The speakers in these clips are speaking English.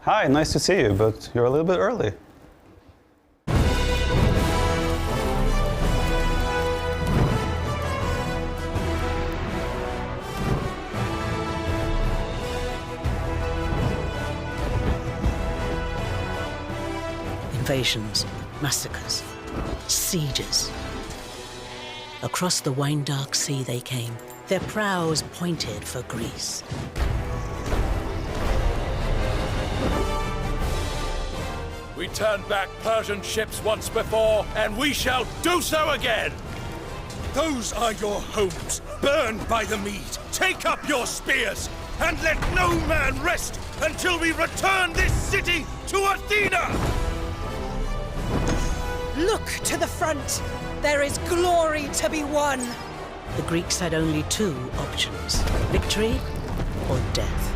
Hi, nice to see you, but you're a little bit early. Invasions, massacres, sieges. Across the wine-dark sea they came, their prows pointed for Greece. We turned back Persian ships once before, and we shall do so again! Those are your homes, burned by the Mede. Take up your spears, and let no man rest until we return this city to Athena! Look to the front! There is glory to be won! The Greeks had only two options: victory or death.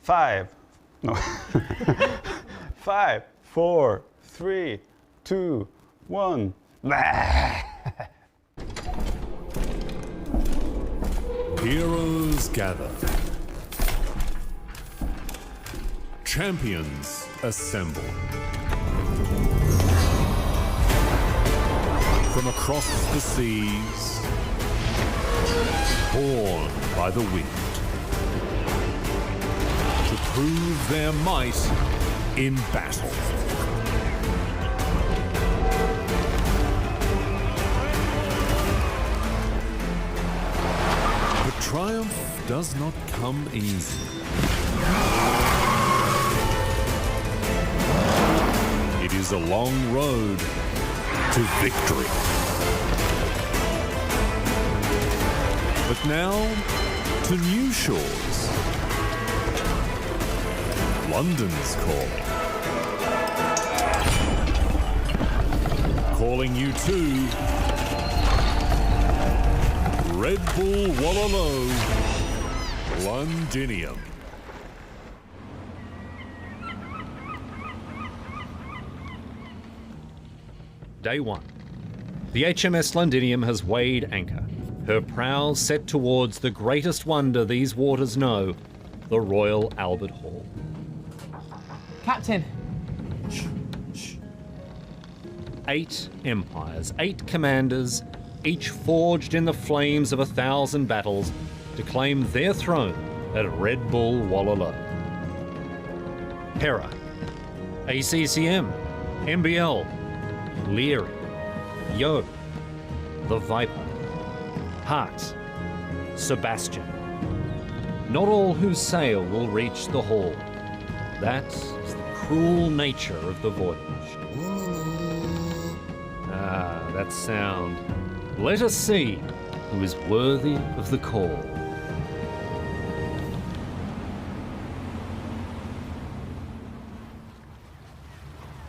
5. No. 5, 4, 3, 2, 1. Heroes gather. Champions assemble. From across the seas, borne by the wind, to prove their might in battle. But triumph does not come easy. It is a long road to victory. But now, to new shores. London's calling. Calling you to Red Bull Wololo, Londinium. Day 1. The HMS Londinium has weighed anchor, her prow set towards the greatest wonder these waters know, the Royal Albert Hall. Captain. 8 empires, 8 commanders, each forged in the flames of 1,000 battles to claim their throne at Red Bull Wololo. Hera, ACCM, MBL, Leary, Yo, the Viper, Hart, Sebastian. Not all who sail will reach the hall. That is the cruel nature of the voyage. Ah, that sound. Let us see who is worthy of the call.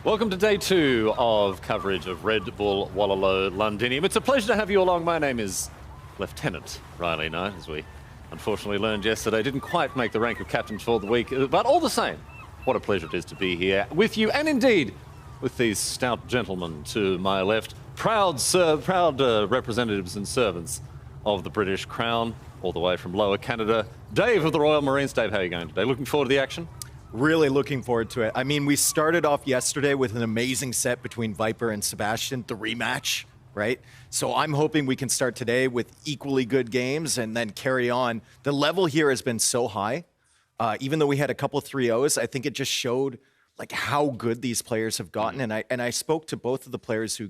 Welcome to day 2 of coverage of Red Bull Wololo Londinium. It's a pleasure to have you along. My name is Lieutenant Riley Knight, as we unfortunately learned yesterday. Didn't quite make the rank of captain for the week, but all the same, what a pleasure it is to be here with you, and indeed with these stout gentlemen to my left, proud representatives and servants of the British Crown, all the way from Lower Canada. Dave of the Royal Marines. Dave, how are you going today? Looking forward to the action? Really looking forward to it. I mean, we started off yesterday with an amazing set between Viper and Sebastian, the rematch, right? So I'm hoping we can start today with equally good games and then carry on. The level here has been so high. Even though we had a couple 3-0s, I think it just showed like how good these players have gotten. And I spoke to both of the players who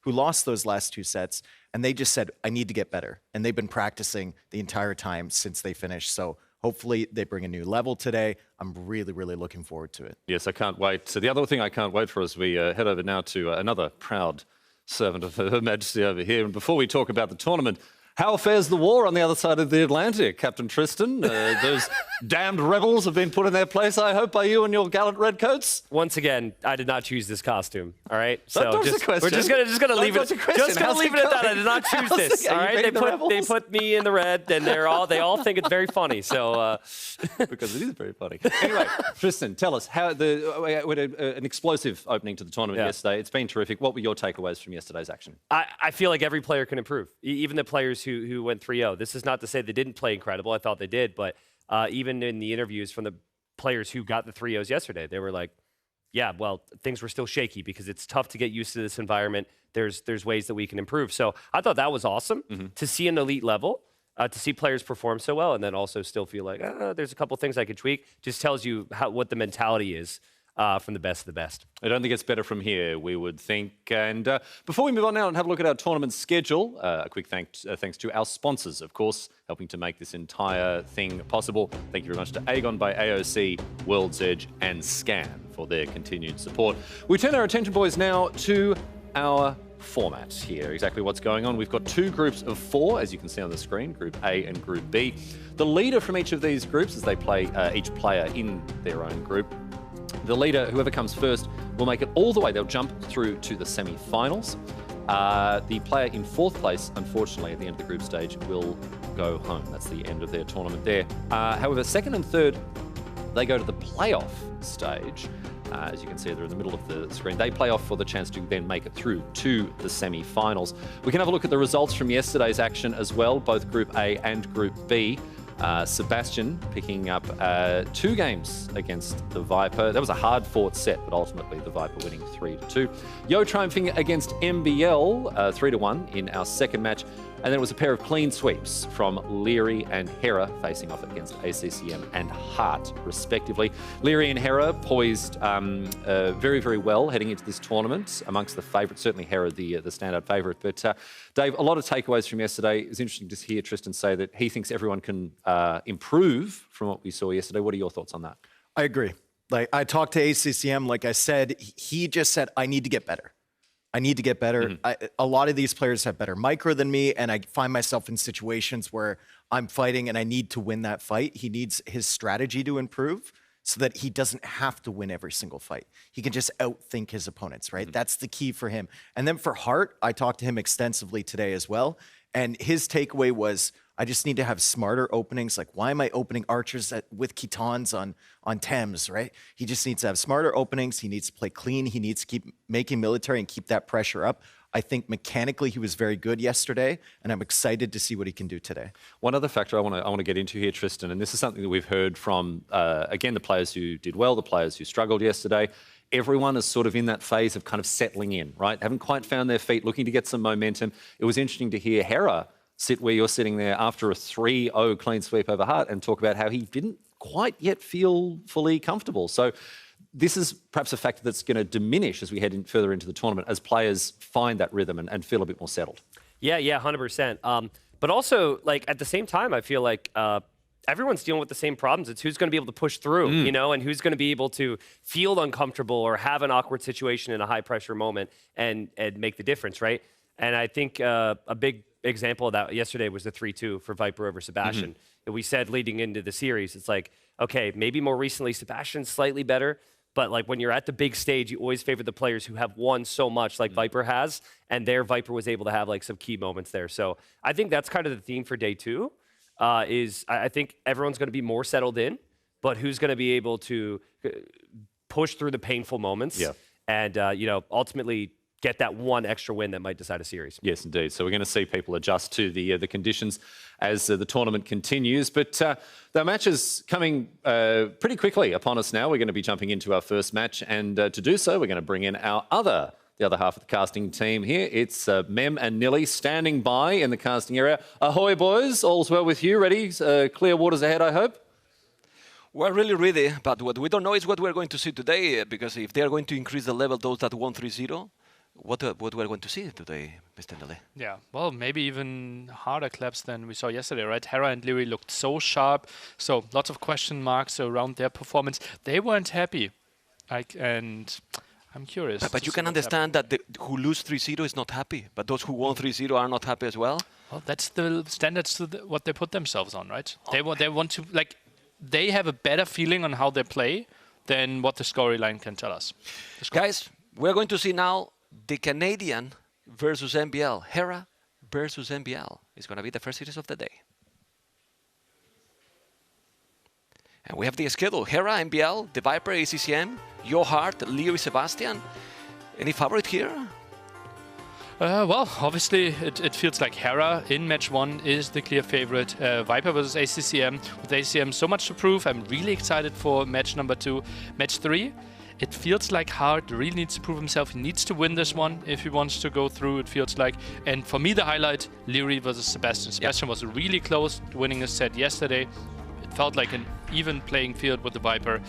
lost those last 2 sets, and they just said, I need to get better. And they've been practicing the entire time since they finished. So hopefully they bring a new level today. I'm really, really looking forward to it. Yes, I can't wait. So the other thing I can't wait for as we head over now to another proud servant of Her Majesty over here. And before we talk about the tournament, how fares the war on the other side of the Atlantic, Captain Tristan? Those damned rebels have been put in their place, I hope, by you and your gallant redcoats. Once again, I did not choose this costume. All right, so we're just gonna leave it. Just gonna leave it at that. I did not choose this. All right, they put me in the red, and they all think it's very funny. So because it is very funny. Anyway, Tristan, tell us how we had an explosive opening to the tournament yesterday. It's been terrific. What were your takeaways from yesterday's action? I feel like every player can improve, even the players who went 3-0. This is not to say they didn't play incredible. I thought they did, but even in the interviews from the players who got the 3-0s yesterday, they were like, yeah, well, things were still shaky because it's tough to get used to this environment. There's ways that we can improve. So I thought that was awesome to see an elite level, to see players perform so well, and then also still feel like there's a couple things I could tweak. Just tells you what the mentality is. From the best of the best. It only gets better from here, we would think. And before we move on now and have a look at our tournament schedule, a quick thanks to our sponsors, of course, helping to make this entire thing possible. Thank you very much to Aegon by AOC, World's Edge, and Scan for their continued support. We turn our attention, boys, now to our format here. Exactly what's going on. We've got 2 groups of 4, as you can see on the screen, Group A and Group B. The leader from each of these groups, as they play each player in their own group, the leader, whoever comes first, will make it all the way. They'll jump through to the semi-finals. The player in 4th place, unfortunately, at the end of the group stage, will go home. That's the end of their tournament there. However, 2nd and 3rd they go to the playoff stage. As you can see, they're in the middle of the screen. They play off for the chance to then make it through to the semi-finals. We can have a look at the results from yesterday's action as well, both Group A and Group B. Sebastian picking up 2 games against the Viper. That was a hard-fought set, but ultimately the Viper winning 3-2. Yo triumphing against MBL 3-1 in our second match. And then it was a pair of clean sweeps from Leary and Hera facing off against ACCM and Hart, respectively. Leary and Hera poised very, very well heading into this tournament amongst the favourites. Certainly Hera, the standout favourite. But Dave, a lot of takeaways from yesterday. It was interesting to hear Tristan say that he thinks everyone can improve from what we saw yesterday. What are your thoughts on that? I agree. Like, I talked to ACCM, like I said, he just said, I need to get better. I need to get better. A lot of these players have better micro than me, and I find myself in situations where I'm fighting and I need to win that fight. He needs his strategy to improve so that he doesn't have to win every single fight. He can just outthink his opponents, right? That's the key for him. And then for Hart, I talked to him extensively today as well, and his takeaway was, I just need to have smarter openings. Like, why am I opening archers with Khitans on Thames, right? He just needs to have smarter openings. He needs to play clean. He needs to keep making military and keep that pressure up. I think mechanically he was very good yesterday, and I'm excited to see what he can do today. One other factor I want to get into here, Tristan, and this is something that we've heard from, again, the players who did well, the players who struggled yesterday. Everyone is sort of in that phase of kind of settling in, right? Haven't quite found their feet, looking to get some momentum. It was interesting to hear Hera sit where you're sitting there after a 3-0 clean sweep over Hart and talk about how he didn't quite yet feel fully comfortable. So this is perhaps a factor that's going to diminish as we head further into the tournament, as players find that rhythm and feel a bit more settled. Yeah, 100%. But also, like, at the same time, I feel like everyone's dealing with the same problems. It's who's going to be able to push through, you know, and who's going to be able to feel uncomfortable or have an awkward situation in a high-pressure moment and make the difference, right? And I think a big example of that yesterday was the 3-2 for Viper over Sebastian. We said leading into the series, it's like, okay, maybe more recently Sebastian's slightly better, but like when you're at the big stage, you always favor the players who have won so much like Viper has, and their Viper was able to have like some key moments there. So I think that's kind of the theme for day 2, is I think everyone's going to be more settled in, but who's going to be able to push through the painful moments and, you know, ultimately get that one extra win that might decide a series. Yes, indeed. So we're going to see people adjust to the conditions as the tournament continues. But the match is coming pretty quickly upon us now. We're going to be jumping into our first match. And to do so, we're going to bring in the other half of the casting team here. It's Mem and Nilly standing by in the casting area. Ahoy, boys. All's well with you. Ready? Clear waters ahead, I hope. We're really ready, but what we don't know is what we're going to see today, because if they are going to increase the level, those that won 3-0, what we're going to see today, Mr. Nilly? Yeah, well, maybe even harder claps than we saw yesterday, right? Hera and Leary looked so sharp, so lots of question marks around their performance. They weren't happy, and I'm curious. But you can understand that who lose 3-0 is not happy, but those who won 3-0 are not happy as well. Well, that's the standards to what they put themselves on, right? They want to, like, they have a better feeling on how they play than what the storyline can tell us. Guys, we're going to see now the Canadian versus MBL. Hera versus MBL is going to be the first series of the day. And we have the schedule. Hera, MBL, the Viper, ACCM, Yo Hart, Leary, Sebastian. Any favorite here? Well, obviously, it feels like Hera in match 1 is the clear favorite. Viper versus ACCM. With ACCM so much to prove, I'm really excited for match number 2. Match 3, it feels like Hart really needs to prove himself. He needs to win this one if he wants to go through, it feels like. And for me, the highlight, Leary versus Sebastian. Sebastian was really close, winning a set yesterday. It felt like an even playing field with the Viper.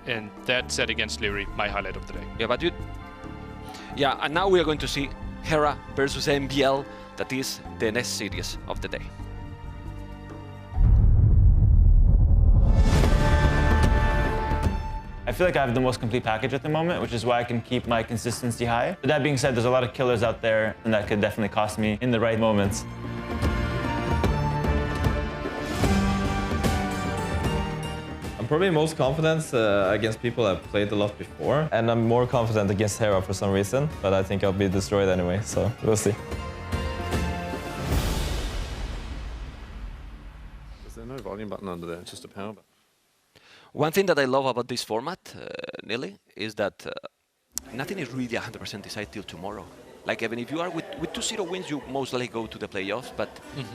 And that set against Leary, my highlight of the day. Yeah, but and now we are going to see Hera versus MBL. That is the next series of the day. I feel like I have the most complete package at the moment, which is why I can keep my consistency high. But that being said, there's a lot of killers out there, and that could definitely cost me in the right moments. I'm probably most confident against people I've played a lot before, and I'm more confident against Hera for some reason, but I think I'll be destroyed anyway, so we'll see. Is there no volume button under there? It's just a power button. One thing that I love about this format, Nelly, is that nothing is really 100% decided till tomorrow. Like, even if you are with 2-0 wins, you most likely go to the playoffs, but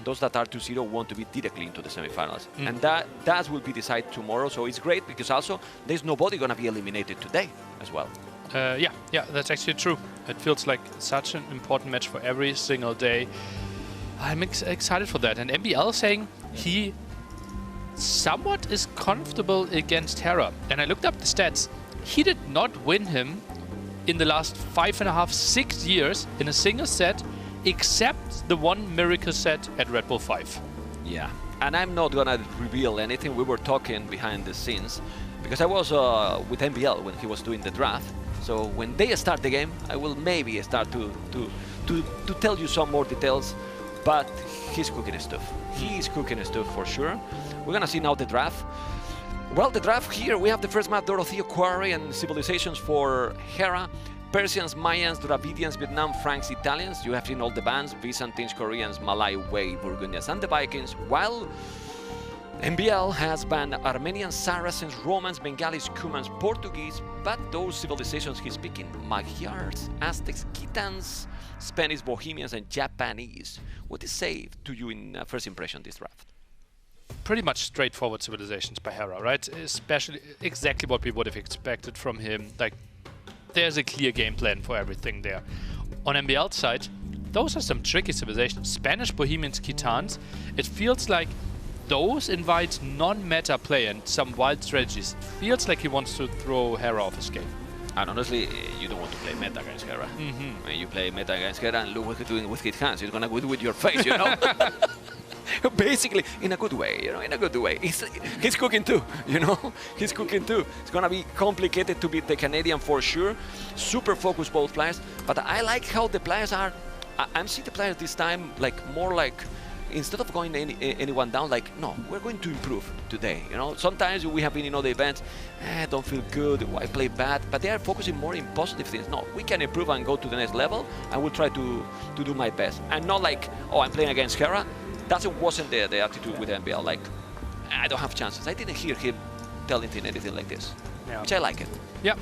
those that are 2-0 want to be directly into the semifinals. And that will be decided tomorrow, so it's great because also there's nobody going to be eliminated today as well. Yeah, that's actually true. It feels like such an important match for every single day. I'm excited for that. And MBL saying he somewhat is comfortable against Hera. And I looked up the stats. He did not win him in the last 5.5, 6 years in a single set, except the one miracle set at Red Bull 5. Yeah, and I'm not gonna reveal anything. We were talking behind the scenes because I was with MBL when he was doing the draft. So when they start the game, I will maybe start to tell you some more details. But he's cooking stuff. He's cooking stuff for sure. We're gonna see now the draft. Well, the draft here, we have the first map, Dorothea Quarry and Civilizations for Hera. Persians, Mayans, Dravidians, Vietnam, Franks, Italians. You have seen all the bands, Byzantines, Koreans, Malay, Wei, Burgundians, and the Vikings. While MBL has banned Armenians, Saracens, Romans, Bengalis, Cumans, Portuguese, but those civilizations he's picking, Magyars, Aztecs, Gitans, Spanish, Bohemians, and Japanese. What is say to you in first impression this draft? Pretty much straightforward civilizations by Hera, right? Especially exactly what we would have expected from him. Like, there's a clear game plan for everything there. On MBL's side, those are some tricky civilizations. Spanish, Bohemians, Gitans. It feels like those invite non-meta play and some wild strategies. It feels like he wants to throw Hera off his game. And honestly, you don't want to play meta against Hera. When you play meta against Hera and look what he's doing with his hands, he's gonna do it with your face, you know? Basically, in a good way, you know, in a good way. He's cooking too, you know? He's cooking too. It's gonna be complicated to beat the Canadian for sure. Super focused both players, but I like how the players are. I'm seeing the players this time like more like, instead of going anyone down, like, no, we're going to improve today, you know? Sometimes we have been in other events, I don't feel good, I play bad, but they are focusing more in positive things. No, we can improve and go to the next level, and we'll try to do my best. And not like, oh, I'm playing against Hera. That wasn't the attitude with MBL, like, I don't have chances. I didn't hear him telling anything like this, which I like it. Yeah,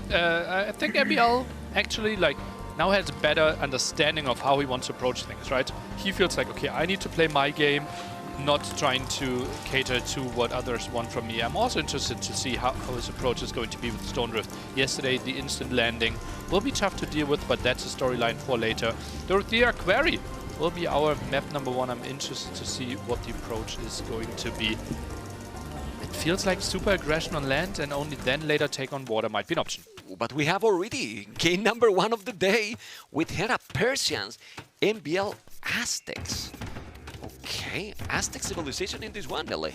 I think MBL actually, like, now has a better understanding of how he wants to approach things, right? He feels like, okay, I need to play my game, not trying to cater to what others want from me. I'm also interested to see how his approach is going to be with Stone Rift. Yesterday, the instant landing will be tough to deal with, but that's a storyline for later. Dorothea Quarry will be our map #1. I'm interested to see what the approach is going to be. It feels like super aggression on land and only then later take on water might be an option. But we have already game #1 of the day with Hera Persians, MBL Aztecs. Okay, Aztec civilization in this one, LA.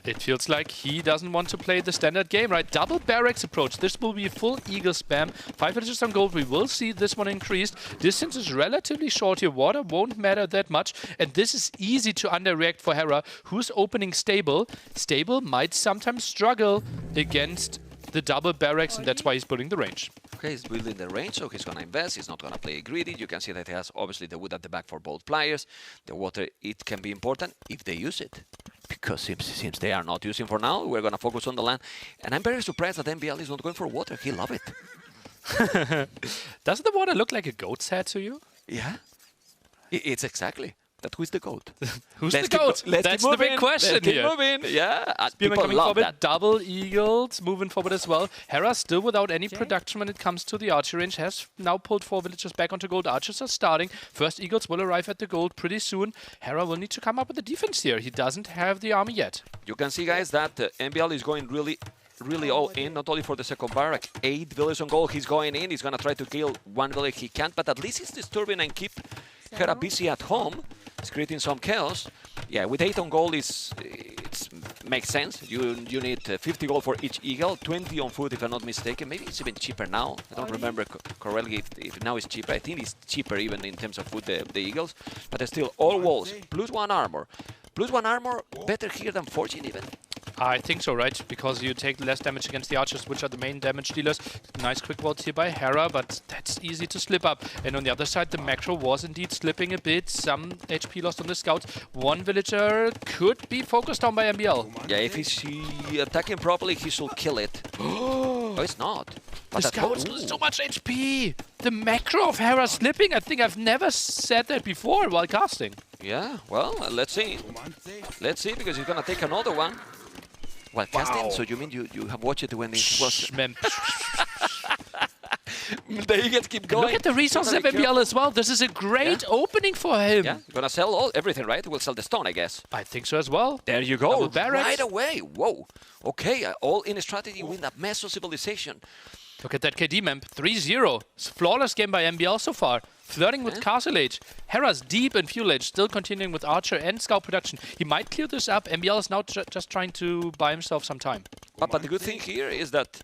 It feels like he doesn't want to play the standard game, right? Double barracks approach. This will be a full eagle spam. 5 villages on gold. We will see this one increased. Distance is relatively short here. Water won't matter that much. And this is easy to underreact for Hera, who's opening stable. Stable might sometimes struggle against the double barracks, and that's why he's building the range. Okay, he's building the range, so he's gonna invest. He's not gonna play greedy. You can see that he has obviously the wood at the back for both players. The water, it can be important if they use it. Because since they are not using for now, we're gonna focus on the land. And I'm very surprised that MBL is not going for water. He loves it. Doesn't the water look like a goat's head to you? Yeah, it's exactly. That who's the goat? Who's the goat? That's the big question here. Let's keep moving. Yeah, Spearman people coming love forward, that. double eagles, moving forward as well. Hera still without any production when it comes to the archery range, has now pulled 4 villagers back onto gold. Archers are starting. First eagles will arrive at the gold pretty soon. Hera will need to come up with a defense here. He doesn't have the army yet. You can see, guys, that MBL is going really all in, not only for the second barrack. 8 villagers on gold, he's going in. He's going to try to kill 1 village he can't, but at least he's disturbing and keep Hera busy at home. It's creating some chaos. Yeah, with 8 on gold, it makes sense. You need 50 gold for each eagle, 20 on food if I'm not mistaken. Maybe it's even cheaper now. I don't remember correctly if now it's cheaper. I think it's cheaper even in terms of food, the eagles. But still, all walls, +1 armor. +1 armor, better here than forging even. I think so, right? Because you take less damage against the archers, which are the main damage dealers. Nice quick vault here by Hera, but that's easy to slip up. And on the other side, the macro was indeed slipping a bit. Some HP lost on the scouts. One villager could be focused on by MBL. Yeah, if he's attacking properly, he should kill it. Oh, it's not. But the scouts lose so much HP. The macro of Hera slipping. I think I've never said that before while casting. Yeah, well, let's see. Let's see, because he's gonna take another one. Well, casting, so you mean you have watched it when it was... The Eagles keep going. Look at the resources of MBL as well. This is a great opening for him. Yeah, gonna sell everything, right? We'll sell the stone, I guess. I think so as well. There you go. Barracks. Right away. Whoa. Okay, all in a strategy win that Meso civilization. Look at that KD map. 3-0. Flawless game by MBL so far. Flirting with Castle Age. Hera's deep in Fuel Age, still continuing with Archer and Scout production. He might clear this up. MBL is now just trying to buy himself some time. But the good thing here is that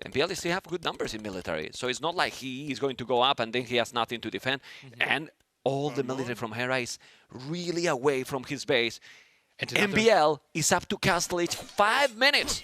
MBL still have good numbers in military. So it's not like he is going to go up and then he has nothing to defend. And all the military from Hera is really away from his base. And MBL is up to Castle Age 5 minutes.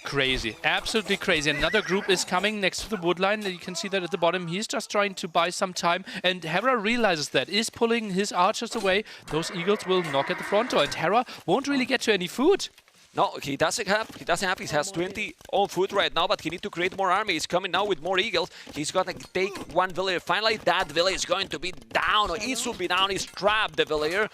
Crazy, absolutely crazy. Another group is coming next to the wood line. You can see that at the bottom. He's just trying to buy some time, and Hera realizes that, is pulling his archers away. Those eagles will knock at the front door, and Hera won't really get to any food. No, he doesn't have. He has 20 on foot right now, but he needs to create more army. He's coming now with more eagles. He's gonna take one villager. Finally, that villager is going to be down, or it should be down. He's trapped, the villager.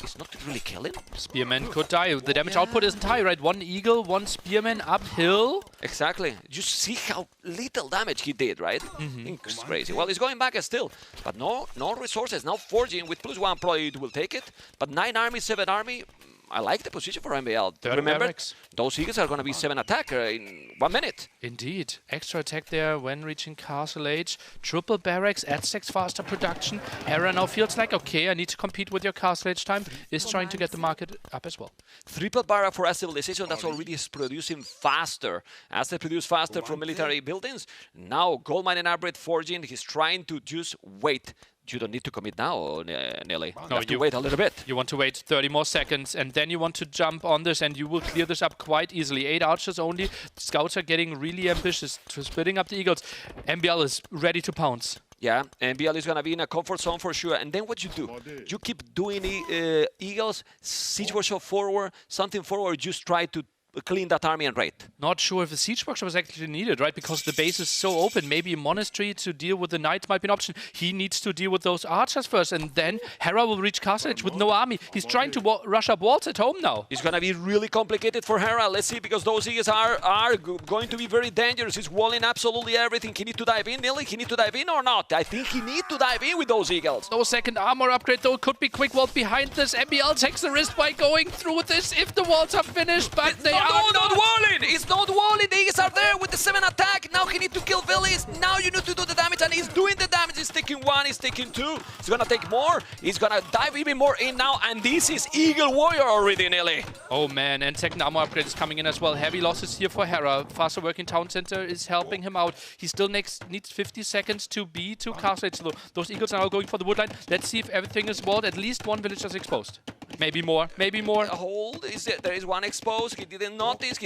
He's not really killing. Spearman could die. The damage output isn't high, right? One eagle, one spearman uphill. Exactly. You see how little damage he did, right? It's crazy. Well, he's going back still, but no resources. Now forging with +1 probably it will take it. But 9 army, 7 army. I like the position for MBL. Remember, those eagles are going to be 7 attacker in 1 minute. Indeed. Extra attack there when reaching Castle Age. Triple barracks, stacks faster production. Hera now feels like, okay, I need to compete with your Castle Age time. Is trying to get the market up as well. Triple barrack for a civilization that's already is producing faster. As they produce faster from military buildings, now gold mine and upgrade forging, he's trying to just wait. You don't need to commit now, Nelly. No, you have to wait a little bit. You want to wait 30 more seconds, and then you want to jump on this, and you will clear this up quite easily. 8 archers only. Scouts are getting really ambitious, splitting up the eagles. MBL is ready to pounce. Yeah, MBL is going to be in a comfort zone for sure. And then what you do? You keep doing eagles, siege workshop forward, something forward, just try to clean that army and raid. Not sure if a siege workshop is actually needed, right? Because the base is so open. Maybe a monastery to deal with the knights might be an option. He needs to deal with those archers first, and then Hera will reach Castle Age with no army. He's trying to rush up walls at home now. It's going to be really complicated for Hera. Let's see, because those eagles are going to be very dangerous. He's walling absolutely everything. He needs to dive in, Nilly. He needs to dive in or not? I think he needs to dive in with those eagles. No second armor upgrade, though. Could be quick vault behind this. MBL takes the risk by going through with this if the walls are finished, but they are not walling. It's not walling. The eagles are there with the 7 attack. Now he needs to kill Villies. Now you need to do the damage, and he's doing the damage. He's taking 1, he's taking 2. He's gonna take more. He's gonna dive even more in now, and this is Eagle Warrior already, Nelly. Oh man, and second armor upgrade is coming in as well. Heavy losses here for Hera. Faster working town center is helping him out. He still needs 50 seconds to be to Castle Age. Those eagles are now going for the woodline. Let's see if everything is walled. At least one village is exposed. Maybe more, maybe more. Hold, there is one exposed. He didn't notice.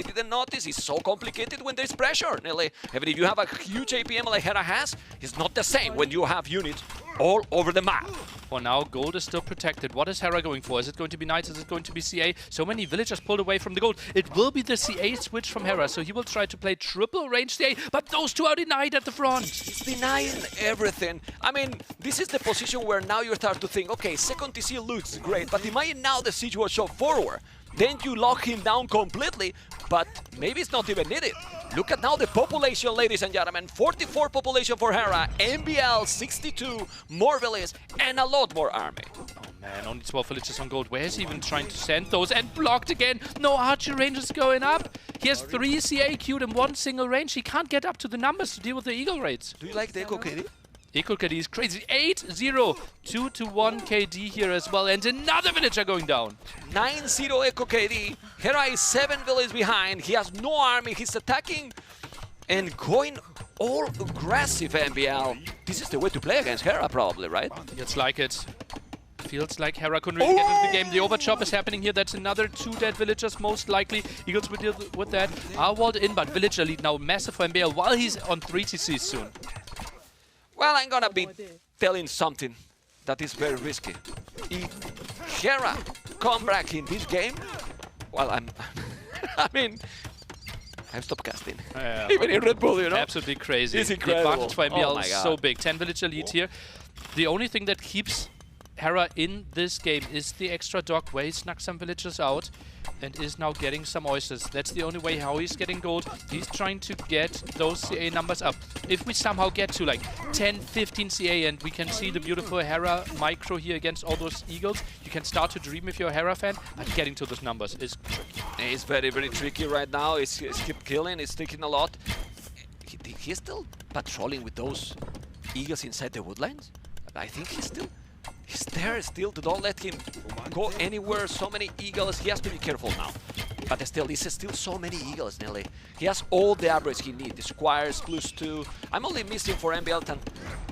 It's so complicated when there's pressure, Nelly. Even if you have a huge APM like Hera has, it's not the same when you have units all over the map. For now, gold is still protected. What is Hera going for? Is it going to be knights? Is it going to be CA? So many villagers pulled away from the gold. It will be the CA switch from Hera, so he will try to play triple range CA, but those two are denied at the front. He's denying everything. I mean, this is the position where now you start to think, okay, second TC looks great, but imagine now the siege was shot forward. Then you lock him down completely, but maybe it's not even needed. Look at now the population, ladies and gentlemen. 44 population for Hera, MBL 62, more villages, and a lot more army. Oh man, only 12 villages on gold. Where is he even trying to send those? And blocked again. No archer ranges going up. He has 3 CA queued in 1 single range. He can't get up to the numbers to deal with the eagle raids. Do you like the Echo KD? Echo KD is crazy. 8-0. 2-1 KD here as well. And another villager going down. 9-0 Echo KD. Hera is 7 villages behind. He has no army. He's attacking and going all aggressive, MBL. This is the way to play against Hera, probably, right? It's like it. feels like Hera couldn't really get into the game. The overchop is happening here. That's another 2 dead villagers, most likely. Eagles will deal with that. Are walled in, but villager lead now massive for MBL while he's on 3 TCs soon. Well, I'm gonna be telling something that is very risky. If Hera come back in this game, well, I mean, I've stopped casting. Even in Red Bull, you know? Absolutely crazy. It's incredible. The advantage for MBL is so God. big. 10 villager lead here. The only thing that keeps Hera in this game is the extra dock where he snuck some villagers out and is now getting some oysters. That's the only way how he's getting gold. He's trying to get those CA numbers up. If we somehow get to like 10, 15 CA and we can see the beautiful Hera micro here against all those Eagles, you can start to dream if you're a Hera fan, but getting to those numbers is tricky. It's very, very tricky right now. He's keep killing, he's taking a lot. He's still patrolling with those Eagles inside the woodlands. I think he's there still. Don't let him go anywhere. So many Eagles. He has to be careful now. But still, this is still so many Eagles, Nelly. He has all the upgrades he needs. The Squires +2. I'm only missing for MBL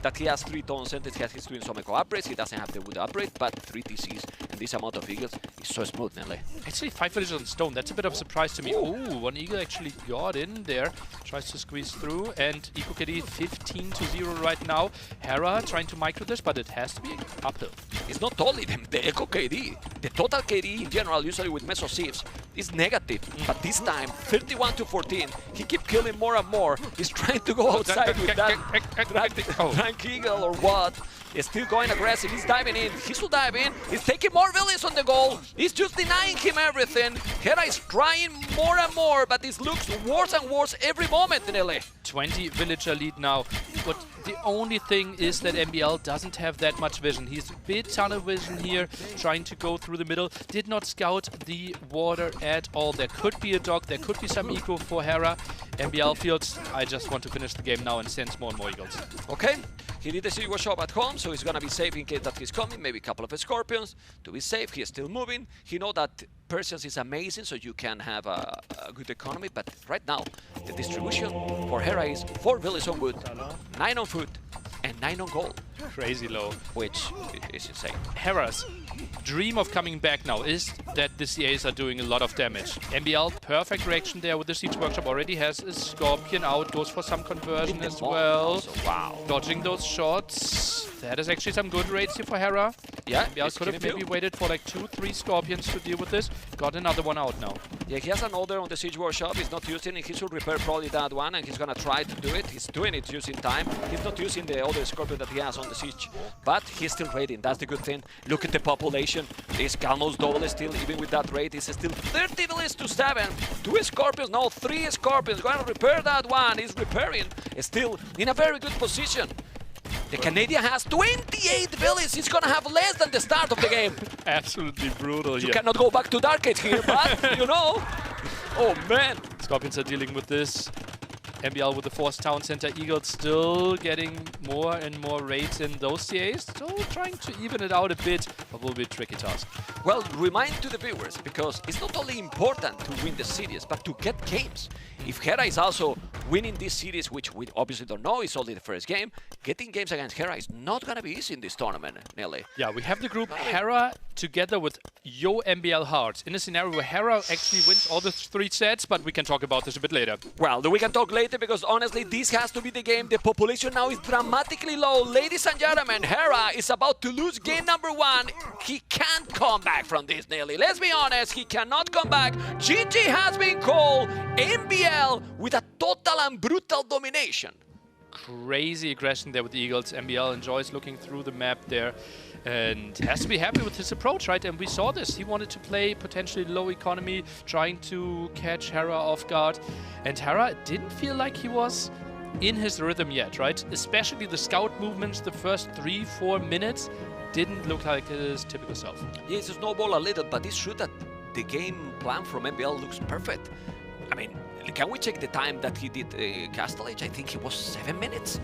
that he has 3 tons and he's doing some eco upgrades. He doesn't have the wood upgrade, but 3 TCs and this amount of Eagles is so smooth, Nelly. Actually, 5 villagers on stone. That's a bit of a surprise to me. Ooh, 1 Eagle actually got in there. Tries to squeeze through, and Eco KD 15-0 right now. Hera trying to micro this, but it has to be uphill. It's not only the Eco KD. The total KD in general, usually with Meso Sieves, is negative. But this time, 31-14, he keep killing more and more. He's trying to go outside with that Rank Eagle or what. He's still going aggressive. He's diving in. He should dive in. He's taking more villains on the goal. He's just denying him everything. Hera is trying more and more, but this looks worse and worse every moment, Nelly. 20 villager lead now. But the only thing is that MBL doesn't have that much vision. He's a bit tunnel vision here, trying to go through the middle. Did not scout the water at all. There could be a dog, there could be some eco for Hera. MBL feels, I just want to finish the game now and sends more and more Eagles. Okay, he did the Sigua shop at home, so he's gonna be safe in case that he's coming. Maybe a couple of Scorpions to be safe. He is still moving. He knows that Persians is amazing, so you can have a good economy. But right now, the distribution for Hera is 4 villages on wood, 9 on food, and 9 on gold. Crazy low. Which is insane. Hera's dream of coming back now is that the CAs are doing a lot of damage. MBL, perfect reaction there with the Siege Workshop. Already has a Scorpion out, goes for some conversion as well. Also, wow. Dodging those shots. That is actually some good rates here for Hera. Yeah, MBL could have maybe waited for like 2-3 Scorpions to deal with this. Got another one out now. Yeah, he has an order on the Siege Workshop. He's not using it. He should repair probably that one, and he's gonna try to do it. He's doing it using time. He's not using the other Scorpion that he has on the Siege. But he's still raiding. That's the good thing. Look at the population. It's almost double still, even with that raid. It's still 30 villages to 7. 2 Scorpions, no, 3 Scorpions. Going to repair that one. He's repairing. Still in a very good position. The Canadian has 28 villages. He's going to have less than the start of the game. Absolutely brutal. You cannot go back to Dark Age here, but, you know. Oh, man. Scorpions are dealing with this. MBL with the Force Town Center. Eagles still getting more and more raids in those CAs. Still trying to even it out a bit, but will be a tricky task. Well, remind to the viewers, because it's not only important to win the series, but to get games. If Hera is also winning this series, which we obviously don't know, it's only the first game, getting games against Hera is not going to be easy in this tournament, Nelly. Yeah, we have the group Hera together with Yo MBL Hearts in a scenario where Hera actually wins all the 3 sets, but we can talk about this a bit later. Well, we can talk later because honestly, this has to be the game. The population now is dramatically low. Ladies and gentlemen, Hera is about to lose game number 1. He can't come back from this, Nelly. Let's be honest, he cannot come back. GG has been called. MBL with a total and brutal domination. Crazy aggression there with the Eagles. MBL enjoys looking through the map there and has to be happy with his approach, right? And we saw this. He wanted to play potentially low economy, trying to catch Hera off guard. And Hera didn't feel like he was in his rhythm yet, right? Especially the scout movements the first 3-4 minutes didn't look like his typical self. Yeah, it's a snowball a little, but it's true that the game plan from MBL looks perfect. I mean, can we check the time that he did Castle Age? I think it was 7 minutes.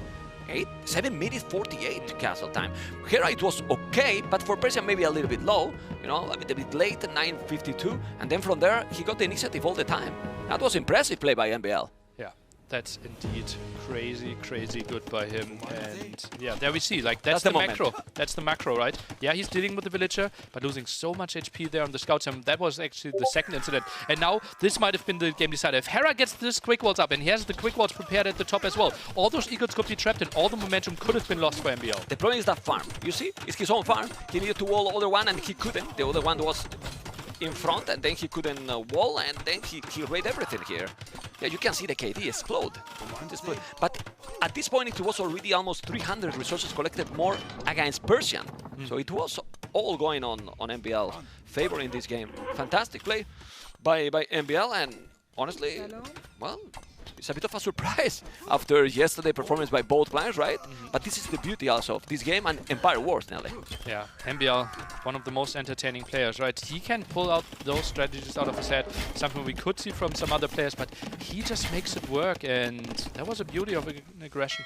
7 minutes 48 castle time. Here it was okay, but for Persia maybe a little bit low, you know, a bit late, 9:52, and then from there he got the initiative all the time. That was impressive play by MBL. Yeah, That's indeed crazy, crazy good by him. And yeah, there we see, like, that's the the moment. macro. That's the macro, right? Yeah, he's dealing with the villager, but losing so much HP there on the scouts. And that was actually the second incident. And now this might have been the game decider. If Hera gets this quick walls up, and he has the quick walls prepared at the top as well, all those eagles could be trapped, and all the momentum could have been lost for MBL. The problem is that farm. You see, it's his own farm. He needed to wall the other one, and he couldn't. The other one was in front, and then he couldn't wall, and then he raided everything here. Yeah, you can see the KD explode. But at this point, it was already almost 300 resources collected more against Persian. So it was all going on MBL favor in this game. Fantastic play by MBL, and honestly, well, it's a bit of a surprise after yesterday's performance by both players, right? But this is the beauty also of this game and Empire Wars, Nelly. Yeah, MBL, one of the most entertaining players, right? He can pull out those strategies out of his head, something we could see from some other players, but he just makes it work, and that was a beauty of an aggression.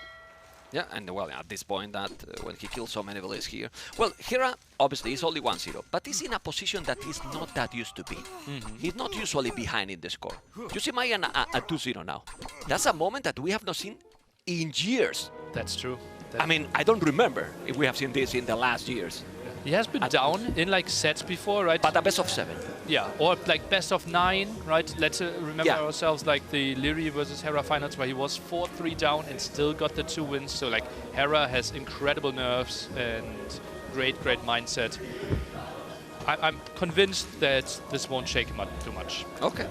Yeah, and well, at this point, that when he kills so many villages here, well, Hera obviously is only 1-0, but he's in a position that he's not that used to be. He's not usually behind in the score. You see Mayan at 2-0 now. That's a moment that we have not seen in years. That's true. I mean, I don't remember if we have seen this in the last years. He has been down in like sets before, right? But a best of 7. Yeah, or like best of 9, right? Let's remember ourselves like the Lyri versus Hera finals where he was 4-3 down and still got the 2 wins. So like Hera has incredible nerves and great mindset. I'm convinced that this won't shake him up too much. Okay.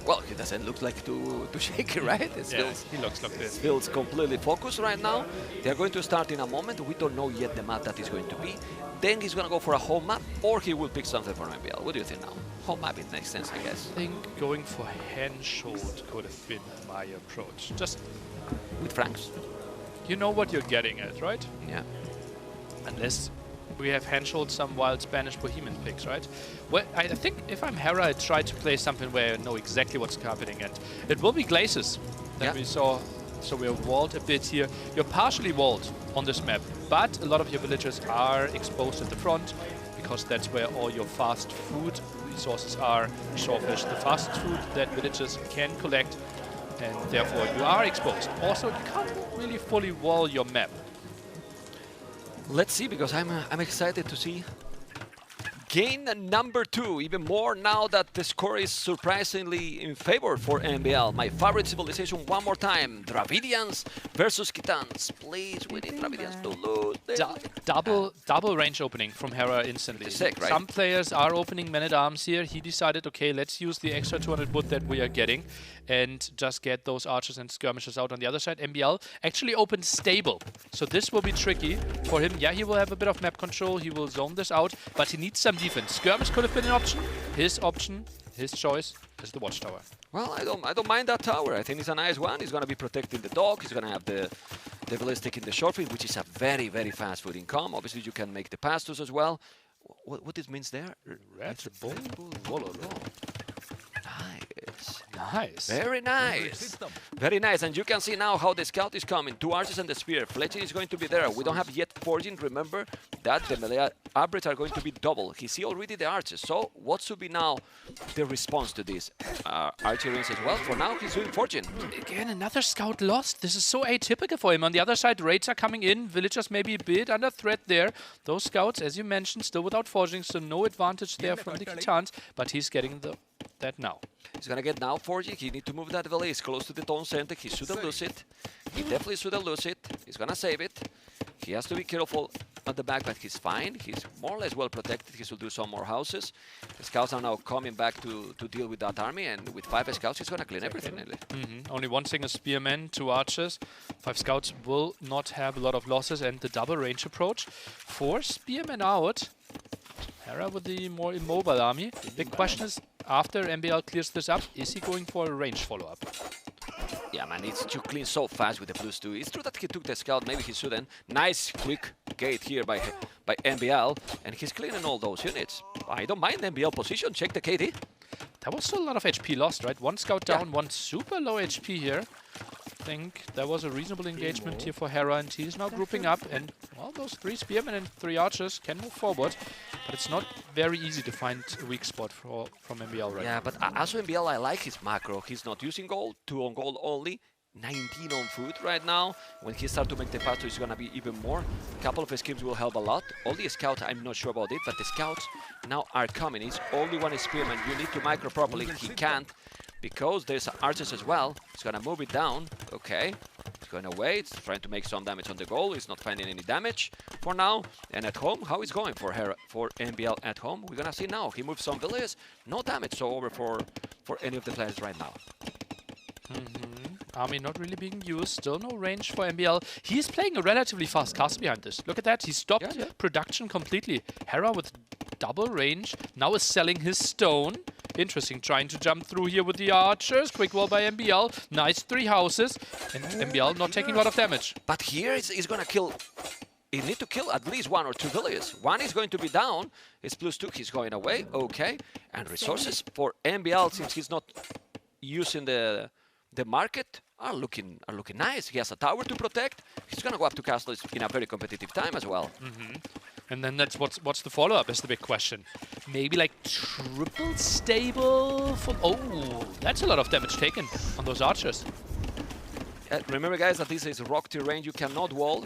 Well, he doesn't look like too shaky, right? He looks like this. Feels completely focused right now. They're going to start in a moment. We don't know yet the map that is going to be. Then he's going to go for a home map, or he will pick something from MBL. What do you think now? Home map, it makes sense, I guess. I think going for Henschuld could have been my approach. Just with Franks. You know what you're getting at, right? Yeah. Unless we have Henschuld some wild Spanish Bohemian picks, right? Well, I think if I'm Hera, I try to play something where I know exactly what's happening, and it will be Glaciers that we saw. So we're walled a bit here. You're partially walled on this map, but a lot of your villagers are exposed at the front because that's where all your fast food resources are. Shawfish, the fast food that villagers can collect, and therefore you are exposed. Also, you can't really fully wall your map. Let's see, because I'm excited to see game number 2, even more now that the score is surprisingly in favor for MBL. My favorite civilization one more time. Dravidians versus Khitans. Please, we need Dravidians to lose. Double range opening from Hera instantly. Sick, right? Some players are opening men-at-arms here. He decided, okay, let's use the extra 200 wood that we are getting and just get those archers and skirmishers out on the other side. MBL actually opened stable, so this will be tricky for him. Yeah, he will have a bit of map control. He will zone this out, but he needs some defense. Skirmish could have been an option. His choice is the watchtower. Well, I don't mind that tower. I think it's a nice one. He's going to be protecting the dog. He's going to have the ballistic in the short field, which is a very fast food income. Obviously, you can make the pastos as well. What this means there? Red Bull Wololo. Nice. Very nice. Very nice. And you can see now how the scout is coming. 2 archers and the spear. Fletching is going to be there. We don't have yet forging. Remember that the melee upgrades are going to be double. He see already the archers. So what should be now the response to this? Archer rings as well. For now, he's doing forging. Again, another scout lost. This is so atypical for him. On the other side, raids are coming in. Villagers maybe a bit under threat there. Those scouts, as you mentioned, still without forging, so no advantage there from the Khitans. But he's getting that now. He's gonna get now forging. He need to move that valley. He's close to the town center. He shouldn't lose it. He definitely shouldn't lose it. He's gonna save it. He has to be careful at the back, but he's fine. He's more or less well protected. He should do some more houses. The scouts are now coming back to deal with that army, and with 5 scouts, he's gonna clean everything. Only one single spearman, 2 archers. 5 scouts will not have a lot of losses, and the double range approach. 4 spearmen out. Hera with the more immobile army. Big question is, after MBL clears this up, is he going for a range follow-up? Yeah, man, it's to clean so fast with the plus 2. It's true that he took the scout, maybe he shouldn't. Nice, quick gate here by MBL, and he's cleaning all those units. I don't mind MBL position, check the KD. That was still a lot of HP lost, right? 1 scout down, 1 super low HP here. I think that was a reasonable engagement here for Hera, and he's now grouping up, and well, those 3 spearmen and 3 archers can move forward, but it's not very easy to find a weak spot from MBL right now. Yeah, but also MBL, I like his macro. He's not using gold, 2 on gold only. 19 on food right now. When he starts to make the pass, it's going to be even more. A couple of schemes will help a lot. All the scouts, I'm not sure about it, but the scouts now are coming. It's only one experiment. You need to micro properly. He can't because there's archers as well. He's going to move it down. Okay. It's going away. It's trying to make some damage on the goal. He's not finding any damage for now. And at home, how is going for Hera, for MBL at home? We're going to see now. He moves some villages. No damage so over for any of the players right now. Army not really being used, still no range for MBL. He's playing a relatively fast castle behind this. Look at that, he stopped production completely. Hera with double range, now is selling his stone. Interesting, trying to jump through here with the archers. Quick wall by MBL, nice 3 houses. And MBL not taking a lot of damage. But here he's gonna kill, he need to kill at least 1 or 2 villages. One is going to be down, it's +2, he's going away, okay. And resources for MBL, since he's not using the market, are looking nice. He has a tower to protect. He's gonna go up to castles in a very competitive time as well. And then that's what's the follow-up is the big question. Maybe like triple stable for... Oh, that's a lot of damage taken on those archers. Remember, guys, that this is rock terrain. You cannot wall.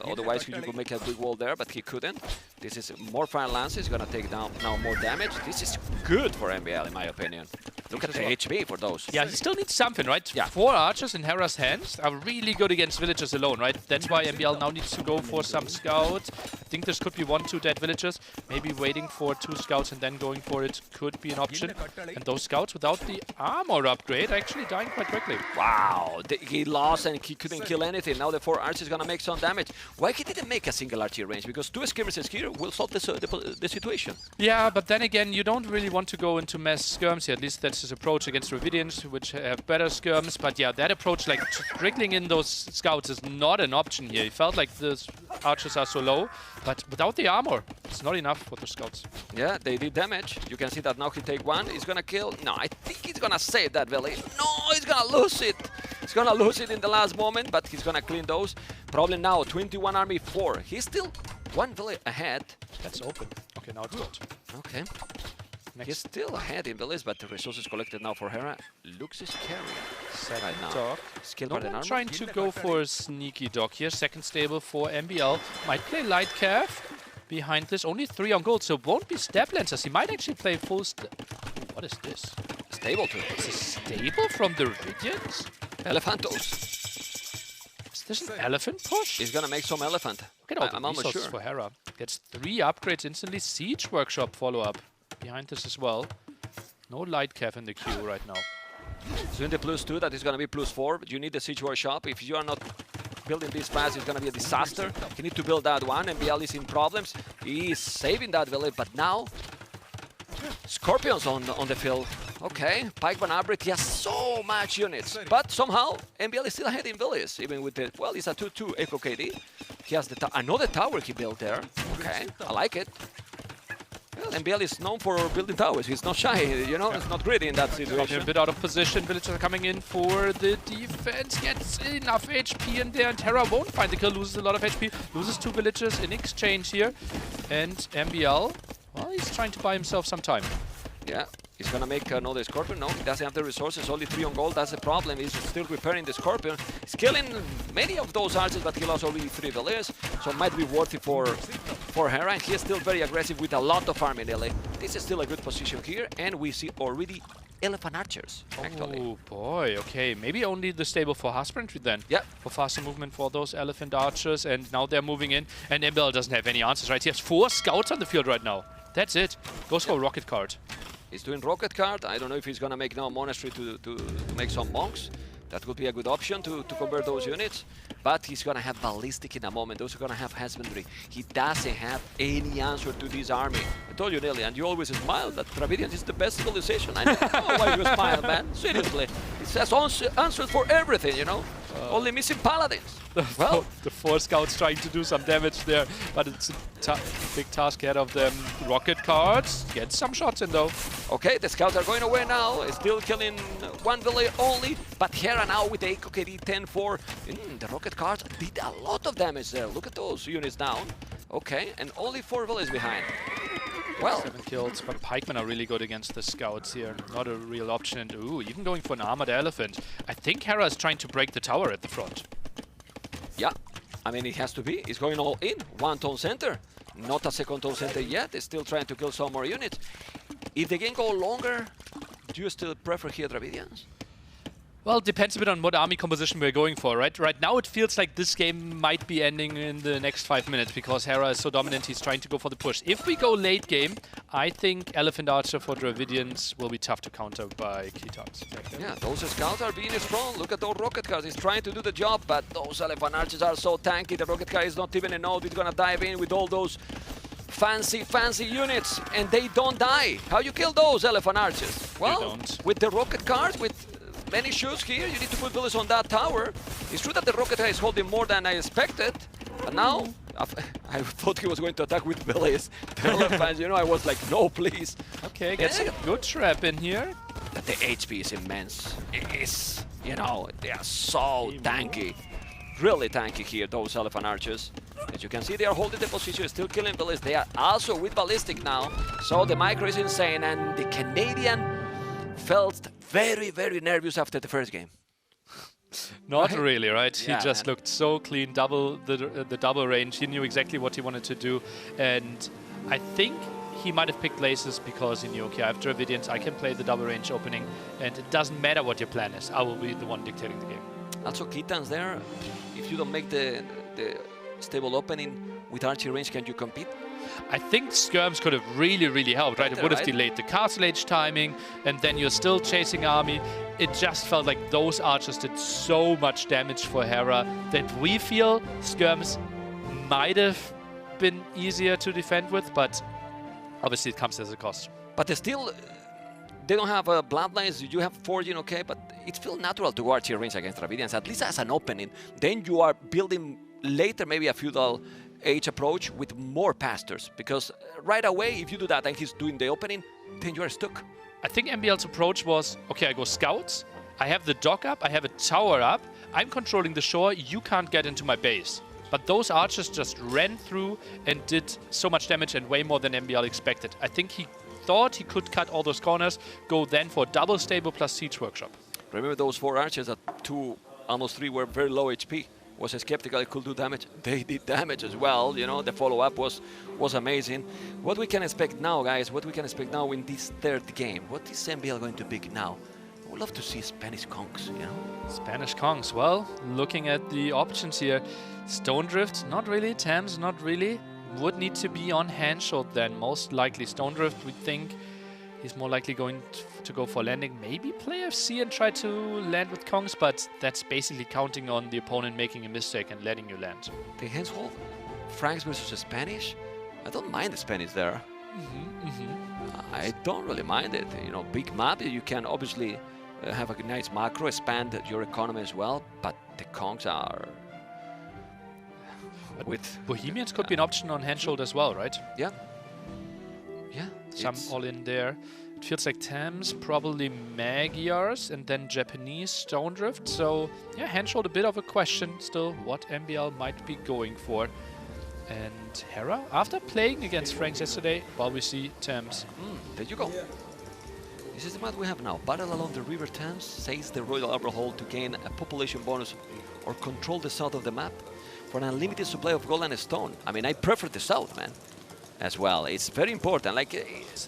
Otherwise, you could make a big wall there, but he couldn't. This is more fire lances. He's gonna take down now more damage. This is good for MBL, in my opinion. Look at the HP for those. Yeah, he still needs something, right? Yeah. 4 archers in Hera's hands are really good against villagers alone, right? That's why MBL now needs to go for some scouts. I think this could be 1-2 dead villagers. Maybe waiting for 2 scouts and then going for it could be an option. And those scouts without the armor upgrade are actually dying quite quickly. Wow, he lost and he couldn't kill anything. Now the 4 archers gonna make some damage. Why he didn't make a single archer range? Because 2 skirmishes here will solve the situation. Yeah, but then again, you don't really want to go into mass skirms here. At least that's his approach against Dravidians, which have better skirms. But yeah, that approach, like trickling in those scouts, is not an option here. He felt like the archers are so low, but without the armor, it's not enough for the scouts. Yeah, they did damage. You can see that now he take 1. He's gonna kill. No, I think he's gonna save that village. No, he's gonna lose it. He's gonna lose it in the last moment, but he's gonna clean those. Problem now, 21 army 4. He's still 1 village ahead. That's open. Okay, now it's good. Okay. He's still ahead in the list, but the resources collected now for Hera looks scary right now. No one trying to go for a sneaky dog here. Second stable for MBL. Might play light cav behind this. Only 3 on gold, so won't be step lancers. He might actually play full What is this? Stable too. It's a stable from the Ridians? Elephantos. Is this an elephant push? He's gonna make some elephant. Look at all the resources for Hera. Gets 3 upgrades instantly. Siege Workshop follow-up behind this as well. No light cav in the queue right now. So in the +2, that is going to be +4. But you need the Siege Workshop. If you are not building this fast, it's going to be a disaster. You need to build that one. MBL is in problems. He is saving that village, but now Scorpions on the field. Okay, Pikeman Abrit, he has so much units, but somehow MBL is still ahead in villages, even with the, well, it's a 2-2 Echo KD. He has another tower he built there. Okay, I like it. Well, MBL is known for building towers. He's not shy, you know, he's not greedy in that situation. A bit out of position. Villagers are coming in for the defense. Gets enough HP in there, and Hera won't find the kill. Loses a lot of HP. Loses 2 villagers in exchange here. And MBL, well, he's trying to buy himself some time. Yeah, he's gonna make another Scorpion. No, he doesn't have the resources. Only 3 on gold. That's the problem. He's still repairing the Scorpion. He's killing many of those archers, but he lost already 3 villagers. So it might be worthy for Hera. And he is still very aggressive with a lot of army delay. This is still a good position here, and we see already elephant archers, actually. Oh boy, okay. Maybe only the stable for husbandry then. Yeah. For faster movement for those elephant archers, and now they're moving in. And MBL doesn't have any answers, right? He has 4 scouts on the field right now. That's it. Goes for a rocket card. He's doing rocket card. I don't know if he's gonna make now a monastery to make some monks. That would be a good option to convert those units. But he's gonna have ballistic in a moment. Those are gonna have husbandry. He doesn't have any answer to this army. I told you, Nelly, and you always smile that Dravidians is the best civilization. I don't know why you smile, man. Seriously. It says answers for everything, you know? Only missing paladins. Well, the 4 scouts trying to do some damage there, but it's a big task ahead of them. Rocket cards, get some shots in though. Okay, the scouts are going away now. Still killing 1 village only, but Hera now with the Echo KD 10-4. The rocket cards did a lot of damage there. Look at those units down. Okay, and only 4 villages behind. Well, 7 kills, but pikemen are really good against the scouts here. Not a real option. Ooh, even going for an armored elephant. I think Hera is trying to break the tower at the front. Yeah, I mean, it has to be. He's going all in. One town center. Not a second town center yet. They're still trying to kill some more units. If the game go longer, do you still prefer here Dravidians? Well, it depends a bit on what army composition we're going for, right? Right now it feels like this game might be ending in the next 5 minutes because Hera is so dominant, he's trying to go for the push. If we go late game, I think Elephant Archer for Dravidians will be tough to counter by Kitans. Yeah, those scouts are being strong. Look at those rocket cars. He's trying to do the job, but those Elephant Archers are so tanky. The rocket car is not even a node. He's gonna dive in with all those fancy units, and they don't die. How you kill those Elephant Archers? Well, with the rocket cars, with many shoes here, you need to put bullets on that tower. It's true that the rocket is holding more than I expected, but now I thought he was going to attack with bullets. The elephants, you know, I was like, no, please. Okay, gets a good trap in here. But the HP is immense. It is, you know, they are so tanky. Really tanky here, those Elephant Archers. As you can see, they are holding the position, still killing bullets. They are also with ballistic now. So the micro is insane, and the Canadian felt very nervous after the first game. Not really, right? Yeah, he just looked so clean, the double range. He knew exactly what he wanted to do, and I think he might have picked Laces because he knew, okay, I have Dravidians, I can play the double range opening, and it doesn't matter what your plan is. I will be the one dictating the game. Also, Kitans there, if you don't make the stable opening with archery range, can you compete? I think skirms could have really helped, right? It would have delayed the castle age timing, and then you're still chasing army. It just felt like those archers did so much damage for Hera that we feel skirms might have been easier to defend with, but obviously it comes as a cost. But still, they don't have bloodlines. You have forging, okay, but it feels natural to go archery range against Dravidians, at least as an opening. Then you are building later maybe a feudal age approach with more pastors, because right away, if you do that and he's doing the opening, then you are stuck. I think MBL's approach was, okay, I go scouts, I have the dock up, I have a tower up, I'm controlling the shore, you can't get into my base. But those archers just ran through and did so much damage and way more than MBL expected. I think he thought he could cut all those corners, go then for double stable plus siege workshop. Remember those 4 archers at 2, almost 3 were very low HP. Was skeptical it could do damage. They did damage as well, you know, the follow-up was amazing. What we can expect now, guys, what we can expect now in this 3rd game? What is MBL going to pick now? I would love to see Spanish Kongs, you know? Spanish Kongs, well, looking at the options here, Stone Drift, not really, Thames, not really. Would need to be on Handshot then, most likely. Stone Drift, we think he's more likely going to go for landing. Maybe play FC and try to land with Kongs, but that's basically counting on the opponent making a mistake and letting you land. The handhold, Franks versus Spanish. I don't mind the Spanish there. I don't really mind it. You know, big map, you can obviously have a nice macro, expand your economy as well, but the Kongs are... With Bohemians could be an option on Handshot as well, right? Yeah. Yeah. Some all in there. It feels like Thames, probably Magyars, and then Japanese Stone Drift. So, yeah, Handshot a bit of a question still what MBL might be going for. And Hera, after playing against Franks yesterday, well, we see Thames. There you go. This is the map we have now. Battle along the River Thames, says the Royal Overhaul to gain a population bonus or control the south of the map for an unlimited supply of gold and stone. I mean, I prefer the south, man. As well, it's very important. Like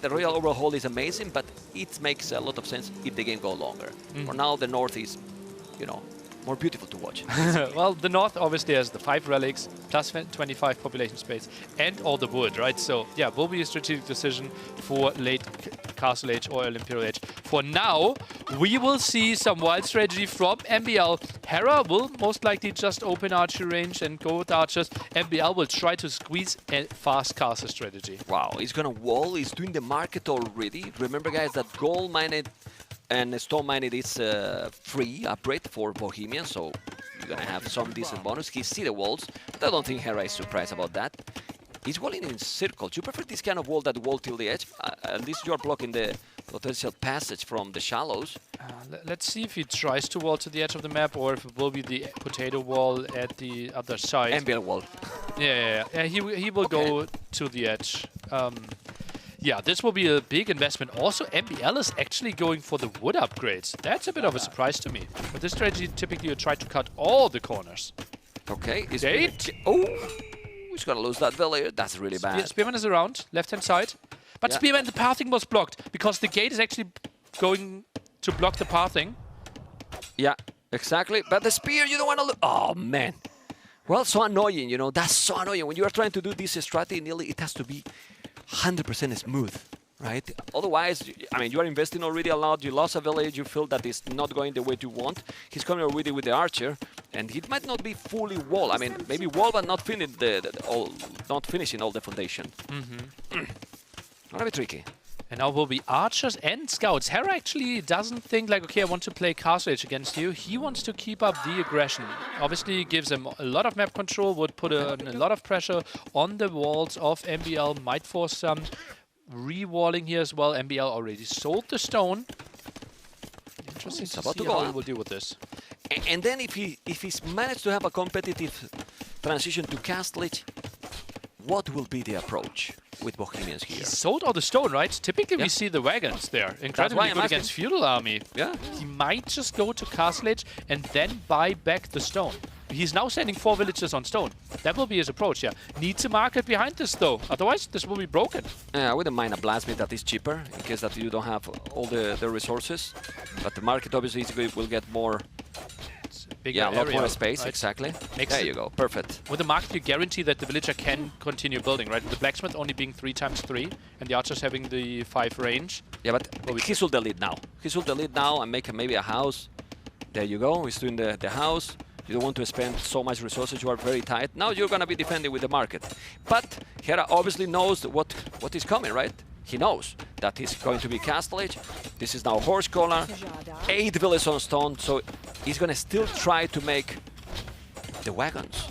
the Royal Overhaul is amazing, but it makes a lot of sense if the game goes longer. For now, the north is, you know, more beautiful to watch. Well, the north obviously has the 5 relics, plus 25 population space, and all the wood, right? So, yeah, will be a strategic decision for late Castle Age or Imperial Age. For now, we will see some wild strategy from MBL. Hera will most likely just open archery range and go with archers. MBL will try to squeeze a fast castle strategy. Wow, he's gonna wall, he's doing the market already. Remember, guys, that gold mined and stone mined is free upgrade for Bohemian, so you're gonna have some decent bonus. He see the walls, but I don't think Hera is surprised about that. He's walling in circles. You prefer this kind of wall that wall till the edge? At least you're blocking the potential passage from the shallows. Let's see if he tries to wall to the edge of the map or if it will be the potato wall at the other side. MBL wall. Yeah, he will go to the edge. Yeah, this will be a big investment. Also, MBL is actually going for the wood upgrades. That's a bit of a surprise to me. With this strategy, typically you try to cut all the corners. Okay. Oh! He's gonna lose that village. That's really bad. Spearman is around, left-hand side. But Yeah. Spearman, the pathing was blocked because the gate is actually going to block the pathing. Yeah, exactly. But the spear, you don't want to lose. Oh, man. Well, so annoying, you know. That's so annoying. When you are trying to do this strategy, nearly it has to be 100% smooth, right? Otherwise, I mean, you are investing already a lot. You lost a village. You feel that it's not going the way you want. He's coming already with the archer, and it might not be fully wall. I mean, maybe wall, but not finishing all the foundation. Gonna be tricky. And now will be archers and scouts. Hera actually doesn't think like, okay, I want to play Castle Age against you. He wants to keep up the aggression. Obviously gives him a lot of map control, would put a lot of pressure on the walls of MBL, might force some re-walling here as well. MBL already sold the stone. Interesting to see how he will deal with this. And then if he's managed to have a competitive transition to Castle Age, what will be the approach with Bohemians here? He sold all the stone, right? Typically we see the wagons there. Incredibly good against feudal army. Yeah. He might just go to Castle Age and then buy back the stone. He's now sending 4 villages on stone. That will be his approach, yeah. Needs a market behind this though, otherwise this will be broken. I wouldn't mind a blacksmith that is cheaper, in case that you don't have all the resources. But the market obviously will get more... Bigger a lot area, more space, right? exactly. There you go, perfect. With the market, you guarantee that the villager can continue building, right? The blacksmith only being 3x3, and the archers having the 5 range. Yeah, but he should delete now. He should delete now and make maybe a house. There you go, he's doing the house. You don't want to spend so much resources, you are very tight. Now you're gonna be defending with the market. But Hera obviously knows what is coming, right? He knows that he's going to be Castle Age. This is now Horse Collar, 8 villages on stone, so he's gonna still try to make the wagons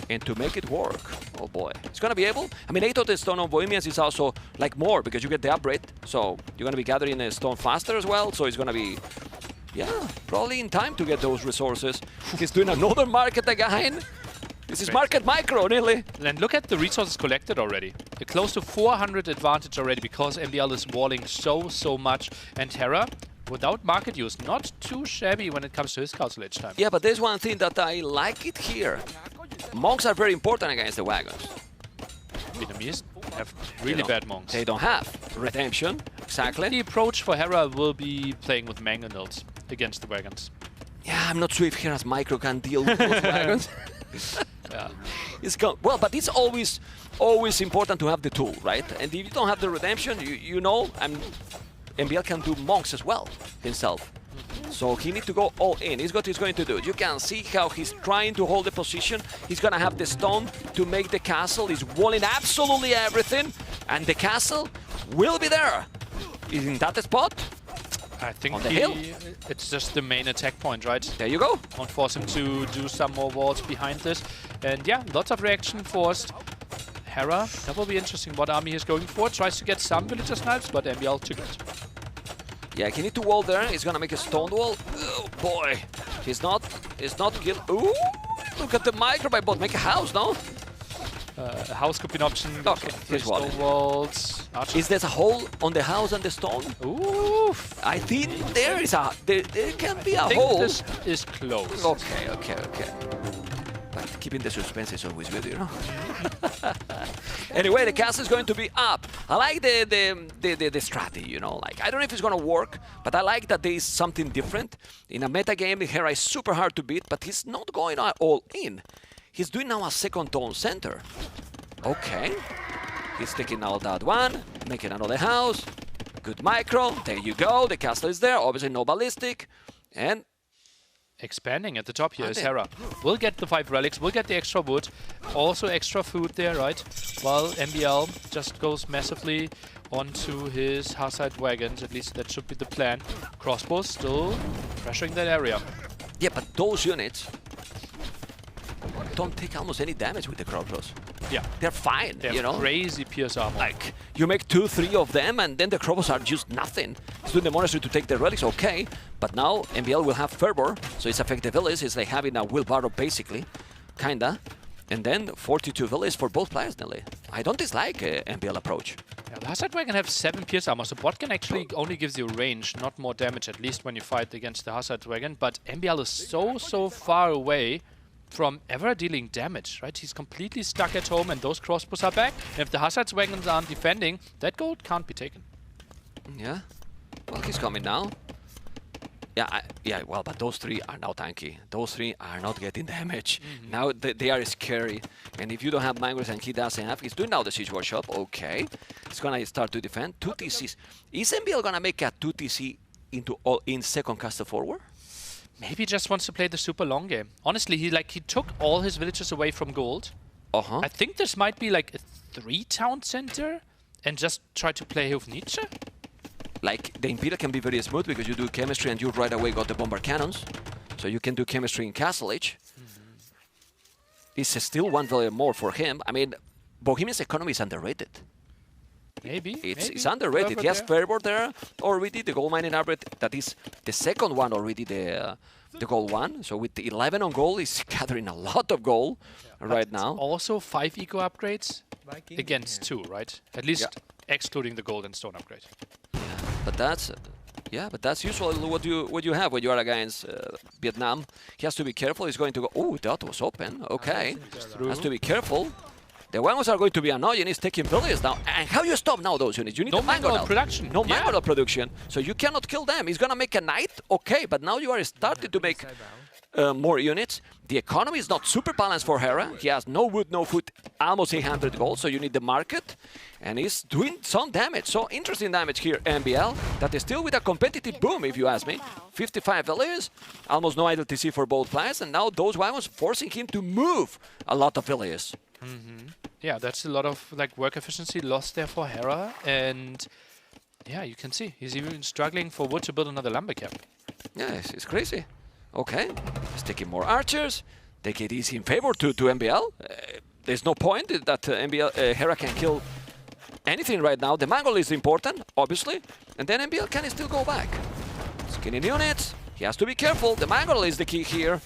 and to make it work. Oh boy, he's gonna be able. I mean, 8 of the stone on Bohemians is also like more because you get the upgrade, so you're gonna be gathering the stone faster as well. So it's gonna be, yeah, probably in time to get those resources. He's doing another market again. This is market micro, really. And look at the resources collected already. They're close to 400 advantage already because MBL is walling so much. And Hera, without market use, not too shabby when it comes to his Castle Age time. Yeah, but there's one thing that I like it here. Monks are very important against the wagons. Vietnamese have really bad monks. They don't have redemption, exactly. The approach for Hera will be playing with mangonels against the wagons. Yeah, I'm not sure if Hera's micro can deal with those wagons. Yeah. It's well, but it's always important to have the tool, right? And if you don't have the redemption, you know, and MBL can do monks as well himself. So he needs to go all in. He's what he's going to do. You can see how he's trying to hold the position. He's gonna have the stone to make the castle. He's walling absolutely everything, and the castle will be there. In that spot. I think on the hill. It's just the main attack point, right? There you go. Won't force him to do some more walls behind this. And yeah, lots of reaction forced. Hera, that will be interesting what army he's going for. Tries to get some villager snipes, but MBL took it. Yeah, he need to wall there. He's gonna make a stone wall. Oh boy. He's not killed. Ooh, look at the micro by bot. Make a house, no? A house could be an option. Okay, here's one. Stone walls. Archer. Is there a hole on the house and the stone? Ooh. I think there can be a I hole. think this is close. Okay. But keeping the suspense is always good, you know. Anyway, the castle is going to be up. I like the strategy, you know. Like, I don't know if it's gonna work, but I like that there is something different. In a meta game, Hera is super hard to beat, but he's not going all in. He's doing now a second tone center. Okay. He's taking out that one, making another house. Good micro. There you go. The castle is there. Obviously no ballistic. And expanding at the top here is Hera. We'll get the 5 relics, we'll get the extra wood, also extra food there, right? While MBL just goes massively onto his Hussite wagons, at least that should be the plan. Crossbows still pressuring that area. Yeah, but those units don't take almost any damage with the crossbows. Yeah. They're fine, They're you know? crazy pierce armor. Like, you make 2-3 of them and then the crossbows are just nothing. He's doing the monastery to take the relics, okay. But now MBL will have fervor, so it's affect the village. It's like having a wheelbarrow basically, kinda. And then 42 villages for both players, Nelly. I don't dislike MBL approach. Yeah, the Hazard Wagon have 7 pierce armor, so Botkin actually only gives you range, not more damage, at least when you fight against the Hazard Wagon. But MBL is so far away from ever dealing damage, right? He's completely stuck at home and those crossbows are back. And if the Hazard Wagons aren't defending, that gold can't be taken. Yeah. Well, he's coming now. Yeah, well, but those 3 are now tanky. Those 3 are not getting damage. Now they are scary. And if you don't have Mangrous and he doesn't have, he's doing now the Siege Workshop. Okay. He's gonna start to defend. 2 TCs. Is MBL gonna make a 2 TC into in second castle forward? Maybe he just wants to play the super long game. Honestly, he took all his villages away from gold. I think this might be like a 3 town center and just try to play with Nietzsche. Like, the Imperial can be very smooth because you do chemistry and you right away got the bomber cannons. So you can do chemistry in Castle Age. It's still 1 value more for him. I mean, Bohemian's economy is underrated. Maybe. It's underrated. He has Fervor there already, the gold mining upgrade. That is the second one already, the gold one. So with the 11 on gold, he's gathering a lot of gold right now. Also 5 eco upgrades against 2, right? At least excluding the gold and stone upgrade. But that's usually what you have when you are against Vietnam. He has to be careful. He's going to go. Oh, that was open. Okay, has to be careful. The wagons are going to be annoying. He's taking villages now. And how you stop now those units? You need no the mango production. No mango production. So you cannot kill them. He's gonna make a knight. Okay, but now you are starting to make more units. The economy is not super balanced for Hera. He has no wood, no food, almost 800 gold, so you need the market. And he's doing some damage. So interesting damage here, MBL. That is still with a competitive boom, if you ask me. 55 villages, almost no idle TC for both players, and now those wagons forcing him to move a lot of villages. Yeah, that's a lot of work efficiency lost there for Hera, and yeah, you can see he's even struggling for wood to build another lumber camp. Yeah, it's crazy. Okay, he's taking more archers. Take it easy in favor to MBL. There's no point that Hera can kill anything right now. The Mongol is important, obviously, and then MBL can still go back. Skinning units. He has to be careful. The Mongol is the key here.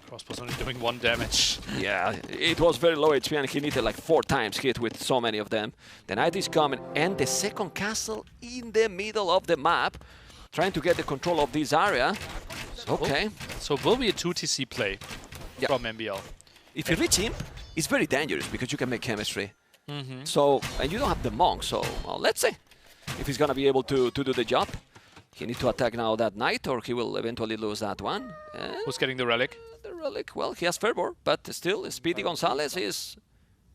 Crossbow's only doing 1 damage. Yeah, it was very low HP and he needed like 4 times hit with so many of them. The knight is coming and the second castle in the middle of the map, trying to get the control of this area. Okay. So will be a 2 TC play from MBL. If you reach him, it's very dangerous because you can make chemistry. So, and you don't have the monk, so well, let's see if he's gonna be able to do the job. He needs to attack now that knight or he will eventually lose that one. Who's getting the relic? The relic, well, he has Fervor, but still, Speedy Gonzalez is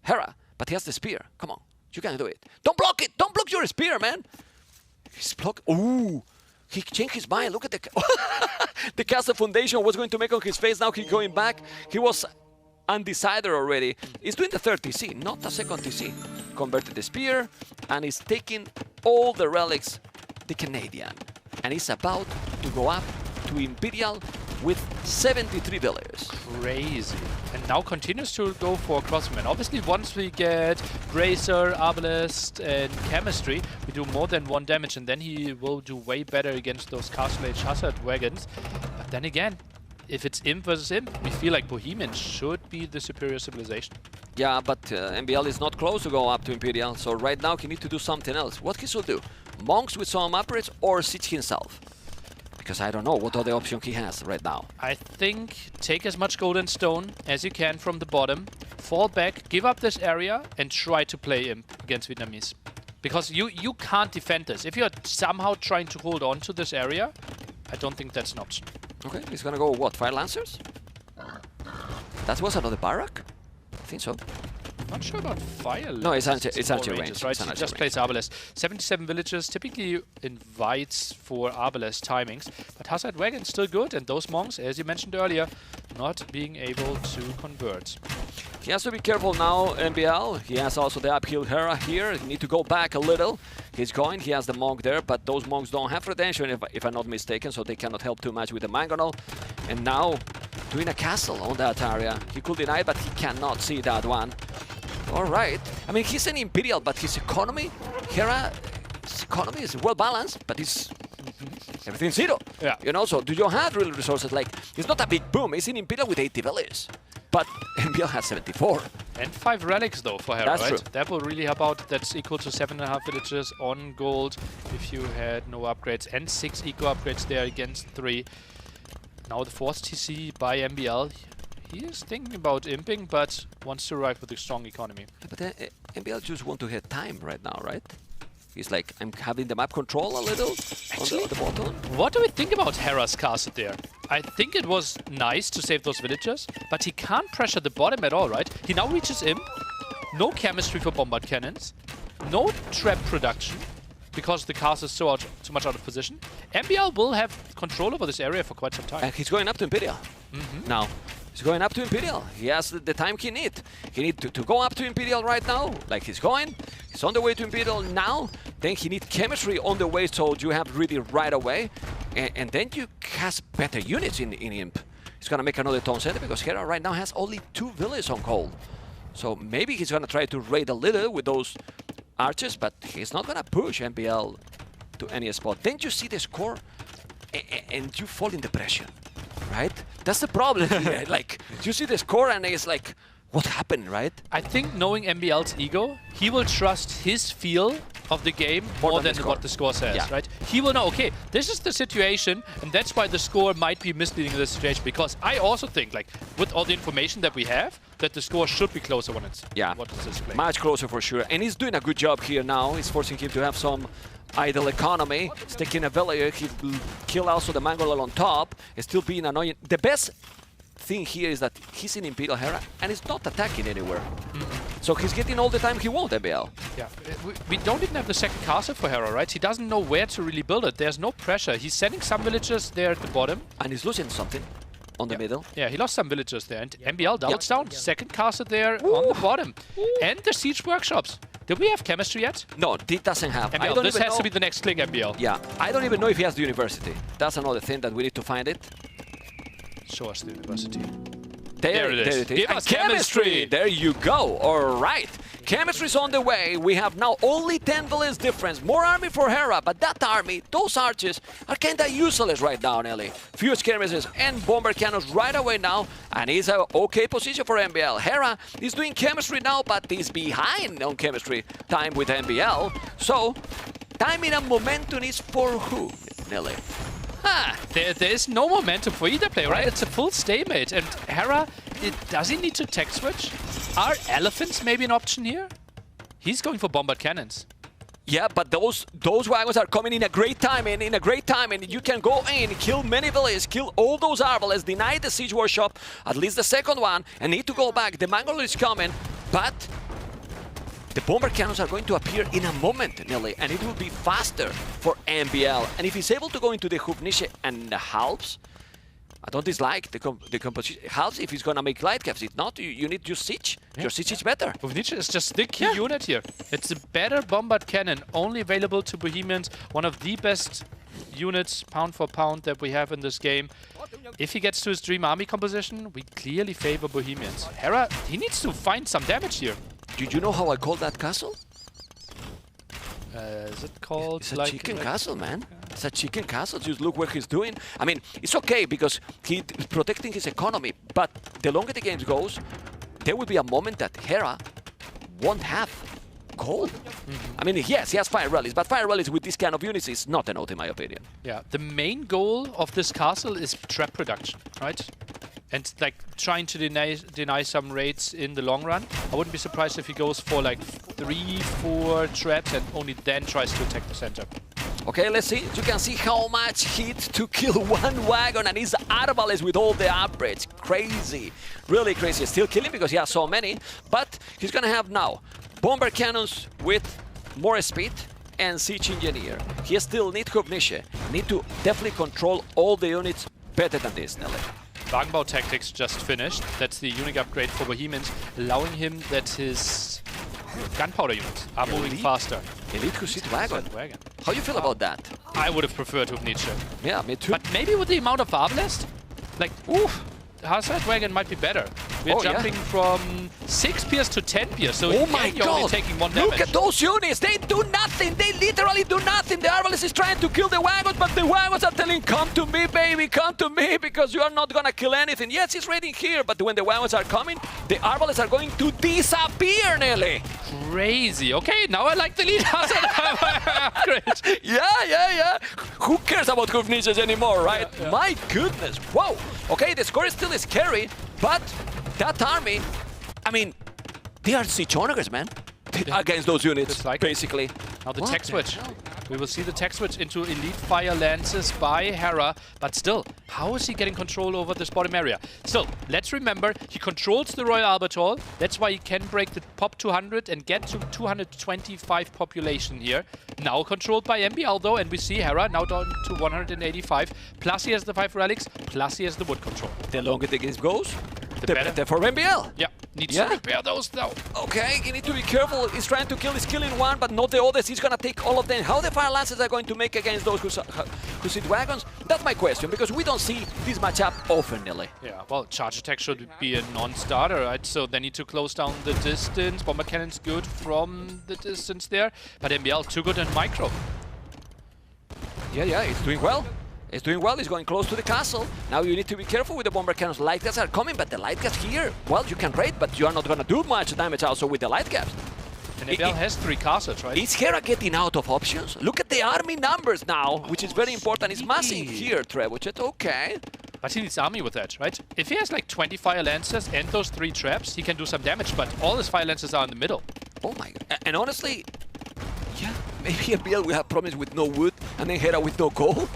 Hera, but he has the spear. Come on, you can do it. Don't block it! Don't block your spear, man! He's blocked. Ooh! He changed his mind. Look at the the castle foundation was going to make on his face. Now he's going back. He was undecided already. He's doing the third TC, not the second TC. Converted the spear, and he's taking all the relics, the Canadian. And he's about to go up to Imperial with 73 villagers. Crazy. And now continues to go for Crossman. Obviously, once we get Bracer, Arbalest, and Chemistry, we do more than 1 damage, and then he will do way better against those Castle Age Hazard wagons. But then again, if it's Imp versus Imp, we feel like Bohemian should be the superior civilization. Yeah, but MBL is not close to go up to Imperial, so right now he needs to do something else. What he should do? Monks with some upgrades or siege himself? Because I don't know what other option he has right now. I think take as much gold and stone as you can from the bottom, fall back, give up this area, and try to play Imp against Vietnamese. Because you can't defend this. If you're somehow trying to hold on to this area, I don't think that's an option. Okay, he's gonna go what? Fire Lancers? That was another barrack? I think so. Not sure about fire. No, it's archer range. Right? He just plays Arbalest. 77 villagers typically invites for Arbalest timings, but Hazard Wagon's still good, and those monks, as you mentioned earlier, not being able to convert. He has to be careful now, MBL. He has also the uphill Hera here. He need to go back a little. He's going. He has the monk there, but those monks don't have redemption, if I'm not mistaken, so they cannot help too much with the mangonel. And now, doing a castle on that area. He could deny, but he cannot see that one. All right. I mean, he's an Imperial, but his economy, Hera's economy is well balanced, but it's everything zero. Yeah. You know, so do you have real resources? Like, it's not a big boom. It's an Imperial with 80 villages, but MBL has 74. And 5 relics though for Hera, That's right? true. That will really help out. That's equal to 7.5 villages on gold if you had no upgrades. And 6 eco upgrades there against 3. Now the 4th TC by MBL. He is thinking about imping, but wants to arrive with a strong economy. Yeah, but MBL just want to get time right now, right? He's like, I'm having the map control a little on the bottom. What do we think about Hera's castle there? I think it was nice to save those villagers, but he can't pressure the bottom at all, right? He now reaches Imp. No chemistry for bombard cannons. No trap production, because the castle is too much out of position. MBL will have control over this area for quite some time. And he's going up to Imperial now. He's going up to Imperial. He has the time he needs. He needs to go up to Imperial right now, like he's going. He's on the way to Imperial now. Then he needs chemistry on the way, so you have really right away. And then you has better units in Imp. He's going to make another town center because Hera right now has only 2 villages on cold. So maybe he's going to try to raid a little with those archers, but he's not going to push MBL to any spot. Then you see the score and you fall in depression, right? That's the problem here. Like, you see the score and it's like, what happened, right? I think knowing MBL's ego, he will trust his feel of the game more than what the score says, right? He will know, okay, this is the situation, and that's why the score might be misleading in this situation, because I also think, like, with all the information that we have, that the score should be closer when it's what is displayed. Much closer for sure. And he's doing a good job here now. He's forcing him to have some idle economy. He's taking a village. He will kill also the Mangolal on top. He's still being annoying. The best thing here is that he's in Imperial Hera and he's not attacking anywhere. So he's getting all the time he wants, MBL. Yeah, we don't even have the second castle for Hera, right? He doesn't know where to really build it. There's no pressure. He's sending some villagers there at the bottom. And he's losing something on the middle. Yeah, he lost some villagers there. And MBL doubles down. Second castle there on the bottom. And the siege workshops. Did we have chemistry yet? No, it doesn't have. MBL, this has to be the next click, MBL. Yeah, I don't even know if he has the university. That's another thing that we need to find it. Show us the university. There it is. Give us chemistry! There you go. All right. Chemistry's on the way. We have now only 10 villages difference. More army for Hera, but that army, those archers, are kind of useless right now, Nelly. Few skirmishes and bomber cannons right away now, and it's an okay position for MBL. Hera is doing chemistry now, but is behind on chemistry time with MBL. So, timing and momentum is for who, Nelly? There is no momentum for either player, right? It's a full stalemate. And Hera, does he need to tech switch? Are elephants maybe an option here? He's going for bombard cannons. Yeah, but those wagons are coming in a great time, and you can go in, kill many villages, kill all those arbalists, deny the siege workshop, at least the second one, and need to go back. The Mangolal is coming, but the bomber cannons are going to appear in a moment, Nelly, and it will be faster for MBL. And if he's able to go into the Hufnische and the halves, I don't dislike the composition. Halves if he's going to make light caps. If not, you need your siege. Your siege is better. Hufnische is just the key unit here. It's a better bombard cannon, only available to Bohemians. One of the best units, pound for pound, that we have in this game. If he gets to his dream army composition, we clearly favor Bohemians. Hera, he needs to find some damage here. Did you know how I call that castle? Is it called? It's a chicken castle, man. It's a chicken castle. Just look what he's doing. I mean, it's okay because he's protecting his economy, but the longer the game goes, there will be a moment that Hera won't have gold. I mean, yes, he has fire rallies, but fire rallies with this kind of units is not enough, in my opinion. Yeah, the main goal of this castle is trap production, right? And like trying to deny some raids in the long run. I wouldn't be surprised if he goes for like 3-4 traps and only then tries to attack the center. Okay, let's see. You can see how much hit to kill one wagon, and he's arbalest with all the upgrades. Crazy, really crazy. Still killing because he has so many, but he's gonna have now bomber cannons with more speed and siege engineer. He still needs Hufnische. Need to definitely control all the units better than this, Nelly. Wagenbau tactics just finished. That's the unique upgrade for Bohemians, allowing him that his gunpowder units are moving faster. Elite Hussite wagon. How you feel about that? I would have preferred Hufnische. Yeah, me too. But maybe with the amount of Arbalest, like, Hussite wagon might be better. We're jumping from 6 pierce to 10 pierce, so oh my you're only taking 1 damage. Look at those units! They do nothing! They literally literally do nothing. The Arbalest is trying to kill the wagons, but the wagons are telling, come to me, baby, come to me, because you are not gonna kill anything. Yes, he's raiding here, but when the wagons are coming, the Arbalests are going to disappear, Nelly. Crazy. Okay, now I like the lead. Great. Yeah. Who cares about Hufnisches anymore, right? Yeah. My goodness. Whoa. Okay, the score is still scary, but that army, I mean, they are siege onagers, man. Against those units, like basically. Now the tech switch. We will see the tech switch into Elite Fire Lances by Hera, but still, how is he getting control over this bottom area? Still, let's remember, he controls the Royal Albert Hall. That's why he can break the pop 200 and get to 225 population here. Now controlled by MBL though, and we see Hera now down to 185. Plus he has the 5 relics, plus he has the wood control. The longer the game goes, the better for MBL. Yeah, needs to repair those though. Okay, you need to be careful. He's trying to kill, he's killing one, but not the others. He's gonna take all of them. How the Fire Lances are going to make against those who sit wagons? That's my question, because we don't see this matchup often, Nelly. Yeah, well, charge attack should be a non-starter, right? So they need to close down the distance. Bomber cannon's good from the distance there, but MBL too good in micro. Yeah, he's doing well. He's doing well, he's going close to the castle. Now you need to be careful with the bomber cannons. Light gas are coming, but the light gas here, well, you can raid, but you are not gonna do much damage also with the light gas. And MBL has 3 castles, right? Is Hera getting out of options? Look at the army numbers now, which is very important. He's massing here, Trebuchet, okay. But he needs army with that, right? If he has like 20 Fire Lances and those 3 traps, he can do some damage, but all his Fire Lances are in the middle. Oh my god. And honestly, yeah, maybe MBL will have problems with no wood and then Hera with no gold.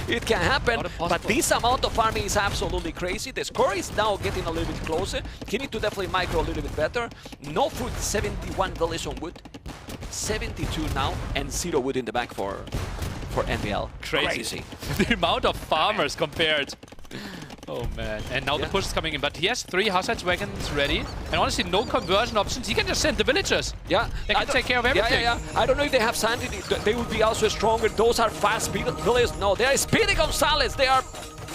It can happen, but this amount of farming is absolutely crazy. The score is now getting a little bit closer. He needs to definitely micro a little bit better. No food, 71 village on wood. 72 now, and 0 wood in the back for MBL. Crazy. The amount of farmers compared. Oh man, and now the push is coming in, but he has 3 Hussite wagons ready, and honestly no conversion options. He can just send the villagers. Yeah, they can take care of everything. Yeah. I don't know if they have sanity, they would be also stronger. Those are fast villagers. No, they are Speedy Gonzalez. They are,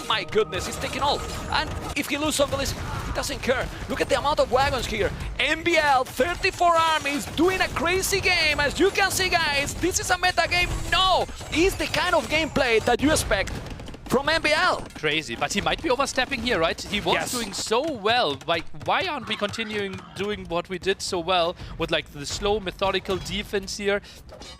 my goodness, he's taking all. And if he loses some villagers, he doesn't care. Look at the amount of wagons here. MBL, 34 armies, doing a crazy game. As you can see, guys, this is a meta game. No, it's the kind of gameplay that you expect from MBL. Crazy, but he might be overstepping here, right? He was doing so well. Like, why aren't we continuing doing what we did so well with like the slow, methodical defense here?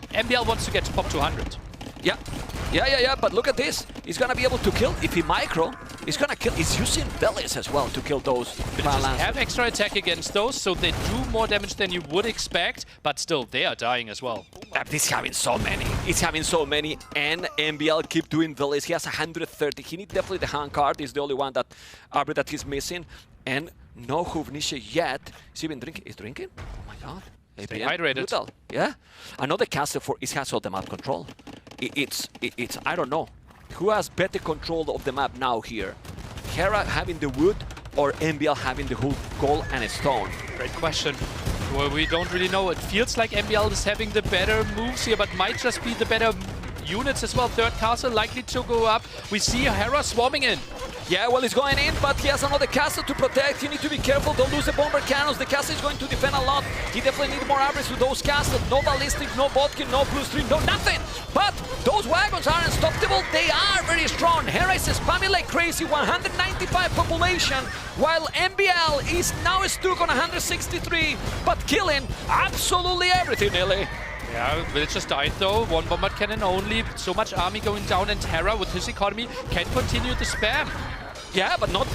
MBL wants to get to pop 200. Yeah, but look at this. He's gonna be able to kill. If he micro, he's gonna kill. He's using bellies as well to kill those. Villagers have extra attack against those, so they do more damage than you would expect, but still, they are dying as well. He's having so many. He's having so many, and MBL keep doing bellies. He has 130. He needs definitely the hand card. He's the only one that he's missing, and no Hufnische yet. Is he even drinking? He's drinking? Oh my god. Stay hydrated. Brutal. Yeah. Another castle for it has all the map control. It's I don't know. Who has better control of the map now here? Hera having the wood or MBL having the whole gold and a stone? Great question. Well, we don't really know. It feels like MBL is having the better moves here, but might just be the better units as well. 3rd castle likely to go up. We see Hera swarming in. Yeah, well, he's going in, but he has another castle to protect. You need to be careful. Don't lose the bomber cannons. The castle is going to defend a lot. He definitely needs more average with those castles. No ballistic, no botkin, no +3, no nothing. But those wagons are unstoppable. They are very strong. Hera is spamming like crazy. 195 population, while MBL is now stuck on 163, but killing absolutely everything, Nelly. Yeah, villagers died though. 1 bombard cannon only. So much army going down, and Hera with his economy can continue the spam. Yeah, but not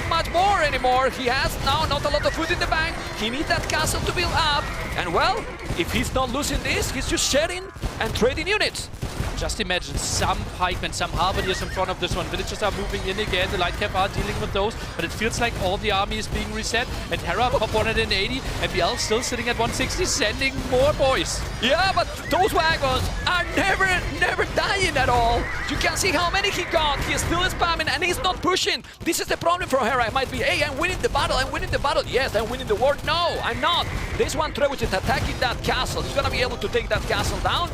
much more anymore. He has now not a lot of food in the bank. He needs that castle to build up. And well, if he's not losing this, he's just shedding and trading units. Just imagine some pikemen, some halberdiers in front of this one. Villagers are moving in again. The light cap are dealing with those, but it feels like all the army is being reset. And Hera pop 180, and MBL still sitting at 160, sending more boys. Yeah, but those wagons are never dying at all. You can see how many he got. He is still spamming, and he's not pushing. This is the problem for Hera. It might be, hey, I'm winning the battle. I'm winning the battle. Yes, I'm winning the war. No, I'm not. This one Trebuchet is attacking that castle. He's gonna be able to take that castle down.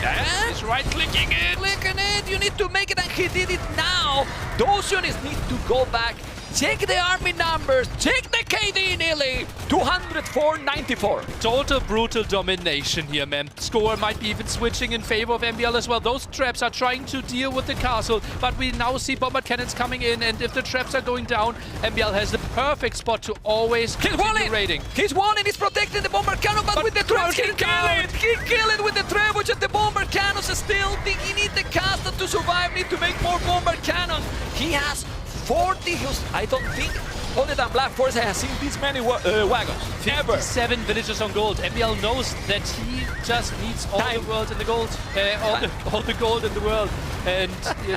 And he's right-clicking it. Clicking it. You need to make it, and he did it now. Those units need to go back Check the army numbers. Check the KD, nearly 204-94. Total brutal domination here, man. Score might be even switching in favor of MBL as well. Those traps are trying to deal with the castle, but we now see bombard cannons coming in, and if the traps are going down, MBL has the perfect spot to always continue raiding. He's one and he's protecting the bomber cannon, but with the traps he kill it! He kill it with the trebuchet at the bomber cannons still. He need the caster to survive, need to make more bomber cannons. He has 40 hills. I don't think other than Black Forest has seen this many wagons. 57 villagers on gold. MBL knows that he just needs all the world in the gold, all the gold in the world, and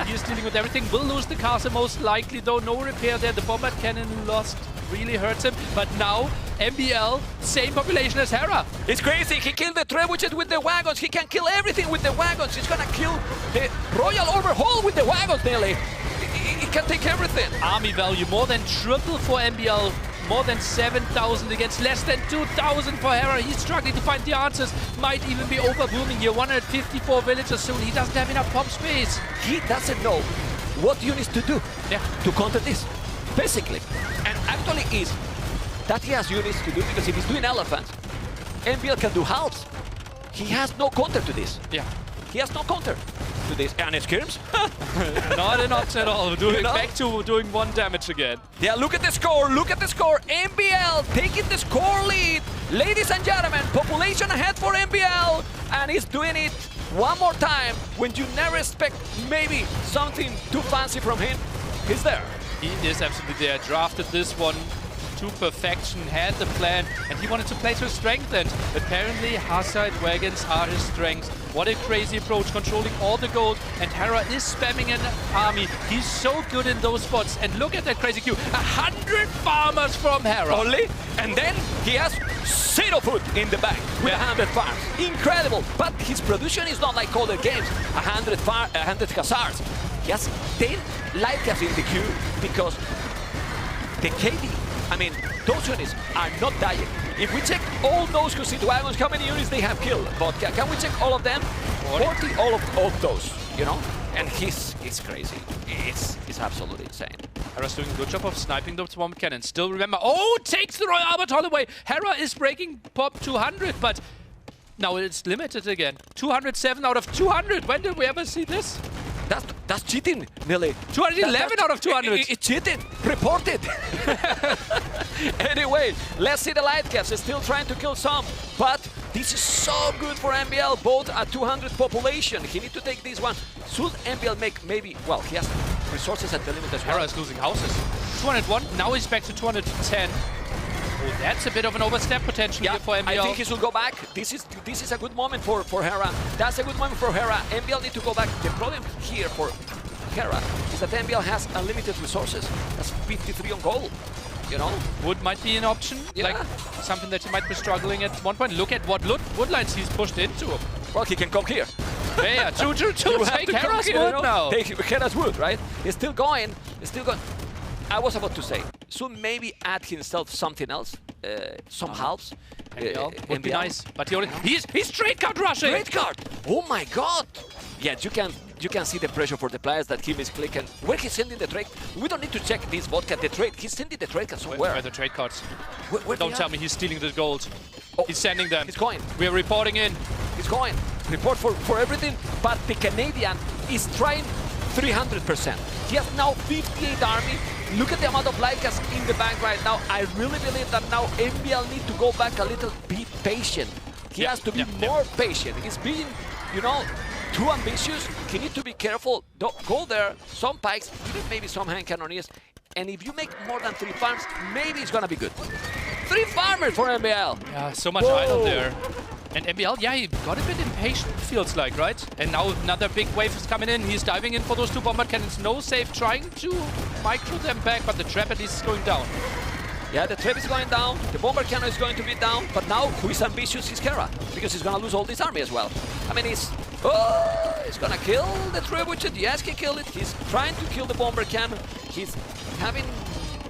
he's dealing with everything. Will lose the castle most likely, though. No repair there. The bombard cannon lost really hurts him, but now MBL, same population as Hera. It's crazy. He killed the trebuchet with the wagons. He can kill everything with the wagons. He's gonna kill the royal overhaul with the wagons, nearly. He can take everything. Army value more than triple for MBL. More than 7,000 against less than 2,000 for Hera. He's struggling to find the answers. Might even be overbooming here. 154 villagers soon. He doesn't have enough pop space. He doesn't know what units to do to counter this, basically. And actually is that he has units to do, because if he's doing elephants, MBL can do halves. He has no counter to this. Yeah. He has no counter to this. And it skirms? Not at all. Back to doing 1 damage again. Yeah, look at the score. Look at the score. MBL taking the score lead. Ladies and gentlemen, population ahead for MBL. And he's doing it one more time when you never expect maybe something too fancy from him. He's there. He is absolutely there. Drafted this one to perfection, had the plan, and he wanted to play to his strength, and apparently Hussite wagons are his strength. What a crazy approach, controlling all the gold, and Hera is spamming an army. He's so good in those spots, and look at that crazy queue. 100 farmers from Hera. Only? And then he has 0 food in the bank with 100 farms. Incredible, but his production is not like other games. 100 hussars. He has 10 light caps in the queue because the KD, I mean, those units are not dying. If we check all those Hussite wagons, how many units they have killed? But can we check all of them? 40 all of those, you know? And he's crazy. It's absolutely insane. Hera's doing a good job of sniping those bomb cannons. Still remember, takes the Royal Albert Hall away. Hera is breaking pop 200, but now it's limited again. 207 out of 200. When did we ever see this? That's cheating, Millie. 211 out of 200. It's cheating. Report it. Anyway, let's see the light caps. He's still trying to kill some, but this is so good for MBL, both at 200 population. He needs to take this one. Should MBL make maybe, well, he has resources at the limit as well. Hera is losing houses. 201, now he's back to 210. Oh, that's a bit of an overstep potential here for MBL. I think he should go back. This is a good moment for Hera. That's a good moment for Hera. MBL need to go back. The problem here for Hera is that MBL has unlimited resources. That's 53 on gold. You know? Wood might be an option, like something that he might be struggling at one point. Look at what woodlines he's pushed into. Well, he can come here. Yeah, two. Take Hera's wood now. Take Hera's wood, right? He's still going. I was about to say, should maybe add himself something else, some halves. Would be nice, but he's trade card rushing. Trade card! Oh my God! Yeah, you can see the pressure for the players that he misclicking. Where he's sending the trade? We don't need to check this vodka. The trade. He's sending the trade card somewhere. Where are the trade cards? Don't tell me he's stealing the gold. He's sending them. He's going. We're reporting in. He's going. Report for everything. But the Canadian is trying 300%. He has now 58 army. Look at the amount of Lycas in the bank right now. I really believe that now MBL need to go back a little bit patient. He has to be more patient. He's being, you know, too ambitious. He needs to be careful. Don't go there. Some pikes, even maybe some hand cannoneers. And if you make more than 3 farms, maybe it's gonna be good. 3 farmers for MBL. Yeah, so much idle there. And MBL, he got a bit impatient, feels like, right? And now another big wave is coming in. He's diving in for those 2 bombard cannons. No save, trying to micro them back, but the trap at least is going down. Yeah, the trap is going down. The bomber cannon is going to be down. But now, who is ambitious is Hera, because he's gonna lose all this army as well. I mean, he's gonna kill the trebuchet. Yes, he killed it. He's trying to kill the bomber cannon. He's having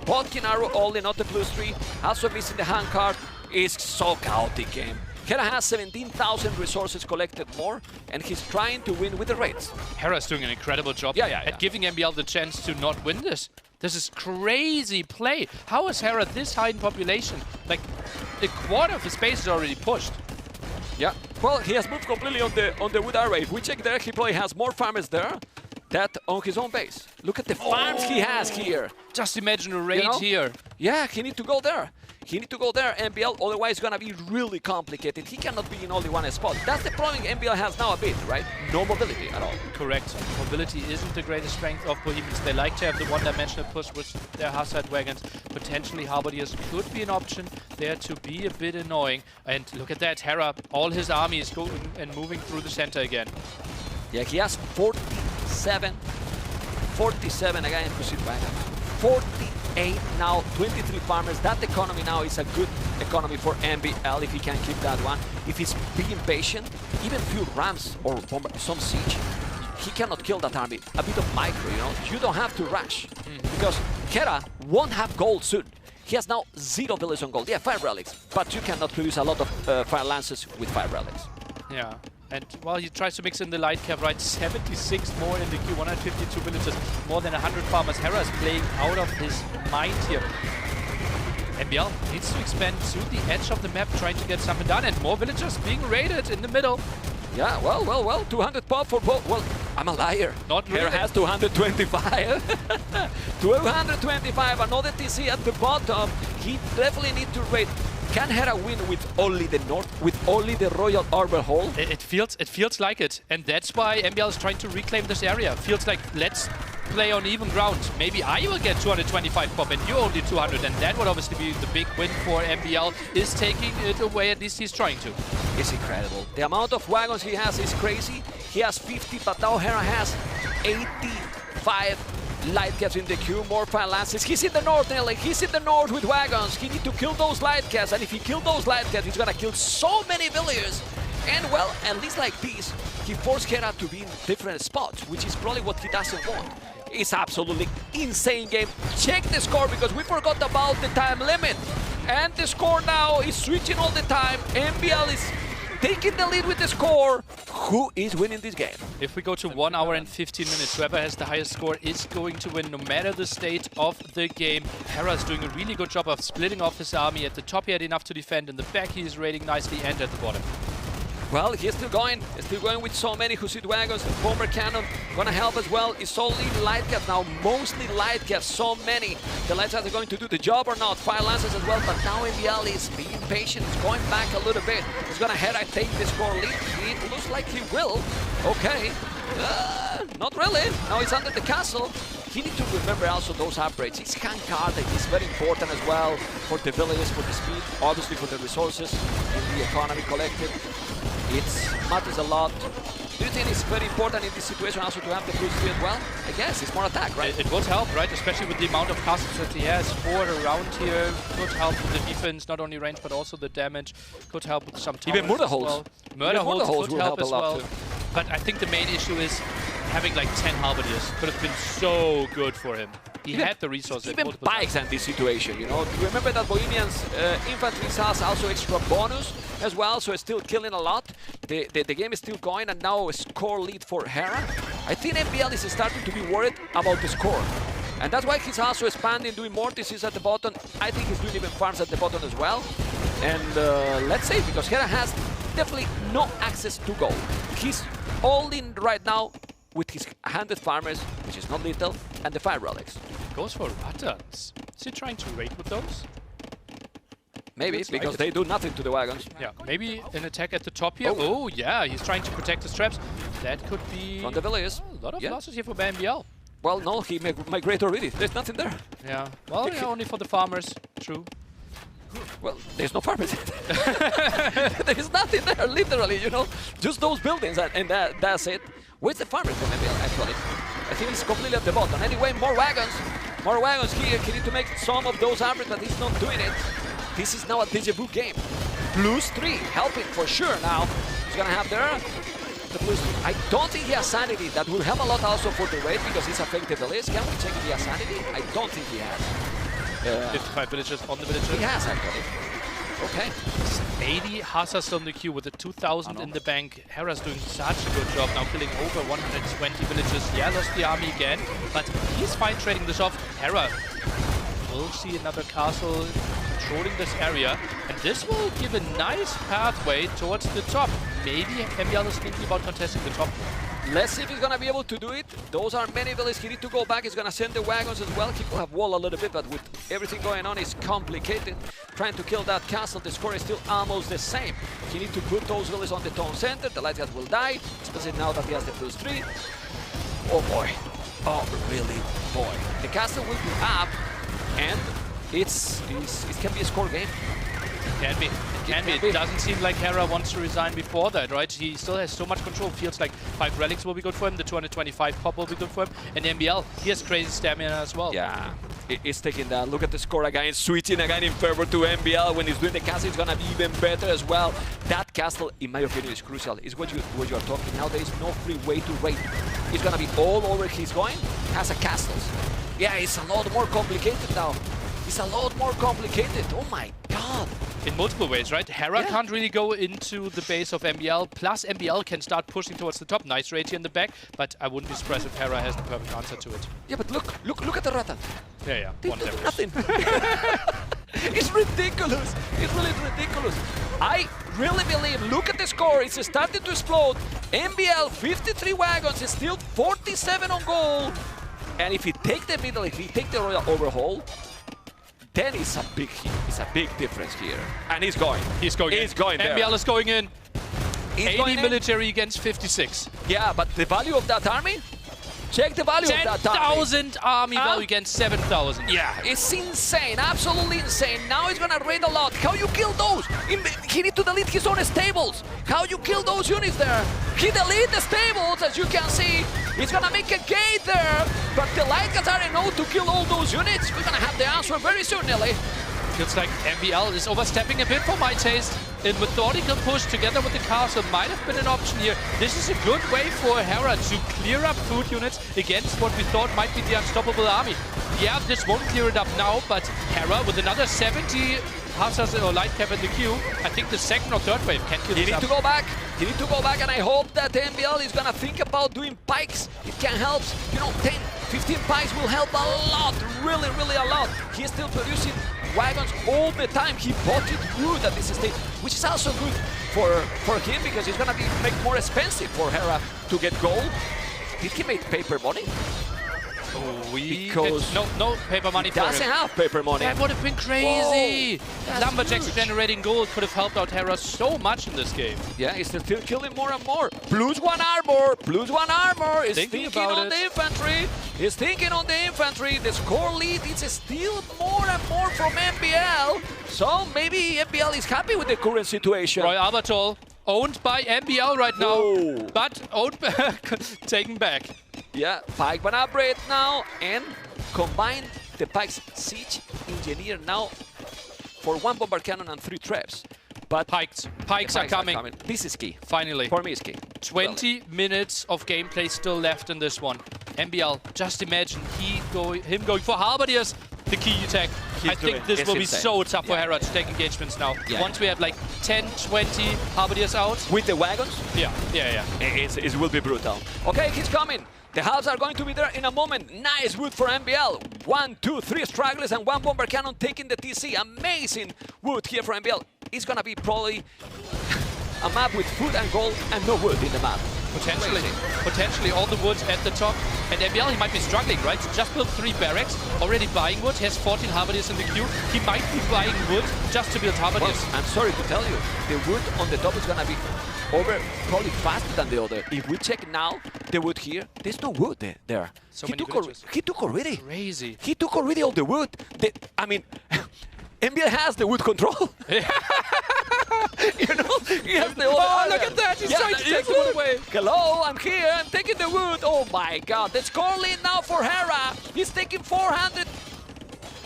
Bodkin arrow only, not the +3. Also missing the hand card. It's so chaotic game. Hera has 17,000 resources collected more, and he's trying to win with the raids. Hera's doing an incredible job at giving MBL the chance to not win this. This is crazy play. How is Hera this high in population? Like, a quarter of his base is already pushed. Yeah, well, he has moved completely on the wood array. If we check there, he probably has more farmers there than on his own base. Look at the farms he has here. Just imagine a raid here. Yeah, he need to go there. He need to go there, MBL, otherwise it's gonna be really complicated. He cannot be in only one spot. That's the problem MBL has now a bit, right? No mobility at all. Correct. Mobility isn't the greatest strength of Bohemians. They like to have the one-dimensional push with their Hussite wagons. Potentially Halberdiers could be an option there to be a bit annoying. And look at that, Hera, all his army is going and moving through the center again. Yeah, he has 47 again, Hussite wagon. 48 now, 23 farmers. That economy now is a good economy for MBL if he can keep that one. If he's being patient, even few rams or some siege, he cannot kill that army. A bit of micro, you know. You don't have to rush because Hera won't have gold soon. He has now 0 villages on gold. Yeah, 5 relics, but you cannot produce a lot of fire lances with 5 relics. Yeah. And while he tries to mix in the light cap, right, 76 more in the queue, 152 villages, more than 100 farmers. Hera is playing out of his mind here. MBL needs to expand to the edge of the map, trying to get something done, and more villagers being raided in the middle. Yeah, well, 200 pop for both. Well, I'm a liar. Not really. Hera has 225. 225, another TC at the bottom. He definitely needs to raid. Can Hera win with only the north, with only the Royal Arbor Hall? It feels like it, and that's why MBL is trying to reclaim this area. Feels like, let's play on even ground. Maybe I will get 225 pop and you only 200, and that would obviously be the big win for MBL. Is taking it away, at least he's trying to. It's incredible. The amount of wagons he has is crazy. He has 50, but now Hera has 85 light caps in the queue, more fire lances. He's in the north, Nelly. He's in the north with wagons. He needs to kill those light caps, and if he kills those light caps, he's gonna kill so many villagers. And well, at least like this, he forced Hera to be in different spots, which is probably what he doesn't want. It's absolutely insane game. Check the score because we forgot about the time limit. And the score now is switching all the time. MBL is taking the lead with the score. Who is winning this game? If we go to 1 hour and 15 minutes, whoever has the highest score is going to win, no matter the state of the game. Hera is doing a really good job of splitting off his army. At the top, he had enough to defend. In the back, he is raiding nicely, and at the bottom. Well, he's still going. He's still going with so many Hussite wagons. The bomber cannon gonna help as well. It's only light caps now, mostly light caps. So many. The light caps are going to do the job or not. Fire lances as well, but now MBL is being patient. He's going back a little bit. He's gonna Hera take the score lead. It looks like he will. Okay. Not really. Now he's under the castle. He needs to remember also those upgrades. His hand card is very important as well for the villages, for the speed, obviously for the resources and the economy collected. It matters a lot. Do you think it's very important in this situation also to have the plus 3 as well? I guess it's more attack, right? It would help, right? Especially with the amount of castles that he has. 4 around here could help with the defense, not only range but also the damage. Could help with some towers. Even murder holes. Well. Murder holes will could help as well. too. But I think the main issue is having like 10 halberdiers could have been so good for him. He had the resources. Even bikes in this situation, you know. Remember that Bohemians infantry has also extra bonus as well, so it's still killing a lot. The game is still going, and now a score lead for Hera. I think MBL is starting to be worried about the score. And that's why he's also expanding, doing more TCs at the bottom. I think he's doing even farms at the bottom as well. And let's say, because Hera has definitely no access to gold. He's all in right now with his 100 farmers, which is not little, and the 5 relics. Goes for Ruttons. Is he trying to raid with those? Maybe, because they do nothing to the wagons. Yeah, maybe an attack at the top here. Oh, yeah, he's trying to protect his traps. That could be... From the villages. A lot of losses here for MBL. Well, no, he migrated already. There's nothing there. Yeah, well, yeah, only for the farmers. True. Well, there's no farmers. There's nothing there, literally, you know. Just those buildings, and that's it. Where's the farmer from MBL, actually? I think he's completely at the bottom. Anyway, more wagons. More wagons here. He needs to make some of those armors, but he's not doing it. This is now a deja vu game. Plus 3, helping for sure now. He's gonna have there the plus 3. I don't think he has sanity. That will help a lot also for the raid, because he's affected the list. Can we check if he has sanity? I don't think he has. 55 villagers on the villager. He has, actually. Okay. 80 Hasa still in the queue with the 2,000 in the bank. Hera's doing such a good job now, killing over 120 villages. Yeah, lost the army again, but he's fine trading this off. Hera will see another castle controlling this area, and this will give a nice pathway towards the top. Maybe MBL is thinking about contesting the top. Let's see if he's gonna be able to do it. Those are many villages. He needs to go back. He's gonna send the wagons as well. He could have wall a little bit, but with everything going on, it's complicated. Trying to kill that castle, the score is still almost the same. He needs to put those villages on the town center. The light guys will die, especially now that he has the +3. Oh boy. Oh, really, boy. The castle will be up, and it can be a score game. Can be. It doesn't seem like Hera wants to resign before that, right? He still has so much control. Feels like 5 relics will be good for him. The 225 pop will be good for him. And MBL, he has crazy stamina as well. Yeah, it's taking that. Look at the score again. Switching again in favor to MBL. When he's doing the castle, it's gonna be even better as well. That castle, in my opinion, is crucial. Is what you are talking. Now there is no free way to raid. It's gonna be all over. He's going. Has a castles. Yeah, it's a lot more complicated now. It's a lot more complicated. Oh my god. In multiple ways, right? Hera can't really go into the base of MBL, plus MBL can start pushing towards the top. Nice raid here in the back, but I wouldn't be surprised if Hera has the perfect answer to it. Yeah, but look at the Ratan. Yeah. They do nothing. It's ridiculous. It's really ridiculous. I really believe, look at the score. It's starting to explode. MBL, 53 wagons, is still 47 on goal. And if he take the middle, if he take the royal overhaul, then it's a big difference here. And he's going. He's going there. MBL is going in. He's 80 going military against 56. Yeah, but the value of that army? Check the value of that army. 10,000 army value against 7,000. Yeah, it's insane, absolutely insane. Now he's gonna raid a lot. How you kill those? He need to delete his own stables. How you kill those units there? He delete the stables, as you can see. He's gonna make a gate there, but the light guys are enough to kill all those units. We're gonna have the answer very soon, Nelly. Feels like MBL is overstepping a bit for my taste. A methodical push together with the castle might have been an option here. This is a good way for Hera to clear up food units against what we thought might be the unstoppable army. Yeah, this won't clear it up now, but Hera with another 70 Hussars or light cap in the queue, I think the second or third wave can kill this up. He needs to go back. He needs to go back, and I hope that MBL is gonna think about doing pikes. It can help. You know, 10, 15 pikes will help a lot. Really a lot. He's still producing wagons all the time. He bought it wood at this stage, which is also good for him because it's gonna make more expensive for Hera to get gold. Did he make paper money? Because no paper money for him. Doesn't have paper money. That would have been crazy. Lumberjacks generating gold could have helped out Hera so much in this game. Yeah, he's still killing more and more. +1 armor. +1 armor. He's thinking on the infantry. He's thinking on the infantry. The score lead is still more and more from MBL. So maybe MBL is happy with the current situation. Roy Albertol, owned by MBL right now, but owned taken back. Yeah, Pike van upgrade now, and combine the Pike's Siege Engineer now for 1 Bombard Cannon and 3 traps. But Pikes are coming. This is key. Finally. For me, it's key. 20 minutes of gameplay still left in this one. MBL, just imagine him going for Halberdiers, the key attack. I think this will be so tough for Hera to take engagements now. Once we have like 10, 20 Halberdiers out. With the wagons? Yeah. It will be brutal. Okay, he's coming. The halves are going to be there in a moment. Nice wood for MBL. 1, 2, 3 stragglers and 1 bomber cannon taking the TC. Amazing wood here for MBL. It's gonna be probably a map with food and gold and no wood in the map. Potentially all the wood at the top. And MBL, he might be struggling, right? Just built 3 barracks, already buying wood. He has 14 Halberdiers in the queue. He might be buying wood just to build Halberdiers. Well, I'm sorry to tell you, the wood on the top is gonna be over probably faster than the other. If we check now the wood here, there's no wood there. So he took already. Crazy. He took already all the wood. I mean, MBL has the wood control. You know, he has the look at that! He's trying to take the wood away. Hello, I'm here. I'm taking the wood. Oh my God! The score lead now for Hera. He's taking 400.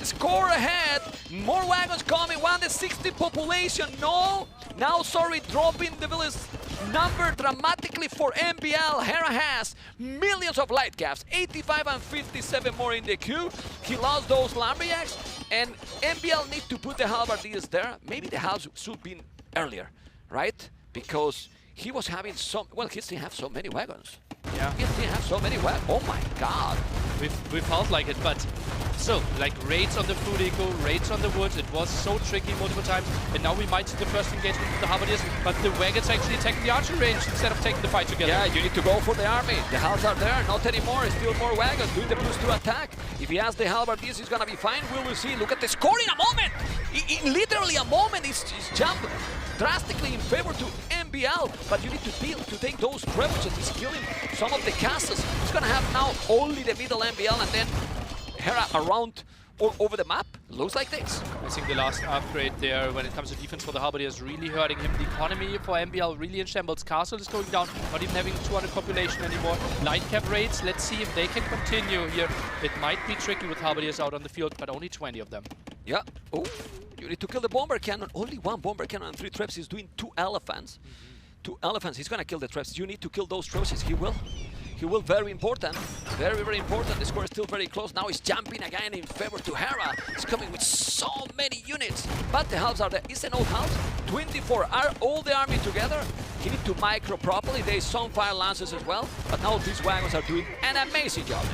Score ahead. More wagons coming. 160 population. No. Now, sorry, dropping the village number dramatically for MBL. Hera has millions of light caps, 85 and 57 more in the queue. He lost those Lumberjacks, and MBL need to put the halberdiers there. Maybe the halves should be earlier, right? Because he was having some, well, he still have so many wagons. Yeah. He still have so many wagons. Oh my god. We felt like it, but so, like raids on the food eco, raids on the woods, it was so tricky multiple times, and now we might see the first engagement with the halberdiers, but the wagons actually taking the archer range instead of taking the fight together. Yeah, you need to go for the army. The halves are there, not anymore, still more wagons, doing the +2 attack. If he has the halberdiers, he's gonna be fine, we will see. Look at the score in a moment! In literally a moment, he's jumped drastically in favor to MBL, but you need to take those trebuchets. He's killing some of the castles. He's gonna have now only the middle MBL, and then Hera around all over the map. Looks like this. I think the last upgrade there when it comes to defense for the halberdiers really hurting him. The economy for MBL really in shambles. Castle is going down, not even having 200 population anymore. Light cap raids, let's see if they can continue here. It might be tricky with halberdiers out on the field, but only 20 of them. Yeah. Oh, you need to kill the bomber cannon. Only one bomber cannon and 3 traps. He's doing 2 elephants. 2 elephants. He's gonna kill the traps. You need to kill those traps. He will. He will. Very important. Very, very important. The score is still very close. Now he's jumping again in favor to Hera. He's coming with so many units. But the halves are there. Is an old halves. 24 are all the army together. He needs to micro properly. There is some fire lances as well. But now these wagons are doing an amazing job.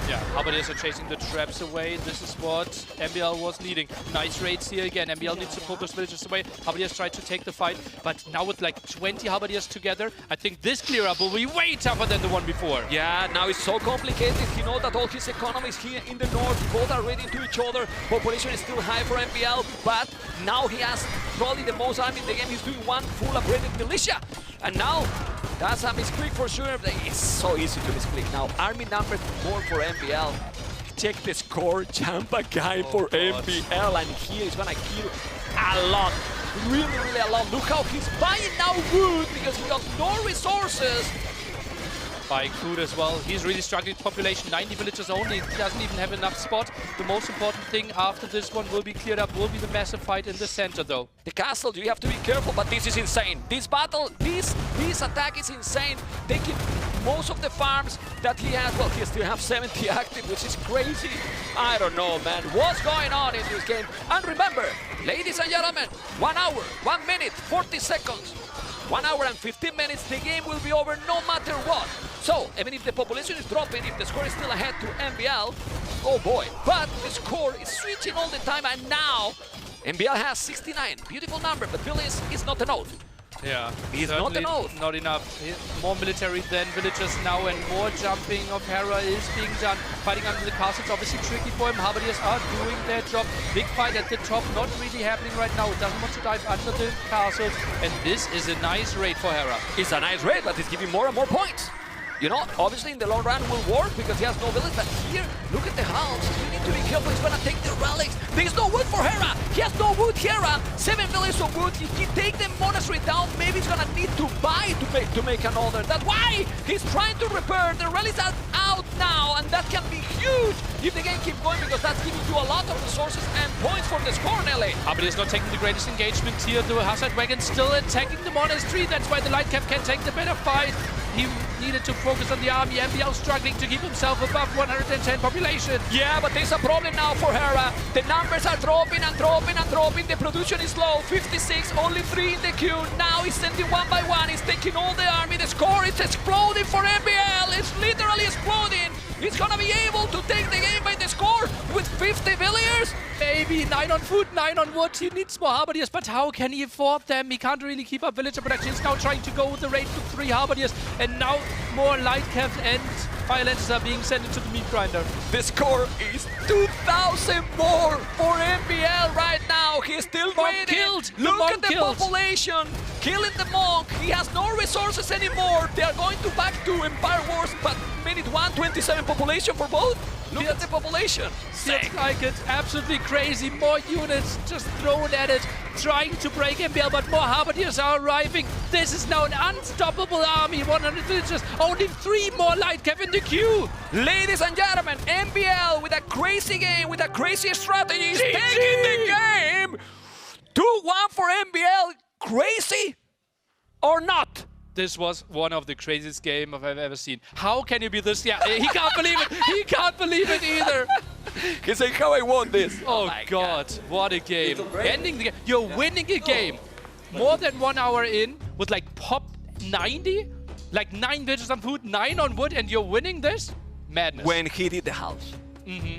Yeah, halberdiers are chasing the traps away. This is what MBL was needing. Nice raids here again. MBL needs to pull those villagers away. Halberdiers tried to take the fight, but now with like 20 halberdiers together, I think this clear up will be way tougher than the one before. Yeah, now it's so complicated. He knows that all his economies here in the north, both are ready to each other. Population is still high for MBL, but now he has probably the most army in the game. He's doing one full upgraded militia. And now, that's a misclick for sure. It's so easy to misclick. Now, army number 4 for MBL. Check the score, jump a guy for MBL, and here he's gonna kill a lot. Really, really a lot. Look how he's buying now wood because he got no resources. Buying food as well. He's really struggling with population. 90 villagers only. He doesn't even have enough spot. The most important thing after this one will be cleared up, will be the massive fight in the center though. The castle, you have to be careful, but this is insane. This battle, this attack is insane. Taking most of the farms that he has. Well, he still has 70 active, which is crazy. I don't know, man. What's going on in this game? And remember, ladies and gentlemen, 1 hour, 1 minute, 40 seconds. 1 hour and 15 minutes, the game will be over no matter what. So, even if the population is dropping, if the score is still ahead to MBL, oh boy. But the score is switching all the time, and now MBL has 69. Beautiful number, but Billy is not an oath. Yeah, he's not an oath. Not enough. More military than villagers now, and more jumping of Hera is being done. Fighting under the castle, it's obviously tricky for him. Halberdiers are doing their job. Big fight at the top, not really happening right now. It doesn't want to dive under the castle, and this is a nice raid for Hera. It's a nice raid, but it's giving more and more points. You know, obviously in the long run will work because he has no village, but here, look at the house. You need to be careful, he's gonna take the relics. There's no wood for Hera! He has no wood, Hera! 7 villages of wood, if he take the monastery down, maybe he's gonna need to buy to make another. That's why he's trying to repair. The relics are out now, and that can be huge if the game keeps going, because that's giving you a lot of resources and points for the score, Nelly. Halberdiers not taking the greatest engagement here. The Hazard Wagon still attacking the monastery. That's why the light cap can take the better fight. He needed to focus on the army. MBL struggling to keep himself above 110 population. Yeah, but there's a problem now for Hera. The numbers are dropping and dropping and dropping. The production is low. 56, only 3 in the queue. Now he's sending 1 by 1. He's taking all the army. The score is exploding for MBL. It's literally exploding. He's gonna be able to take the game by the score with 50 villagers. Maybe 9 on food, 9 on wood. He needs more halberdiers, but how can he afford them? He can't really keep up villager production. He's now trying to go with the raid with 3 halberdiers, and now more light caps and fire lances are being sent into the meat grinder. The score is 2,000 more for MBL right now. He's still waiting. Killed. Look at the population. Killing the monk. He has no resources anymore. They are going to back to Empire Wars, but minute 1, 27 population for both. Look at the population. Feels like it's absolutely crazy. More units just thrown at it, trying to break MBL, but more halberdiers are arriving. This is now an unstoppable army. 100 villagers, only 3 more light cap in the queue. Ladies and gentlemen, MBL with a crazy game, with a crazy strategy, is taking the game. 2-1 for MBL. Crazy or not? This was one of the craziest games I've ever seen. How can you be this? Yeah, he can't believe it. He can't believe it either. He's like, how I won this? Oh God, what a game. Ending the game. You're winning a game. More than 1 hour in with like pop 90, like 9 bitches on food, 9 on wood, and you're winning this? Madness. When he did the halves.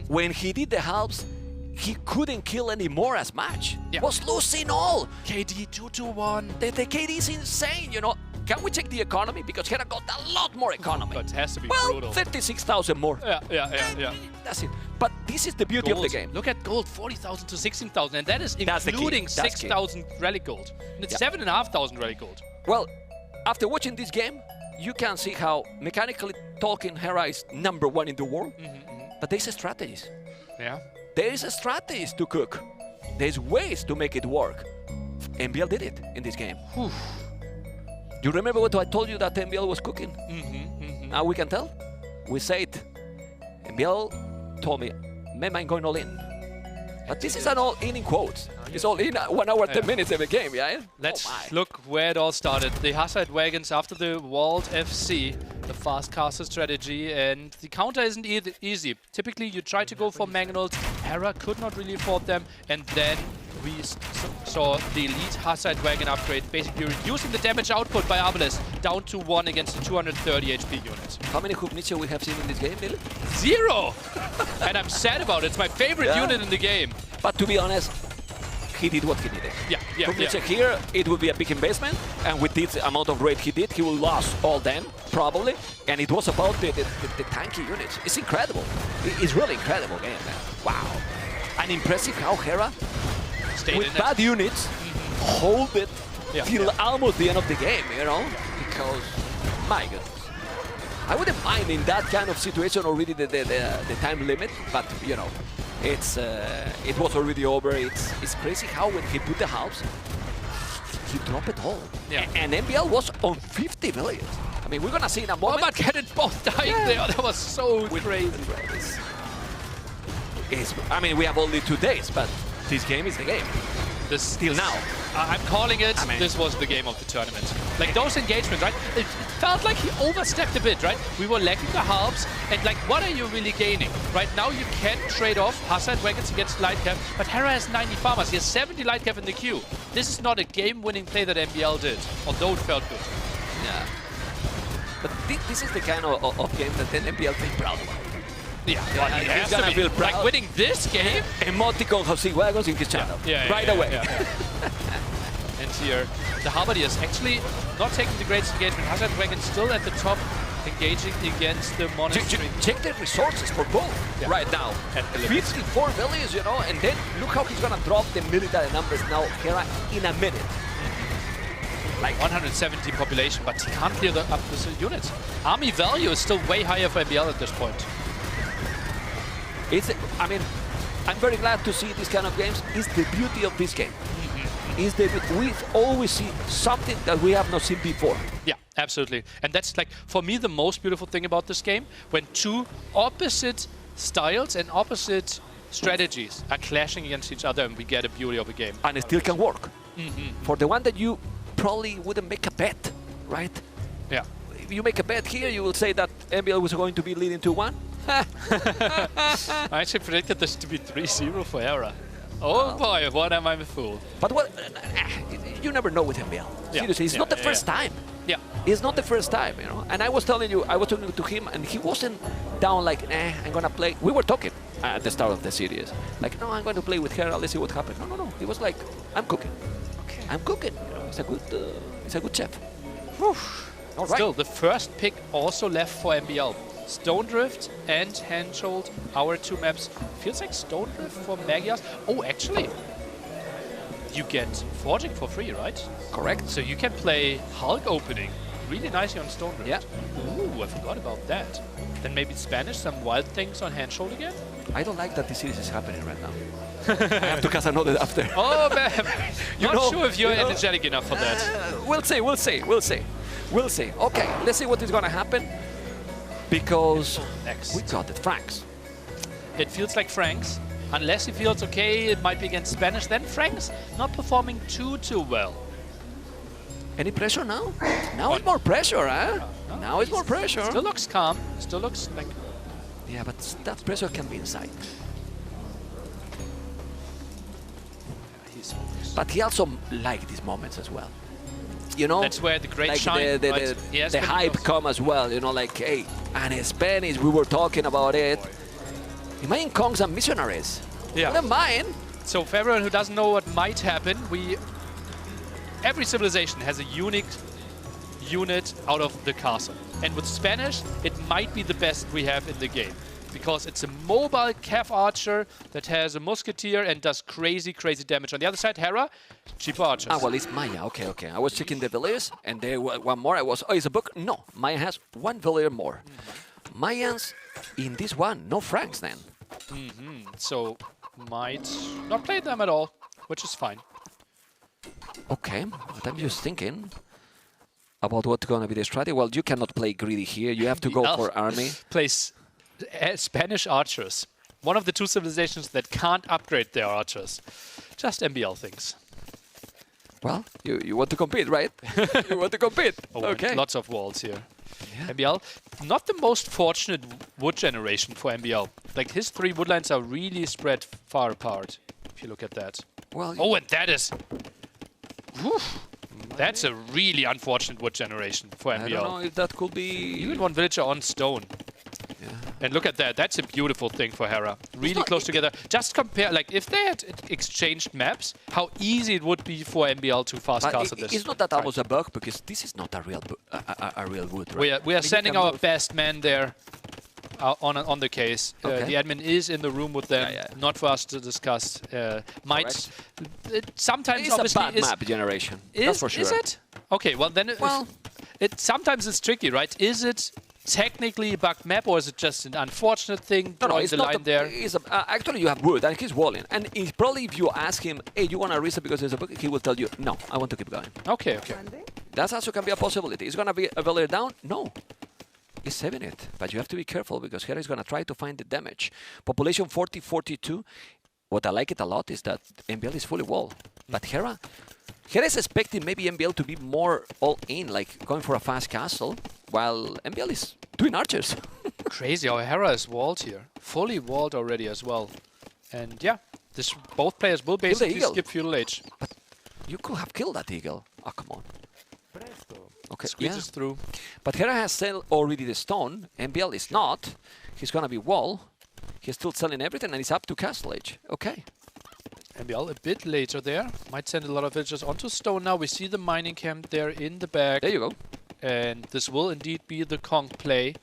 When he did the halves, he couldn't kill anymore as match. Yeah. Was losing all. KD 2-1. The KD is insane, you know. Can we check the economy? Because Hera got a lot more economy. But it has to be well, brutal. 36,000 more. Yeah. That's it. But this is the beauty Gold. of the game. Look at gold, 40,000 to 16,000, and that is including 6,000 relic gold. And it's 7,500 relic gold. Well, after watching this game, you can see how, mechanically talking, Hera is #1 in the world. But there's strategies. Yeah. There's strategies to cook. There's ways to make it work. MBL did it in this game. Whew. You remember what I told you that MBL was cooking? Now we can tell. We said, MBL told me, "Mem, I'm going all in." But this is an all-in quotes. It's all in 1 hour, 10 minutes every game, yeah? Let's look where it all started. The Hussite Wagons after the Walled FC, the fast caster strategy, and the counter isn't easy. Typically, you try to go for Mangonels. Hera could not really afford them, and then we saw the elite Hussite Wagon upgrade, basically reducing the damage output by Arbalest down to 1 against a 230 HP unit. How many Hook Nietzsche we have seen in this game, Neil? 0! And I'm sad about it. It's my favorite unit in the game. But to be honest, he did what he needed. Hook Nietzsche here, it would be a big investment, and with this amount of raid he did, he will lose all them, probably. And it was about the tanky units. It's incredible. It's really incredible game, man. Wow. And impressive how Hera, with bad units, hold it till almost the end of the game, you know? Because, my goodness. I wouldn't mind in that kind of situation already the time limit, but, you know, it was already over. It's crazy how when he put the halves, he dropped it all. And MBL was on 50 million. I mean, we're gonna see in a moment. Oh, but get it both dying there. That was so crazy. I mean, we have only 2 days, but this game is the game. Still now. I'm calling it. This was the game of the tournament. Like those engagements, right? It felt like he overstepped a bit, right? We were lacking the halves, and like, what are you really gaining? Right now, you can trade off Hussite Wagons against light cap, but Hera has 90 farmers. He has 70 light cap in the queue. This is not a game-winning play that MBL did, although it felt good. Yeah. But this is the kind of game that then MBL feels proud of. He's gonna feel proud. Like winning this game? Emoticon Hussite Wagons in his channel. Right away. And here, the Halberdiers actually not taking the greatest engagement. Hussite Wagon still at the top, engaging against the Monastery. Check the resources for both right now. 54 villages, you know, and then look how he's gonna drop the military numbers now, Hera, in a minute. Like 170 population, but he can't clear up the units. Army value is still way higher for MBL at this point. I mean, I'm very glad to see these kind of games. It's the beauty of this game. We always see something that we have not seen before. Yeah, absolutely. And that's like, for me, the most beautiful thing about this game, when 2 opposite styles and opposite strategies are clashing against each other, and we get a beauty of a game. And it still can work. For the one that you probably wouldn't make a bet, right? Yeah. If you make a bet here, you will say that MBL was going to be leading 2-1. I actually predicted this to be 3-0 for Hera. Oh boy, what am I a fool? But what? You never know with MBL. Seriously, it's not the first time. It's not the first time, you know. And I was telling you, I was talking to him, and he wasn't down like, I'm gonna play. We were talking at the start of the series, like, no, I'm going to play with Hera. Let's see what happens. No. He was like, I'm cooking. I'm cooking. You know, he's a good chef. All right. Still, the first pick also left for MBL. Stone Drift and Handhold, our 2 maps. Feels like Stone Drift for Magias. Oh, actually, you get Forging for free, right? Correct. So you can play Hulk opening really nicely on Stone Drift. Yeah. Ooh, I forgot about that. Then maybe Spanish, some wild things on Handhold again? I don't like that the series is happening right now. I have to cast another after. Oh, man. Not sure if you're energetic enough for that. We'll see. Okay, let's see what is going to happen. Because we got it, Franks. It feels like Franks. Unless he feels okay, it might be against Spanish. Then Franks not performing too well. Any pressure now? Now it's more pressure, huh? Now it's more pressure. Still looks calm. Still looks like... Yeah, but that pressure can be inside. But he also likes these moments as well. You know, that's where the great like shine. the hype come as well. You know, like, hey, and Spanish, we were talking about it. Imagine Kongs and missionaries. Yeah. Wouldn't mind. So for everyone who doesn't know what might happen, every civilization has a unique unit out of the castle. And with Spanish, it might be the best we have in the game. Because it's a mobile Cav archer that has a musketeer and does crazy, crazy damage. On the other side, Hera, cheaper archers. Ah, well, it's Maya. Okay, okay. I was checking the villagers, and there was one more. Oh, it's a book? No, Maya has one villager more. Mayans in this one, no Franks then. So might not play them at all, which is fine. Okay, but I'm just thinking about what's going to be the strategy. Well, you cannot play greedy here. You have to go for army. Plays Spanish archers. One of the two civilizations that can't upgrade their archers. Just MBL things. Well, you want to compete, right? You want to compete. Oh, okay. Lots of walls here. Yeah. MBL, not the most fortunate wood generation for MBL. Like his 3 woodlines are really spread far apart. If you look at that. Well. Oh, and that is. Whew, that's a really unfortunate wood generation for MBL. I don't know if that could be. Even one villager on stone. Yeah. And look at that. That's a beautiful thing for Hera. Really close together. Just compare, like, if they had exchanged maps, how easy it would be for MBL to fast castle this. It's not that almost a bug, because this is not a real wood, right? We are sending our best man there on the case. Okay. The admin is in the room with them. Not for us to discuss. Might sometimes it's obviously a bad map generation. That's for sure. Is it? Okay, well then. Sometimes it's tricky, right? Is it technically a bugged map, or is it just an unfortunate thing? No, it's the not line there. Actually, you have wood, and he's walling. And he's probably, if you ask him, hey, you want to reset because there's a bug, he will tell you, no, I want to keep going. Okay, okay. That also can be a possibility. Is going to be a villager down? No. He's saving it. But you have to be careful, because Hera is going to try to find the damage. Population 40-42. What I like it a lot is that MBL is fully wall. But Hera is expecting maybe MBL to be more all-in, like going for a fast castle, while MBL is doing archers. Crazy how Hera is walled here. Fully walled already as well. And yeah, both players will basically skip feudal age. But you could have killed that eagle. Oh, come on. Okay, squeezes through. But Hera has sold already the stone. MBL is not. He's going to be wall. He's still selling everything, and he's up to castle age. Okay. MBL a bit later there. Might send a lot of villagers onto stone now. We see the mining camp there in the back. There you go. And this will indeed be the Kong play.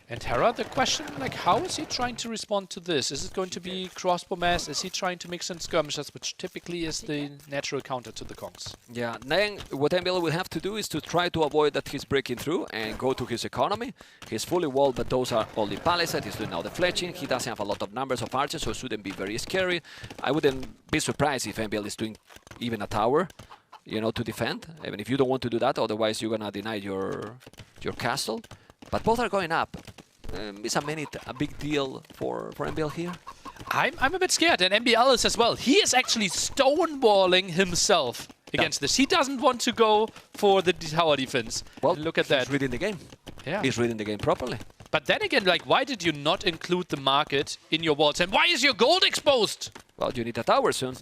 And Hera, the question, like, how is he trying to respond to this? Is it going to be crossbow mass? Is he trying to mix in skirmishes, which typically is the natural counter to the Kongs? Yeah, then what MBL will have to do is to try to avoid that he's breaking through and go to his economy. He's fully walled, but those are only palisades. He's doing now the fletching. He doesn't have a lot of numbers of archers, so it shouldn't be very scary. I wouldn't be surprised if MBL is doing even a tower, you know, to defend. Even if you don't want to do that, otherwise you're gonna deny your castle. But both are going up. Is a big deal for MBL here? I'm a bit scared, and MBL is as well. He is actually stonewalling himself against this. He doesn't want to go for the tower defense. Well, look at that. He's reading the game. Yeah. He's reading the game properly. But then again, like, why did you not include the market in your walls? And why is your gold exposed? Well, you need a tower soon,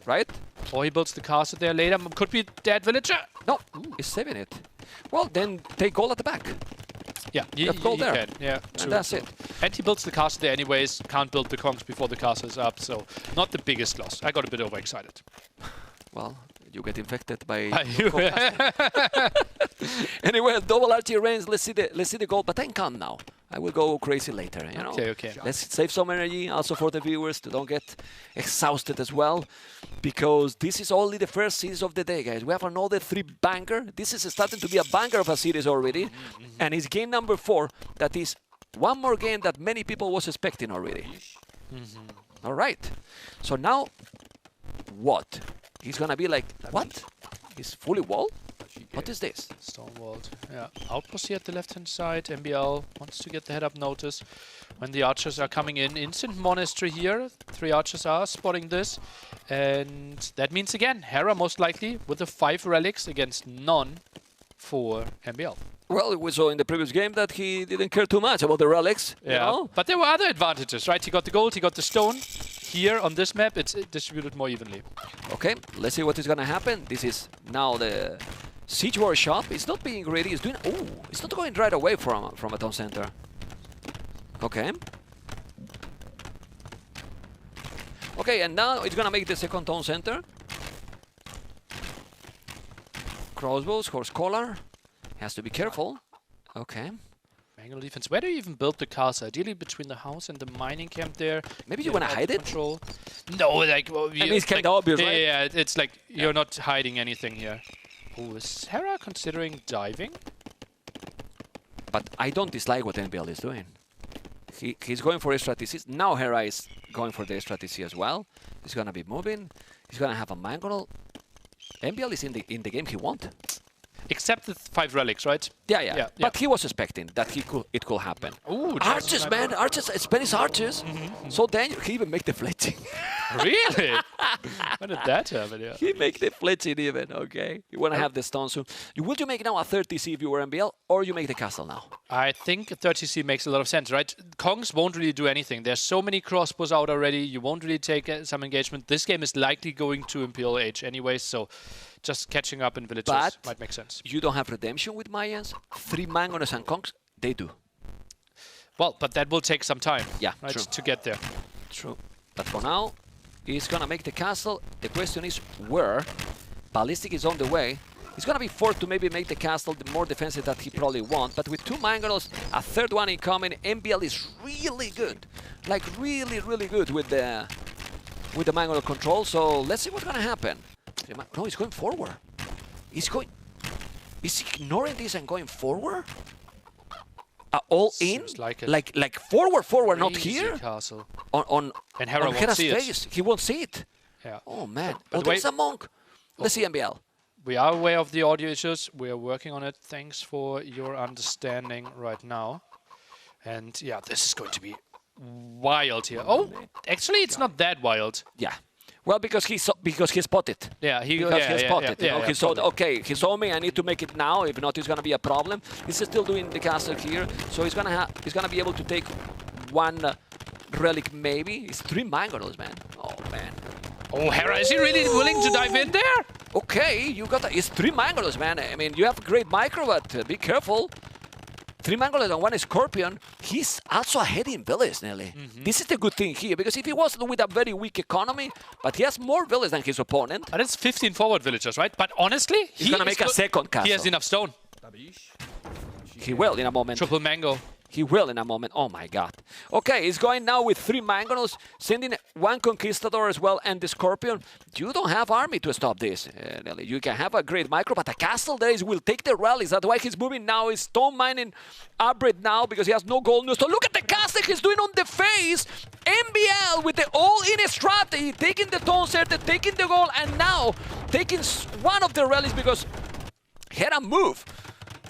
right? Or he builds the castle there later. Could be dead villager. No, he's saving it. Well, then take gold at the back. Yeah, you there. can. Yeah, and that's it. And he builds the castle there anyways. Can't build the Kongs before the castle is up, so not the biggest loss. I got a bit overexcited. Well, you get infected by. Anyway, double archery range. Let's see the goal. But I'm calm now. I will go crazy later. You know. Okay. Let's save some energy also for the viewers to don't get exhausted as well, because this is only the first series of the day, guys. We have another 3 banger. This is starting to be a banger of a series already, and it's game number 4. That is one more game that many people was expecting already. All right. So now, what? He's gonna be like, what? He's fully walled? What is this? Stonewalled. Yeah. Outpost here at the left-hand side. MBL wants to get the head-up notice when the archers are coming in. Instant monastery here. 3 archers are spotting this. And that means, again, Hera most likely with the 5 relics against none for MBL. Well, we saw in the previous game that he didn't care too much about the relics. Yeah, you know? But there were other advantages, right? He got the gold, he got the stone. Here on this map, it's distributed more evenly. Okay, let's see what is gonna happen. This is now the Siege War shop. It's not being greedy. It's doing. Oh, it's not going right away from a town center. Okay. Okay, and now it's gonna make the second town center. Crossbows, horse collar. Has to be careful. Okay. Angle defense. Where do you even build the castle? Ideally between the house and the mining camp there. Maybe you want to hide it? Control. No, like... Well, I mean, it's kind of obvious, right? Yeah, it's like you're not hiding anything here. Oh, is Hera considering diving? But I don't dislike what NBL is doing. He's going for a strategy. Now Hera is going for the strategy as well. He's going to be moving. He's going to have a mangle. NBL is in the game he wants. Except the 5 relics, right? Yeah. But he was expecting that it could happen. Ooh, archers, man! Archers, Spanish archers! So dangerous. He even make the fletching. Really? When did that happen? Yeah. He make the fletching even, okay? You want to have the stone soon. Would you make now a 30C if you were MBL, or you make the castle now? I think a 30C makes a lot of sense, right? Kongs won't really do anything. There's so many crossbows out already. You won't really take some engagement. This game is likely going to Imperial Age anyway, so just catching up in villages might make sense. You don't have redemption with Mayans. 3 Mangoners and Kongs, they do. Well, but that will take some time, right, true. to get there. True. But for now, he's gonna make the castle. The question is where? Ballistic is on the way. He's gonna be forced to maybe make the castle the more defensive that he probably wants. But with 2 Mangoners, a 3rd one incoming, MBL is really good. Like really, really good with the Mangoner control. So let's see what's gonna happen. No, he's going forward. He's ignoring this and going forward? All in? Like forward, not here? Castle. On Hera won't Hera's see it. face. He won't see it. Yeah. Oh, man. But There's a monk. Let's see MBL. We are aware of the audio issues. We are working on it. Thanks for your understanding right now. And yeah, this is going to be wild here. Oh, actually, it's not that wild. Yeah. Well, because he spotted. Yeah, he spotted. Yeah, he saw. Okay, he saw me. I need to make it now. If not, it's gonna be a problem. He's still doing the castle here, so he's gonna be able to take 1 relic maybe. It's 3 Mangonels, man. Oh man. Oh, Hera, is he really willing to dive in there? Okay, you got. It's 3 Mangonels, man. I mean, you have great micro, but be careful. 3 Mangonels and 1 Scorpion. He's also ahead in village, Nelly. This is the good thing here, because if he was with a very weak economy, but he has more village than his opponent. But it's 15 forward villagers, right? But honestly, he's gonna make a second castle. He has enough stone. He will in a moment. Triple mango. He will in a moment. Oh my god. Okay, he's going now with 3 Mangonels, sending 1 Conquistador as well and the Scorpion. You don't have army to stop this, Nelly. You can have a great micro, but a castle there will take the rallies. That's why he's moving now. He's stone mining Abrid now because he has no gold news. So look at the castle he's doing on the face. MBL with the all-in strategy, taking the tone center, taking the gold, and now taking 1 of the rallies because Hera moved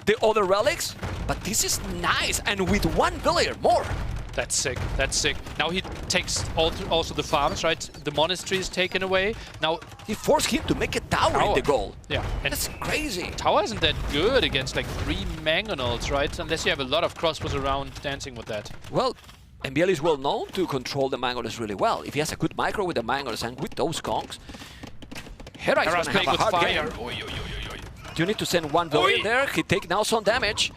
the other relics, but this is nice, and with 1 villager more. That's sick, that's sick. Now he takes also the farms, right? The monastery is taken away. Now he forced him to make a tower in the goal. Yeah. And that's crazy. Tower isn't that good against like 3 Mangonels, right? Unless you have a lot of crossbows around dancing with that. Well, MBL is well known to control the Mangonels really well. If he has a good micro with the Mangonels and with those Kongs, Hera is gonna have a hard game. You need to send 1 villager there. He take now some damage.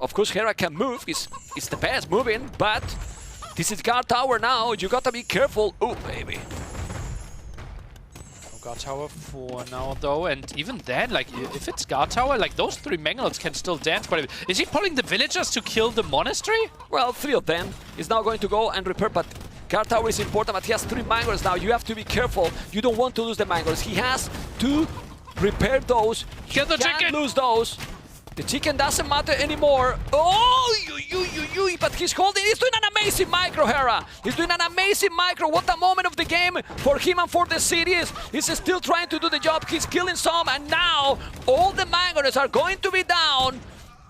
Of course, Hera can move. It's the best moving, but this is guard tower now. You gotta be careful. Oh, baby. No guard tower for now, though. And even then, like, if it's guard tower, like, those 3 Mangonels can still dance quite a bit. Is he pulling the villagers to kill the monastery? Well, 3 of them is now going to go and repair, but guard tower is important, but he has 3 Mangonels now. You have to be careful. You don't want to lose the Mangonels. He has to repair those. Kill the chicken! Can't lose those. The chicken doesn't matter anymore. Oh, but he's holding. He's doing an amazing micro, Hera. He's doing an amazing micro. What a moment of the game for him and for the series. He's still trying to do the job. He's killing some, and now all the mangoners are going to be down.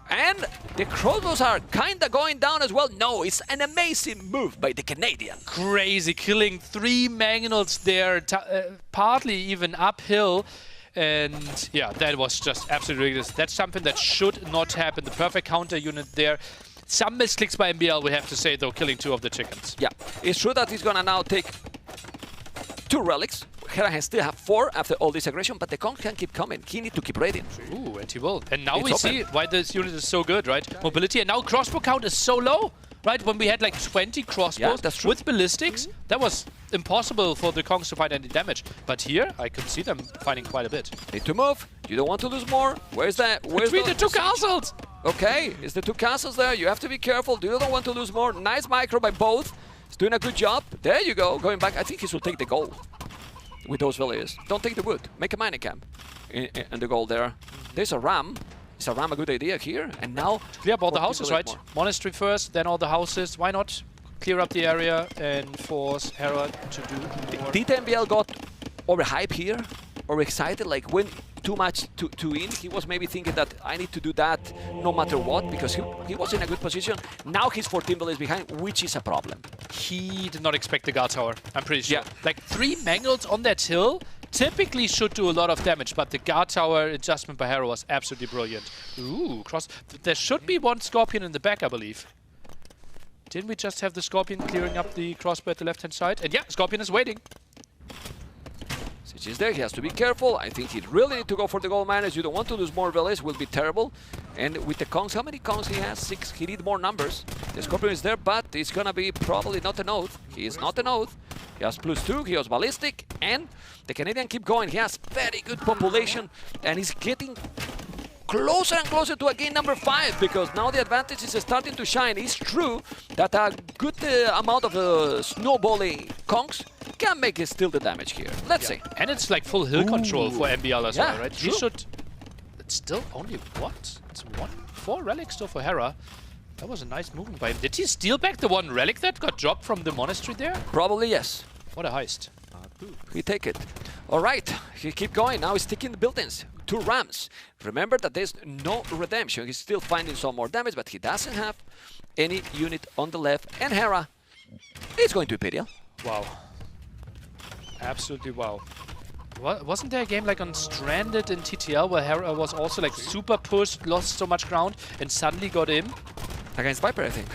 And the crossbows are kinda going down as well. No, it's an amazing move by the Canadian. Crazy, killing 3 mangonels there, partly even uphill. And yeah, that was just absolutely ridiculous. That's something that should not happen. The perfect counter unit there. Some misclicks by MBL, we have to say, though, killing 2 of the chickens. Yeah, it's true that he's gonna now take 2 relics. Hera still have 4 after all this aggression, but the Kong can keep coming. He needs to keep raiding. Ooh, and he will. And now It's we open. see why this unit is so good, right? Mobility, and now crossbow count is so low, right? When we had like 20 crossbows with ballistics, that was impossible for the Kongs to find any damage. But here, I could see them finding quite a bit. Need to move. You don't want to lose more. Where's that? Where's Between the 2 castles! Okay, it's the 2 castles there. You have to be careful. You don't want to lose more. Nice micro by both. He's doing a good job. There you go. Going back. I think he should take the goal with those villagers. Don't take the wood. Make a mining camp in the goal there. There's a ram. Is a ram a good idea here? And now clear up all the houses, right? Monastery first, then all the houses. Why not clear up the area and force Hera to do more? Did MBL got overhyped here? Or excited? Like when too much too in? He was maybe thinking that I need to do that no matter what, because he was in a good position. Now he's 14 villages behind, which is a problem. He did not expect the guard tower, I'm pretty sure. Yeah. Like 3 mangled on that hill typically should do a lot of damage, but the guard tower adjustment by Hera was absolutely brilliant. Ooh, cross. There should be 1 Scorpion in the back, I believe. Didn't we just have the Scorpion clearing up the crossbow at the left-hand side? And yeah, Scorpion is waiting. Since he's there, he has to be careful. I think he really need to go for the gold miners. You don't want to lose more villages, will be terrible. And with the Kongs, how many Kongs he has? 6. He need more numbers. The Scorpion is there, but it's gonna be probably not an oath. He is not an oath. He has +2, he has ballistic, and the Canadian keep going. He has very good population, and he's getting closer and closer to a game number 5, because now the advantage is starting to shine. It's true that a good amount of snowballing Kongs can make it still the damage here. Let's see. And it's like full hill control for MBL as well, right? True. He should... It's still only what? It's 4 relics still for Hera. That was a nice movement by him. Did he steal back the 1 relic that got dropped from the monastery there? Probably yes. What a heist. He take it. All right, he keep going. Now he's taking the buildings. 2 rams. Remember that there's no redemption. He's still finding some more damage, but he doesn't have any unit on the left. And Hera is going to Imperial. Wow. Absolutely wow. Wasn't there a game like on Stranded in TTL where Hera was also like super pushed, lost so much ground, and suddenly got in? Against Viper, I think.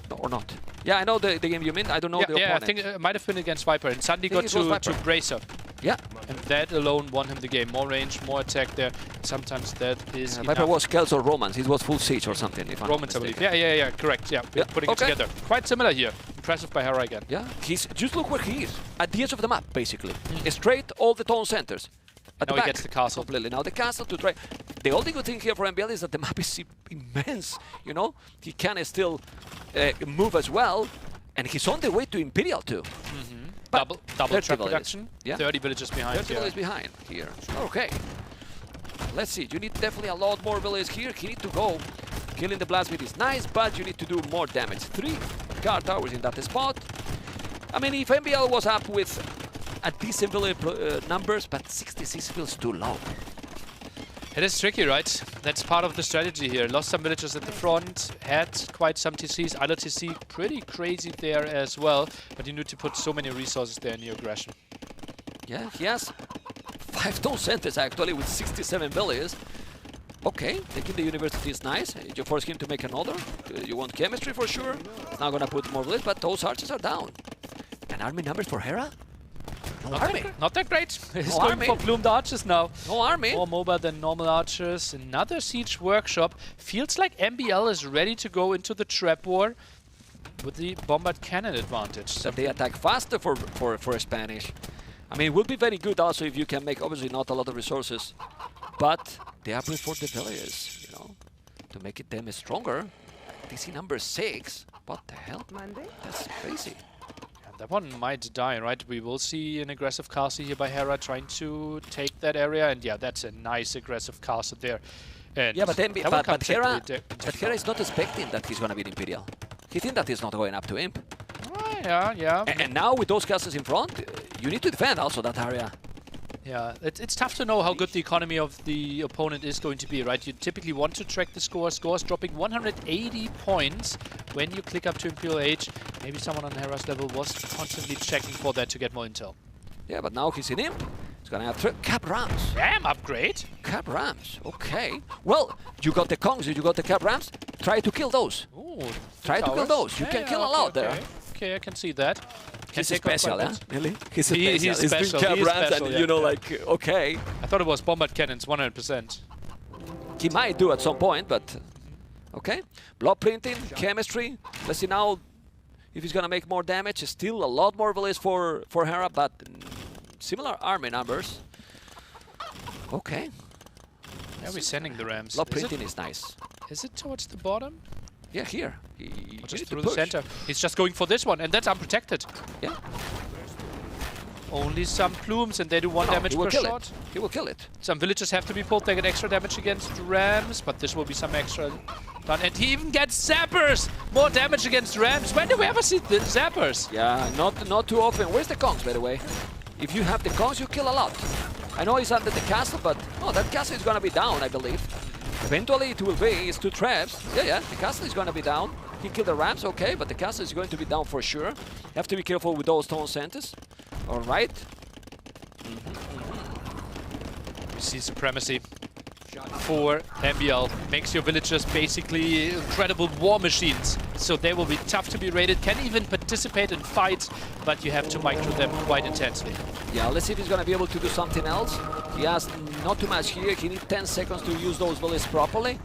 No, or not. Yeah, I know the game you mean. I don't know the opponent. Yeah, I think it might have been against Viper, and suddenly got to Bracer. Yeah. And that alone won him the game. More range, more attack there. Sometimes that is Viper was Celts or Romans. It was full siege or something, if I'm Romans, I believe. Yeah, correct. Yeah, putting it together. Quite similar here. Impressive by Hera again. Yeah, just look where he is. At the edge of the map, basically. Straight all the town centers. At now the back, he gets the castle. Completely. Now the castle to try. The only good thing here for MBL is that the map is immense. You know, he can still move as well, and he's on the way to Imperial too. Double trap production. Yeah. 30 villages behind. 30 villages behind here. Okay. Let's see. You need definitely a lot more villages here. He need to go. Killing the blast beat is nice, but you need to do more damage. 3 guard towers in that spot. I mean, if MBL was up with a decent village numbers, but 66 feels too low. It is tricky, right? That's part of the strategy here. Lost some villagers at the front, had quite some TCs. Other TC pretty crazy there as well, but you need to put so many resources there in your aggression. Yeah, he has 5 town centers actually with 67 villages. Okay, taking the university is nice. You force him to make another. You want chemistry for sure. It's not gonna put more villages, but those archers are down. And army numbers for Hera? No army. Not that great. He's No going army. for plumed archers now. No army. More mobile than normal archers. Another siege workshop. Feels like MBL is ready to go into the trap war with the bombard cannon advantage. So they attack faster for Spanish. I mean, it would be very good also if you can make, obviously not a lot of resources, but they are playing for the villages, you know, to make it them stronger. DC number 6. What the hell? That's crazy. That one might die, right? We will see an aggressive castle here by Hera trying to take that area. And yeah, that's a nice aggressive castle there. And Yeah, but then, that will come Hera technically is not expecting that he's gonna be Imperial. He thinks that he's not going up to Imp. Yeah. And now with those castles in front, you need to defend also that area. Yeah, it's tough to know how good the economy of the opponent is going to be, right? You typically want to track the scores dropping 180 points when you click up to Imperial Age. Maybe someone on Hera's level was constantly checking for that to get more intel. Yeah, but now he's in Imp. He's gonna have cap rams. Damn, upgrade! Cap rams, okay. Well, you got the Kongs, you got the cap rams. Try to kill those. Ooh, Try to kill those. You can kill a lot there. Okay, I can see that. He's special, huh? Really? He's He's special. Doing He is rams special, and yeah. you know, like, okay. I thought it was bombard cannons, 100%. He might do at some point, but okay. Blood printing, chemistry. Let's see now if he's gonna make more damage. Still a lot more village for Hera, but similar army numbers. Okay. Yeah, we're sending the rams. Blood printing is nice. Is it towards the bottom? Yeah, here. Or just through the center. He's just going for this one, and that's unprotected. Yeah. Only some plumes, and they do one damage per shot. He will kill it. Some villagers have to be pulled. They get extra damage against rams, but this will be some extra done. And he even gets zappers! More damage against rams. When do we ever see the zappers? Yeah, not too often. Where's the Kongs, by the way? If you have the Kongs, you kill a lot. I know he's under the castle, but that castle is gonna be down, I believe. Eventually it will be, it's 2 traps. Yeah, the castle is gonna be down. He killed the rams, okay, but the castle is going to be down for sure. You have to be careful with those stone centers. Alright. We see supremacy for MBL. Makes your villagers basically incredible war machines. So they will be tough to be raided, can even participate in fights, but you have to micro them quite intensely. Yeah, let's see if he's gonna be able to do something else. He has not too much here. He needs 10 seconds to use those bullets properly.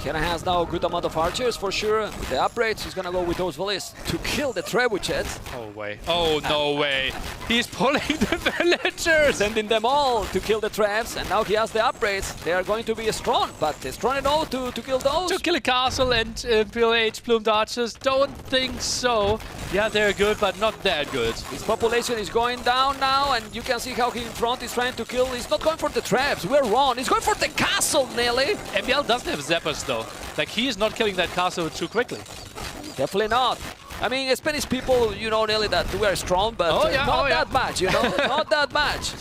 Hera has now a good amount of archers for sure. With the upgrades, he's gonna go with those volleys to kill the trebuchets. Oh way. Oh no way. He's pulling the villagers! Sending them all to kill the traps, and now he has the upgrades. They are going to be strong, but strong enough to kill those. To kill a castle and Imperial Age plumed archers? Don't think so. Yeah, they're good, but not that good. His population is going down now, and you can see how he in front is trying to kill. He's not going for the traps. We're wrong. He's going for the castle, Nelly. MBL doesn't have zappers though. Like, he is not killing that castle too quickly. Definitely not. I mean, Spanish people, you know, Nelly, that we are strong, but not that much, you know? Not that much.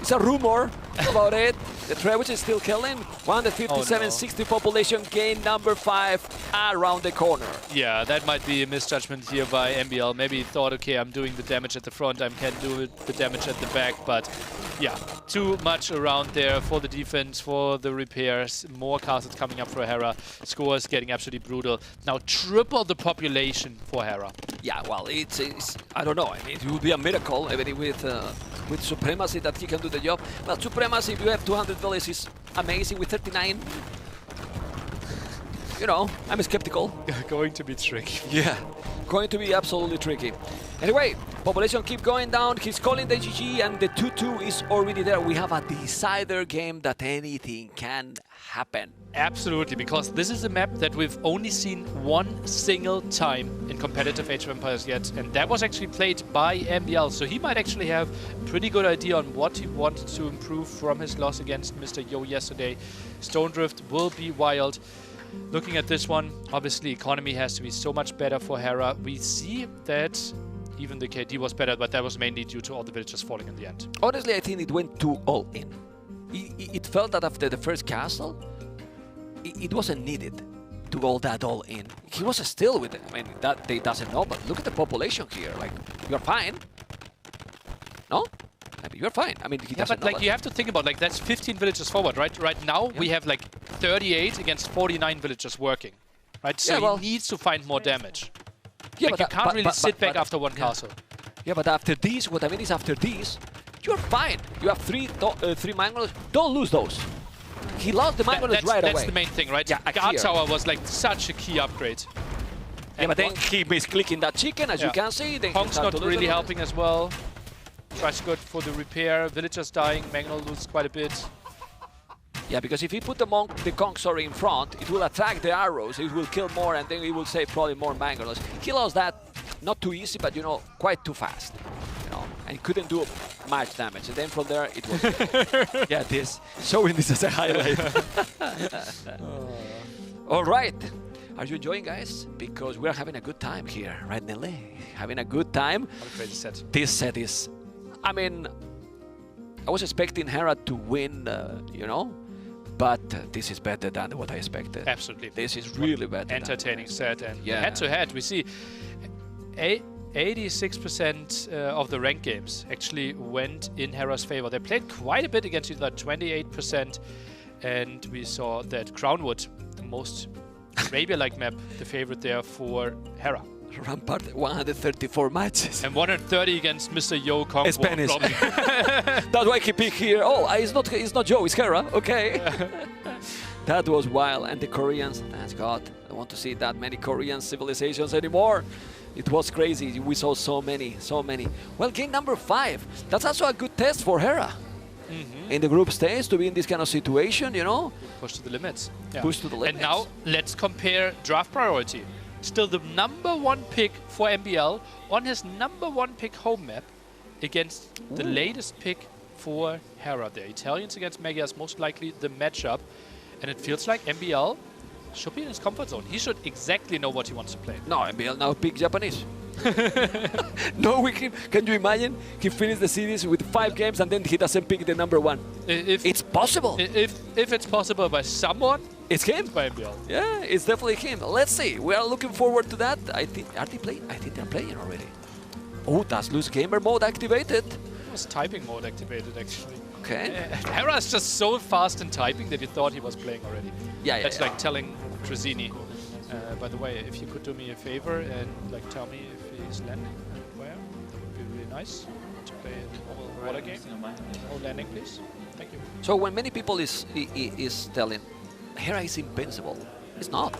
It's a rumor about it. The Trebuchet is still killing. 157-60 population gain, number 5 around the corner. Yeah, that might be a misjudgment here by MBL. Maybe he thought, okay, I'm doing the damage at the front, I can do the damage at the back, but yeah, too much around there for the defense, for the repairs. More castles coming up for Hera. Scores getting absolutely brutal. Now triple the population for Hera. Yeah, well, it's I don't know. I mean, it would be a miracle, even with Supremacy, that he can do the job. But Supremacy, if you have 200 villages, is amazing. With 39, you know, I'm skeptical. Going to be tricky. Yeah, going to be absolutely tricky. Anyway, population keep going down. He's calling the GG, and the 2-2 is already there. We have a decider game that anything can happen. Absolutely, because this is a map that we've only seen one single time in competitive Age of Empires yet, and that was actually played by MBL, so he might actually have a pretty good idea on what he wanted to improve from his loss against Mr. Yo yesterday. Stone Drift will be wild. Looking at this one, obviously economy has to be so much better for Hera. We see that even the KD was better, but that was mainly due to all the villagers falling in the end. Honestly, I think it went too all in. It felt that after the first castle, it wasn't needed to go that all in. He was still with it. I mean, that they doesn't know, but look at the population here. Like, you're fine. No? I mean, you're fine. I mean, he doesn't but like, you have to think about, like, that's 15 villagers forward, right? Right now, we have like 38 against 49 villagers working, right? So he needs to find more damage. Yeah, like, you can't really sit back after one castle. Yeah, but after these, what I mean is after these, you're fine. You have three mangoes. Don't lose those. He lost the mangoes right away. That's the main thing, right? Yeah, Guard Tower was like such a key upgrade. Yeah, but then he misclicking that chicken, as you can see. Then Hong's not really helping as well. Tries to go for the repair. Villagers dying. Mangnol loses quite a bit. Yeah, because if he put the Kong in front, it will attack the arrows, it will kill more, and then he will save probably more mangoes. He lost that, not too easy, but, you know, quite too fast. You know, and couldn't do much damage. And then from there, it was yeah, this showing this as a highlight. All right. Are you enjoying, guys? Because we're having a good time here, right, Nelly? Having a good time. What a crazy set. This set is, I mean, I was expecting Hera to win, you know, but this is better than what I expected. Absolutely. This is really better. Entertaining set, and yeah. head-to-head, we see 86% of the ranked games actually went in Hera's favor. They played quite a bit against each other, 28%, and we saw that Crownwood, the most Arabia-like map, the favorite there for Hera. Rampart, 134 matches. And 130 against Mr. Yo Kong. Spanish. That's why he picked here. Oh, it's not Joe, it's Hera. Okay. That was wild. And the Koreans, thank God. I don't want to see that many Korean civilizations anymore. It was crazy. We saw so many. Well, game number 5. That's also a good test for Hera. In the group stage, to be in this kind of situation, you know? Push to the limits. Yeah. Push to the limits. And now let's compare draft priority. Still the #1 pick for MBL on his #1 pick home map against the latest pick for Hera. The Italians against Magias, most likely the matchup. And it feels like MBL should be in his comfort zone. He should exactly know what he wants to play. No, MBL now pick Japanese. No, can you imagine? He finished the series with 5 games and then he doesn't pick the #1. It's possible. If it's possible by someone, it's him. By MBL. Yeah, it's definitely him. Let's see. We are looking forward to that. Are they playing? I think they're playing already. Oh, that's loose gamer mode activated. It was typing mode activated, actually. Okay. Hera is just so fast in typing that he thought he was playing already. Yeah, That's like telling Trezini, by the way, if you could do me a favor and like tell me if he's landing and where, that would be really nice to play a normal water game. Oh, landing, please. Thank you. So when many people is telling Hera is invincible, it's not.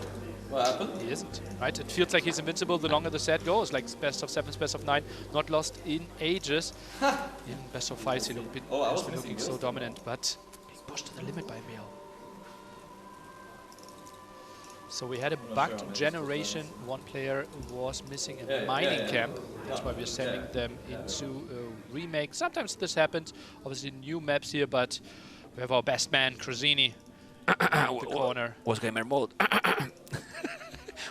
What happened? He isn't, right? It feels like he's invincible the longer the set goes, like best of 7, best of 9, not lost in ages. In best of 5, he's been looking so dominant, but being pushed to the limit by MBL. So we had a bugged generation. One player was missing in the mining camp. That's why we're sending them into a remake. Sometimes this happens. Obviously new maps here, but we have our best man, Crozini, the corner. Was gamer mode.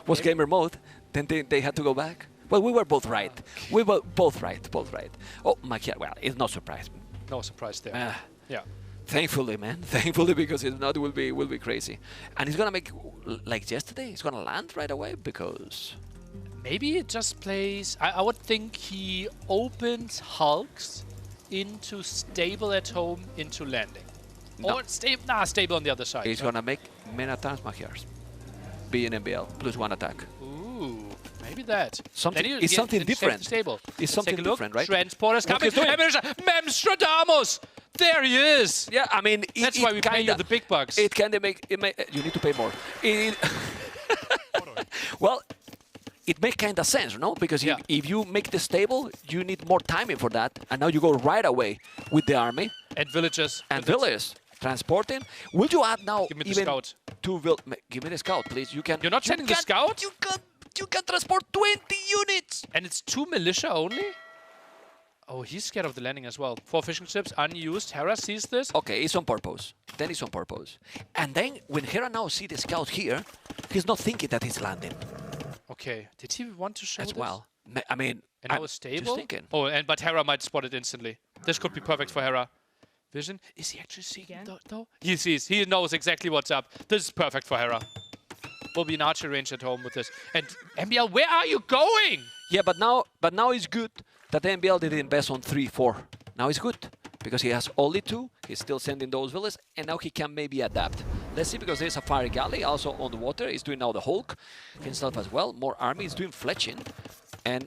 Was gamer mode. Then they had to go back. Well, we were both right. We were both right. Oh, Makia, well, it's no surprise. No surprise there. Yeah. Thankfully, man. Thankfully, because if not, it will be crazy. And he's gonna make like yesterday. He's gonna land right away because maybe it just plays. I would think he opens Hulks into stable at home into landing, or stable on the other side. He's gonna make many times Magiars. Be in MBL plus 1 attack. Ooh, maybe that. It's something different. Stable. It's something different, right? Transporters coming. Memstradamus. There he is! Yeah, I mean... That's why we pay you the big bucks. It can make... you need to pay more. Well, it makes kind of sense, no? Because if you make the stable, you need more timing for that. And now you go right away with the army. And villagers. And villagers. Transporting. Will you add now Give me the scout. Give me the scout, please. You're not sending the scout? You can transport 20 units! And it's 2 militia only? Oh, he's scared of the landing as well. 4 fishing ships, unused. Hera sees this. Okay, it's on purpose. Then it's on purpose. And then, when Hera now sees the scout here, he's not thinking that he's landing. Okay, did he want to show this? As well. I mean, and now it's stable? Just thinking. Oh, but Hera might spot it instantly. This could be perfect for Hera. Vision. Is he actually seeing though? He sees. He knows exactly what's up. This is perfect for Hera. Will be an archer range at home with this. And MBL, where are you going? Yeah, but now it's good that the MBL didn't invest on 3-4. Now it's good because he has only 2. He's still sending those villas, and now he can maybe adapt. Let's see, because there's a fire galley also on the water. He's doing now the Hulk himself as well. More army. He's doing fletching, and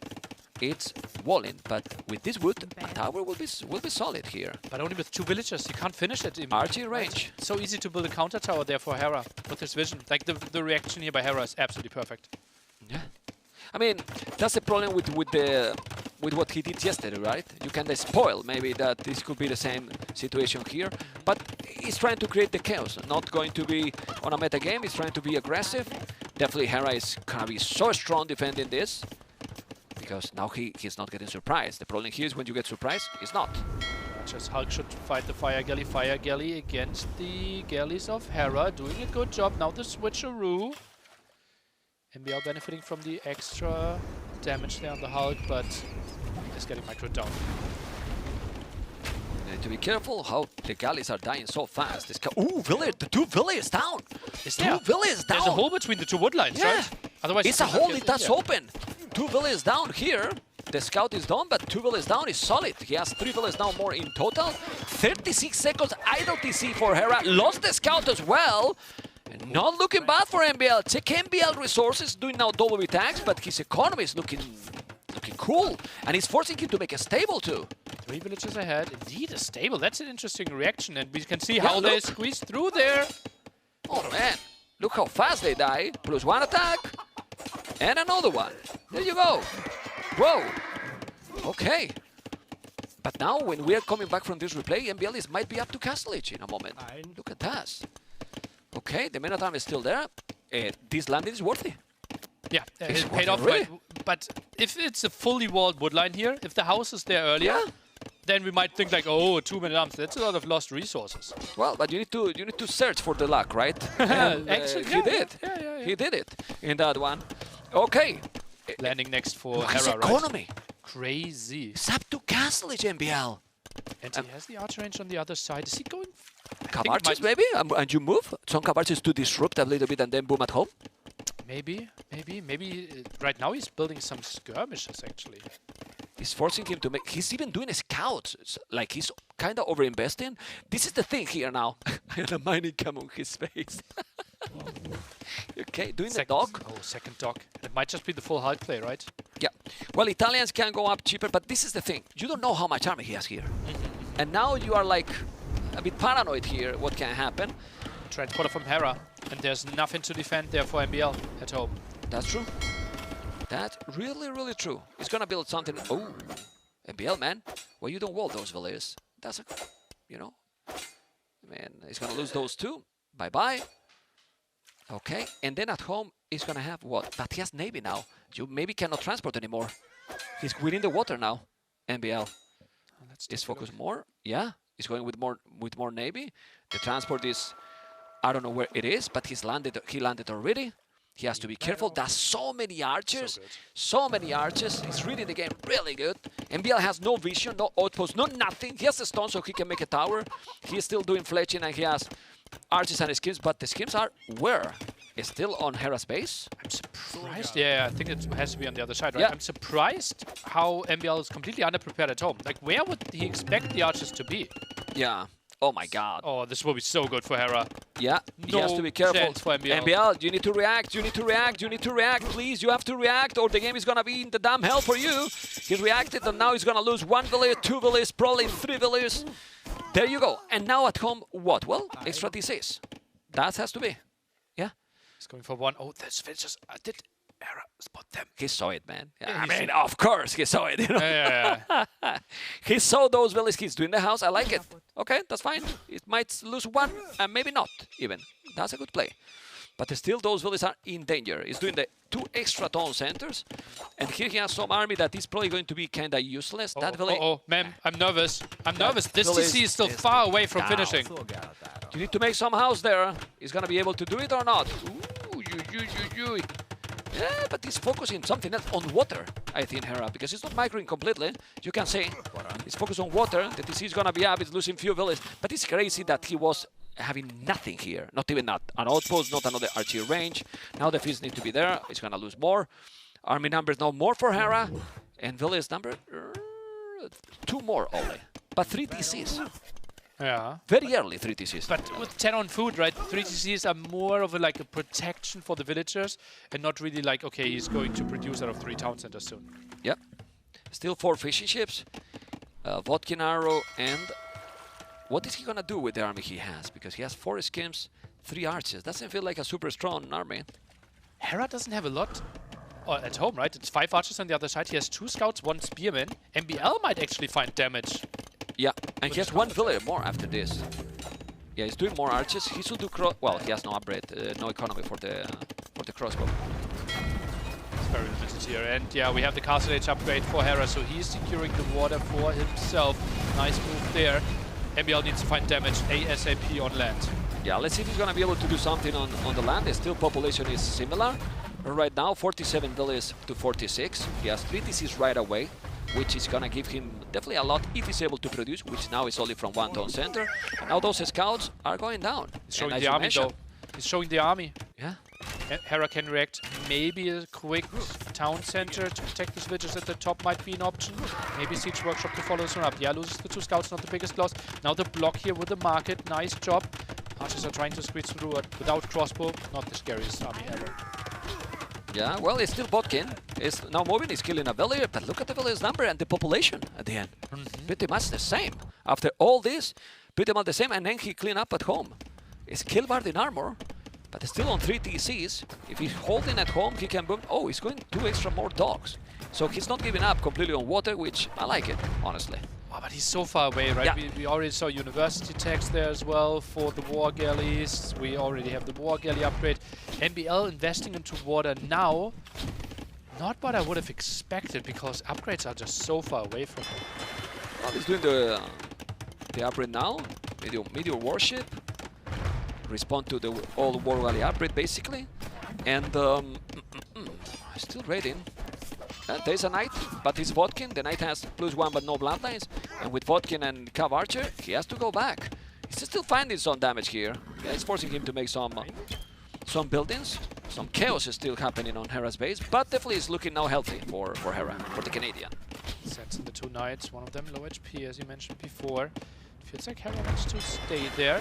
it's walling. But with this wood, a tower will be solid here. But only with 2 villagers, you can't finish it. Archie range. So easy to build a counter tower there for Hera with his vision. Like the reaction here by Hera is absolutely perfect. Yeah. I mean, that's the problem with what he did yesterday, right? You can spoil maybe that this could be the same situation here, but he's trying to create the chaos. Not going to be on a meta game. He's trying to be aggressive. Definitely, Hera is gonna be so strong defending this because now he's not getting surprised. The problem here is when you get surprised, he's not. Just Hulk should fight the Fire Galley against the galleys of Hera, doing a good job. Now the switcheroo. MBL benefiting from the extra damage there on the Hulk, but is getting microed down. To be careful how the galleys are dying so fast. Ooh, village, the 2 villages down. Is there? 2 villages down. There's a hole between the 2 wood lines, right? Otherwise, it's a hole that's open. 2 villages down here. The scout is done, but 2 villages down is solid. He has 3 villages down more in total. 36 seconds idle TC for Hera. Lost the scout as well. And not looking bad for MBL. Check MBL resources, doing now double attacks, but his economy is looking cool. And he's forcing him to make a stable too. 3 villages ahead. Indeed, a stable. That's an interesting reaction. And we can see how they squeeze through there. Oh man, look how fast they die. +1 attack. And another one. There you go. Whoa. Okay. But now when we are coming back from this replay, MBL might be up to Castle Age in a moment. Look at that. Okay, the Minotaur is still there. This landing is worthy. Yeah, it paid off. Really? But if it's a fully walled woodline here, if the house is there earlier, then we might think like, oh, 2 minute arms. That's a lot of lost resources. Well, but you need to search for the luck, right? Actually, he did. He did it in that one. Okay. Landing next for Look Hera, economy. Right? Crazy. It's up to Castle Age, MBL. And he has the archer range on the other side. Is he going? Cabarches maybe? And you move? Some Cabarches to disrupt a little bit and then boom at home? Maybe. Right now he's building some skirmishes, actually. He's forcing him to make... He's even doing a scout. It's like he's kind of over-investing. This is the thing here now. And a mining cam on his face. Okay, doing the dock. Oh, second dock. It might just be the full Hulk play, right? Yeah. Well, Italians can go up cheaper, but this is the thing. You don't know how much army he has here. And now you are like a bit paranoid here, what can happen. Transporter from Hera, and there's nothing to defend there for MBL at home. That's true. That's really, really true. He's gonna build something. Oh, MBL, man. Well, you don't wall those villages. That's a, you know. Man, he's gonna lose those too. Bye-bye. Okay, and then at home, he's gonna have what? But he has Navy now. You maybe cannot transport anymore. He's within the water now, MBL. Let's focus more. Yeah, he's going with more Navy. The transport is, I don't know where it is, but he landed already. He has to be careful. There's so many archers. So many archers. He's reading the game really good. MBL has no vision, no outpost, no nothing. He has a stone so he can make a tower. He's still doing fletching and he has archers and schemes, but the schemes are where? It's still on Hera's base? I'm surprised. Yeah, I think it has to be on the other side, right? Yeah. I'm surprised how MBL is completely underprepared at home. Like, where would he expect the archers to be? Yeah. Oh my god. Oh, this will be so good for Hera. Yeah, he has to be careful. Chance for MBL. MBL, you need to react, you need to react, you need to react, please. You have to react or the game is gonna be in the damn hell for you. He reacted and now he's gonna lose 1 village, 2 villages, probably 3 villages. There you go. And now at home, what? Well, extra DCs. That has to be. Yeah. He's going for 1. Oh, that's just... did Hera spot them? He saw it, man. Yeah, I mean, of course he saw it. You know? Yeah. He saw those villages. He's doing the house. I like it. Okay, that's fine. It might lose 1 and maybe not even. That's a good play. But still, those villages are in danger. He's doing the 2 extra town centers. And here he has some army that is probably going to be kind of useless. That village... man, I'm nervous. I'm nervous. This TC is still far away from finishing. You need to make some house there. He's going to be able to do it or not? Ooh, yeah, but he's focusing something else on water, I think, Hera, because he's not microing completely. You can see he's focused on water. The TC is going to be up. He's losing few villages. But it's crazy that he was having nothing here. Not even an outpost, not another archery range. Now the fields need to be there. He's going to lose more. Army numbers now more for Hera. And village number 2 more only. But 3 TCs. Yeah. Very early 3 TCs. But with 10 on food, right? 3 TCs are more of a protection for the villagers and not really like, okay, he's going to produce out of 3 town centers soon. Yep. Still 4 fishing ships. Vodkin arrow and... What is he gonna do with the army he has? Because he has 4 schemes, 3 archers. Doesn't feel like a super strong army. Hera doesn't have a lot at home, right? It's 5 archers on the other side. He has 2 scouts, 1 spearman. MBL might actually find damage. Yeah, and he has 1 villager more after this. Yeah, he's doing more archers. He should do well, he has no upgrade, no economy for the crossbow. very limited here. And yeah, we have the Castle Age upgrade for Hera, so he's securing the water for himself. Nice move there. MBL needs to find damage ASAP on land. Yeah, let's see if he's going to be able to do something on the land. The still population is similar. Right now, 47 villages to 46. He has 3 TCs right away, which is going to give him definitely a lot if he's able to produce, which now is only from 1 town center. And now those scouts are going down. He's showing the army though. He's showing the army. Yeah. Hera can react. Maybe a quick town center to protect the switches at the top might be an option. Maybe Siege Workshop to follow soon up. Yeah, loses the 2 scouts, not the biggest loss. Now the block here with the market. Nice job. Archers are trying to squeeze through it without crossbow. Not the scariest army ever. Yeah, well, it's still Botkin. It's now Mobin is killing a villager, but look at the villager's number and the population at the end. Pretty much the same. After all this, pretty much the same, and then he clean up at home. It's Killbard in armor, but it's still on 3 TCs. If he's holding at home, he can boom. Oh, he's going 2 extra more dogs. So he's not giving up completely on water, which I like it, honestly. Oh, but he's so far away, right? Yeah. We already saw university tags there as well for the war galleys. We already have the war galley upgrade. MBL investing into water now. Not what I would have expected, because upgrades are just so far away from him. Well, he's doing the upgrade now. Meteor warship. Respond to the old war galley upgrade, basically. And still raiding. There's a knight, but it's Vodkin. The knight has +1 but no bloodlines. And with Vodkin and Cav Archer, he has to go back. He's still finding some damage here. Yeah, it's forcing him to make some buildings. Some chaos is still happening on Hera's base, but definitely is looking now healthy for Hera, for the Canadian. Sets in the 2 knights, one of them low HP, as you mentioned before. Feels like Hera wants to stay there.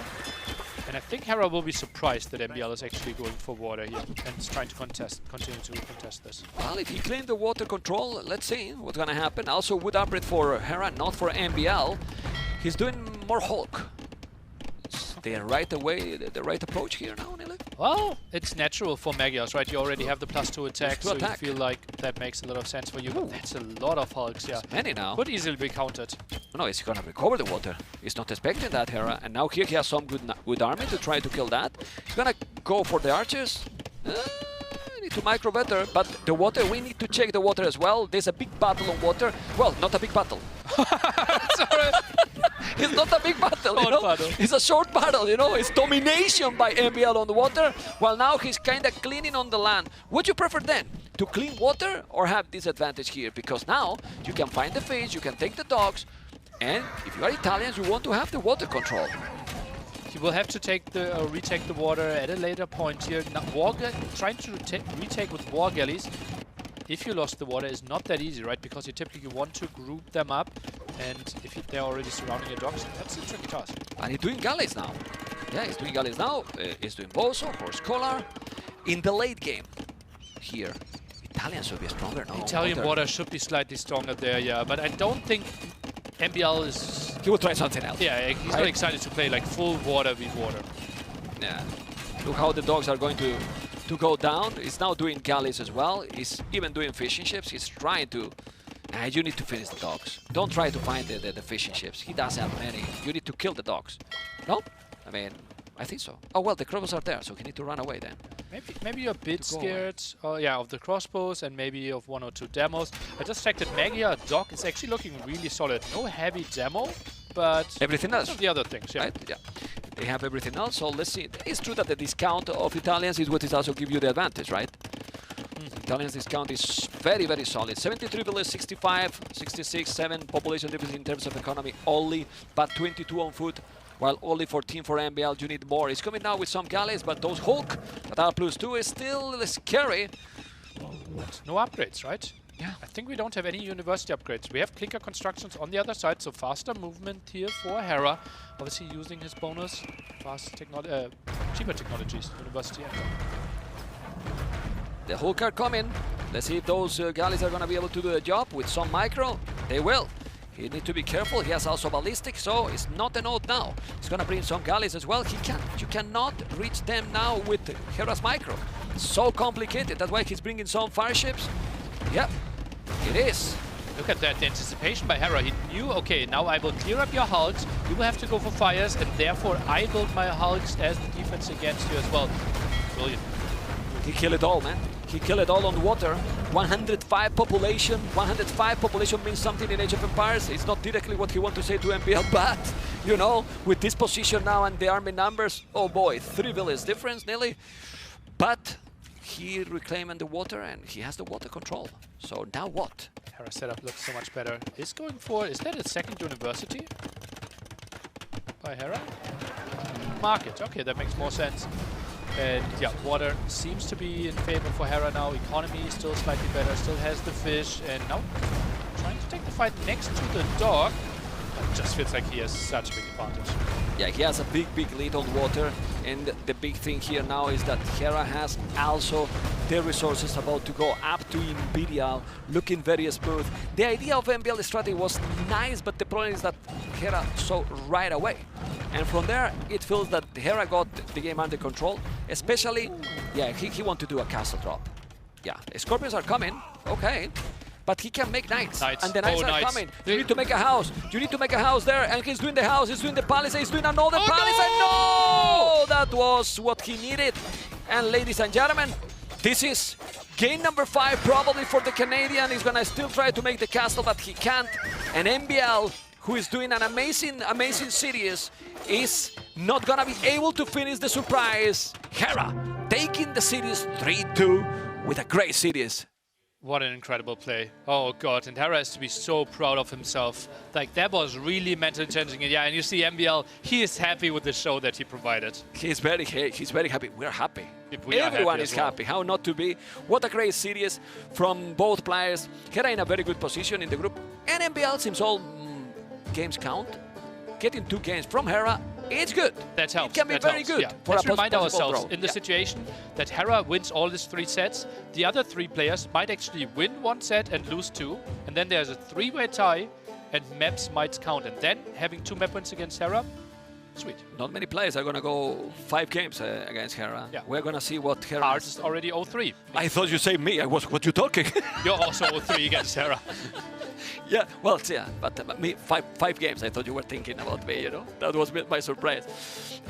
And I think Hera will be surprised that MBL is actually going for water here and is trying to continue to contest this. Well, if he claimed the water control, let's see what's gonna happen. Also, wood upgrade for Hera, not for MBL. He's doing more Hulk. Is the right approach here now, Nile? Well, it's natural for Magios, right? You already have the +2 attack, so you feel like that makes a lot of sense for you. But that's a lot of Hulks, yeah. Many now. Could easily be countered. No, he's gonna recover the water. He's not expecting that, Hera. And now here he has some good army to try to kill that. He's gonna go for the archers. Need to micro better, but the water, we need to check the water as well. There's a big battle on water. Well, not a big battle. Sorry. It's not a big battle, you know? It's a short battle, you know? It's domination by MBL on the water, while now he's kind of cleaning on the land. Would you prefer then to clean water or have this advantage here? Because now you can find the fish, you can take the dogs, and if you are Italians, you want to have the water control. He will have to take the retake the water at a later point here. Now, trying to retake with war galleys, if you lost the water, is not that easy, right? Because you typically want to group them up, and if they're already surrounding your dogs, that's a tricky task. And he's doing galleys now. Yeah, he's doing galleys now. He's doing Bozo, Horse Collar. In the late game here, Italians should be stronger now. Italian water should be slightly stronger there, yeah. But I don't think MBL is... He will try something else. Yeah, he's not excited to play like full water with water. Yeah. Look how the dogs are going to go down. He's now doing galleys as well. He's even doing fishing ships. He's trying to... you need to finish the dogs. Don't try to find the fishing ships. He does have many. You need to kill the dogs. No? I mean, I think so. Oh, well, the crossbows are there, so he need to run away then. Maybe you're a bit scared, of the crossbows and maybe of 1 or 2 demos. I just checked that Magia Dock is actually looking really solid. No heavy demo, but everything else. The other things, yeah. Right? Yeah. They have everything else, so let's see. It's true that the discount of Italians is what is also give you the advantage, right? Italians discount is very, very solid. 73 village, 65, 66, 7 population difference in terms of economy only, but 22 on foot. While only 14 for MBL, you need more. He's coming now with some galleys, but those Hulk that are +2 is still scary. No upgrades, right? Yeah. I think we don't have any university upgrades. We have clinker constructions on the other side, so faster movement here for Hera. Obviously using his bonus, cheaper technologies, university. The Hulk are coming. Let's see if those galleys are going to be able to do the job with some micro. They will. He needs to be careful. He has also ballistic, so it's not a node now. He's gonna bring some galleys as well. You cannot reach them now with Hera's micro. It's so complicated. That's why he's bringing some fire ships. Yep, it is. Look at that, the anticipation by Hera. He knew, okay, now I will clear up your hulks. You will have to go for fires, and therefore I build my hulks as the defense against you as well. Brilliant. He killed it all, man. He killed it all on the water. 105 population. 105 population means something in Age of Empires. It's not directly what he wants to say to MPL, but, you know, with this position now and the army numbers, oh boy, 3 villages difference nearly. But he reclaimed the water and he has the water control. So now what? Hera setup looks so much better. Is going for, is that a second university? By Hera? Market, okay, that makes more sense. And yeah, water seems to be in favor for Hera now. Economy is still slightly better, still has the fish, and now trying to take the fight next to the dog. It just feels like he has such a big advantage. Yeah, he has a big lead on water, and the big thing here now is that Hera has also the resources about to go up to Imperial, looking very smooth. The idea of MBL strategy was nice, but the problem is that Hera saw right away. And from there, it feels that Hera got the game under control, especially, yeah, he wanted to do a castle drop. Yeah, Scorpions are coming, okay. But he can make knights, and the knights are coming. You need to make a house. You need to make a house there, and he's doing the house. He's doing the palisade. He's doing another palisade. No! That was what he needed. And ladies and gentlemen, this is game number 5 probably for the Canadian. He's gonna still try to make the castle, but he can't. And MBL, who is doing an amazing series, is not gonna be able to finish the surprise. Hera taking the series 3-2 with a great series. What an incredible play. Oh god, and Hera has to be so proud of himself. Like, that was really mentally challenging. And yeah, and you see MBL, he is happy with the show that he provided. He's very happy. We're happy. We Everyone is happy. How not to be? What a great series from both players. Hera in a very good position in the group. And MBL seems all games count. Getting 2 games from Hera, it's good. That helps. It can be very good. Yeah. For Let's a remind ourselves, draw. in the situation that Hera wins all his 3 sets, the other 3 players might actually win 1 set and lose 2, and then there's a 3-way tie, and maps might count. And then having 2 map wins against Hera, sweet. Not many players are going to go 5 games against Hera. Yeah. We're going to see what Hera... Ours is already 0-3. I thought you said me. What you talking? You're also 0-3 against Hera. Yeah, well, yeah, but me, 5 games. I thought you were thinking about me, you know? That was my surprise.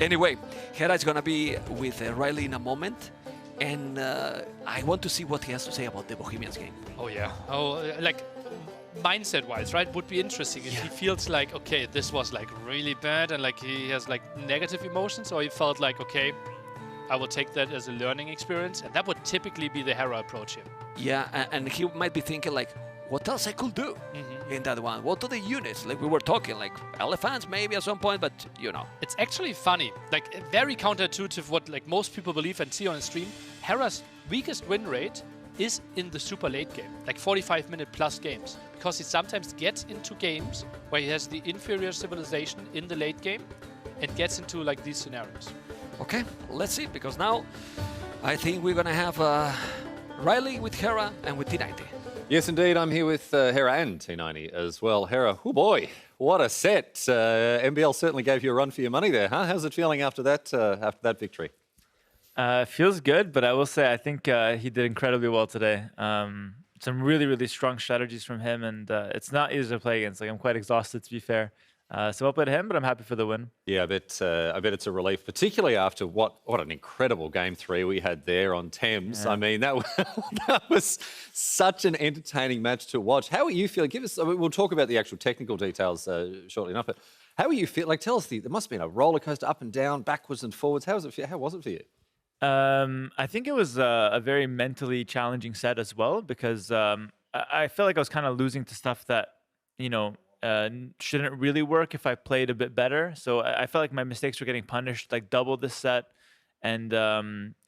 Anyway, Hera is going to be with Riley in a moment. And I want to see what he has to say about the Bohemians game. Oh, yeah. Oh, like, mindset-wise, right? Would be interesting if he feels like, okay, this was, like, really bad and, like, he has, like, negative emotions, or he felt like, okay, I will take that as a learning experience. And that would typically be the Hera approach here. Yeah, and he might be thinking, like, what else I could do in that one? What are the units? Like we were talking, like elephants maybe at some point, but you know. It's actually funny, like very counterintuitive what like most people believe and see on the stream. Hera's weakest win rate is in the super late game, like 45-minute plus games, because he sometimes gets into games where he has the inferior civilization in the late game and gets into like these scenarios. Okay, let's see, because now I think we're gonna have Riley with Hera and with T90. Yes, indeed. I'm here with Hera and T90 as well. Hera, oh boy, what a set. MBL certainly gave you a run for your money there, huh? How's it feeling after that victory? Feels good, but I will say I think he did incredibly well today. Some really, really strong strategies from him, and it's not easy to play against. Like, I'm quite exhausted, to be fair. So well played him, but I'm happy for the win. Yeah, I bet it's a relief, particularly after what an incredible Game 3 we had there on Thames. Yeah. I mean, that was such an entertaining match to watch. How are you feeling? Give us. I mean, we'll talk about the actual technical details shortly enough. But how are you feeling? Like, tell us. There must have been a roller coaster, up and down, backwards and forwards. How was it for you? I think it was a very mentally challenging set as well, because I felt like I was kind of losing to stuff that, you know, shouldn't really work if I played a bit better. So I felt like my mistakes were getting punished like double this set, and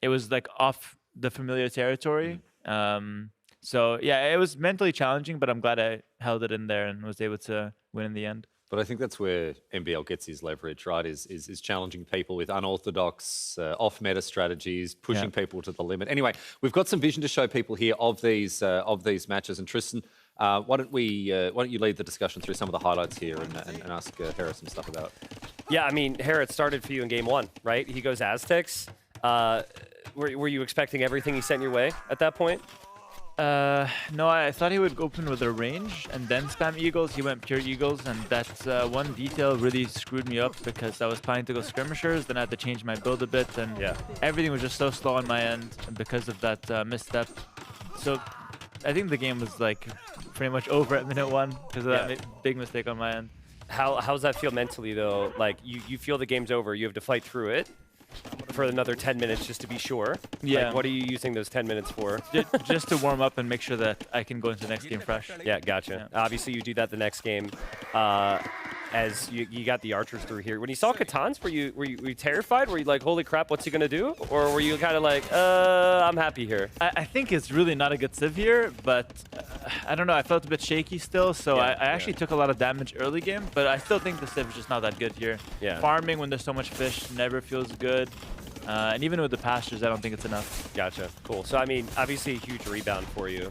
it was like off the familiar territory. So yeah, it was mentally challenging, but I'm glad I held it in there and was able to win in the end. But I think that's where MBL gets his leverage, right? Is challenging people with unorthodox, off-meta strategies, pushing people to the limit. Anyway, we've got some vision to show people here of these matches. And Tristan, why don't you lead the discussion through some of the highlights here and ask Hera some stuff about it? Yeah, I mean, Hera, it started for you in game 1, right? He goes Aztecs. Were you expecting everything he sent your way at that point? No, I thought he would open with a range and then spam Eagles. He went pure Eagles, and that's one detail really screwed me up, because I was planning to go skirmishers, then I had to change my build a bit, and everything was just so slow on my end because of that misstep. So I think the game was like pretty much over at minute 1 because of that big mistake on my end. How's that feel mentally though? Like you feel the game's over, you have to fight through it for another 10 minutes just to be sure. Yeah. Like, what are you using those 10 minutes for? Just to warm up and make sure that I can go into the next game fresh. Yeah, gotcha. Yeah. Obviously, you do that the next game. As you got the archers through here. When you saw Katan's, were you terrified? Were you like, holy crap, what's he gonna do? Or were you kind of like, I'm happy here? I think it's really not a good civ here, but I don't know. I felt a bit shaky still, so I actually took a lot of damage early game, but I still think the civ is just not that good here. Yeah. Farming when there's so much fish never feels good. And even with the pastures, I don't think it's enough. Gotcha. Cool. So, I mean, obviously a huge rebound for you.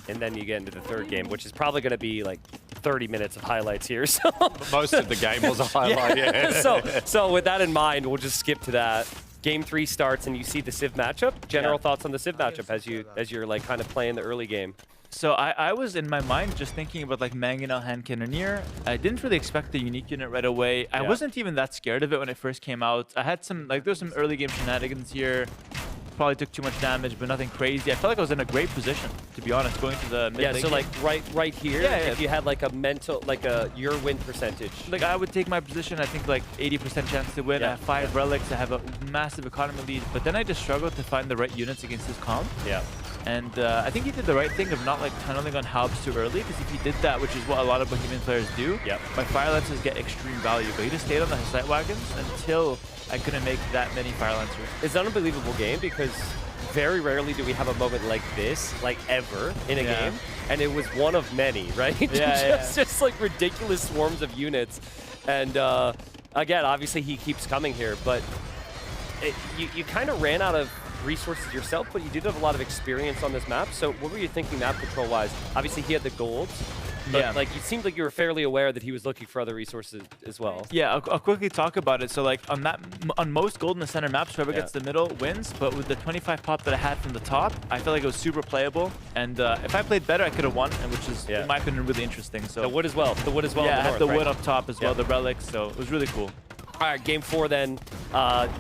And then you get into the third game, which is probably going to be like 30 minutes of highlights here. So Most of the game was a highlight, So with that in mind, we'll just skip to that. Game 3 starts and you see the civ matchup. General thoughts on the civ matchup as you're like kind of playing the early game. So I was in my mind just thinking about like Mangonel, Hand Cannoneer. I didn't really expect the unique unit right away. I wasn't even that scared of it when it first came out. I had some, like, there was some early game shenanigans here. Probably took too much damage, but nothing crazy. I felt like I was in a great position, to be honest, going to the mid lane so game. like right here, if you had like a mental, like your win percentage. Like I would take my position, I think like 80% chance to win. I have 5 relics, I have a massive economy lead, but then I just struggled to find the right units against his comp. Yeah. And I think he did the right thing of not like tunneling on Halbs too early, because if he did that, which is what a lot of Bohemian players do, my Fire Lancers get extreme value. But he just stayed on the Sight Wagons until I couldn't make that many Fire Lancers. It's an unbelievable game because very rarely do we have a moment like this, like ever, in a game. And it was one of many, right? Just like ridiculous swarms of units. And again, obviously he keeps coming here, but you kind of ran out of resources yourself, but you did have a lot of experience on this map. So what were you thinking map control-wise? Obviously he had the golds, but like it seemed like you were fairly aware that he was looking for other resources as well. Yeah, I'll quickly talk about it. So like on most gold in the center maps, whoever gets the middle wins. But with the 25 pop that I had from the top, I felt like it was super playable. And if I played better, I could have won, which is in my opinion really interesting. So the wood as well. The wood as well. Yeah, in the I had the north, wood up top as well, the relics. So it was really cool. All right, game 4 then.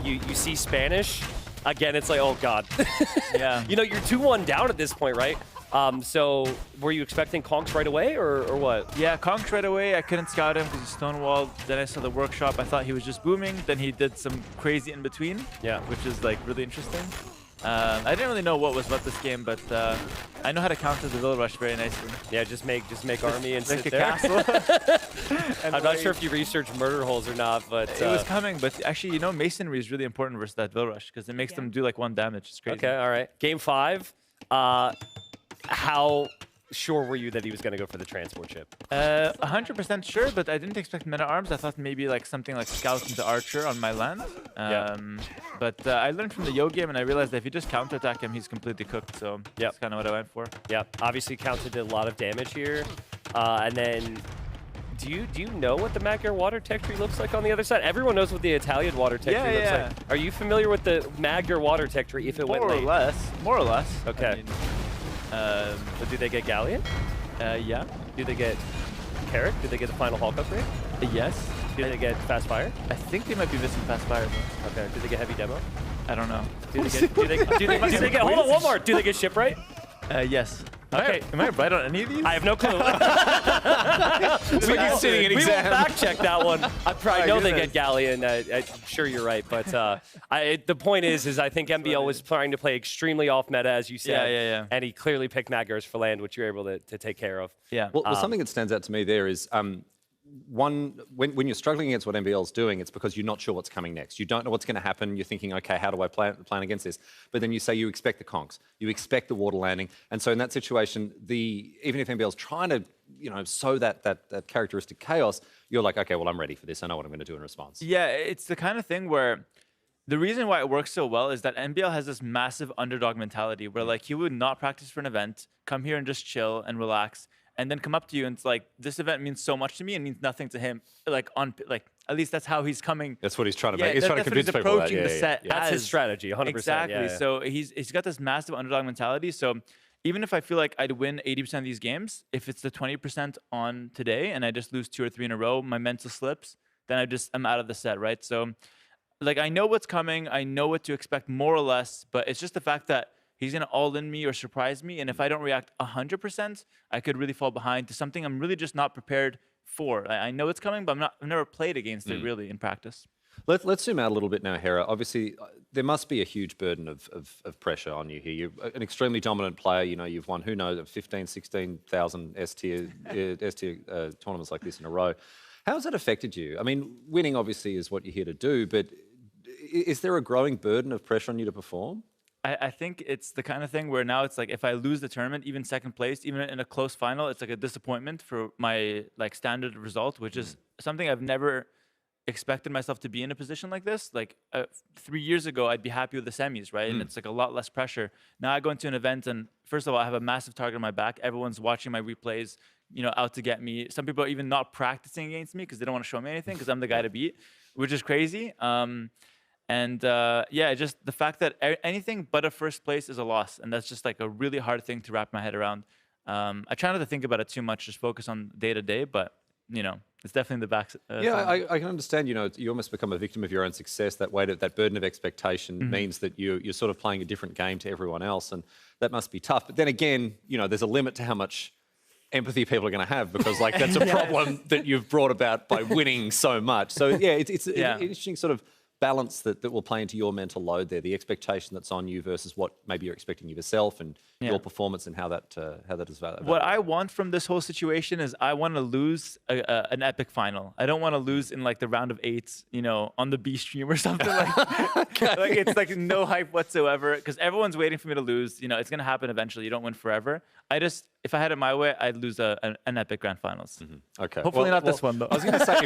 You see Spanish. Again, it's like, oh god. You know, you're 2-1 down at this point, right? So were you expecting Conks right away or what? Yeah, Conks right away. I couldn't scout him because he's stonewalled. Then I saw the workshop. I thought he was just booming. Then he did some crazy in between, which is like really interesting. I didn't really know what was what this game, but I know how to counter the Vill Rush very nicely. Yeah, just make army and make sit a there. castle. I'm not sure if you researched murder holes or not, but it was coming. But actually, you know, masonry is really important versus that Vill Rush because it makes them do like 1 damage. It's crazy. Okay, all right. Game 5. How sure were you that he was going to go for the transport ship? 100% sure, but I didn't expect meta arms. I thought maybe like something like scout into archer on my land. But I learned from the Yo game, and I realized that if you just counterattack him, he's completely cooked. So that's kind of what I went for. Yeah, obviously Counter did a lot of damage here. And then, do you know what the Magyar water tech tree looks like on the other side? Everyone knows what the Italian water tech tree looks like. Are you familiar with the Magyar water tech tree if it went late? More or less. Okay. I mean, but do they get Galleon? Yeah. Do they get Carrick? Do they get the final Hulk upgrade? Yes. Do they get Fast Fire? I think they might be missing Fast Fire. Okay. Do they get Heavy Demo? I don't know. Do they get hold on, one more. Do they get Shipwright? Yes. Okay. Am I right on any of these? I have no clue. We will fact check that one. I know they get Galleon. I'm sure you're right, but the point is I think MBL was trying to play extremely off meta, as you said. And he clearly picked Magyars for land, which you were able to take care of. Yeah. Well, something that stands out to me there is when you're struggling against what MBL is doing, it's because you're not sure what's coming next. You don't know what's going to happen. You're thinking, okay, how do I plan against this? But then you say you expect the conks, you expect the water landing, and so in that situation, even if MBL is trying to sow that characteristic chaos, you're like, okay, well, I'm ready for this. I know what I'm going to do in response. Yeah, it's the kind of thing where the reason why it works so well is that NBL has this massive underdog mentality where like he would not practice for an event, come here and just chill and relax, and then come up to you and it's like, this event means so much to me and means nothing to him. Like at least that's how he's coming. That's what he's trying to make. He's trying to convince people that. The set That's his strategy, 100%. Exactly. So he's got this massive underdog mentality. So even if I feel like I'd win 80% of these games, if it's the 20% on today and I just lose 2 or 3 in a row, my mental slips, then I'm out of the set, right? So like I know what's coming, I know what to expect more or less, but it's just the fact that he's going to all-in me or surprise me. And if I don't react 100%, I could really fall behind to something I'm really just not prepared for. I know it's coming, but I've never played against it really in practice. Let's zoom out a little bit now, Hera. Obviously, there must be a huge burden of pressure on you here. You're an extremely dominant player. You know, you've won, who knows, 15, 16,000 S-tier tournaments like this in a row. How has that affected you? I mean, winning obviously is what you're here to do, but is there a growing burden of pressure on you to perform? I think it's the kind of thing where now it's like if I lose the tournament, even second place, even in a close final, it's like a disappointment for my like standard result, which is something I've never expected myself to be in a position like this. Like 3 years ago, I'd be happy with the semis, right? And it's like a lot less pressure. Now I go into an event and first of all, I have a massive target on my back. Everyone's watching my replays, you know, out to get me. Some people are even not practicing against me because they don't want to show me anything because I'm the guy to beat, which is crazy. Yeah, just the fact that anything but a first place is a loss. And that's just like a really hard thing to wrap my head around. I try not to think about it too much, just focus on day to day, but you know, it's definitely the back. Yeah, I can understand, you know, you almost become a victim of your own success. That weight of that burden of expectation means that you're sort of playing a different game to everyone else. And that must be tough. But then again, you know, there's a limit to how much empathy people are going to have because like that's a problem that you've brought about by winning so much. So yeah, it's an interesting sort of balance that will play into your mental load there, the expectation that's on you versus what maybe you're expecting of yourself and your performance and how that is valuable. What I want from this whole situation is I want to lose an epic final. I don't want to lose in like the round of 8, you know, on the B stream or something like like it's like no hype whatsoever because everyone's waiting for me to lose. You know, it's going to happen eventually. You don't win forever. If I had it my way, I'd lose an epic grand finals. Okay. Hopefully not this one though. I was going to say,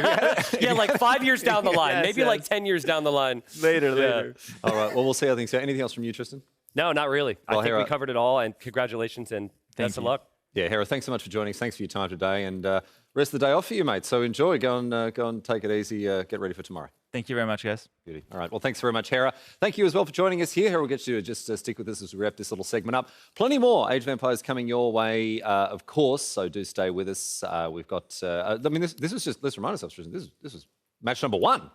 yeah, like 5 years down the line, maybe like 10 years down the line. Later. All right. Well, we'll see how things go. Anything else from you, Tristan? No, not really. Well, I think Hera, we covered it all, and congratulations and best of luck. Yeah, Hera, thanks so much for joining us. Thanks for your time today, and rest of the day off for you, mate. So enjoy. Go and take it easy. Get ready for tomorrow. Thank you very much, guys. Beauty. All right. Well, thanks very much, Hera. Thank you as well for joining us here. Hera will get you to just stick with us as we wrap this little segment up. Plenty more Age of Empires coming your way, of course. So do stay with us. We've got. I mean, this was just. Let's remind ourselves, Tristan. This was match number one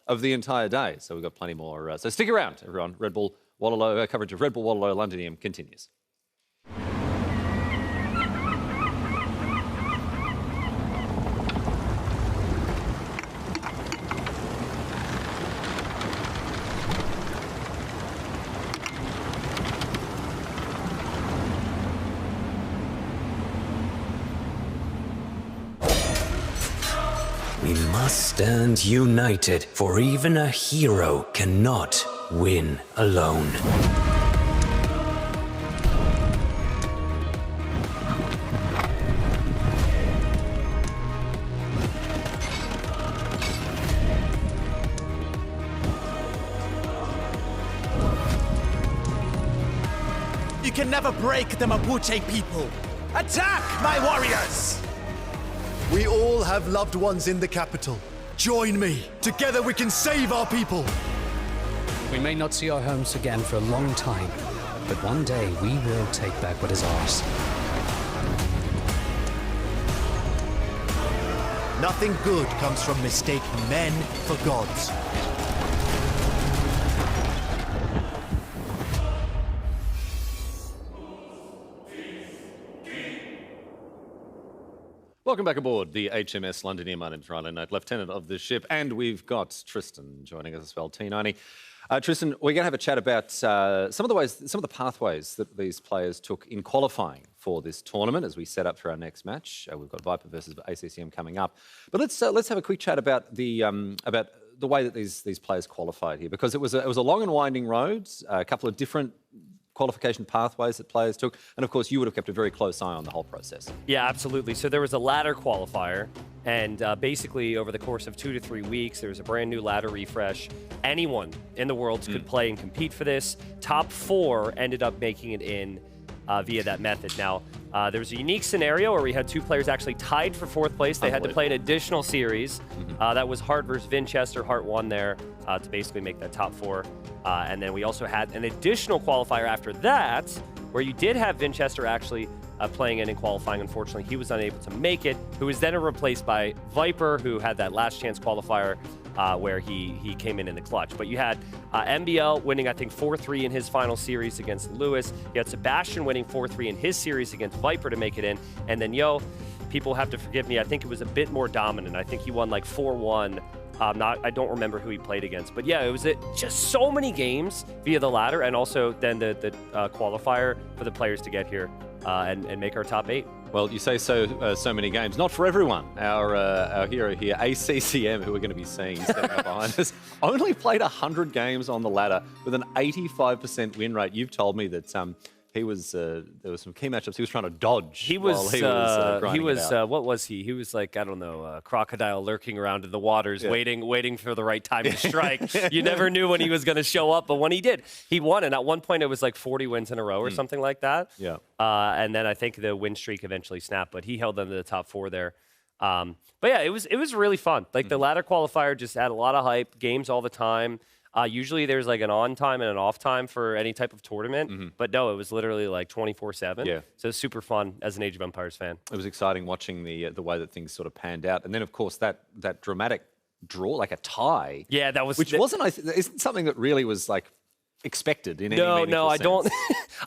of the entire day. So we've got plenty more. So stick around, everyone. Red Bull Wololo coverage of Red Bull Wololo Londinium continues. We must stand united, for even a hero cannot win alone. You can never break the Mapuche people! Attack, my warriors! We all have loved ones in the capital. Join me. Together we can save our people. We may not see our homes again for a long time, but one day we will take back what is ours. Nothing good comes from mistaking men for gods. Welcome back aboard the HMS Londinium. My name's Ryan Knight, Lieutenant of the ship, and we've got Tristan joining us as well, T90. Tristan, we're going to have a chat about some of the pathways that these players took in qualifying for this tournament as we set up for our next match. We've got Viper versus ACCM coming up, but let's have a quick chat about the way that these players qualified here, because it was a long and winding road, a couple of different qualification pathways that players took, and of course you would have kept a very close eye on the whole process. Yeah, absolutely. So there was a ladder qualifier, and basically over the course of 2 to 3 weeks, there was a brand new ladder refresh. Anyone in the world could play and compete for this. Top 4 ended up making it in via that method. Now, there was a unique scenario where we had 2 players actually tied for 4th place. They had to play an additional series. That was Hart versus Vinchester. Hart won there to basically make that top 4. And then we also had an additional qualifier after that, where you did have Vinchester actually playing in qualifying. Unfortunately, he was unable to make it, who was then replaced by Viper, who had that last chance qualifier where he came in the clutch. But you had MBL winning, I think, 4-3 in his final series against Lewis. You had Sebastian winning 4-3 in his series against Viper to make it in. And then Yo, people have to forgive me, I think it was a bit more dominant. I think he won like 4-1. I don't remember who he played against, but yeah, it was just so many games via the ladder, and also then the qualifier for the players to get here and make our top 8. Well, you say so many games. Not for everyone. Our hero here, ACCM, who we're going to be seeing stepping up behind us, only played 100 games on the ladder with an 85% win rate. You've told me that he was there was some key matchups he was trying to dodge. He was grinding it out. What was he? He was like, I don't know, a crocodile lurking around in the waters, waiting for the right time to strike. You never knew when he was going to show up, but when he did, he won. And at one point, it was like 40 wins in a row or something like that. Yeah. And then I think the win streak eventually snapped, but he held them to the top 4 there. But yeah, it was really fun. Like the ladder qualifier just had a lot of hype, games all the time. Usually there's like an on time and an off time for any type of tournament, but no, it was literally like 24/7. Yeah. So it's super fun as an Age of Empires fan. It was exciting watching the way that things sort of panned out, and then of course that dramatic draw, like a tie. Yeah, that was which isn't something that really was like expected in any No, meaningful I sense. don't.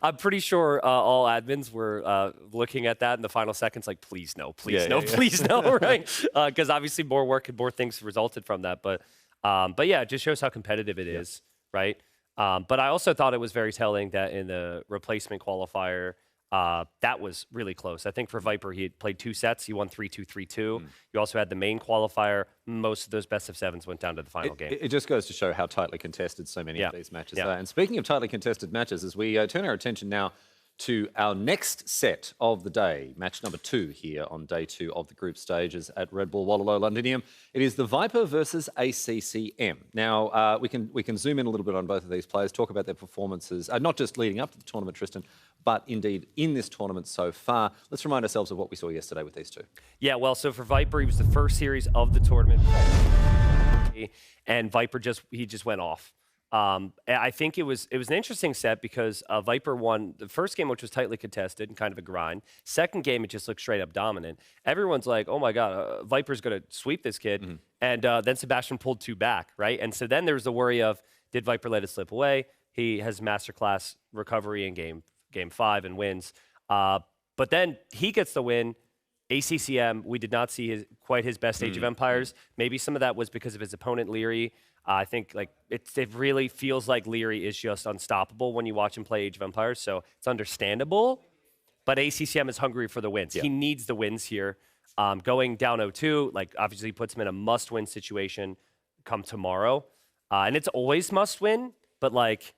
I'm pretty sure all admins were looking at that in the final seconds, like, please no, please no, please no, right? Because obviously more work and more things resulted from that, but yeah, it just shows how competitive it is, right? But I also thought it was very telling that in the replacement qualifier, that was really close. I think for Viper, he had played 2 sets. He won 3-2, 3-2. You also had the main qualifier. Most of those best of 7s went down to the final game. It just goes to show how tightly contested so many of these matches are. And speaking of tightly contested matches, as we turn our attention now to our next set of the day, match number 2 here on day 2 of the group stages at Red Bull Wololo Londinium. It is the Viper versus ACCM. Now, we can zoom in a little bit on both of these players, talk about their performances, not just leading up to the tournament, Tristan, but indeed in this tournament so far. Let's remind ourselves of what we saw yesterday with these two. Yeah, well, so for Viper, he was the first series of the tournament, and Viper just went off. I think it was an interesting set because Viper won the first game, which was tightly contested and kind of a grind. Second game, it just looked straight up dominant. Everyone's like, oh my God, Viper's going to sweep this kid. And then Sebastian pulled 2 back, right? And so then there was the worry of, did Viper let it slip away? He has masterclass recovery in game 5 and wins. But then he gets the win. ACCM, we did not see quite his best Age of Empires. Maybe some of that was because of his opponent, Leary. I think like it really feels like Leary is just unstoppable when you watch him play Age of Empires, so it's understandable. But ACCM is hungry for the wins. He needs the wins here. Going down 0-2, like obviously puts him in a must-win situation come tomorrow. And it's always must-win, but like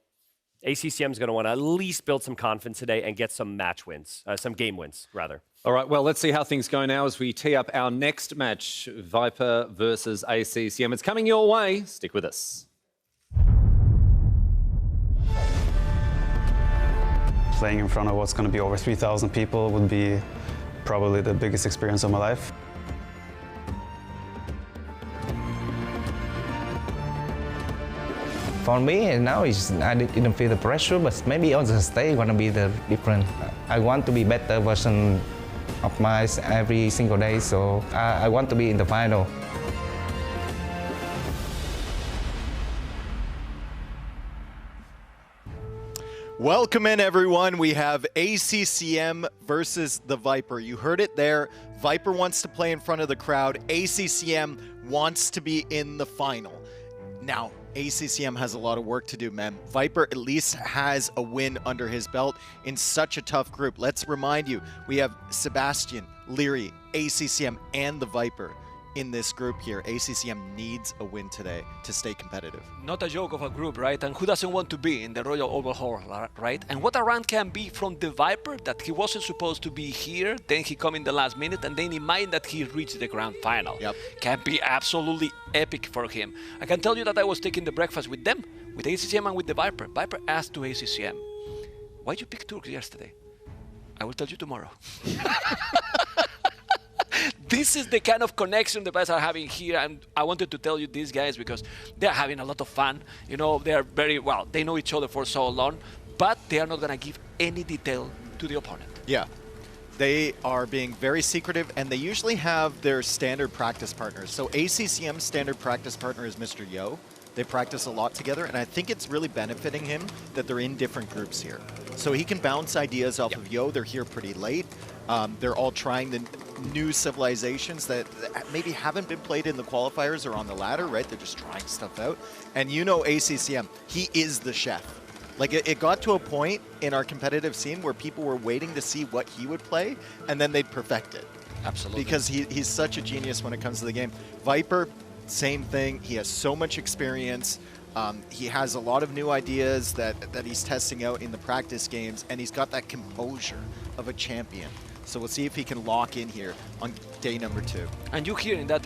ACCM is going to want to at least build some confidence today and get some match wins, some game wins, rather. All right, well, let's see how things go now as we tee up our next match, Viper versus ACCM. It's coming your way. Stick with us. Playing in front of what's going to be over 3,000 people would be probably the biggest experience of my life. For me, now I didn't feel the pressure, but maybe on the stage gonna be the different. I want to be better version of myself every single day, so I want to be in the final. Welcome in, everyone. We have ACCM versus the Viper. You heard it there. Viper wants to play in front of the crowd. ACCM wants to be in the final. Now, ACCM has a lot of work to do, man. Viper at least has a win under his belt in such a tough group. Let's remind you, we have Sebastian, Leary, ACCM, and the Viper in this group here. ACCM needs a win today to stay competitive. Not a joke of a group, right? And who doesn't want to be in the Royal Overhaul, right? And what a run can be from the Viper that he wasn't supposed to be here, then he come in the last minute, and then imagine that he reached the grand final. Yep. Can be absolutely epic for him. I can tell you that I was taking the breakfast with them, with ACCM and with the Viper. Viper asked to ACCM, why'd you pick Turks yesterday? I will tell you tomorrow. This is the kind of connection the guys are having here, and I wanted to tell you these guys because they're having a lot of fun. You know, they're very, well, they know each other for so long, but they are not going to give any detail to the opponent. Yeah. They are being very secretive, and they usually have their standard practice partners. So ACCM's standard practice partner is Mr. Yo. They practice a lot together, and I think it's really benefiting him that they're in different groups here. So he can bounce ideas off of Yo. They're here pretty late. They're all trying the new civilizations that maybe haven't been played in the qualifiers or on the ladder, right? They're just trying stuff out. And you know ACCM, he is the chef. Like, it got to a point in our competitive scene where people were waiting to see what he would play, and then they'd perfect it. Absolutely. Because he's such a genius when it comes to the game. Viper, same thing. He has so much experience. He has a lot of new ideas that he's testing out in the practice games, and he's got that composure of a champion. So we'll see if he can lock in here on day number 2. And you hear in that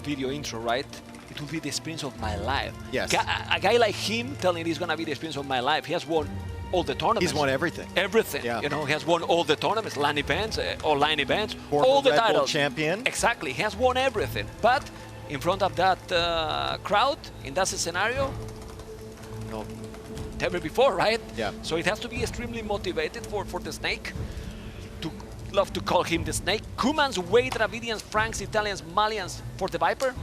video intro, right? It will be the experience of my life. Yes. A guy like him telling it's going to be the experience of my life. He has won all the tournaments. He's won everything. Everything. Yeah. You know, he has won all the tournaments, LAN events, online events, Former all the Red Bull titles. champion. Exactly. He has won everything. But in front of that crowd, in that scenario, no, never before, right? Yeah. So it has to be extremely motivated for the Snake. To love to call him the Snake. Kumans, Wade, Dravidians, Franks, Italians, Malians for the Viper.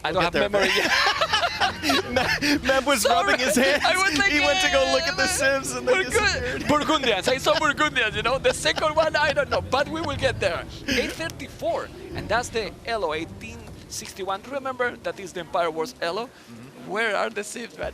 I don't have memory yet. Mem was rubbing his hands. I was like, he went to go look at the Sims and they disappeared. Burgundians. I saw Burgundians, you know. The second one, I don't know, but we will get there. 834, and that's the Elo 1861. Do you remember that is the Empire Wars Elo? Where are the Sims, man?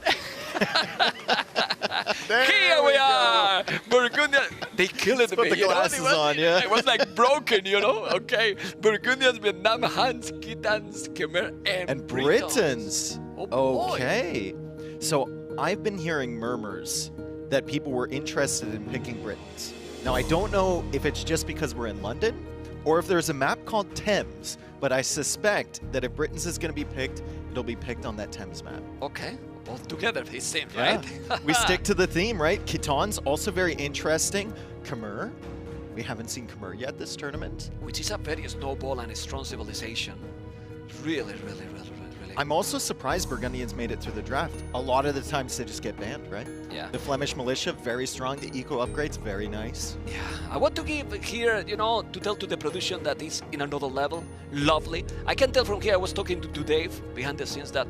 Here we are! Burgundian. They killed it. Put the glasses on, yeah. It was like broken, you know? Okay. Burgundians, Vietnam, Huns, Khitans, Khmer, and Britons. Oh, boy. Okay. So I've been hearing murmurs that people were interested in picking Britons. Now, I don't know if it's just because we're in London or if there's a map called Thames, but I suspect that if Britons is going to be picked, it'll be picked on that Thames map. Okay. All together, it seems, Yeah. right? We stick to the theme, right? Khitan's also very interesting. Khmer. We haven't seen Khmer yet this tournament. Which is a very snowball and a strong civilization. Really, really, really, really. I'm also surprised Burgundians made it through the draft. A lot of the times they just get banned, right? Yeah. The Flemish militia, very strong. The eco upgrades, very nice. Yeah. I want to give here, you know, to tell to the production that is in another level. Lovely. I can tell from here, I was talking to Dave behind the scenes that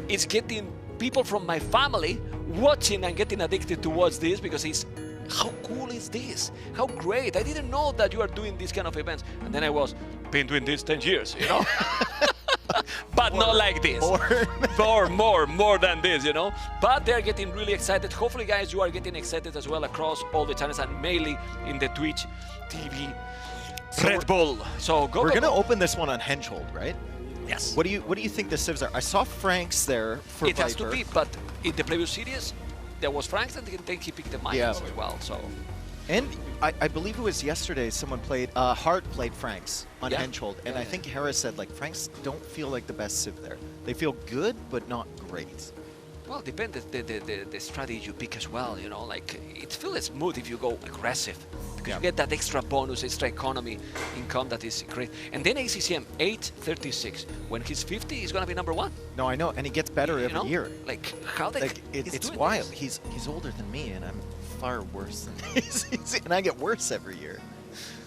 it's getting people from my family watching and getting addicted to watch this because it's how cool is this? How great. I didn't know that you are doing these kind of events. And then I was been doing this 10 years, you know? But not like this. More than this, you know? But they're getting really excited. Hopefully, guys, you are getting excited as well across all the channels and mainly in the Twitch TV Red Bull. So We're gonna open this one on Henschel, right? Yes. What do you think the civs are? I saw Franks there for It has to Viper. be, but in the previous series, there was Franks and then he picked the Mayans as well, so... And I believe it was yesterday someone played, Hart played Franks on Henschel, and I think Hera said, like, Franks don't feel like the best civ there. They feel good, but not great. Well, depends the strategy you pick as well, you know, like, it feels smooth if you go aggressive, because you get that extra bonus, extra economy income that is great. And then ACCM 836, when he's 50, he's gonna be #1. No, I know, and he gets better every year. Like, how they... Like, it's wild. He's older than me, and I'm far worse than and I get worse every year.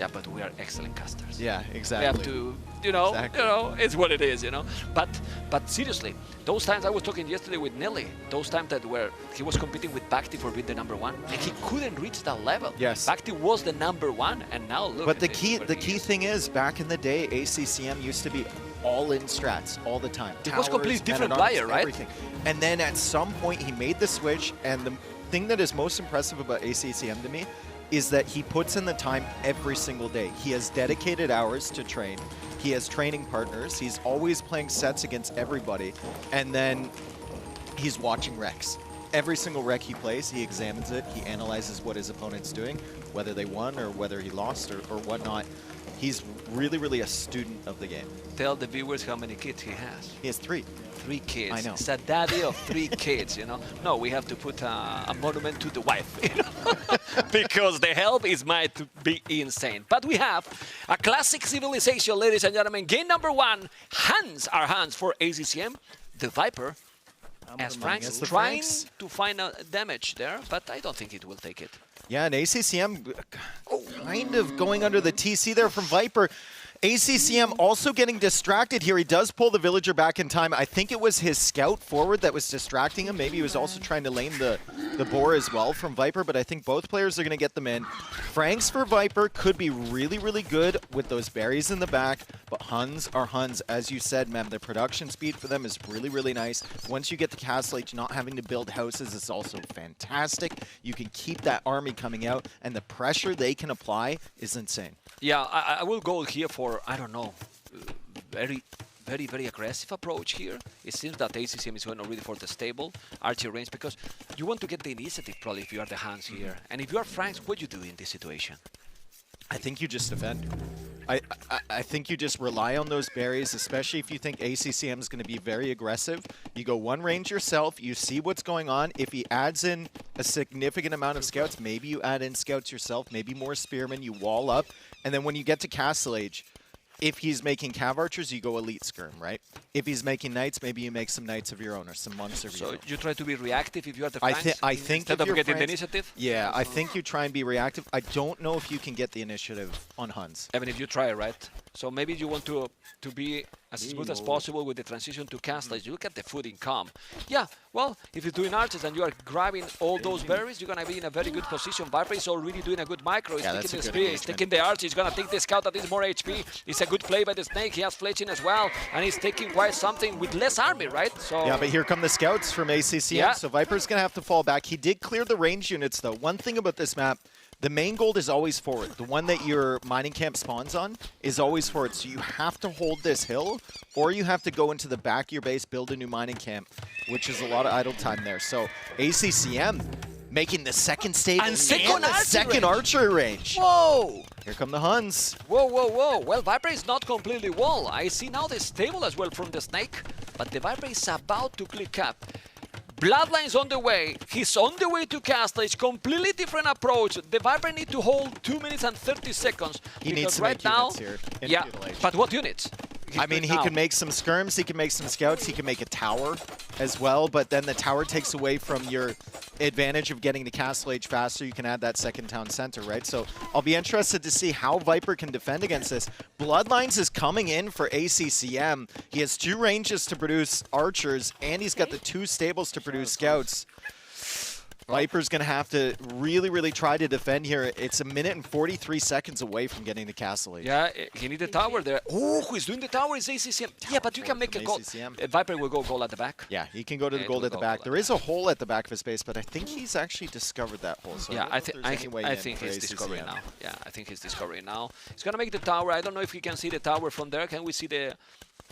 Yeah, but we are excellent casters. Yeah, exactly. We have to, you know, it's what it is, you know. But seriously, those times I was talking yesterday with Nelly, those times that where he was competing with Bhakti for being the #1, and he couldn't reach that level. Yes. Bhakti was the #1, and now look. But the key thing is, back in the day, ACCM used to be all-in strats all the time. It was a completely different player, right? Everything. And then at some point, he made the switch, and the thing that is most impressive about ACCM to me is that he puts in the time every single day. He has dedicated hours to train. He has training partners. He's always playing sets against everybody. And then he's watching recs. Every single rec he plays, he examines it. He analyzes what his opponent's doing, whether they won or whether he lost or whatnot. He's really, really a student of the game. Tell the viewers how many kids he has. He has 3. 3 kids. I know. It's a daddy of 3 kids, you know. No, we have to put a monument to the wife, you know, because the help is might be insane. But we have a classic civilization, ladies and gentlemen. Game #1, hands for ACCM. The Viper, as Franks, trying to find a damage there, but I don't think it will take it. Yeah, and ACCM, kind of going under the TC there from Viper. ACCM also getting distracted here. He does pull the villager back in time. I think it was his scout forward that was distracting him. Maybe he was also trying to lane the boar as well from Viper, but I think both players are going to get them in. Franks for Viper could be really, really good with those berries in the back, but Huns are Huns. As you said, Mem, the production speed for them is really, really nice. Once you get to Castle Age, not having to build houses is also fantastic. You can keep that army coming out, and the pressure they can apply is insane. Yeah, I will go here for, I don't know, very aggressive approach here. It seems that ACCM is going already for the stable archer range because you want to get the initiative probably if you are the Huns here. And if you are Franks, what do you do in this situation? I think you just defend. I think you just rely on those berries, especially if you think ACCM is going to be very aggressive. You go one range yourself, you see what's going on. If he adds in a significant amount of scouts, maybe you add in scouts yourself, maybe more spearmen, you wall up. And then when you get to Castle Age, if he's making cav archers, you go elite skirm, right? If he's making knights, maybe you make some knights of your own or some monks of your own. So you try to be reactive if you are the Franks? I think instead of getting the initiative? Yeah, I think you try and be reactive. I don't know if you can get the initiative on Huns. Even if you try, right? So maybe you want to be as smooth as possible with the transition to Castle Age. You look at the food income. Yeah, well, if you're doing archers and you are grabbing all those berries, you're going to be in a very good position. Viper is already doing a good micro. He's taking the spear, he's taking the archer, he's going to take the scout that is more HP. It's a good play by the snake. He has fletching as well, and he's taking quite something with less army, right? So yeah, but here come the scouts from ACCM, yeah. So Viper's going to have to fall back. He did clear the range units, though. One thing about this map, the main gold is always forward. The one that your mining camp spawns on is always forward. So you have to hold this hill, or you have to go into the back of your base, build a new mining camp, which is a lot of idle time there. So ACCM making the second stable and the second archer range. Whoa! Here come the Huns. Whoa, whoa, whoa. Well, Viper is not completely wall. I see now the stable as well from the snake, but the Viper is about to click up. Bloodline's on the way. He's on the way to Castle Age. Completely different approach. The Viper need to hold 2 minutes and 30 seconds. He needs to right make now, units here. Yeah, but what units? I mean, he can make some skirms, he can make some scouts, he can make a tower as well, but then the tower takes away from your advantage of getting to Castle Age faster. You can add that second town center, right? So I'll be interested to see how Viper can defend against this. Bloodlines is coming in for ACCM. He has 2 ranges to produce archers, and he's got the 2 stables to produce scouts. Viper's going to have to really, really try to defend here. It's 1 minute and 43 seconds away from getting to Castle Age. Yeah, he needs a tower there. Oh, who's doing the tower is ACCM. Yeah, but you can make a goal. Viper will go goal at the back. Yeah, he can go to the goal at the back. There is a hole at the back of his base, but I think he's actually discovered that hole. So yeah, I think he's discovering now. Yeah, I think he's discovering now. He's going to make the tower. I don't know if he can see the tower from there. Can we see the...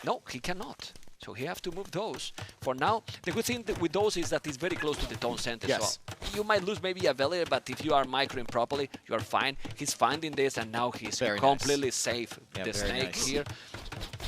No, he cannot. So he have to move those. For now, the good thing with those is that it's very close to the town center. Yes. So you might lose maybe a villager, but if you are microing properly, you are fine. He's finding this, and now he's completely safe. Yeah, the snake here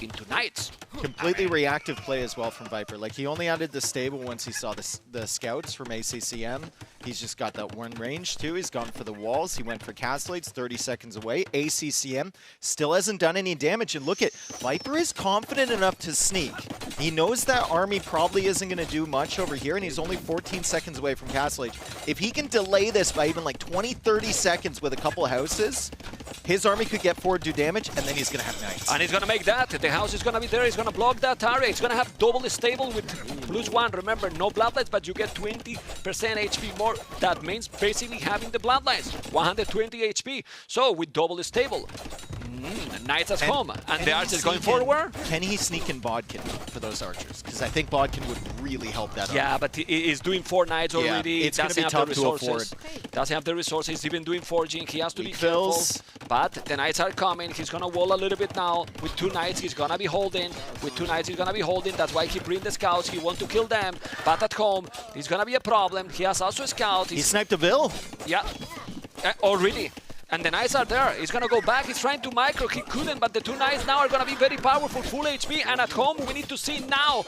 into knights. Completely reactive play as well from Viper. Like, he only added the stable once he saw the scouts from ACCM. He's just got that one range too. He's gone for the walls. He went for Castle Age, 30 seconds away. ACCM still hasn't done any damage. And look at, Viper is confident enough to sneak. He knows that army probably isn't going to do much over here, and he's only 14 seconds away from Castle Age. If he can delay this by even like 20, 30 seconds with a couple of houses, his army could get forward, do damage, and then he's going to have knights. And he's going to make that. The house is going to be there. He's going to block that area. He's going to have double stable with +1. Remember, no bloodlines, but you get 20% HP more. That means basically having the bloodlines, 120 HP. So with double stable, knights at home, and the archer is going forward. Can he sneak in Bodkin for those archers? Because I think Bodkin would really help that. Yeah, but he is doing 4 knights already. Yeah, it's going to be tough to afford. Doesn't have the resources. He's even doing forging. He has to be careful. But the knights are coming. He's going to wall a little bit now. With 2 knights, he's going to be holding. With 2 knights, he's going to be holding. That's why he brings the scouts. He wants to kill them. But at home, he's going to be a problem. He has also a scout. He sniped a Vil. Yeah, already. And the knights are there. He's going to go back. He's trying to micro. He couldn't, but the 2 knights now are going to be very powerful, full HP. And at home, we need to see now.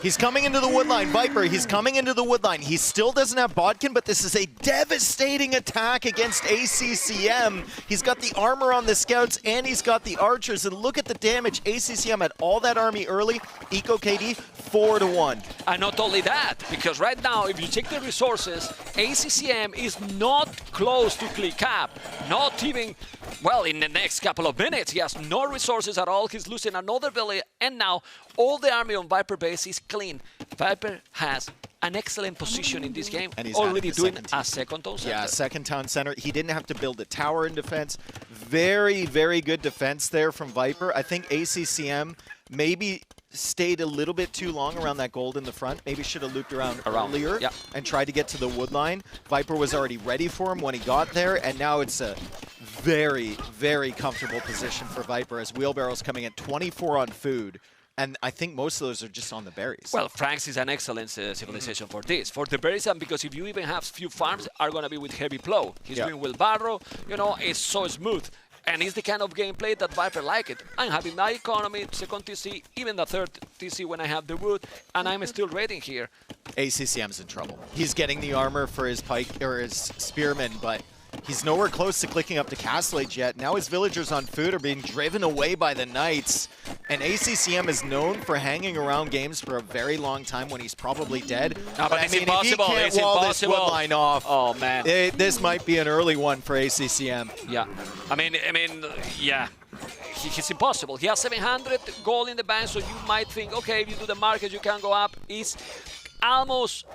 He's coming into the woodline. Viper, he's coming into the woodline. He still doesn't have Bodkin, but this is a devastating attack against ACCM. He's got the armor on the scouts, and he's got the archers. And look at the damage. ACCM had all that army early. Eco KD, 4-1. And not only that, because right now, if you check the resources, ACCM is not close to clear cap. Not even, well, in the next couple of minutes, he has no resources at all. He's losing another village, and now all the army on Viper base is clean. Viper has an excellent position in this game, and he's already doing a second town center. Yeah, second town center. He didn't have to build a tower in defense. Very, very good defense there from Viper. I think ACCM maybe stayed a little bit too long around that gold in the front. Maybe should have looped around earlier and tried to get to the wood line. Viper was already ready for him when he got there, and now it's a very, very comfortable position for Viper as Wheelbarrow's coming at 24 on food. And I think most of those are just on the berries. Well, Franks is an excellent civilization for this. For the berries, and because if you even have few farms, are going to be with heavy plow. He's doing wheelbarrow, you know, it's so smooth. And it's the kind of gameplay that Viper like it. I'm having my economy, second TC, even the third TC when I have the wood, and I'm still raiding here. ACCM's in trouble. He's getting the armor for his pike or his spearman, but he's nowhere close to clicking up to Castle Age yet. Now his villagers on food are being driven away by the knights. And ACCM is known for hanging around games for a very long time when he's probably dead. No, but it's impossible. If he can't wall this wood line off, oh man, this might be an early one for ACCM. Yeah, I mean, yeah. He's impossible. He has 700 gold in the bank, so you might think, okay, if you do the market, you can go up. It's almost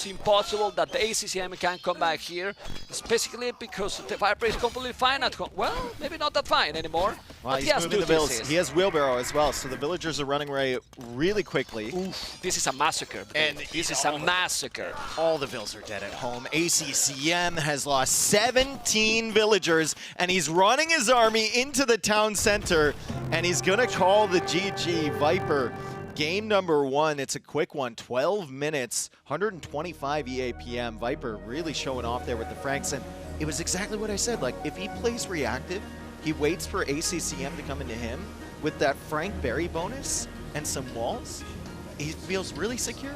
impossible that the ACCM can come back here, especially because the Viper is completely fine at home. Well, maybe not that fine anymore. Well, he's moving the villas. He has Wheelbarrow as well, so the villagers are running away really quickly. Oof, this is a massacre. And this is a massacre. All the vills are dead at home. ACCM has lost 17 villagers, and he's running his army into the town center, and he's going to call the GG. Viper. Game number 1, it's a quick one, 12 minutes, 125 EAPM. Viper really showing off there with the Franks, and it was exactly what I said. Like, if he plays reactive, he waits for ACCM to come into him with that Frank Berry bonus and some walls, he feels really secure.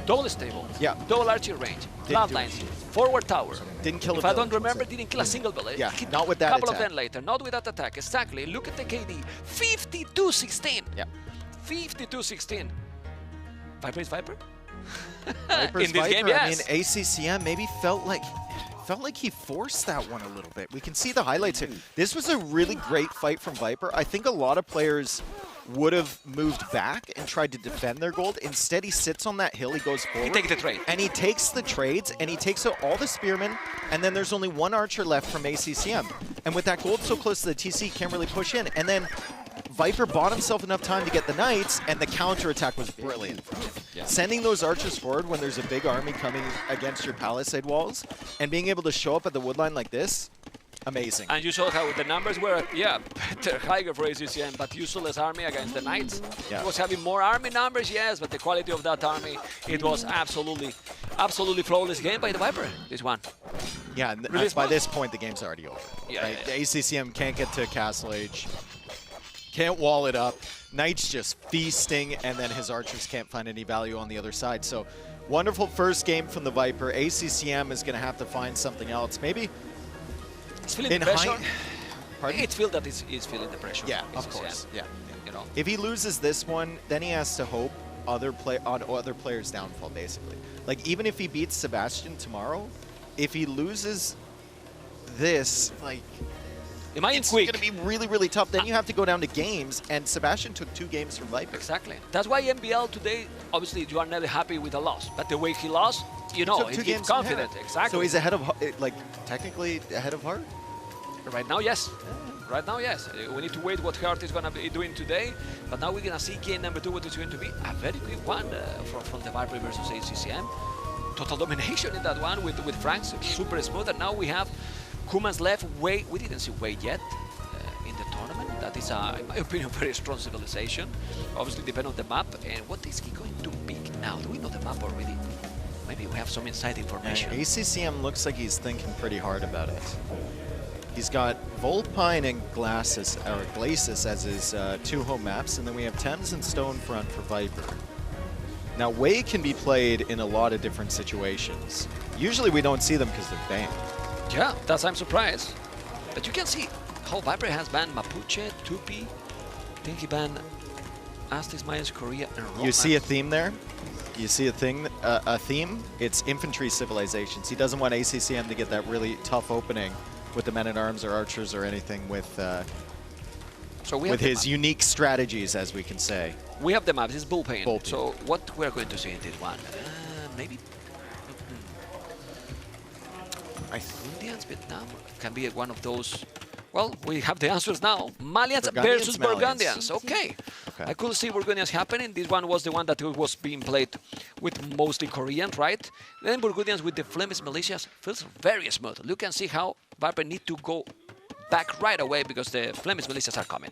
Double stable, double archer range, bloodlines, forward tower. Didn't kill if I don't remember, didn't kill a single village. Yeah, not with that couple attack. of them later, not with that attack, exactly. Look at the KD, 52-16. Yeah. 52-16. Viper is Viper? Viper's in this game, yes. I mean, ACCM maybe felt like he forced that one a little bit. We can see the highlights here. This was a really great fight from Viper. I think a lot of players would have moved back and tried to defend their gold. Instead, he sits on that hill, he goes forward. He takes the trade. And he takes the trades, and he takes out all the spearmen, and then there's only one archer left from ACCM. And with that gold so close to the TC, he can't really push in. And then Viper bought himself enough time to get the knights, and the counterattack was brilliant from him. Yeah. Sending those archers forward when there's a big army coming against your palisade walls, and being able to show up at the woodline like this, amazing. And you saw how the numbers were, better, higher for ACCM, but useless army against the knights. Yeah. It was having more army numbers, yes, but the quality of that army, it was absolutely flawless game by the Viper, this one. Yeah, and really by this point, the game's already over. Yeah, right? The ACCM can't get to Castle Age. Can't wall it up. Knights just feasting, and then his archers can't find any value on the other side. So, wonderful first game from the Viper. ACCM is going to have to find something else. Maybe it's feeling the pressure. It feels that he's feeling the pressure. Yeah, of course. Yeah. You know. If he loses this one, then he has to hope on other players' downfall, basically. Like, even if he beats Sebastian tomorrow, if he loses this, like, it's going to be really, really tough. Then you have to go down to games, and Sebastian took 2 games from Viper. Exactly. That's why MBL today, obviously, you are never happy with a loss. But the way he lost, you know, he's confident. Exactly. So he's ahead of, like, technically ahead of Hart? Right now, yes. Right now, yes. We need to wait what Hart is going to be doing today. But now we're going to see game number 2, what is going to be a very quick one from the Viper versus ACCM. Total domination in that one with Franks, super smooth. And now we have Kuman's left. We didn't see Wade yet in the tournament. That is, in my opinion, a very strong civilization. Obviously, depend on the map. And what is he going to pick now? Do we know the map already? Maybe we have some inside information. ACCM looks like he's thinking pretty hard about it. He's got Volpine and Glacis as his 2 home maps, and then we have Thames and Stonefront for Viper. Now, Wade can be played in a lot of different situations. Usually we don't see them because they're banned. Yeah, I'm surprised. But you can see how Viper has banned Mapuche, Tupi. I think he banned Aztecs, Mayans, Korea, and Romans. You see a theme there? You see a theme? It's infantry civilizations. He doesn't want ACCM to get that really tough opening with the men-at-arms or archers or anything with his unique strategies, as we can say. We have the maps. It's bullpen. So what we're going to see in this one? Maybe Indians, Vietnam can be one of those. Well, we have the answers now. Malians versus Burgundians. Okay. I could see Burgundians happening. This one was the one that was being played with mostly Korean, right? Then Burgundians with the Flemish militias feels very smooth. You can see how Viper need to go back right away because the Flemish militias are coming.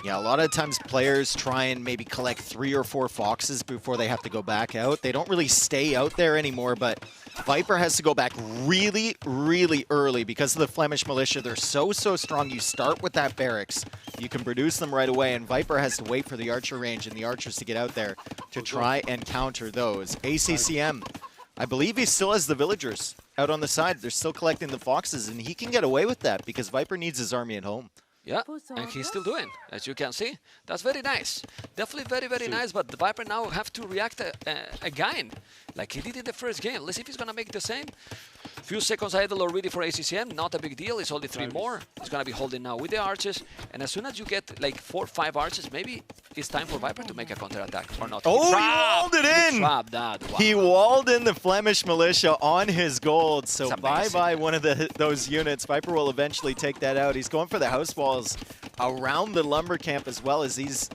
Yeah, a lot of times players try and maybe collect 3 or 4 foxes before they have to go back out. They don't really stay out there anymore, but Viper has to go back really, really early because of the Flemish militia. They're so strong. You start with that barracks. You can produce them right away, and Viper has to wait for the archer range and the archers to get out there to try and counter those. ACCM, I believe he still has the villagers out on the side. They're still collecting the foxes, and he can get away with that because Viper needs his army at home. Yeah, and he's still doing, as you can see. That's very nice. Definitely very, very nice, but the Viper now have to react again, like he did in the first game. Let's see if he's going to make the same. Few seconds idle already for ACCM, not a big deal. It's only 3 more. He's going to be holding now with the archers, and as soon as you get like 4 or 5 archers, maybe it's time for Viper to make a counter-attack, or not. Oh, he walled it in! He trapped that. Wow. He walled in the Flemish militia on his gold, so bye-bye one of those units. Viper will eventually take that out. He's going for the house walls around the lumber camp as well as these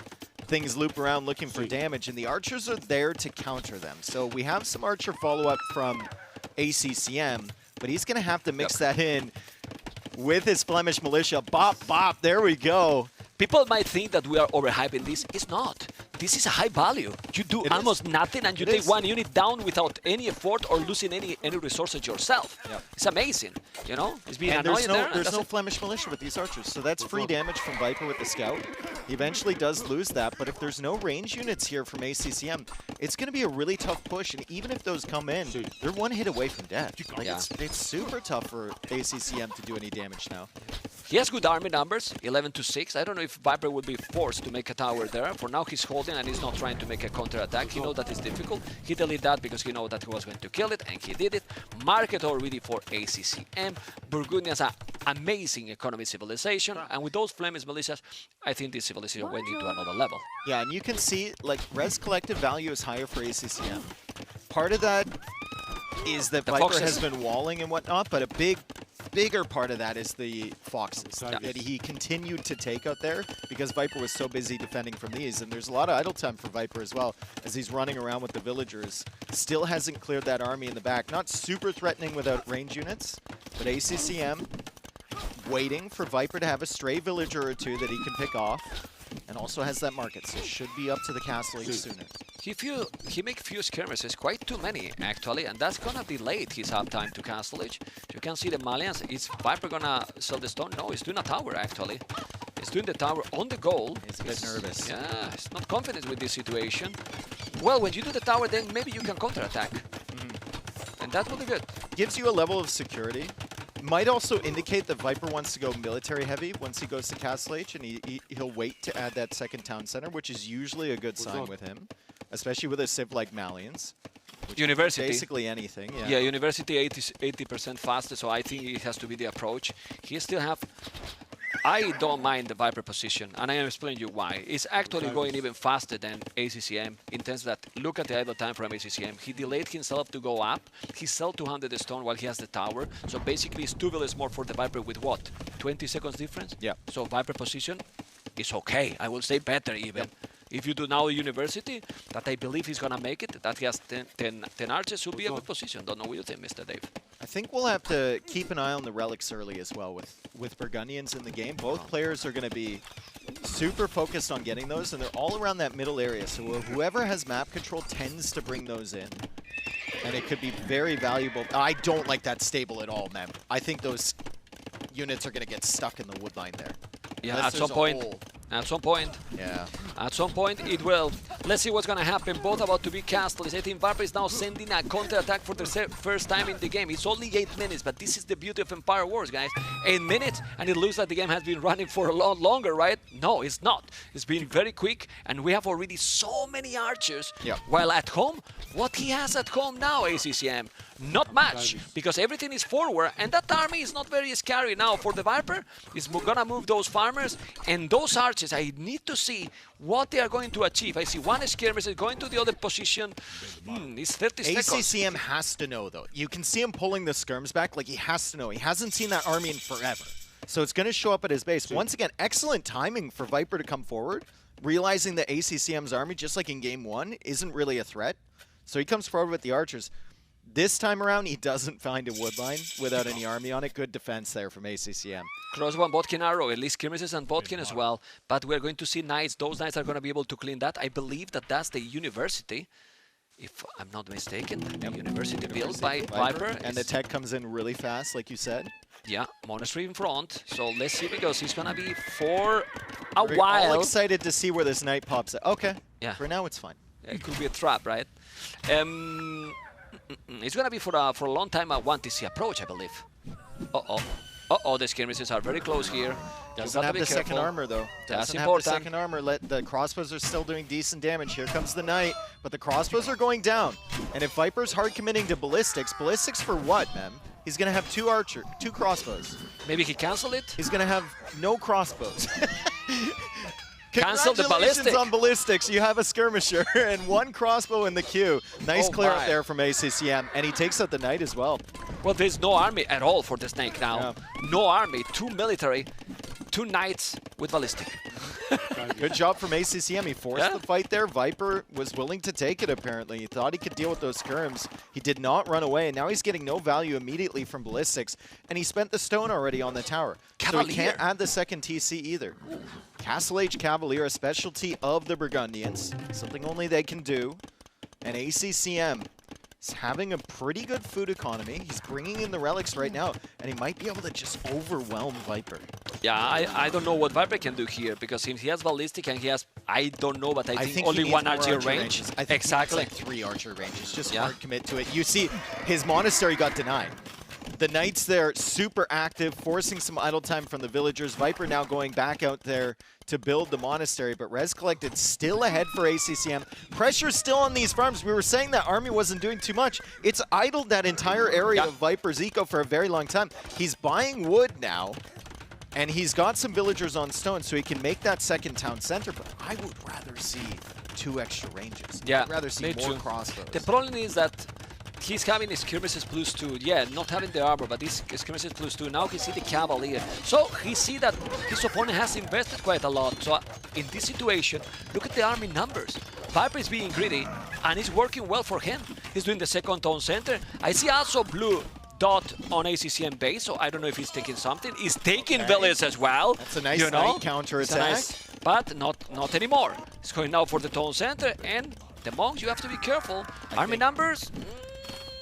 things loop around looking for damage, and the archers are there to counter them. So we have some archer follow-up from ACCM, but he's going to have to mix that in with his Flemish militia. Bop, bop, there we go. People might think that we are overhyping this. It's not. This is a high value. You do almost nothing and you take 1 unit down without any effort or losing any resources yourself. Yep. It's amazing, you know? It's being and annoying there. There's no Flemish militia with these archers, so that's free damage from Viper with the scout. He eventually does lose that, but if there's no range units here from ACCM, it's going to be a really tough push, and even if those come in, they're 1 hit away from death. Like it's super tough for ACCM to do any damage now. He has good army numbers, 11 to 6. I don't know if Viper would be forced to make a tower there. For now, he's holding and he's not trying to make a counter-attack. He knows that it's difficult. He deleted that because he knows that he was going to kill it, and he did it. Market already for ACCM. Burgundians are amazing economy civilization, and with those Flemish militias, I think this civilization went into another level. Yeah, and you can see, like, res collective value is higher for ACCM. Part of that is that Viper has been walling and whatnot, but a bigger part of that is the foxes that he continued to take out there because Viper was so busy defending from these, and there's a lot of idle time for Viper as well as he's running around with the villagers. Still hasn't cleared that army in the back. Not super threatening without range units, but ACCM waiting for Viper to have a stray villager or 2 that he can pick off, and also has that market, so should be up to the castle age sooner. He make few skirmishes, quite too many actually, and that's gonna delay his uptime to castle age. You can see the Malians. Is Viper gonna sell the stone? No, he's doing a tower actually. He's doing the tower on the goal. He's a bit nervous. Yeah, he's not confident with this situation. Well, when you do the tower, then maybe you can counterattack, and that will be good. Gives you a level of security. Might also indicate that Viper wants to go military heavy once he goes to Castle H, and he'll wait to add that second town center, which is usually a good sign with him, especially with a civ like Malians. University. Basically anything, Yeah, University 80% faster, so I think it has to be the approach. He still have... I don't mind the Viper position, and I am explaining you why. It's actually going even faster than ACCM, in terms that, look at the idle time from ACCM. He delayed himself to go up. He sold 200 stone while he has the tower. So basically, it's 2 villas more for the Viper with what? 20 seconds difference? Yeah. So Viper position is okay. I will say better even. Yep. If you do now a University, that I believe he's going to make it, that he has 10 archers, should be a good position. Don't know what you think, Mr. Dave. I think we'll have to keep an eye on the relics early as well with Burgundians in the game. Both players are going to be super focused on getting those, and they're all around that middle area. So whoever has map control tends to bring those in, and it could be very valuable. I don't like that stable at all, man. I think those units are going to get stuck in the wood line there. Yeah, at some point, At some point. Yeah. At some point it will. Let's see what's gonna happen. Both about to be castled. I think Viper is now sending a counter-attack for the first time in the game. It's only 8 minutes, but this is the beauty of Empire Wars, guys. 8 minutes, and it looks like the game has been running for a lot longer, right? No, it's not. It's been very quick, and we have already so many archers. Yeah. While at home, what he has at home now, ACCM, not much, because everything is forward, and that army is not very scary now for the Viper. He's gonna move those farmers, and those archers, I need to see what they are going to achieve. I see one skirmish is going to the other position. It's 30 seconds. ACCM has to know, though. You can see him pulling the skirms back, like he has to know. He hasn't seen that army in forever. So it's going to show up at his base. Once again, excellent timing for Viper to come forward, realizing that ACCM's army, just like in Game 1, isn't really a threat. So he comes forward with the archers. This time around, he doesn't find a wood line without any army on it. Good defense there from ACCM. Crossbow and Botkin arrow, at least skirmishes and Botkin as well. But we're going to see knights. Those knights are going to be able to clean that. I believe that that's the university, if I'm not mistaken. The university built by Viper. And the tech comes in really fast, like you said. Yeah, monastery in front. So let's see, because he's going to be for a We're while. all excited to see where this knight pops up. Okay. Yeah. For now, it's fine. Yeah, it could be a trap, right? It's going to be for a long time a 1TC approach, I believe. Uh-oh. Uh-oh, the skirmishes are very close here. Doesn't have the second armor, though. That's Doesn't important. have the second armor. The crossbows are still doing decent damage. Here comes the knight, but the crossbows are going down. And if Viper's hard committing to ballistics for what, man? He's going to have two crossbows. Maybe he cancel it? He's going to have no crossbows. Cancel the ballistic. On ballistics, you have a skirmisher and one crossbow in the queue. Nice clear up there from ACCM, and he takes out the knight as well. Well, there's no army at all for the snake now. Yeah. No army, 2 military, 2 knights with ballistic. Good job from ACCM. He forced the fight there. Viper was willing to take it, apparently. He thought he could deal with those skirms. He did not run away, and now he's getting no value immediately from ballistics, and he spent the stone already on the tower. Cavalier. So he can't add the second TC either. Castle Age Cavalier, a specialty of the Burgundians, something only they can do. And ACCM is having a pretty good food economy. He's bringing in the relics right now, and he might be able to just overwhelm Viper. Yeah, I don't know what Viper can do here, because if he has ballistic and he has, I don't know, but I think only one archer range. I think exactly. Like 3 archer ranges, just hard commit to it. You see, his monastery got denied. The knights there, super active, forcing some idle time from the villagers. Viper now going back out there to build the monastery, but res collected still ahead for ACCM. Pressure's still on these farms. We were saying that army wasn't doing too much. It's idled that entire area of Viper's eco for a very long time. He's buying wood now, and he's got some villagers on stone, so he can make that second town center, but I would rather see 2 extra ranges. Yeah, I'd rather see more crossbows. The problem is that he's having skirmishes +2. Yeah, not having the armor, but these skirmishes +2. Now he see the Cavalier. So he see that his opponent has invested quite a lot. So in this situation, look at the army numbers. Viper is being greedy, and it's working well for him. He's doing the second town center. I see also blue dot on ACCM base, so I don't know if he's taking something. He's taking villas as well. That's a nice knight counter-attack. But not anymore. He's going now for the town center, and the monks, you have to be careful. Army numbers...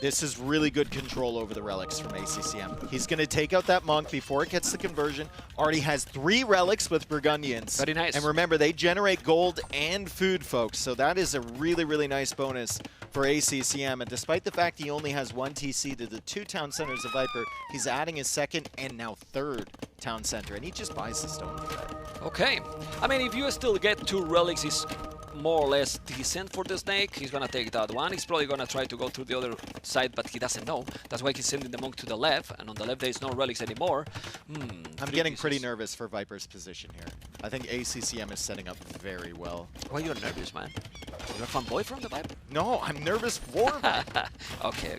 This is really good control over the relics from ACCM. He's going to take out that monk before it gets the conversion. Already has 3 relics with Burgundians. Very nice. And remember, they generate gold and food, folks. So that is a really, really nice bonus for ACCM. And despite the fact he only has 1 TC to the 2 town centers of Viper, he's adding his 2nd and now 3rd town center. And he just buys the stone for that. Okay. I mean, if you still get 2 relics, it's more or less decent for the snake. He's gonna take that one. He's probably gonna try to go through the other side, but he doesn't know. That's why he's sending the monk to the left, and on the left there is no relics anymore. I'm getting pretty nervous for Viper's position here. I think ACCM is setting up very well. Why are you nervous, man? You're a fanboy from the Viper? No, I'm nervous for Viper. Okay.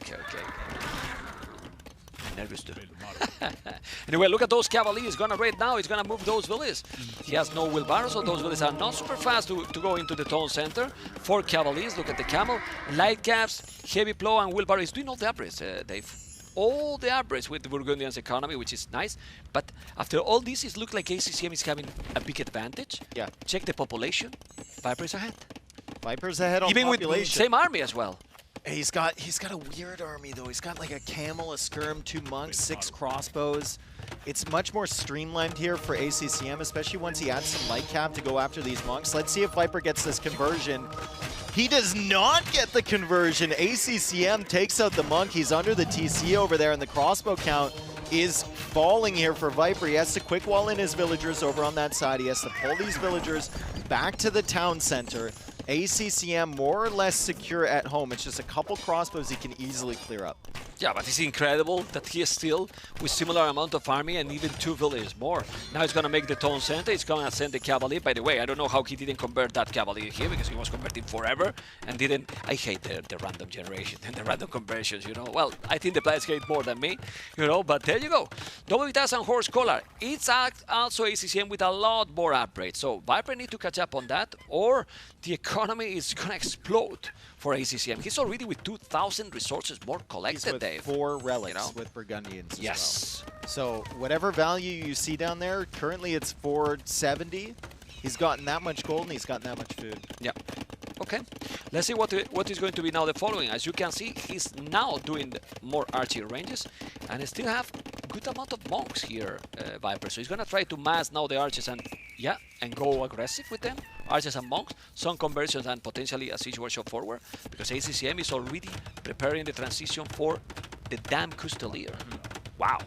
Nervous too. Anyway, look at those Cavaliers. Gonna raid now. He's gonna move those villas. He has no wheelbarrows, so those villas are not super fast to go into the town center. 4 Cavaliers. Look at the camel. Light caps, heavy plow, and wheelbarrow. He's doing all the upgrades, Dave. All the upgrades with the Burgundians economy, which is nice. But after all this, it looks like ACCM is having a big advantage. Yeah. Check the population. Viper's ahead. Viper's ahead on even population. With same army as well. He's got a weird army though. He's got like a camel, a skirm, 2 monks, 6 crossbows. it's much more streamlined here for ACCM, especially once he adds some light cap to go after these monks. Let's see if Viper gets this conversion. He does not get the conversion. ACCM takes out the monk. He's under the TC over there, and the crossbow count is falling here for Viper. He has to quick wall in his villagers over on that side. He has to pull these villagers back to the town center. ACCM more or less secure at home. It's just a couple crossbows he can easily clear up. Yeah, but it's incredible that he is still with similar amount of army and even 2 villages more. Now he's going to make the town center. He's going to send the cavalry. By the way, I don't know how he didn't convert that cavalry here because he was converting forever and didn't. I hate the random generation and the random conversions, you know. Well, I think the players hate more than me, you know, but there you go. Double Vitas and Horse Collar. It's also ACCM with a lot more upgrades. So Viper need to catch up on that or the economy is going to explode for ACCM. He's already with 2,000 resources more collected, Dave. 4 relics, you know? With Burgundians as well. So whatever value you see down there, currently it's 470. He's gotten that much gold and he's gotten that much food. Yeah. Okay. Let's see what is going to be now the following. As you can see, he's now doing more archery ranges and still have good amount of monks here, Viper. So he's going to try to mass now the archers and go aggressive with them. Archers and monks, some conversions and potentially a siege workshop forward because ACCM is already preparing the transition for the damn Custodier. Wow.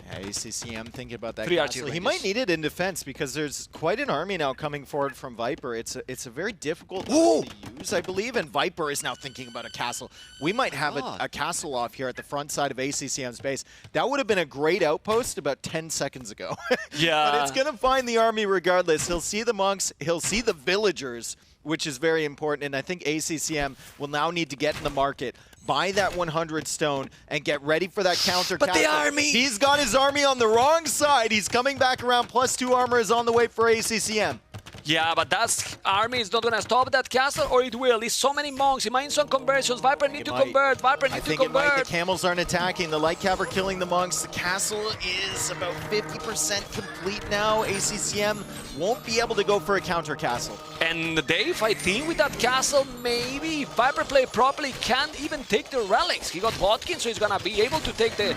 Yeah, ACCM thinking about that 3 castle. He might need it in defense because there's quite an army now coming forward from Viper. It's a very difficult to use, I believe, and Viper is now thinking about a castle. We might have a castle off here at the front side of ACCM's base. That would have been a great outpost about 10 seconds ago. Yeah. But it's going to find the army regardless. He'll see the monks, he'll see the villagers, which is very important, and I think ACCM will now need to get in the market, buy that 100 stone, and get ready for that counter castle. But the army! He's got his army on the wrong side. He's coming back around. +2 armor is on the way for ACCM. Yeah, but that army is not going to stop that castle, or it will. There's so many monks. He might need some conversions. Viper need to convert. Viper need to convert. I think it might. The camels aren't attacking. The light cap are killing the monks. The castle is about 50% complete now. ACCM won't be able to go for a counter castle. And Dave, I think with that castle, maybe if Viper play properly, can't even take the relics. He got Bodkin, so he's going to be able to take the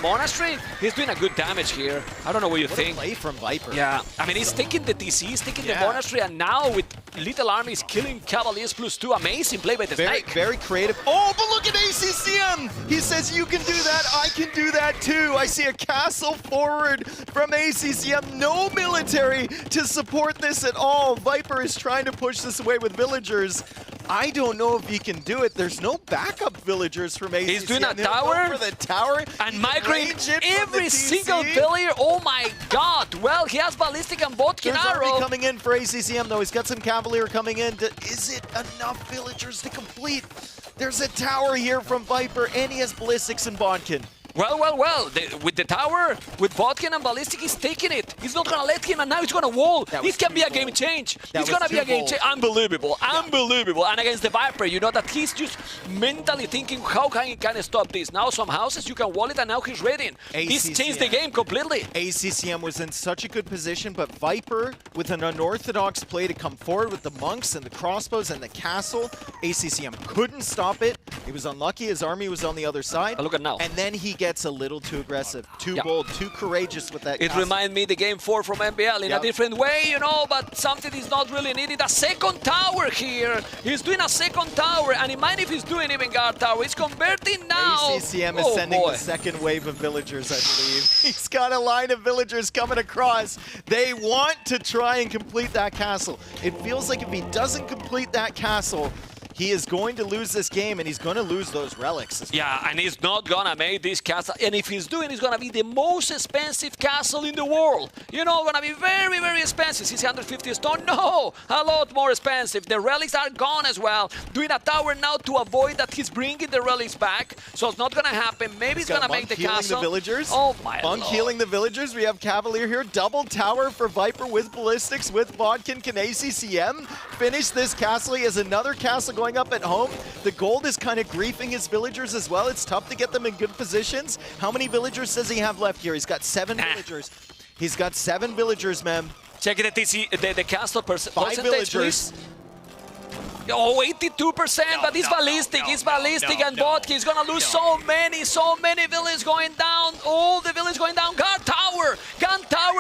monastery. He's doing a good damage here. I don't know what you think. What a play from Viper. Yeah, I mean, he's taking the TC, he's taking the monastery, and now with little armies killing Cavaliers +2. Amazing play by the Snake. Very creative. Oh, but look at ACCM! He says, you can do that, I can do that too. I see a castle forward from ACCM. No military to support this at all. Viper is trying to push this away with villagers. I don't know if he can do it. There's no backup villagers from ACCM. He's doing a tower. For the tower. And migrate every single villager. Oh my god. Well, he has Ballistic and Bodkin arrow. There's army coming in for ACCM though. He's got some Cavalier coming in. Is it enough villagers to complete? There's a tower here from Viper and he has Ballistics and Bodkin. Well. With the tower, with Bodkin and Ballistic, he's taking it. He's not going to let him, and now he's going to wall. This can be a game change. It's going to be a game change. Unbelievable. Unbelievable. And against the Viper, you know that he's just mentally thinking, how can he stop this? Now some houses, you can wall it, and now he's ready. This changed the game completely. ACCM was in such a good position, but Viper, with an unorthodox play to come forward with the monks and the crossbows and the castle, ACCM couldn't stop it. He was unlucky. His army was on the other side. But look at now. And then he gets a little too aggressive, too bold, too courageous with that. It reminds me the game 4 from MBL in a different way, you know, but something is not really needed. A second tower here. He's doing a second tower, and it might if he's doing even guard tower. He's converting now. ACCM is sending the second wave of villagers, I believe. He's got a line of villagers coming across. They want to try and complete that castle. It feels like if he doesn't complete that castle, he is going to lose this game, and he's going to lose those relics. Yeah, and he's not going to make this castle. And if he's doing, it's going to be the most expensive castle in the world. You know, going to be very, very expensive. 650 stone? No, a lot more expensive. The relics are gone as well. Doing a tower now to avoid that he's bringing the relics back. So it's not going to happen. Maybe he's going to make the castle. The villagers. Oh, my Monk Lord. healing the villagers. We have Cavalier here. Double tower for Viper with Ballistics, with Bodkin. Can ACCM finish this castle? He has another castle going up at home. The gold is kind of griefing his villagers as well. It's tough to get them in good positions. How many villagers does he have left here? He's got 7 villagers. He's got 7 villagers, ma'am. Check the TC, the castle percentage, villagers. please. Oh, 82%, but it's ballistic, and Vodka is gonna lose so many villages going down. All the villages going down. Guard Tower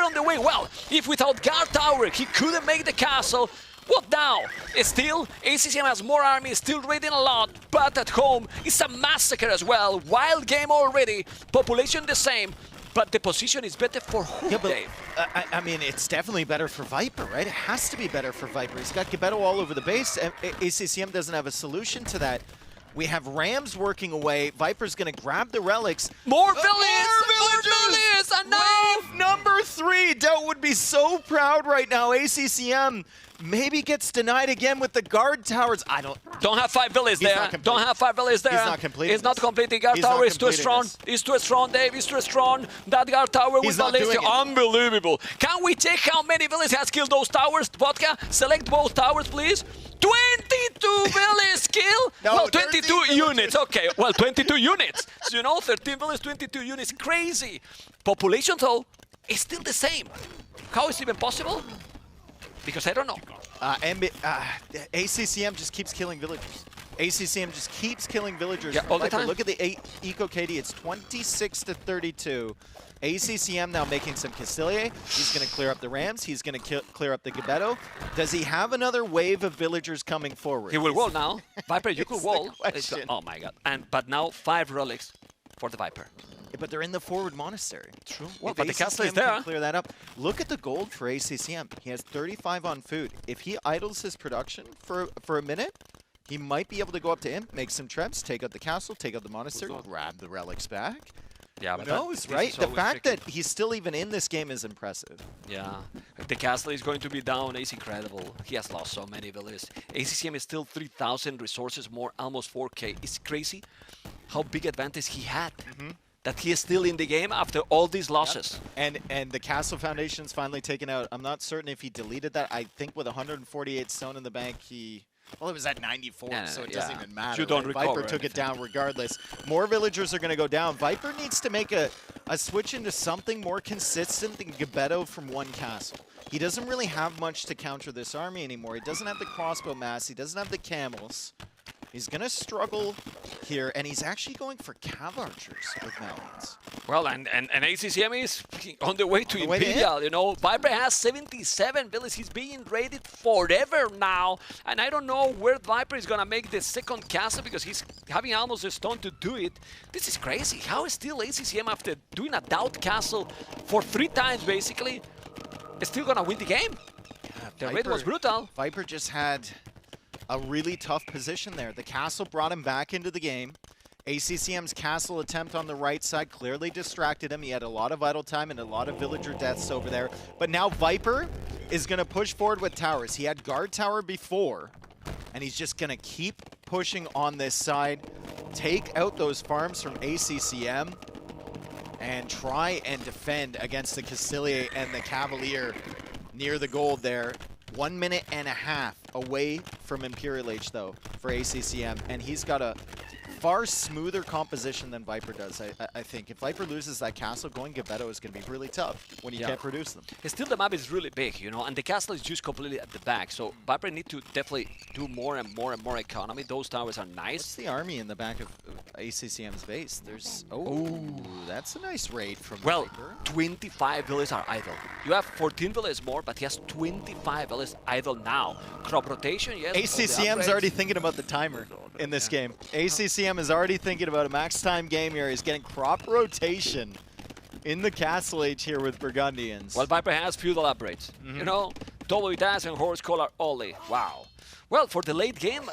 on the way. Well, if without Guard Tower, he couldn't make the castle. What now? Still, ACCM has more army, still raiding a lot, but at home, it's a massacre as well. Wild game already, population the same, but the position is better for who, Dave? I mean, it's definitely better for Viper, right? It has to be better for Viper. He's got Gebetto all over the base. ACCM doesn't have a solution to that. We have Rams working away. Viper's going to grab the relics. More villagers! And now Wave number 3. Doubt would be so proud right now. ACCM maybe gets denied again with the guard towers. Don't have 5 villages there. Don't have 5 villages there. He's not completing. He's not completing. Guard tower is too strong. He's too strong, Dave. He's too strong. That guard tower with ballistic. Unbelievable. Can we check how many villages has killed those towers? Vodka, select both towers, please. 22 villages kill? No, well, 22 units. Okay, well, 22 units. So, you know, 13 villages, 22 units. Crazy. Population, though, is still the same. How is it even possible? Because I don't know. ACCM just keeps killing villagers. ACCM just keeps killing villagers. Yeah, all the time. Look at the Eco KD. It's 26-32. ACCM now making some Castilier. He's going to clear up the Rams. He's going to clear up the Gebetto. Does he have another wave of villagers coming forward? He will wall now. Viper, you could wall. Oh my god. But now 5 relics for the Viper. Yeah, but they're in the forward monastery. True. Well, If but the castle is ACCM there. can clear that up. Look at the gold for ACCM. He has 35 on food. If he idles his production for a minute, he might be able to go up to Imp, make some traps, take out the castle, take out the monastery, grab the relics back. Yeah, Who but knows, right? The fact that he's still even in this game is impressive. Yeah, the castle is going to be down. It's incredible. He has lost so many villages. ACCM is still 3,000 resources more, almost 4K. It's crazy how big advantage he had. That he is still in the game after all these losses. Yep. And the castle foundation's finally taken out. I'm not certain if he deleted that. I think with 148 stone in the bank, well, it was at 94, so it doesn't even matter. You don't recover Viper took it down regardless. More villagers are going to go down. Viper needs to make a switch into something more consistent than Gebetto from one castle. He doesn't really have much to counter this army anymore. He doesn't have the crossbow mass. He doesn't have the camels. He's going to struggle here, and he's actually going for cav archers with Malians. Well, and ACCM is on the way to Imperial, you know. Viper has 77 villages. He's being raided forever now. And I don't know where Viper is going to make the second castle because he's having almost a stone to do it. This is crazy. How is still ACCM, after doing a doubt castle for 3 times, basically, is still going to win the game? The raid was brutal. Viper just had a really tough position there. The castle brought him back into the game. ACCM's castle attempt on the right side clearly distracted him. He had a lot of idle time and a lot of villager deaths over there. But now Viper is going to push forward with towers. He had guard tower before, and he's just going to keep pushing on this side, take out those farms from ACCM, and try and defend against the Castilier and the Cavalier near the gold there. 1.5 minutes away from Imperial H, though, for ACCM, and he's got a far smoother composition than Viper does, I think. If Viper loses that castle, going Gebetto is going to be really tough when you can't produce them. Still, the map is really big, you know, and the castle is just completely at the back, so Viper need to definitely do more and more and more economy. Those towers are nice. What's the army in the back of ACCM's base? There's... Oh, that's a nice raid from Viper. 25 villages are idle. You have 14 villages more, but he has 25 villages idle now. Crop rotation, yes. ACCM's already thinking about the timer in this game. ACCM is already thinking about a max time game here. He's getting crop rotation in the Castle Age here with Burgundians. Well, Viper has feudal upgrades. You know, double dash and horse collar only. Wow. Well, for the late game,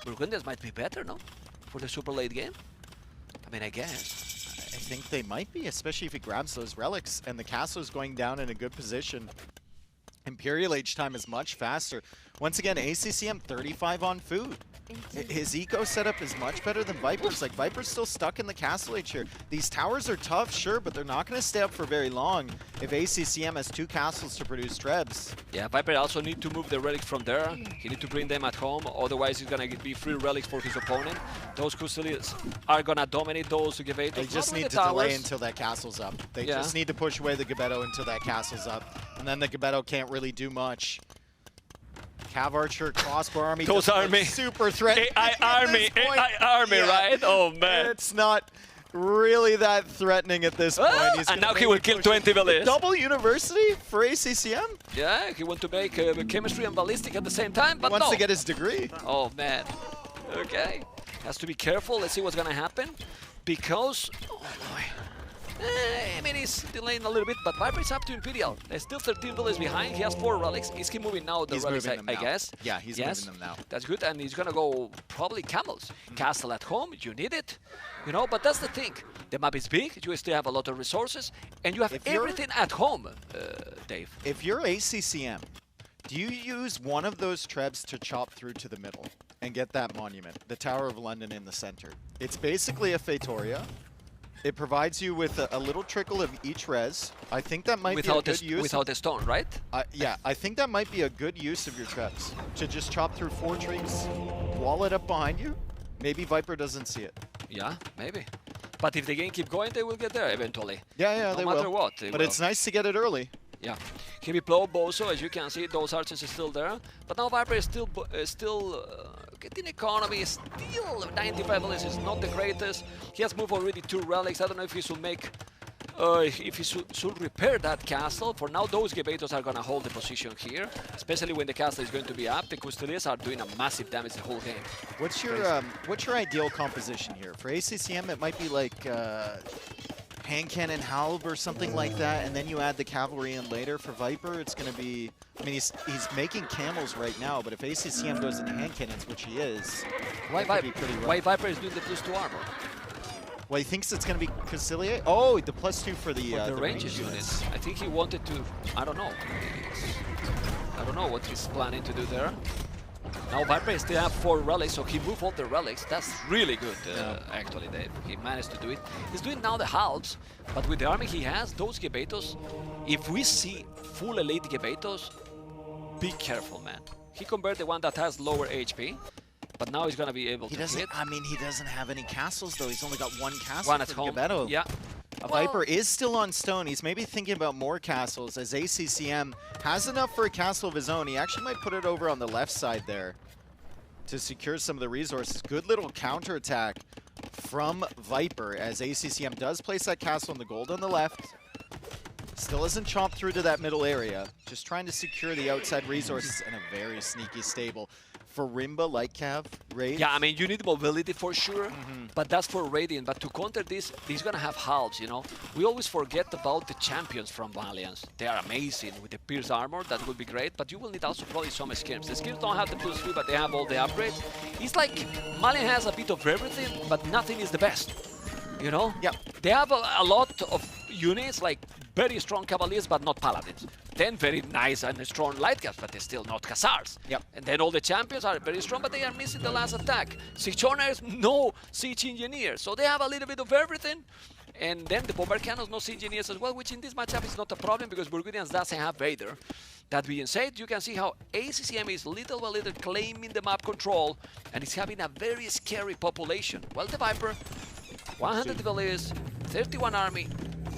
Burgundians might be better, no? For the super late game? I mean, I guess. I think they might be, especially if he grabs those relics and the castle is going down in a good position. Imperial Age time is much faster. Once again, ACCM 35 on food. His eco setup is much better than Viper's. Like, Viper's still stuck in the Castle Age here. These towers are tough, sure, but they're not going to stay up for very long if ACCM has 2 castles to produce trebs. Yeah, Viper also need to move the relics from there. He need to bring them at home, otherwise he's going to be free relics for his opponent. Those Custodians are going to dominate those Gebetto. They just need to delay until that castle's up. They just need to push away the Gebetto until that castle's up. And then the Gebetto can't really do much. Cav Archer, Crossbow Army. Those doesn't look army. super threatening. AI army, right? Oh man. It's not really that threatening at this point. He's And gonna now he will kill 20 villas. Double University for ACCM? Yeah, he wants to make chemistry and ballistic at the same time, but Wants no. to get his degree. Oh man. Okay. Has to be careful. Let's see what's gonna happen. Because, oh boy. I mean, he's delaying a little bit, but Viper is up to Imperial. There's still 13 villages behind. He has 4 relics. Is he moving now? The He's relics, moving them I now. guess. Yeah, he's moving them now. That's good, and he's gonna go probably camels. Castle at home, you need it, you know. But that's the thing. The map is big. You still have a lot of resources, and you have everything at home, Dave. If you're ACCM, do you use one of those trebs to chop through to the middle and get that monument, the Tower of London in the center? It's basically a Fatoria. It provides you with a little trickle of each res. I think that might be a good use. Without the stone, right? Yeah, I think that might be a good use of your trebs. To just chop through 4 trees, wall it up behind you. Maybe Viper doesn't see it. Yeah, maybe. But if the game keep going, they will get there eventually. Yeah, they will. No matter what. But it's nice to get it early. Yeah. Heavy blow, Bozo, as you can see, those archers are still there. But now Viper is still getting economy, still 95 villages is not the greatest. He has moved already 2 relics. I don't know if he should make, if he should repair that castle. For now, those Gebetos are gonna hold the position here, especially when the castle is going to be up. The Custodians are doing a massive damage the whole game. What's your ideal composition here? For ACCM, it might be like hand cannon halb or something like that, and then you add the cavalry in later. For Viper, it's going to be, I mean, he's making camels right now, but if ACCM goes into hand cannons, which he is, Why Viper is doing the +2 armor? Well, he thinks it's going to be Conciliate. Oh, the +2 for the ranges units. I think he wanted to, I don't know. I don't know what he's planning to do there. Now Viper still have 4 relics, so he moved all the relics. That's really good, actually, Dave. He managed to do it. He's doing now the halves, but with the army he has, those Gebetos, if we see full elite Gebetos, be careful, man. He converted the one that has lower HP, but now he's gonna be able to hit. I mean, he doesn't have any castles, though. He's only got 1 castle. One at home. Gebeto. Yeah. Viper is still on stone. He's maybe thinking about more castles, as ACCM has enough for a castle of his own. He actually might put it over on the left side there to secure some of the resources. Good little counterattack from Viper, as ACCM does place that castle in the gold on the left. Still isn't chomped through to that middle area. Just trying to secure the outside resources in a very sneaky stable. For Rimba, like Cav, Raid? Yeah, I mean, you need mobility for sure, but that's for Radiant. But to counter this, he's gonna have halves, you know? We always forget about the champions from Valiance. They are amazing with the Pierce armor, that would be great, but you will need also probably some skins. The skins don't have the +3, but they have all the upgrades. It's like Malian has a bit of everything, but nothing is the best, you know? Yeah. They have a lot of units, like very strong Cavaliers, but not Paladins. Then very nice and strong light caps, but they're still not Hussars. Yep. And then all the champions are very strong, but they are missing the last attack. Siege Owners, no Siege Engineers. So they have a little bit of everything. And then the Bomber Cannons, no Siege Engineers as well, which in this matchup is not a problem because Burgundians doesn't have Vader. That being said, you can see how ACCM is little by little claiming the map control, and it's having a very scary population. Well, the Viper, 100 Cavaliers, 31 army.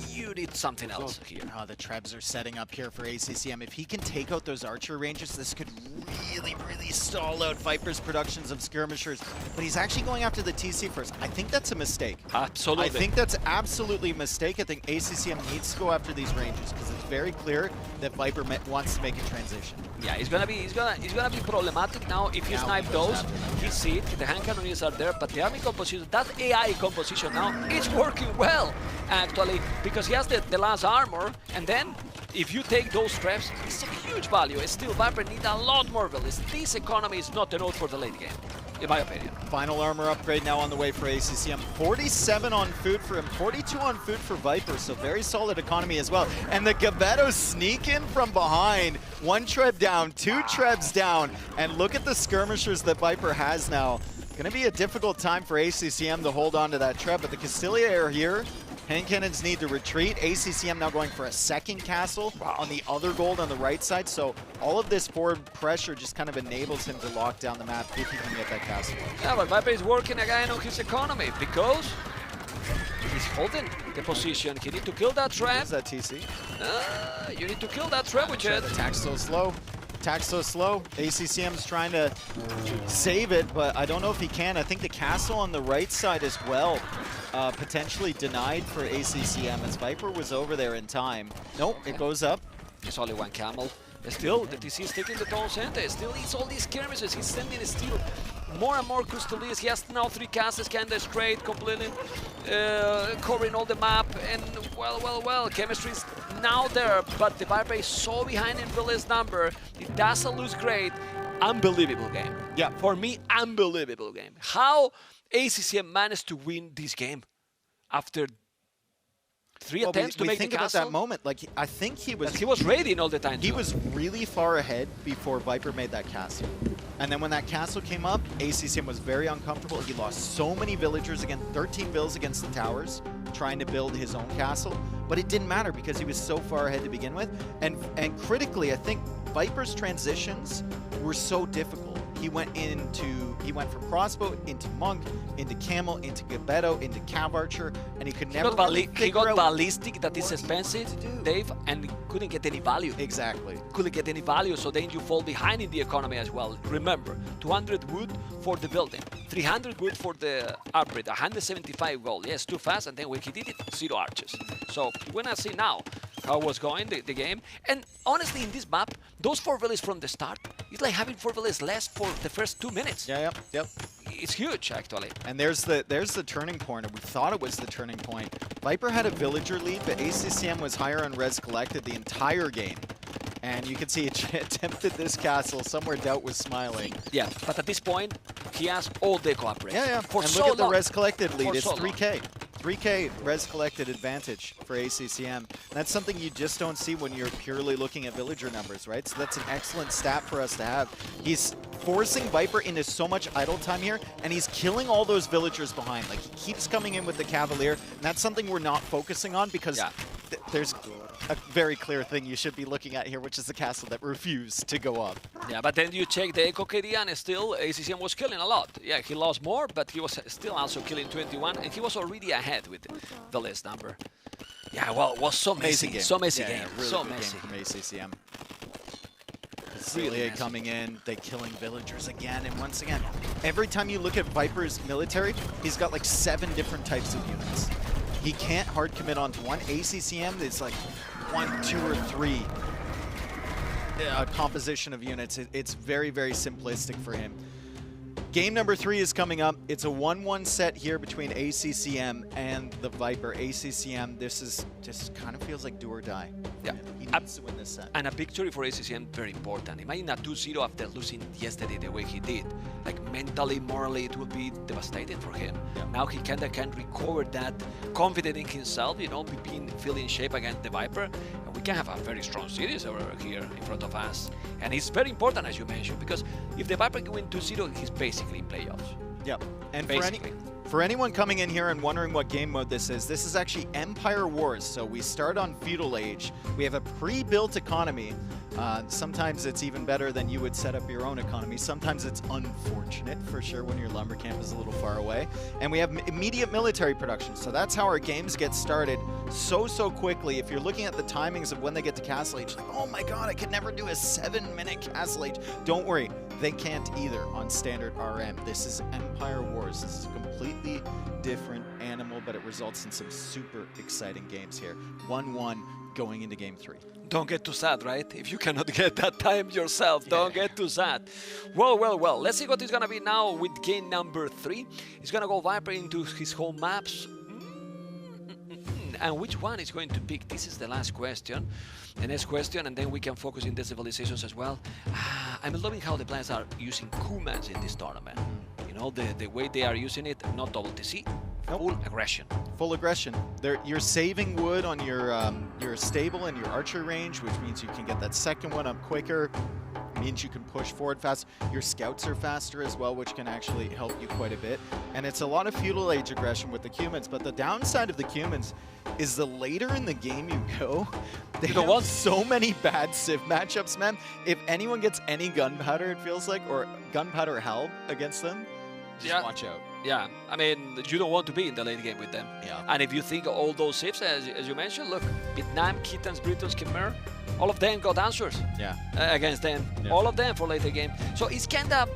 You need something else here. Oh, the Trebs are setting up here for ACCM. If he can take out those archer ranges, this could really stall out Viper's productions of skirmishers. But he's actually going after the TC first. I think that's a mistake. Absolutely. I think that's absolutely a mistake. I think ACCM needs to go after these ranges because it's very clear that Viper wants to make a transition. Yeah, he's gonna be problematic now if he snipe those. He see it. The hand cannons are there, but the army composition, that AI composition now, it's working well actually because he has the last armor, and then if you take those traps, it's a huge value. It's still Viper need a lot more villas. This economy is not enough for the late game, in my opinion. Final armor upgrade now on the way for ACCM. 47 on food for him, 42 on food for Viper, so very solid economy as well. And the Gebetos sneak in from behind. 1 Treb down, 2 Trebs down, and look at the skirmishers that Viper has now. Gonna be a difficult time for ACCM to hold on to that Treb, but the Castilia are here. Hand cannons need to retreat. ACCM now going for a second castle on the other gold on the right side. So all of this forward pressure just kind of enables him to lock down the map if he can get that castle. Yeah, but Viper is working again on his economy because he's holding the position. He need to kill that trap. Is that TC? You need to kill that trap with it. Attack still slow. Attack so slow. ACCM's trying to save it, but I don't know if he can. I think the castle on the right side as well, potentially denied for ACCM as Viper was over there in time. Nope, it goes up. There's only one camel. Still, the TC is taking the toll center. Still, he's all these skirmishes. He's sending still more and more custodians. He has now 3 castles, kinda straight, completely covering all the map. And well, chemistry is now there, but the Viper is so behind in Village number. It doesn't lose great. Unbelievable game. Yeah. For me, unbelievable game. How ACCM managed to win this game after 3 attempts to make the think castle. about that moment. Like, I think he was raiding all the time. He was really far ahead before Viper made that castle. And then when that castle came up, ACCM was very uncomfortable. He lost so many villagers, again, 13 vills against the towers, trying to build his own castle. But it didn't matter because he was so far ahead to begin with. And critically, I think Viper's transitions were so difficult. He went from crossbow into monk, into camel, into gabetto, into cav archer, and he could never he got ballistic, that is expensive, Dave, and couldn't get any value. Exactly. Couldn't get any value, so then you fall behind in the economy as well. Remember, 200 wood for the building, 300 wood for the upgrade, 175 gold. Yes, too fast, and then when he did it, 0 archers. So we're gonna see now how it was going, the game. And honestly, in this map, those 4 villages from the start, it's like having 4 villages less for the first 2 minutes. Yeah, yep. It's huge, actually. And there's the turning point, or we thought it was the turning point. Viper had a villager lead, but ACCM was higher on res collected the entire game. And you can see it attempted this castle. Somewhere Doubt was smiling. Yeah, but at this point, he has all the cooperation. Yeah. For and so look at the long. res collected lead. For It's so 3K. 3K res collected advantage for ACCM. That's something you just don't see when you're purely looking at villager numbers, right? So that's an excellent stat for us to have. He's forcing Viper into so much idle time here, and he's killing all those villagers behind. Like, he keeps coming in with the Cavalier, and that's something we're not focusing on because there's a very clear thing you should be looking at here, which is the castle that refused to go up. Yeah, but then you check the Echo KD, and still ACCM was killing a lot. Yeah, he lost more, but he was still also killing 21, and he was already ahead with the list number. Yeah, well, it was so messy. Game. So messy Yeah, game. really So good messy. game from ACCM. Really coming in, they killing villagers again, and once again, every time you look at Viper's military, he's got like 7 different types of units. He can't hard commit onto one. ACCM is like 1, 2, or 3 composition of units. It's very, very simplistic for him. Game number 3 is coming up. It's a 1-1 set here between ACCM and the Viper. ACCM, this just kind of feels like do or die. Yeah. He needs to win this set. And a victory for ACCM, very important. Imagine a 2-0 after losing yesterday the way he did. Like mentally, morally, it will be devastating for him. Yeah. Now he can recover that, confident in himself, feeling shape against the Viper. And we can have a very strong series over here in front of us. And it's very important, as you mentioned, because if the Viper can win 2-0, he's basically in playoffs. Yep. And basically. for anyone coming in here and wondering what game mode this is actually Empire Wars. So we start on Feudal Age. We have a pre-built economy. Sometimes it's even better than you would set up your own economy. Sometimes it's unfortunate, for sure, when your lumber camp is a little far away. And we have immediate military production. So that's how our games get started so quickly. If you're looking at the timings of when they get to Castle Age, like, oh my god, I could never do a 7-minute Castle Age. Don't worry, they can't either on standard RM. This is Empire Wars. This is a completely different animal, but it results in some super exciting games here. 1-1 going into game 3. Don't get too sad, right? If you cannot get that time yourself, don't get too sad. Well. Let's see what is going to be now with game number 3. He's going to go Viper into his home maps. And which one is going to pick? This is the last question. The next question, and then we can focus in the civilizations as well. I'm loving how the players are using Kumans in this tournament. You know, the way they are using it, not double TC, full aggression. Full aggression. You're saving wood on your stable and your archer range, which means you can get that second one up quicker. Means you can push forward fast. Your scouts are faster as well, which can actually help you quite a bit. And it's a lot of Feudal Age aggression with the Cumans, but the downside of the Cumans is the later in the game you go, they have so many bad Civ matchups, man. If anyone gets any gunpowder, it feels like, or gunpowder help against them, Yeah. watch out. Yeah, I mean, you don't want to be in the late game with them. Yeah. And if you think all those ships, as you mentioned, look, Vietnam, Kittens, Britons, Khmer, all of them got answers Yeah. against them. Yeah. All of them for later game. So it's kind of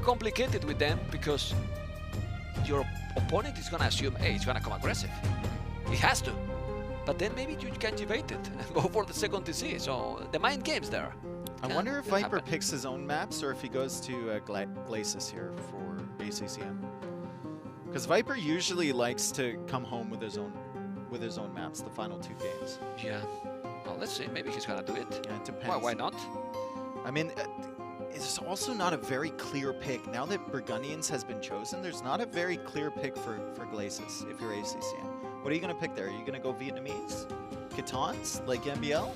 complicated with them because your opponent is going to assume, hey, it's going to come aggressive. It has to. But then maybe you can debate it and go for the second TC. So the mind game's there. I Can- wonder if can Viper happen. picks his own maps or if he goes to Glacis here for ACCM. Because Viper usually likes to come home with his own maps the final 2 games. Yeah. Well, let's see. Maybe he's going to do it. Yeah, it depends. Why not? I mean, it's also not a very clear pick. Now that Burgundians has been chosen, there's not a very clear pick for Glacis if you're ACCM. What are you going to pick there? Are you going to go Vietnamese? Khitans, like MBL?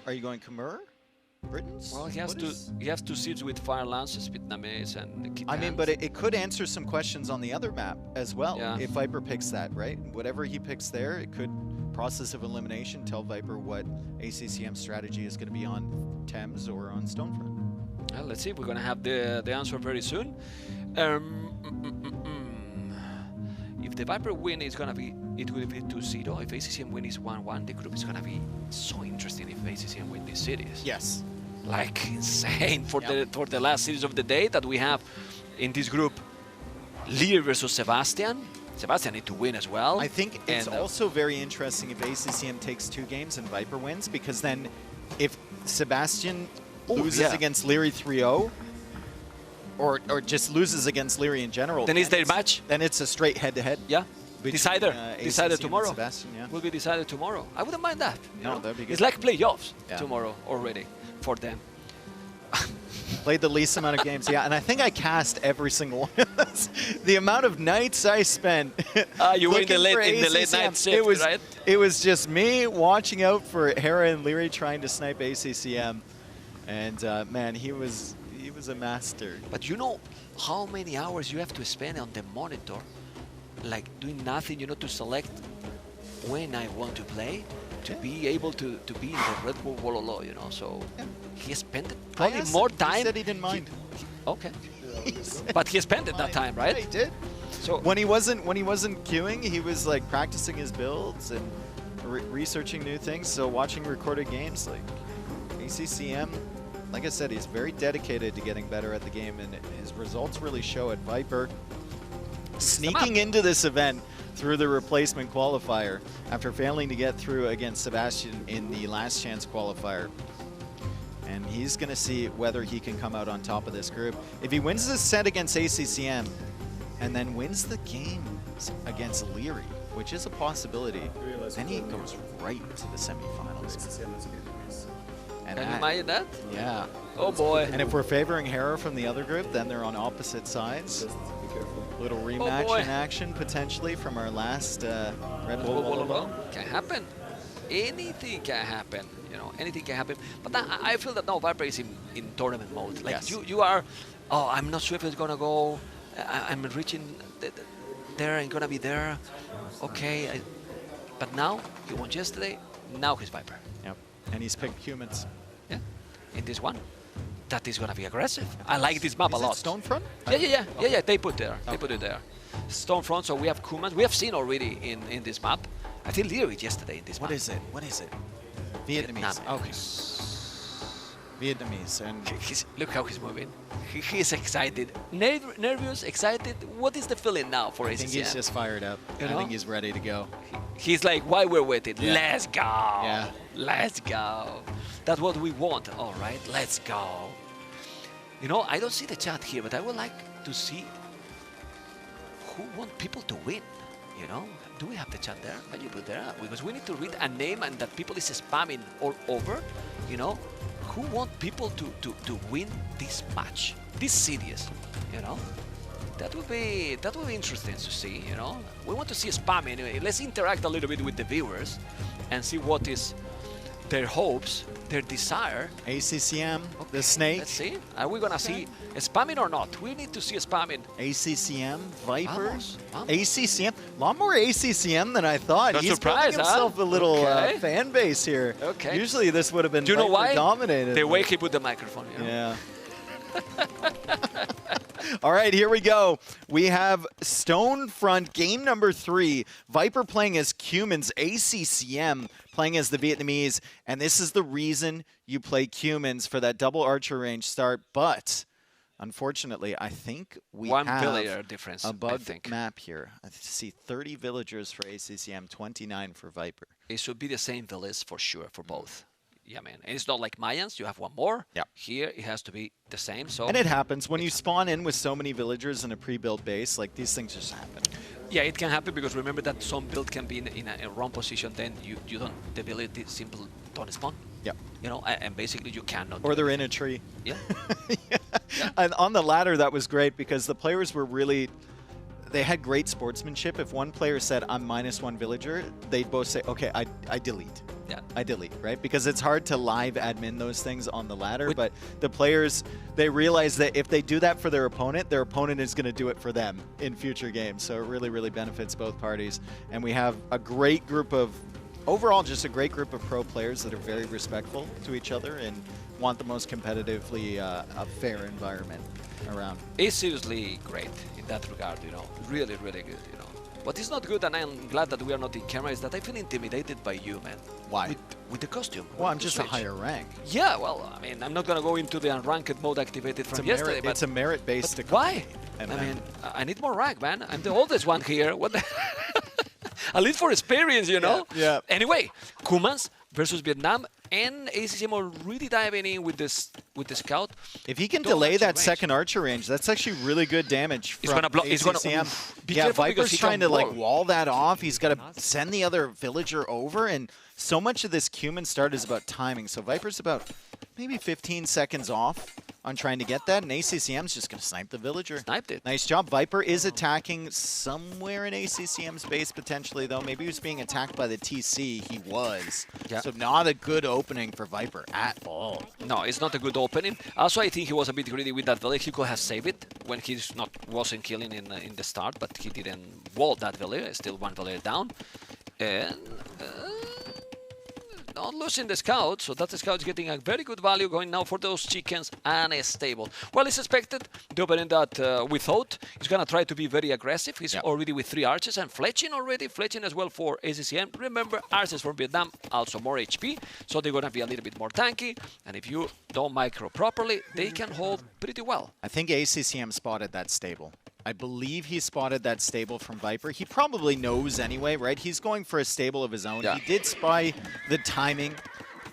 Are you going Khmer? Britons? Well, he has 2 seeds with Fire Lances, Vietnamese, and Khitans. I mean, but it could answer some questions on the other map as well, Yeah. if Viper picks that, right? Whatever he picks there, it could, process of elimination, tell Viper what ACCM strategy is going to be on Thames or on Stonefront. Well, let's see. We're going to have the answer very soon. If the Viper win is going to be, it will be 2-0. If ACCM win is 1-1, the group is going to be so interesting if ACCM win this series. Yes. Like insane for the last series of the day that we have in this group. Lear versus Sebastian. Sebastian need to win as well. I think it's also very interesting if ACCM takes 2 games and Viper wins, because then if Sebastian loses against Leary 3-0, or just loses against Leary in general, then it's their match. Then it's a straight head-to-head. Yeah. between, Decided ACCM tomorrow. and Sebastian, yeah. Will be decided tomorrow. I wouldn't mind that. You No, know? that'd be good. It's like playoffs Yeah. tomorrow already for them. Played the least amount of games, yeah, and I think I cast every single one of those. The amount of nights I spent You were in the looking for late night ACCM, shift, right? It was just me watching out for Hera and Leary trying to snipe ACCM, and man, he was a master. But you know how many hours you have to spend on the monitor, like doing nothing, you know, to select when I want to play, to be able to be in the Red Bull Wololo, you know. So he spent probably more time. He said he didn't mind. Okay. But he spent it that time, right? Yeah, he did. So when he wasn't queuing, he was like practicing his builds and researching new things. So watching recorded games, like ACCM, like I said, he's very dedicated to getting better at the game, and his results really show at Viper. Sneaking into this event through the replacement qualifier after failing to get through against Sebastian in the last chance qualifier. And he's going to see whether he can come out on top of this group. If he wins this set against ACCM and then wins the game against Leary, which is a possibility, then he goes right to the semifinals. And can you imagine that? Yeah. Oh boy. And if we're favoring Hera from the other group, then they're on opposite sides. Little rematch boy. in action potentially from our last Red Bull Wololo. Can happen. Anything can happen. You know, anything can happen. But I feel that now Viper is in tournament mode. Like you are. Oh, I'm not sure if it's gonna go. I'm reaching there and gonna be there. Okay. But now he won yesterday. Now he's Viper. Yep. And he's picked humans. Yeah. In this one. That is gonna be aggressive. I like this map a lot. Stonefront? Yeah. They put there. They put it there. Stonefront. So we have Kumans. We have seen already in this map. I think Leary yesterday in this map. What is it? What is it? Vietnamese. Okay. Vietnamese. And look how he's moving. He's excited. Nervous, excited. What is the feeling now for ACCM? I think he's just fired up. You I know? think he's ready to go. He's like, why we're waiting? Yeah. Let's go. Yeah. Let's go. That's what we want. All right, let's go. You know, I don't see the chat here, but I would like to see who want people to win. You know, do we have the chat there? Can you put there? Because we need to read a name and that people is spamming all over. You know, who want people to win this match, this series? You know, that would be interesting to see. You know, we want to see spam anyway. Let's interact a little bit with the viewers and see what is their hopes, their desire. ACCM, the snake. Let's see. Are we gonna see spamming or not? We need to see spamming. ACCM, Viper, Vamos. ACCM. A lot more ACCM than I thought. No He's surprise, building himself a little Okay. fan base here. Okay. Usually this would have been Do you know Viper why? dominated. The way he put the microphone. You know? Yeah. All right, here we go. We have Stonefront, game number 3. Viper playing as Cumans, ACCM playing as the Vietnamese. And this is the reason you play Cumans for that double archer range start. But unfortunately, I think we One have villager difference, a bugged I think. map here. I see 30 villagers for ACCM, 29 for Viper. It should be the same village for sure for both. Yeah, man. And it's not like Mayans, you have one more. Yeah. Here, it has to be the same. So. And it happens. When you spawn in with so many villagers in a pre-built base, like these things just happen. Yeah, it can happen because remember that some build can be in a wrong position, then you don't, the ability simple don't spawn. Yeah. You know, and basically you cannot. Or they're in a tree. Yeah. And on the ladder, that was great because the players were really, they had great sportsmanship. If one player said, I'm -1 villager, they'd both say, okay, I delete. Yeah. I delete, right? Because it's hard to live admin those things on the ladder, but the players, they realize that if they do that for their opponent is going to do it for them in future games. So it really, really benefits both parties. And we have a great group of, overall, just a great group of pro players that are very respectful to each other and want the most competitively a fair environment around. It's seriously great in that regard, you know. Really, really good, you know. What is not good, and I'm glad that we are not in camera, is that I feel intimidated by you, man. Why? With the costume. Well, I'm just a higher rank. Yeah, well, I mean, I'm not going to go into the unranked mode activated from yesterday. It's a merit-based economy. Why? I mean, I need more rank, man. I'm the oldest one here. What the At least for experience, you know? Yeah. Anyway, Cumans versus Vietnam, and ACCM already diving in with the scout. If he can delay that second archer range, that's actually really good damage from ACCM. Yeah, Viper's trying to like wall that off. He's got to send the other villager over, and so much of this Cuman start is about timing. So Viper's about maybe 15 seconds off on trying to get that, and ACCM's just going to snipe the villager. Sniped it. Nice job. Viper is attacking somewhere in ACCM's base potentially, though. Maybe he was being attacked by the TC. He was. Yeah. So not a good opening for Viper at all. No, it's not a good opening. Also, I think he was a bit greedy with that village. He could have saved it when he wasn't killing in the start, but he didn't wall that village. Still one village down. And not losing the scout, so that scout is getting a very good value going now for those chickens and a stable. Well, it's expected, the opening that we thought. He's going to try to be very aggressive. He's already with 3 archers and fletching already. Fletching as well for ACCM. Remember, archers from Vietnam, also more HP, so they're going to be a little bit more tanky. And if you don't micro properly, they can hold pretty well. I think ACCM spotted that stable. I believe he spotted that stable from Viper. He probably knows anyway, right? He's going for a stable of his own. Yeah. He did spy the timing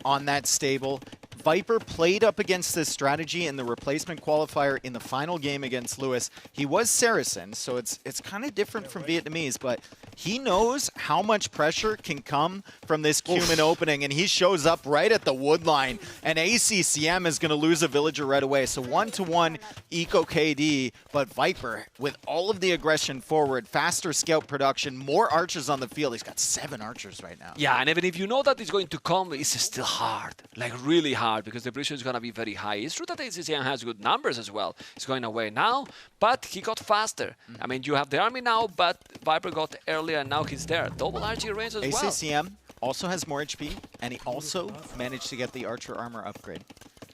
on that stable. Viper played up against this strategy in the replacement qualifier in the final game against Lewis. He was Saracen, so it's kind of different from Vietnamese, but he knows how much pressure can come from this Cuman opening, and he shows up right at the wood line, and ACCM is going to lose a villager right away. So 1-to-1 eco KD, but Viper, with all of the aggression forward, faster scout production, more archers on the field. He's got 7 archers right now. Yeah, and even if you know that it's going to come, it's still hard, like really hard, because the pressure is going to be very high. It's true that ACCM has good numbers as well. It's going away now, but he got faster. I mean, you have the army now, but Viper got earlier, and now he's there. Double archer range as well. ACCM also has more HP, and he also managed to get the archer armor upgrade.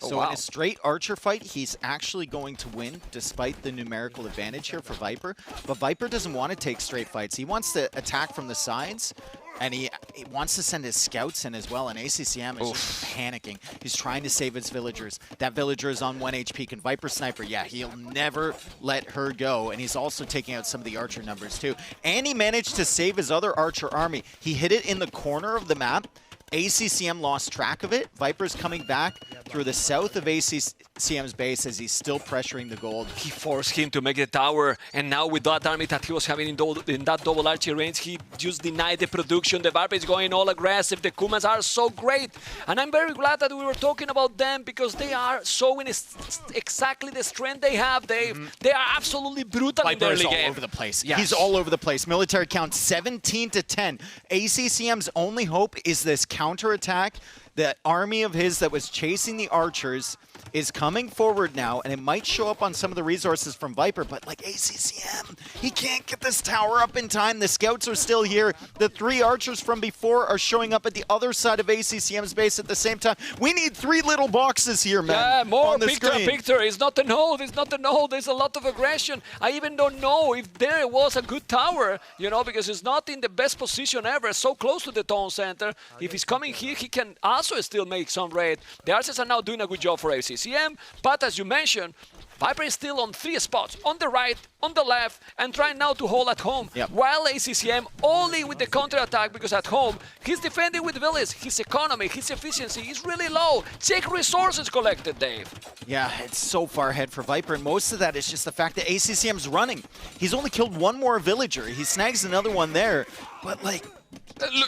So in a straight archer fight, he's actually going to win, despite the numerical advantage here for Viper. But Viper doesn't want to take straight fights. He wants to attack from the sides, and he wants to send his scouts in as well, and ACCM is just panicking. He's trying to save his villagers. That villager is on 1 HP. Can Viper Sniper? Yeah, he'll never let her go, and he's also taking out some of the archer numbers too. And he managed to save his other archer army. He hit it in the corner of the map. ACCM lost track of it. Viper's coming back through the south of ACCM's base as he's still pressuring the gold. He forced him to make the tower, and now with that army that he was having in that double archer range, he just denied the production. The Viper is going all aggressive. The Kumans are so great, and I'm very glad that we were talking about them because they are showing exactly the strength they have. They are absolutely brutal in the early game. Viper is all over the place. Yes. He's all over the place. Military count 17-10. ACCM's only hope is this counterattack. The army of his that was chasing the archers is coming forward now, and it might show up on some of the resources from Viper, but like ACCM, he can't get this tower up in time. The scouts are still here. The 3 archers from before are showing up at the other side of ACCM's base at the same time. We need 3 little boxes here, man. Yeah, more on the picture, screen. picture. It's not a node, it's not a node. There's a lot of aggression. I even don't know if there was a good tower, you know, because it's not in the best position ever, so close to the town center. If he's coming here, he can also still make some raid. The archers are now doing a good job for ACCM, but as you mentioned, Viper is still on 3 spots, on the right, on the left, and trying now to hold at home. Yep. While ACCM only with the counter-attack, because at home, he's defending with villas. His economy, his efficiency is really low. Check resources collected, Dave. Yeah, it's so far ahead for Viper, and most of that is just the fact that ACCM's running. He's only killed 1 more villager. He snags another one there, but like,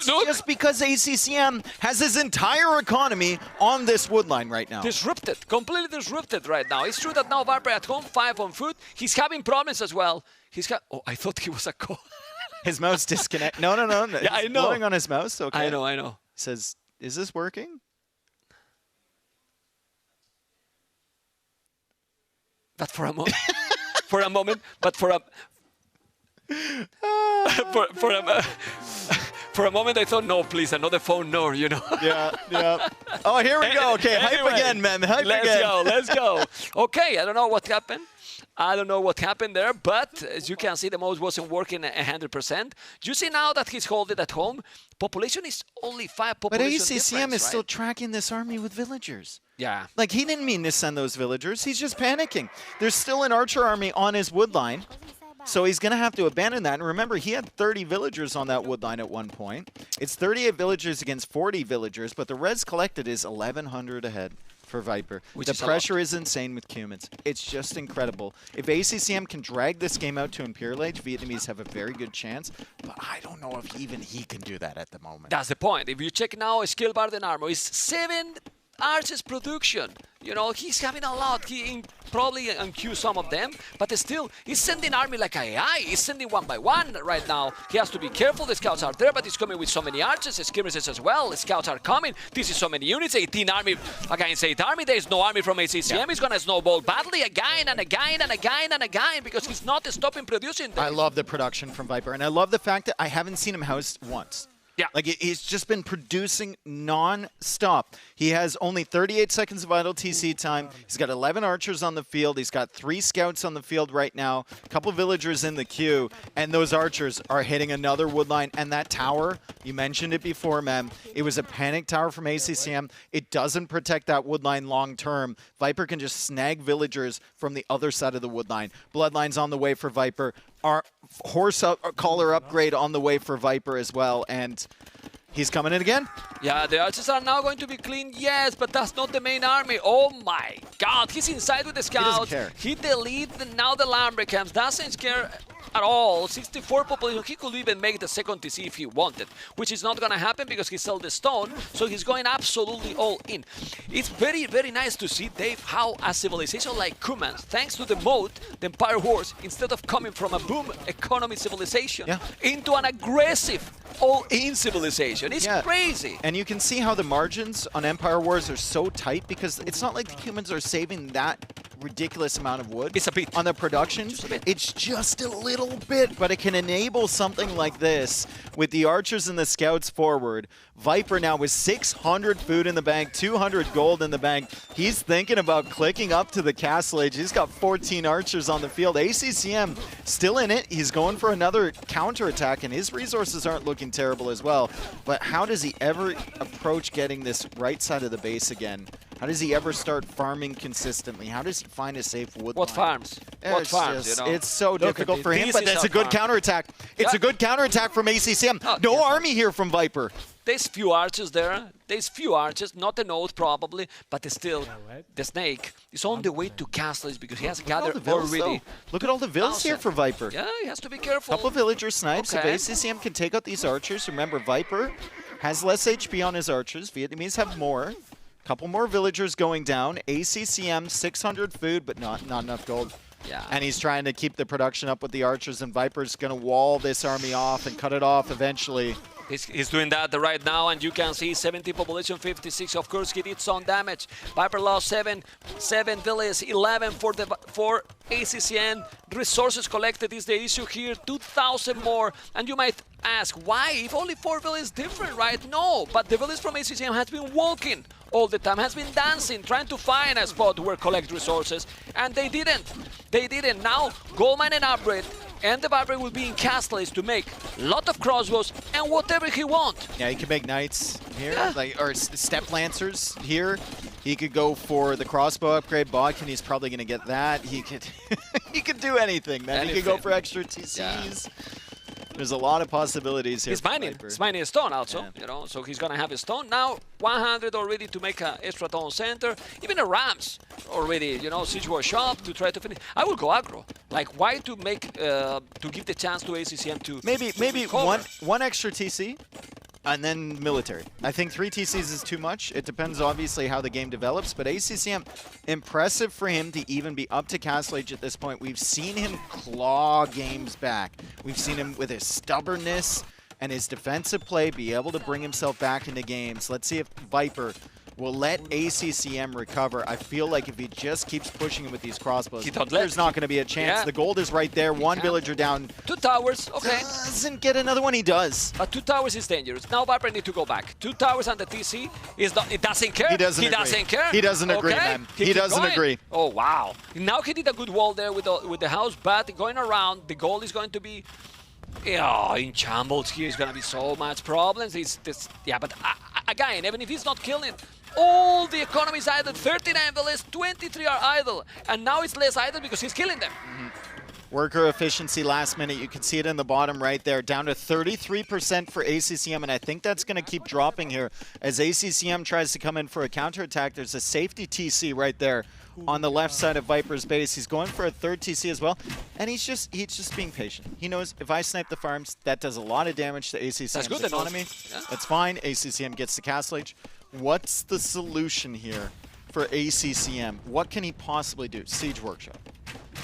just because ACCM has his entire economy on this wood line right now. Disrupted, completely disrupted right now. It's true that now Viper at home, 5 on foot. He's having problems as well. He's got, oh, I thought he was a call. His mouse disconnect. No. Yeah, I know. Blowing on his mouse. Okay. I know. He says, "Is this working?" But for a moment, for a moment, for a moment, I thought, no, please, another phone, no, you know. Yeah. Oh, here we go. Okay, hype again, man. Hype again. Let's go. Okay, I don't know what happened. I don't know what happened there, but as you can see, the mouse wasn't working 100%. You see now that he's holding at home. Population is only 5 population But ACCM is still right? tracking this army with villagers. Yeah. Like, he didn't mean to send those villagers. He's just panicking. There's still an archer army on his wood line. So he's going to have to abandon that. And remember, he had 30 villagers on that wood line at one point. It's 38 villagers against 40 villagers, but the res collected is 1,100 ahead for Viper. Which the is pressure is insane with Cumans. It's just incredible. If ACCM can drag this game out to Imperial Age, Vietnamese have a very good chance, but I don't know if even he can do that at the moment. That's the point. If you check now, skill bar and armor is 7 archers production. You know, he's having a lot. He probably unqueue some of them, but still, he's sending army like AI. He's sending 1 by 1 right now. He has to be careful. The scouts are there, but he's coming with so many archers. Skirmishes as well. The scouts are coming. This is so many units. 18 army against 8 army. There's no army from ACCM. Yeah. He's gonna snowball badly again and again and again and again because he's not stopping producing. I love the production from Viper, and I love the fact that I haven't seen him housed once. Yeah. Like, he's just been producing non-stop. He has only 38 seconds of idle TC time. He's got 11 archers on the field. He's got 3 scouts on the field right now, a couple villagers in the queue, and those archers are hitting another wood line. And that tower, you mentioned it before, man, it was a panic tower from ACCM. It doesn't protect that wood line long-term. Viper can just snag villagers from the other side of the wood line. Bloodline's on the way for Viper. Our horse collar upgrade on the way for Viper as well, and he's coming in again. Yeah, the archers are now going to be clean, yes, but that's not the main army. Oh my god, he's inside with the scouts. He deleted now the Lambricams, doesn't care at all. 64 population, he could even make the second TC if he wanted, which is not gonna happen because he sold the stone, so he's going absolutely all in. It's very, very nice to see, Dave, how a civilization like Cumans, thanks to the moat, the Empire Wars, instead of coming from a boom economy civilization into an aggressive all-in civilization. It's crazy. And you can see how the margins on Empire Wars are so tight because it's not like the humans are saving that ridiculous amount of wood. It's a bit. On the production, it's just a little bit, but it can enable something like this with the archers and the scouts forward. Viper now with 600 food in the bank, 200 gold in the bank. He's thinking about clicking up to the castle age. He's got 14 archers on the field. ACCM still in it. He's going for another counterattack, and his resources aren't looking terrible as well. But how does he ever approach getting this right side of the base again? How does he ever start farming consistently? How does he find a safe wood What line? farms? What farms, you know? It's so difficult for him, but that's a good counterattack. It's a good counterattack from ACCM. No army here from Viper. There's few archers there. There's few archers, not an oath probably, but still, the snake is on the way to castles because he has gathered already. Look at all the vills here for Viper. Yeah, he has to be careful. Couple villager snipes. Okay. If ACCM can take out these archers, remember Viper has less HP on his archers. Vietnamese have more. Couple more villagers going down. ACCM 600 food, but not enough gold. Yeah. And he's trying to keep the production up with the archers, and Viper's going to wall this army off and cut it off eventually. He's doing that right now, and you can see 70 population, 56. Of course, he did some damage. Viper lost 7 villas, 11 for ACCM. Resources collected is the issue here, 2,000 more. And you might ask, why? If only 4 villas different, right? No, but the villas from ACCM has been walking all the time, has been dancing, trying to find a spot where collect resources, and they didn't. They didn't. Now, Goldmine and Upgrade and the Viper will be in castles to make a lot of crossbows and whatever he wants. Yeah, he can make knights here, or step lancers here. He could go for the crossbow upgrade. Bodkin, he's probably going to get that. He could he could do anything, man. He could go for extra TCs. There's a lot of possibilities here. He's mining a stone also, you know, so he's gonna have a stone now. 100 already to make an extra town center. Even a Rams already, you know, siege war shop to try to finish. I will go aggro. Like, why to make to give the chance to ACCM to maybe one extra TC. And then military. I think 3 TCs is too much. It depends, obviously, how the game develops. But ACCM, impressive for him to even be up to Castle Age at this point. We've seen him claw games back. We've seen him with his stubbornness and his defensive play be able to bring himself back into games. Let's see if Viper will let ACCM recover. I feel like if he just keeps pushing him with these crossbows, there's not going to be a chance. Yeah. The gold is right there. One villager down. 2 towers, okay. Doesn't get another one, he does. But 2 towers is dangerous. Now Viper need to go back. 2 towers and the TC is not, it doesn't care. He doesn't agree. Doesn't care. He doesn't agree, man. He doesn't agree. Oh, wow. Now he did a good wall there with the house, but going around, the goal is going to be in shambles here. Is going to be so much problems. But again, even if he's not killing, all the economy is idle. 39 villas, 23 are idle. And now it's less idle because he's killing them. Worker efficiency last minute, you can see it in the bottom right there, down to 33% for ACCM, and I think that's going to keep dropping here as ACCM tries to come in for a counterattack. There's a safety TC right there on the left side of Viper's base. He's going for a 3rd TC as well, and he's just being patient. He knows if I snipe the farms, that does a lot of damage to ACCM's economy. That's fine. ACCM gets the Castle Age. What's the solution here for ACCM? What can he possibly do? Siege Workshop.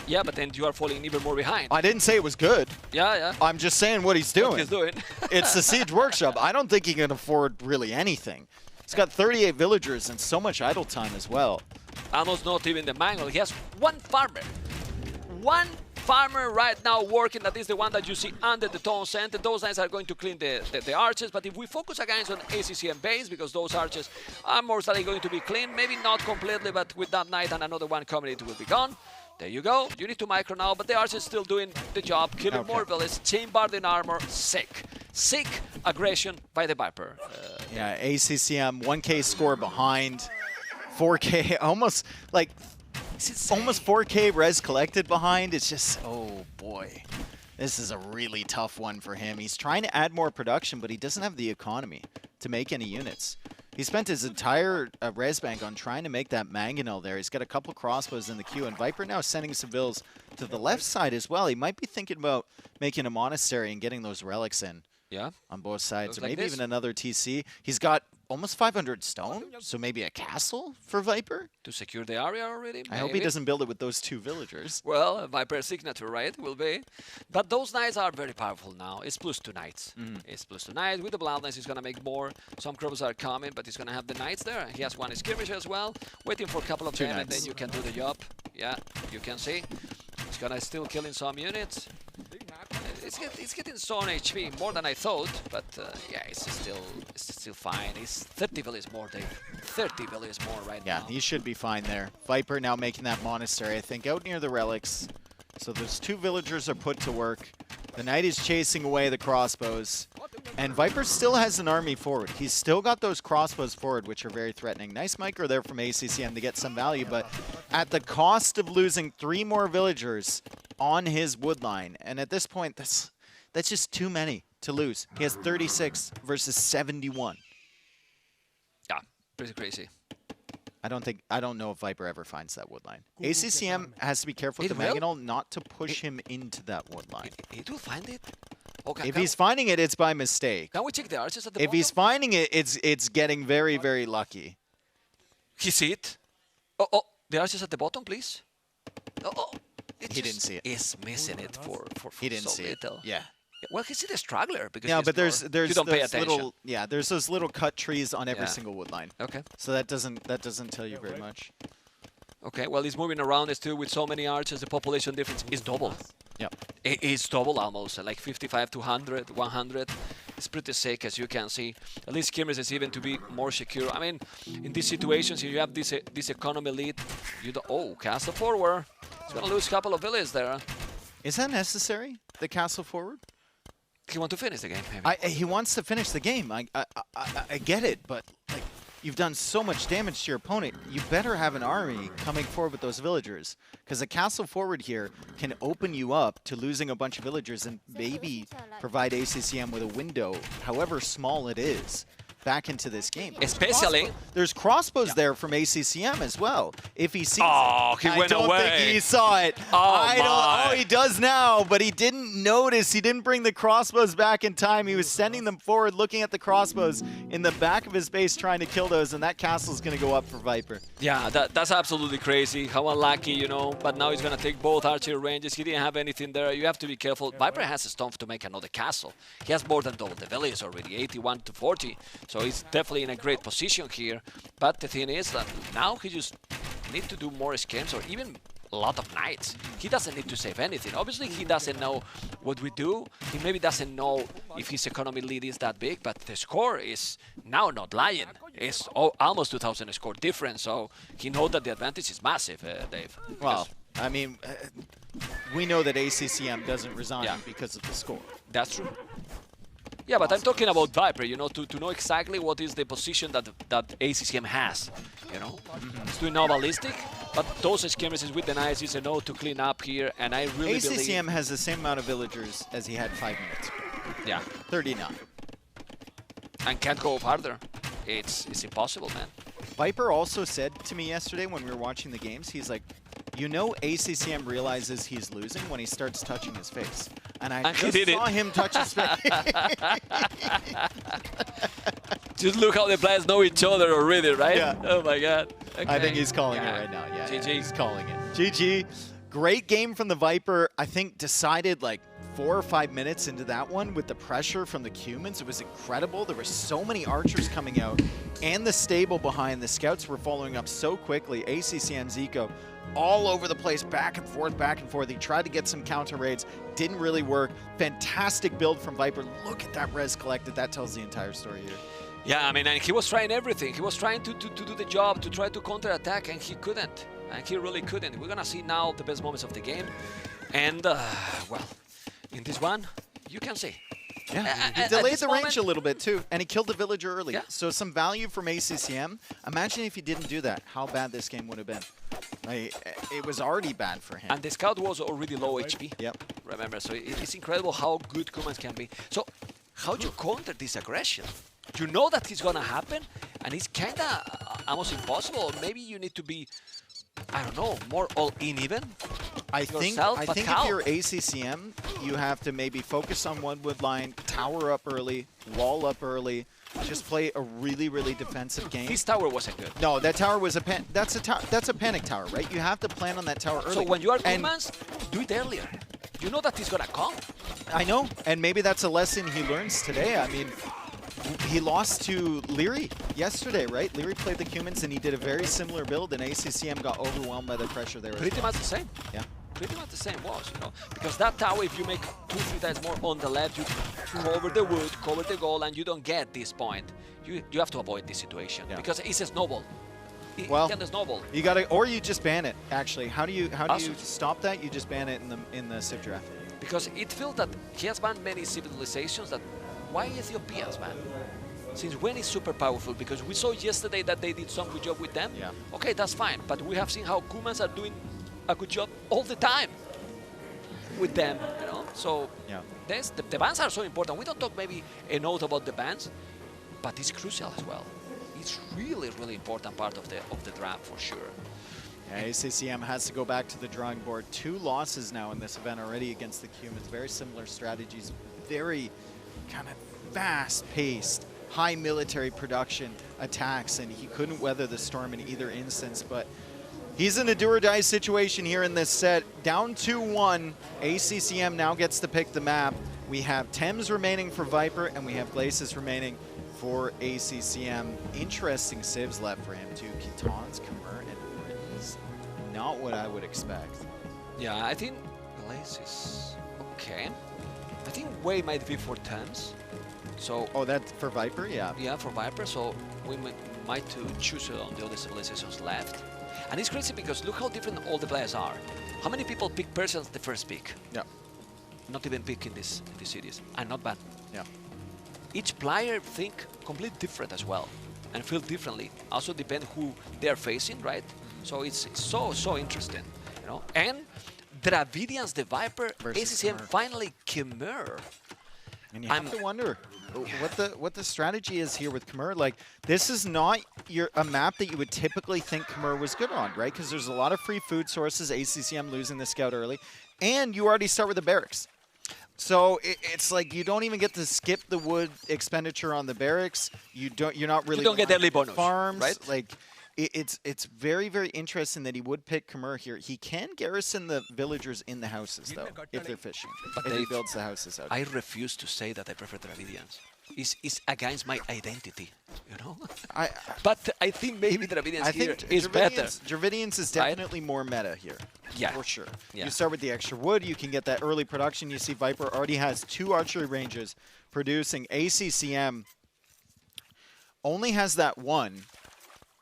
Yeah, but then you are falling even more behind. I didn't say it was good. Yeah. I'm just saying what he's doing. What he's doing. It's the Siege Workshop. I don't think he can afford really anything. He's got 38 villagers and so much idle time as well. Almost not even the mangle. He has 1 farmer. 1 farmer right now working. That is the one that you see under the town center. Those guys are going to clean the arches. But if we focus again on ACCM base, because those arches are most likely going to be clean, maybe not completely, but with that knight and another one coming, it will be gone. There you go. You need to micro now, but the archer is still doing the job, killing more villages, chain-barding armor. Sick aggression by the Viper. Yeah, ACCM 1K score behind, 4K almost like almost 4K res collected behind. It's just, oh boy, this is a really tough one for him. He's trying to add more production, but he doesn't have the economy to make any units. He spent his entire res bank on trying to make that mangonel there. He's got a couple crossbows in the queue, and Viper now sending some bills to the left side as well. He might be thinking about making a monastery and getting those relics in. Yeah. On both sides, or like maybe even another TC. He's got almost 500 stone, so maybe a castle for Viper? To secure the area already, I hope he doesn't build it with those 2 villagers. Well, Viper's signature, right? Will be. But those knights are very powerful now. It's +2 knights. It's +2 knights. With the Bloodlines, he's going to make more. Some crows are coming, but he's going to have the knights there. He has 1 skirmish as well, waiting for a couple of them, and then you can do the job. Yeah, you can see. He's going to still killing some units. It's getting some HP, more than I thought, but yeah, it's still fine. It's 30 villas more, Dave. 30 villas more right now. Yeah, he should be fine there. Viper now making that monastery, I think, out near the relics. So those 2 villagers are put to work. The knight is chasing away the crossbows. And Viper still has an army forward. He's still got those crossbows forward, which are very threatening. Nice micro there from ACCM to get some value, but at the cost of losing 3 more villagers on his wood line. And at this point, that's just too many to lose. He has 36 versus 71. Yeah, pretty crazy. I don't know if Viper ever finds that wood line. ACCM has to be careful with the mangonel not to push him into that wood line. It will find it. Okay, if he's finding it, it's by mistake. Can we check the arches at the If bottom? he's finding it, it's getting very, very lucky. He see it. Oh, the arches at the bottom, please. Oh, He didn't see it. He's missing it for He didn't so see little. it. Yeah. Well, he's the straggler because Yeah, he's but there's you don't pay those attention. there's those little cut trees on every Yeah. single wood line. Okay. So that doesn't tell you very much. Okay, well, he's moving around still with so many archers. The population difference is double. Yep. It's double almost, like 55 to 100, 100. It's pretty sick, as you can see. At least Skirmish is even to be more secure. I mean, in these situations, if you have this economy lead, you don't... Oh, castle forward. He's going to lose a couple of villages there. Is that necessary, the castle forward? He wants to finish the game, maybe. He wants to finish the game. I get it, but like you've done so much damage to your opponent. You better have an army coming forward with those villagers, because a castle forward here can open you up to losing a bunch of villagers and maybe provide ACCM with a window, however small it is, back into this game. Especially... There's crossbows there from ACCM as well. If he sees Oh, it. he went I don't away. think he saw it. Oh, he does now, but he didn't notice. He didn't bring the crossbows back in time. He was sending them forward, looking at the crossbows in the back of his base, trying to kill those, and that castle's going to go up for Viper. Yeah, that's absolutely crazy. How unlucky, you know. But now he's going to take both archer ranges. He didn't have anything there. You have to be careful. Viper has a stomp to make another castle. He has more than double the villages already, 81 to 40. So he's definitely in a great position here. But the thing is that now he just need to do more scams or even a lot of knights. He doesn't need to save anything. Obviously, he doesn't know what we do. He maybe doesn't know if his economy lead is that big, but the score is now not lying. It's almost 2,000 score difference, so he knows that the advantage is massive, Dave. Well, I mean, we know that ACCM doesn't resign because of the score. That's true. Yeah, but I'm talking about Viper, you know, to know exactly what is the position that ACCM has, you know. It's doing no ballistic, but those skirmishes with the knights is a no to clean up here, and I really believe... ACCM has the same amount of villagers as he had 5 minutes ago. Yeah. 39. And can't go farther. It's impossible, man. Viper also said to me yesterday when we were watching the games, he's like, you know ACCM realizes he's losing when he starts touching his face. And I just saw him touch his face. Just look how the players know each other already, right? Yeah. Oh my god. Okay. I think he's calling it right now. Yeah, GG. yeah, he's calling it. GG. Great game from the Viper. I think decided like 4 or 5 minutes into that one with the pressure from the Cumans. It was incredible. There were so many archers coming out and the stable behind. The scouts were following up so quickly. ACCM Zico all over the place, back and forth, back and forth. He tried to get some counter raids, didn't really work. Fantastic build from Viper. Look at that res collected. That tells the entire story here. Yeah, I mean, and he was trying everything. He was trying to do the job, to try to counter-attack, and he couldn't. And he really couldn't. We're gonna see now the best moments of the game. And, well, in this one, you can see. Yeah, he delayed the range a little bit too, and he killed the villager early. Yeah. So some value from ACCM. Imagine if he didn't do that, how bad this game would have been. Like, it was already bad for him. And the scout was already low HP. Yep. Remember, so it's incredible how good Kumans can be. So, how do you counter this aggression? You know that it's gonna happen, and it's kinda almost impossible. Maybe you need to be, I don't know, more all-in even. I think if you're ACCM, you have to maybe focus on one wood line, tower up early, wall up early, just play a really, really defensive game. This tower wasn't good. No, that tower was that's a panic tower, right? You have to plan on that tower early. So when you are Kumans, do it earlier. You know that he's gonna come. I know, and maybe that's a lesson he learns today. I mean, he lost to Leary yesterday, right? Leary played the Cumans, and he did a very similar build, and ACCM got overwhelmed by the pressure there. Pretty much the same. Yeah. Pretty much the same was, you know, because that tower, if you make 2-3 times more on the left, you cover the wood, cover the goal, and you don't get this point. You have to avoid this situation because it's a snowball. It can snowball. You gotta, or you just ban it. Actually, how do you stop that? You just ban it in the Civ draft. Because it feels that he has banned many civilizations. That why Ethiopians, man? Since when is super powerful? Because we saw yesterday that they did some good job with them. Yeah. Okay, that's fine. But we have seen how Kumans are doing a good job all the time with them, you know. So the bans are so important. We don't talk maybe a note about the bans, but it's crucial as well. It's really, really important part of the draft for sure. Yeah, ACCM has to go back to the drawing board. 2 losses now in this event already against the Cumans. Very similar strategies, very kind of fast-paced, high military production attacks, and he couldn't weather the storm in either instance, but he's in a do-or-die situation here in this set. Down 2-1, ACCM now gets to pick the map. We have Thames remaining for Viper, and we have Glacis remaining for ACCM. Interesting civs left for him too. Kitans, Khmer, and Britons. Not what I would expect. Yeah, I think Glacis. Okay. I think Way might be for Thames. So. Oh, that's for Viper, yeah. Yeah, for Viper. So we might to choose it on the other civilizations left. And it's crazy because look how different all the players are. How many people pick Persians the first pick? Yeah. Not even pick in this series. And not bad. Yeah. Each player think completely different as well. And feel differently. Also depend who they're facing, right? So it's so interesting. You know? And Dravidians, the Viper, ACCM finally Khmer. And you have to wonder what the strategy is here with Khmer. Like, this is not a map that you would typically think Khmer was good on, right? Because there's a lot of free food sources, ACCM losing the scout early, and you already start with the barracks. So it's like you don't even get to skip the wood expenditure on the barracks. You're not really. You don't get early bonus, farms, right? Like, it's very, very interesting that he would pick Khmer here. He can garrison the villagers in the houses, though, if they're fishing. But if he builds the houses out. I refuse to say that I prefer Dravidians. It's against my identity, you know? But I think maybe Dravidians here is better. Dravidians is definitely more meta here. Yeah. For sure. Yeah. You start with the extra wood, you can get that early production. You see Viper already has 2 archery ranges producing. ACCM only has that 1.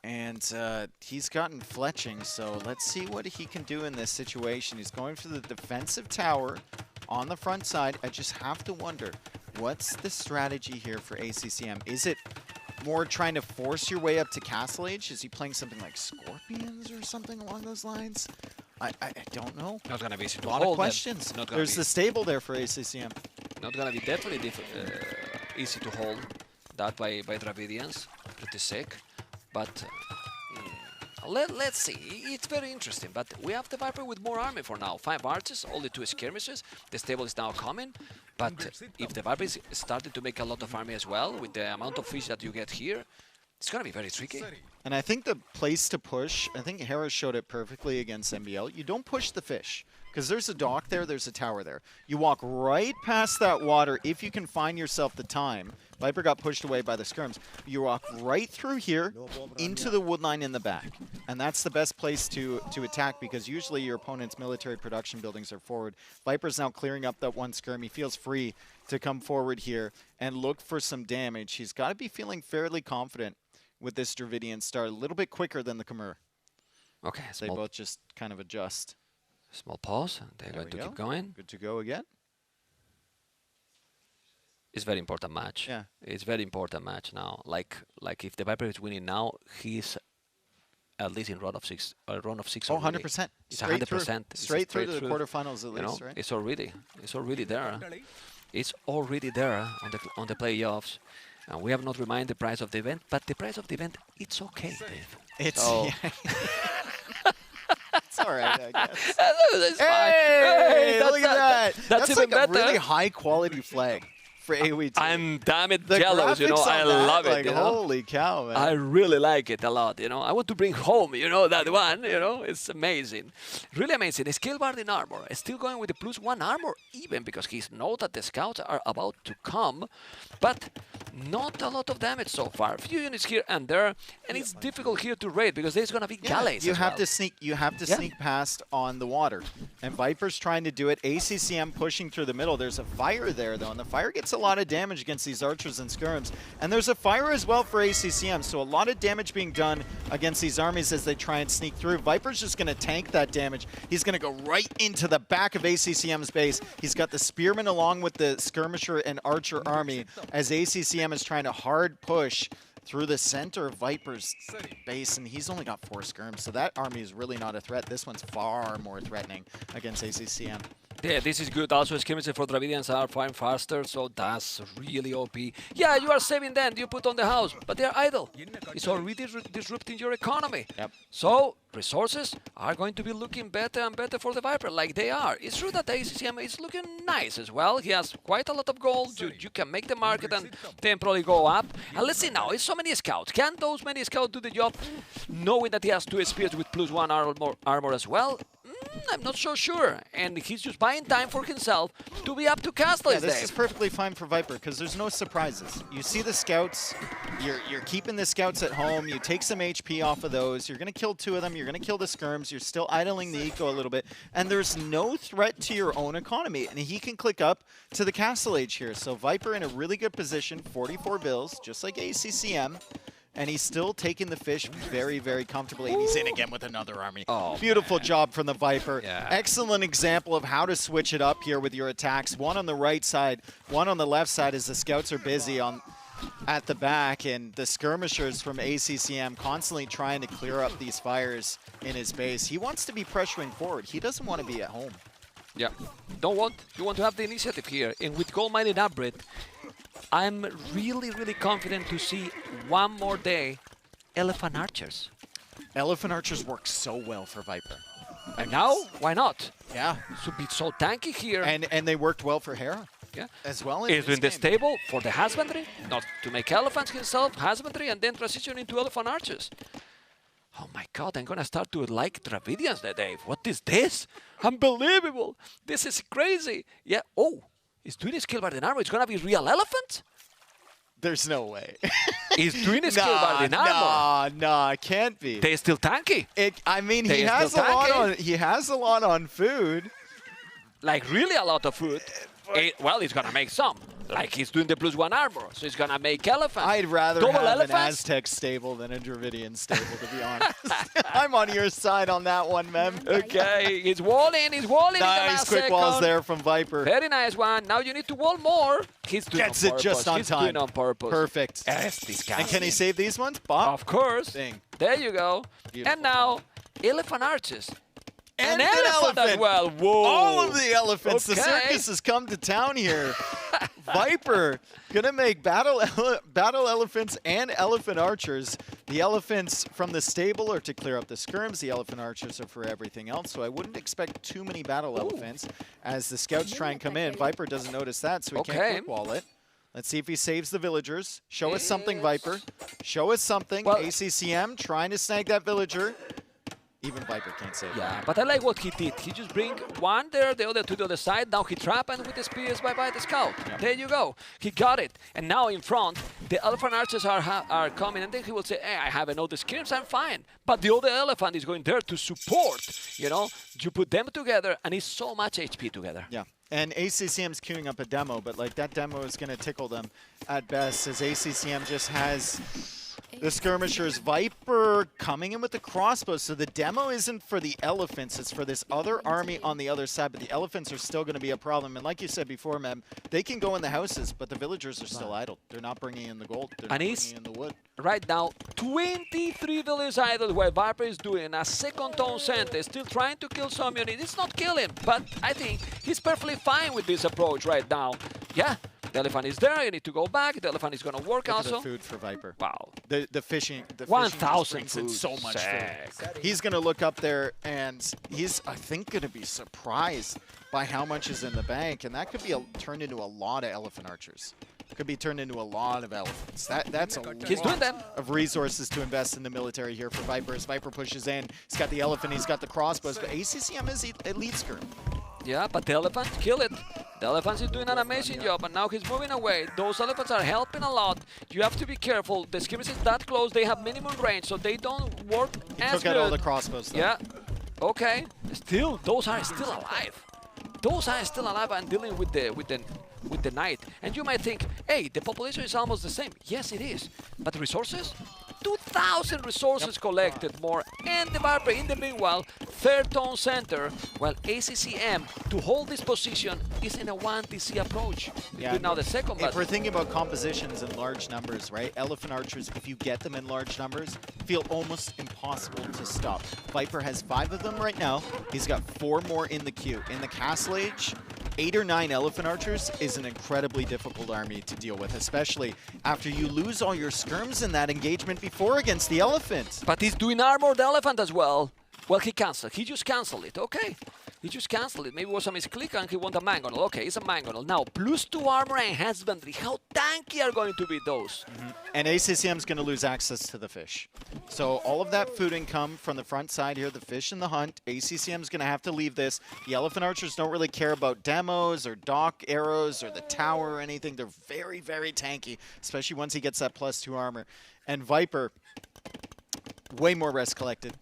And he's gotten fletching, so let's see what he can do in this situation. He's going for the defensive tower on the front side. I just have to wonder, what's the strategy here for ACCM? Is it more trying to force your way up to Castle Age? Is he playing something like Scorpions or something along those lines? I don't know. Not going to be easy to hold. A lot of hold questions. There's the stable there for ACCM. Not going to be definitely easy to hold. That by Dravidians. Pretty sick. But let's see. It's very interesting. But we have the Viper with more army for now. 5 archers, only 2 skirmishes. The stable is now coming. But if the Viper is starting to make a lot of army as well, with the amount of fish that you get here, it's going to be very tricky. And I think the place to push, I think Hera showed it perfectly against MBL. You don't push the fish, because there's a dock there, there's a tower there. You walk right past that water if you can find yourself the time. Viper got pushed away by the skirms. You walk right through here into the wood line in the back. And that's the best place to attack, because usually your opponent's military production buildings are forward. Viper's now clearing up that 1 skirm. He feels free to come forward here and look for some damage. He's got to be feeling fairly confident with this Dravidian start, a little bit quicker than the Khmer. Okay, they both just kind of adjust. Small pause. They're going to keep going. Good to go again. It's very important match. Yeah. It's very important match now. Like if the Viper is winning now, he's at least in round of 6. Round of 6. Oh, 100%. It's 100%. Straight through to the quarterfinals at least, right? It's already there. It's already there on the playoffs. And we have not reminded the price of the event, but the price of the event, it's okay, Dave. It's so it's all right, I guess. That's fine. Hey, look at that. That's even like a really high quality flag for AoE2. I'm damn it jealous, you know. I love it. Like, you know? Holy cow, man. I really like it a lot, you know. I want to bring home, you know, that one, you know. It's amazing. Really amazing. Scalebard in armor. Still going with the +1 armor, even because he knows that the scouts are about to come. But not a lot of damage so far. A few units here and there, and it's difficult here to raid because there's gonna be galleys. You have to sneak. You have to sneak past on the water, and Viper's trying to do it. ACCM pushing through the middle. There's a fire there though, and the fire gets a lot of damage against these archers and skirms. And there's a fire as well for ACCM, so a lot of damage being done against these armies as they try and sneak through. Viper's just gonna tank that damage. He's gonna go right into the back of ACCM's base. He's got the spearmen along with the skirmisher and archer army as ACCM is trying to hard push through the center of Viper's base, and he's only got 4 skirms, so that army is really not a threat. This one's far more threatening against ACCM. Yeah, this is good. Also, skirmishes for Dravidians are fine faster, so that's really OP. Yeah, you are saving them, you put on the house, but they're idle. It's already disrupting your economy. Yep. So, resources are going to be looking better and better for the Viper, like they are. It's true that the ACCM is looking nice as well. He has quite a lot of gold. You can make the market and then probably go up. And let's see now, it's so many scouts. Can those many scouts do the job, knowing that he has 2 spears with +1 armor as well? I'm not so sure. And he's just buying time for himself to be up to Castle. Yeah, this is perfectly fine for Viper because there's no surprises. You see the scouts, you're keeping the scouts at home, you take some HP off of those, you're going to kill 2 of them, you're going to kill the skirms, you're still idling the eco a little bit, and there's no threat to your own economy. And he can click up to the Castle Age here. So Viper in a really good position, 44 bills, just like ACCM. And he's still taking the fish very, very comfortably. And he's in again with another army. Oh, beautiful job from the Viper. Yeah. Excellent example of how to switch it up here with your attacks. One on the right side, one on the left side as the scouts are busy at the back. And the skirmishers from ACCM constantly trying to clear up these fires in his base. He wants to be pressuring forward. He doesn't want to be at home. Yeah. You want to have the initiative here. And with Gold-Minded Upgrade, I'm really, really confident to see one more day Elephant Archers. Elephant Archers work so well for Viper. And now, why not? Yeah. Should be so tanky here. And they worked well for Hera. Yeah. As well. Is in the stable for the husbandry, not to make elephants himself, husbandry, and then transition into Elephant Archers. Oh my god, I'm gonna start to like Dravidians that day. What is this? Unbelievable. This is crazy. Yeah. Oh. He's doing his skill by the armor. It's gonna be real elephant? There's no way. He's doing his skill by the armor. Nah, it can't be. They're still tanky. I mean, he has a lot on food. Like really a lot of food. Well, he's gonna make some. Like he's doing the +1 armor, so he's gonna make elephants. I'd rather Double have elephants? an Aztec stable than a Dravidian stable, to be honest. I'm on your side on that one, Mem. Okay, he's walling in the last Nice quick second. walls there from Viper. Very nice one. Now you need to wall more. He's doing Gets on it purpose. just on He's time. doing on purpose. Perfect. Yes, this guy. And can he save these ones? Bob? Of course. Dang. There you go. Beautiful. And now, Elephant Archers. And an an elephant as well. Whoa. All of the elephants. Okay. The circus has come to town here. Viper gonna make battle elephants and elephant archers. The elephants from the stable are to clear up the skirms. The elephant archers are for everything else. So I wouldn't expect too many battle elephants as the scouts try and come in. Viper doesn't notice that, so he can't quick wall it. Let's see if he saves the villagers. Show us something, Viper. Show us something. Well, ACCM trying to snag that villager. Even Viper can't save Yeah, but I like what he did. He just bring one there, the other to the other side. Now he trap and with the spears by the scout. Yep. There you go. He got it. And now in front, the elephant archers are coming. And then he will say, hey, I have another skirms, I'm fine. But the other elephant is going there to support. You know, you put them together and it's so much HP together. Yeah. And ACCM's queuing up a demo, but like that demo is going to tickle them at best as ACCM just has the skirmishers. Viper coming in with the crossbows. So the demo isn't for the elephants. It's for this other army on the other side. But the elephants are still going to be a problem. And like you said before, Mem, they can go in the houses, but the villagers are still idle. They're not bringing in the gold. They're not bringing in the wood. Right now, 23 village idle where Viper is doing a second town center, still trying to kill some units. It's not killing, but I think he's perfectly fine with this approach right now. Yeah. The elephant is there. You need to go back. The elephant is going to work Look also. at the food for Viper. Wow. The fishing. The 1,000 brings in food. so much Sick. food. He's going to look up there, and he's, I think, going to be surprised by how much is in the bank, and that could be turned into a lot of elephant archers. Could be turned into a lot of elephants. That's a lot of resources to invest in the military here for Viper. As Viper pushes in, he's got the elephant, he's got the crossbows, but ACCM is elite skirm. Yeah, but the elephant kill it. The elephant is doing an amazing job, and now he's moving away. Those elephants are helping a lot. You have to be careful. The skirmish is that close. They have minimum range, so they don't work as Took good. out all the crossbows, though. Yeah. Okay. Still, those are still alive. Those are still alive and dealing with the knight. And you might think, hey, the population is almost the same. Yes, it is. But the resources? 2,000 resources collected more, and the Viper in the meanwhile, third town center, while ACCM to hold this position is in a 1TC approach. Yeah, Now the second if battle. we're thinking about compositions in large numbers, right? Elephant archers, if you get them in large numbers, feel almost impossible to stop. Viper has 5 of them right now. He's got 4 more in the queue. In the Castle Age, 8 or 9 elephant archers is an incredibly difficult army to deal with, especially after you lose all your skirms in that engagement before against the elephant. But he's doing armored elephant as well. Well, he canceled. He just canceled it. Okay. He just canceled it. Maybe it was a misclick and he won the Mangonel. Okay, it's a Mangonel. Now, +2 armor and husbandry. How tanky are going to be those? And ACCM is going to lose access to the fish. So all of that food income from the front side here, the fish and the hunt, ACCM is going to have to leave this. The Elephant Archers don't really care about demos or dock arrows or the tower or anything. They're very, very tanky, especially once he gets that +2 armor. And Viper, way more rest collected,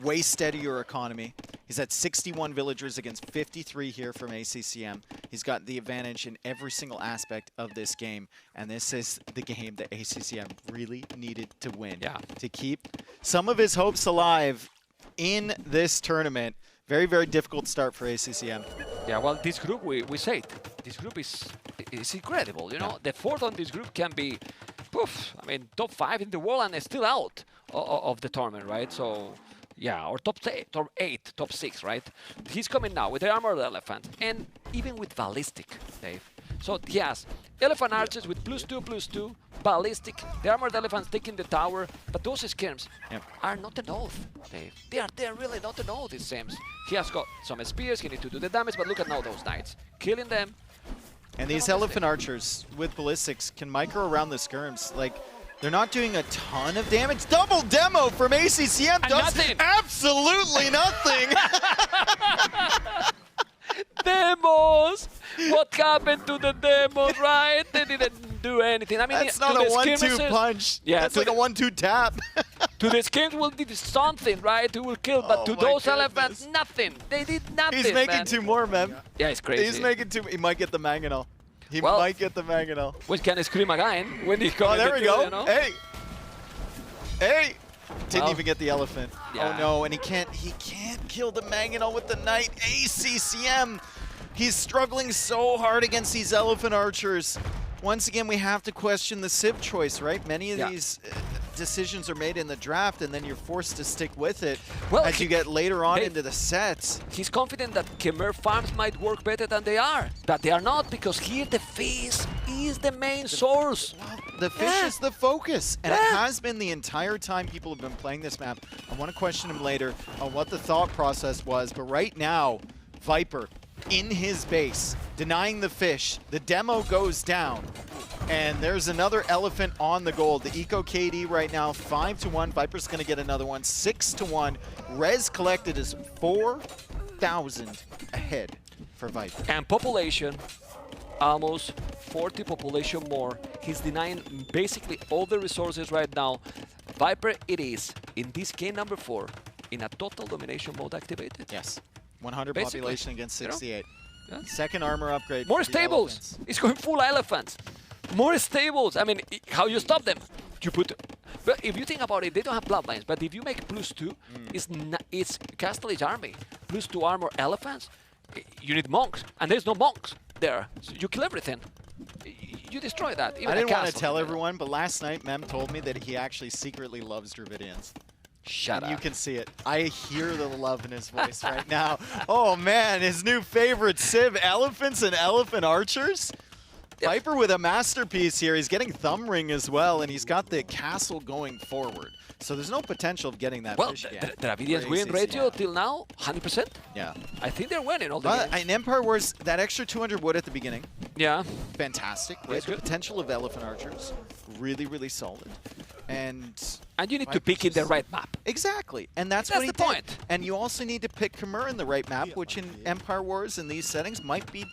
way steadier economy. He's at 61 villagers against 53 here from ACCM. He's got the advantage in every single aspect of this game. And this is the game that ACCM really needed to win. To keep some of his hopes alive in this tournament. Very, very difficult start for ACCM. Yeah, well, this group, we said, this group is incredible. You know, the fourth on this group can be, poof, I mean, top 5 in the world and still out of the tournament, right? So, yeah, or top 8, top 6, right? He's coming now with the Armored Elephant and even with Ballistic, Dave. So, yes, Elephant Archers with +2/+2, Ballistic, the Armored Elephants taking the tower, but those skirms are not enough, Dave. They're really not enough, it seems. He has got some spears, he needs to do the damage, but look at now those knights. Killing them. And these Elephant Archers with Ballistics can micro around the skirms. Like, they're not doing a ton of damage. Double demo from ACCM does absolutely nothing. Demos! What happened to the demos, right? They didn't do anything. I mean, that's not a 1-2 punch. Yeah, that's like a 1-2 tap. To the skins will do something, right? Who will kill, but to those elephants, nothing. They did nothing. He's making 2 more, man. Yeah, it's crazy. He's making 2. He might get the Mangonel. He might get the Mangonel. Which can scream again when he comes. Oh, there we go. You know? Hey! Hey! Didn't even get the elephant. Yeah. Oh no, and he can't kill the Mangonel with the knight. ACCM! He's struggling so hard against these Elephant Archers. Once again, we have to question the Civ choice, right? Many of these decisions are made in the draft, and then you're forced to stick with it as you get later on into the sets. He's confident that Khmer farms might work better than they are, but they are not, because here the fish is the main source. The fish is the focus, and it has been the entire time people have been playing this map. I want to question him later on what the thought process was, but right now, Viper in his base, denying the fish. The demo goes down, and there's another elephant on the gold. The Eco KD right now, 5-1. Viper's going to get another one, 6-1. Res collected is 4,000 ahead for Viper. And population, almost 40 population more. He's denying basically all the resources right now. Viper, it is, in this game number 4, in a total domination mode activated. Yes. 100 Basically, population against 68. You know? Second armor upgrade. More for the stables. elephants. It's going full elephants. More stables. I mean, how you stop them? You put. But if you think about it, they don't have bloodlines. But if you make +2, it's Castle Age army. +2 armor elephants. You need monks, and there's no monks there. So you kill everything. You destroy that. Even I didn't want to castle. tell everyone, but last night Mem told me that he actually secretly loves Dravidians. Shut up. You can see it. I hear the love in his voice right now. Oh man, his new favorite Civ, Elephants and Elephant Archers. Viper with a masterpiece here. He's getting Thumb Ring as well, and he's got the castle going forward. So there's no potential of getting that fish again. The Dravidians win ratio till now, 100%? Yeah. I think they're winning all the games. In Empire Wars, that extra 200 wood at the beginning. Yeah. Fantastic. Right? The potential of Elephant Archers, really, really solid. And you need to pick in the right map. Exactly. And that's what he did. And you also need to pick Khmer in the right map, which in Empire Wars in these settings might be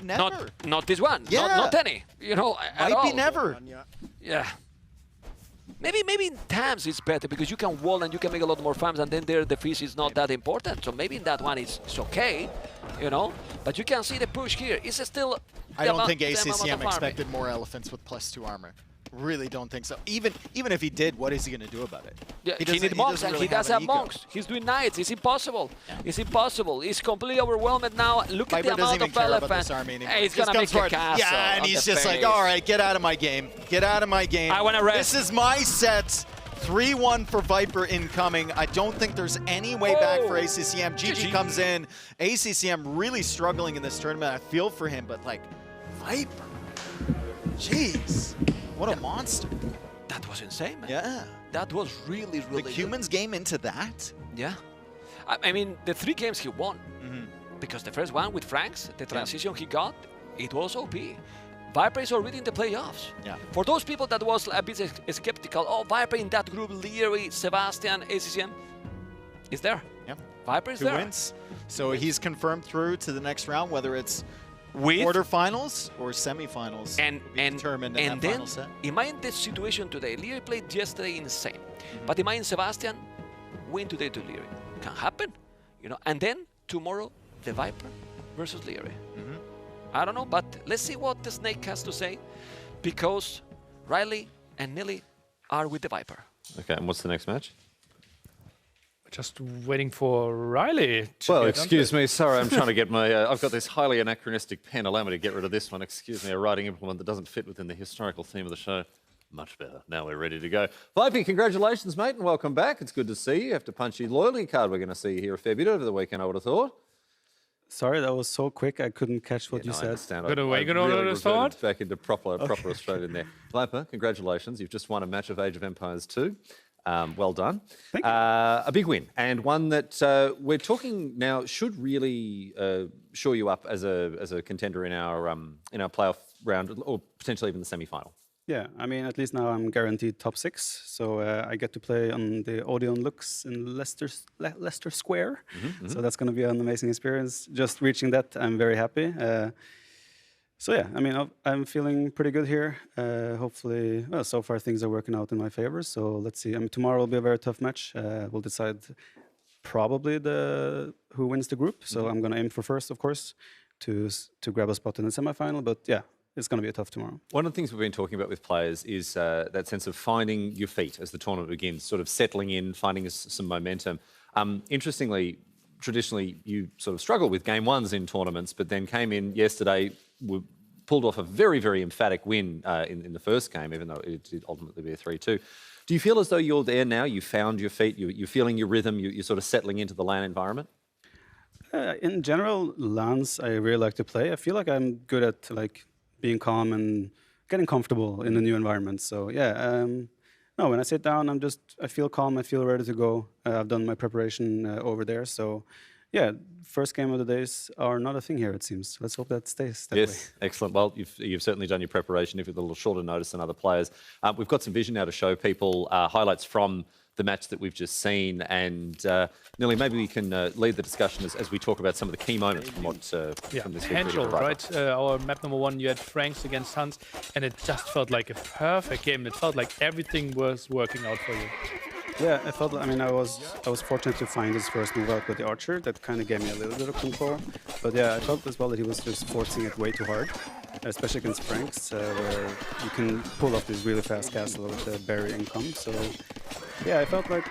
never. Not this one. Yeah. Not any. You know, at might be all. never. Yeah. Maybe in Tams it's better because you can wall and you can make a lot more farms, and then there the fish is not that important. So maybe in that one it's okay, you know. But you can see the push here. It's still. I don't think ACCM expected more elephants with +2 armor. Really don't think so. Even if he did, what is he going to do about it? Yeah, he needs monks, and he does have monks. He's doing knights. It's impossible. Yeah. It's impossible. He's completely overwhelmed now. Look at the amount of elephants. He's going to make a castle. Yeah, and he's just like, all right, get out of my game. Get out of my game. I want to rest. This is my set. 3-1 for Viper incoming. I don't think there's any way back for ACCM. GG comes in. ACCM really struggling in this tournament. I feel for him, but like, Viper. Jeez. What a monster. That was insane, man. Yeah. That was really, really the humans game into that? Yeah. I mean, the 3 games he won, because the first one with Franks, the transition he got, it was OP. Viper is already in the playoffs. Yeah. For those people that was a bit skeptical, oh, Viper in that group, Leary, Sebastian, ACCM, is there. Yeah. Viper is Who there. wins? So he's confirmed through to the next round, whether it's With quarterfinals or semifinals. And determined in that then final set. imagine the situation today. Leary played yesterday insane, but imagine Sebastian win today to Leary. Can happen, you know. And then tomorrow the Viper versus Leary. I don't know, but let's see what the Snake has to say, because Riley and Nilly are with the Viper. Okay, and what's the next match? Just waiting for Riley. Well, excuse me, sorry, I'm trying to get my... I've got this highly anachronistic pen. Allow me to get rid of this one. Excuse me, a writing implement that doesn't fit within the historical theme of the show. Much better. Now we're ready to go. Vipey, congratulations, mate, and welcome back. It's good to see you. After punchy loyalty card, we're going to see you here a fair bit over the weekend, I would have thought. Sorry, that was so quick. I couldn't catch what you said. I understand. Good away, good really order to start. Back into proper Australian there. Viper, congratulations. You've just won a match of Age of Empires 2. Well done. Thank you. A big win, and one that we're talking now should really shore you up as a contender in our playoff round, or potentially even the semi-final. Yeah, I mean, at least now I'm guaranteed top 6, so I get to play on the Odeon Lux in Leicester Square. So that's going to be an amazing experience. Just reaching that, I'm very happy. So yeah, I mean, I'm feeling pretty good here. Hopefully, well, so far things are working out in my favor. So let's see. I mean, tomorrow will be a very tough match. We'll decide probably who wins the group. So I'm going to aim for first, of course, to grab a spot in the semifinal. But yeah, it's going to be a tough tomorrow. One of the things we've been talking about with players is that sense of finding your feet as the tournament begins, sort of settling in, finding some momentum. Interestingly, traditionally, you sort of struggle with game ones in tournaments, but then came in yesterday, pulled off a very, very emphatic win in the first game, even though it did ultimately be a 3-2. Do you feel as though you're there now? You found your feet, you're feeling your rhythm, you're sort of settling into the LAN environment? In general, LANs I really like to play. I feel like I'm good at being calm and getting comfortable in the new environment. So yeah, no, when I sit down, I feel calm, I feel ready to go. I've done my preparation over there. So yeah, first game of the days are not a thing here, it seems. Let's hope that stays that way. Yes, excellent. Well, you've certainly done your preparation, if with a little shorter notice than other players. We've got some vision now to show people highlights from the match that we've just seen. And Nilly, maybe we can lead the discussion as we talk about some of the key moments from from this Potential, right? Our map number 1, you had Franks against Hans, and it just felt like a perfect game. It felt like everything was working out for you. Yeah, I thought. I mean, I was fortunate to find his first move out with the archer. That kind of gave me a little bit of control. But yeah, I felt as well that he was just forcing it way too hard, especially against Franks, where you can pull off this really fast castle with the berry income. So yeah, I felt like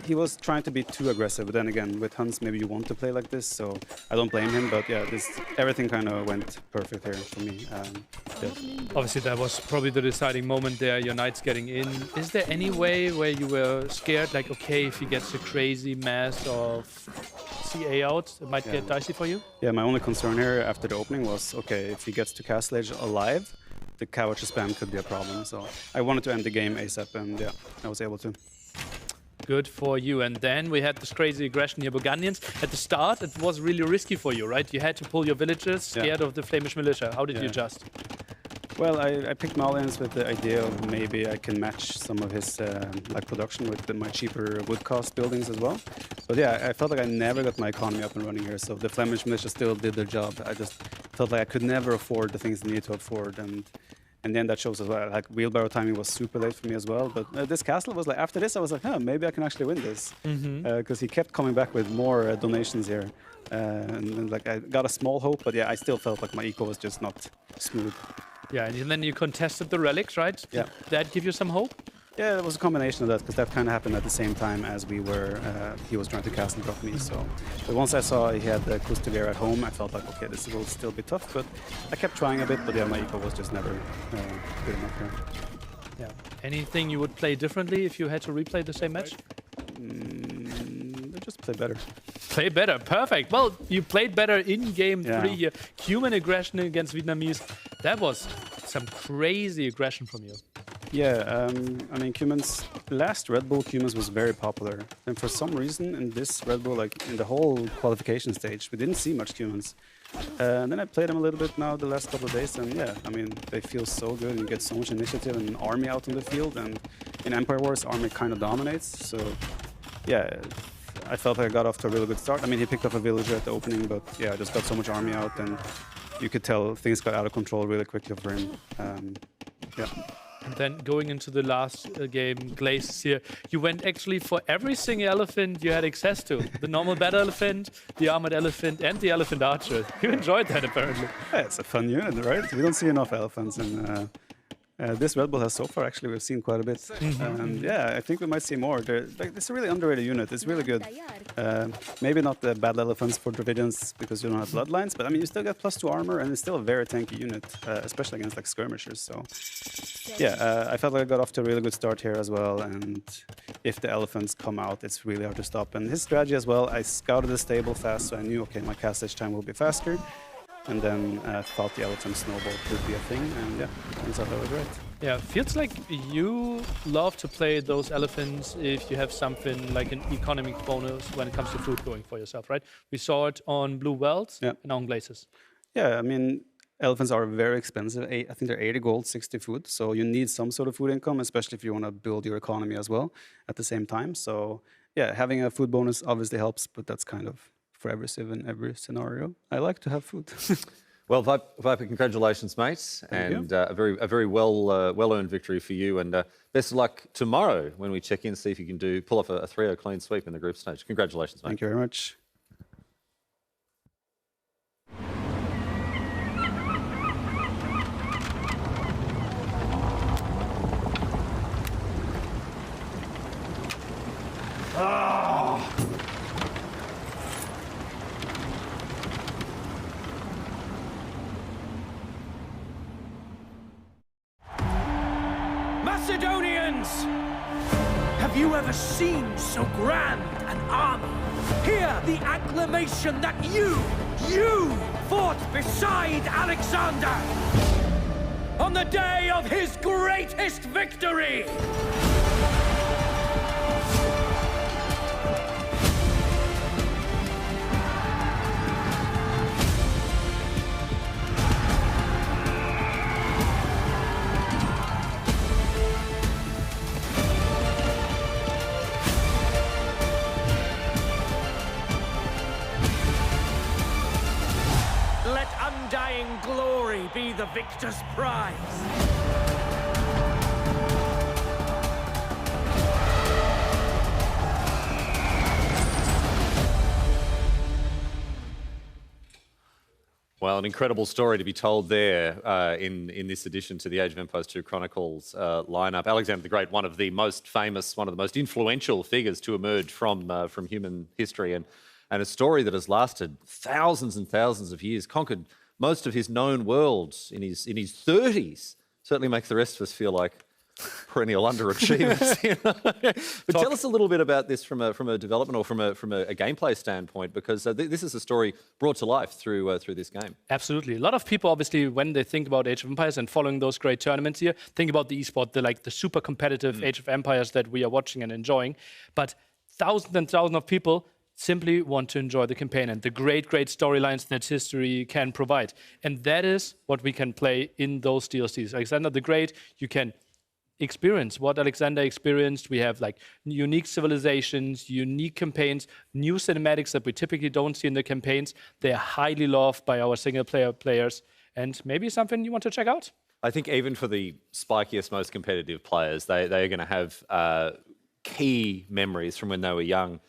he was trying to be too aggressive. But then again, with Hans, maybe you want to play like this, so I don't blame him. But yeah, everything kind of went perfect here for me. Yes. Obviously, that was probably the deciding moment there, your knights getting in. Is there any way where you were scared, like, okay, if he gets a crazy mass of CA out, it might get dicey for you? Yeah, my only concern here after the opening was, okay, if he gets to Castle Age alive, the Cowatcher spam could be a problem. So I wanted to end the game ASAP, and yeah, I was able to. Good for you. And then we had this crazy aggression here, Burgundians. At the start, it was really risky for you, right? You had to pull your villagers, scared of the Flemish militia. How did you adjust? Well, I picked Malians with the idea of maybe I can match some of his production with my cheaper wood cost buildings as well. But yeah, I felt like I never got my economy up and running here. So the Flemish militia still did their job. I just felt like I could never afford the things I needed to afford. And then that shows as well. Like wheelbarrow timing was super late for me as well. But this castle was like, after this, I was like, huh, maybe I can actually win this. Because he kept coming back with more donations here. And like I got a small hope, but yeah, I still felt like my eco was just not smooth. Yeah, and then you contested the relics, right? Yeah. Did that give you some hope? Yeah, it was a combination of that, because that kind of happened at the same time as we were, he was trying to cast and drop me. So, but once I saw he had the Kustavir at home, I felt like, okay, this will still be tough. But I kept trying a bit, but yeah, my eco was just never good enough here. Yeah. Anything you would play differently if you had to replay the same match? Just play better. Play better, perfect. Well, you played better in game 3 here. Cuban aggression against Vietnamese. That was some crazy aggression from you. Yeah, I mean, Cumans, last Red Bull Cumans was very popular. And for some reason, in this Red Bull, like in the whole qualification stage, we didn't see much Cumans. And then I played them a little bit now the last couple of days, and yeah, I mean, they feel so good and you get so much initiative and an army out in the field. And in Empire Wars, army kind of dominates. So yeah, I felt like I got off to a really good start. I mean, he picked up a villager at the opening, but yeah, I just got so much army out, and you could tell things got out of control really quickly for him. Yeah. And then going into the last game, Glazes here, you went actually for every single elephant you had access to. The normal battle elephant, the armored elephant, and the elephant archer. You enjoyed that, apparently. Yeah, it's a fun unit, right? We don't see enough elephants, and this Red Bull has so far, actually, we've seen quite a bit. And yeah, I think we might see more. It's a really underrated unit. It's really good. Maybe not the battle elephants for Dravidians because you don't have bloodlines, but I mean, you still get +2 armor, and it's still a very tanky unit, especially against like skirmishers. So yeah, I felt like I got off to a really good start here as well. And if the elephants come out, it's really hard to stop. And his strategy as well, I scouted the stable fast, so I knew, okay, my castage time will be faster. And then thought the elephant snowball could be a thing, and yeah, turns out that was right. Yeah, feels like you love to play those elephants if you have something like an economic bonus when it comes to food going for yourself, right? We saw it on Blue Wells and on Glazes. Yeah, I mean, elephants are very expensive. I think they're 80 gold, 60 food, so you need some sort of food income, especially if you want to build your economy as well at the same time. So yeah, having a food bonus obviously helps, but that's kind of for every every scenario. I like to have food. Well, Viper, congratulations, mate, and a very well-earned victory for you. And best of luck tomorrow when we check in, see if you can pull off a 3-0 clean sweep in the group stage. Congratulations, mate. Thank you very much. Macedonians! Have you ever seen so grand an army? Hear the acclamation that you fought beside Alexander on the day of his greatest victory! Undying glory be the victor's prize. Well, an incredible story to be told there in this addition to the Age of Empires 2 Chronicles lineup. Alexander the Great, one of the most famous, one of the most influential figures to emerge from human history, and a story that has lasted thousands and thousands of years, conquered most of his known worlds in his 30s. Certainly makes the rest of us feel like perennial underachievers. You know? But tell us a little bit about this from a development or from a gameplay standpoint, because this is a story brought to life through this game. Absolutely. A lot of people, obviously, when they think about Age of Empires and following those great tournaments here, think about the esport, the super competitive Age of Empires that we are watching and enjoying. But thousands and thousands of people simply want to enjoy the campaign and the great storylines that history can provide. And that is what we can play in those DLCs. Alexander the Great, you can experience what Alexander experienced. We have like unique civilizations, unique campaigns, new cinematics that we typically don't see in the campaigns. They are highly loved by our single-player players, and maybe something you want to check out? I think even for the spikiest, most competitive players, they are going to have key memories from when they were young.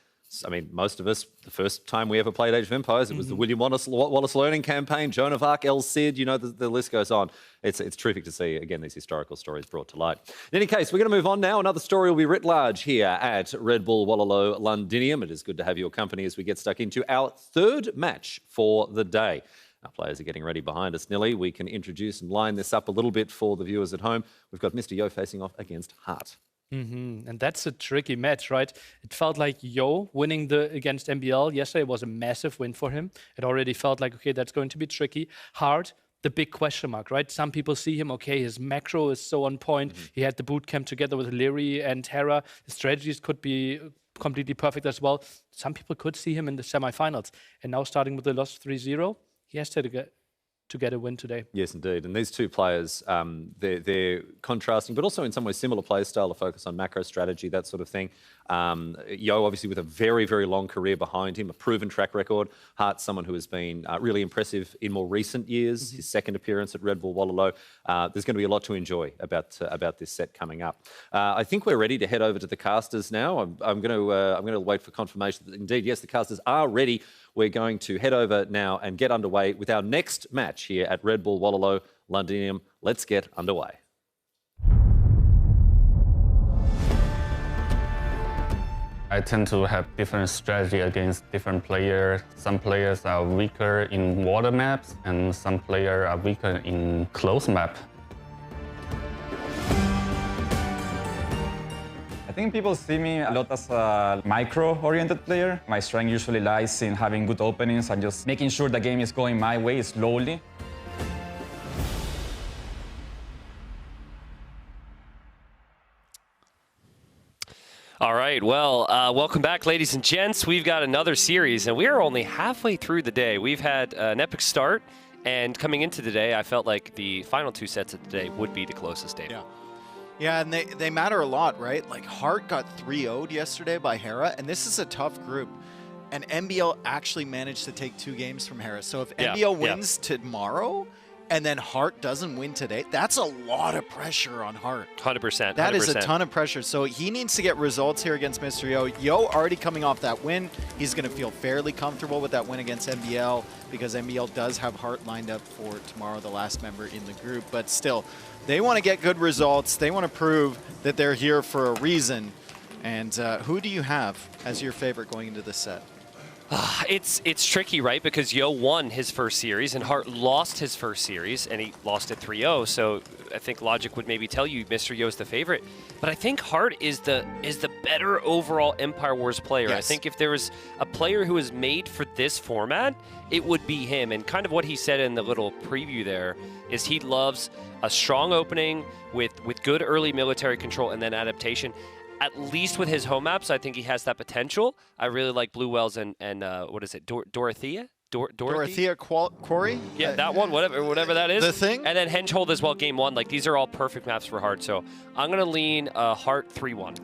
I mean, most of us, the first time we ever played Age of Empires, it was the William Wallace Learning Campaign, Joan of Arc, El Cid, you know, the list goes on. It's terrific to see, again, these historical stories brought to light. In any case, we're going to move on now. Another story will be writ large here at Red Bull Wololo Londinium. It is good to have your company as we get stuck into our third match for the day. Our players are getting ready behind us, Nilly. We can introduce and line this up a little bit for the viewers at home. We've got Mr. Yo facing off against Hart. And that's a tricky match, right? It felt like Yo winning against MBL yesterday was a massive win for him. It already felt like, okay, that's going to be tricky. Hart, the big question mark, right? Some people see him, okay, his macro is so on point. He had the boot camp together with Leary and Hera. His strategies could be completely perfect as well. Some people could see him in the semifinals. And now starting with the loss 3-0, he has to get a win today. Yes, indeed. And these two players, they're contrasting, but also in some ways similar play style, a focus on macro strategy, that sort of thing. Yo, obviously, with a very, very long career behind him, a proven track record. Hart's someone who has been really impressive in more recent years. His second appearance at Red Bull Wololo. There's going to be a lot to enjoy about this set coming up. I think we're ready to head over to the casters now. I'm going to wait for confirmation that indeed, yes, the casters are ready. We're going to head over now and get underway with our next match here at Red Bull Wololo Londinium. Let's get underway. I tend to have different strategy against different players. Some players are weaker in water maps, and some players are weaker in close map. I think people see me a lot as a micro-oriented player. My strength usually lies in having good openings and just making sure the game is going my way slowly. All right, well, welcome back, ladies and gents. We've got another series, and we are only halfway through the day. We've had an epic start, and coming into the day, I felt like the final two sets of the day would be the closest game. Yeah, and they matter a lot, right? Like, Hart got 3-0'd yesterday by Hera, and this is a tough group. And NBL actually managed to take 2 games from Hera. So if NBL wins tomorrow, and then Hart doesn't win today, that's a lot of pressure on Hart. 100%. That is a ton of pressure. So he needs to get results here against Mr. Yo. Yo already coming off that win. He's going to feel fairly comfortable with that win against NBL because NBL does have Hart lined up for tomorrow, the last member in the group. But still, they want to get good results. They want to prove that they're here for a reason. And who do you have as your favorite going into this set? It's tricky, right? Because Yo won his first series and Hart lost his first series, and he lost it 3-0. So I think logic would maybe tell you Mr. Yo's the favorite. But I think Hart is the better overall Empire Wars player. Yes. I think if there was a player who was made for this format, it would be him. And kind of what he said in the little preview there is he loves a strong opening with good early military control and then adaptation. At least with his home maps, I think he has that potential. I really like Blue Wells and what is it, Dorothea? Dorothea Quarry? Yeah, that one, whatever that is. The thing? And then Hengehold as well, game 1. Like, these are all perfect maps for Hart. So I'm going to lean Hart 3-1.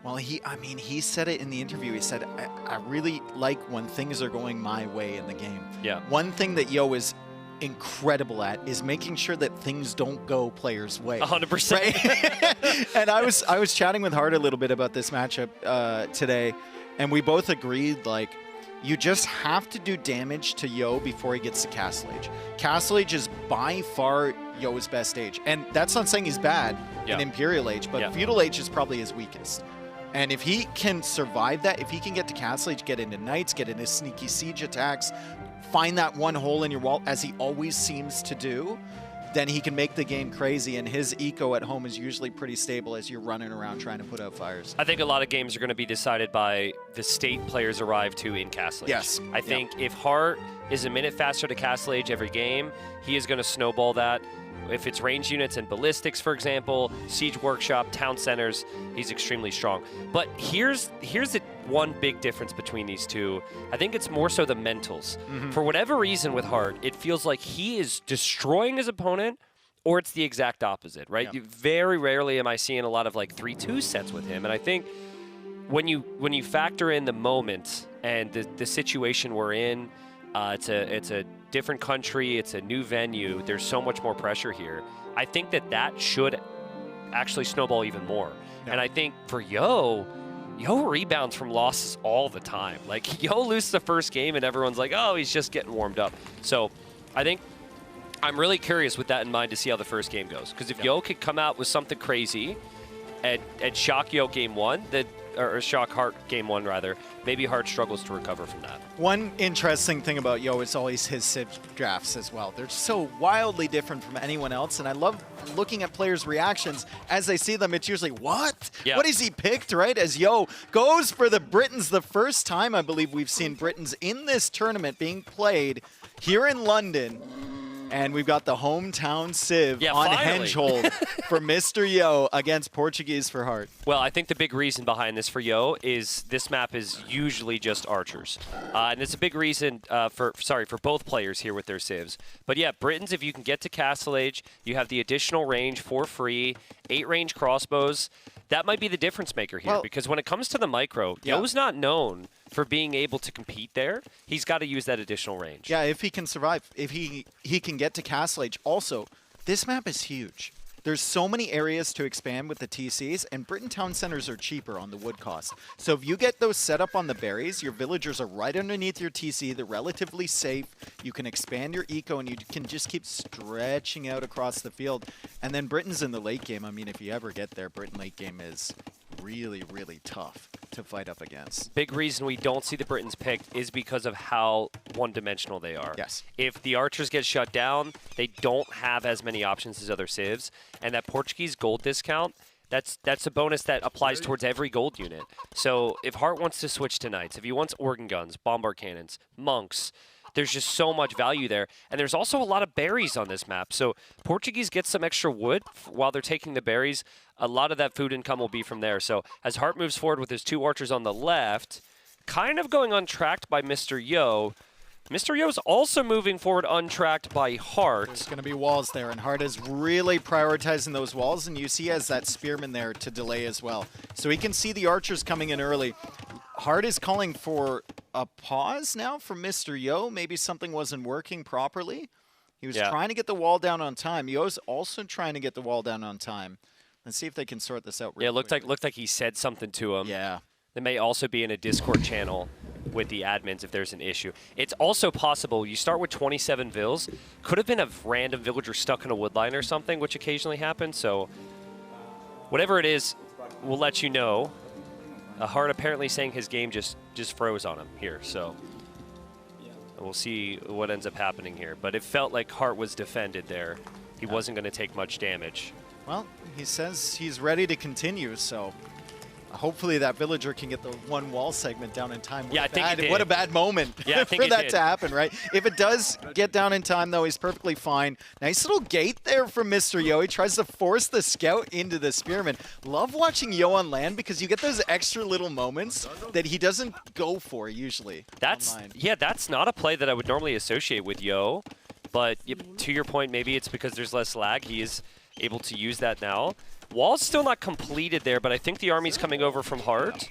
Well, he said it in the interview. He said, I really like when things are going my way in the game. Yeah. One thing that Yo is incredible at is making sure that things don't go players' way. 100%. Right? And I was chatting with Hart a little bit about this matchup today, and we both agreed, like, you just have to do damage to Yo before he gets to Castle Age. Castle Age is by far Yo's best stage. And that's not saying he's bad in Imperial Age, but Feudal Age is probably his weakest. And if he can survive that, if he can get to Castle Age, get into Knights, get into sneaky siege attacks, find that one hole in your wall, as he always seems to do, then he can make the game crazy. And his eco at home is usually pretty stable as you're running around trying to put out fires. I think a lot of games are going to be decided by the state players arrive to in Castle Age. Yes. I think if Hart is a minute faster to Castle Age every game, he is going to snowball that. If it's range units and ballistics, for example, Siege Workshop, Town Centers, he's extremely strong. But here's the one big difference between these two. I think it's more so the mentals. For whatever reason with Hart, it feels like he is destroying his opponent, or it's the exact opposite, right? Very rarely am I seeing a lot of like 3-2 sets with him. And I think when you factor in the moment and the situation we're in, it's a different country, it's a new venue, there's so much more pressure here. I think that should actually snowball even more. And I think for Yo rebounds from losses all the time. Like, Yo loses the first game and everyone's like, oh, he's just getting warmed up. So I think I'm really curious with that in mind to see how the first game goes. Because if Yo could come out with something crazy and shock Yo game 1, or shock Hart game 1 rather, maybe Hart struggles to recover from that. One interesting thing about Yo is always his Civ drafts as well. They're so wildly different from anyone else, and I love looking at players' reactions as they see them. It's usually, what? Yeah. What has he picked, right? As Yo goes for the Britons, the first time I believe we've seen Britons in this tournament being played here in London. And we've got the hometown Civ Yeah, on finally. henge hold for Mr. Yo against Portuguese for Heart. Well, I think the big reason behind this for Yo is this map is usually just archers. And it's a big reason for both players here with their civs. But yeah, Britons, if you can get to Castle Age, you have the additional range for free, 8 range crossbows. That might be the difference maker here, because when it comes to the micro, Yo's not known for being able to compete there. He's got to use that additional range. Yeah, if he can survive, if he can get to Castle Age. Also, this map is huge. There's so many areas to expand with the TCs, and Britain Town Centers are cheaper on the wood cost. So if you get those set up on the berries, your villagers are right underneath your TC. They're relatively safe. You can expand your eco, and you can just keep stretching out across the field. And then Britain's in the late game. I mean, if you ever get there, Britain late game is really, really tough to fight up against. Big reason we don't see the Britons picked is because of how one-dimensional they are. Yes. If the archers get shut down, they don't have as many options as other civs, and that Portuguese gold discount, that's a bonus that applies towards every gold unit. So if Hart wants to switch to knights, if he wants organ guns, bombard cannons, monks, there's just so much value there. And there's also a lot of berries on this map. So Portuguese gets some extra wood while they're taking the berries. A lot of that food income will be from there. So as Hart moves forward with his 2 archers on the left, kind of going untracked by Mr. Yo. Mr. Yo's also moving forward untracked by Hart. There's going to be walls there, and Hart is really prioritizing those walls, and you see he has that spearman there to delay as well. So he can see the archers coming in early. Hart is calling for a pause now from Mr. Yo. Maybe something wasn't working properly. He was trying to get the wall down on time. Yo's also trying to get the wall down on time. Let's see if they can sort this out real quick. Looked like he said something to him. Yeah. There may also be in a Discord channel with the admins if there's an issue. It's also possible you start with 27 vills. Could have been a random villager stuck in a wood line or something, which occasionally happens. So whatever it is, we'll let you know. Hart apparently saying his game just froze on him here. So we'll see what ends up happening here. But it felt like Hart was defended there. He wasn't going to take much damage. Well, he says he's ready to continue, so hopefully that villager can get the one wall segment down in time. Yeah, I think he did. What a bad moment for that to happen, right? If it does get down in time, though, he's perfectly fine. Nice little gate there from Mr. Yo. He tries to force the scout into the spearman. Love watching Yo on land because you get those extra little moments that he doesn't go for usually. That's not a play that I would normally associate with Yo, but to your point, maybe it's because there's less lag. He is able to use that now. Wall's still not completed there, but I think the army's coming over from Hart.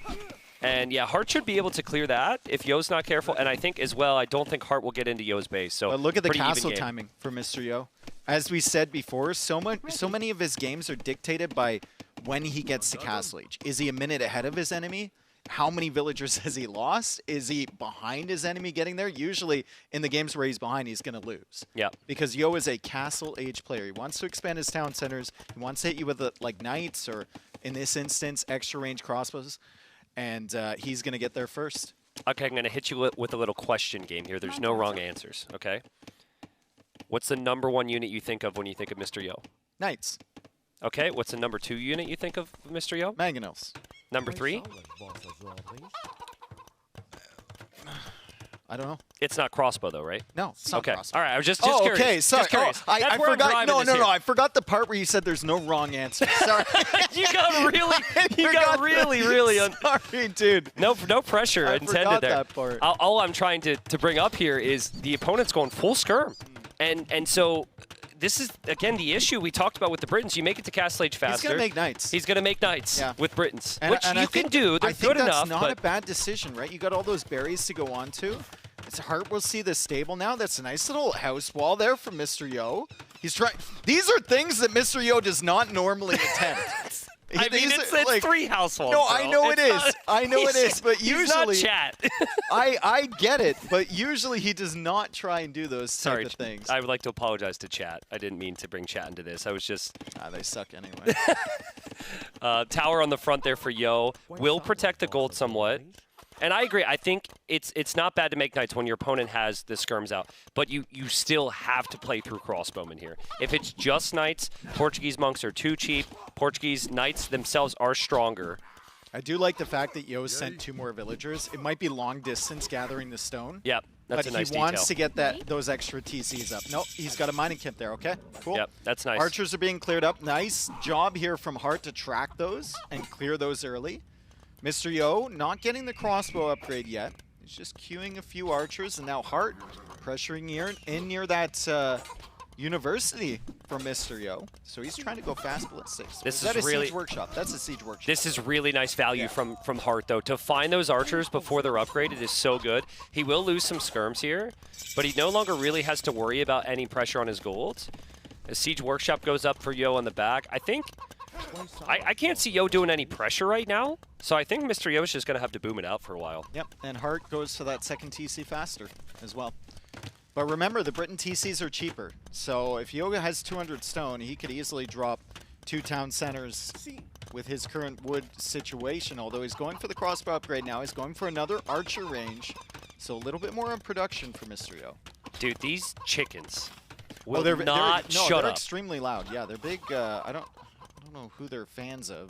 And yeah, Hart should be able to clear that if Yo's not careful. And I think as well, I don't think Hart will get into Yo's base. So but look at the castle timing for Mr. Yo. As we said before, so many of his games are dictated by when he gets to Castle Age. Is he a minute ahead of his enemy? How many villagers has he lost? Is he behind his enemy getting there? Usually in the games where he's behind, he's going to lose. Yeah. Because Yo is a Castle Age player. He wants to expand his town centers. He wants to hit you with like knights or, in this instance, extra range crossbows. And he's going to get there first. Okay, I'm going to hit you with a little question game here. There's no wrong answers, okay? What's the #1 unit you think of when you think of Mr. Yo? Knights. Okay, what's the #2 unit you think of Mr. Yo? Mangonels. #3? I don't know. It's not crossbow though, right? No, it's not crossbow. All right, I was just curious. Okay, sorry. Just curious. I forgot. No, I forgot the part where you said there's no wrong answer. Sorry. You got really sorry, dude. No pressure intended forgot there. That part. All I'm trying to bring up here is the opponent's going full skirm. And so this is, again, the issue we talked about with the Britons. You make it to Castle Age faster. He's going to make knights. He's going to make knights with Britons, and which you can do. They're good enough. That's not a bad decision, right? You got all those berries to go on to. It's Hart will see the stable now. That's a nice little house wall there from Mr. Yo. He's trying. These are things that Mr. Yo does not normally attempt. I mean, it's like 3 house walls. No, bro. I know it is. I know it is. But usually, he's not chat. I get it. But usually, he does not try and do those type of things. I would like to apologize to chat. I didn't mean to bring chat into this. I was just. They suck anyway. Tower on the front there for Yo will protect the gold somewhat. And I agree. I think it's not bad to make knights when your opponent has the skirms out, but you still have to play through crossbowmen here. If it's just knights, Portuguese monks are too cheap. Portuguese knights themselves are stronger. I do like the fact that Yo sent 2 more villagers. It might be long distance gathering the stone. Yep. That's but a nice he wants detail. to get those extra TCs up. Nope, he's got a mining camp there, okay? Cool. Yep, that's nice. Archers are being cleared up. Nice job here from Hart to track those and clear those early. Mr. Yo not getting the crossbow upgrade yet. He's just queuing a few archers, and now Hart pressuring near that university from Mr. Yo. So he's trying to go fast ballistics. This Is that is a really siege workshop? That's a siege workshop. This is really nice value from Hart, though. To find those archers before they're upgraded is so good. He will lose some skirms here, but he no longer really has to worry about any pressure on his gold. A siege workshop goes up for Yo on the back. I think I can't see Yo doing any pressure right now, so I think Mr. Yo is just going to have to boom it out for a while. Yep, and Hart goes to that second TC faster as well. But remember, the Britain TCs are cheaper. So if Yoga has 200 stone, he could easily drop 2 town centers with his current wood situation. Although he's going for the crossbow upgrade now. He's going for another archer range. So a little bit more in production for Mr. Yo. Dude, these chickens will they're shut up. Extremely loud. Yeah, they're big. I don't know who they're fans of.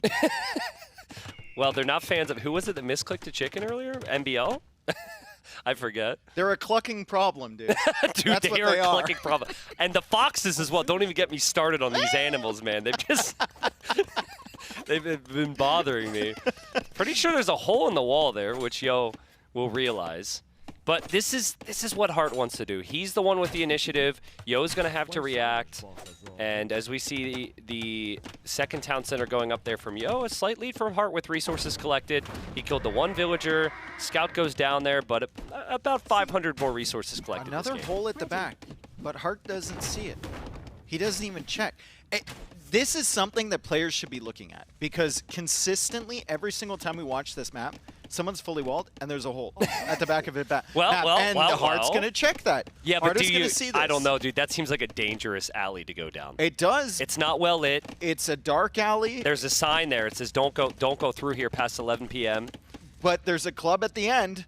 Well, they're not fans of, who was it that misclicked a chicken earlier? MBL? I forget. They're a clucking problem, dude. Dude, That's what they are they a are. clucking problem. And the foxes as well. Don't even get me started on these animals, man. They've just... they've been bothering me. Pretty sure there's a hole in the wall there, which Yo will realize. But this is what Hart wants to do. He's the one with the initiative. Yo's going to have to react. And as we see the second town center going up there from Yo, a slight lead from Hart with resources collected. He killed the 1 villager. Scout goes down there, but about 500 more resources collected. Another hole at the back, but Hart doesn't see it. He doesn't even check. This is something that players should be looking at, because consistently, every single time we watch this map, someone's fully walled, and there's a hole at the back of it. And Hart's going to check that. Yeah, Hart but is going to see this. I don't know, dude. That seems like a dangerous alley to go down. It does. It's not well lit. It's a dark alley. There's a sign there. It says, don't go through here past 11 p.m. But there's a club at the end.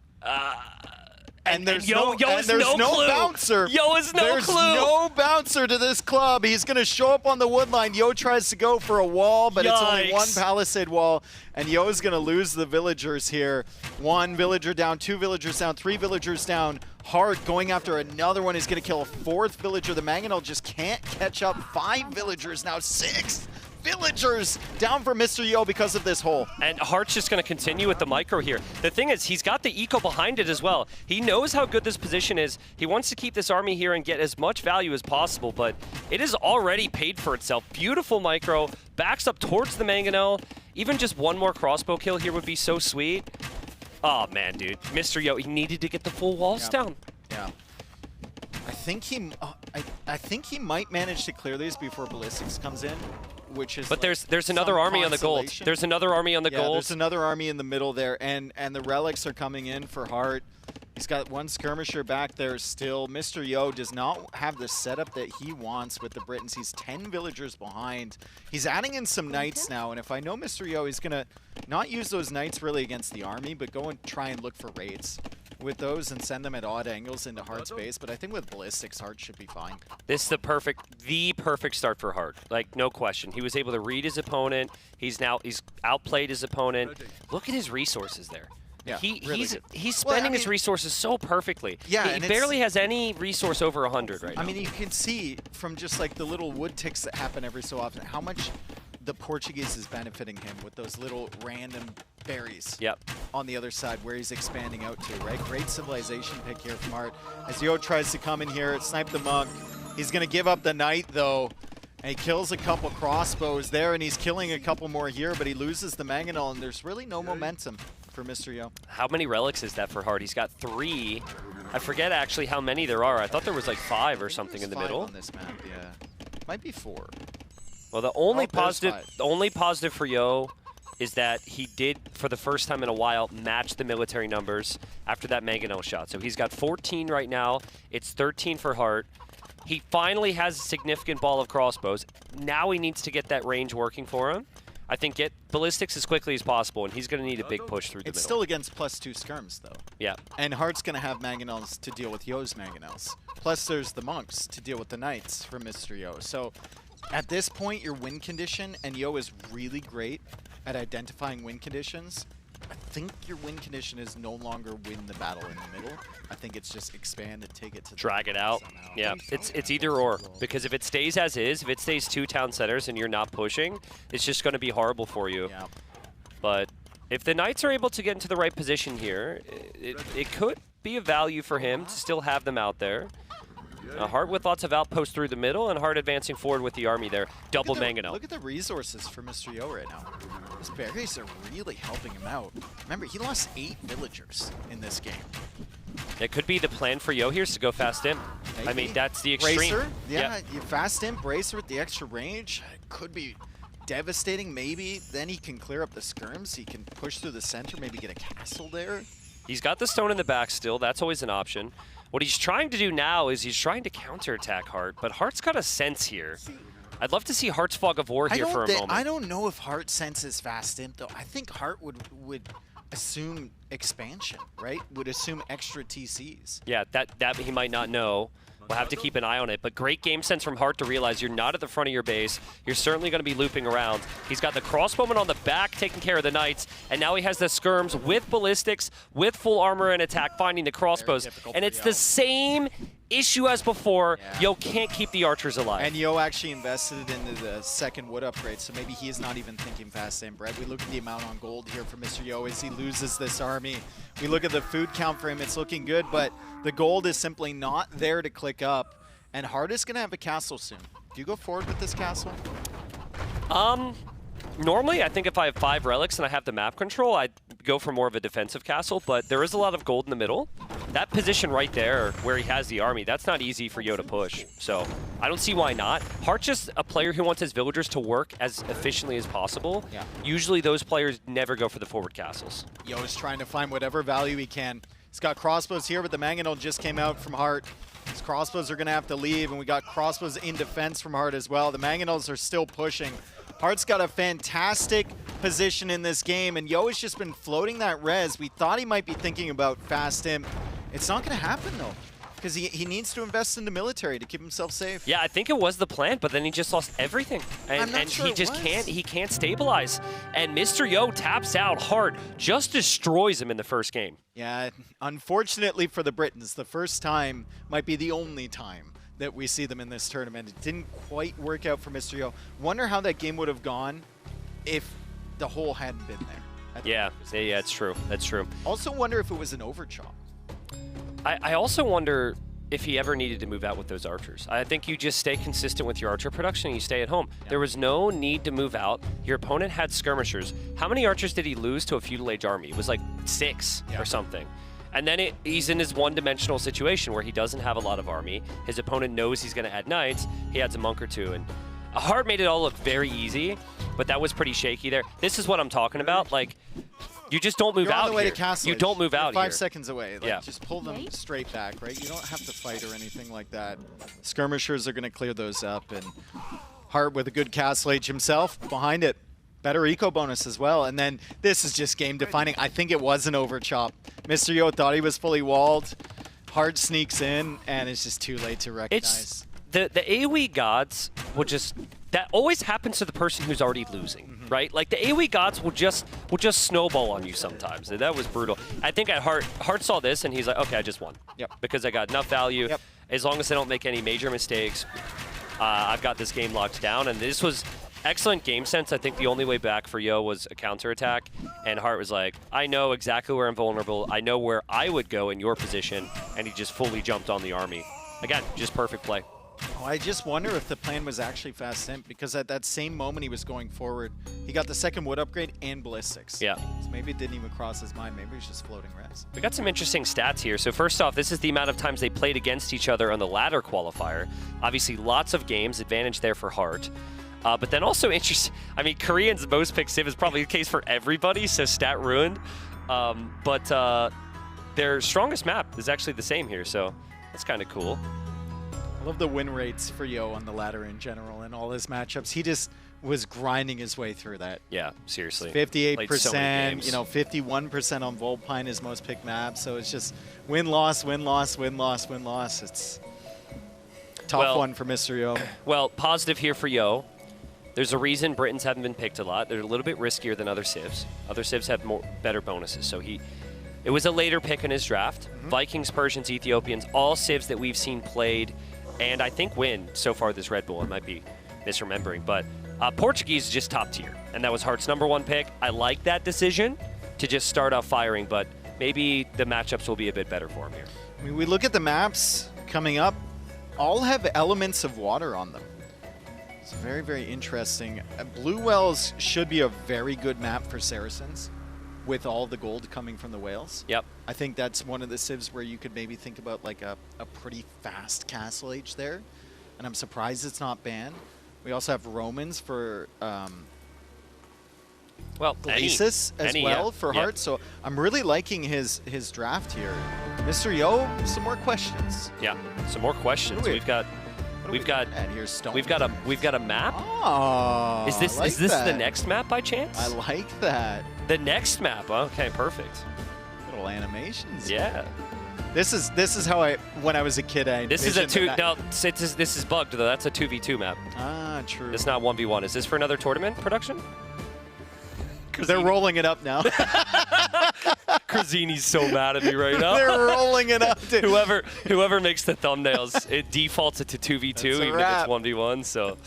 And there's no clue. bouncer. Yo has no There's clue. no bouncer to this club. He's going to show up on the wood line. Yo tries to go for a wall, but it's only one palisade wall. And Yo's going to lose the villagers here. 1 villager down, 2 villagers down, 3 villagers down. Hart going after another one. He's going to kill a 4th villager. The Mangonel just can't catch up. 5 villagers now, 6 villagers down for Mr. Yo because of this hole. And Hart's just going to continue with the micro here. The thing is, he's got the eco behind it as well. He knows how good this position is. He wants to keep this army here and get as much value as possible, but it is already paid for itself. Beautiful micro, backs up towards the Mangonel. Even just one more crossbow kill here would be so sweet. Oh man, dude. Mr. Yo, he needed to get the full walls down. Yeah. I think he might manage to clear these before ballistics comes in. Which is but there's another army on the gold. There's another army on the gold. There's another army in the middle there, and the relics are coming in for Hart. He's got 1 skirmisher back there still. Mr. Yo does not have the setup that he wants with the Britons. He's 10 villagers behind. He's adding in some knights now, and if I know Mr. Yo, he's going to not use those knights really against the army, but go and try and look for raids with those and send them at odd angles into Hart's base. But I think with ballistics, Hart should be fine. This is the perfect start for Hart. Like, no question. He was able to read his opponent. He's outplayed his opponent. Look at his resources there. Yeah, he's spending his resources so perfectly. Yeah, he barely has any resource over 100 right now. I mean, you can see from just like the little wood ticks that happen every so often how much the Portuguese is benefiting him with those little random berries on the other side where he's expanding out to, right? Great civilization pick here from Hart. As Yo tries to come in here, snipe the monk. He's going to give up the knight, though. And he kills a couple crossbows there, and he's killing a couple more here, but he loses the Mangonel, and there's really no momentum for Mr. Yo. How many relics is that for Hart? He's got 3. I forget actually how many there are. I thought there was like 5 or something in the middle. On this map, yeah. Might be 4. Well, the only positive for Yo is that he did, for the first time in a while, match the military numbers after that Mangonel shot. So he's got 14 right now. It's 13 for Hart. He finally has a significant ball of crossbows. Now he needs to get that range working for him. I think get ballistics as quickly as possible, and he's going to need a big push through the middle. It's still against +2 skirms, though. Yeah. And Hart's going to have Mangonels to deal with Yo's Mangonels. Plus, there's the monks to deal with the knights for Mr. Yo. So at this point, your win condition, and Yo is really great at identifying win conditions. I think your win condition is no longer win the battle in the middle. I think it's just expand and take it to drag it out. Somehow. Yeah, it's either or. Because if it stays as is, if it stays 2 town centers and you're not pushing, it's just going to be horrible for you. Yeah. But if the Knights are able to get into the right position here, it could be a value for him to still have them out there. Hart with lots of outposts through the middle, and Hart advancing forward with the army there. Double Mangano. Look at the resources for Mr. Yo right now. His berries are really helping him out. Remember, he lost 8 villagers in this game. It could be the plan for Yo here is to go fast in. Maybe. I mean, that's the extreme. Bracer, yeah, you fast in, Bracer with the extra range. It could be devastating, maybe. Then he can clear up the skirms. He can push through the center, maybe get a castle there. He's got the stone in the back still. That's always an option. What he's trying to do now is he's trying to counterattack Hart, but Hart's got a sense here. I'd love to see Hart's Fog of War here for a moment. I don't know if Hart senses fast imp, though. I think Hart would assume expansion, right? Would assume extra TCs. Yeah, that he might not know. We'll have to keep an eye on it, but great game sense from Hart to realize you're not at the front of your base. You're certainly going to be looping around. He's got the crossbowman on the back taking care of the Knights, and now he has the skirms with ballistics, with full armor and attack, finding the crossbows. And it's the same issue as before. Yeah. Yo can't keep the archers alive. And Yo actually invested into the second wood upgrade, so maybe he is not even thinking fast and bread. We look at the amount on gold here for Mr. Yo as he loses this army. We look at the food count for him, it's looking good, but the gold is simply not there to click up. And Hart is going to have a castle soon. Do you go forward with this castle? Normally, I think if I have 5 relics and I have the map control, I'd go for more of a defensive castle, but there is a lot of gold in the middle. That position right there where he has the army, that's not easy for Yo to push. So I don't see why not. Hart's just a player who wants his villagers to work as efficiently as possible. Yeah. Usually those players never go for the forward castles. Yo is trying to find whatever value he can. He's got crossbows here, but the Mangonel just came out from Hart. His crossbows are going to have to leave, and we got crossbows in defense from Hart as well. The Mangonels are still pushing. Hart's got a fantastic position in this game, and Yo has just been floating that res. We thought he might be thinking about fast imp. It's not going to happen, though, because he needs to invest in the military to keep himself safe. Yeah, I think it was the plan, but then he just lost everything. And sure he just can't stabilize. And Mr. Yo taps out. Hart just destroys him in the first game. Yeah, unfortunately for the Britons, the first time might be the only time that we see them in this tournament. It didn't quite work out for Mr. Yo. Wonder how that game would have gone if the hole hadn't been there. Yeah, it's true. That's true. Also wonder if it was an overchop. I also wonder if he ever needed to move out with those archers. I think you just stay consistent with your archer production and you stay at home. Yeah. There was no need to move out. Your opponent had skirmishers. How many archers did he lose to a feudal age army? It was like 6 or something. And then he's in his one-dimensional situation where he doesn't have a lot of army. His opponent knows he's going to add knights. He adds a monk or 2. And Hart made it all look very easy, but that was pretty shaky there. This is what I'm talking about. Like, you just don't move You're out on the way here. to Castle. You don't move out 5 here. seconds away. Like, yeah. Just pull them straight back, right? You don't have to fight or anything like that. Skirmishers are going to clear those up, and Hart with a good Castle Age himself behind it. Better eco bonus as well. And then this is just game defining. I think it was an overchop. Mr. Yo thought he was fully walled. Hart sneaks in, and it's just too late to recognize. The AoE gods will just, that always happens to the person who's already losing, right? Like the AoE gods will just snowball on you sometimes. That was brutal. I think at Hart saw this and he's like, okay, I just won. Yep. Because I got enough value. Yep. As long as I don't make any major mistakes, I've got this game locked down. And this was excellent game sense. I think the only way back for Yo was a counterattack. And Hart was like, I know exactly where I'm vulnerable. I know where I would go in your position. And he just fully jumped on the army. Again, just perfect play. Oh, I just wonder if the plan was actually fast simp, because at that same moment he was going forward, he got the second wood upgrade and ballistics. Yeah. So maybe it didn't even cross his mind. Maybe he's just floating res. We got some interesting stats here. So first off, this is the amount of times they played against each other on the ladder qualifier. Obviously, lots of games, advantage there for Hart. But then also interesting, I mean, Koreans most pick Civ is probably the case for everybody, so stat ruined. But their strongest map is actually the same here, so that's kind of cool. I love the win rates for Yo on the ladder in general and all his matchups. He just was grinding his way through that. Yeah, seriously. 58%, you know, 51% on Volpine, his most picked map. So it's just win-loss, win-loss, win-loss, win-loss. It's tough one for Mr. Yo. Well, positive here for Yo. There's a reason Britons haven't been picked a lot. They're a little bit riskier than other civs. Other civs have better bonuses. So it was a later pick in his draft. Vikings, Persians, Ethiopians, all civs that we've seen played and I think win so far this Red Bull. I might be misremembering, but Portuguese is just top tier. And that was Hart's #1 pick. I like that decision to just start off firing, but maybe the matchups will be a bit better for him here. I mean, we look at the maps coming up, all have elements of water on them. It's very, very interesting. Blue Wells should be a very good map for Saracens with all the gold coming from the whales. Yep. I think that's one of the civs where you could maybe think about like a pretty fast castle age there. And I'm surprised it's not banned. We also have Romans for Glacis as well for Hart. So I'm really liking his draft here. Mr. Yo, some more questions. Yeah, some more questions. We've got a map. Oh, is this the next map by chance? I like that. The next map. Okay, perfect. Little animations. Yeah. This is how when I was a kid I This is a this is bugged though. That's a 2v2 map. Ah, true. It's not 1v1. Is this for another tournament production? They're rolling it up now. Crazini's so mad at me right now. They're rolling it up. Dude. Whoever makes the thumbnails, it defaults it to 2v2 even if it's 1v1. So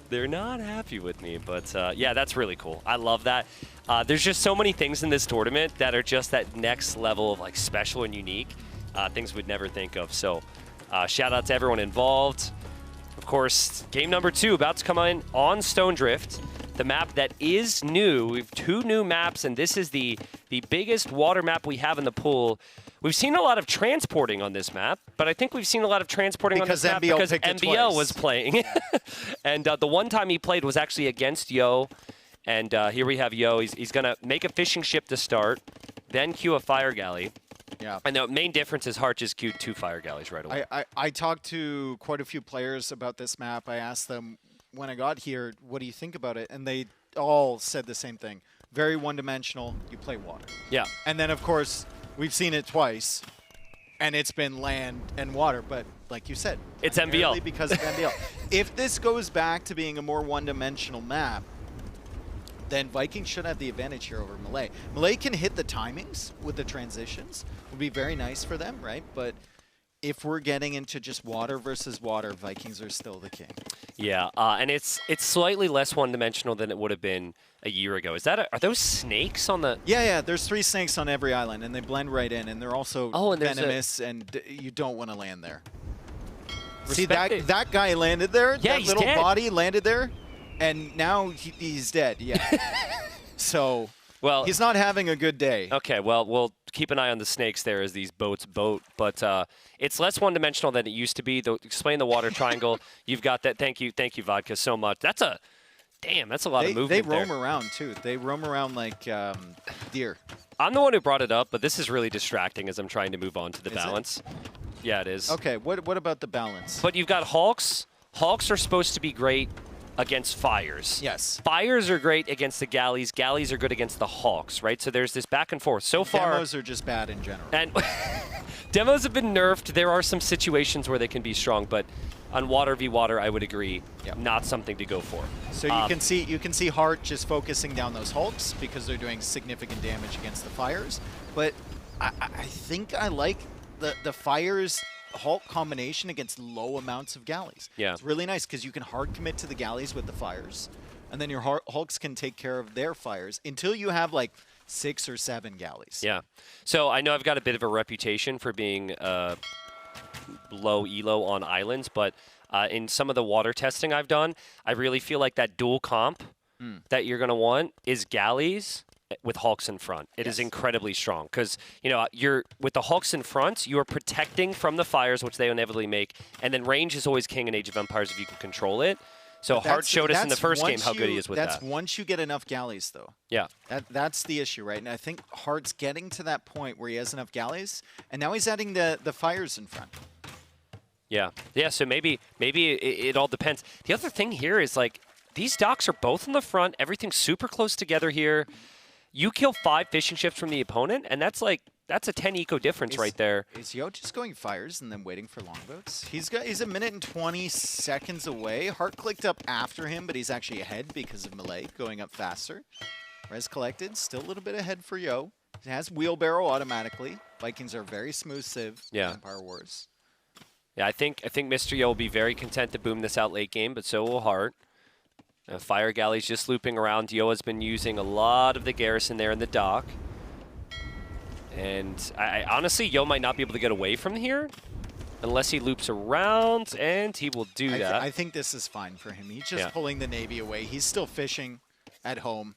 they're not happy with me. But yeah, that's really cool. I love that. There's just so many things in this tournament that are just that next level of like special and unique. Things we'd never think of. So shout out to everyone involved. Of course, game number 2 about to come in on Stone Drift. The map that is new. We have 2 new maps, and this is the biggest water map we have in the pool. We've seen a lot of transporting on this map, but I think we've seen a lot of transporting on this map because MBL was playing. And the one time he played was actually against Yo. And here we have Yo. He's going to make a fishing ship to start, then queue a fire galley. Yeah. And the main difference is Hart just queued 2 fire galleys right away. I talked to quite a few players about this map. I asked them, when I got here, what do you think about it? And they all said the same thing. Very one-dimensional. You play water. Yeah. And then, of course, we've seen it twice, and it's been land and water. But like you said, it's MBL. Because of MBL. If this goes back to being a more one-dimensional map, then Vikings should have the advantage here over Malay. Malay can hit the timings with the transitions. Would be very nice for them, right? But if we're getting into just water versus water, Vikings are still the king. Yeah, and it's slightly less one-dimensional than it would have been a year ago. Is that are those snakes on the? Yeah. There's 3 snakes on every island, and they blend right in, and they're also venomous, and you don't want to land there. See that guy landed there. Yeah, that little body landed there, and now he's dead. Yeah. So. Well, he's not having a good day. Okay, well, we'll keep an eye on the snakes there as these boats boat, but it's less one-dimensional than it used to be. Explain the water triangle. You've got that. Thank you, Vodka, so much. That's a lot of movement. They roam around too. They roam around like deer. I'm the one who brought it up, but this is really distracting as I'm trying to move on to the balance. Yeah, it is. Okay, what about the balance? But you've got Hawks. Hawks are supposed to be great against fires. Yes. Fires are great against the galleys. Galleys are good against the Hawks, right? So there's this back and forth. So far, demos are just bad in general. And demos have been nerfed. There are some situations where they can be strong, but on water v water, I would agree, not something to go for. So you can see Hart just focusing down those Hulks because they're doing significant damage against the fires. But I think I like the fires Hulk combination against low amounts of galleys. Yeah. It's really nice because you can hard commit to the galleys with the fires, and then your Hulks can take care of their fires until you have like 6 or 7 galleys. Yeah. So I know I've got a bit of a reputation for being low elo on islands, but in some of the water testing I've done, I really feel like that dual comp that you're going to want is galleys with Hulks in front. It is incredibly strong because, you're with the Hulks in front, you are protecting from the fires, which they inevitably make, and then range is always king in Age of Empires if you can control it. So Hart showed us in the first game how good he is with that. That's once you get enough galleys, though. Yeah. That's the issue, right? And I think Hart's getting to that point where he has enough galleys, and now he's adding the fires in front. Yeah. Yeah, so maybe it all depends. The other thing here is, like, these docks are both in the front. Everything's super close together here. You kill 5 fishing ships from the opponent, and that's That's a 10 eco difference right there. Is Yo just going fires and then waiting for longboats? He's a minute and 20 seconds away. Hart clicked up after him, but he's actually ahead because of melee going up faster. Res collected, still a little bit ahead for Yo. It has wheelbarrow automatically. Vikings are very smooth civ. Yeah. Empire Wars. Yeah, I think Mr. Yo will be very content to boom this out late game, but so will Hart. Fire Galley's just looping around. Yo has been using a lot of the garrison there in the dock. And I honestly, Yo might not be able to get away from here unless he loops around, and he will do that. I think this is fine for him. He's just pulling the Navy away. He's still fishing at home.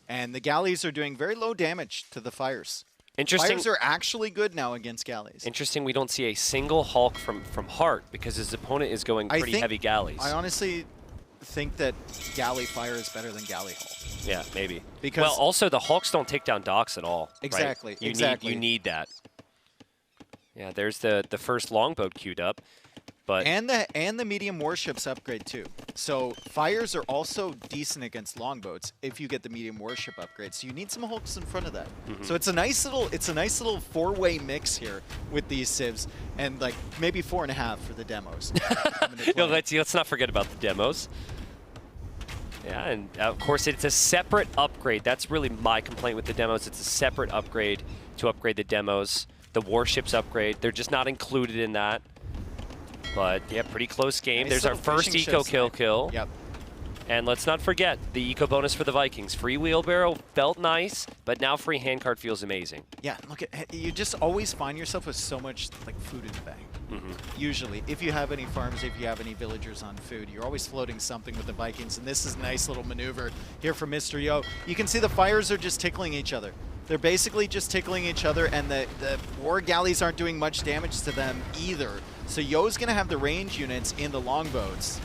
And the galleys are doing very low damage to the fires. Interesting. Fires are actually good now against galleys. Interesting we don't see a single Hulk from Hart because his opponent is going pretty heavy galleys. I honestly think that galley fire is better than galley Hulk. Yeah, maybe. Because well, also the Hulks don't take down docks at all. Exactly. Right? Exactly. You need that. Yeah, there's the first longboat queued up. But and the medium warships upgrade too. So fires are also decent against longboats if you get the medium warship upgrade. So you need some Hulks in front of that. So it's a nice little four-way mix here with these civs, and like maybe 4.5 for the demos. let's not forget about the demos. Yeah, and of course it's a separate upgrade. That's really my complaint with the demos. It's a separate upgrade to upgrade the demos. The warships upgrade, they're just not included in that. But yeah, pretty close game. Nice. There's our first eco kill. Yep. And let's not forget the eco bonus for the Vikings. Free wheelbarrow felt nice, but now free handcart feels amazing. Yeah, look at you. Just always find yourself with so much like food in the bag. Usually, if you have any farms, if you have any villagers on food, you're always floating something with the Vikings. And this is a nice little maneuver here from Mr. Yo. You can see the fires are just tickling each other. They're basically just tickling each other, and the war galleys aren't doing much damage to them either. So Yo's going to have the range units in the longboats.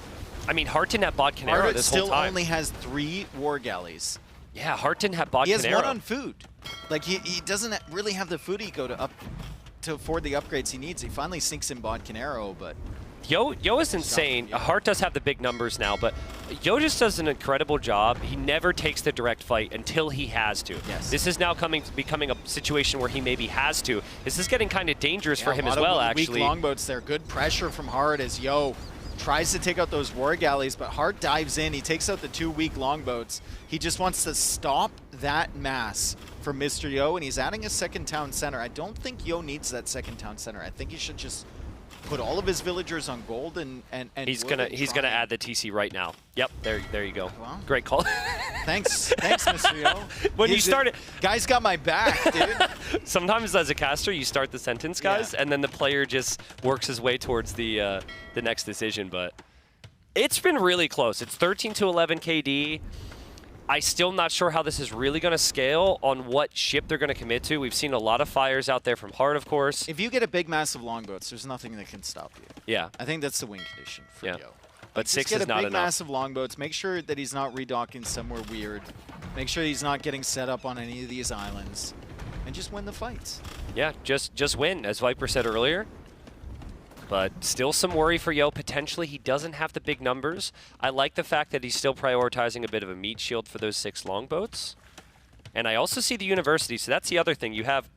I mean, Hart didn't have Bot Canero this whole time. Still only has 3 war galleys. Yeah, Hart didn't have Bot Canero. He has 1 on food. Like, he doesn't really have the food eco to afford the upgrades he needs. He finally sinks in Bot Canero, but... Yo is insane. Hart does have the big numbers now, but Yo just does an incredible job. He never takes the direct fight until he has to. Yes. This is now becoming a situation where he maybe has to. This is getting kind of dangerous for him as well, actually. Weak longboats there. Good pressure from Hart as Yo tries to take out those war galleys, but Hart dives in. He takes out the 2 weak longboats. He just wants to stop that mass from Mr. Yo, and he's adding a second town center. I don't think Yo needs that second town center. I think he should just put all of his villagers on gold and he's gonna add the TC right now. Yep, there you go. Well, great call. thanks, Mr. Yo. When you start it, guys got my back, dude. Sometimes as a caster, you start the sentence, guys, and then the player just works his way towards the next decision. But it's been really close. It's 13-11 KD. I'm still not sure how this is really going to scale on what ship they're going to commit to. We've seen a lot of fires out there from Hart, of course. If you get a big mass of longboats, there's nothing that can stop you. Yeah. I think that's the win condition for Yo. But 6 is not enough. Get a big mass of longboats. Make sure that he's not redocking somewhere weird. Make sure he's not getting set up on any of these islands. And just win the fights. Yeah, just win, as Viper said earlier. But still some worry for Yo. Potentially, he doesn't have the big numbers. I like the fact that he's still prioritizing a bit of a meat shield for those 6 longboats. And I also see the university, so that's the other thing. You have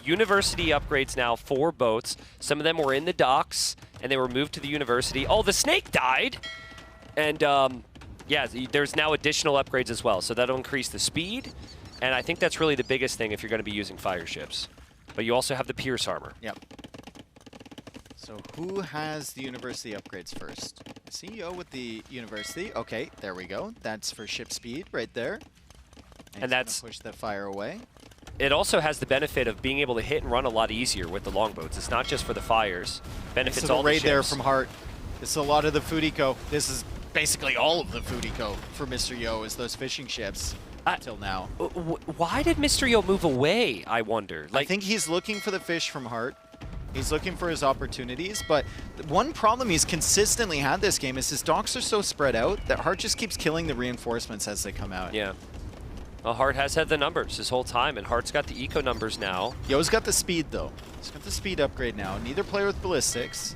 university upgrades now for boats. Some of them were in the docks, and they were moved to the university. Oh, the snake died! And, yeah, there's now additional upgrades as well. So that'll increase the speed, and I think that's really the biggest thing if you're going to be using fire ships. But you also have the Pierce armor. Yep. So who has the university upgrades first? CEO with the university. Okay, there we go. That's for ship speed right there. And that's push the fire away. It also has the benefit of being able to hit and run a lot easier with the longboats. It's not just for the fires. Benefits all the ships. There from Hart. This is a lot of the food eco. This is basically all of the food eco for Mr. Yo is those fishing ships until now. Why did Mr. Yo move away, I wonder? I think he's looking for the fish from Hart. He's looking for his opportunities, but one problem he's consistently had this game is his docks are so spread out that Hart just keeps killing the reinforcements as they come out. Yeah. Well, Hart has had the numbers this whole time, and Hart's got the eco numbers now. Yo's got the speed, though. He's got the speed upgrade now. Neither player with ballistics.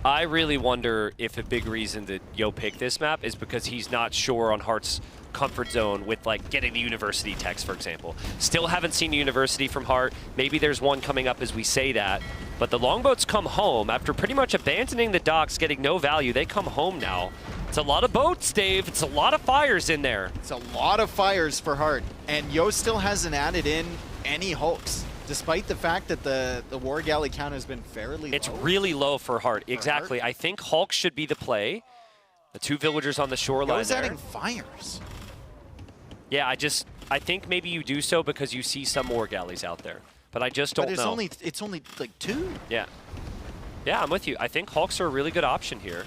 I really wonder if a big reason that Yo picked this map is because he's not sure on Heart's comfort zone with like getting the university text, for example. Still haven't seen university from Heart. Maybe there's one coming up as we say that. But the longboats come home after pretty much abandoning the docks, getting no value. They come home now. It's a lot of boats, Dave. It's a lot of fires in there. It's a lot of fires for Heart. And Yo still hasn't added in any hulks, despite the fact that the war galley count has been fairly low. It's really low for Heart. Exactly. I think Hulk should be the play. The 2 villagers on the shoreline. Yo's adding fires. Yeah, I think maybe you do so because you see some war galleys out there. But I just don't know. It's only like 2. Yeah. Yeah, I'm with you. I think Hulks are a really good option here.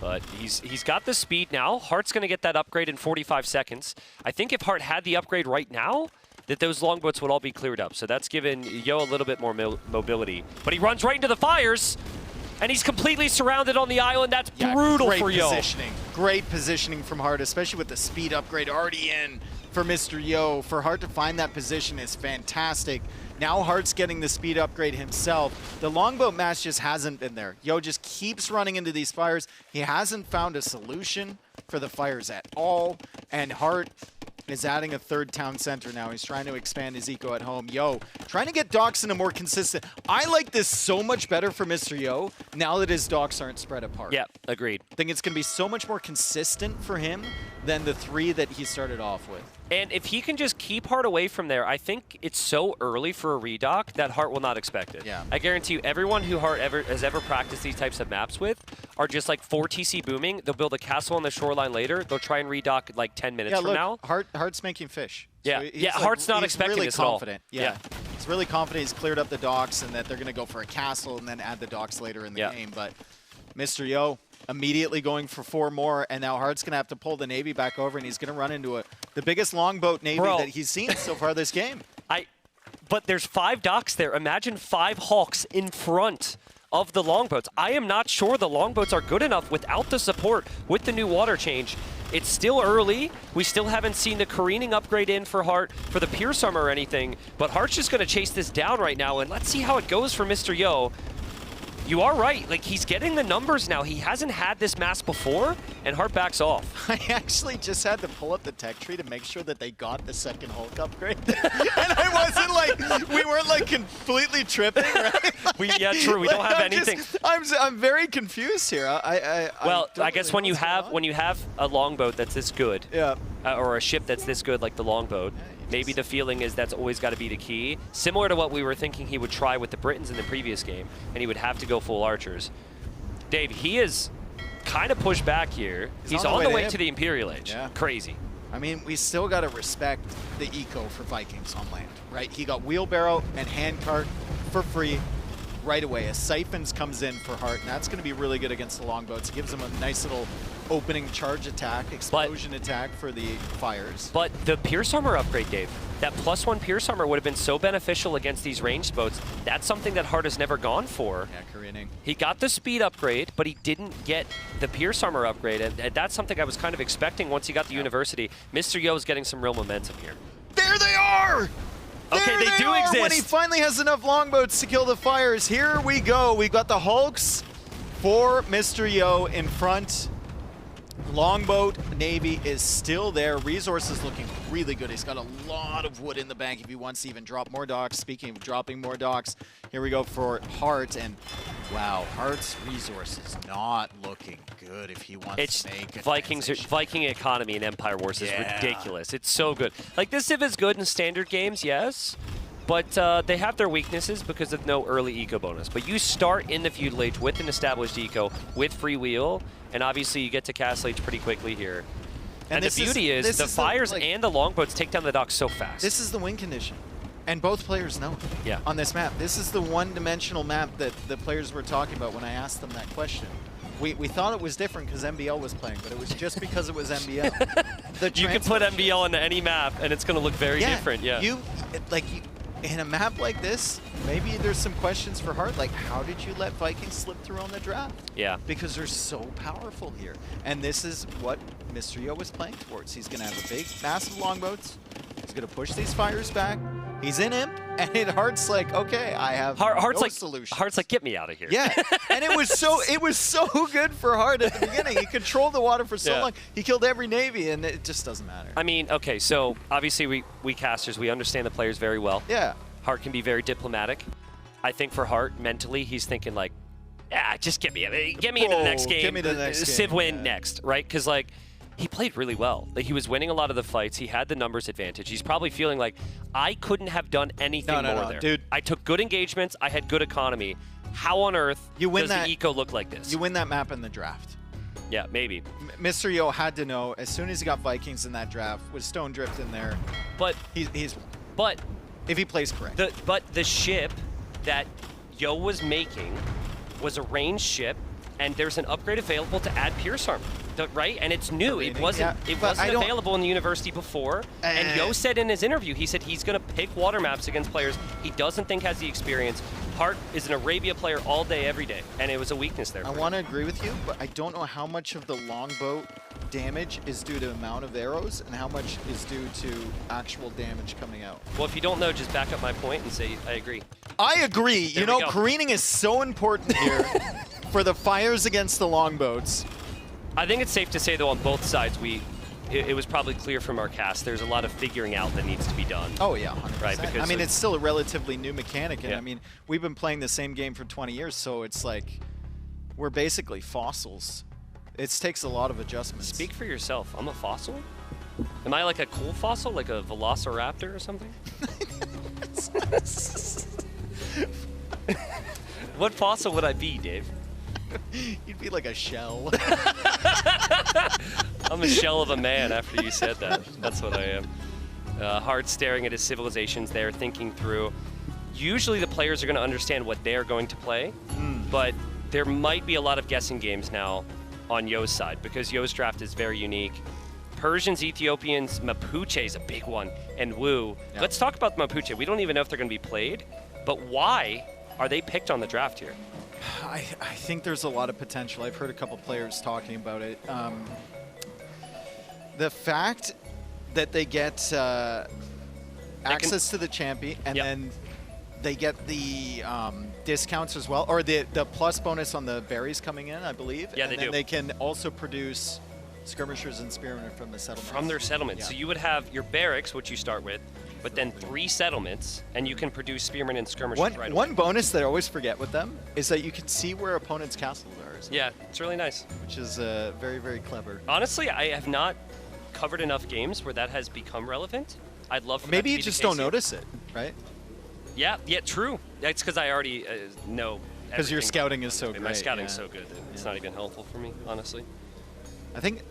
But he's got the speed now. Heart's going to get that upgrade in 45 seconds. I think if Heart had the upgrade right now, that those longboats would all be cleared up. So that's given Yo a little bit more mobility. But he runs right into the fires, and he's completely surrounded on the island. That's brutal for Yo. Great positioning from Heart, especially with the speed upgrade already in for Mr. Yo. For Heart to find that position is fantastic. Now Heart's getting the speed upgrade himself. The longboat match just hasn't been there. Yo just keeps running into these fires. He hasn't found a solution for the fires at all, and Heart is adding a 3rd town center now. He's trying to expand his eco at home. Yo, trying to get docks in a more consistent. I like this so much better for Mr. Yo now that his docks aren't spread apart. Yeah, agreed. I think it's going to be so much more consistent for him than the 3 that he started off with. And if he can just keep Heart away from there, I think it's so early for a redock that Heart will not expect it. Yeah. I guarantee you, everyone who Heart has ever practiced these types of maps with are just like 4 TC booming. They'll build a castle on the shoreline later. They'll try and redock like 10 minutes from now. Heart's making fish. Yeah, So yeah. Heart's not expecting really this at all. confident. Yeah. He's really confident he's cleared up the docks and that they're going to go for a castle and then add the docks later in the game. But Mr. Yo immediately going for 4 more, and now Heart's going to have to pull the Navy back over, and he's going to run into the biggest longboat Navy that he's seen so far this game. But there's 5 docks there. Imagine 5 Hawks in front of the longboats. I am not sure the longboats are good enough without the support with the new water change. It's still early. We still haven't seen the careening upgrade in for Heart for the Pierce Armor or anything, but Heart's just going to chase this down right now, and let's see how it goes for Mr. Yo. You are right. Like, he's getting the numbers now. He hasn't had this mass before, and Heart backs off. I actually just had to pull up the tech tree to make sure that they got the 2nd Hulk upgrade. And I wasn't like, we weren't like completely tripping, right? Yeah, true. We don't have anything. I'm very confused here. I guess when you have a longboat that's this good, or a ship that's this good like the longboat, maybe the feeling is that's always got to be the key. Similar to what we were thinking he would try with the Britons in the previous game, and he would have to go full archers. Dave, he is kind of pushed back here. He's on the way to the Imperial Age. Yeah. Crazy. I mean, we still got to respect the eco for Vikings on land, right? He got wheelbarrow and handcart for free right away. A Siphons comes in for Heart, and that's going to be really good against the longboats. It gives him a nice little opening charge attack, explosion attack for the fires. But the Pierce Armor upgrade, Dave, that +1 Pierce Armor would have been so beneficial against these ranged boats. That's something that Heart has never gone for. Yeah, careening. He got the speed upgrade, but he didn't get the Pierce Armor upgrade, and that's something I was kind of expecting once he got the university. Mr. Yo is getting some real momentum here. There they are! Okay, they do exist. When he finally has enough longboats to kill the fires. Here we go. We've got the Hulks for Mr. Yo in front. Longboat Navy is still there. Resources looking really good. He's got a lot of wood in the bank if he wants to even drop more docks. Speaking of dropping more docks, here we go for Heart. And wow, Heart's resources not looking good if he wants to make it. Viking economy in Empire Wars is ridiculous. It's so good. Like, this Civ is good in standard games, yes. But they have their weaknesses because of no early eco bonus. But you start in the feudal age with an established eco, with free wheel, and obviously you get to castle age pretty quickly here. And the beauty is the fires and the longboats take down the docks so fast. This is the win condition. And both players know on this map. This is the one-dimensional map that the players were talking about when I asked them that question. We thought it was different because MBL was playing, but it was just because it was MBL. You can put MBL into any map, and it's going to look very different. In a map like this, maybe there's some questions for Heart, like how did you let Vikings slip through on the draft? Yeah. Because they're so powerful here. And this is what Mr. Yo was playing towards. He's going to have a big, massive longboats. He's He's going to push these fires back. He's in Imp, and Heart's like, okay, I have Heart's no like, solution. Heart's like, get me out of here. Yeah, and it was so good for Hart at the beginning. He controlled the water for so long. He killed every Navy, and it just doesn't matter. I mean, okay, so obviously we casters, we understand the players very well. Yeah. Hart can be very diplomatic. I think for Hart, mentally, he's thinking like, yeah, just get me into the next game. Get me to the next Civ game. win next, right? Because like, he played really well. Like, he was winning a lot of the fights. He had the numbers advantage. He's probably feeling like, I couldn't have done anything more there. Dude. I took good engagements. I had good economy. How on earth does the eco look like this? You win that map in the draft. Yeah, maybe. Mr. Yo had to know as soon as he got Vikings in that draft with Stone Drift in there. But he's. But if he plays correct. But the ship that Yo was making was a ranged ship, and there's an upgrade available to add Pierce Armor, right? And it's new. It wasn't available in the university before. And Yo said in his interview, he said he's going to pick water maps against players he doesn't think has the experience. Hart is an Arabia player all day, every day, and it was a weakness there. I want to agree with you, but I don't know how much of the longbow damage is due to amount of arrows and how much is due to actual damage coming out. Well, if you don't know, just back up my point and say, I agree. I agree. There you know, we go. careening is so important here for the fires against the longboats. I think it's safe to say, though, on both sides, it was probably clear from our cast, there's a lot of figuring out that needs to be done. Oh, yeah, 100%. Right, because I mean, it's still a relatively new mechanic, and I mean, we've been playing the same game for 20 years, so it's like we're basically fossils. It takes a lot of adjustments. Speak for yourself. I'm a fossil? Am I like a cool fossil, like a velociraptor or something? What fossil would I be, Dave? You'd be like a shell. I'm a shell of a man after you said that. That's what I am. Hard staring at his civilizations there, thinking through. Usually the players are going to understand what they're going to play, but there might be a lot of guessing games now on Yo's side because Yo's draft is very unique. Persians, Ethiopians, Mapuche is a big one, and Wu. Yeah. Let's talk about the Mapuche. We don't even know if they're going to be played, but why are they picked on the draft here? I think there's a lot of potential. I've heard a couple players talking about it. The fact that they get access to the champion and then they get the discounts as well, or the plus bonus on the berries coming in, I believe. Yeah, and they then do. They can also produce skirmishers and spearmen from the settlement. From their settlements. Yeah. So you would have your barracks, which you start with, but then 3 settlements, and you can produce spearmen and skirmishers right away. One bonus that I always forget with them is that you can see where opponents' castles are. Yeah, it's really nice. Which is very, very clever. Honestly, I have not covered enough games where that has become relevant. I'd love for Maybe that to you be just the case don't here. notice it, right? Yeah, true. It's because I already know. Because your everything. scouting is so My great, scouting's yeah. so good that it's not even helpful for me, honestly. I think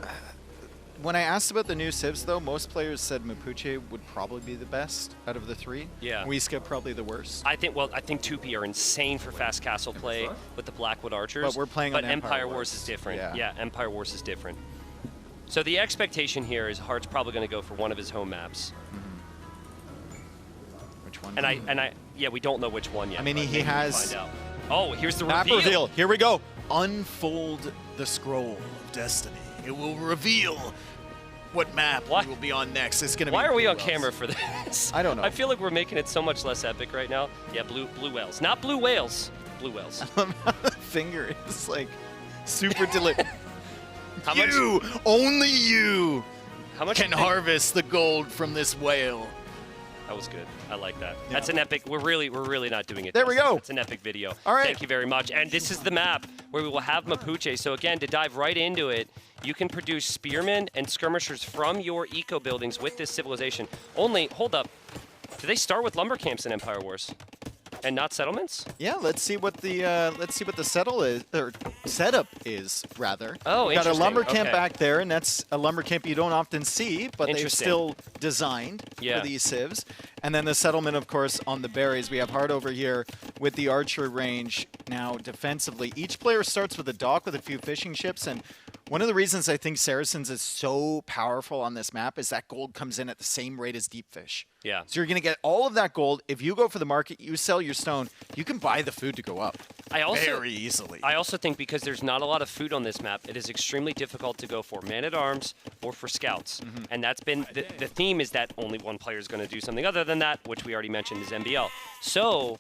when I asked about the new civs, though, most players said Mapuche would probably be the best out of the 3. Yeah. Weeska probably the worst. I think 2P are insane for fast castle play with the Blackwood Archers. But we're playing on Empire Empire Wars is different. Yeah. Empire Wars is different. So the expectation here is Hart's probably going to go for one of his home maps. Which one? We don't know which one yet. I mean, but he maybe we'll has. find out. Oh, here's the Map reveal. reveal. Here we go. Unfold the scroll of destiny. It will reveal what map we will be on next. It's gonna be. Why are we Blue on Wells. camera for this? I don't know. I feel like we're making it so much less epic right now. Yeah, blue whales, not blue whales. Blue whales. The finger is like super deliberate. How much? Only you, How much can harvest the gold from this whale. That was good. I like that. That's an epic. We're really not doing it. There we justice. go. It's an epic video. All right. Thank you very much. And this is the map where we will have Mapuche. So again, to dive right into it, you can produce spearmen and skirmishers from your eco buildings with this civilization. Only, hold up. Do they start with lumber camps in Empire Wars? And not settlements? Yeah, let's see what the setup is rather. Oh, We've got a interesting. lumber camp Okay. back there, and that's a lumber camp you don't often see, but they've Interesting. still designed Yeah. for these civs. And then the settlement, of course, on the berries. We have Hart over here with the archer range now defensively. Each player starts with a dock with a few fishing ships, and one of the reasons I think Saracens is so powerful on this map is that gold comes in at the same rate as deep fish. Yeah. So you're going to get all of that gold. If you go for the market, you sell your stone, you can buy the food to go up. very easily. I also think because there's not a lot of food on this map, it is extremely difficult to go for man-at-arms or for scouts. And that's been the theme is that only one player is going to do something other than that, which we already mentioned is MBL. So,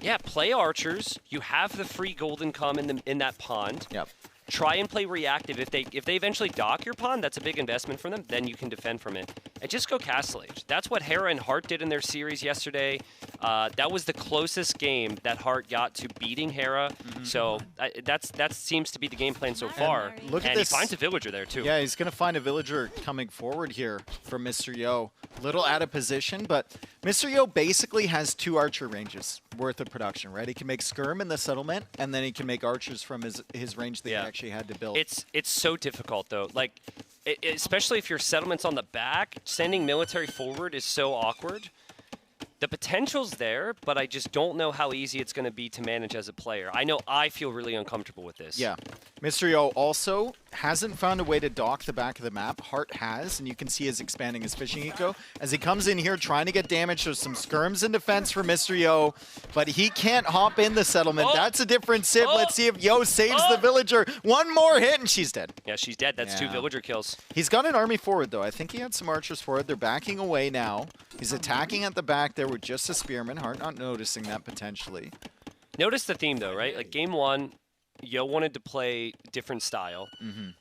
yeah, play archers. You have the free golden come in that pond. Yep. Try and play reactive. If they eventually dock your pond, that's a big investment for them. Then you can defend from it. And just go Castle Age. That's what Hera and Hart did in their series yesterday. That was the closest game that Hart got to beating Hera. So that seems to be the game plan so far. And look at and this. He finds a villager there too. Yeah, he's going to find a villager coming forward here from Mr. Yo. Little out of position, but Mr. Yo basically has 2 archer ranges worth of production, right? He can make skirm in the settlement, and then he can make archers from his range that he actually had to build. It's so difficult though. Like, especially if your settlement's on the back, sending military forward is so awkward. The potential's there, but I just don't know how easy it's going to be to manage as a player. I know I feel really uncomfortable with this. Yeah. Mr. Yo also hasn't found a way to dock the back of the map. Hart has, and you can see he's expanding his fishing eco. As he comes in here trying to get damage, there's some skirms in defense for Mr. Yo, but he can't hop in the settlement. That's a different Civ. Let's see if Yo saves the villager. One more hit, and she's dead. Yeah, she's dead. That's 2 villager kills. He's got an army forward, though. I think he had some archers forward. They're backing away now. He's attacking at the back there with just a spearman. Hart not noticing that potentially. Notice the theme, though, right? Like, game 1, Yo wanted to play different style.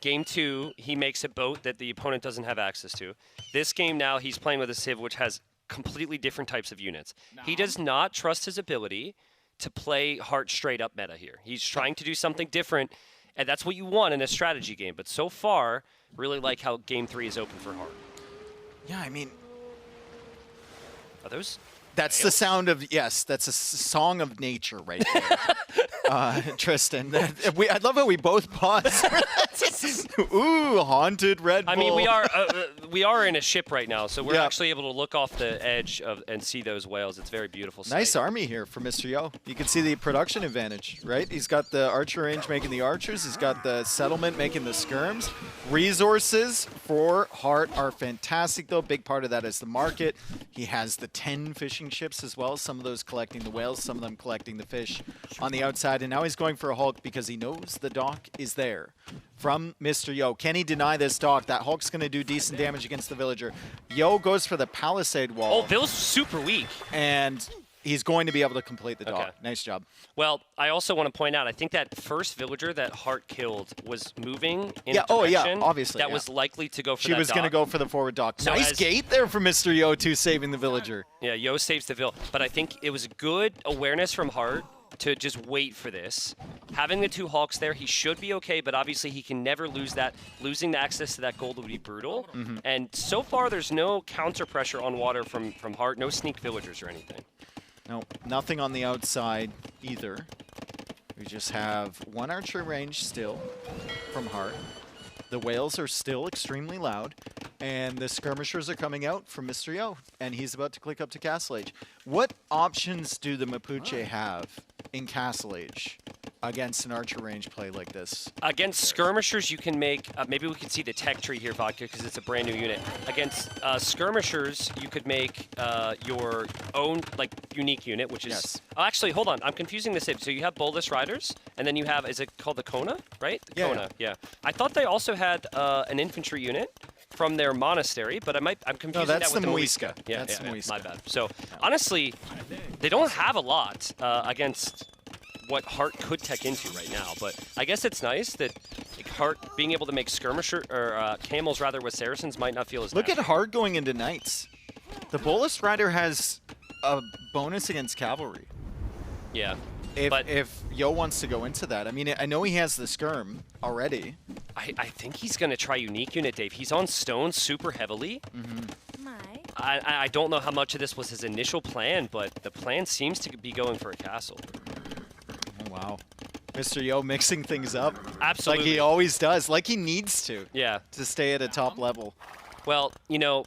Game 2, he makes a boat that the opponent doesn't have access to. This game now, he's playing with a Civ which has completely different types of units. He does not trust his ability to play Hart straight up meta here. He's trying to do something different, and that's what you want in a strategy game. But so far, really like how game 3 is open for Hart. Yeah, I mean... Are those... That's the sound of, yes, that's a song of nature right there. Tristan, I love how we both pause. Ooh, haunted Red Bull. I mean, we are in a ship right now, so we're actually able to look off the edge and see those whales. It's very beautiful sight. Nice army here for Mr. Yo. You can see the production advantage, right? He's got the archer range making the archers. He's got the settlement making the skirms. Resources for Hart are fantastic, though. Big part of that is the market. He has the 10 fishing ships as well. Some of those collecting the whales, some of them collecting the fish on the outside. And now he's going for a Hulk because he knows the dock is there from Mr. Yo. Can he deny this dock? That Hulk's going to do decent damage against the villager. Yo goes for the palisade wall. Oh, Bill's super weak. And he's going to be able to complete the dock. Nice job. Well, I also want to point out, I think that first villager that Hart killed was moving in a direction obviously. that was likely to go for She that was going to go for the forward dock. So nice gate there for Mr. Yo, too, saving the villager. Yeah, Yo saves the vill. But I think it was good awareness from Hart to just wait for this. Having the 2 Hawks there, he should be okay, but obviously he can never lose that. Losing the access to that gold would be brutal. And so far, there's no counter pressure on water from Hart, no sneak villagers or anything. No, nothing on the outside either. We just have 1 archer range still from Hart. The whales are still extremely loud, and the skirmishers are coming out from Mr. Yo, and he's about to click up to Castle Age. What options do the Mapuche have in Castle Age against an archer range play like this? Against skirmishers, you can make, maybe we can see the tech tree here, Vodka, because it's a brand new unit. Against skirmishers, you could make your own, like, unique unit, which is... Oh, actually, hold on. I'm confusing the Civ. So you have Bolus Riders, and then you have, is it called the Kona, right? The Kona, yeah. I thought they also had an infantry unit from their monastery, but I'm confusing that with the Muisca. Yeah, that's the Muisca. My bad. So, honestly, they don't have a lot against what Hart could tech into right now, but I guess it's nice that Hart being able to make skirmisher or camels rather with Saracens might not feel as Look at Hart going into knights. The Bolus Rider has a bonus against cavalry. Yeah. If Yo wants to go into that. I mean, I know he has the skirm already. I think he's going to try unique unit, Dave. He's on stone super heavily. I don't know how much of this was his initial plan, but the plan seems to be going for a castle. Oh, wow. Mr. Yo mixing things up. Absolutely. Like he always does. Like he needs to. Yeah. To stay at a top level. Well, you know,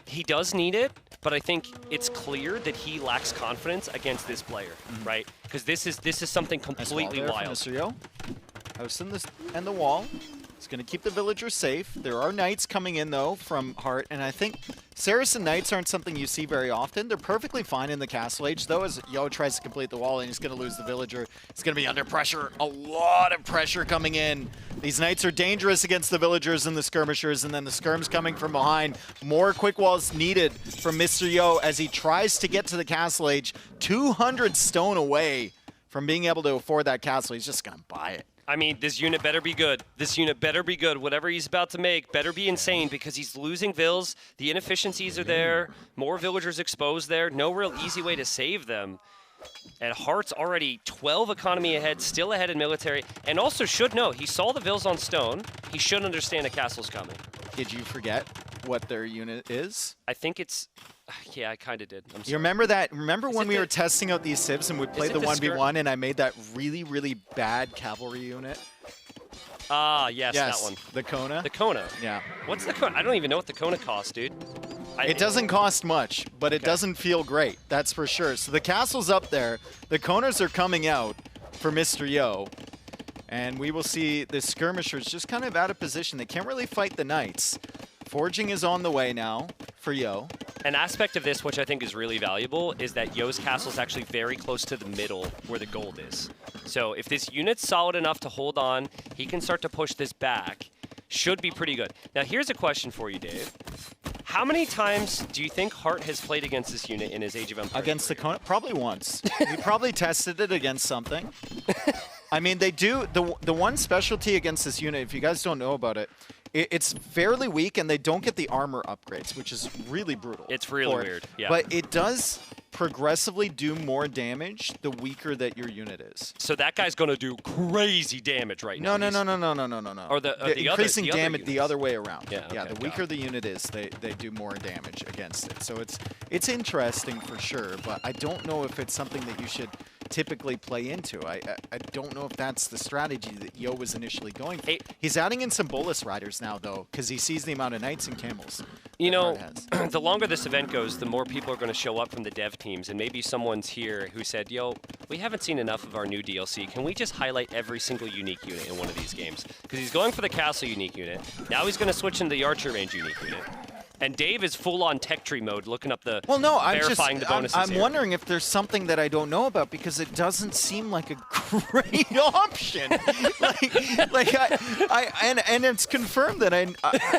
he does need it, but I think it's clear that he lacks confidence against this player, right? Because this is something completely nice wild. Mr. Yo. House and the wall. He's going to keep the villagers safe. There are knights coming in, though, from Hart, and I think Saracen knights aren't something you see very often. They're perfectly fine in the castle age, though, as Yo tries to complete the wall, and he's going to lose the villager. He's going to be under pressure. A lot of pressure coming in. These knights are dangerous against the villagers and the skirmishers, and then the skirms coming from behind. More quick walls needed from Mr. Yo as he tries to get to the castle age. 200 stone away from being able to afford that castle. He's just going to buy it. I mean, this unit better be good. This unit better be good. Whatever he's about to make better be insane because he's losing vills. The inefficiencies are there. More villagers exposed there. No real easy way to save them. And Hart's already 12 economy ahead, still ahead in military, and also should know. He saw the vills on stone. He should understand a castle's coming. Did you forget what their unit is? I think it's... Yeah, I kind of did. I'm sorry. You remember that? Remember when we were testing out these civs and we played the 1v1 and I made that really, really bad cavalry unit? Ah, yes, that one. The Kona? The Kona. Yeah. What's the Kona? I don't even know what the Kona costs, dude. It doesn't cost much, but it doesn't feel great. That's for sure. So the castle's up there. The Konas are coming out for Mr. Yo. And we will see the skirmishers just kind of out of position. They can't really fight the knights. Forging is on the way now for Yo. An aspect of this, which I think is really valuable, is that Yo's castle is actually very close to the middle where the gold is. So if this unit's solid enough to hold on, he can start to push this back. Should be pretty good. Now here's a question for you, Dave. How many times do you think Hart has played against this unit in his Age of Empires? Against the Kona? Probably once. He probably tested it against something. I mean, they do, the one specialty against this unit, if you guys don't know about it, it's fairly weak and they don't get the armor upgrades, which is really brutal. It's really weird, yeah. But it does progressively do more damage the weaker that your unit is. So that guy's going to do crazy damage right now. No. Or the increasing other damage the other way around. Yeah, okay, the weaker the unit is, they do more damage against it. So it's interesting for sure, but I don't know if it's something that you should typically play into. I don't know if that's the strategy that Yo was initially going for. He's adding in some bolus riders now, though, because he sees the amount of knights and camels. You know, the longer this event goes, the more people are going to show up from the dev teams, and maybe someone's here who said, yo, we haven't seen enough of our new DLC. Can we just highlight every single unique unit in one of these games? Because he's going for the castle unique unit. Now he's going to switch into the archer range unique unit. And Dave is full-on tech tree mode, looking up the verifying the bonuses I'm here. wondering if there's something that I don't know about because it doesn't seem like a great option. And it's confirmed that I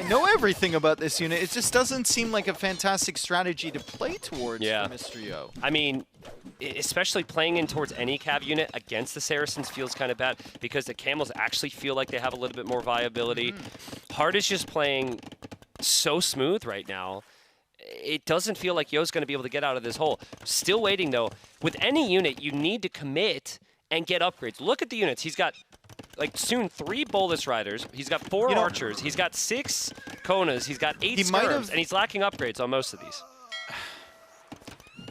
know everything about this unit. It just doesn't seem like a fantastic strategy to play towards for Mr. Yo. I mean, especially playing in towards any cav unit against the Saracens feels kind of bad because the camels actually feel like they have a little bit more viability. Hart is just playing so smooth right now. It doesn't feel like Yo's going to be able to get out of this hole. Still waiting, though. With any unit, you need to commit and get upgrades. Look at the units. He's got, like, soon 3 bolus riders. He's got 4 archers. He's got 6 Konas. He's got 8 skirms, and he's lacking upgrades on most of these.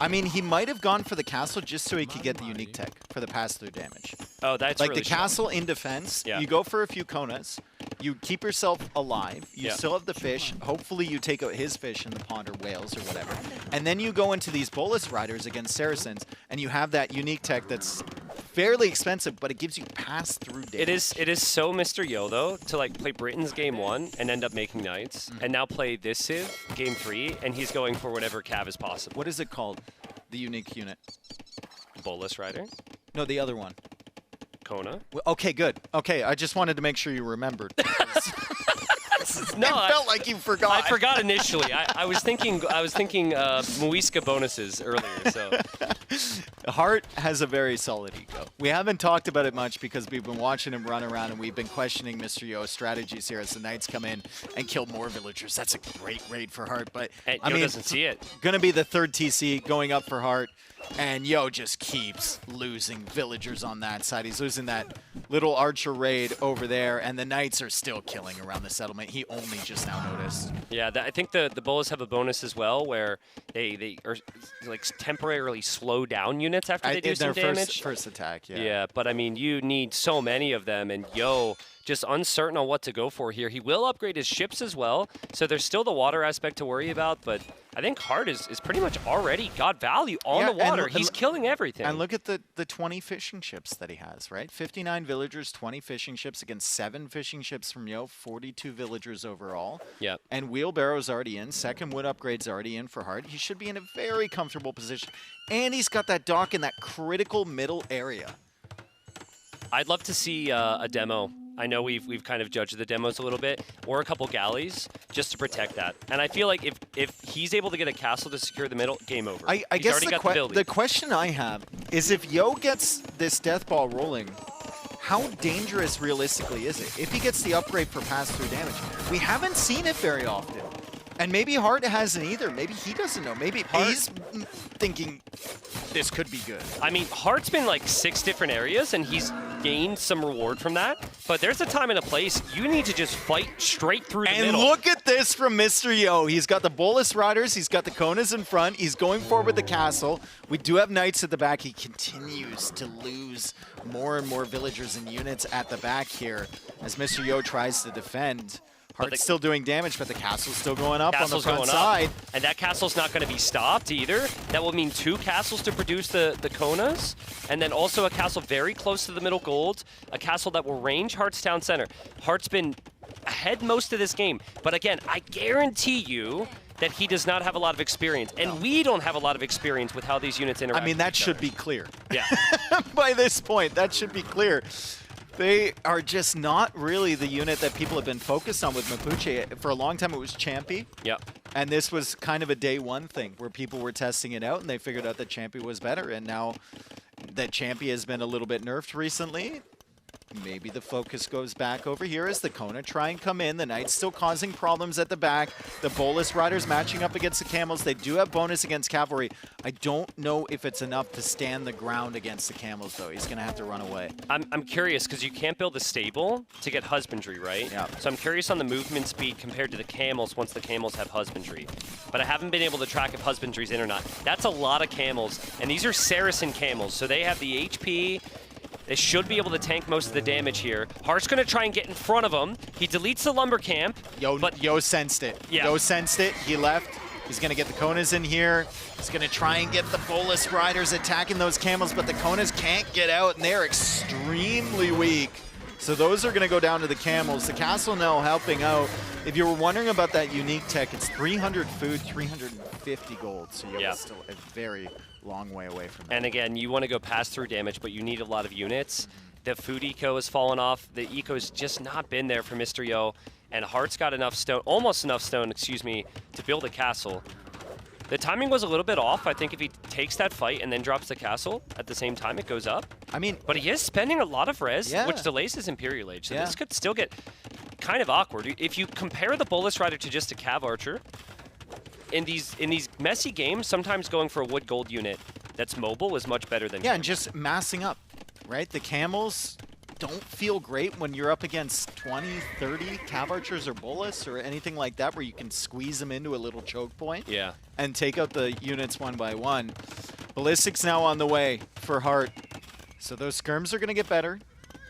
I mean, he might have gone for the castle just so he could get the unique tech for the pass-through damage. Oh, that's like really the castle in defense. You go for a few Konas. You keep yourself alive. You still have the fish. Hopefully you take out his fish in the pond or whales or whatever. And then you go into these bolus riders against Saracens, and you have that unique tech that's fairly expensive, but it gives you pass-through damage. It is so Mr. Yo, though, to like play Britain's game 1 and end up making knights, and now play this Civ, game 3, and he's going for whatever cav is possible. What is it called? The unique unit. Bolus rider? No, the other one. Kona? Well, okay, good. Okay, I just wanted to make sure you remembered. No, I felt like you forgot. I forgot initially. I was thinking Muisca bonuses earlier. So Hart has a very solid eco. We haven't talked about it much because we've been watching him run around and we've been questioning Mr. Yo's strategies here as the knights come in and kill more villagers. That's a great raid for Hart, but and I Yo mean, doesn't see it. Gonna be the 3rd TC going up for Hart. And Yo just keeps losing villagers on that side. He's losing that little archer raid over there, and the knights are still killing around the settlement. He only just now noticed. Yeah, I think the bolus have a bonus as well, where they are like temporarily slow down units after they do some damage. First attack, yeah. Yeah, but I mean, you need so many of them, and Yo just uncertain on what to go for here. He will upgrade his ships as well, so there's still the water aspect to worry about, but I think Hart is pretty much already got value on the water. water. He's killing everything. And look at the 20 fishing ships that he has, right? 59 villagers, 20 fishing ships against 7 fishing ships from Yo, 42 villagers overall. Yep. And wheelbarrow's already in. Second wood upgrade's already in for Hart. He should be in a very comfortable position. And he's got that dock in that critical middle area. I'd love to see a demo. I know we've kind of judged the demos a little bit, or a couple galleys, just to protect that. And I feel like if he's able to get a castle to secure the middle, game over. I guess the question I have is if Yo gets this death ball rolling, how dangerous realistically is it? If he gets the upgrade for pass-through damage, we haven't seen it very often. And maybe Hart hasn't either. Maybe he doesn't know. Maybe he's thinking this could be good. I mean, Hart's been like 6 different areas, and he's gained some reward from that. But there's a time and a place you need to just fight straight through the middle. And look at this from Mr. Yo. He's got the Bolus Riders. He's got the Konas in front. He's going forward with the castle. We do have Knights at the back. He continues to lose more and more villagers and units at the back here as Mr. Yo tries to defend. Hart's still doing damage, but the castle's still going up on the front side. And that castle's not going to be stopped either. That will mean 2 castles to produce the Konas, and then also a castle very close to the middle gold, a castle that will range Hart's town center. Hart's been ahead most of this game, but again, I guarantee you that he does not have a lot of experience, and we don't have a lot of experience with how these units interact. I mean, that should be clear. Yeah. By this point, that should be clear. They are just not really the unit that people have been focused on with Mapuche. For a long time, it was Champy. Yep. And this was kind of a day one thing where people were testing it out and they figured out that Champy was better. And now that Champy has been a little bit nerfed recently, maybe the focus goes back over here as the Kona try and come in. The Knights still causing problems at the back. The Bolus Riders matching up against the Camels. They do have bonus against Cavalry. I don't know if it's enough to stand the ground against the Camels, though. He's going to have to run away. I'm curious, because you can't build a stable to get Husbandry, right? Yeah. So I'm curious on the movement speed compared to the Camels once the Camels have Husbandry. But I haven't been able to track if Husbandry's in or not. That's a lot of Camels, and these are Saracen Camels, so they have the HP. They should be able to tank most of the damage here. Hart's going to try and get in front of him. He deletes the lumber camp. Yo sensed it. Yeah. Yo sensed it. He left. He's going to get the Konas in here. He's going to try and get the Bolus Riders attacking those Camels, but the Konas can't get out, and they're extremely weak. So those are going to go down to the Camels. The castle now helping out. If you were wondering about that unique tech, it's 300 food, 350 gold. So you're still a very long way away from that. And again, you want to go pass-through damage, but you need a lot of units. The food eco has fallen off. The eco's just not been there for Mr. Yo. And Hart's got enough stone, almost enough stone, excuse me, to build a castle. The timing was a little bit off. I think if he takes that fight and then drops the castle at the same time, it goes up. I mean, but he is spending a lot of res, which delays his Imperial Age. So this could still get kind of awkward. If you compare the Bolus Rider to just a Cav Archer, in these messy games, sometimes going for a wood gold unit that's mobile is much better than and just massing up, right? The Camels don't feel great when you're up against 20, 30 Cav Archers or Bolus or anything like that where you can squeeze them into a little choke point and take out the units one by one. Ballistic's now on the way for Hart. So those skirms are going to get better.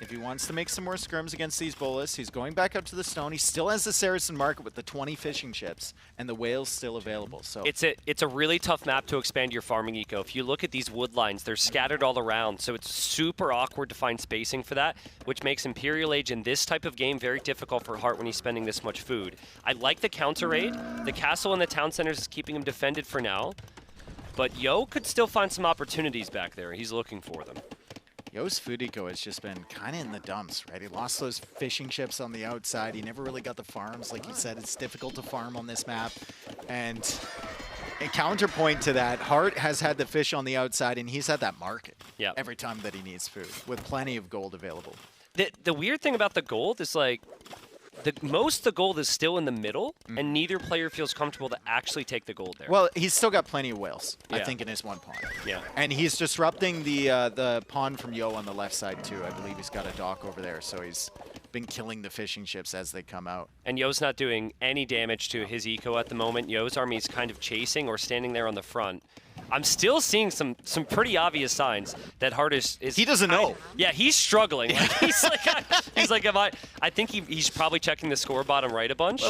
If he wants to make some more skirms against these Bolus, he's going back up to the stone. He still has the Saracen market with the 20 fishing ships, and the whale's still available. So it's a really tough map to expand your farming eco. If you look at these wood lines, they're scattered all around, so it's super awkward to find spacing for that, which makes Imperial Age in this type of game very difficult for Hart when he's spending this much food. I like the counter raid. The castle in the town centers is keeping him defended for now, but Yo could still find some opportunities back there. He's looking for them. Yo's food eco has just been kind of in the dumps, right? He lost those fishing ships on the outside. He never really got the farms. Like you said, it's difficult to farm on this map. And a counterpoint to that, Hart has had the fish on the outside, and he's had that market every time that he needs food, with plenty of gold available. The weird thing about the gold is, like, most of the gold is still in the middle, and neither player feels comfortable to actually take the gold there. Well, he's still got plenty of whales, I think, in his one pawn. Yeah. And he's disrupting the pawn from Yo on the left side, too. I believe he's got a dock over there, so he's been killing the fishing ships as they come out. And Yo's not doing any damage to his eco at the moment. Yo's army is kind of chasing or standing there on the front. I'm still seeing some pretty obvious signs that Hart is he doesn't know. Yeah, he's struggling. Like, he's like, I think he's probably checking the score bottom right a bunch.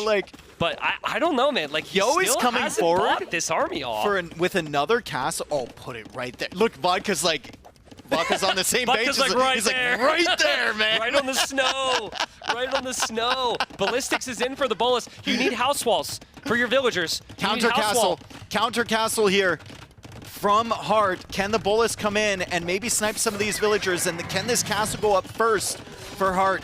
But I don't know, man. Like, Yo is coming hasn't forward bought this army off with another castle. Oh, put it right there. Look, Vodka's on the same page. Vodka's like right there. Like right there, man. Right on the snow. Right on the snow. Ballistics is in for the bolus. You need house walls for your villagers. Counter castle here from Hart. Can the bolus come in and maybe snipe some of these villagers? And can this castle go up first for Hart?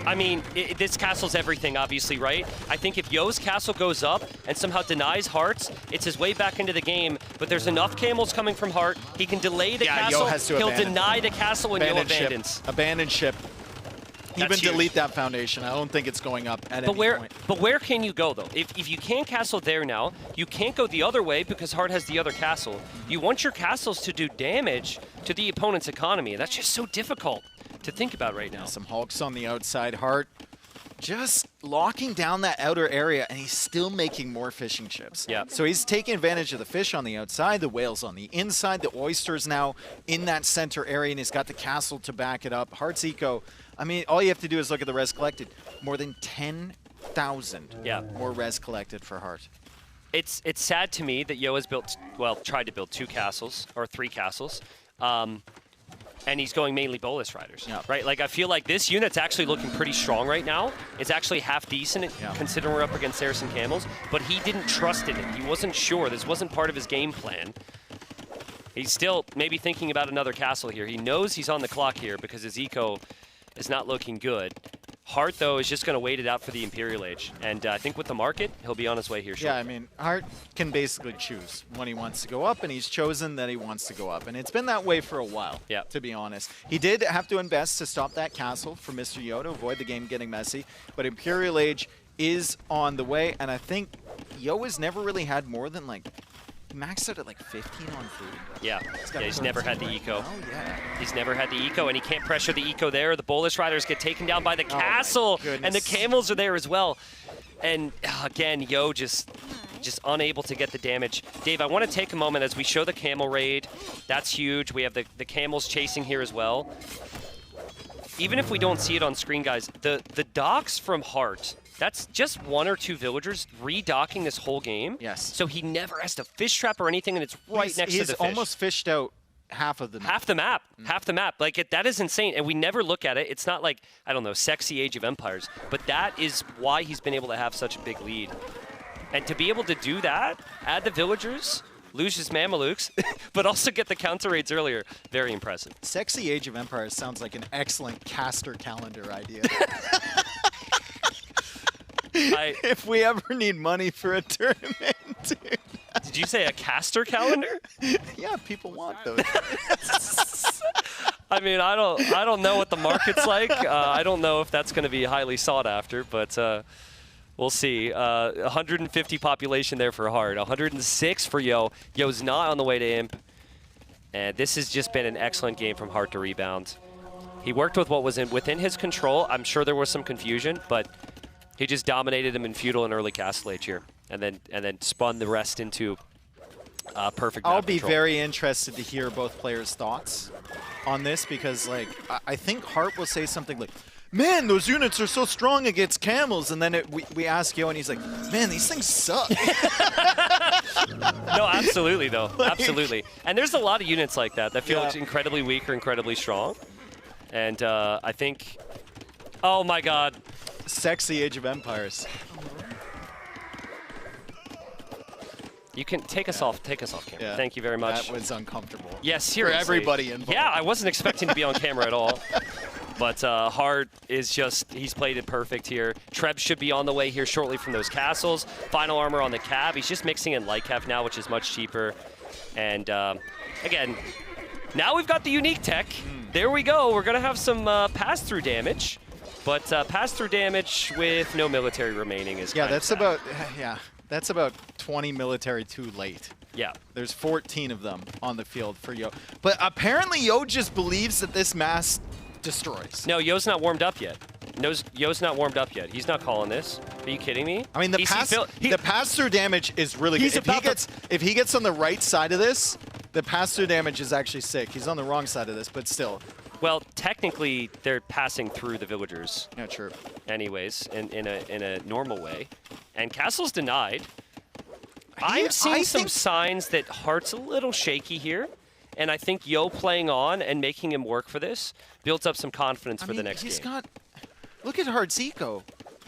I mean, this castle's everything, obviously, right? I think if Yo's castle goes up and somehow denies Hart's, it's his way back into the game. But there's enough camels coming from Hart. He can delay the castle. Yo has to He'll abandon. deny the castle when Yo abandons. Abandon ship. Even delete that foundation. I don't think it's going up at any point. But where can you go, though? If you can't castle there now, you can't go the other way because Hart has the other castle. You want your castles to do damage to the opponent's economy. That's just so difficult to think about right now. Some Hulks on the outside. Hart just locking down that outer area, and he's still making more fishing chips. Yeah. So he's taking advantage of the fish on the outside, the whales on the inside, the oysters now in that center area, and he's got the castle to back it up. Hart's eco, I mean, all you have to do is look at the res collected. More than 10,000 more res collected for Hart. It's sad to me that Yo has tried to build 2 castles, or 3 castles. And he's going mainly bolus riders, right? Like, I feel like this unit's actually looking pretty strong right now. It's actually half decent considering we're up against Saracen Camels, but he didn't trust in it. He wasn't sure. This wasn't part of his game plan. He's still maybe thinking about another castle here. He knows he's on the clock here because his eco is not looking good. Hart, though, is just going to wait it out for the Imperial Age. And I think with the market, he'll be on his way here shortly. Yeah, I mean, Hart can basically choose when he wants to go up, and he's chosen that he wants to go up. And it's been that way for a while, to be honest. He did have to invest to stop that castle for Mr. Yo to avoid the game getting messy. But Imperial Age is on the way, and I think Yo has never really had more than, like, he maxed out at like 15 on food. Yeah, he's never had the eco. Oh, yeah. He's never had the eco, and he can't pressure the eco there. The bolus riders get taken down by the castle, and the camels are there as well. And again, Yo just unable to get the damage. Dave, I want to take a moment as we show the camel raid. That's huge. We have the camels chasing here as well. Even if we don't see it on screen, guys, the docks from Hart, that's just 1 or 2 villagers redocking this whole game. Yes. So he never has to fish trap or anything, and it's right next to the fish. He's almost fished out half of the map. Half the map. Half the map. Like, that is insane. And we never look at it. It's not like, I don't know, sexy Age of Empires. But that is why he's been able to have such a big lead. And to be able to do that, add the villagers, lose his Mamelukes, but also get the counter raids earlier. Very impressive. Sexy Age of Empires sounds like an excellent caster calendar idea. If we ever need money for a tournament, dude. Did you say a caster calendar? Yeah, people want those. I mean, I don't know what the market's like. I don't know if that's going to be highly sought after, but we'll see. 150 population there for Hart, 106 for Yo. Yo's not on the way to Imp, and this has just been an excellent game from Hart to rebound. He worked with what was within his control. I'm sure there was some confusion, but he just dominated him in feudal and early castle age here, and then spun the rest into perfect map I'll be control. very interested to hear both players' thoughts on this, because like I think Hart will say something like, "Man, those units are so strong against camels," and then we ask Yo, and he's like, "Man, these things suck." No, absolutely though, absolutely. And there's a lot of units like that feel incredibly weak or incredibly strong, and I think, oh my God. Sexy Age of Empires. You can take us off camera. Yeah, Thank you very much. That was uncomfortable. Yes, seriously. For everybody involved. Yeah, I wasn't expecting to be on camera at all. But Hart is he's played it perfect here. Treb should be on the way here shortly from those castles. Final armor on the cab. He's just mixing in light cav now, which is much cheaper. And again, now we've got the unique tech. There we go. We're going to have some pass-through damage. But pass-through damage with no military remaining is kind of sad. That's about 20 military too late. Yeah. There's 14 of them on the field for Yo. But apparently Yo just believes that this mass destroys. No, Yo's not warmed up yet. Yo's not warmed up yet. He's not calling this. Are you kidding me? I mean, the pass-through damage is really good. If he gets on the right side of this, the pass-through damage is actually sick. He's on the wrong side of this, but still. Well, technically, they're passing through the villagers. Yeah, true. Anyways, in a normal way. And Castle's denied. I'm seeing some signs that Heart's a little shaky here. And I think Yo playing on and making him work for this builds up some confidence for the next game. Look at Heart's eco.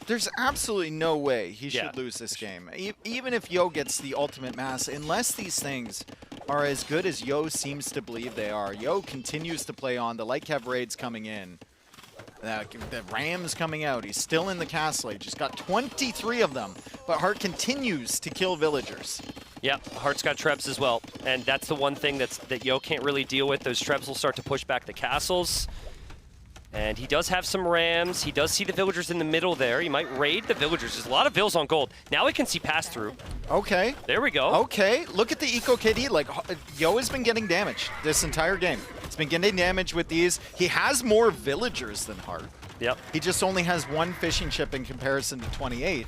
There's absolutely no way he should lose this game. Even if Yo gets the ultimate mass, unless these things are as good as Yo seems to believe they are. Yo continues to play on. The Light Cav raid's coming in. The Ram's coming out. He's still in the castle. He just got 23 of them. But Heart continues to kill villagers. Yeah, Heart's got Trebs as well. And that's the one thing that Yo can't really deal with. Those Trebs will start to push back the castles. And he does have some Rams. He does see the villagers in the middle there. He might raid the villagers. There's a lot of vills on gold. Now we can see pass-through. Okay. There we go. Okay, look at the Eco KD. Like, Yo has been getting damage this entire game. He's been getting damage with these. He has more villagers than Heart. Yep. He just only has 1 fishing ship in comparison to 28.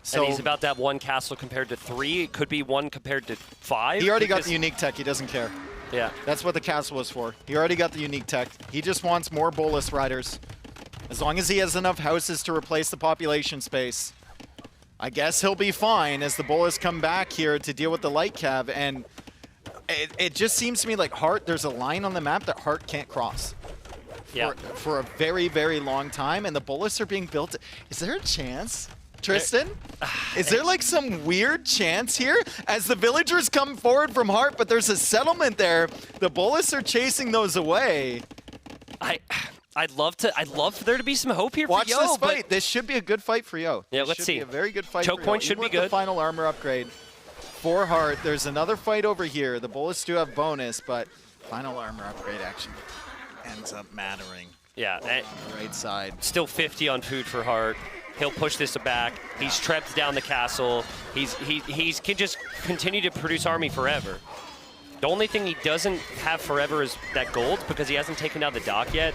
So and he's about that 1 castle compared to 3. It could be 1 compared to 5. He already got the unique tech. He doesn't care. Yeah. That's what the castle was for. He already got the unique tech. He just wants more Bolus riders. As long as he has enough houses to replace the population space, I guess he'll be fine as the Bolus come back here to deal with the Light Cav. And it just seems to me like Heart, there's a line on the map that Heart can't cross. For a very, very long time. And the Bolus are being built. Is there a chance? Tristan? Is there like some weird chance here as the villagers come forward from Heart, but there's a settlement there. The Bolus are chasing those away. I'd love for there to be some hope here Watch for Yo. This fight. This should be a good fight for Yo. Yeah, this let's should see. Be a very good fight. Choke point should be with good. The final armor upgrade for Heart. There's another fight over here. The Bolus do have bonus, but final armor upgrade actually ends up mattering. Yeah. On the right side. Still 50 on food for Heart. He'll push this back. He's Trebs down the castle. He can just continue to produce army forever. The only thing he doesn't have forever is that gold because he hasn't taken down the dock yet.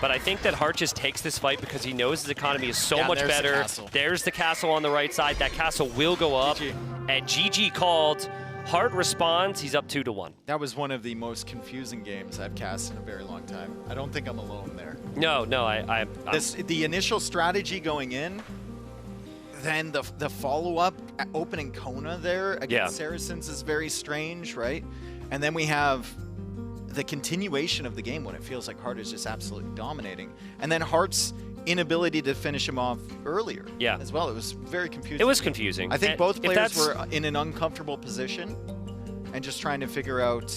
But I think that Heart just takes this fight because he knows his economy is so much better. There's the castle on the right side. That castle will go up. And GG called. Heart responds. He's up 2-1. That was one of the most confusing games I've cast in a very long time. I don't think I'm alone there. No, the initial strategy going in, then the follow-up opening Kona there against Saracens is very strange, right? And then we have the continuation of the game when it feels like Heart is just absolutely dominating. And then Heart's inability to finish him off earlier as well. It was very confusing. It was confusing. I think both players were in an uncomfortable position and just trying to figure out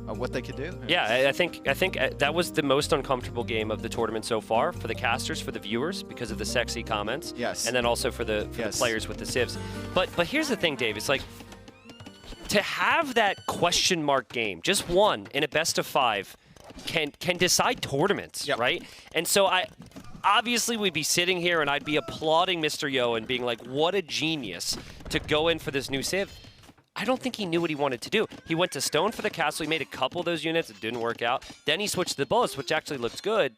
what they could do. Yeah, I think that was the most uncomfortable game of the tournament so far for the casters, for the viewers, because of the sexy comments. Yes. And then also for the players with the civs. But here's the thing, Dave. It's like to have that question mark game, just one in a best of 5, can decide tournaments, right? And so obviously we'd be sitting here and I'd be applauding Mr. Yo and being like, what a genius to go in for this new civ. I don't think he knew what he wanted to do. He went to stone for the castle. He made a couple of those units. It didn't work out. Then he switched to the bullets, which actually looked good.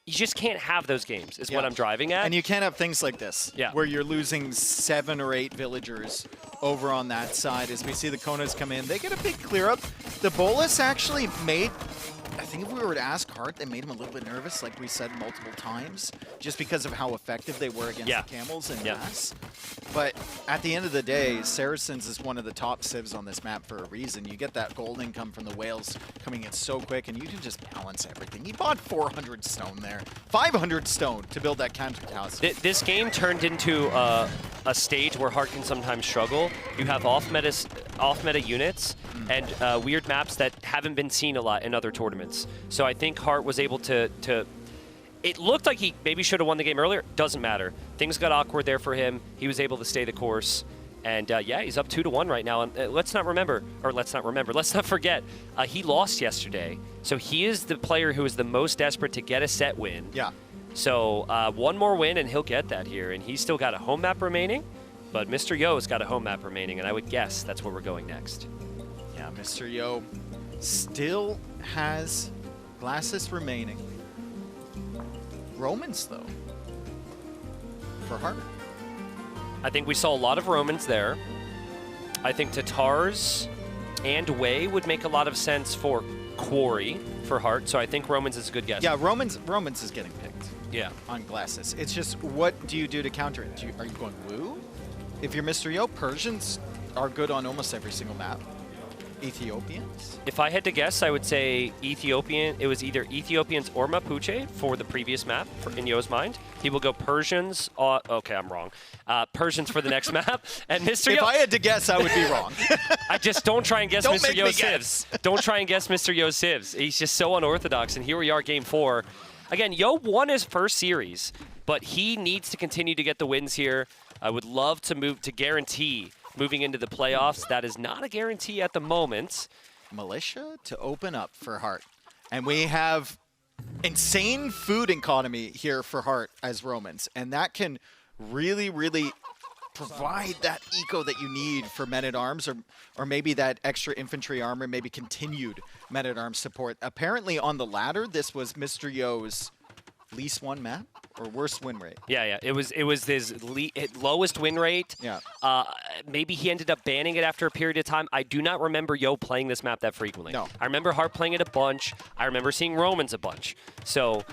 You just can't have those games, is what I'm driving at. And you can't have things like this, where you're losing 7 or 8 villagers over on that side. As we see the Konas come in, they get a big clear up. The Bolus actually made, I think if we were to ask Heart, they made him a little bit nervous, like we said multiple times, just because of how effective they were against the camels and mass. But at the end of the day, Saracens is one of the top civs on this map for a reason. You get that gold income from the whales coming in so quick, and you can just balance everything. He bought 400 stone there, 500 stone to build that counter castle. This game turned into a stage where Heart can sometimes struggle. You have off-meta units and weird maps that haven't been seen a lot in other tournaments. So I think Heart was able to it looked like he maybe should have won the game earlier. Doesn't matter. Things got awkward there for him. He was able to stay the course. And yeah, he's up 2-1 right now. And let's not forget, he lost yesterday. So he is the player who is the most desperate to get a set win. Yeah. So one more win and he'll get that here. And he's still got a home map remaining. But Mr. Yo's got a home map remaining. And I would guess that's where we're going next. Yeah, Mr. Yo still has Glasses remaining. Romans, though, for Hart. I think we saw a lot of Romans there. I think Tatars and Wei would make a lot of sense for Quarry for Hart, so I think Romans is a good guess. Yeah, Romans is getting picked. Yeah. On glasses. It's just, what do you do to counter it? Are you going Wu? If you're Mr. Yo, Persians are good on almost every single map. Ethiopians? If I had to guess, I would say Ethiopian. It was either Ethiopians or Mapuche for the previous map, in Yo's mind. He will go Persians. Okay, I'm wrong. Persians for the next map. And Mr. Yo. If I had to guess, I would be wrong. I just don't try and guess Don't Mr. make Yo me Sivs. Don't try and guess Mr. Yo Sivs. He's just so unorthodox. And here we are, game 4. Again, Yo won his first series, but he needs to continue to get the wins here. I would love to move to guarantee moving into the playoffs. That is not a guarantee at the moment. Militia to open up for Hart. And we have insane food economy here for Hart as Romans. And that can really, really provide that eco that you need for men-at-arms, or maybe that extra infantry armor, maybe continued men-at-arms support. Apparently on the ladder, this was Mr. Yo's least won map or worst win rate. Yeah. It was his lowest win rate. Yeah. Maybe he ended up banning it after a period of time. I do not remember Yo playing this map that frequently. No. I remember Hart playing it a bunch. I remember seeing Romans a bunch. So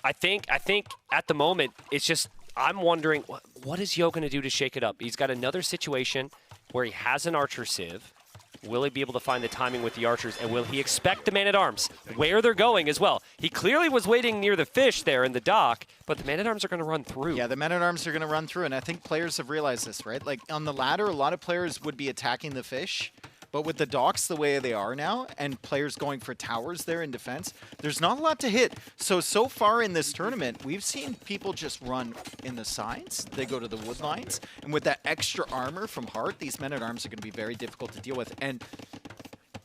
I think at the moment it's just, I'm wondering what is Yo going to do to shake it up? He's got another situation where he has an archer civ. Will he be able to find the timing with the archers, and will he expect the man-at-arms where they're going as well? He clearly was waiting near the fish there in the dock, but the man-at-arms are going to run through. Yeah, the men-at-arms are going to run through, and I think players have realized this, right? Like, on the ladder, a lot of players would be attacking the fish, but with the docks the way they are now, and players going for towers there in defense, there's not a lot to hit. So far in this tournament, we've seen people just run in the sides. They go to the wood lines, and with that extra armor from Hart, these men-at-arms are going to be very difficult to deal with. And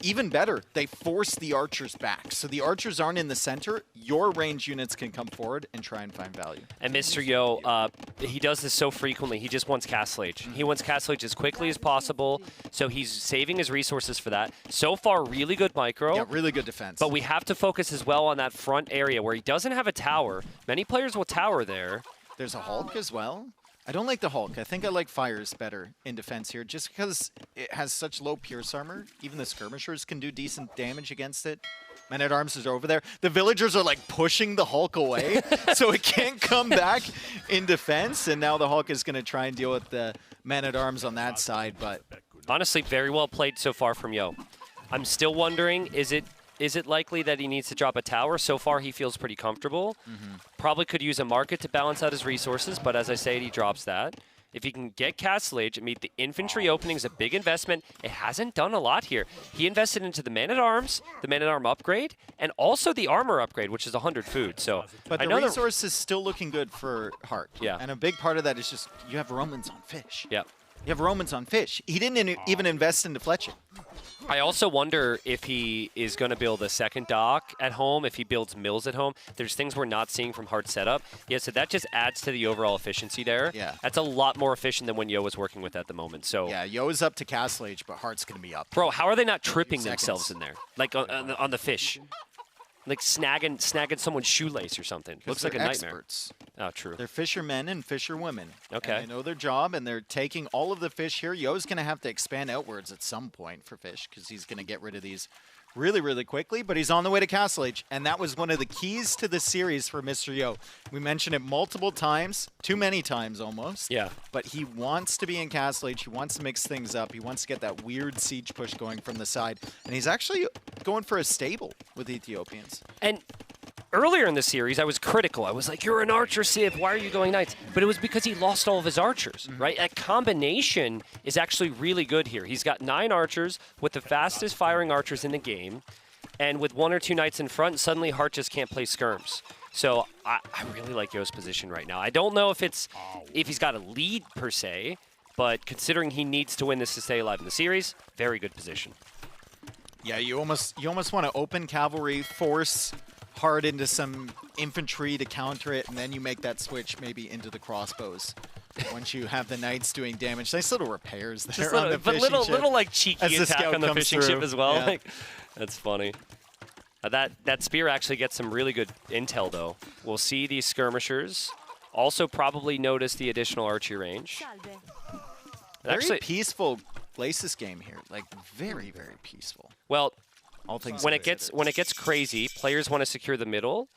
even better, they force the archers back. So the archers aren't in the center. Your range units can come forward and try and find value. And Mr. Yo, he does this so frequently. He just wants Castle Age. He wants Castle Age as quickly as possible, so he's saving his resources for that. So far, really good micro. Yeah, really good defense. But we have to focus as well on that front area where he doesn't have a tower. Many players will tower there. There's a Hulk as well. I don't like the Hulk. I think I like Fires better in defense here, just because it has such low Pierce armor. Even the Skirmishers can do decent damage against it. Men-at-Arms is over there. The villagers are like pushing the Hulk away, so it can't come back in defense. And now the Hulk is going to try and deal with the Men-at-Arms on that side. But honestly, very well played so far from Yo. I'm still wondering, is it likely that he needs to drop a tower? So far, he feels pretty comfortable. Probably could use a market to balance out his resources, but as I say, he drops that. If he can get Castle Age and meet the infantry opening is a big investment. It hasn't done a lot here. He invested into the Man-at-Arms, the Man-at-Arm upgrade, and also the armor upgrade, which is 100 food. So, but the resource is still looking good for Hart. Yeah. And a big part of that is just you have Romans on fish. Yeah. You have Romans on fish. He didn't even invest into Fletching. I also wonder if he is going to build a second dock at home, if he builds mills at home. There's things we're not seeing from Hart's setup. Yeah, so that just adds to the overall efficiency there. Yeah. That's a lot more efficient than when Yo was working with at the moment. So yeah, Yo is up to Castle Age, but Hart's going to be up. Bro, how are they not tripping themselves in there? Like on the fish. Like snagging someone's shoelace or something. Looks like a nightmare. Experts. Oh, true. They're fishermen and fisherwomen. Okay. And they know their job, and they're taking all of the fish here. Yo's going to have to expand outwards at some point for fish, because he's going to get rid of these really, really quickly, but he's on the way to Castle Age, and that was one of the keys to the series for Mr. Yo. We mentioned it multiple times, too many times almost. Yeah. But he wants to be in Castle Age. He wants to mix things up. He wants to get that weird siege push going from the side, and he's actually going for a stable with Ethiopians. And earlier in the series, I was critical. I was like, you're an archer, Civ. Why are you going knights? But it was because he lost all of his archers, right? That combination is actually really good here. He's got 9 archers with the fastest firing archers in the game. And with 1 or 2 knights in front, suddenly Hart just can't play skirms. So I really like Yo's position right now. I don't know if he's got a lead per se, but considering he needs to win this to stay alive in the series, very good position. Yeah, you almost want to open cavalry, force Hard into some infantry to counter it, and then you make that switch maybe into the crossbows. Once you have the knights doing damage, nice little repairs there just on the fishing ship. little like cheeky as the attack scout on the comes fishing through. ship as well. Yeah. Like, that's funny. That spear actually gets some really good intel, though. We'll see these skirmishers. Also probably notice the additional archery range. Very peaceful Glacis game here. Like, very, very peaceful. Well, all things when it gets crazy, players want to secure the middle,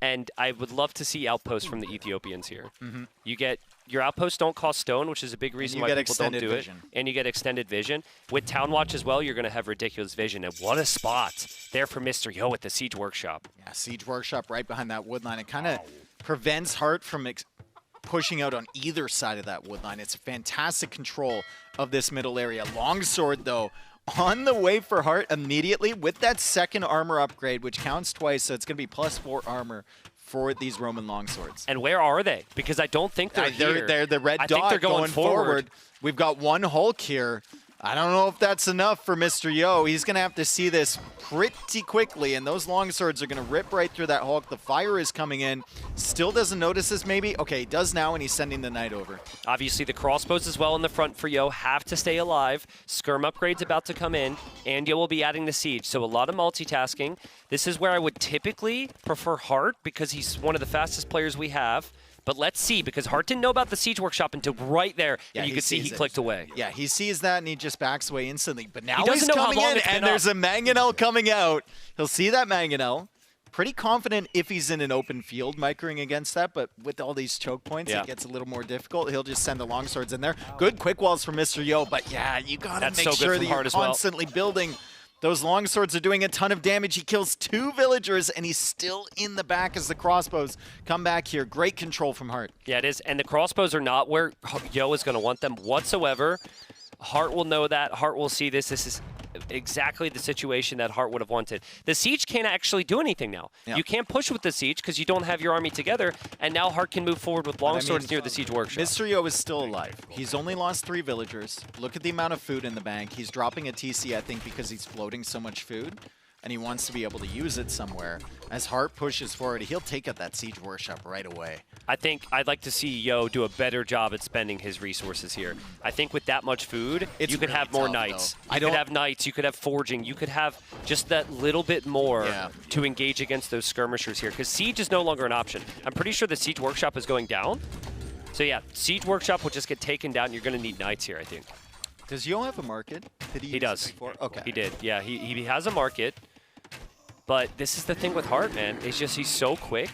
and I would love to see outposts from the Ethiopians here. You get your outposts don't cost stone, which is a big reason why people don't do it, and you get extended vision. With Town Watch as well, you're going to have ridiculous vision, and what a spot there for Mr. Yo with the Siege Workshop. Yeah, Siege Workshop right behind that wood line. It kind of prevents Heart from pushing out on either side of that wood line. It's fantastic control of this middle area. Longsword, though, on the way for Heart immediately with that second armor upgrade, which counts twice, so it's going to be +4 armor for these Roman longswords. And where are they? Because I don't think they're here. They're the red I dot think they're going forward. We've got one Hulk here. I don't know if that's enough for Mr. Yo. He's going to have to see this pretty quickly, and those longswords are going to rip right through that Hulk. The fire is coming in. Still doesn't notice this, maybe? Okay, he does now, and he's sending the knight over. Obviously, the crossbows as well in the front for Yo have to stay alive. Skirm upgrade's about to come in, and Yo will be adding the siege. So a lot of multitasking. This is where I would typically prefer Heart, because he's one of the fastest players we have. But let's see, because Heart didn't know about the Siege Workshop until right there, and you could see he clicked away. Yeah, he sees that, and he just backs away instantly. But now he he's coming in, and there's a Mangonel coming out. He'll see that Mangonel. Pretty confident if he's in an open field microing against that, but with all these choke points, it gets a little more difficult. He'll just send the longswords in there. Good quick walls from Mr. Yo, but yeah, you got to make sure that you're constantly building. Those longswords are doing a ton of damage. He kills 2 villagers, and he's still in the back as the crossbows come back here. Great control from Heart. Yeah, it is. And the crossbows are not where Yo is going to want them whatsoever. Heart will know that. Heart will see this. This is exactly the situation that Heart would have wanted. The siege can't actually do anything now. Yeah. You can't push with the siege because you don't have your army together, and now Heart can move forward with longswords near the siege workshop. Mr. Yo is still alive. He's only lost 3 villagers. Look at the amount of food in the bank. He's dropping a TC, I think, because he's floating so much food, and he wants to be able to use it somewhere. As Heart pushes forward, he'll take out that siege workshop right away. I think I'd like to see Yo do a better job at spending his resources here. I think with that much food, you could have more knights. You could have knights, you could have forging, you could have just that little bit more to engage against those skirmishers here, because siege is no longer an option. I'm pretty sure the siege workshop is going down. So yeah, siege workshop will just get taken down. You're going to need knights here, I think. Does Yo have a market? Did he does. Before? Okay. He did. Yeah, he has a market. But this is the thing with Heart, man. It's just he's so quick,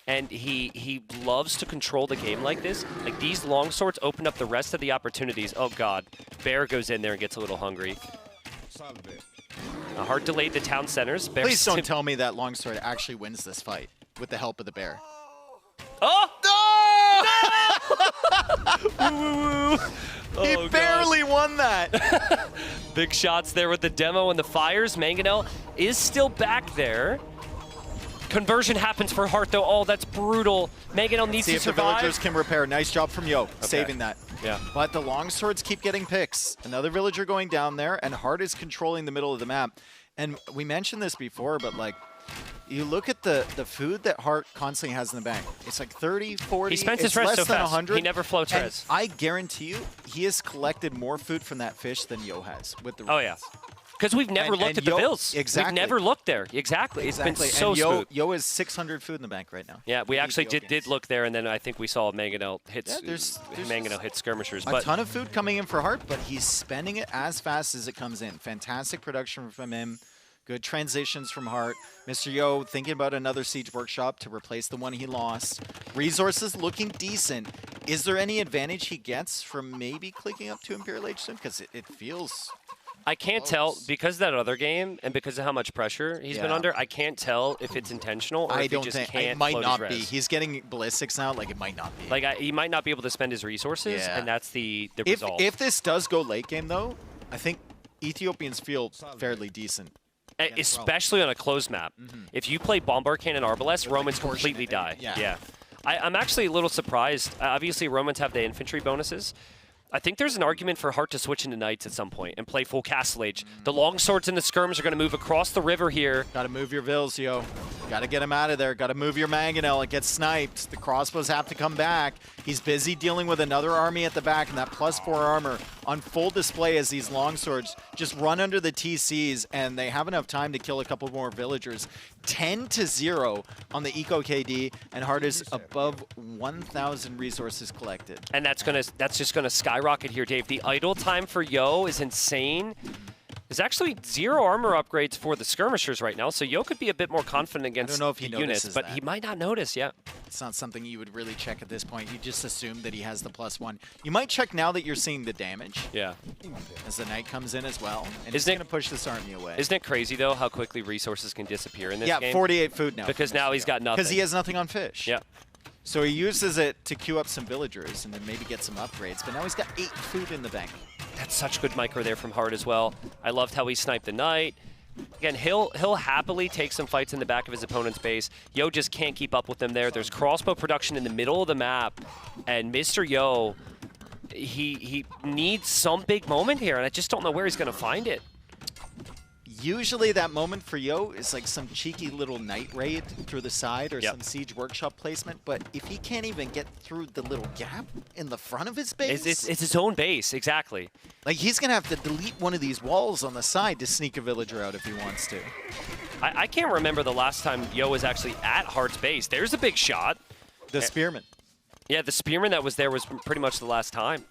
and he loves to control the game like this. Like, these longswords open up the rest of the opportunities. Oh, God. Bear goes in there and gets a little hungry. Heart delayed the town centers. Bear Please don't tell me that longsword actually wins this fight with the help of the bear. Oh! No! He barely won that. Big shots there with the demo and the fires. Mangonel is still back there. Conversion happens for Heart, though. Oh, that's brutal. Mangonel needs to survive. See if the villagers can repair. Nice job from Yo, saving that. Yeah. But the longswords keep getting picks. Another villager going down there, and Heart is controlling the middle of the map. And we mentioned this before, but like, you look at the food that Heart constantly has in the bank. It's like 30, 40. He spent his it's res less so than fast. 100. He never floats and res. I guarantee you, he has collected more food from that fish than Yo has with the res. Oh, yeah. Because we've never looked at the bills. Exactly. We've never looked there. Exactly. It's been so smooth. Yo has 600 food in the bank right now. Yeah, we actually did look there, and then I think we saw Mangonel hits Mangonel hit skirmishers. A ton of food coming in for Heart, but he's spending it as fast as it comes in. Fantastic production from him. Good transitions from Heart. Mr. Yo thinking about another siege workshop to replace the one he lost. Resources looking decent. Is there any advantage he gets from maybe clicking up to Imperial Age soon? Because it feels... I can't tell, because of that other game and because of how much pressure he's been under, I can't tell if it's intentional or if he just can't it might float not his be. res. He's getting ballistics now, like it might not be. Like, he might not be able to spend his resources, and that's the result. If this does go late game, though, I think Ethiopians feel fairly decent. Especially on a closed map. If you play Bombard Cannon Arbalest, Romans completely die. Yeah. I'm actually a little surprised. Obviously, Romans have the infantry bonuses. I think there's an argument for Heart to switch into Knights at some point and play full Castle Age. The longswords and the skirms are going to move across the river here. Got to move your Vills, Yo. Got to get him out of there. Got to move your Mangonel. It gets sniped. The crossbows have to come back. He's busy dealing with another army at the back, and that +4 armor on full display as these longswords just run under the TCs, and they have enough time to kill a couple more villagers. 10-0 on the Eco KD, and Hart is above 1,000 resources collected. And that's just gonna skyrocket here, Dave. The idle time for Yo is insane. There's actually 0 armor upgrades for the skirmishers right now, so Yo could be a bit more confident against I don't know if he the units, but that. he might not notice, yeah. It's not something you would really check at this point. You just assume that he has the +1. You might check now that you're seeing the damage. Yeah. As the knight comes in as well, and Isn't he's going to push this army away. Isn't it crazy, though, how quickly resources can disappear in this game? Yeah, 48 food now. Because now he's got nothing. Because he has nothing on fish. Yeah. So he uses it to queue up some villagers and then maybe get some upgrades, but now he's got 8 food in the bank. That's such good micro there from Hart as well. I loved how he sniped the knight. Again, he'll happily take some fights in the back of his opponent's base. Yo just can't keep up with them there. There's crossbow production in the middle of the map, and Mr. Yo, he needs some big moment here, and I just don't know where he's going to find it. Usually that moment for Yo is like some cheeky little night raid through the side or some siege workshop placement, but if he can't even get through the little gap in the front of his base... It's his own base, exactly. Like, he's going to have to delete one of these walls on the side to sneak a villager out if he wants to. I can't remember the last time Yo was actually at Hart's base. There's a big shot. The spearman. Yeah, the spearman that was there was pretty much the last time.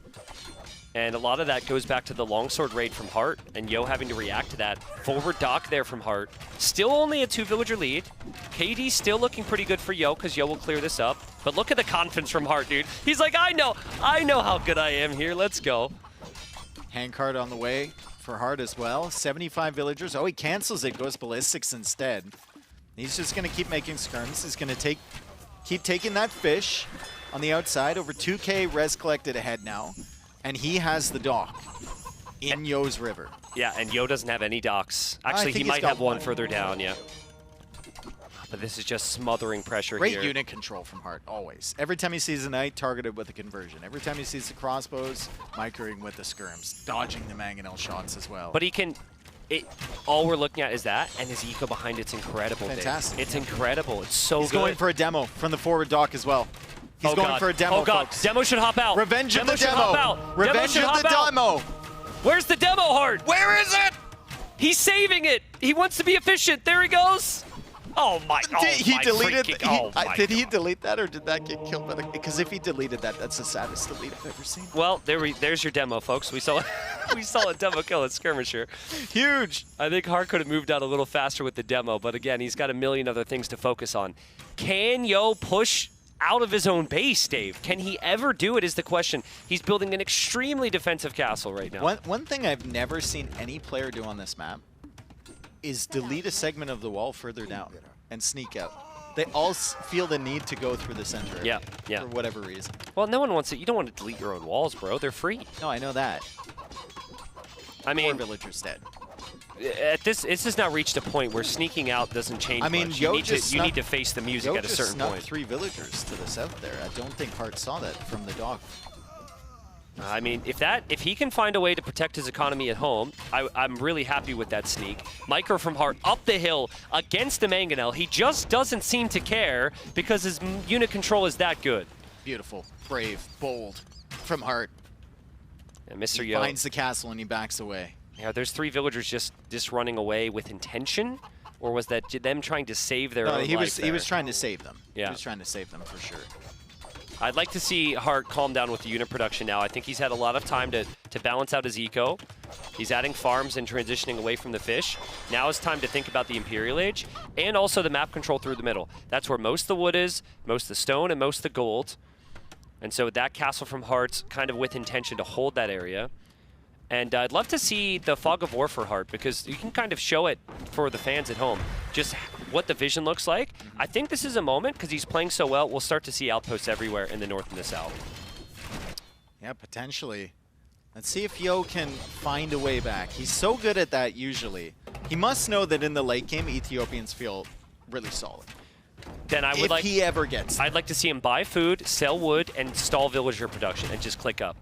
And a lot of that goes back to the longsword raid from Hart, and Yo having to react to that. Forward dock there from Hart. Still only a 2-villager lead. KD still looking pretty good for Yo, because Yo will clear this up. But look at the confidence from Hart, dude. He's like, I know how good I am here. Let's go. Handcart on the way for Hart as well. 75 villagers. Oh, he cancels it, goes ballistics instead. He's just going to keep making skirms. He's going to keep taking that fish on the outside. Over 2K res collected ahead now. And he has the dock in Yo's river. Yeah, and Yo doesn't have any docks. Actually, he might have one further down, yeah. But this is just smothering pressure here. Great unit control from Hart, always. Every time he sees a knight, targeted with a conversion. Every time he sees the crossbows, microing with the skirms. Dodging the mangonel shots as well. But he can... all we're looking at is that, and his eco behind it's incredible. Fantastic. Dave. It's incredible. It's so good. He's going for a demo from the forward dock as well. He's going for a demo, folks. Demo should hop out. Revenge of the Demo should hop out. Revenge of the demo. Where's the demo, Hart? Where is it? He's saving it. He wants to be efficient. There he goes. Oh my! Did he delete it? Did he God. delete that, or did that get killed by the? Because if he deleted that, that's the saddest delete I've ever seen. Well, there's your demo, folks. We saw a demo kill at Skirmisher. Huge. I think Hart could have moved out a little faster with the demo, but again, he's got a million other things to focus on. Can Yo push out of his own base, Dave? Can he ever do it is the question. He's building an extremely defensive castle right now. One thing I've never seen any player do on this map is delete a segment of the wall further down and sneak out. They all feel the need to go through the center. Yeah. For whatever reason. Well, no one wants it. You don't want to delete your own walls, bro. They're free. No, I know that. I mean, 4 villagers dead. This has now reached a point where sneaking out doesn't change I mean, much. Yo You need to face the music at a certain point. 3 villagers to the south there. I don't think Hart saw that from the dock. I mean, if he can find a way to protect his economy at home, I'm really happy with that sneak. Micro from Hart up the hill against the Mangonel. He just doesn't seem to care because his unit control is that good. Beautiful, brave, bold from Hart. And Mr. He Yo finds the castle and he backs away. Yeah, there's 3 villagers just running away with intention, or was that them trying to save their own life he was trying to save them. Yeah. He was trying to save them for sure. I'd like to see Hart calm down with the unit production now. I think he's had a lot of time to balance out his eco. He's adding farms and transitioning away from the fish. Now it's time to think about the Imperial Age and also the map control through the middle. That's where most of the wood is, most of the stone, and most of the gold. And so that castle from Hart's kind of with intention to hold that area. And I'd love to see the Fog of War for Hart, because you can kind of show it for the fans at home, just what the vision looks like. I think this is a moment, because he's playing so well, we'll start to see outposts everywhere in the north and the south. Yeah, potentially. Let's see if Yo can find a way back. He's so good at that usually. He must know that in the late game, Ethiopians feel really solid. Then I would if he ever gets I'd like to see him buy food, sell wood, and stall villager production, and just click up.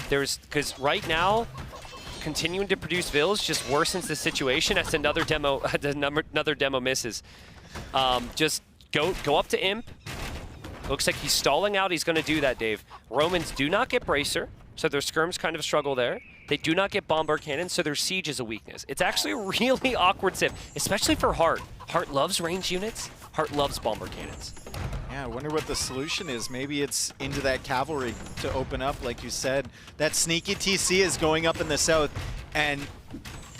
Because right now, continuing to produce vills just worsens the situation as another demo misses. Just go up to Imp. Looks like he's stalling out. He's going to do that, Dave. Romans do not get Bracer, so their skirms kind of struggle there. They do not get bombard cannons, so their siege is a weakness. It's actually a really awkward civ, especially for Heart. Heart loves range units. Heart loves bombard cannons. Yeah, I wonder what the solution is. Maybe it's into that cavalry to open up, like you said. That sneaky TC is going up in the south, and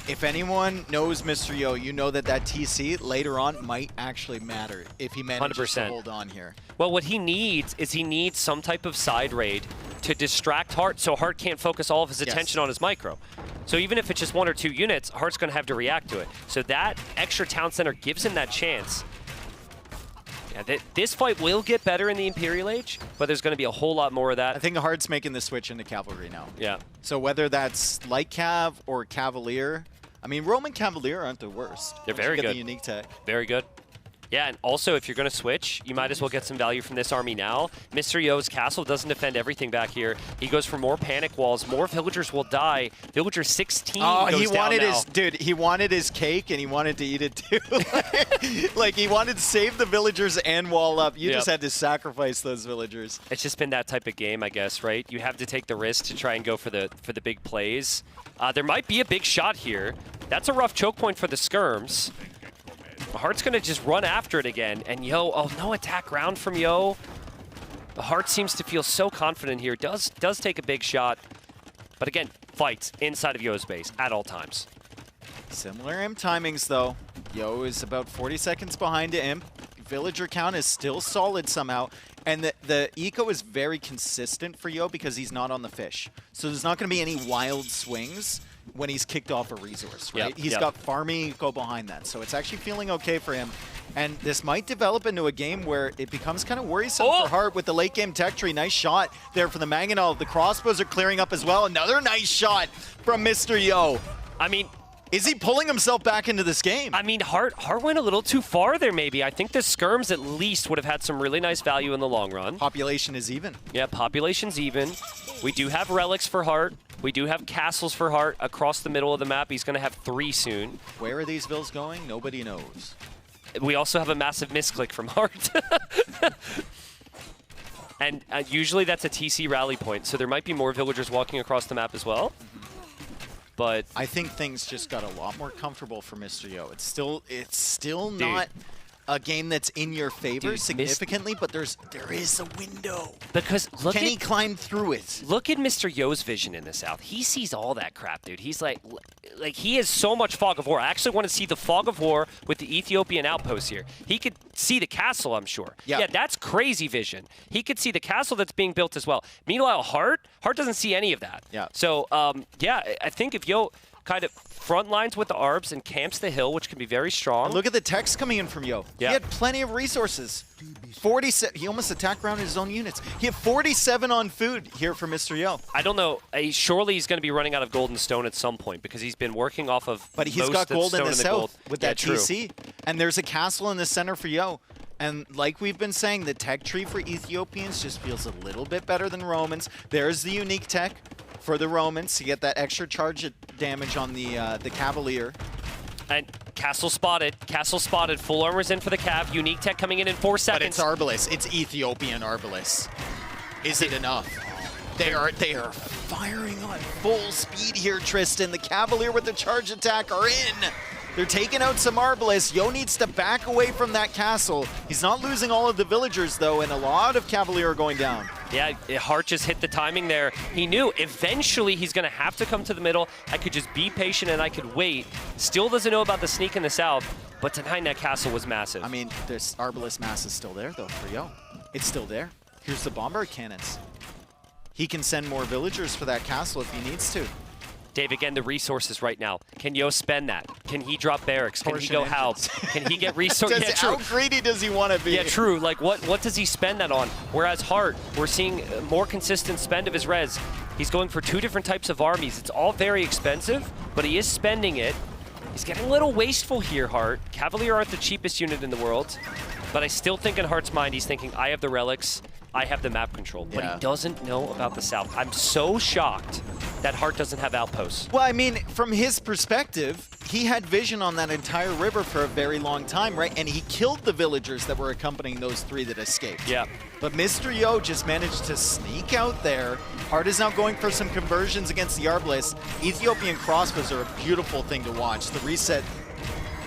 if anyone knows Mr. Yo, you know that that TC later on might actually matter if he manages 100%. to hold on here. Well, what he needs is he needs some type of side raid to distract Heart so Heart can't focus all of his attention on his micro. So even if it's just 1 or 2 units, Heart's going to have to react to it. So that extra town center gives him that chance. Yeah, this fight will get better in the Imperial Age, but there's going to be a whole lot more of that. I think Heart's making the switch into cavalry now. Yeah. So whether that's light cav or cavalier, I mean, Roman Cavalier aren't the worst. They're Once very you get good. the unique tech. Very good. Yeah, and also if you're going to switch, you might as well get some value from this army now. Mr. Yo's castle doesn't defend everything back here. He goes for more panic walls. More villagers will die. Villager 16 goes he down wanted now. his dude. He wanted his cake and he wanted to eat it too. Like he wanted to save the villagers and wall up. You just had to sacrifice those villagers. It's just been that type of game, I guess, right? You have to take the risk to try and go for the big plays. There might be a big shot here. That's a rough choke point for the skirms. Heart's going to just run after it again. And Yo, oh, no attack round from Yo. The Heart seems to feel so confident here. Does take a big shot. But again, fights inside of Yo's base at all times. Similar imp timings though. Yo is about 40 seconds behind the imp. Villager count is still solid somehow. And the eco is very consistent for Yo because he's not on the fish. So there's not going to be any wild swings when he's kicked off a resource, right? He's got farming eco behind that. So it's actually feeling okay for him. And this might develop into a game where it becomes kind of worrisome for Heart with the late game tech tree. Nice shot there for the Mangonel. The crossbows are clearing up as well. Another nice shot from Mr. Yo. I mean, is he pulling himself back into this game? I mean, Heart went a little too far there, maybe. I think the skirms at least would have had some really nice value in the long run. Population is even. Yeah, population's even. We do have relics for Heart. We do have castles for Heart across the middle of the map. He's going to have 3 soon. Where are these vills going? Nobody knows. We also have a massive misclick from Heart. And usually that's a TC rally point, so there might be more villagers walking across the map as well. But I think things just got a lot more comfortable for Mr. Yo. It's still not a game that's in your favor significantly, but there is a window. Because can he climb through it? Look at Mr. Yo's vision in the south. He sees all that crap, dude. He's like he has so much fog of war. I actually want to see the fog of war with the Ethiopian outposts here. He could see the castle, I'm sure. Yeah, that's crazy vision. He could see the castle that's being built as well. Meanwhile, Heart doesn't see any of that. Yeah. So, yeah, I think if Yo kind of front lines with the arbs and camps the hill, which can be very strong. And look at the text coming in from Yo. Yeah. He had plenty of resources. 47. He almost attacked around his own units. He had 47 on food here for Mr. Yo. I don't know. Surely he's going to be running out of gold and stone at some point because he's been working off of. But he's got gold in the south with that true. TC. And there's a castle in the center for Yo. And like we've been saying, the tech tree for Ethiopians just feels a little bit better than Romans. There's the unique tech for the Romans to get that extra charge damage on the Cavalier. And castle spotted. Castle spotted. Full armor's in for the Cav. Unique tech coming in 4 seconds. But it's Arbalest. It's Ethiopian Arbalest. Is it enough? They are firing on full speed here, Tristan. The Cavalier with the charge attack are in. They're taking out some Arbalists. Yo needs to back away from that castle. He's not losing all of the villagers, though, and a lot of Cavalier are going down. Yeah, Heart just hit the timing there. He knew eventually he's going to have to come to the middle. I could just be patient and I could wait. Still doesn't know about the sneak in the south, but tonight that castle was massive. I mean, this Arbalest mass is still there, though, for Yo. It's still there. Here's the bombard cannons. He can send more villagers for that castle if he needs to. Dave, again, the resources right now. Can Yo spend that? Can he drop barracks? Can he go help? Can he get resources? How greedy does he want to be? Yeah, true. Like, what does he spend that on? Whereas Heart, we're seeing more consistent spend of his res. He's going for 2 different types of armies. It's all very expensive, but he is spending it. He's getting a little wasteful here, Heart. Cavalier aren't the cheapest unit in the world, but I still think in Heart's mind, he's thinking, I have the relics. I have the map control, but Yeah. he doesn't know about the south. I'm so shocked that Hart doesn't have outposts. Well, I mean, from his perspective, he had vision on that entire river for a very long time, right? And he killed the villagers that were accompanying those 3 that escaped. Yeah. But Mr. Yo just managed to sneak out there. Hart is now going for some conversions against the Arbalest. Ethiopian crossbows are a beautiful thing to watch. The reset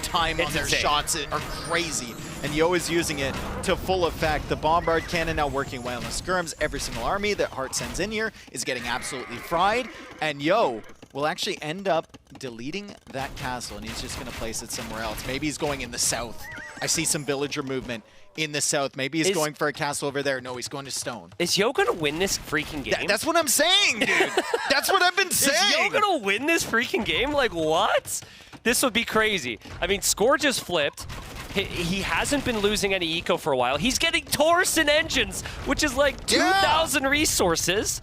time on their insane. shots are crazy. And Yo is using it to full effect. The Bombard Cannon now working well on the skirms. Every single army that Hart sends in here is getting absolutely fried. And Yo will actually end up deleting that castle, and he's just going to place it somewhere else. Maybe he's going in the south. I see some villager movement in the south. Maybe he's going for a castle over there. No, he's going to stone. Is Yo going to win this freaking game? That's what I'm saying, dude. That's what I've been saying. Is Yo going to win this freaking game? Like, what? This would be crazy. I mean, Score just flipped. He hasn't been losing any eco for a while. He's getting Torsen engines, which is like 2,000 resources.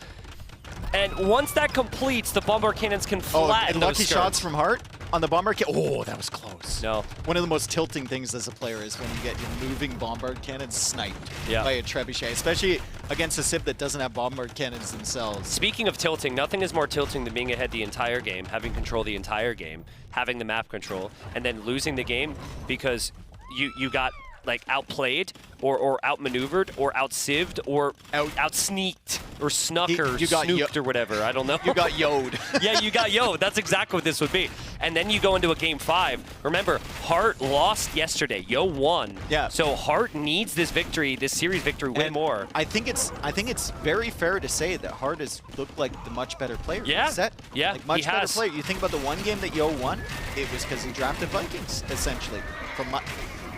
And once that completes, the Bombard Cannons can flatten and lucky those shots skirms. from Hart on the Bombard Cannon. Oh, that was close. No. One of the most tilting things as a player is when you get your moving Bombard Cannons sniped by a Trebuchet, especially against a Civ that doesn't have Bombard Cannons themselves. Speaking of tilting, nothing is more tilting than being ahead the entire game, having control the entire game, having the map control, and then losing the game because you got like outplayed or outmaneuvered or outsived or outsneaked or snuck or snooked or whatever. I don't know. You got yo'd. Yeah, you got yo'd. That's exactly what this would be. And then you go into a game 5. Remember, Hart lost yesterday. Yo won. Yeah. So Hart needs this victory, this series victory, way more. I think it's very fair to say that Hart has looked like the much better player. Yeah. In the set. Yeah, Like much he better has. player. You think about the one game that Yo won, it was because he drafted Vikings, essentially. From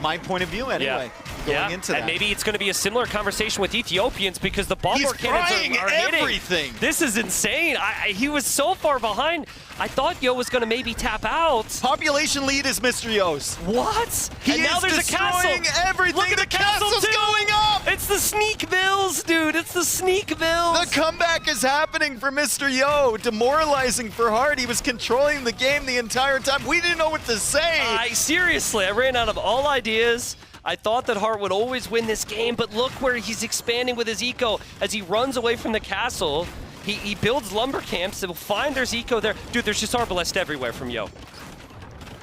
my point of view, anyway. Going into that. And maybe it's going to be a similar conversation with Ethiopians because the Bombard He's Cannons are hitting. everything. This is insane. He was so far behind. I thought Yo was going to maybe tap out. Population lead is Mr. Yo's. What? He and now is there's a castle. destroying everything. Look at the castle's too. going up. It's the sneak bills, dude. It's the sneak bills. The comeback is happening for Mr. Yo. Demoralizing for Hart. He was controlling the game the entire time. We didn't know what to say. Seriously, I ran out of all ideas. I thought that Hart would always win this game, but look where he's expanding with his eco as he runs away from the castle. He builds lumber camps that will find there's eco there. Dude, there's just Arbalest everywhere from Yo.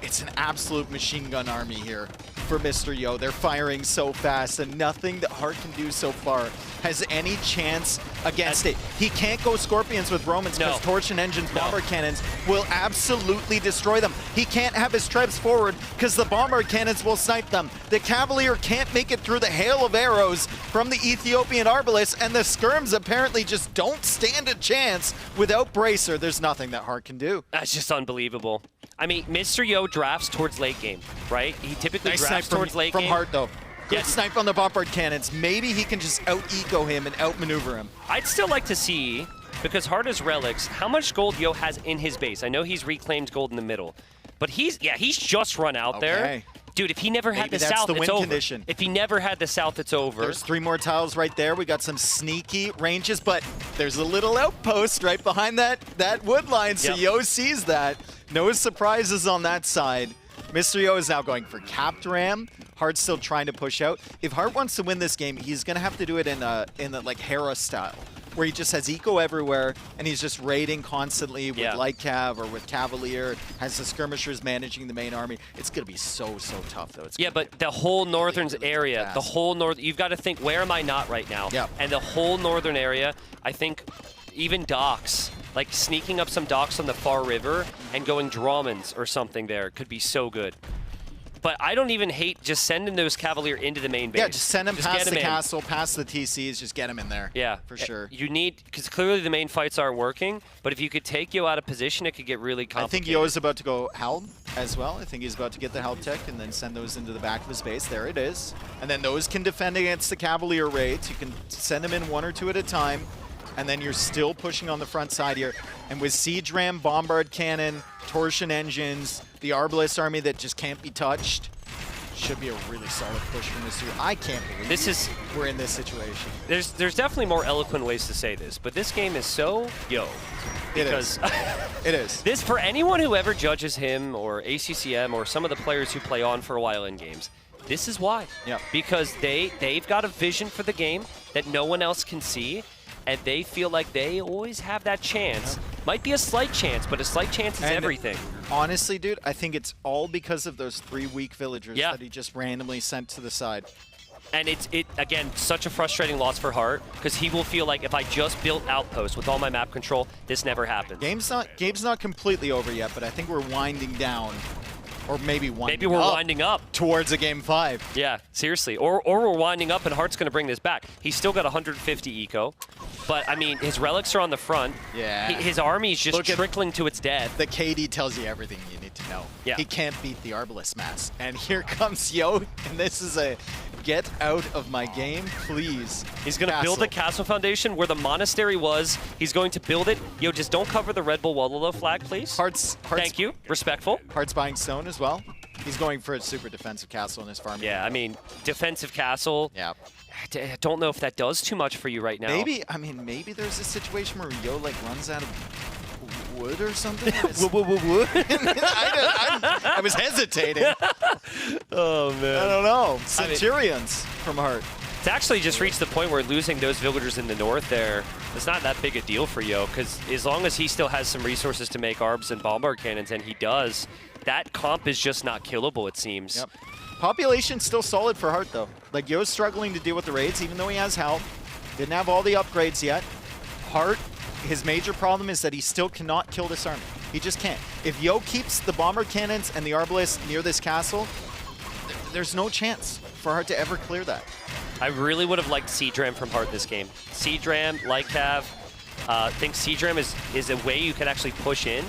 It's an absolute machine gun army here for Mr. Yo. They're firing so fast, and nothing that Hart can do so far has any chance against it. He can't go Scorpions with Romans because Torsion Engines, Bombard Cannons will absolutely destroy them. He can't have his Trebs forward because the Bombard Cannons will snipe them. The Cavalier can't make it through the hail of arrows from the Ethiopian Arbalest, and the Skirms apparently just don't stand a chance without Bracer. There's nothing that Hart can do. That's just unbelievable. I mean, Mr. Yo drafts towards late game, right? He typically Nice drafts snipe towards late from game. Hart, though. Good Yeah. snipe on the Bombard Cannons. Maybe he can just out-eco him and outmaneuver him. I'd still like to see, because Hart has relics, how much gold Yo has in his base. I know he's reclaimed gold in the middle, but he's just run out there. Okay. Dude, if he never had Maybe the that's south, the it's win over. condition. If he never had the south, it's over. There's 3 more tiles right there. We got some sneaky ranges, but there's a little outpost right behind that wood line, so Yo sees that. No surprises on that side. Mr. Yo is now going for capped ram. Hart's still trying to push out. If Hart wants to win this game, he's going to have to do it in the like Hera style, where he just has eco everywhere and he's just raiding constantly with light cav or with Cavalier, has the skirmishers managing the main army. It's going to be so tough though. Yeah, but the whole northern area, the whole north, you've got to think, where am I not right now? Yeah. And the whole northern area, I think even docks, like sneaking up some docks on the far river and going Drawmans or something there could be so good. But I don't even hate just sending those Cavalier into the main base. Yeah, just send him past get the in. castle, past the TCs, just get him in there. Yeah. For sure. You need, because clearly the main fights aren't working, but if you could take Yo out of position, it could get really I complicated. think Yo is about to go Helm as well. I think he's about to get the Helm tech and then send those into the back of his base. There it is. And then those can defend against the Cavalier raids. You can send them in 1 or 2 at a time. And then you're still pushing on the front side here. And with Siege Ram, Bombard Cannon, Torsion Engines, the Arbalest army that just can't be touched, should be a really solid push from this year. I can't believe we're in this situation. There's definitely more eloquent ways to say this, but this game is so Yo. It is. It is. This, for anyone who ever judges him or ACCM or some of the players who play on for a while in games, This is why. Yep. Because they've got a vision for the game that no one else can see, and they feel like they always have that chance. Yep. Might be a slight chance, but a slight chance is everything. Honestly, dude, I think it's all because of those 3 weak villagers that he just randomly sent to the side. And it's again, such a frustrating loss for Hart, because he will feel like if I just built Outpost with all my map control, this never happens. Game's not completely over yet, but I think we're winding down. Or maybe we're winding up towards a game 5. Yeah, seriously. Or we're winding up and Hart's going to bring this back. He's still got 150 eco. But, I mean, his relics are on the front. Yeah. His army's just trickling to its death. The KD tells you everything you need to know. Yeah. He can't beat the Arbalest Mass. And here comes Yo, and this is a get out of my game, please. He's going to build a castle foundation where the monastery was. He's going to build it. Yo, just don't cover the Red Bull Wololo flag, please. Hearts. Thank you. Respectful. Heart's buying stone as well. He's going for a super defensive castle in his farm. Yeah, I mean, defensive castle. Yeah. I don't know if that does too much for you right now. Maybe there's a situation where Yo like runs out of wood or something. Wood? I was hesitating. Oh, man. I don't know. Centurions from Hart. It's actually just reached the point where losing those villagers in the north there, it's not that big a deal for Yo, because as long as he still has some resources to make arbs and bombard cannons, and he does, that comp is just not killable, it seems. Yep. Population's still solid for Hart, though. Like, Yo's struggling to deal with the raids, even though he has health. Didn't have all the upgrades yet. Hart, his major problem is that he still cannot kill this army. He just can't. If Yo keeps the bomber cannons and the Arbalest near this castle, there's no chance for Hart to ever clear that. I really would have liked Seadram from Hart this game. Seadram, Lycav, I think Seadram is a way you can actually push in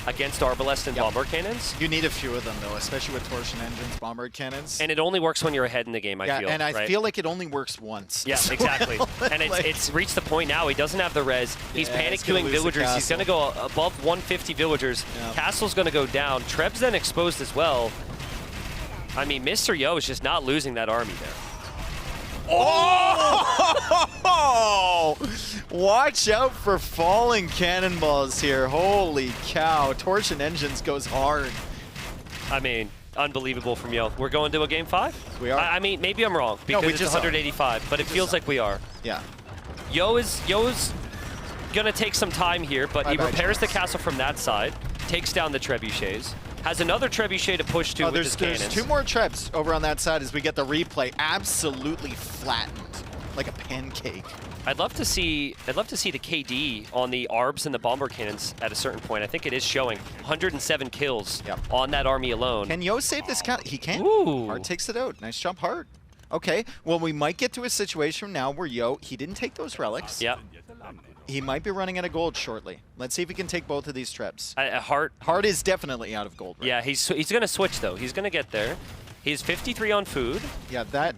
against Arbalest and Bombard Cannons. You need a few of them, though, especially with Torsion Engines, Bombard Cannons. And it only works when you're ahead in the game, I feel. And I feel like it only works once. Yeah, exactly. And it's reached the point now, he doesn't have the res. He's panic queuing villagers. He's going to go above 150 villagers. Yeah. Castle's going to go down. Treb's then exposed as well. I mean, Mr. Yo is just not losing that army there. Oh! Watch out for falling cannonballs here. Holy cow. Torsion Engines goes hard. I mean, unbelievable from Yo. We're going to a game 5? We are. I mean, maybe I'm wrong because it's 185, but it feels like we are. Yeah. Yo's going to take some time here, but he repairs the castle from that side, takes down the trebuchets. Has another trebuchet to push to with his cannons. There's 2 more trebs over on that side as we get the replay absolutely flattened like a pancake. I'd love to see the KD on the ARBs and the bomber cannons at a certain point. I think it is showing 107 kills on that army alone. Can Yo save this count? He can. Ooh. Hart takes it out. Nice jump, Hart. Okay, well, we might get to a situation now where Yo, he didn't take those relics. Yep. He might be running out of gold shortly. Let's see if he can take both of these trebs. Hart is definitely out of gold. Right? Yeah, he's going to switch, though. He's going to get there. He's 53 on food. Yeah, that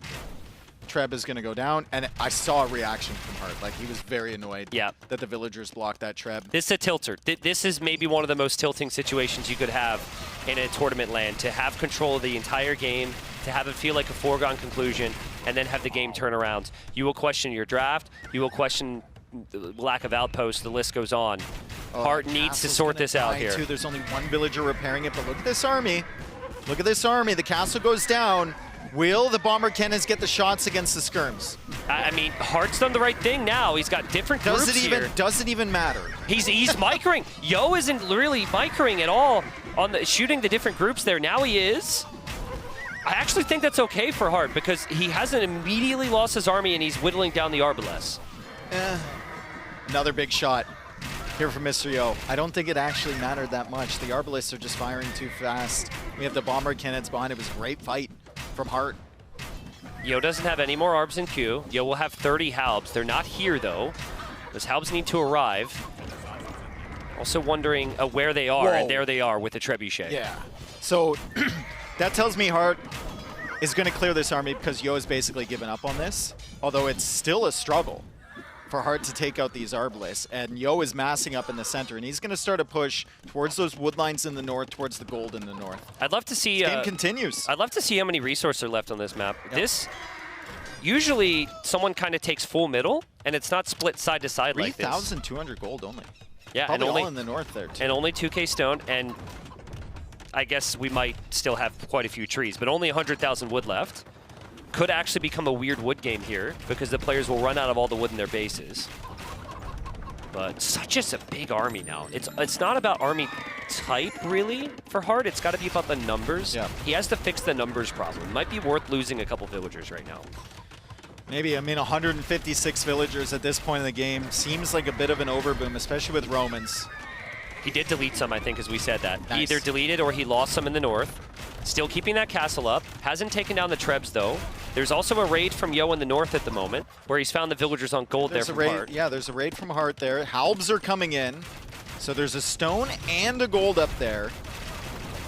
treb is going to go down, and I saw a reaction from Hart. Like, he was very annoyed that the villagers blocked that treb. This is a tilter. This is maybe one of the most tilting situations you could have in a tournament land, to have control of the entire game, to have it feel like a foregone conclusion, and then have the game turn around. You will question your draft. You will question the lack of outposts. The list goes on. Hart needs to sort this out here. Too. There's only 1 villager repairing it, but look at this army. Look at this army. The castle goes down. Will the bomber cannons get the shots against the skirms? I mean, Hart's done the right thing now. He's got different groups here. Does it even matter? He's microing. Yo isn't really microing at all on shooting the different groups there. Now he is. I actually think that's okay for Hart because he hasn't immediately lost his army and he's whittling down the Arbalest. Another big shot here from Mr. Yo. I don't think it actually mattered that much. The Arbalists are just firing too fast. We have the bomber cannons behind. It was a great fight from Hart. Yo doesn't have any more arbs in queue. Yo will have 30 halbs. They're not here, though. Those halbs need to arrive. Also wondering where they are, and there they are with the trebuchet. Yeah. So that tells me Hart is going to clear this army because Yo has basically given up on this, although it's still a struggle for Hart to take out these Arbalists, and Yo is massing up in the center, and he's going to start a push towards those wood lines in the north, towards the gold in the north. I'd love to see... This game continues. I'd love to see how many resources are left on this map. Yep. Usually, someone kind of takes full middle, and it's not split side to side like this. 3,200 gold only. Yeah, probably and only all in the north there, too. And only 2K stone, and I guess we might still have quite a few trees, but only 100,000 wood left. Could actually become a weird wood game here because the players will run out of all the wood in their bases. But such a big army now. It's not about army type, really, for Hart. It's got to be about the numbers. Yeah. He has to fix the numbers problem. Might be worth losing a couple villagers right now. Maybe. I mean, 156 villagers at this point in the game seems like a bit of an overboom, especially with Romans. He did delete some, I think, as we said that. Nice. He either deleted or he lost some in the north. Still keeping that castle up. Hasn't taken down the Trebs, though. There's also a raid from Yo in the north at the moment, where he's found the villagers on gold there from Hart. Yeah, there's a raid from Hart there. Halbs are coming in. So there's a stone and a gold up there.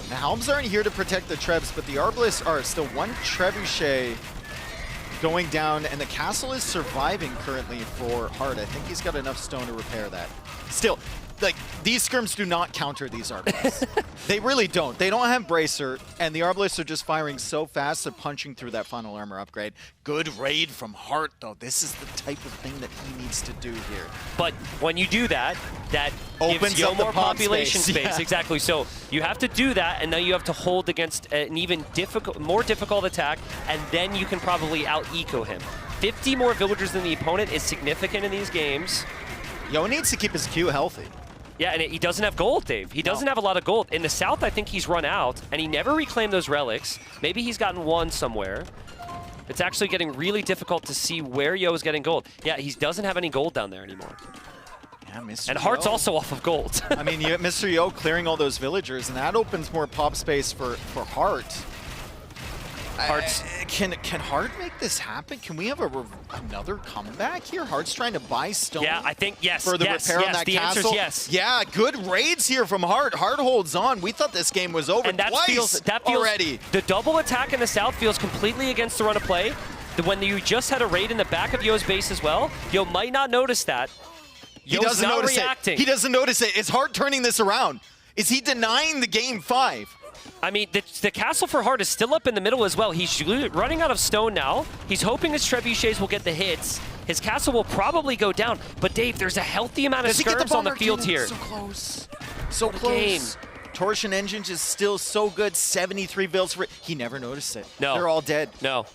The Halbs aren't here to protect the Trebs, but the Arbalists are. Still one Trebuchet going down, and the castle is surviving currently for Hart. I think he's got enough stone to repair that. Still, like, these skirms do not counter these Arbalists. They really don't. They don't have Bracer, and the Arbalists are just firing so fast, they're punching through that final armor upgrade. Good raid from Hart, though. This is the type of thing that he needs to do here. But when you do that, that opens gives Yo up the more pop population space. Yeah. Exactly. So you have to do that, and now you have to hold against an even more difficult attack, and then you can probably out-eco him. 50 more villagers than the opponent is significant in these games. Yo needs to keep his Q healthy. Yeah, and he doesn't have gold, Dave. He doesn't have a lot of gold. In the south, I think he's run out, and he never reclaimed those relics. Maybe he's gotten one somewhere. It's actually getting really difficult to see where Yo is getting gold. Yeah, he doesn't have any gold down there anymore. Yeah, Mr. And Hart's Yo. also off of gold. I mean, you get Mr. Yo clearing all those villagers, and that opens more pop space for Hart. Can Hart make this happen? Can we have another comeback here? Hart's trying to buy stone. Yeah, I think yes. For the repair on that the castle. answer's yes. Yeah, good raids here from Hart. Hart holds on. We thought this game was over And that twice feels already. The double attack in the south feels completely against the run of play. When you just had a raid in the back of Yo's base as well, Yo might not notice that. He Yo's doesn't not notice reacting. it. He doesn't notice it. Is Hart turning this around? Is he denying the game 5? I mean, the castle for Hart is still up in the middle as well. He's running out of stone now. He's hoping his trebuchets will get the hits. His castle will probably go down. But Dave, there's a healthy amount of skirms on the field here. So close. So close. Torsion Engines is still so good. 73 vills for it. He never noticed it. No. They're all dead. No.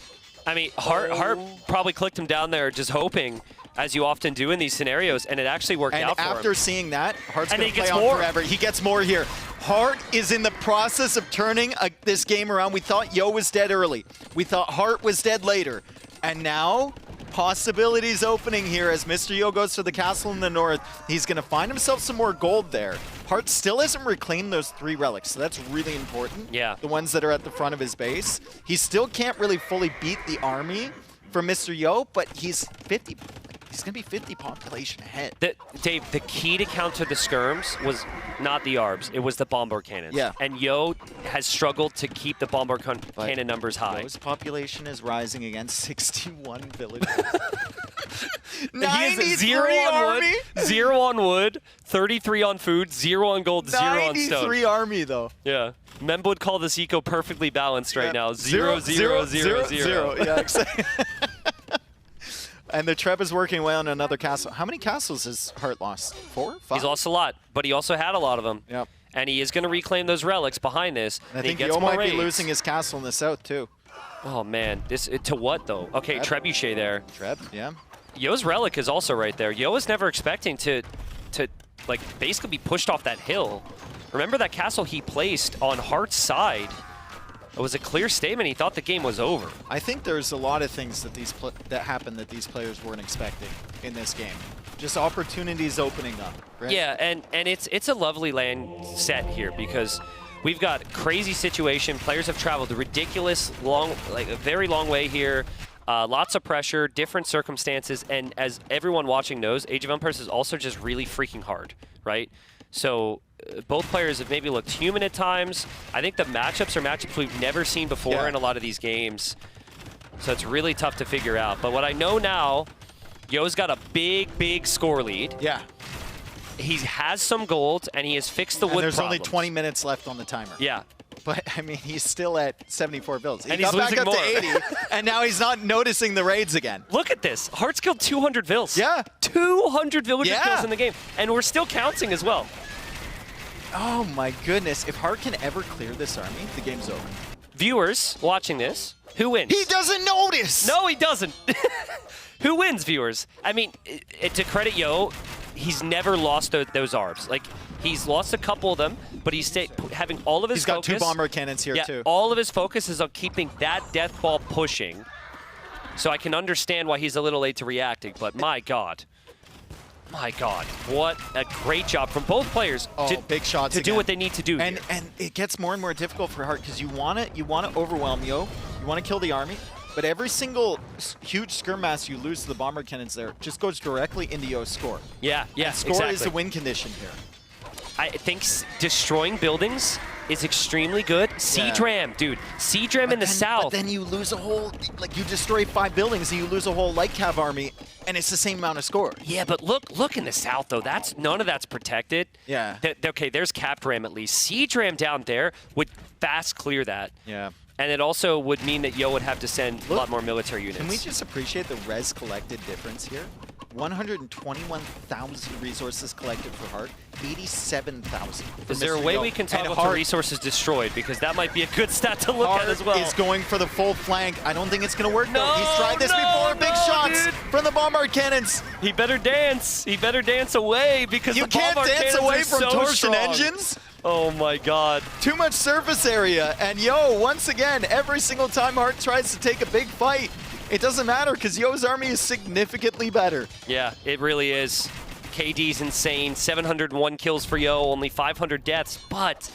I mean, Hart probably clicked him down there just hoping, as you often do in these scenarios, and it actually worked out for him. And after seeing that, Hart's And going he to play gets on more. forever. He gets more here. Hart is in the process of turning this game around. We thought Yo was dead early. We thought Hart was dead later. And now, possibilities opening here as Mr. Yo goes to the castle in the north. He's going to find himself some more gold there. Hart still hasn't reclaimed those 3 relics, so that's really important. Yeah. The ones that are at the front of his base. He still can't really fully beat the army from Mr. Yo, but he's 50. He's going to be 50 population ahead. Dave, the key to counter the skirms was not the ARBs, it was the bombard cannons. Yeah. And Yo has struggled to keep the bombard cannon numbers high. Yo's population is rising again, 61 villages. He has 0 on army? wood, 0 on wood, 33 on food, 0 on gold, 0 on stone. 93 army, though. Yeah. Mem would call this eco perfectly balanced right now. 0, 0, 0, 0. Yeah, exactly. And the Treb is working away on another castle. How many castles has Hart lost? 4? 5? He's lost a lot, but he also had a lot of them. Yep. And he is going to reclaim those relics behind this. I and think he gets Yo more might raids. be losing his castle in the south, too. Oh, man. To what, though? Okay, Trebuchet there. Treb, yeah. Yo's relic is also right there. Yo was never expecting to like, basically be pushed off that hill. Remember that castle he placed on Hart's side? It was a clear statement. He thought the game was over. I think there's a lot of things that that happened that these players weren't expecting in this game. Just opportunities opening up, right? Yeah, and it's a lovely land set here because we've got crazy situation. Players have traveled a ridiculous long, like a very long way here. Lots of pressure, different circumstances, and as everyone watching knows, Age of Empires is also just really freaking hard, right? So both players have maybe looked human at times. I think the matchups are matchups we've never seen before in a lot of these games. So it's really tough to figure out. But what I know now, Yo's got a big score lead. Yeah. He has some gold, and he has fixed the wood There's problems. only 20 minutes left on the timer. Yeah. But, I mean, he's still at 74 builds. He And got he's back losing up more. to 80, and now he's not noticing the raids again. Look at this. Hart's killed 200 vills. Yeah. 200 villager Yeah. kills in the game. And we're still counting as well. Oh my goodness. If Hart can ever clear this army, the game's over. Viewers watching this, who wins? He doesn't notice! No, he doesn't. Who wins, viewers? I mean, to credit Yo, he's never lost those ARBs. Like, he's lost a couple of them, but he's having all of his focus. He's got 2 bomber cannons here, too. All of his focus is on keeping that death ball pushing. So I can understand why he's a little late to reacting, but my God. My God, what a great job from both players big shots to do what they need to do. And it gets more and more difficult for Hart because you want to overwhelm Yo, you want to kill the army, but every single huge skirm mass you lose to the bomber cannons there just goes directly into Yo's score. Yeah, and score is the win condition here. I think destroying buildings is extremely good. C-Dram, dude. C-Dram in the south. But then you lose a whole, like you destroy 5 buildings and you lose a whole light cav army, and it's the same amount of score. Yeah, but look in the south though. None of that's protected. Yeah. Okay, there's Cap-Dram at least. C-Dram down there would fast clear that. Yeah. And it also would mean that Yo would have to send a lot more military units. Can we just appreciate the res collected difference here? 121,000 resources collected for Hart, 87,000. Is there a way we can talk about the resources destroyed? Because that might be a good stat to look Hart at as well. is going for the full flank. I don't think it's going to work though. He's tried this before. Big shots from the bombard cannons. He better dance. He better dance away because you the can't bombard dance cannons away are from so torsion strong. engines. Oh my God. Too much surface area. And Yo, once again, every single time Hart tries to take a big fight, it doesn't matter because Yo's army is significantly better. Yeah, it really is. KD's insane. 701 kills for Yo, only 500 deaths. But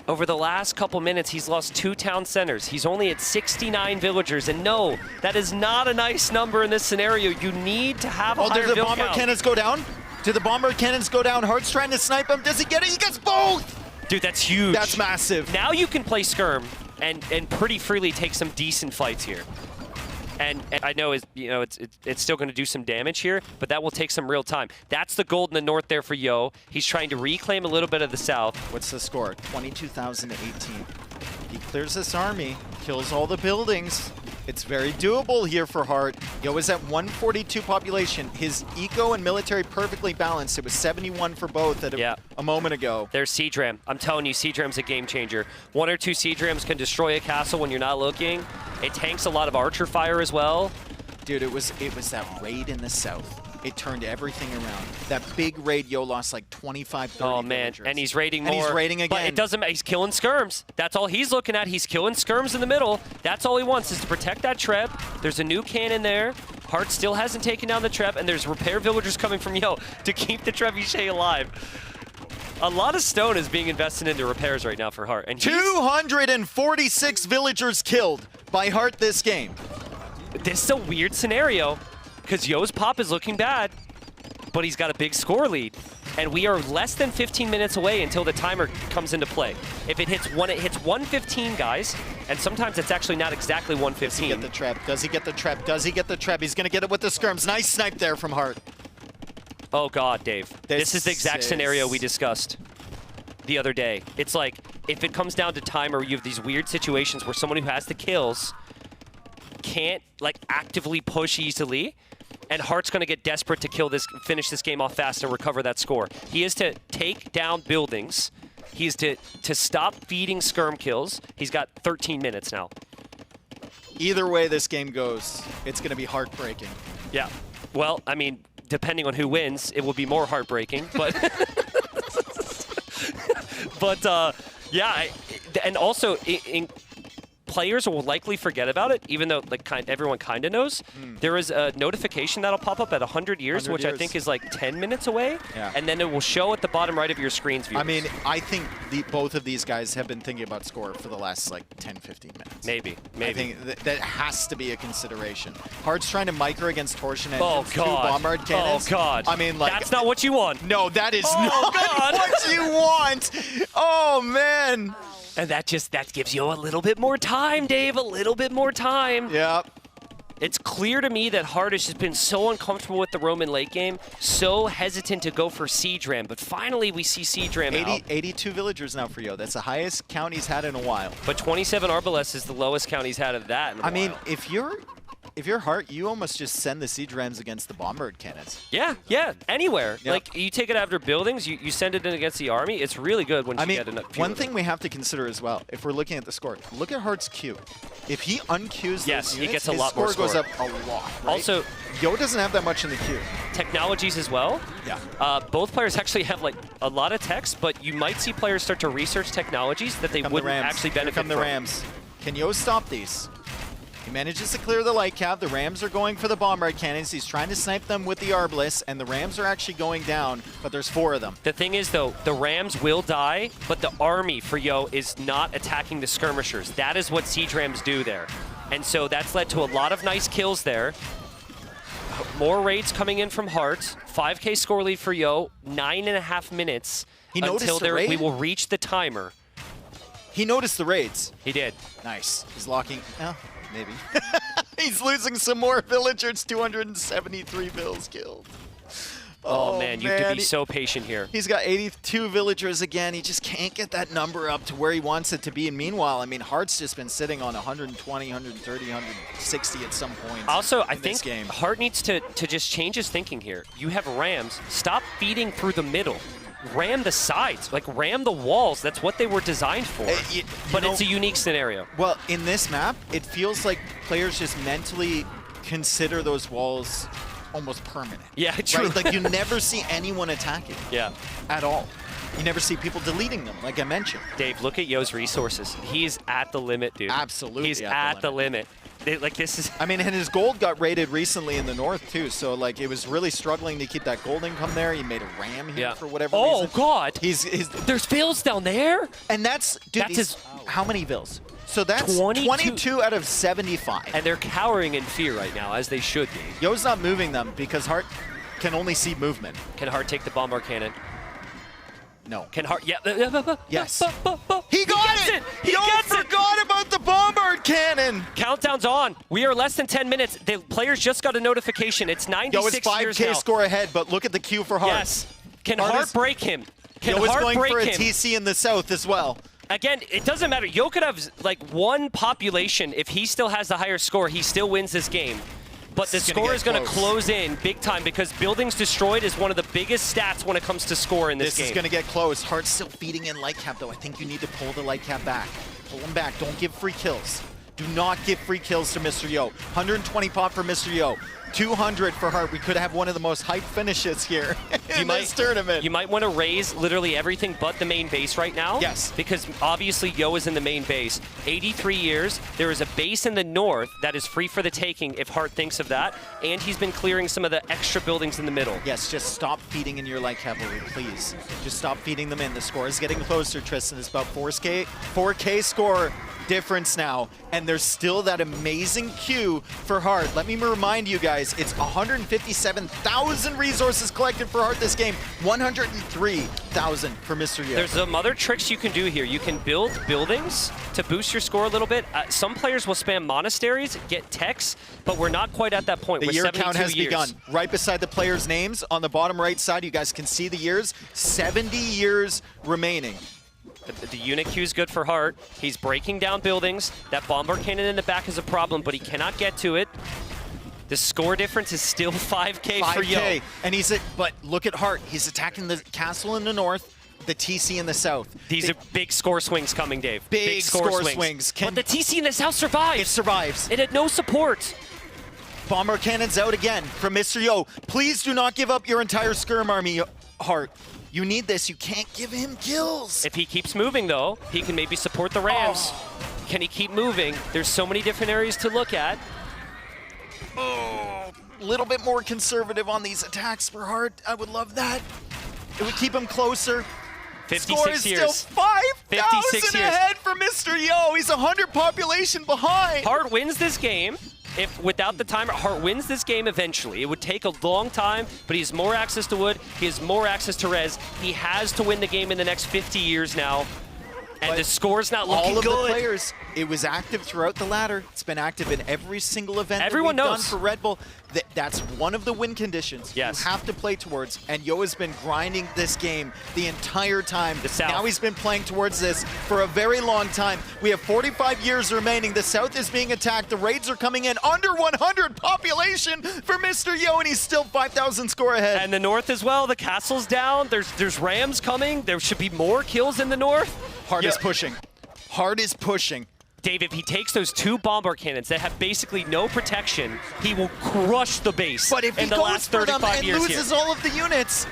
over the last couple minutes, he's lost 2 town centers. He's only at 69 villagers. And no, that is not a nice number in this scenario. You need to have a higher did the vill bomber count. cannons go down? Did the bomber cannons go down? Hart's trying to snipe him. Does he get it? He gets both! Dude, that's huge. That's massive. Now you can play Skirm and pretty freely take some decent fights here. And I know it's still going to do some damage here, but that will take some real time. That's the gold in the north there for Yo. He's trying to reclaim a little bit of the south. What's the score? 22,018. He clears this army, kills all the buildings. It's very doable here for Hart. Yo is at 142 population. His eco and military perfectly balanced. It was 71 for both at a moment ago. There's C-Dram. I'm telling you, C-Dram's a game changer. 1 or 2 C-Drams can destroy a castle when you're not looking. It tanks a lot of archer fire as well. Dude, it was that raid in the south. It turned everything around. That big raid, Yo lost like 25, 30 Oh, man. villagers. And he's raiding more. And he's raiding again. But it doesn't matter. He's killing skirms. That's all he's looking at. He's killing skirms in the middle. That's all he wants is to protect that trep. There's a new cannon there. Hart still hasn't taken down the trep, and there's repair villagers coming from Yo to keep the trebuchet alive. A lot of stone is being invested into repairs right now for Hart. And 246 villagers killed by Hart this game. This is a weird scenario because Yo's pop is looking bad, but he's got a big score lead. And we are less than 15 minutes away until the timer comes into play. If it hits 115, guys, and sometimes it's actually not exactly 115. Does he get the trap? Does he get the trap? Does he get the trap? He's going to get it with the skirms. Nice snipe there from Hart. Oh, God, Dave. This is the exact scenario we discussed the other day. It's like, if it comes down to time or you have these weird situations where someone who has the kills can't, like, actively push easily, and Hart's going to get desperate to finish this game off fast and recover that score. He is to take down buildings. He is to stop feeding skirm kills. He's got 13 minutes now. Either way this game goes, it's going to be heartbreaking. Yeah. Well, I mean, depending on who wins, it will be more heartbreaking. But, yeah, and also players will likely forget about it, even though everyone kind of knows. There is a notification that'll pop up at 100 years, which I think is like 10 minutes away, and then it will show at the bottom right of your screens. Viewers. I mean, I think both of these guys have been thinking about score for the last like 10, 15 minutes. Maybe. I think that has to be a consideration. Hart's trying to micro against torsion engines, Oh, God. 2 bombard cannons. Oh, God. I mean, like, that's not what you want. No, that is not what you want. Oh, man. And that gives you a little bit more time, Dave, a little bit more time. Yep. It's clear to me that Hart has just been so uncomfortable with the Roman late game, so hesitant to go for C-Dram, but finally we see C-Dram out. 82 villagers now for Yo. That's the highest count he's had in a while. But 27 Arbalest is the lowest count he's had of that in a while. I mean, if you're if you're Heart, you almost just send the siege rams against the bombard cannons. Yeah, anywhere. Yep. Like, you take it after buildings, you send it in against the army. It's really good when you get enough. One thing we have to consider as well, if we're looking at the score, look at Heart's Q. If he unqueues those units, he gets a lot more score goes up a lot. Right? Also, Yo doesn't have that much in the queue. Technologies as well. Yeah. Both players actually have like a lot of techs, but you might see players start to research technologies that they wouldn't actually benefit from. Here come the Rams. Can Yo stop these? He manages to clear the light cap. The Rams are going for the bombard cannons. He's trying to snipe them with the Arbalest, and the Rams are actually going down, but there's 4 of them. The thing is, though, the Rams will die, but the army for Yo is not attacking the skirmishers. That is what siege Rams do there. And so that's led to a lot of nice kills there. More raids coming in from Heart. 5K score lead for Yo. 9.5 minutes until we will reach the timer. He noticed the raids. He did. Nice. He's locking. Oh, maybe. He's losing some more villagers. 273 vills killed. Oh man, you have to be so patient here. He's got 82 villagers again. He just can't get that number up to where he wants it to be. And meanwhile, I mean, Heart's just been sitting on 120, 130, 160 at some point. Also, I think Heart needs to just change his thinking here. You have Rams. Stop feeding through the middle. Ram the sides, like ram the walls. That's what they were designed for. But it's a unique scenario. Well, in this map, it feels like players just mentally consider those walls almost permanent. Yeah, true. Right? Like you never see anyone attacking. Yeah. At all. You never see people deleting them, like I mentioned. Dave, look at Yo's resources. He's at the limit, dude. Absolutely. He's at the limit. Like this is. I mean, and his gold got raided recently in the north too, so like it was really struggling to keep that gold income there. He made a ram here for whatever reason. Oh God! There's vills down there, and that's how many vills? So that's 22 out of 75. And they're cowering in fear right now, as they should be. Yo's not moving them because Heart can only see movement. Can Heart take the bombard cannon? No. Can Heart? Yeah. Yes. He got it! Yo forgot about the bombard cannon! Countdown's on. We are less than 10 minutes. The players just got a notification. It's 96 Yo, it's 5K score ahead, but look at the queue for Heart. Yes. Can Heart break him? Can Yo is Heart going break for a him? TC in the south as well. Again, it doesn't matter. Yo could have like one population. If he still has the higher score, he still wins this game. But the score is going to close in big time because buildings destroyed is one of the biggest stats when it comes to score in this game. This is going to get close. Heart's still feeding in light cap, though. I think you need to pull the light cap back. Pull him back. Don't give free kills. Do not give free kills to Mr. Yo. 120 pop for Mr. Yo. 200 for Heart. We could have one of the most hyped finishes here in this tournament. You might want to raise literally everything but the main base right now. Yes. Because obviously Yo is in the main base. 83 years. There is a base in the north that is free for the taking if Heart thinks of that. And he's been clearing some of the extra buildings in the middle. Yes, just stop feeding in your light cavalry, please. Just stop feeding them in. The score is getting closer, Tristan. It's about 4K score difference now, and there's still that amazing queue for Heart. Let me remind you guys, it's 157,000 resources collected for Heart this game, 103,000 for Mr. Yo. There's some other tricks you can do here. You can build buildings to boost your score a little bit. Some players will spam monasteries, get techs, but we're not quite at that point. The we're year 72 count has years. begun. Right beside the players' names on the bottom right side, you guys can see the years. 70 years remaining. The unit queue is good for Heart. He's breaking down buildings. That bombard cannon in the back is a problem, but he cannot get to it. The score difference is still 5K for Yo. And but look at Heart. He's attacking the castle in the north, the TC in the south. These are big score swings coming, Dave. Big score swings. But the TC in the south survives. It survives. It had no support. Bomber cannons out again from Mr. Yo. Please do not give up your entire skirm army, Heart. You need this. You can't give him kills. If he keeps moving, though, he can maybe support the Rams. Can he keep moving? There's so many different areas to look at. A little bit more conservative on these attacks for Heart. I would love that. It would keep him closer. 56 Score is years. still 5,000 ahead for Mr. Yo. He's 100 population behind. Heart wins this game. If without the timer, Heart wins this game eventually. It would take a long time, but he has more access to wood. He has more access to res. He has to win the game in the next 50 years now. And But the score's not looking all of good. the players, it was active throughout the ladder. It's been active in every single event Everyone that we've knows. done for Red Bull. That's one of the win conditions Yes. you have to play towards, and Yo has been grinding this game the entire time. Now he's been playing towards this for a very long time. We have 45 years remaining. The South is being attacked. The raids are coming in. Under 100 population for Mr. Yo, and he's still 5,000 score ahead. And the North as well. The castle's down. There's Rams coming. There should be more kills in the North. Hard is pushing. Hard is pushing. Dave, if he takes those 2 bombard cannons that have basically no protection, he will crush the base. But if he in the goes last for them 35 and years loses here. all of the units,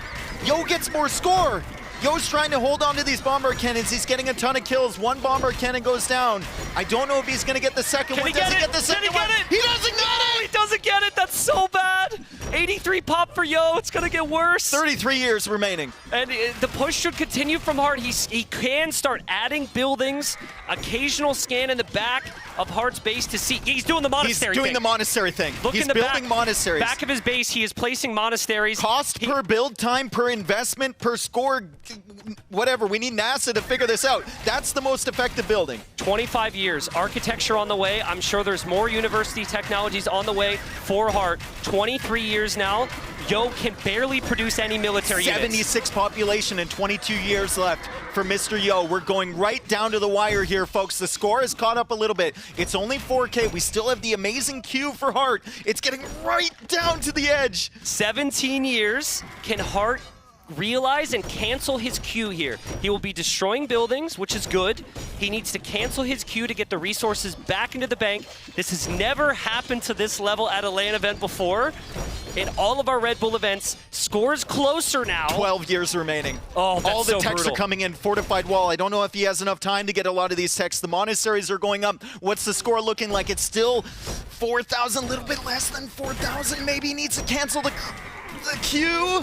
Yo gets more score. Yo's trying to hold on to these bombard cannons. He's getting a ton of kills. 1 bombard cannon goes down. I don't know if he's going to get the second one. Does he get the second one? He doesn't get it! He doesn't get it. That's so bad. 83 pop for Yo. It's going to get worse. 33 years remaining. And the push should continue from Hart. He can start adding buildings. Occasional scan in the back of Hart's base to see. He's doing the monastery He's doing thing. the monastery thing. Look He's in the building monasteries. Back of his base, he is placing monasteries. Cost per build time, per investment, per score, whatever. We need NASA to figure this out. That's the most effective building. 25 years, architecture on the way. I'm sure there's more university technologies on the way for Hart. 23 years now. Yo can barely produce any military 76 units. population and 22 years left for Mr. Yo. We're going right down to the wire here, folks. The score has caught up a little bit. It's only 4K. We still have the amazing Q for Hart. It's getting right down to the edge. 17 years. Can Hart realize and cancel his Q here? He will be destroying buildings, which is good. He needs to cancel his Q to get the resources back into the bank. This has never happened to this level at a LAN event before. In all of our Red Bull events, scores closer now. 12 years remaining. Oh, that's all the so techs brutal. are coming in. Fortified wall. I don't know if he has enough time to get a lot of these techs. The monasteries are going up. What's the score looking like? It's still 4,000, a little bit less than 4,000. Maybe he needs to cancel the queue.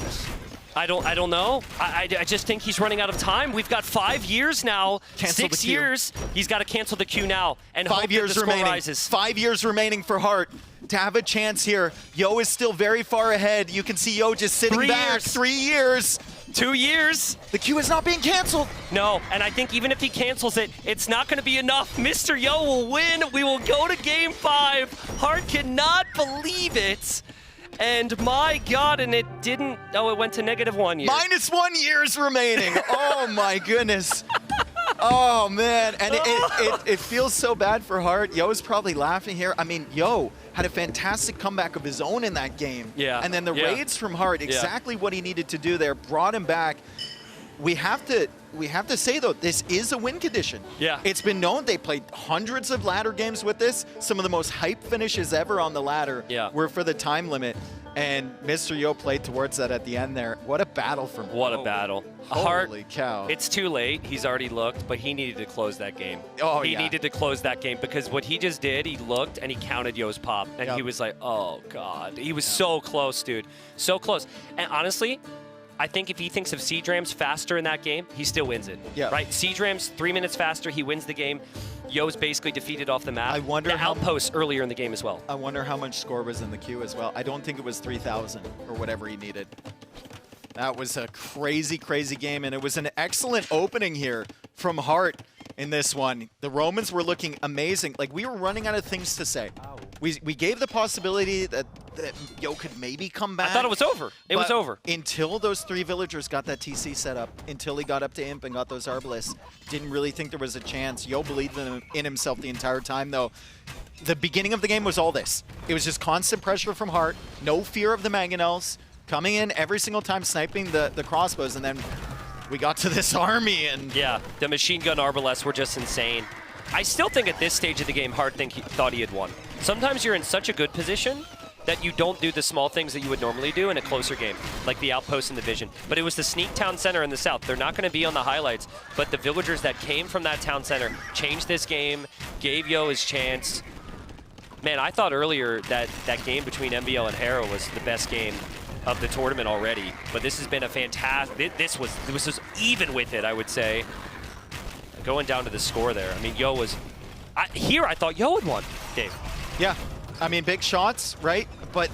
I don't know. I just think he's running out of time. We've got 5 years now. Cancel 6 the queue. years. He's got to cancel the queue now and 5 hope years that the score remaining. rises. 5 years remaining for Hart to have a chance here. Yo is still very far ahead. You can see Yo just sitting 3 back. years. 3 years. 2 years. The queue is not being canceled. No, and I think even if he cancels it, it's not going to be enough. Mr. Yo will win. We will go to Game 5. Hart cannot believe it. And my God, and it didn't. Oh, it went to -1 year. -1 years remaining. Oh my goodness. Oh man, and it feels so bad for Hart. Yo's probably laughing here. I mean, Yo had a fantastic comeback of his own in that game. Yeah. And then the raids from Hart, exactly what he needed to do there, brought him back. We have to say though, this is a win condition. Yeah. It's been known they played hundreds of ladder games with this. Some of the most hype finishes ever on the ladder were for the time limit. And Mr. Yo played towards that at the end there. What a battle from What a battle. Holy cow. It's too late. He's already looked, but he needed to close that game. Oh, he yeah. needed to close that game because what he just did, he looked and he counted Yo's pop. And he was like, oh, God. He was so close, dude. So close. And honestly, I think if he thinks of Seadrams faster in that game, he still wins it. Yeah. Right? Seadrams 3 minutes faster, he wins the game. Yo's basically defeated off the map. I wonder the how- outposts earlier in the game as well. I wonder how much score was in the queue as well. I don't think it was 3,000 or whatever he needed. That was a crazy, crazy game, and it was an excellent opening here from Hart in this one. The Romans were looking amazing. Like, we were running out of things to say. We gave the possibility that Yo could maybe come back. I thought it was over. It was but over. Until those 3 villagers got that TC set up, until he got up to Imp and got those Arbalists, didn't really think there was a chance. Yo believed in himself the entire time, though. The beginning of the game was all this. It was just constant pressure from Hart, no fear of the Mangonels, coming in every single time, sniping the crossbows, and then we got to this army, and... Yeah, the machine gun arbalests were just insane. I still think at this stage of the game, Hart thought he had won. Sometimes you're in such a good position that you don't do the small things that you would normally do in a closer game, like the outpost and the vision. But it was the sneak town center in the south. They're not going to be on the highlights, but the villagers that came from that town center changed this game, gave Yo his chance. Man, I thought earlier that that game between MBL and Hera was the best game of the tournament already, but this has been a fantastic, this was even with it, I would say. Going down to the score there. I mean, Yo was, here I thought Yo had won, Dave. Yeah, I mean, big shots, right? But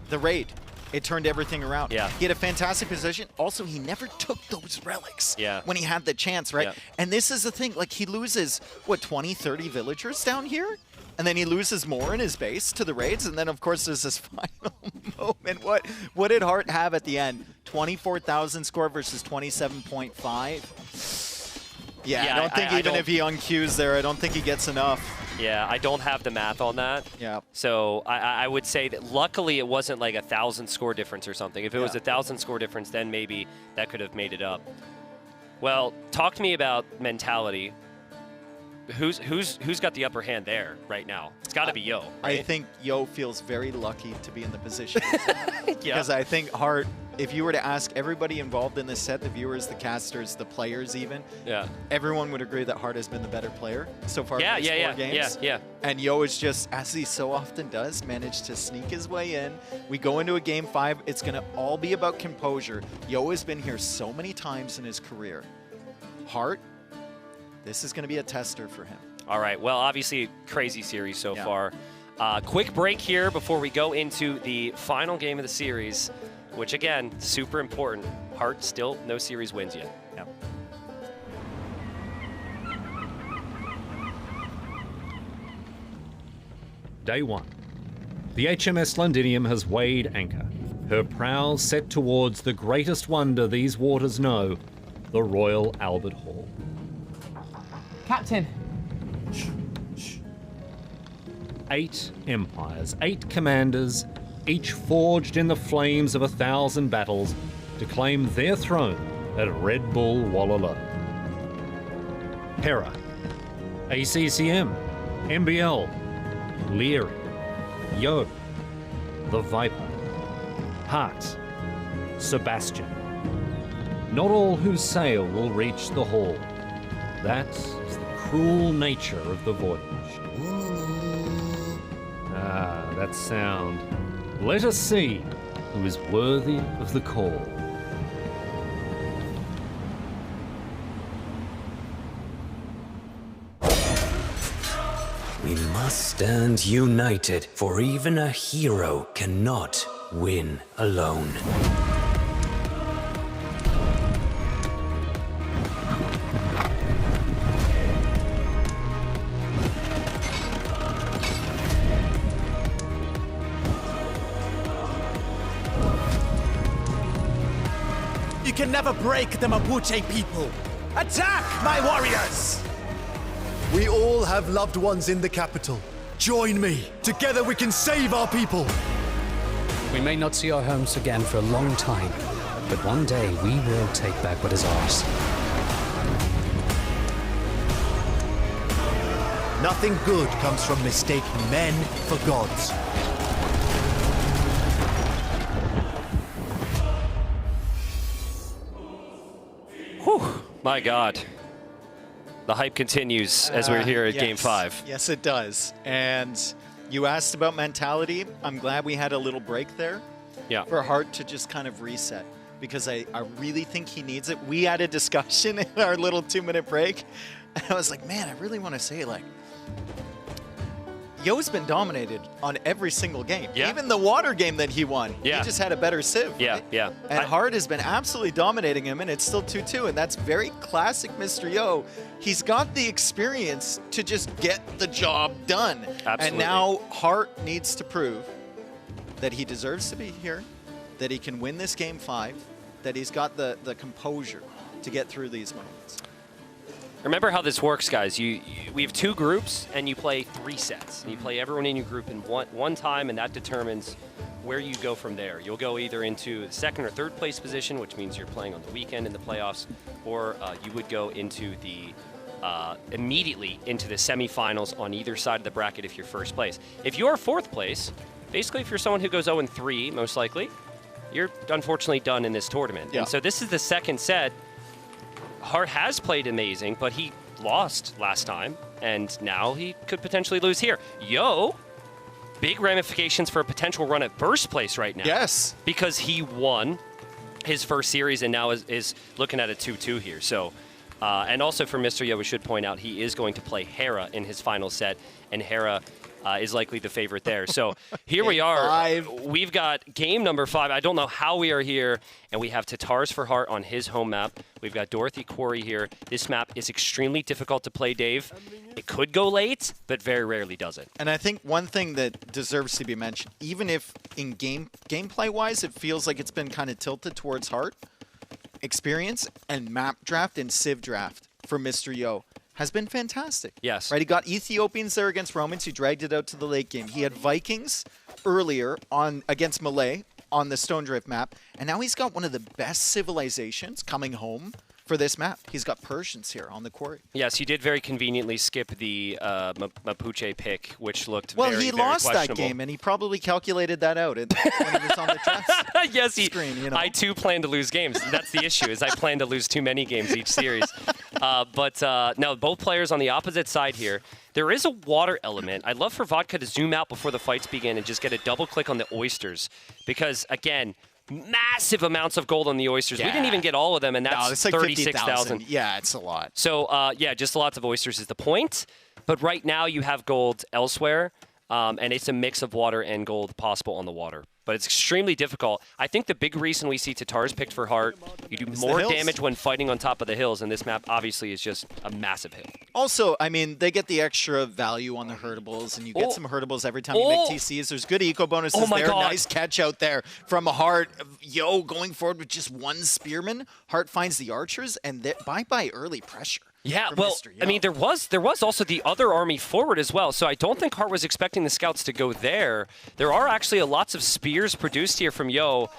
the raid, it turned everything around. Yeah. He had a fantastic position. Also, he never took those relics when he had the chance, right? Yeah. And this is the thing, like, he loses, what, 20, 30 villagers down here? and then he loses more in his base to the raids, and then of course there's this final moment. What did Hart have at the end? 24,000 score versus 27.5. Yeah, I don't think even if he unqueues there, I don't think he gets enough. Yeah, I don't have the math on that. Yeah. So I would say that luckily it wasn't like 1,000 score difference or something. If it was 1,000 score difference, then maybe that could have made it up. Well, talk to me about mentality. Who's got the upper hand there right now? It's got to be Yo. Right? I think Yo feels very lucky to be in the position. Because I think Hart, if you were to ask everybody involved in this set, the viewers, the casters, the players even, everyone would agree that Hart has been the better player so far in these 4 games. And Yo is just, as he so often does, managed to sneak his way in. We go into a game 5. It's going to all be about composure. Yo has been here so many times in his career. Hart, this is going to be a tester for him. All right. Well, obviously, crazy series so far. Quick break here before we go into the final game of the series, which, again, super important. Hart still no series wins yet. Day 1. The HMS Londinium has weighed anchor, her prow set towards the greatest wonder these waters know, the Royal Albert Hall. Captain. 8 empires, 8 commanders, each forged in the flames of 1,000 battles to claim their throne at Red Bull Wololo. Hera, ACCM, MBL, Leary, Yo, the Viper, Hart, Sebastian. Not all who sail will reach the hall. That is the cruel nature of the voyage. Ah, that sound. Let us see who is worthy of the call. We must stand united, for even a hero cannot win alone. You can never break the Mapuche people. Attack, my warriors! We all have loved ones in the capital. Join me. Together we can save our people. We may not see our homes again for a long time, but one day we will take back what is ours. Nothing good comes from mistaking men for gods. Whew, my God. The hype continues as we're here at Game 5. Yes, it does. And you asked about mentality. I'm glad we had a little break there for Hart to just kind of reset, because I really think he needs it. We had a discussion in our little 2-minute break, and I was like, man, I really want to say, like, Yo's been dominated on every single game. Even the water game that he won, he just had a better civ. And Hart has been absolutely dominating him, and it's still 2-2, and that's very classic Mr. Yo. He's got the experience to just get the job done. Absolutely. And now Hart needs to prove that he deserves to be here, that he can win this game 5, that he's got the composure to get through these moments. Remember how this works, guys. We have 2 groups, and you play 3 sets. And you play everyone in your group in one time, and that determines where you go from there. You'll go either into the 2nd or 3rd place position, which means you're playing on the weekend in the playoffs, or you would go into the immediately into the semifinals on either side of the bracket if you're 1st place. If you're 4th place, basically if you're someone who goes 0-3, most likely, you're unfortunately done in this tournament. And so this is the 2nd set. Hart has played amazing, but he lost last time, and now he could potentially lose here. Yo, big ramifications for a potential run at 1st place right now. Yes. Because he won his 1st series and now is looking at a 2-2 here. So, and also for Mr. Yo, we should point out he is going to play Hera in his final set, and Hera is likely the favorite there. So here we are. 5. We've got game number 5. I don't know how we are here. And we have Tatars for Heart on his home map. We've got Dorothy Quarry here. This map is extremely difficult to play, Dave. It could go late, but very rarely does it. And I think one thing that deserves to be mentioned, even if in gameplay-wise it feels like it's been kind of tilted towards Heart, experience and map draft and Civ draft for Mr. Yo has been fantastic. Yes. Right, he got Ethiopians there against Romans. He dragged it out to the late game. He had Vikings earlier against Malay on the Stone Drift map, and now he's got one of the best civilizations coming home for this map. He's got Persians here on the quarry. Yes, he did very conveniently skip the Mapuche pick, which looked Well, very, he very lost that questionable. game, and he probably calculated that out when he was on the chess Yes, screen. You know? I too plan to lose games. That's the issue, is I plan to lose too many games each series. But no, both players on the opposite side here. There is a water element. I'd love for Vodka to zoom out before the fights begin and just get a double click on the oysters. Because, again, massive amounts of gold on the oysters. We didn't even get all of them, and that's it's like 36,000. Yeah, it's a lot. So, yeah, just lots of oysters is the point. But right now you have gold elsewhere, and it's a mix of water and gold possible on the water. But it's extremely difficult. I think the big reason we see Tatars picked for Heart, you do more damage when fighting on top of the hills, and this map obviously is just a massive hill. Also, I mean, they get the extra value on the hurtables, and you get some hurtables every time you make TCs. There's good eco bonuses there. God. Nice catch out there from Heart. Yo, going forward with just one spearman. Heart finds the archers, and bye-bye early pressure. Yeah, well, I mean, there was also the other army forward as well, so I don't think Hart was expecting the scouts to go there. There are actually lots of spears produced here from Yo,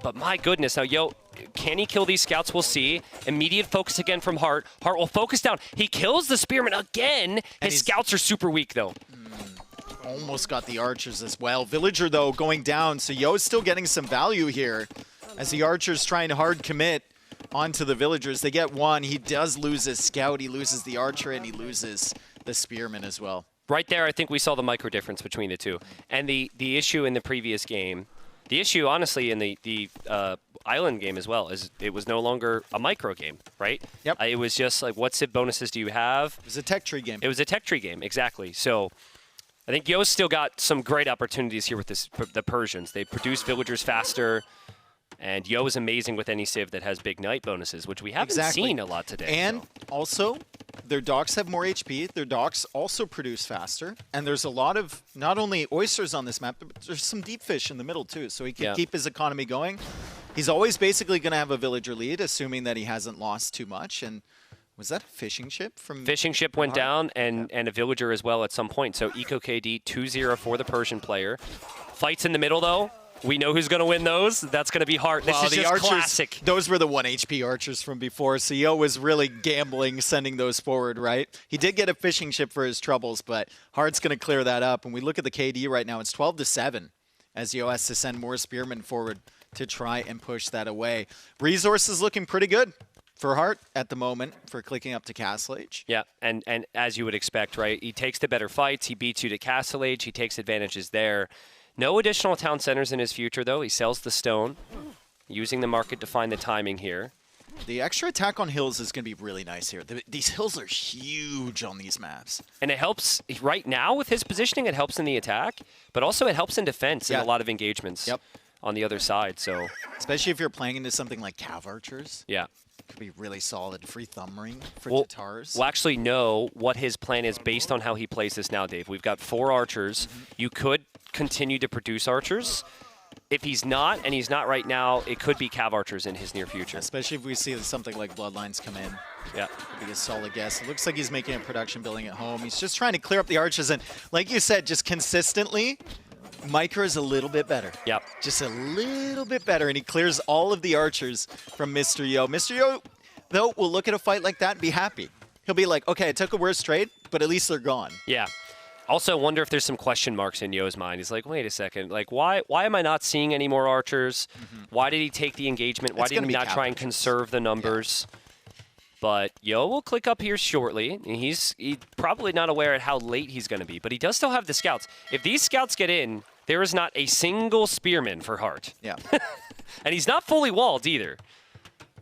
but my goodness, now Yo, can he kill these scouts? We'll see. Immediate focus again from Hart. Hart will focus down. He kills the spearman again. His scouts are super weak, though. Almost got the archers as well. Villager, though, going down, so Yo's still getting some value here as the archers trying to hard commit onto the villagers. They get one. He does lose his scout. He loses the archer, and he loses the spearman as well. Right there, I think we saw the micro difference between the two. And the issue in the previous game, the issue, honestly, in the Island game as well, is it was no longer a micro game, right? Yep. It was just like, what Civ bonuses do you have? It was a tech tree game. It was a tech tree game, exactly. So I think Yo's still got some great opportunities here with the Persians. They produce villagers faster. And Yo is amazing with any Civ that has big night bonuses, which we haven't seen a lot today. And also, their docks have more HP. Their docks also produce faster. And there's a lot of, not only oysters on this map, but there's some deep fish in the middle too. So he can keep his economy going. He's always basically going to have a villager lead, assuming that he hasn't lost too much. And was that a fishing ship from... Fishing ship went down, and a villager as well at some point. So Eco KD 2-0 for the Persian player. Fights in the middle, though. We know who's going to win those. That's going to be hard. This is the just archers, classic. Those were the 1 HP archers from before. So Yo was really gambling sending those forward, right? He did get a fishing ship for his troubles, but Hart's going to clear that up. And we look at the KD right now, it's 12-7 as Yo has to send more spearmen forward to try and push that away. Resources looking pretty good for Hart at the moment for clicking up to Castle Age. Yeah, and as you would expect, right? He takes the better fights. He beats you to Castle Age. He takes advantages there. No additional town centers in his future, though. He sells the stone, using the market to find the timing here. The extra attack on hills is going to be really nice here. These hills are huge on these maps. And it helps, right now with his positioning, it helps in the attack, but also it helps in defense in a lot of engagements on the other side. So, especially if you're playing into something like Cav Archers. Yeah. Could be really solid. Free thumb ring for Tatars. We'll actually know what his plan is based on how he plays this now, Dave. We've got 4 archers. You could continue to produce archers. If he's not, and he's not right now, it could be Cav Archers in his near future. Especially if we see something like Bloodlines come in. Yeah. Could be a solid guess. It looks like he's making a production building at home. He's just trying to clear up the archers. And like you said, just consistently, Micro is a little bit better. Yep. Just a little bit better. And he clears all of the archers from Mr. Yo. Mr. Yo, though, will look at a fight like that and be happy. He'll be like, okay, I took a worse trade, but at least they're gone. Yeah. Also, wonder if there's some question marks in Yo's mind. He's like, wait a second. Like, why am I not seeing any more archers? Why did he take the engagement? Why did he not try and conserve the numbers? But Yo will click up here shortly. He's probably not aware at how late he's going to be, but he does still have the scouts. If these scouts get in, there is not a single spearman for Hart. Yeah. And he's not fully walled either.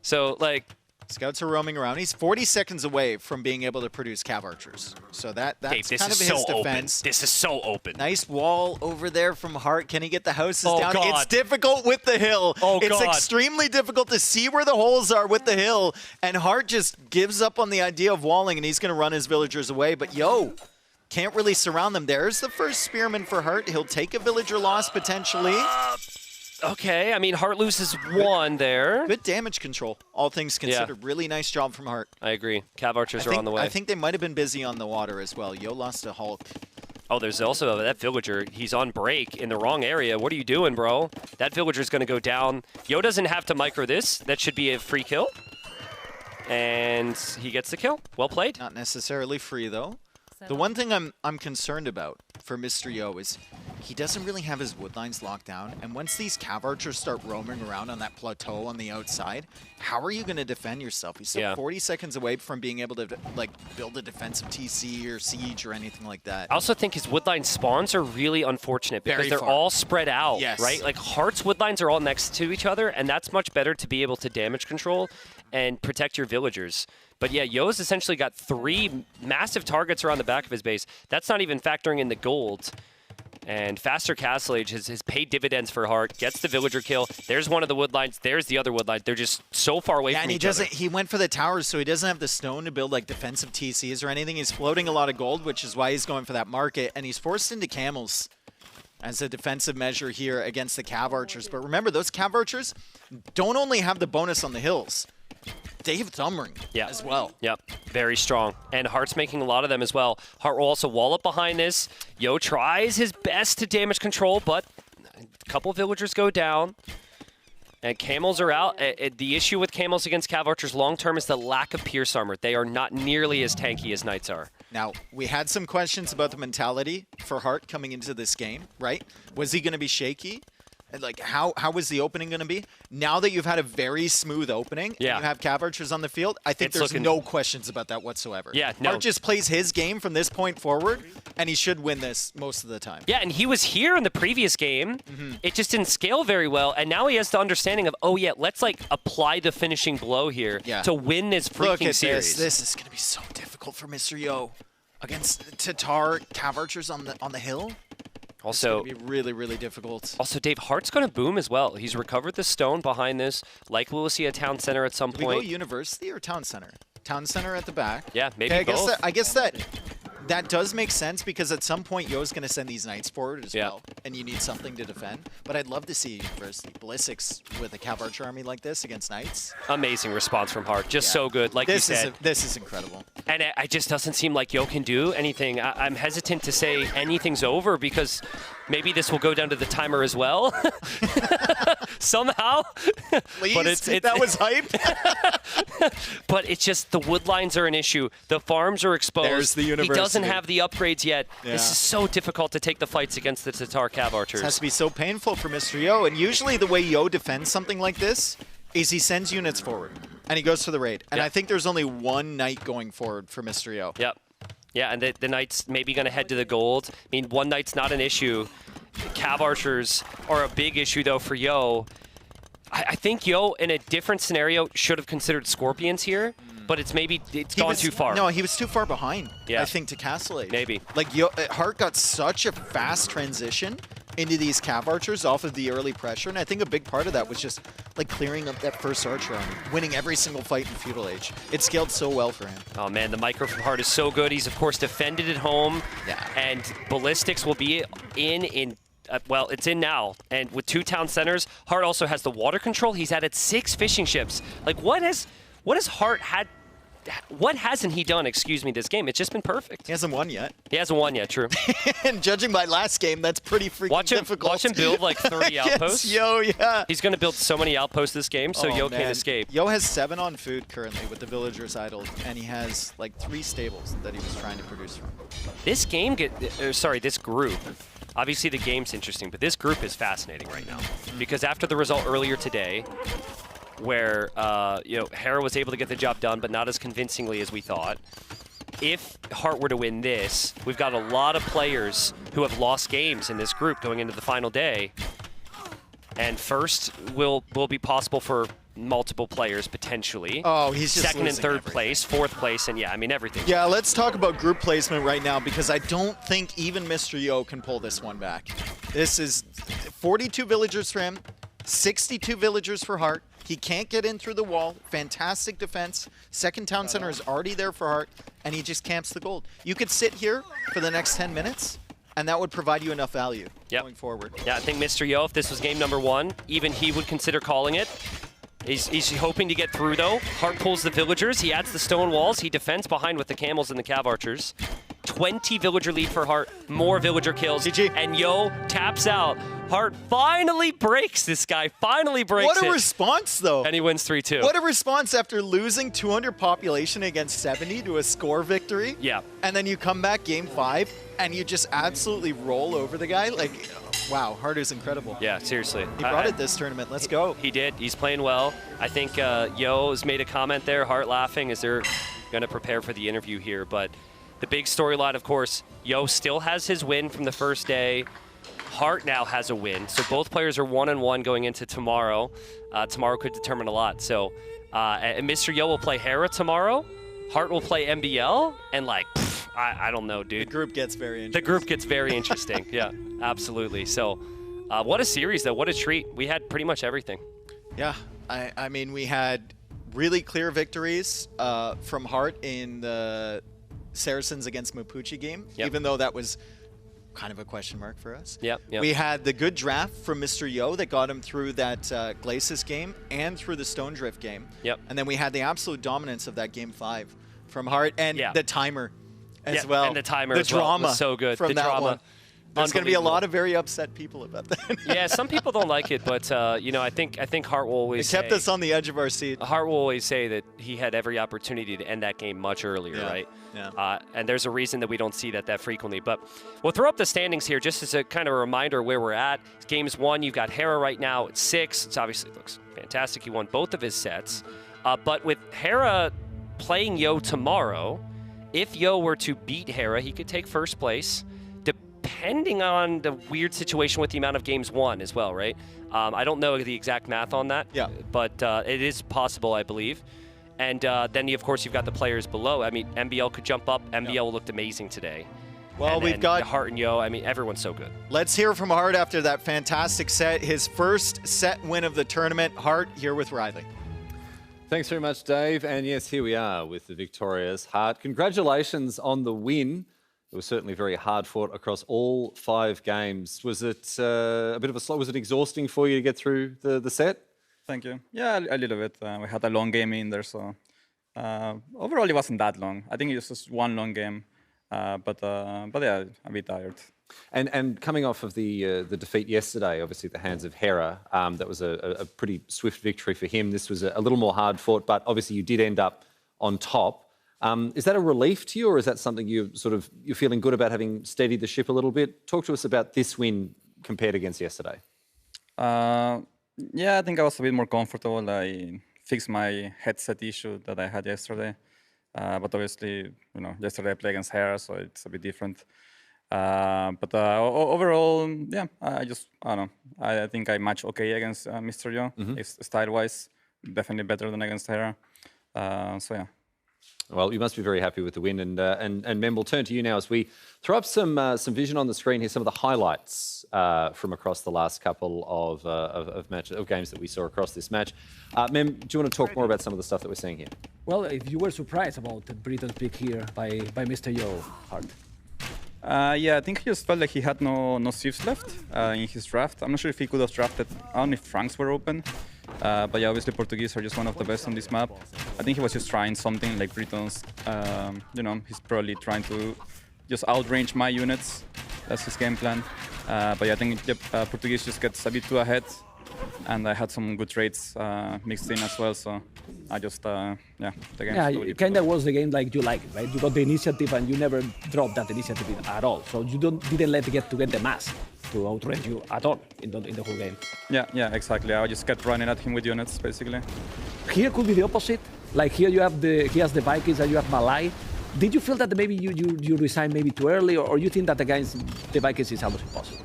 So, like, Scouts are roaming around. He's 40 seconds away from being able to produce cav archers. So that's Dave, this kind is of so his open. defense. This is so open. Nice wall over there from Hart. Can he get the houses Oh, down? God. It's difficult with the hill. Oh, it's God. extremely difficult to see where the holes are with the hill. And Hart just gives up on the idea of walling, and he's going to run his villagers away. But yo, can't really surround them. There's the first spearman for Hart. He'll take a villager loss potentially. Okay, I mean, Hart loses one there. Good damage control, all things considered. Really nice job from Hart. I agree. Cav archers are on the way. I think they might have been busy on the water as well. Yo lost a Hulk. Oh, there's also that villager. He's on break in the wrong area. What are you doing, bro? That villager's going to go down. Yo doesn't have to micro this. That should be a free kill. And he gets the kill. Well played. Not necessarily free, though. The one thing I'm concerned about for Mr. Yo is he doesn't really have his woodlines locked down. And once these cav archers start roaming around on that plateau on the outside, how are you going to defend yourself? He's still 40 seconds away from being able to like build a defensive TC or siege or anything like that. I also think his woodline spawns are really unfortunate because they're all spread out, right? Like Hart's woodlines are all next to each other, and that's much better to be able to damage control and protect your villagers. But yeah, Yo's essentially got 3 massive targets around the back of his base. That's not even factoring in the gold. And faster Castle Age has paid dividends for Hart. Gets the villager kill. There's one of the woodlines. There's the other woodline. They're just so far away from each other. He went for the towers, so he doesn't have the stone to build like defensive TCs or anything. He's floating a lot of gold, which is why he's going for that market. And he's forced into camels as a defensive measure here against the cav archers. But remember, those cav archers don't only have the bonus on the hills. They have thumb ring as well. Yep, very strong. And Hart's making a lot of them as well. Hart will also wall up behind this. Yo tries his best to damage control, but a couple villagers go down. And camels are out. The issue with camels against cav archers long-term is the lack of pierce armor. They are not nearly as tanky as knights are. Now, we had some questions about the mentality for Hart coming into this game, right? Was he going to be shaky? Like, how was the opening going to be? Now that you've had a very smooth opening and you have cav archers on the field, I think there's no questions about that whatsoever. Yeah, no. Hart just plays his game from this point forward, and he should win this most of the time. Yeah, and he was here in the previous game. It just didn't scale very well, and now he has the understanding of, oh yeah, let's like apply the finishing blow here to win this freaking Look at series. This is going to be so difficult for Mr. Yo against Tatar cav archers on the hill. Also, it's going to be really, really difficult. Also, Dave, Hart's going to boom as well. He's recovered the stone behind this. Likely we'll see a town center at some point. Do we go university or town center? Town center at the back. Yeah, maybe both. I guess that does make sense because at some point Yo's going to send these knights forward as well, and you need something to defend. But I'd love to see university ballistics with a cav archer army like this against knights. Amazing response from Hart. Just so good, like you said. This is incredible. And it just doesn't seem like Yo can do anything. I'm hesitant to say anything's over because maybe this will go down to the timer as well. Somehow. Please, but that was hype. But it's just the wood lines are an issue. The farms are exposed. There's the university. He doesn't have the upgrades yet. Yeah. This is so difficult to take the fights against the Tatar cav archers. This has to be so painful for Mr. Yo. And usually the way Yo defends something like this is he sends units forward and he goes for the raid. And I think there's only one knight going forward for Mr. Yo. Yep. Yeah, and the knight's maybe going to head to the gold. I mean, one knight's not an issue. Cav archers are a big issue, though, for Yo. I think Yo, in a different scenario, should have considered Scorpions here, but it's gone too far. No, he was too far behind, Yeah. I think, to Castle Age. Maybe. Like, Hart got such a fast transition into these cav archers off of the early pressure, and I think a big part of that was just, like, clearing up that first archer army, winning every single fight in Feudal Age. It scaled so well for him. Oh, man, the micro from Hart is so good. He's, of course, defended at home, and Ballistics will be in well, it's in now, and with 2 town centers, Hart also has the water control. He's added 6 fishing ships. Like, what has Hart had? What hasn't he done? Excuse me, this game. It's just been perfect. He hasn't won yet. He hasn't won yet. True. And judging by last game, that's pretty freaking difficult. Watch him build like 30 outposts. Yo, yeah. He's going to build so many outposts this game, so Yo can't escape. Yo has 7 on food currently with the villagers idled, and he has like 3 stables that he was trying to produce from. This game this group. Obviously, the game's interesting, but this group is fascinating right now because after the result earlier today, where Hera was able to get the job done, but not as convincingly as we thought. If Hart were to win this, we've got a lot of players who have lost games in this group going into the final day, and first will be possible for multiple players potentially. Oh, he's just second and third everything. place, fourth place, and yeah, I mean everything. Yeah, let's talk about group placement right now because I don't think even Mr. Yo can pull this one back. This is 42 villagers for him, 62 villagers for Heart. He can't get in through the wall. Fantastic defense. Second town center is already there for Heart, and he just camps the gold. You could sit here for the next 10 minutes, and that would provide you enough value going forward. Yeah, I think Mr. Yo, if this was game number 1, even he would consider calling it. He's hoping to get through, though. Heart pulls the villagers. He adds the stone walls. He defends behind with the camels and the cav archers. 20 villager lead for Heart. More villager kills. GG. And Yo taps out. Heart finally breaks this guy. Finally breaks it. What a response, though. And he wins 3-2. What a response after losing 200 population against 70 to a score victory. Yeah. And then you come back game 5, and you just absolutely roll over the guy. Like, wow, Heart is incredible. Yeah, seriously. He brought it this tournament. Let's go. He did. He's playing well. I think Yo has made a comment there, Heart laughing, as they're going to prepare for the interview here. But the big storyline, of course, Yo still has his win from the first day. Heart now has a win. So both players are 1-1 going into tomorrow. Tomorrow could determine a lot. So and Mr. Yo will play Hera tomorrow. Heart will play MBL. And like, I don't know, dude. The group gets very interesting. The group gets very interesting. Yeah, absolutely. So what a series, though. What a treat. We had pretty much everything. Yeah, I mean, we had really clear victories from Heart in the Saracens against Mapuche game, even though that was kind of a question mark for us. Yep. We had the good draft from Mr. Yo that got him through that Glacis game and through the Stone Drift game. Yep. And then we had the absolute dominance of that game 5 from Heart and the timer as well. And the timer the as well drama was so good. from The that drama. one. There's going to be a lot of very upset people about that. Yeah, some people don't like it, but you know, I think Heart will always It kept us on the edge of our seat. Heart will always say that he had every opportunity to end that game much earlier, right? Yeah. And there's a reason that we don't see that frequently. But we'll throw up the standings here just as a kind of a reminder where we're at. Games 1, you've got Hera right now at 6. It obviously looks fantastic. He won both of his sets. But with Hera playing Yo tomorrow, if Yo were to beat Hera, he could take first place. Depending on the weird situation with the amount of games won as well, right? I don't know the exact math on that, but it is possible, I believe. And then, of course, you've got the players below. I mean, MBL could jump up. MBL looked amazing today. Well, and we've got Heart and Yo. I mean, everyone's so good. Let's hear from Heart after that fantastic set. His first set win of the tournament. Heart here with Riley. Thanks very much, Dave. And yes, here we are with the victorious Heart. Congratulations on the win. It was certainly very hard fought across all 5 games. Was it a bit of a slow? Was it exhausting for you to get through the set? Thank you. Yeah, a little bit. We had a long game in there, so overall it wasn't that long. I think it was just one long game, but yeah, a bit tired. And coming off of the defeat yesterday, obviously at the hands of Hera, that was a pretty swift victory for him. This was a little more hard fought, but obviously you did end up on top. Is that a relief to you, or is that something you're feeling good about having steadied the ship a little bit? Talk to us about this win compared against yesterday. Yeah, I think I was a bit more comfortable. I fixed my headset issue that I had yesterday, but obviously, you know, yesterday I played against Hera, so it's a bit different. But overall, yeah, I don't know. I think I match okay against Mr. Yo. Style-wise, definitely better than against Hera. So yeah. Well, you must be very happy with the win, and Mem, we'll turn to you now as we throw up some vision on the screen here, some of the highlights from across the last couple of games that we saw across this match. Mem, do you want to talk more about some of the stuff that we're seeing here? Well, if you were surprised about Britain's pick here by Mr. Yo, Heart. Yeah, I think he just felt like he had no civs left in his draft. I'm not sure if he could have drafted, I don't know if Franks were open. But yeah, obviously Portuguese are just one of the best on this map. I think he was just trying something like Britons. You know, he's probably trying to just outrange my units. That's his game plan. But yeah, I think Portuguese just gets a bit too ahead. And I had some good trades mixed in as well, so I just, yeah, the game. Yeah, it kind of was the game like you like it, right? You got the initiative and you never dropped that initiative at all. So you didn't let it get the mass to outrange you at all in the whole game. Yeah, exactly. I just kept running at him with units, basically. Here could be the opposite. Like here you have he has the Vikings and you have Malai. Did you feel that maybe you resigned maybe too early, or you think that against the Vikings is almost impossible?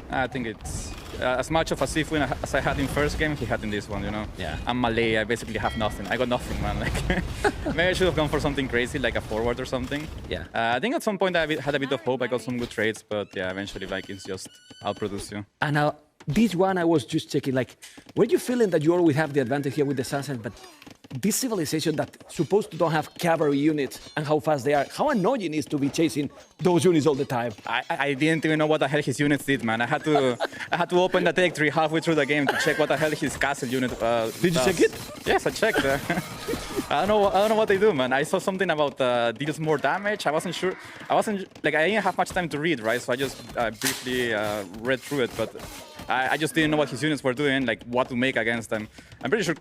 I think it's as much of a safe win as I had in first game, he had in this one, you know? Yeah. I'm Malay, I basically have nothing. I got nothing, man. Like, maybe I should have gone for something crazy, like a forward or something. Yeah. I think at some point I had a bit of hope, I got some good trades, but yeah, eventually Vikings just outproduce you. And now, this one I was just checking, like, were you feeling that you always have the advantage here with the Sunset, but this civilization that supposed to don't have cavalry units and how fast they are, how annoying it is to be chasing those units all the time? I didn't even know what the hell his units did, man. I had to open the tech tree halfway through the game to check what the hell his castle unit Did you check it? Yes, I checked. I don't know what they do, man. I saw something about deals more damage. I wasn't sure. I didn't have much time to read, right? So I just briefly read through it, but I just didn't know what his units were doing, like what to make against them. I'm pretty sure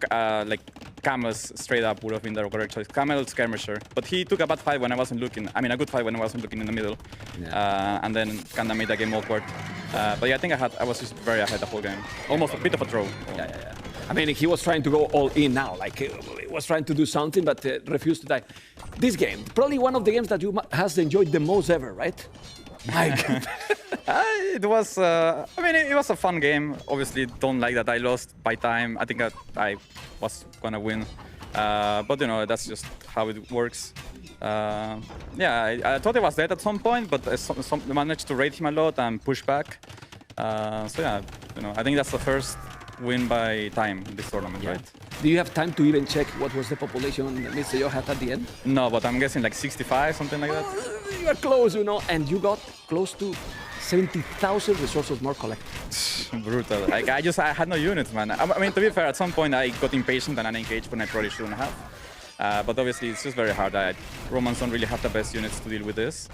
like Camel's straight up would have been the correct choice. Camel Skirmisher, but he took a bad fight when I wasn't looking. I mean, a good fight when I wasn't looking in the middle, and then kind of made the game awkward. But yeah, I think I was just very ahead the whole game. Almost a bit of a draw. Yeah. I mean, he was trying to go all in now, like he was trying to do something, but refused to die. This game, probably one of the games that you has enjoyed the most ever, right? My God. It was, I mean, it was a fun game. Obviously, don't like that I lost by time. I think I was gonna win. But, you know, that's just how it works. Yeah, I thought I was dead at some point, but I managed to raid him a lot and push back. So, yeah, you know, I think that's the first win by time in this tournament, right? Do you have time to even check what was the population Mr. Yo had at the end? No, but I'm guessing like 65, something like that. You are close, you know, and you got close to 70,000 resources more collected. Brutal. Like I had no units, man. I mean, to be fair, at some point I got impatient and unengaged when I probably shouldn't have. But obviously, it's just very hard. Romans don't really have the best units to deal with this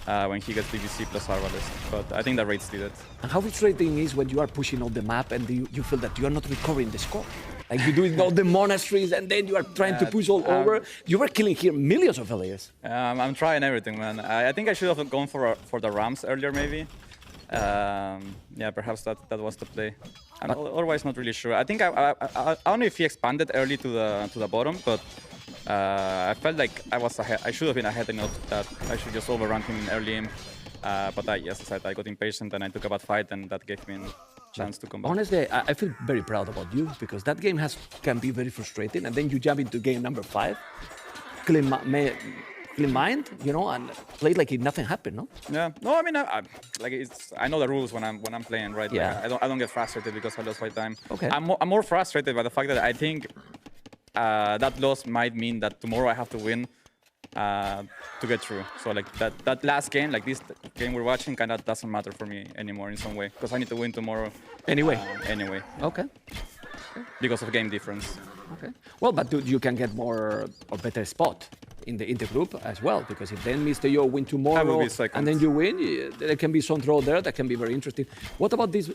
when he gets BBC plus Arbalest. But I think the raids did it. And how frustrating is when you are pushing off the map and you feel that you are not recovering the score? Like you're doing all the monasteries and then you are trying to push all over. You were killing here millions of villagers. I'm trying everything, man. I think I should have gone for the Rams earlier, maybe. Yeah, perhaps that was the play. I'm otherwise not really sure. I think I don't know if he expanded early to the bottom, but I felt like I was ahead. I should have been ahead enough that I should just overrun him in early game. But yes, as I said, I got impatient and I took a bad fight, and that gave me a chance to come back. Honestly, I feel very proud about you because that game can be very frustrating, and then you jump into game number 5, clean mind, you know, and play like nothing happened, no? Yeah. No, I mean, I know the rules when I'm playing, right? Yeah. Like, I don't get frustrated because I lost my time. Okay. I'm more frustrated by the fact that I think that loss might mean that tomorrow I have to win to get through. So like that last game, like this game we're watching, kind of doesn't matter for me anymore in some way because I need to win tomorrow. Anyway. Okay. Because of game difference. Okay. Well, but you can get more or better spot in the group as well, because if then Mr. Yo win tomorrow and then you win, there can be some draw there that can be very interesting. What about this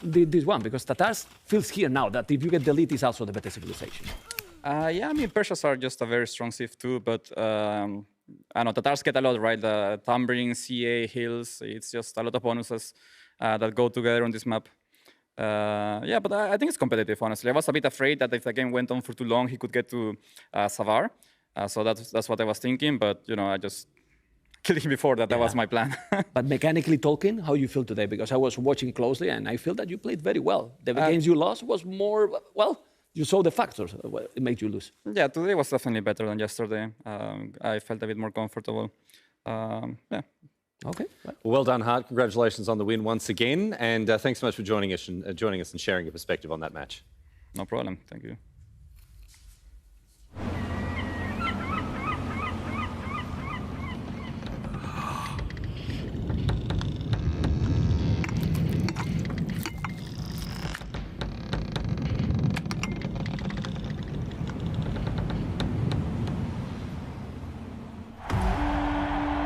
one? Because Tatars feels here now that if you get the lead, is also the better civilization. Yeah, I mean, Persians are just a very strong civ too, but I know Tatars get a lot, right? The Tumbling, CA, Hills, it's just a lot of bonuses that go together on this map. Yeah, but I think it's competitive, honestly. I was a bit afraid that if the game went on for too long, he could get to Savar. So that's what I was thinking, but you know, I just killed him before that. That was my plan. But mechanically talking, how you feel today? Because I was watching closely and I feel that you played very well. The games you lost was more, well, you saw the factors it made you lose. Yeah, today was definitely better than yesterday. I felt a bit more comfortable. Yeah. Okay. Well done, Hart. Congratulations on the win once again, and thanks so much for joining us and sharing your perspective on that match. No problem. Thank you.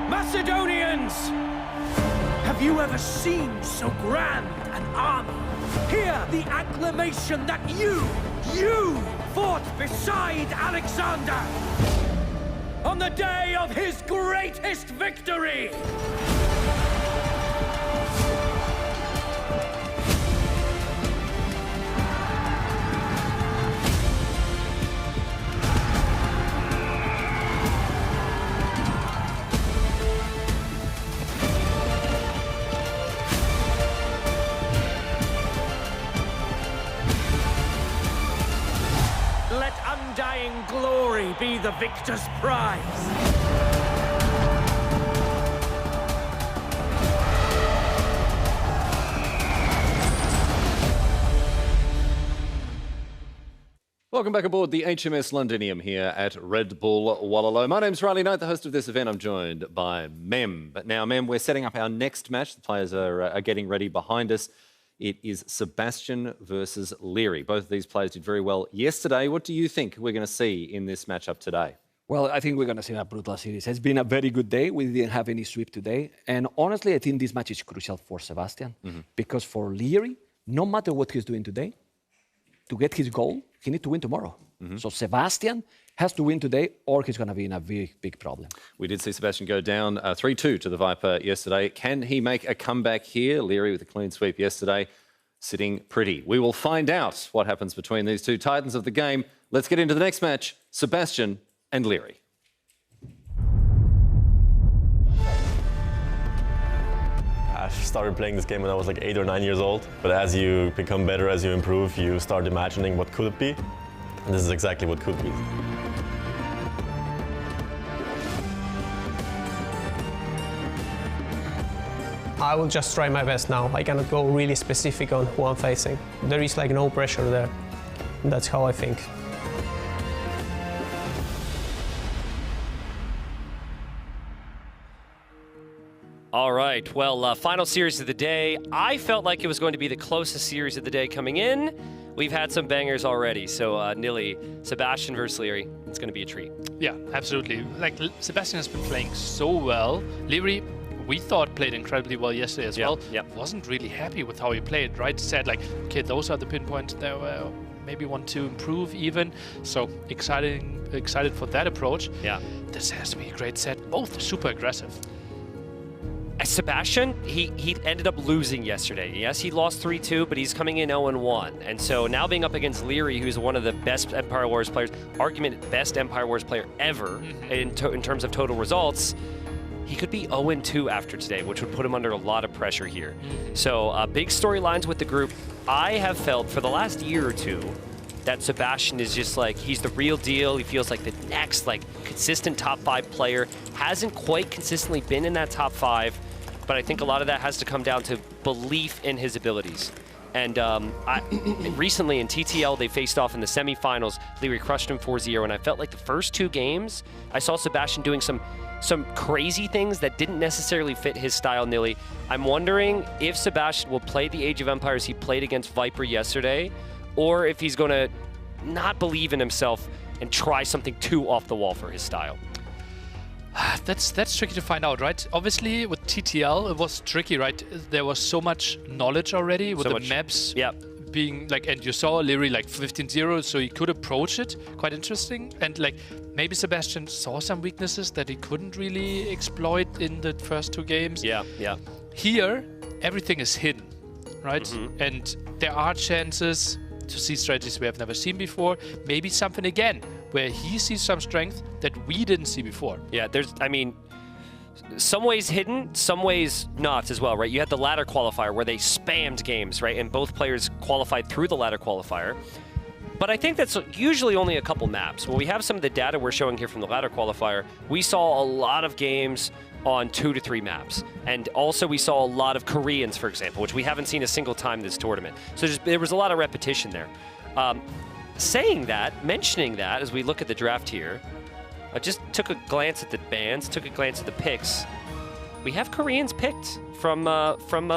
Macedonians! Have you ever seen so grand an army? Hear the acclamation that you fought beside Alexander on the day of his greatest victory! undying glory be the victor's prize. Welcome back aboard the HMS Londinium here at Red Bull Wololo. My name's Riley Knight, the host of this event. I'm joined by Mem. But now, Mem, we're setting up our next match. The players are getting ready behind us. It is Sebastian versus Leary. Both of these players did very well yesterday. What do you think we're going to see in this matchup today? Well, I think we're going to see a brutal series. It's been a very good day. We didn't have any sweep today. And honestly, I think this match is crucial for Sebastian. Because for Leary, no matter what he's doing today, to get his goal, he needs to win tomorrow. So Sebastian has to win today or he's going to be in a big, big problem. We did see Sebastian go down 3-2 to the Viper yesterday. Can he make a comeback here? Leary with a clean sweep yesterday, sitting pretty. We will find out what happens between these two titans of the game. Let's get into the next match, Sebastian and Leary. I started playing this game when I was like 8 or 9 years old, but as you become better, as you improve, you start imagining what could it be, and this is exactly what could be. I will just try my best now. I cannot go really specific on who I'm facing. There is like no pressure there. That's how I think. All right, well, final series of the day. I felt like it was going to be the closest series of the day coming in. We've had some bangers already, so Nilly, Sebastian versus Leary, it's going to be a treat. Yeah, absolutely. Like, Sebastian has been playing so well. Leary, we thought, played incredibly well yesterday as well. Wasn't really happy with how he played, right? Said like, okay, those are the pinpoints that maybe want to improve even. So excited for that approach. Yeah. This has to be a great set. Both super aggressive. Sebastian, he ended up losing yesterday. Yes, he lost 3-2, but he's coming in 0-1. And so now being up against Leary, who's one of the best Empire Wars players, argument best Empire Wars player ever in terms of total results, he could be 0-2 after today, which would put him under a lot of pressure here. So big storylines with the group. I have felt for the last year or two that Sebastian is just like, he's the real deal. He feels like the next like consistent top 5 player. Hasn't quite consistently been in that top 5, but I think a lot of that has to come down to belief in his abilities. And recently in TTL, they faced off in the semifinals. Leary crushed him 4-0, and I felt like the first 2 games, I saw Sebastian doing some crazy things that didn't necessarily fit his style, Nilly. I'm wondering if Sebastian will play the Age of Empires he played against Viper yesterday, or if he's going to not believe in himself and try something too off the wall for his style. That's tricky to find out, right? Obviously, with TTL, it was tricky, right? There was so much knowledge already with the maps being like, and you saw Leary like 15-0, so he could approach it. Quite interesting. And like, maybe Sebastian saw some weaknesses that he couldn't really exploit in the first 2 games. Yeah. Here, everything is hidden, right? And there are chances to see strategies we have never seen before. Maybe something again where he sees some strength that we didn't see before. Yeah, I mean, some ways hidden, some ways not as well, right? You had the ladder qualifier where they spammed games, right? And both players qualified through the ladder qualifier. But I think that's usually only a couple maps. When we have some of the data we're showing here from the ladder qualifier, we saw a lot of games on 2 to 3 maps. And also we saw a lot of Koreans, for example, which we haven't seen a single time this tournament. So there was a lot of repetition there. Saying that, mentioning that, as we look at the draft here, I just took a glance at the bans, took a glance at the picks. We have Koreans picked from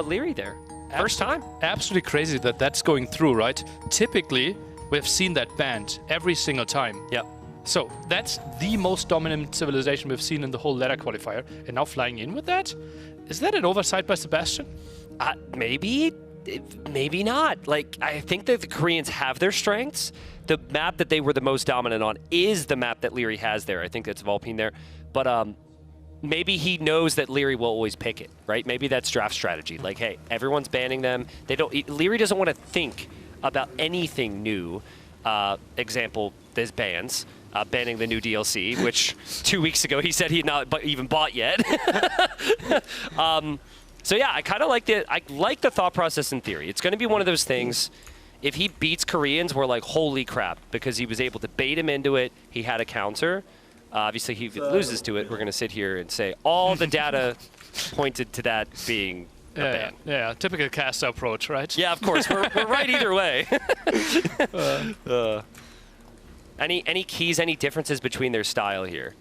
Leary there. First time. Absolutely crazy that that's going through, right? Typically, we've seen that banned every single time. Yep. So that's the most dominant civilization we've seen in the whole ladder qualifier. And now flying in with that? Is that an oversight by Sebastian? Maybe not. Like, I think that the Koreans have their strengths. The map that they were the most dominant on is the map that Leary has there. I think that's Volpine there. But maybe he knows that Leary will always pick it, right? Maybe that's draft strategy. Like, hey, everyone's banning them. Leary doesn't want to think about anything new. Example, there's bans. Banning the new DLC, which 2 weeks ago he said he had not even bought yet. So yeah, I kind of like the thought process in theory. It's going to be one of those things. if he beats Koreans, we're like, holy crap, because he was able to bait him into it. He had a counter. Obviously, if he loses to it, we're going to sit here and say all the data pointed to that being a ban. Yeah, typical caster approach, right? Yeah, of course. We're right either way. Any keys, any differences between their style here?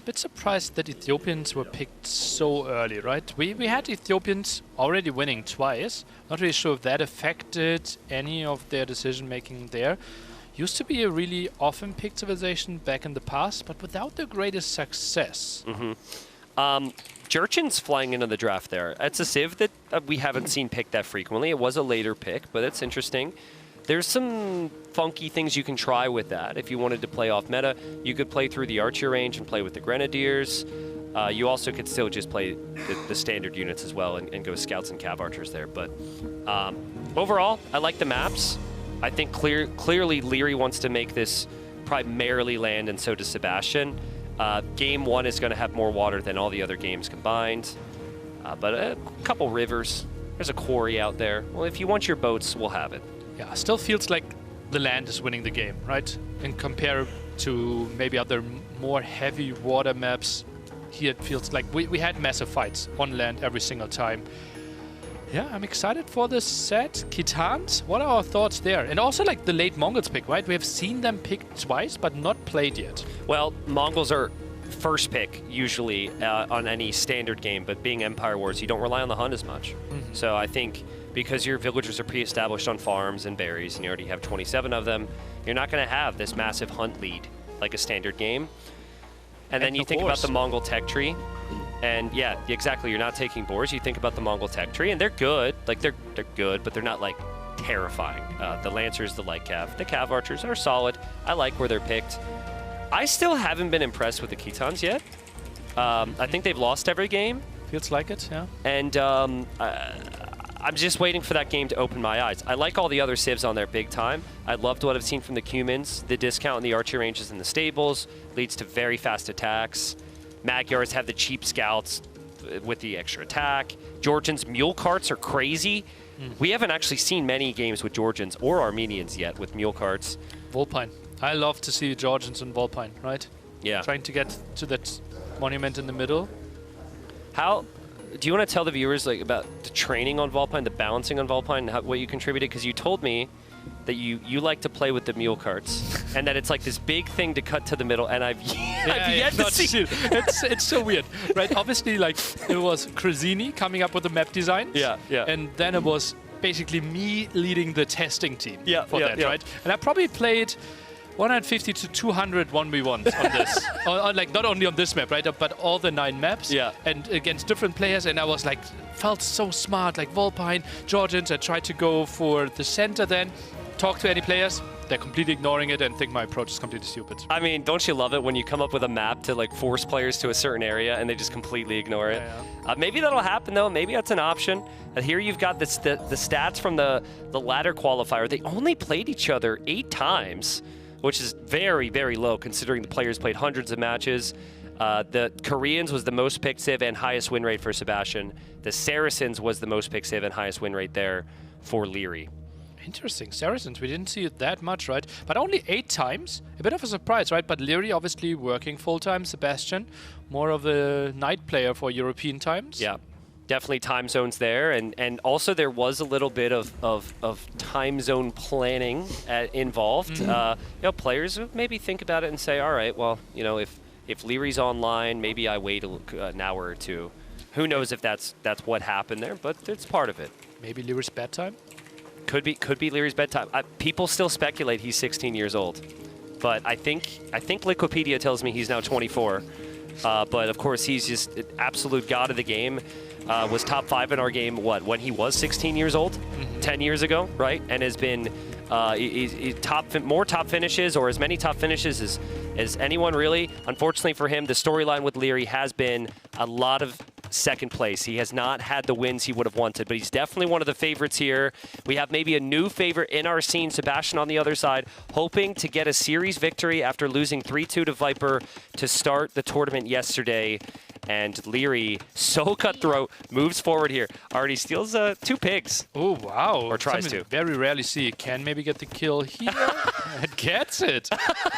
Bit surprised that Ethiopians were picked so early, right? We had Ethiopians already winning twice. Not really sure if that affected any of their decision making there. Used to be a really often picked civilization back in the past, but without the greatest success. Jurchen's flying into the draft there. It's a civ that we haven't seen picked that frequently. It was a later pick, but it's interesting. There's some funky things you can try with that. If you wanted to play off meta, you could play through the archer range and play with the grenadiers. You also could still just play the standard units as well and go scouts and cav archers there. But overall, I like the maps. I think clearly Leary wants to make this primarily land, and so does Sebastian. Game 1 is going to have more water than all the other games combined. But a couple rivers. There's a quarry out there. Well, if you want your boats, we'll have it. Yeah, still feels like the land is winning the game, right? And compared to maybe other more heavy water maps, here it feels like we had massive fights on land every single time. Yeah, I'm excited for this set. Khitans, what are our thoughts there? And also like the late Mongols pick, right? We have seen them picked twice, but not played yet. Well, Mongols are first pick usually on any standard game, but being Empire Wars, you don't rely on the hunt as much. So I think because your villagers are pre-established on farms and berries, and you already have 27 of them, you're not going to have this massive hunt lead like a standard game. And then you think about the Mongol tech tree, and yeah, exactly, you're not taking boars. You think about the Mongol tech tree, and they're good. Like, they're good, but they're not, like, terrifying. The Lancers, the light cav, the cav archers are solid. I like where they're picked. I still haven't been impressed with the Khitans yet. I think they've lost every game. Feels like it, yeah. And I'm just waiting for that game to open my eyes. I like all the other civs on there big time. I loved what I've seen from the Cumans. The discount in the archer ranges in the stables leads to very fast attacks. Magyars have the cheap scouts with the extra attack. Georgians' mule carts are crazy. We haven't actually seen many games with Georgians or Armenians yet with mule carts. Vulpine. I love to see Georgians and Vulpine, right? Yeah. Trying to get to that monument in the middle. How do you want to tell the viewers like about the training on Vulpine, the balancing on Vulpine, what you contributed? Because you told me that you like to play with the mule carts, and that it's like this big thing to cut to the middle, and I've yet to see it. It's so weird, right? Obviously, like, it was Krasini coming up with the map design. Yeah. And then it was basically me leading the testing team for that, right? And I probably played 150 to 200 1v1s on this. Like, not only on this map, right? But all the 9 maps. Yeah. And against different players. And I was like, felt so smart. Like Vulpine, Georgians. I tried to go for the center then. Talk to any players. They're completely ignoring it and think my approach is completely stupid. I mean, don't you love it when you come up with a map to like force players to a certain area and they just completely ignore it? Yeah. Maybe that'll happen though. Maybe that's an option. Here you've got the stats from the ladder qualifier. They only played each other 8 times, which is very, very low considering the players played hundreds of matches. The Koreans was the most picked civ and highest win rate for Sebastian. The Saracens was the most picked civ and highest win rate there for Leary. Interesting. Saracens, we didn't see it that much, right? But only 8 times. A bit of a surprise, right? But Leary obviously working full-time. Sebastian, more of a night player for European times. Yeah, definitely time zones there. And also there was a little bit of time zone planning involved. Players would maybe think about it and say, all right, well, if Leary's online, maybe I wait an hour or two. Who knows if that's what happened there, but it's part of it. Maybe Leary's bedtime? Could be Leary's bedtime. People still speculate he's 16 years old, but I think Wikipedia tells me he's now 24. But of course he's just an absolute god of the game. Was top 5 in our game when he was 16 years old, 10 years ago, right? And has been more top finishes or as many top finishes as anyone really. Unfortunately for him, the storyline with Leary has been a lot of second place. He has not had the wins he would have wanted, but he's definitely one of the favorites here. We have maybe a new favorite in our scene, Sebastian on the other side, hoping to get a series victory after losing 3-2 to Viper to start the tournament yesterday. And Leary, so cutthroat, moves forward here. Already steals 2 pigs. Oh, wow. Or tries Something to. Very rarely see. Can maybe get the kill here. And gets it.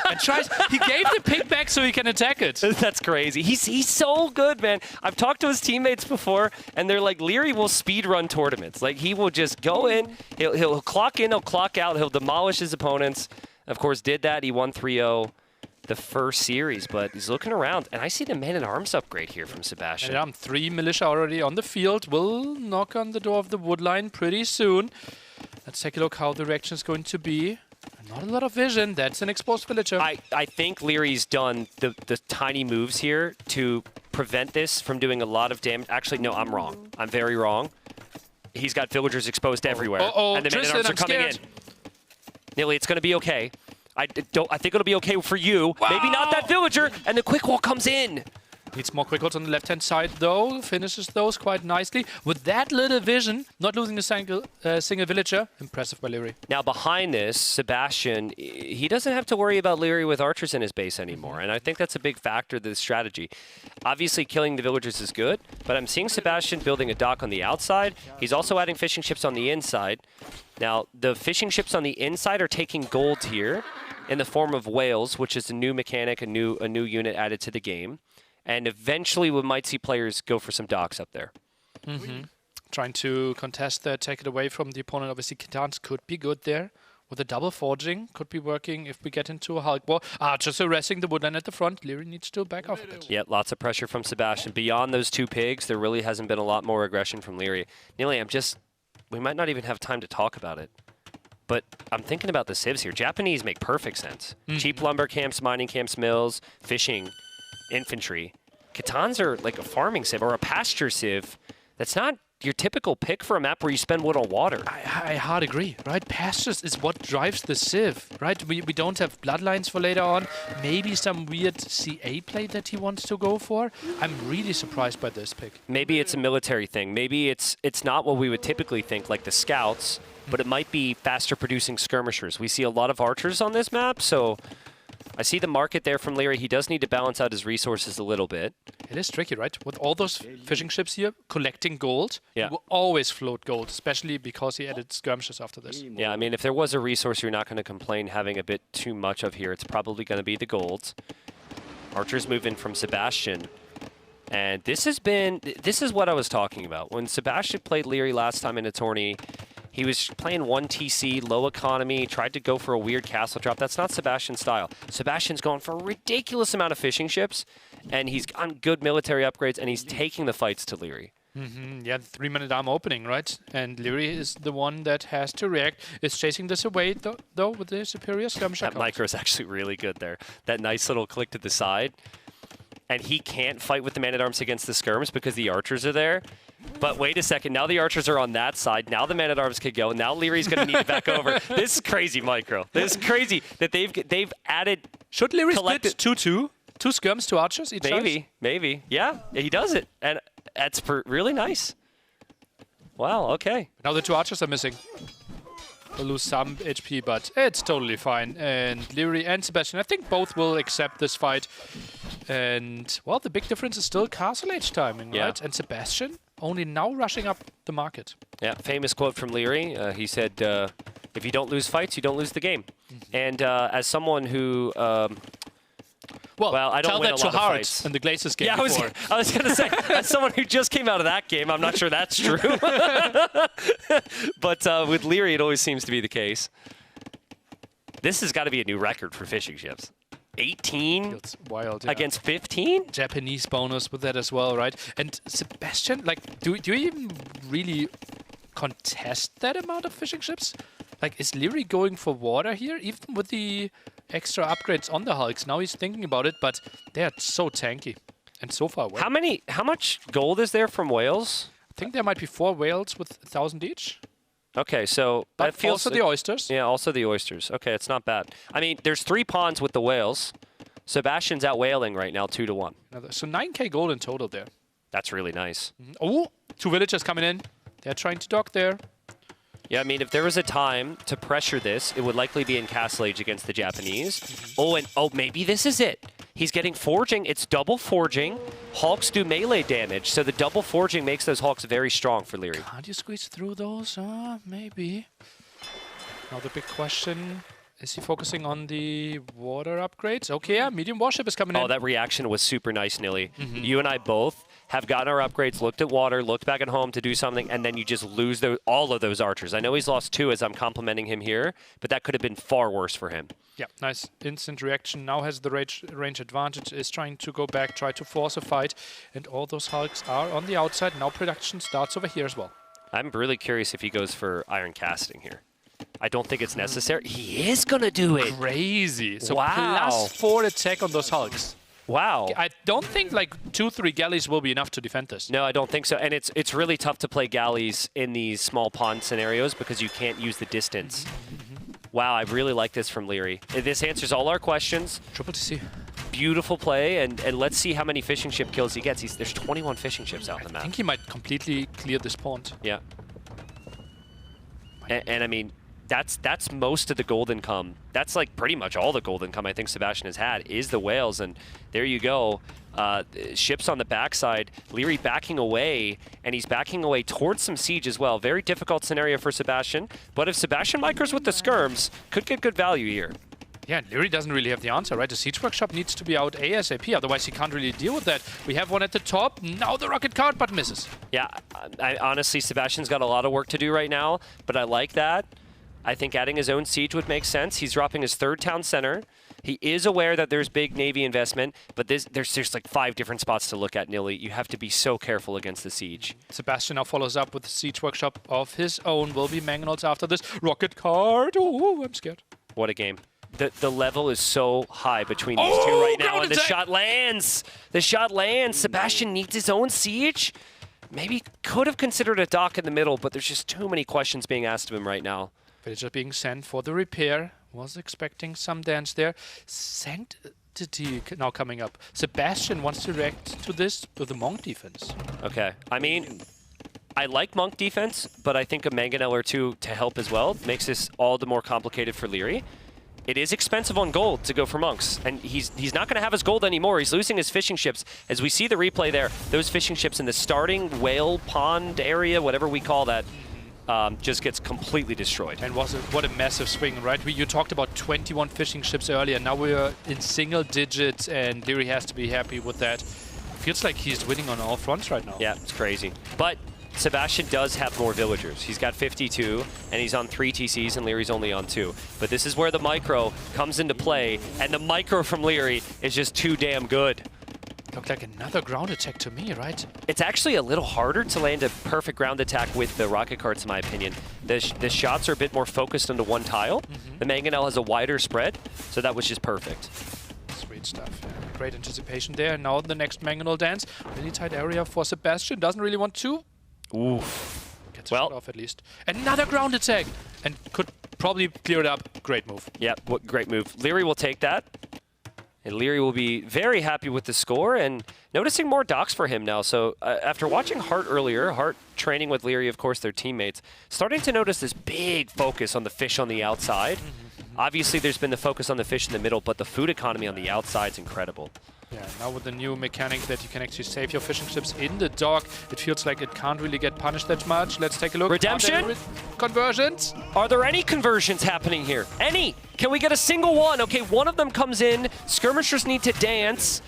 And tries. He gave the pig back so he can attack it. That's crazy. He's so good, man. I've talked to his teammates before, and they're like, Leary will speed run tournaments. Like, he will just go in, he'll clock in, he'll clock out, he'll demolish his opponents. Of course, did that. He won 3-0. The first series, but he's looking around, and I see the Man-at-Arms upgrade here from Sebastian. And 3 militia already on the field. Will knock on the door of the woodline pretty soon. Let's take a look how the reaction is going to be. Not a lot of vision. That's an exposed villager. I think Leary's done the tiny moves here to prevent this from doing a lot of damage. Actually, no, I'm wrong. I'm very wrong. He's got villagers exposed everywhere, and the Man-at-Arms are coming in. Nearly, it's going to be okay. I think it'll be okay for you. Wow. Maybe not that villager, and the quick wall comes in. Needs more quick walls on the left-hand side, though. Finishes those quite nicely. With that little vision, not losing a single villager. Impressive by Leary. Now, behind this, Sebastian, he doesn't have to worry about Leary with archers in his base anymore, and I think that's a big factor to the strategy. Obviously, killing the villagers is good, but I'm seeing Sebastian building a dock on the outside. He's also adding fishing ships on the inside. Now, the fishing ships on the inside are taking gold here in the form of whales, which is a new mechanic, a new unit added to the game. And eventually we might see players go for some docks up there. Trying to contest that, take it away from the opponent. Obviously, Kitans could be good there. With a double forging, could be working if we get into a Hulk war. Just arresting the woodline at the front. Leary needs to back off a bit. Yeah, lots of pressure from Sebastian. Beyond those 2 pigs, there really hasn't been a lot more aggression from Leary. Nearly, we might not even have time to talk about it. But I'm thinking about the civs here. Japanese make perfect sense. Cheap lumber camps, mining camps, mills, fishing, infantry. Kitans are like a farming civ or a pasture civ. That's not your typical pick for a map where you spend wood on water. I hard agree, right? Pastures is what drives the civ, right? We don't have bloodlines for later on. Maybe some weird CA play that he wants to go for. I'm really surprised by this pick. Maybe it's a military thing. Maybe it's not what we would typically think, like the scouts, but it might be faster producing skirmishers. We see a lot of archers on this map, so I see the market there from Leary. He does need to balance out his resources a little bit. It is tricky, right? With all those fishing ships here, collecting gold, yeah. He will always float gold, especially because he added skirmishes after this. Yeah, I mean, if there was a resource you're not going to complain having a bit too much of here, it's probably going to be the gold. Archers move in from Sebastian. And this is what I was talking about. When Sebastian played Leary last time in a tourney, he was playing 1 TC, low economy, tried to go for a weird castle drop. That's not Sebastian's style. Sebastian's going for a ridiculous amount of fishing ships, and he's on good military upgrades, and he's taking the fights to Leary. Yeah, the 3-minute arm opening, right? And Leary is the one that has to react. Is chasing this away, though with the superior skirmisher. That micro is actually really good there. That nice little click to the side. And he can't fight with the Man-at-Arms against the skirms because the archers are there. But wait a second, now the archers are on that side. Now the Man-at-Arms could go. Now Leary's going to need it back over. This is crazy, micro. This is crazy that they've added. Should Leary split 2-2? 2 skirms, 2 archers each side? Maybe. Yeah, he does it. And that's really nice. Wow, okay. Now the 2 archers are missing. They'll lose some HP, but it's totally fine. And Leary and Sebastian, I think both will accept this fight. And, well, the big difference is still Castle Age timing, right? And Sebastian only now rushing up the market. Yeah, famous quote from Leary. He said, if you don't lose fights, you don't lose the game. And as someone who... Well, I don't tell win that a lot to of Hart fights. in the Glazers game Yeah, before. I was going to say, as someone who just came out of that game, I'm not sure that's true. But with Leary, it always seems to be the case. This has got to be a new record for fishing ships. 18 wild, against 15? Japanese bonus with that as well, right? And Sebastian, like, do you even really contest that amount of fishing ships? Like, is Leary going for water here, even with the extra upgrades on the Hulks? Now he's thinking about it, but they're so tanky and so far away. How much gold is there from whales? I think there might be 4 whales with 1,000 each. Okay, so but that feels also the oysters. Yeah, also the oysters. Okay, it's not bad. I mean, there's 3 pawns with the whales. Sebastian's out whaling right now, 2-1. So 9k gold in total there. That's really nice. Oh, 2 villagers coming in. They're trying to dock there. Yeah, I mean, if there was a time to pressure this, it would likely be in Castle Age against the Japanese. Oh, and maybe this is it. He's getting forging. It's double forging. Hulks do melee damage, so the double forging makes those Hulks very strong for Leary. Can't you squeeze through those? Maybe. Now the big question, is he focusing on the water upgrades? Okay, yeah, medium warship is coming in. Oh, that reaction was super nice, Nilly. You and I both have gotten our upgrades, looked at water, looked back at home to do something, and then you just lose all of those archers. I know he's lost 2 as I'm complimenting him here, but that could have been far worse for him. Yeah, nice instant reaction. Now has the range advantage, is trying to go back, try to force a fight, and all those Hulks are on the outside. Now production starts over here as well. I'm really curious if he goes for iron casting here. I don't think it's necessary. He is going to do it. Crazy. So wow. +4 attack on those Hulks. Wow. I don't think like 2-3 galleys will be enough to defend this. No, I don't think so. And it's really tough to play galleys in these small pond scenarios because you can't use the distance. Wow, I really like this from Leary. This answers all our questions. Triple TC. Beautiful play, and let's see how many fishing ship kills he gets. There's 21 fishing ships out on the map. I think he might completely clear this pond. Yeah. And I mean, that's most of the gold income. That's like pretty much all the gold income I think Sebastian has had is the whales, and there you go. Ships on the backside, Leary backing away, and he's backing away towards some siege as well. Very difficult scenario for Sebastian, but if Sebastian micros with the skirms, could get good value here. Yeah, Leary doesn't really have the answer, right? The siege workshop needs to be out ASAP, otherwise he can't really deal with that. We have one at the top, now the rocket cart, but misses. Yeah, honestly, Sebastian's got a lot of work to do right now, but I like that. I think adding his own siege would make sense. He's dropping his 3rd town center. He is aware that there's big Navy investment, but there's like 5 different spots to look at, Nilly. You have to be so careful against the siege. Sebastian now follows up with a siege workshop of his own. Will be Mangonels after this. Rocket cart. Oh, I'm scared. What a game. The level is so high between these two right now, and the shot lands. The shot lands. Sebastian needs his own siege. Maybe could have considered a dock in the middle, but there's just too many questions being asked of him right now. Villager being sent for the repair. Was expecting some dance there. Sanctity now coming up. Sebastian wants to react to this with the Monk defense. Okay. I mean, I like Monk defense, but I think a Mangonel or 2 to help as well makes this all the more complicated for Leary. It is expensive on gold to go for Monks, and he's not going to have his gold anymore. He's losing his fishing ships. As we see the replay there, those fishing ships in the starting whale pond area, whatever we call that, just gets completely destroyed. And what a massive swing, right? You talked about 21 fishing ships earlier. Now we're in single digits, and Leary has to be happy with that. Feels like he's winning on all fronts right now. Yeah, it's crazy. But Sebastian does have more villagers. He's got 52, and he's on 3 TCs, and Leary's only on 2. But this is where the micro comes into play, and the micro from Leary is just too damn good. Looked like another ground attack to me, right? It's actually a little harder to land a perfect ground attack with the rocket carts, in my opinion. The shots are a bit more focused into one tile. The Mangonel has a wider spread, so that was just perfect. Sweet stuff. Yeah. Great anticipation there. Now the next Mangonel dance. Really tight area for Sebastian. Doesn't really want to. Oof. Gets a shot off at least. Another ground attack! And could probably clear it up. Great move. Yeah, great move. Leary will take that. And Leary will be very happy with the score, and noticing more docks for him now. So after watching Hart earlier, Hart training with Leary, of course, their teammates, starting to notice this big focus on the fish on the outside. Obviously, there's been the focus on the fish in the middle, but the food economy on the outside is incredible. Yeah, now with the new mechanic that you can actually save your fishing ships in the dock, it feels like it can't really get punished that much. Let's take a look. Redemption? Conversions? Are there any conversions happening here? Any? Can we get a single one? Okay, one of them comes in. Skirmishers need to dance.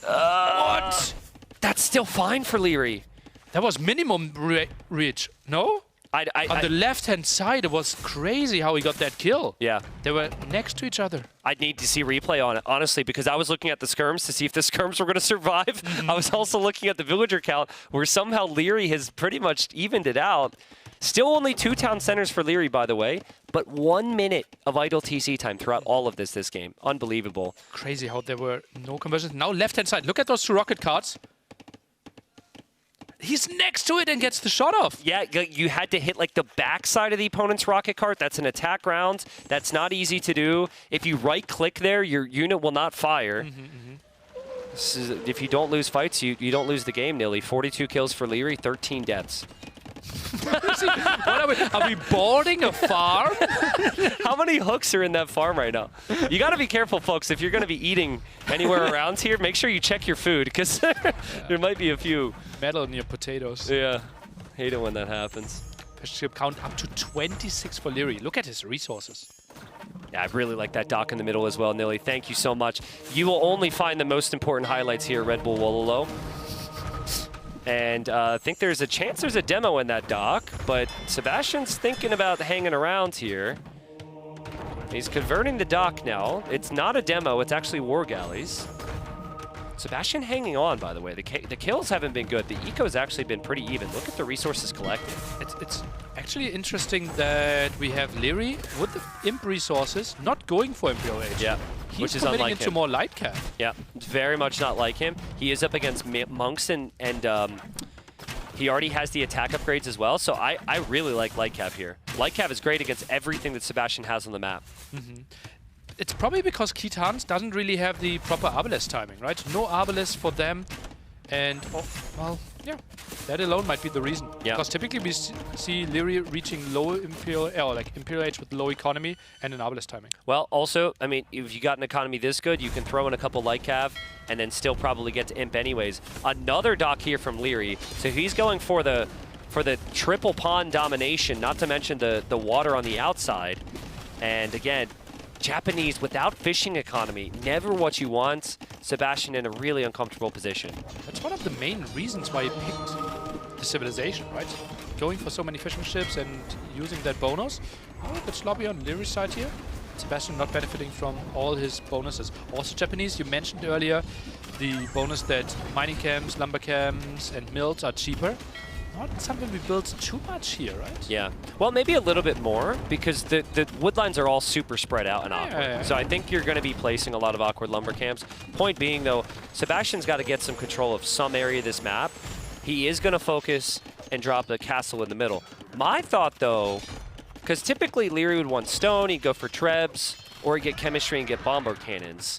What? That's still fine for Leary. That was minimum reach, no? On the left-hand side, it was crazy how he got that kill. Yeah. They were next to each other. I'd need to see replay on it, honestly, because I was looking at the skirms to see if the skirms were going to survive. I was also looking at the villager count, where somehow Leary has pretty much evened it out. Still only 2 town centers for Leary, by the way, but 1 minute of idle TC time throughout all of this game. Unbelievable. Crazy how there were no conversions. Now left-hand side, look at those 2 rocket carts. He's next to it and gets the shot off. Yeah, you had to hit like the backside of the opponent's rocket cart. That's an attack round. That's not easy to do. If you right-click there, your unit will not fire. If you don't lose fights, you don't lose the game, Nilly. 42 kills for Leary, 13 deaths. What are we boarding a farm? How many hooks are in that farm right now? You got to be careful, folks. If you're going to be eating anywhere around here, make sure you check your food, because there might be a few. Metal in your potatoes. Yeah, hate it when that happens. Fish ship count up to 26 for Leary. Look at his resources. Yeah, I really like that dock in the middle as well, Nilly. Thank you so much. You will only find the most important highlights here at Red Bull Wololo. And I think there's a chance there's a demo in that dock, but Sebastian's thinking about hanging around here. He's converting the dock now. It's not a demo, it's actually War Galleys. Sebastian hanging on, by the way. The kills haven't been good. The eco's actually been pretty even. Look at the resources collected. It's actually interesting that we have Leary with the imp resources not going for Imperial Age. Yeah. He's which is committing unlike into him. more light cap. Yeah, it's very much not like him. He is up against monks and he already has the attack upgrades as well. So I really like light cap here. Light cap is great against everything that Sebastian has on the map. It's probably because Kitans doesn't really have the proper Arbalest timing, right? No Arbalest for them. And, well, yeah, that alone might be the reason. Yeah. Because typically we see Leary reaching low Imperial, or like Imperial Age with low economy and an Arbalest timing. Well, also, I mean, if you got an economy this good, you can throw in a couple light cav and then still probably get to imp anyways. Another dock here from Leary. So he's going for the triple pond domination, not to mention the water on the outside. And again, Japanese without fishing economy, never what you want. Sebastian in a really uncomfortable position. That's one of the main reasons why he picked the civilization, right? Going for so many fishing ships and using that bonus. Oh, a bit sloppy on Leary's side here. Sebastian not benefiting from all his bonuses. Also Japanese, you mentioned earlier the bonus that mining camps, lumber camps and mills are cheaper. Not something we built too much here, right? Yeah. Well, maybe a little bit more, because the woodlines are all super spread out and awkward. Yeah. So I think you're going to be placing a lot of awkward lumber camps. Point being, though, Sebastian's got to get some control of some area of this map. He is going to focus and drop the castle in the middle. My thought, though, because typically Leary would want stone, he'd go for trebs, or he'd get chemistry and get bombard cannons.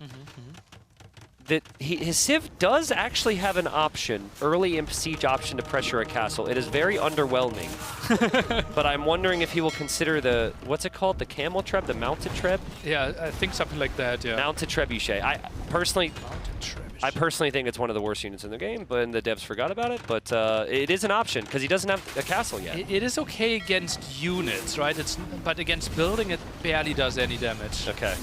That his Civ does actually have an option, early imp siege option to pressure a castle. It is very underwhelming. But I'm wondering if he will consider the, what's it called? The camel treb, the mounted treb? Yeah, I think something like that, yeah. Mounted trebuchet. I personally think it's one of the worst units in the game, but the devs forgot about it. But it is an option, because he doesn't have a castle yet. It is okay against units, right? But against building, it barely does any damage. Okay.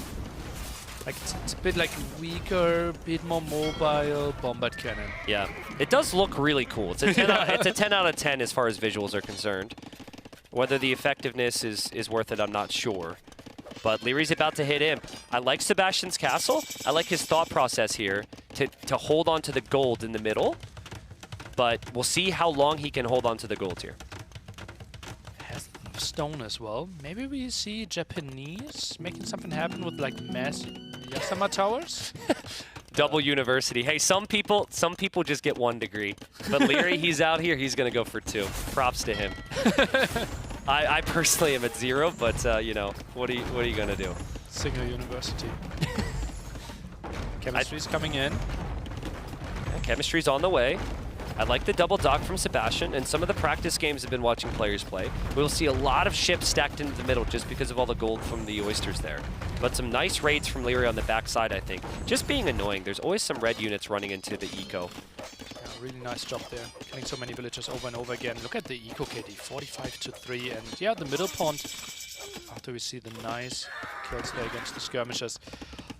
Like it's a bit like weaker, bit more mobile bombard cannon. Yeah, it does look really cool. It's a 10 it's a 10 out of 10 as far as visuals are concerned. Whether the effectiveness is worth it, I'm not sure. But Leary's about to hit imp. I like Sebastian's castle. I like his thought process here to hold on to the gold in the middle. But we'll see how long he can hold on to the gold here. Has enough stone as well. Maybe we see Japanese making something happen with like mass Yasama towers. Double university. Hey, some people just get 1 degree. But Leary, he's out here. He's going to go for 2. Props to him. I personally am at 0, but you know, what are you going to do? Single university. Chemistry's coming in. Yeah, chemistry's on the way. I like the double dock from Sebastian, and some of the practice games have been watching players play. We'll see a lot of ships stacked into the middle just because of all the gold from the oysters there. But some nice raids from Leary on the backside, I think. Just being annoying. There's always some red units running into the eco. Yeah, really nice job there. Killing so many villagers over and over again. Look at the eco KD, 45-3. And yeah, the middle pond, after we see the nice kills there against the skirmishers,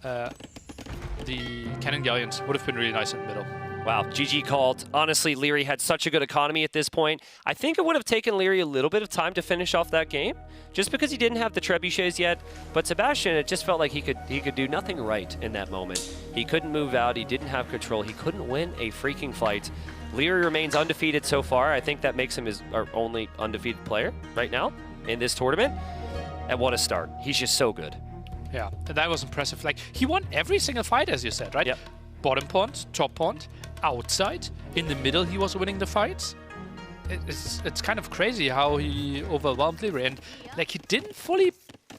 the cannon galleons would have been really nice in the middle. Wow, GG called. Honestly, Leary had such a good economy at this point. I think it would have taken Leary a little bit of time to finish off that game, just because he didn't have the trebuchets yet. But Sebastian, it just felt like he could do nothing right in that moment. He couldn't move out. He didn't have control. He couldn't win a freaking fight. Leary remains undefeated so far. I think that makes him our only undefeated player right now in this tournament. And what a start. He's just so good. Yeah, that was impressive. Like, he won every single fight, as you said, right? Yep. Bottom pond, top pond, outside, in the middle he was winning the fights. It's kind of crazy how he overwhelmed Leary, and like he didn't fully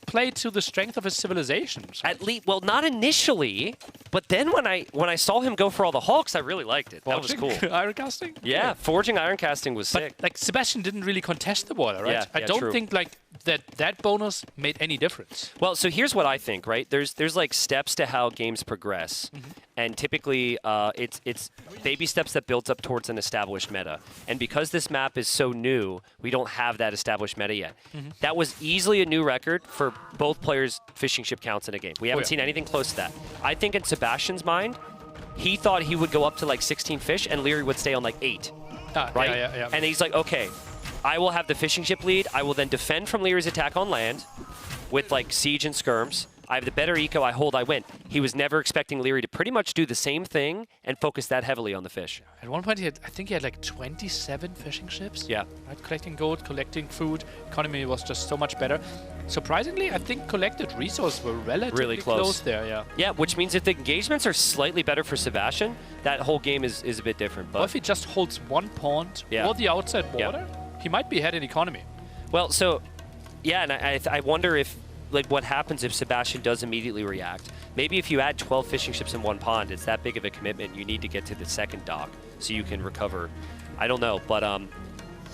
play to the strength of his civilization. At least, well, not initially, But then when I saw him go for all the hulks, I really liked it. That was cool. Iron casting? Yeah, forging iron casting was sick. But like Sebastian didn't really contest the water, right? Yeah, I don't think like that bonus made any difference. Well, so here's what I think, right? There's like steps to how games progress, and typically it's baby steps that builds up towards an established meta. And because this map is so new, we don't have that established meta yet. That was easily a new record for both players' fishing ship counts in a game. We haven't seen anything close to that. I think in Sebastian's mind, he thought he would go up to like 16 fish and Leary would stay on like 8, right? Yeah. And he's like, okay, I will have the fishing ship lead. I will then defend from Leary's attack on land with like siege and skirms. I have the better eco, I hold, I win. He was never expecting Leary to pretty much do the same thing and focus that heavily on the fish. At one point, I think he had like 27 fishing ships. Yeah. Right? Collecting gold, collecting food. Economy was just so much better. Surprisingly, I think collected resources were relatively Really close there, yeah. Yeah, which means if the engagements are slightly better for Sebastian, that whole game is a bit different. But Or if he just holds one pond or the outside border, he might be ahead in economy. Well, so, yeah, and I wonder if, like, what happens if Sebastian does immediately react. Maybe if you add 12 fishing ships in one pond, it's that big of a commitment. You need to get to the second dock so you can recover. I don't know, but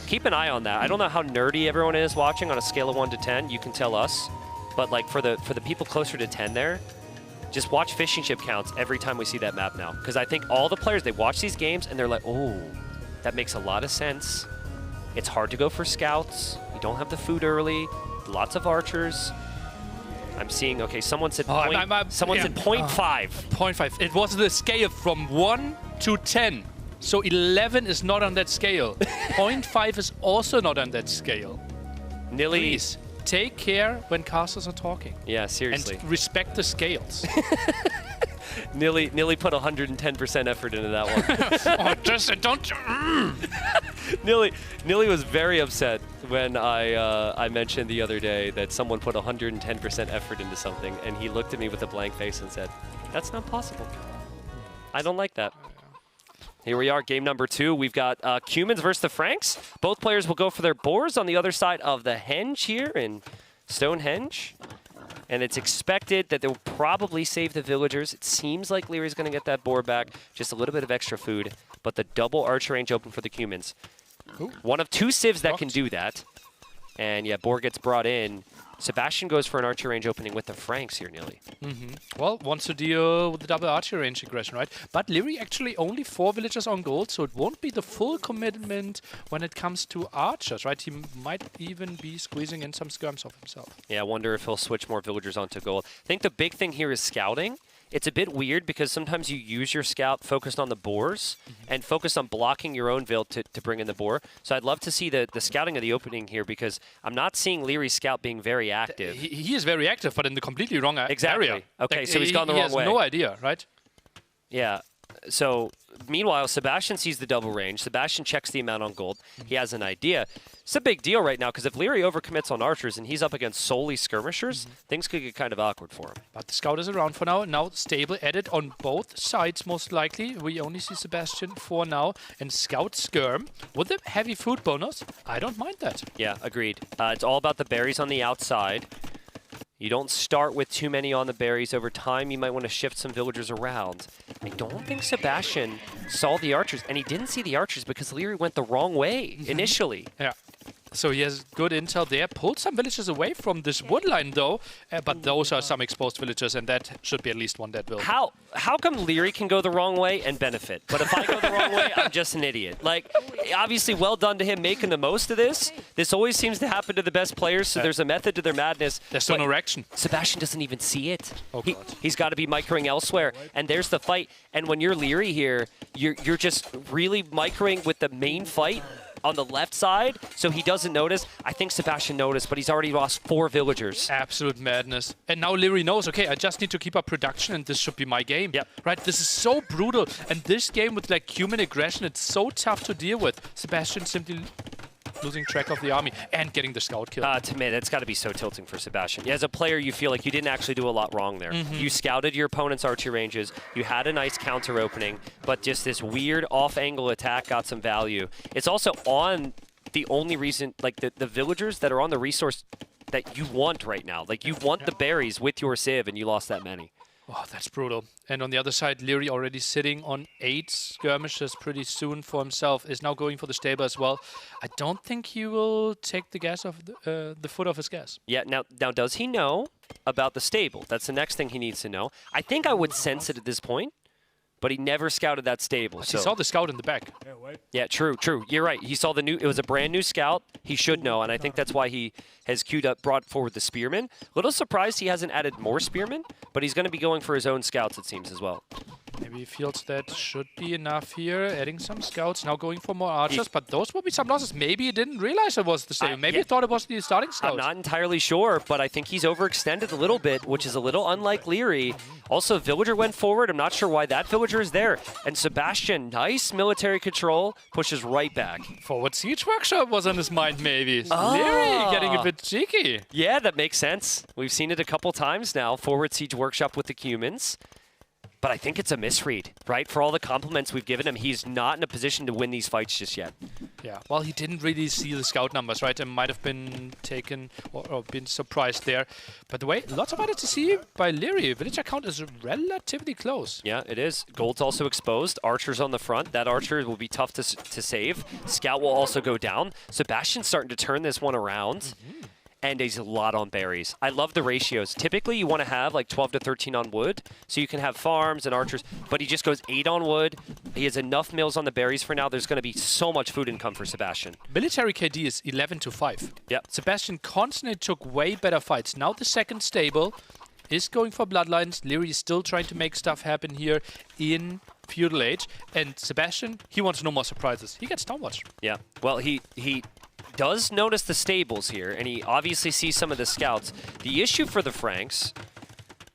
keep an eye on that. I don't know how nerdy everyone is watching on a scale of 1 to 10. You can tell us. But, like, for the people closer to 10 there, just watch fishing ship counts every time we see that map now. Because I think all the players, they watch these games and they're like, oh, that makes a lot of sense. It's hard to go for scouts. You don't have the food early. Lots of archers. I'm seeing, okay, someone said someone said 0.5. 0.5. It was the scale from 1 to 10. So 11 is not on that scale. 0.5 is also not on that scale. Nilly. Please, take care when casters are talking. Yeah, seriously. And respect the scales. Nilly put 110% effort into that one. Oh, just don't... Nilly was very upset when I mentioned the other day that someone put 110% effort into something, and he looked at me with a blank face and said, "That's not possible. I don't like that." Here we are, game number 2. We've got Cumans versus the Franks. Both players will go for their boars on the other side of the henge here in Stonehenge. And it's expected that they'll probably save the villagers. It seems like Leary's going to get that boar back. Just a little bit of extra food. But the double archer range open for the Cumans. One of 2 civs that can do that. And yeah, boar gets brought in. Sebastian goes for an archer range opening with the Franks here, Nearly. Well, wants to deal with the double archer range aggression, right? But Leary actually only 4 villagers on gold, so it won't be the full commitment when it comes to archers, right? He might even be squeezing in some skirms of himself. Yeah, I wonder if he'll switch more villagers onto gold. I think the big thing here is scouting. It's a bit weird because sometimes you use your scout focused on the boars and focused on blocking your own vill to bring in the boar. So I'd love to see the scouting of the opening here because I'm not seeing Leary's scout being very active. He is very active, but in the completely wrong area. Okay, like, so he's gone the wrong way. He has no idea, right? Yeah. So meanwhile, Sebastian sees the double range. Sebastian checks the amount on gold. He has an idea. It's a big deal right now because if Leary overcommits on archers and he's up against solely skirmishers, things could get kind of awkward for him. But the scout is around for now. Now stable added on both sides most likely. We only see Sebastian for now. And scout skirm with a heavy food bonus. I don't mind that. Yeah, agreed. It's all about the berries on the outside. You don't start with too many on the berries. Over time, you might want to shift some villagers around. I don't think Sebastian saw the archers, and he didn't see the archers because Leary went the wrong way initially. Yeah. So he has good intel there. Pulled some villages away from this wood line, though. But those are some exposed villages, and that should be at least one dead village. How come Leary can go the wrong way and benefit? But if I go the wrong way, I'm just an idiot. Like, obviously, well done to him making the most of this. This always seems to happen to the best players, so there's a method to their madness. There's no direction. Sebastian doesn't even see it. Oh, God. He's got to be microing elsewhere, and there's the fight. And when you're Leary here, you're just really microing with the main fight on the left side, so he doesn't notice. I think Sebastian noticed, but he's already lost 4 villagers. Absolute madness. And now Leary knows, okay, I just need to keep up production and this should be my game. Yep. Right? This is so brutal. And this game with like human aggression, it's so tough to deal with. Sebastian simply losing track of the army and getting the scout kill. To me, that's got to be so tilting for Sebastian. As a player, you feel like you didn't actually do a lot wrong there. You scouted your opponent's archer ranges. You had a nice counter opening, but just this weird off-angle attack got some value. It's also on the only reason, like the villagers that are on the resource that you want right now. Like you want the berries with your civ, and you lost that many. Oh, that's brutal. And on the other side, Leary already sitting on 8 skirmishes pretty soon for himself, is now going for the stable as well. I don't think he will take the gas off the foot off his gas. Yeah, now does he know about the stable? That's the next thing he needs to know. I think I would sense it at this point, but he never scouted that stable. He saw the scout in the back. Yeah, true. You're right. He saw it was a brand new scout. He should know, and I think that's why he has brought forward the spearmen. Little surprised he hasn't added more spearmen, but he's going to be going for his own scouts, it seems, as well. Maybe he feels that should be enough here, adding some scouts, now going for more archers, but those will be some losses. Maybe he didn't realize it was the same. Maybe he thought it was the starting scout. I'm not entirely sure, but I think he's overextended a little bit, which is a little unlike Leary. Also, Villager went forward. I'm not sure why that Villager is there. And Sebastian, nice military control, pushes right back. Forward Siege Workshop was on his mind, maybe. Leary getting a bit cheeky. Yeah, that makes sense. We've seen it a couple times now. Forward Siege Workshop with the humans. But I think it's a misread, right? For all the compliments we've given him, he's not in a position to win these fights just yet. Yeah, well, he didn't really see the scout numbers, right? And might have been taken or been surprised there. By the way, lots of items to see by Leary. Villager count is relatively close. Yeah, it is. Gold's also exposed. Archer's on the front. That Archer will be tough to save. Scout will also go down. Sebastian's starting to turn this one around. And he's a lot on berries. I love the ratios. Typically, you want to have like 12 to 13 on wood, so you can have farms and archers, but he just goes 8 on wood. He has enough mills on the berries for now. There's going to be so much food income for Sebastian. Military KD is 11-5. Yep. Sebastian constantly took way better fights. Now the second stable is going for Bloodlines. Leary is still trying to make stuff happen here in Feudal Age. And Sebastian, he wants no more surprises. He gets downwatched. Yeah, well, he does notice the stables here, and he obviously sees some of the scouts. The issue for the Franks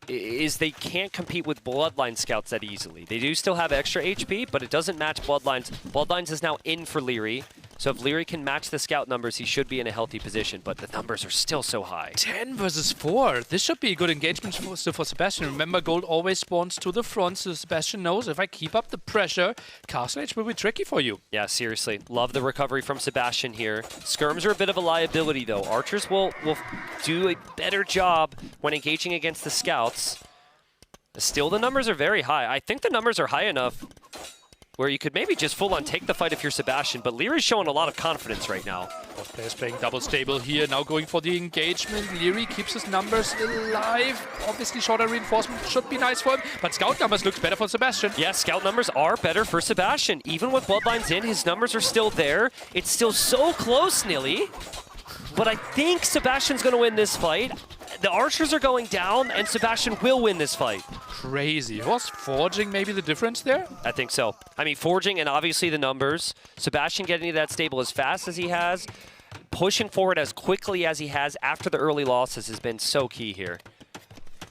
is they can't compete with Bloodline scouts that easily. They do still have extra HP, but it doesn't match Bloodlines. Bloodlines is now in for Leary, so if Leary can match the scout numbers, he should be in a healthy position, but the numbers are still so high. 10 versus 4. This should be a good engagement for Sebastian. Remember, Gold always spawns to the front, so Sebastian knows if I keep up the pressure, Castle Age will be tricky for you. Yeah, seriously. Love the recovery from Sebastian here. Skirms are a bit of a liability, though. Archers will do a better job when engaging against the scouts. Still, the numbers are very high. I think the numbers are high enough where you could maybe just full-on take the fight if you're Sebastian, but Leary's showing a lot of confidence right now. Both players playing double stable here, now going for the engagement. Leary keeps his numbers alive. Obviously, shorter reinforcement should be nice for him, but scout numbers looks better for Sebastian. Yeah, scout numbers are better for Sebastian. Even with Bloodlines in, his numbers are still there. It's still so close, Nilly, but I think Sebastian's going to win this fight. The archers are going down, and Sebastian will win this fight. Crazy. Was Forging maybe the difference there? I think so. I mean, Forging and obviously the numbers. Sebastian getting to that stable as fast as he has, pushing forward as quickly as he has after the early losses has been so key here.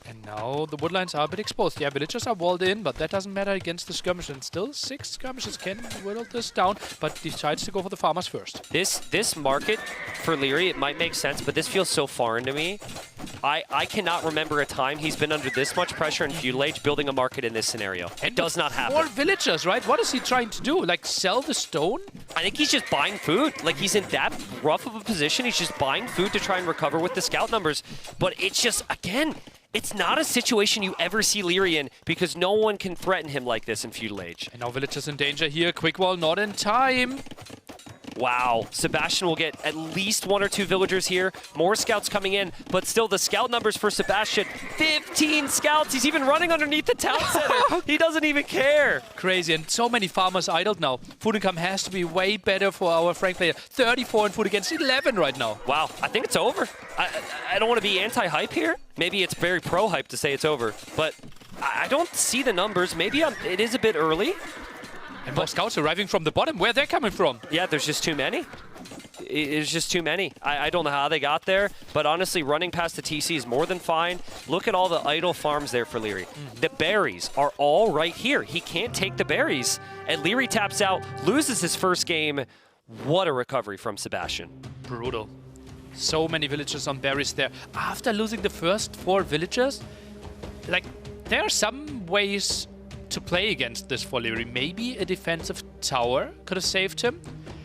And now the woodlines are a bit exposed. Yeah, villagers are walled in, but that doesn't matter against the skirmish. And still 6 skirmishes can whittle this down, but decides to go for the farmers first. This market for Leary, it might make sense, but this feels so foreign to me. I cannot remember a time he's been under this much pressure in Feudal Age building a market in this scenario. It does not happen. More villagers, right? What is he trying to do? Like sell the stone? I think he's just buying food. Like he's in that rough of a position. He's just buying food to try and recover with the scout numbers. But it's just, again, it's not a situation you ever see Leary in because no one can threaten him like this in Feudal Age. And now villagers in danger here. Quick wall not in time. Wow, Sebastian will get at least 1 or 2 villagers here. More scouts coming in, but still the scout numbers for Sebastian, 15 scouts. He's even running underneath the town center. He doesn't even care. Crazy, and so many farmers idled now. Food income has to be way better for our Frank player. 34 in food against 11 right now. Wow, I think it's over. I don't want to be anti-hype here. Maybe it's very pro-hype to say it's over, but I don't see the numbers. Maybe it is a bit early. And more scouts arriving from the bottom. Where they're coming from? Yeah, there's just too many. It's just too many. I don't know how they got there, but honestly, running past the TC is more than fine. Look at all the idle farms there for Leary. The berries are all right here. He can't take the berries, and Leary taps out, loses his first game. What a recovery from Sebastian. Brutal. So many villagers on berries there. After losing the first 4 villagers, like, there are some ways to play against this for Leary. Maybe a defensive tower could have saved him,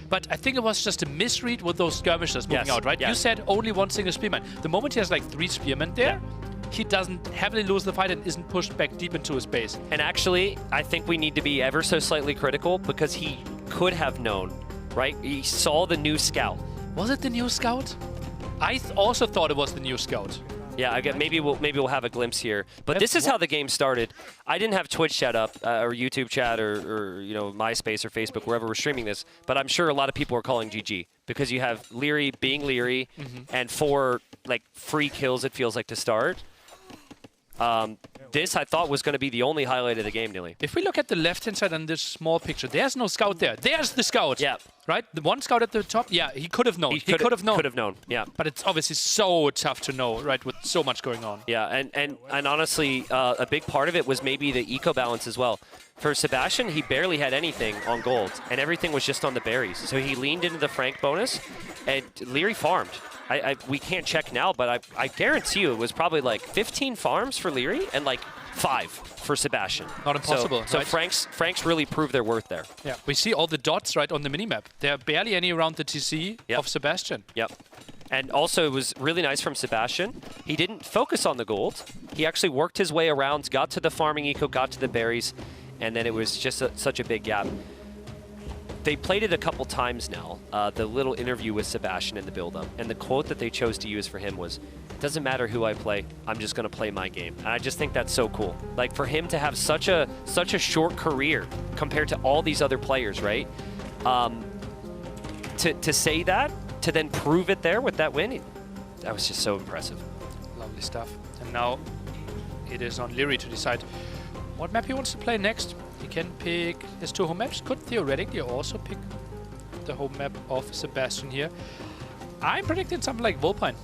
but I think it was just a misread with those skirmishers moving out, right? Yeah. You said only 1 single spearman. The moment he has like 3 spearmen there, he doesn't heavily lose the fight and isn't pushed back deep into his base. And actually, I think we need to be ever so slightly critical because he could have known, right? He saw the new scout. Was it the new scout? I also thought it was the new scout. Yeah, I get maybe we'll have a glimpse here. But this is how the game started. I didn't have Twitch chat up or YouTube chat or you know MySpace or Facebook wherever we're streaming this. But I'm sure a lot of people are calling GG because you have Leary being Leary and 4 like free kills it feels like to start. This I thought was going to be the only highlight of the game, Nilly. If we look at the left-hand side on this small picture, there's no scout there. There's the scout. Yeah. Right? The one scout at the top, yeah, he could have known. He could have known. Could have known, yeah. But it's obviously so tough to know, right, with so much going on. Yeah, and honestly, a big part of it was maybe the eco balance as well. For Sebastian, he barely had anything on gold, and everything was just on the berries. So he leaned into the Frank bonus, and Leary farmed. We can't check now, but I guarantee you it was probably like 15 farms for Leary and like 5 for Sebastian. Not impossible, So right? Franks really proved their worth there. Yeah, we see all the dots right on the minimap. There are barely any around the TC of Sebastian. Yep. And also it was really nice from Sebastian. He didn't focus on the gold. He actually worked his way around, got to the farming eco, got to the berries, and then it was just such a big gap. They played it a couple times now, the little interview with Sebastian in the build-up, and the quote that they chose to use for him was, "It doesn't matter who I play, I'm just going to play my game." And I just think that's so cool. Like, for him to have such a short career compared to all these other players, right? To say that, to then prove it there with that win, that was just so impressive. Lovely stuff. And now it is on Leary to decide what map he wants to play next. He can pick his 2 home maps. Could theoretically also pick the home map of Sebastian here. I'm predicting something like Vulpine.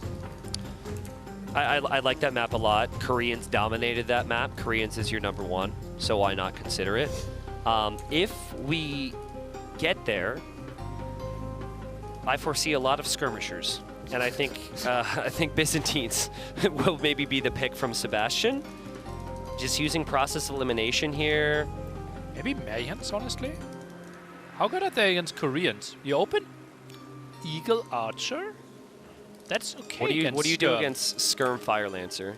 I like that map a lot. Koreans dominated that map. Koreans is your #1, so why not consider it? If we get there, I foresee a lot of skirmishers, and I think Byzantines will maybe be the pick from Sebastian. Just using process elimination here. Maybe Mayans, honestly. How good are they against Koreans? You open Eagle Archer? That's okay. What do you do against Skirm Fire Lancer?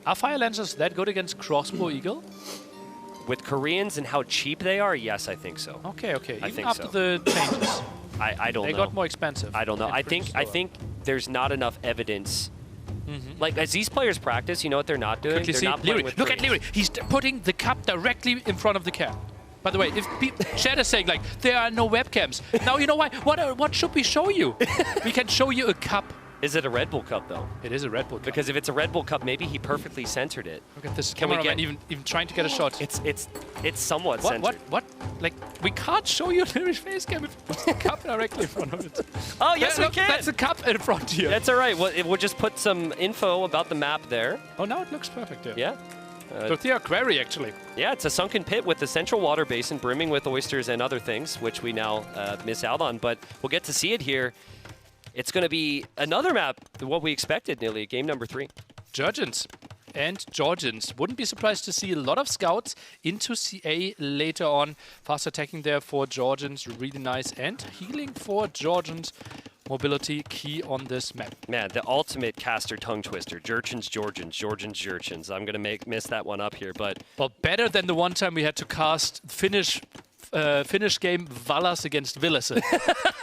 Are Fire Lancers that good against Crossbow Eagle? With Koreans and how cheap they are, yes, I think so. Okay. I Even think after so. the changes. I don't know. They got more expensive. I don't know. I think there's not enough evidence. Like, as these players practice, you know what they're not doing? Quickly They're see. not playing with Look at Koreans. Leary. He's putting the cup directly in front of the cam. By the way, if chat is saying like there are no webcams, now you know why. What should we show you? We can show you a cup. Is it a Red Bull cup though? It is a Red Bull cup. Because if it's a Red Bull cup, maybe he perfectly centered it. Look at this Can we cameraman get even trying to get a shot. It's somewhat centered. What? Like, we can't show you Leary's face cam if it's the cup directly in front of it. Oh yes, we can. That's a cup in front here. That's all right. We'll just put some info about the map there. Oh, now it looks perfect there. Yeah. Tortilla Quarry, actually. Yeah, it's a sunken pit with the central water basin brimming with oysters and other things, which we now miss out on. But we'll get to see it here. It's going to be another map than what we expected, nearly, game #3. Georgians and Georgians. Wouldn't be surprised to see a lot of scouts into CA later on. Fast attacking there for Georgians, really nice. And healing for Georgians. Mobility key on this map. Man, the ultimate caster tongue twister. Georgians, Georgians. I'm going to miss that one up here, but... Well, better than the one time we had to cast Finnish game Valas against Villas.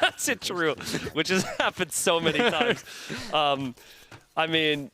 That's it, true. Which has happened so many times. I mean,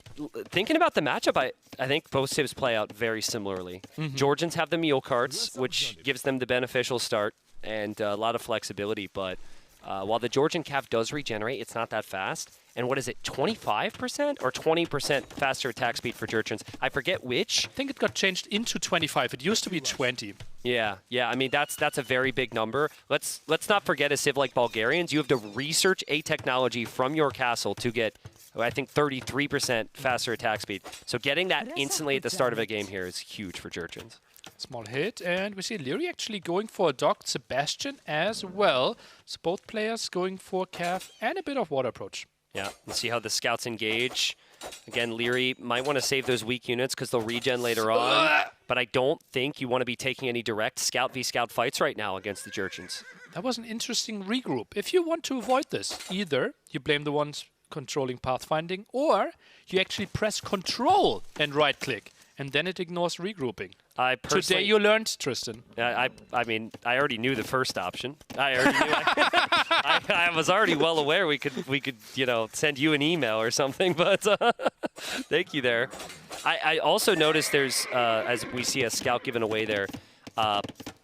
thinking about the matchup, I think both civs play out very similarly. Georgians have the mule carts, which gives them the beneficial start and a lot of flexibility, but while the Georgian Cav does regenerate, it's not that fast. And what is it, 25% or 20% faster attack speed for Georgians? I forget which. I think it got changed into 25. It used to be 20. Yeah. I mean, that's a very big number. Let's not forget, a civ like Bulgarians, you have to research a technology from your castle to get, I think, 33% faster attack speed. So getting that instantly at the start of a game here is huge for Georgians. Small hit, and we see Leary actually going for a docked Sebastian as well. So both players going for Cav and a bit of water approach. Yeah, let's see how the scouts engage. Again, Leary might want to save those weak units because they'll regen later on. But I don't think you want to be taking any direct scout v scout fights right now against the Georgians. That was an interesting regroup. If you want to avoid this, either you blame the ones controlling pathfinding, or you actually press Control and right-click, and then it ignores regrouping. Today you learned, Tristan. I mean, I already knew the first option. I already knew. I was already well aware we could send you an email or something. But thank you there. I also noticed there's as we see a scout given away there.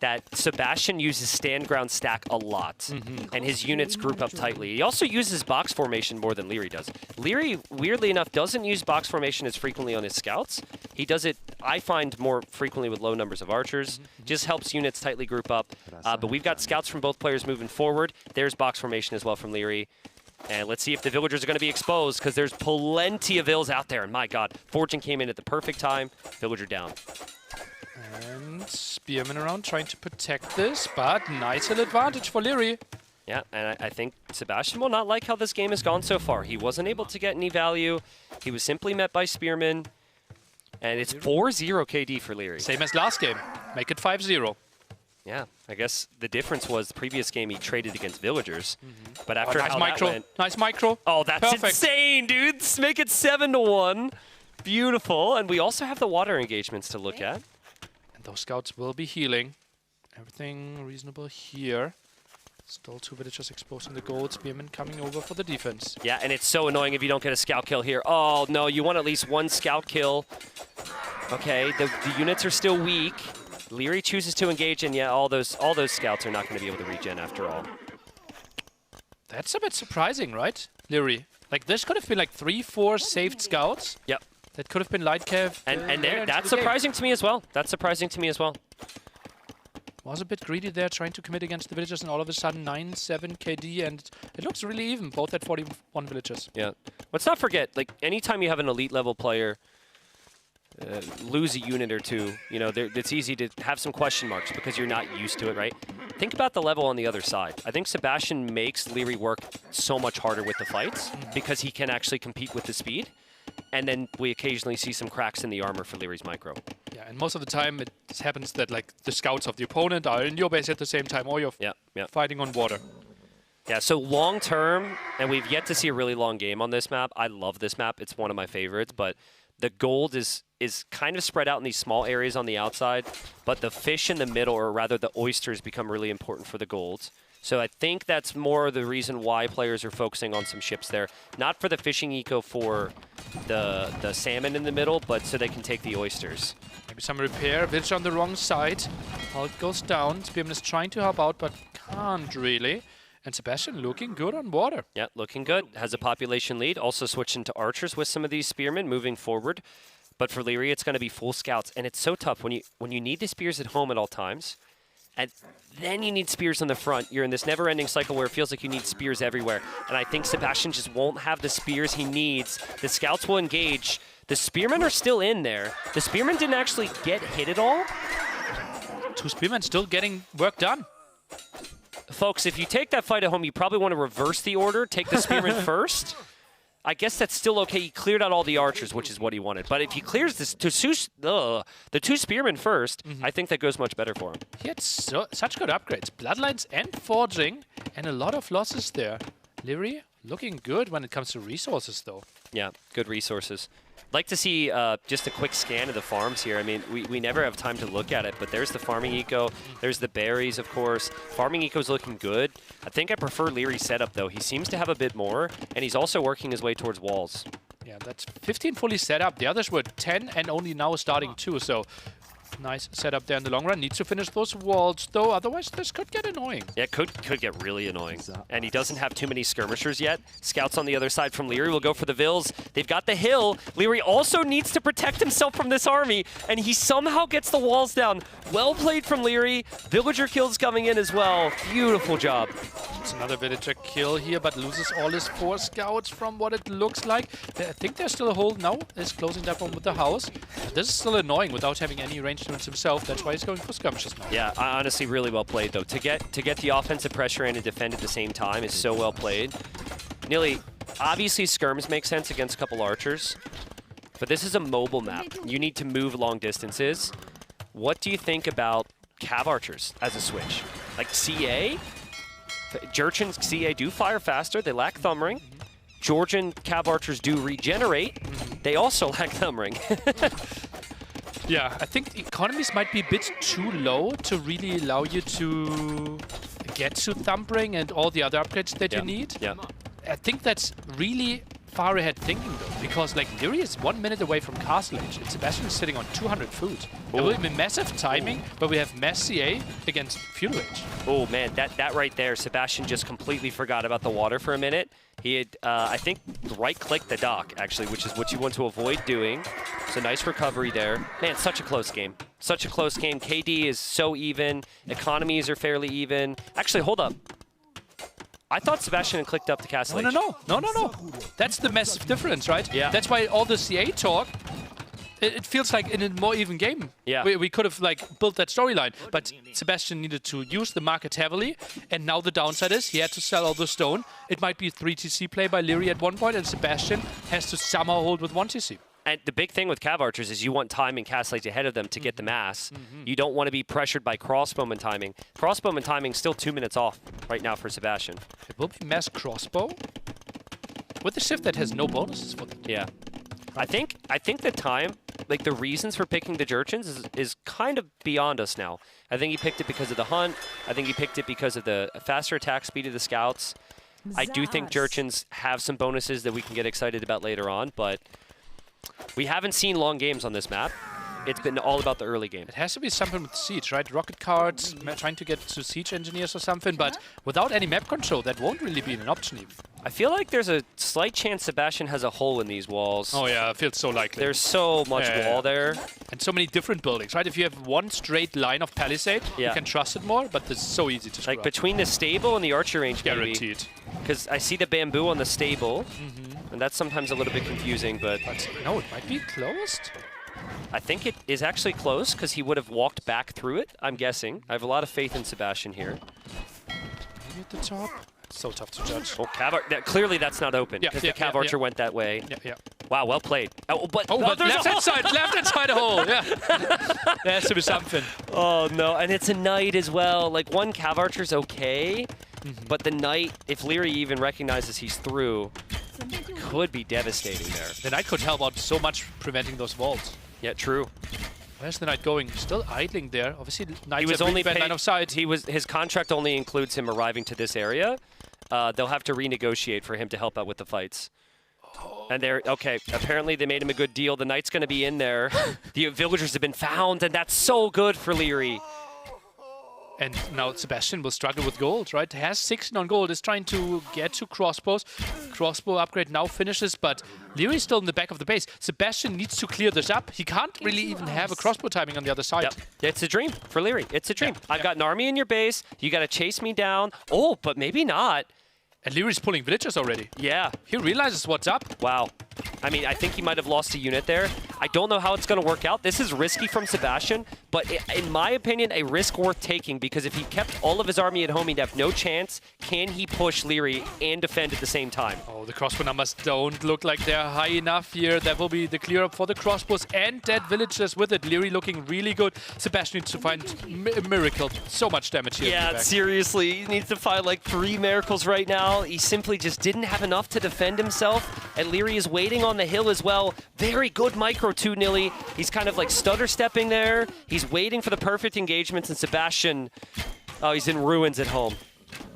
That Sebastian uses stand ground stack a lot, and his units group up tightly. He also uses box formation more than Leary does. Leary, weirdly enough, doesn't use box formation as frequently on his scouts. He does it, I find, more frequently with low numbers of archers. Just helps units tightly group up. But we've got scouts from both players moving forward. There's box formation as well from Leary. And let's see if the villagers are going to be exposed, because there's plenty of ills out there. And my God, Fortune came in at the perfect time. Villager down. And Spearman around trying to protect this, but nice little advantage for Leary. Yeah, and I think Sebastian will not like how this game has gone so far. He wasn't able to get any value. He was simply met by Spearman. And it's 4-0 KD for Leary. Same as last game. Make it 5-0. Yeah, I guess the difference was the previous game he traded against villagers. But after nice how micro. That went, nice micro. Oh, that's perfect. Insane, dude. Let's make it 7-1. Beautiful. And we also have the water engagements to look at. Those scouts will be healing. Everything reasonable here. Still 2 villagers exposing the gold. Spearman coming over for the defense. Yeah, and it's so annoying if you don't get a scout kill here. Oh, no, you want at least 1 scout kill. Okay, the units are still weak. Leary chooses to engage, and yeah, all those scouts are not going to be able to regen after all. That's a bit surprising, right, Leary? Like, this could have been like 3-4 saved scouts. Yep. That could have been light cav. And that's surprising to me as well. That's surprising to me as well. Was a bit greedy there, trying to commit against the villagers, and all of a sudden 9-7 KD, and it looks really even, both at 41 villagers. Yeah. Let's not forget, like, anytime you have an elite level player lose a unit or two, it's easy to have some question marks because you're not used to it, right? Think about the level on the other side. I think Sebastian makes Leary work so much harder with the fights because he can actually compete with the speed. And then we occasionally see some cracks in the armor for Leary's micro. Yeah, and most of the time it happens that like the scouts of the opponent are in your base at the same time, or you're fighting on water. Yeah, so long term, and we've yet to see a really long game on this map. I love this map. It's one of my favorites, but the gold is kind of spread out in these small areas on the outside, but the fish in the middle, or rather the oysters, become really important for the golds. So I think that's more the reason why players are focusing on some ships there. Not for the fishing eco for the salmon in the middle, but so they can take the oysters. Maybe some repair. Village on the wrong side. Hulk goes down. Spearman is trying to help out, but can't really. And Sebastian looking good on water. Yeah, looking good. Has a population lead. Also switching to archers with some of these spearmen moving forward. But for Leary, it's going to be full scouts. And it's so tough when you need the spears at home at all times. And then you need spears on the front. You're in this never-ending cycle where it feels like you need spears everywhere. And I think Sebastian just won't have the spears he needs. The scouts will engage. The spearmen are still in there. The spearmen didn't actually get hit at all. 2 spearmen still getting work done. Folks, if you take that fight at home, you probably want to reverse the order. Take the spearmen first. I guess that's still okay. He cleared out all the archers, which is what he wanted. But if he clears this the 2 spearmen first, I think that goes much better for him. He had such good upgrades. Bloodlines and forging, and a lot of losses there. Leary looking good when it comes to resources, though. Yeah, good resources. Like to see just a quick scan of the farms here. I mean, we never have time to look at it, but there's the farming eco. There's the berries, of course. Farming eco's looking good. I think I prefer Leary's setup, though. He seems to have a bit more, and he's also working his way towards walls. Yeah, that's 15 fully set up. The others were 10 and only now starting 2, so nice setup there in the long run. Needs to finish those walls, though. Otherwise, this could get annoying. Yeah, it could get really annoying. And he doesn't have too many skirmishers yet. Scouts on the other side from Leary will go for the Vills. They've got the hill. Leary also needs to protect himself from this army, and he somehow gets the walls down. Well played from Leary. Villager kills coming in as well. Beautiful job. It's another villager kill here, but loses all his 4 scouts from what it looks like. I think there's still a hold now. Is closing that one with the house. This is still annoying without having any range units himself. That's why he's going for skirmishes now. Yeah, honestly, really well played, though. To get the offensive pressure in and defend at the same time is so well played. Nearly, obviously, skirms make sense against a couple archers, but this is a mobile map. You need to move long distances. What do you think about cav archers as a switch? Like CA? Jurchen's CA do fire faster. They lack thumb ring. Georgian cav archers do regenerate, they also lack thumbring. Yeah, I think economies might be a bit too low to really allow you to get to thumbring and all the other upgrades that you need. Yeah. I think that's really far ahead thinking though, because like Leary is 1 minute away from Castle Age and Sebastian is sitting on 200 food. It will be massive timing, but we have mass CA against Feudal Age. Oh man, that right there, Sebastian just completely forgot about the water for a minute. He had, I think, right-clicked the dock, actually, which is what you want to avoid doing. So nice recovery there. Man, such a close game. Such a close game. KD is so even. Economies are fairly even. Actually, hold up. I thought Sebastian had clicked up the Castle Age. No. That's the massive difference, right? Yeah. That's why all the CA talk, it feels like in a more even game. Yeah. We could have like built that storyline, but Sebastian needed to use the market heavily, and now the downside is he had to sell all the stone. It might be a 3TC play by Leary at one point, and Sebastian has to somehow hold with 1TC. And the big thing with cav archers is you want time and Castle Age ahead of them to get the mass. You don't want to be pressured by crossbowman timing. Crossbowman timing still 2 minutes off right now for Sebastian. It will be mass crossbow with a shift that has no bonuses for them. Yeah. I think the time, like the reasons for picking the Jurchens is kind of beyond us now. I think he picked it because of the hunt. I think he picked it because of the faster attack speed of the scouts. I do think Jurchens have some bonuses that we can get excited about later on, but we haven't seen long games on this map. It's been all about the early game. It has to be something with Siege, right? Rocket cards, trying to get to Siege engineers or something, but without any map control, that won't really be an option even. I feel like there's a slight chance Sebastian has a hole in these walls. Oh yeah, it feels so likely. There's so much wall there. And so many different buildings, right? If you have one straight line of palisade, you can trust it more, but it's so easy to screw Like up. between the stable and the archer range, Guaranteed. Because I see the bamboo on the stable, and that's sometimes a little bit confusing, but no, it might be closed. I think it is actually close because he would have walked back through it, I'm guessing. I have a lot of faith in Sebastian here. Maybe at the top. It's so tough to judge. Oh, clearly that's not open because the Cav Archer went that way. Yeah. Wow, well played. But left-hand side hole, yeah. There has to be something. Oh, no, and it's a knight as well. Like, one Cav Archer's okay, but the knight, if Leary even recognizes he's through, could be devastating there. The knight could help out so much preventing those vaults. Yeah, true. Where's the knight going? Still idling there. Obviously, knight's he was a only bad line of sight. His contract only includes him arriving to this area. They'll have to renegotiate for him to help out with the fights. And they're okay. Apparently, they made him a good deal. The knight's going to be in there. The villagers have been found, and that's so good for Leary. And now Sebastian will struggle with gold, right? He has 16 on gold, is trying to get to crossbows. Crossbow upgrade now finishes, but Leary's still in the back of the base. Sebastian needs to clear this up. He can't really even have a crossbow timing on the other side. Yep. It's a dream for Leary. It's a dream. I've got an army in your base. You got to chase me down. Oh, but maybe not. And Leary's pulling villagers already. Yeah. He realizes what's up. Wow. I mean, I think he might have lost a unit there. I don't know how it's going to work out. This is risky from Sebastian, but in my opinion, a risk worth taking, because if he kept all of his army at home, he'd have no chance. Can he push Leary and defend at the same time? Oh, the crossbow numbers don't look like they're high enough here. That will be the clear up for the crossbows and dead villagers with it. Leary looking really good. Sebastian needs to find a miracle. So much damage here. Yeah, seriously. He needs to find like 3 miracles right now. He simply just didn't have enough to defend himself. And Leary is waiting on the hill as well. Very good micro too, Nilly. He's kind of like stutter stepping there. He's waiting for the perfect engagements, and Sebastian, oh, he's in ruins at home.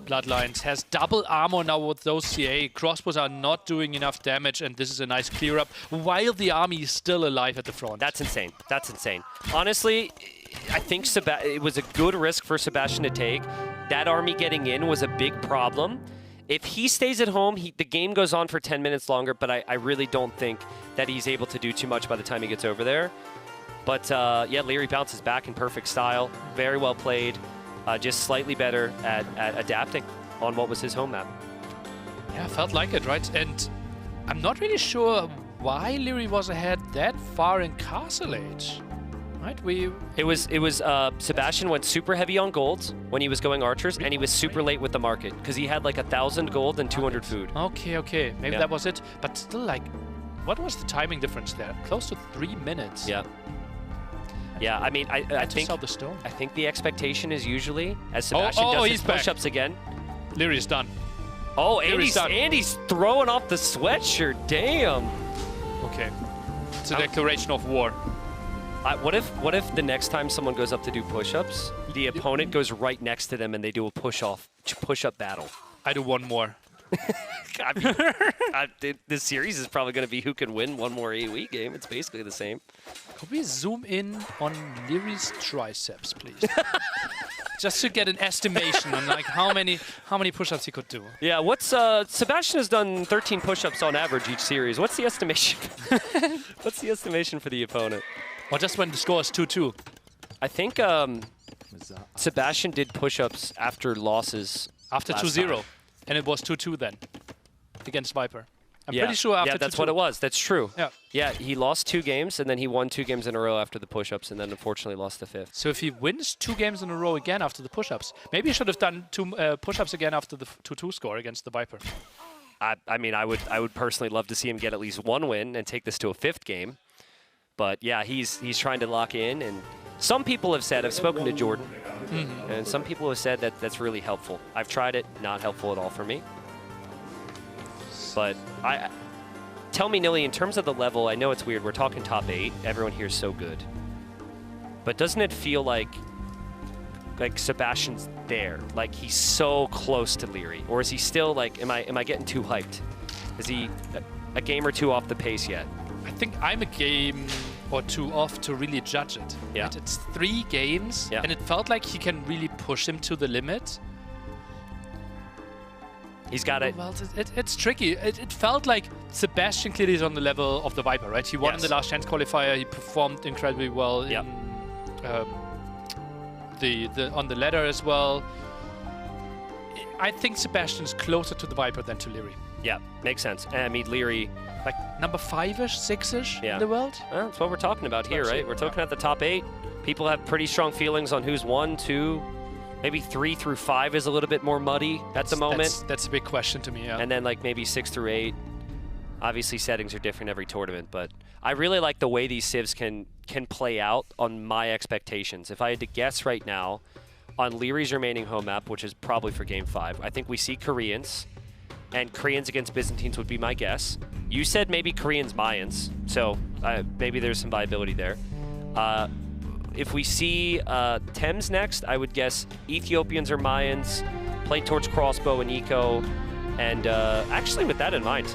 Bloodlines has double armor now with those CA. Crossbows are not doing enough damage, and this is a nice clear up while the army is still alive at the front. That's insane. That's insane. Honestly, I think it was a good risk for Sebastian to take. That army getting in was a big problem. If he stays at home, the game goes on for 10 minutes longer, but I really don't think that he's able to do too much by the time he gets over there. But yeah, Leary bounces back in perfect style. Very well played. Just slightly better at adapting on what was his home map. Yeah, felt like it, right? And I'm not really sure why Leary was ahead that far in Castle Age. Right, It was Sebastian went super heavy on golds when he was going archers, and he was super late with the market because he had like 1,000 gold and 200 food. Okay, maybe that was it. But still, like, what was the timing difference there? Close to 3 minutes. Yeah. Yeah, I mean, I think the expectation is usually, as Sebastian does his push-ups again. Leary is done. Oh, Andy's throwing off the sweatshirt. Damn. Okay. It's a declaration of war. What if the next time someone goes up to do push-ups, the opponent goes right next to them and they do a push-up battle? I do one more. I mean, this series is probably going to be who can win one more AoE game. It's basically the same. Could we zoom in on Leary's triceps, please? Just to get an estimation on like how many push-ups he could do. Yeah, what's Sebastian has done 13 push-ups on average each series. What's the estimation? What's the estimation for the opponent? Or just when the score is 2-2. I think Sebastian did push-ups after losses. After 2-0. And it was 2-2 then against Viper. I'm Yeah. pretty sure after Yeah, that's 2-2. what it was. That's true. Yeah. Yeah, he lost 2 games, and then he won 2 games in a row after the push-ups, and then unfortunately lost the 5th. So if he wins 2 games in a row again after the push-ups, maybe he should have done 2 push-ups again after the 2-2 score against the Viper. I mean, I would personally love to see him get at least 1 win and take this to a 5th game. But yeah, he's trying to lock in, and some people have said, I've spoken to Jordan, and some people have said that that's really helpful. I've tried it, not helpful at all for me. But tell me, Nilly, in terms of the level, I know it's weird. We're talking top 8. Everyone here is so good. But doesn't it feel like Sebastian's there? Like he's so close to Leary? Or is he still like, am I getting too hyped? Is he a game or 2 off the pace yet? I think I'm a game or 2 off to really judge it. Yeah. Right? It's 3 games, and it felt like he can really push him to the limit. He's got it. Well, it's tricky. It felt like Sebastian clearly is on the level of the Viper, right? He won the last chance qualifier. He performed incredibly well in on the ladder as well. I think Sebastian's closer to the Viper than to Leary. Yeah, makes sense. I mean, Leary, like number 5-ish, 6-ish in the world. Well, that's what we're talking about here, right? We're talking at the top 8. People have pretty strong feelings on who's 1, 2. Maybe 3 through 5 is a little bit more muddy at the moment. That's a big question to me, yeah. And then like maybe 6 through 8. Obviously settings are different every tournament, but I really like the way these civs can play out on my expectations. If I had to guess right now on Leary's remaining home map, which is probably for game 5, I think we see Koreans, and Koreans against Byzantines would be my guess. You said maybe Koreans Mayans, so maybe there's some viability there. If we see Thames next, I would guess Ethiopians or Mayans, play towards crossbow and eco, and actually with that in mind,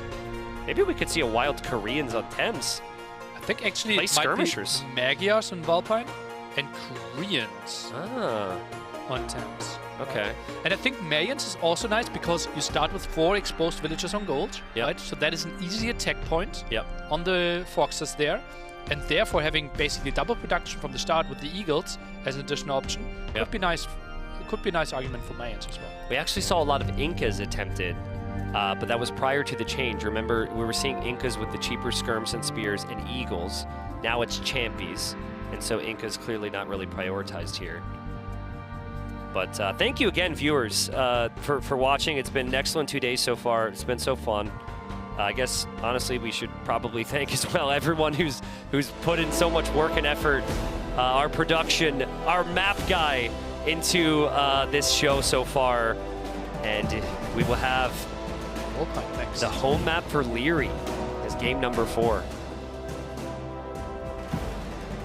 maybe we could see a wild Koreans on Thames. I think actually play it might skirmishers. be Magyars on Valpine and Koreans on Thames. Okay. And I think Mayans is also nice because you start with 4 exposed villages on gold, right? So that is an easy attack point on the Foxes there. And therefore having basically double production from the start with the Eagles as an additional option could be nice. It could be a nice argument for Mayans as well. We actually saw a lot of Incas attempted, but that was prior to the change. Remember, we were seeing Incas with the cheaper skirms and spears and Eagles. Now it's Champies, and so Incas clearly not really prioritized here. But thank you again, viewers, for watching. It's been an excellent 2 days so far. It's been so fun. I guess, honestly, we should probably thank as well everyone who's put in so much work and effort, our production, our map guy into this show so far. And we will have the home map for Leary as game number 4.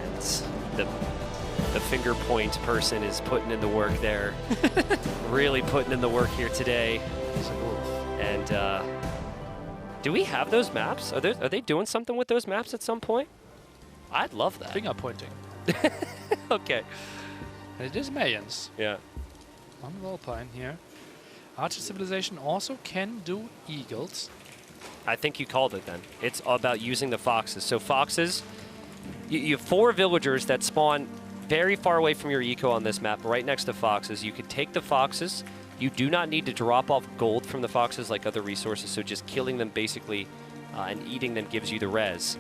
And the finger point person is putting in the work there. Really putting in the work here today. And do we have those maps? Are they doing something with those maps at some point? I'd love that. Finger pointing. Okay. And it is Mayans. Yeah. On Valpine here. Archer Civilization also can do Eagles. I think you called it then. It's all about using the foxes. So foxes, you have 4 villagers that spawn very far away from your eco on this map, right next to foxes. You could take the foxes. You do not need to drop off gold from the foxes like other resources, so just killing them basically and eating them gives you the res.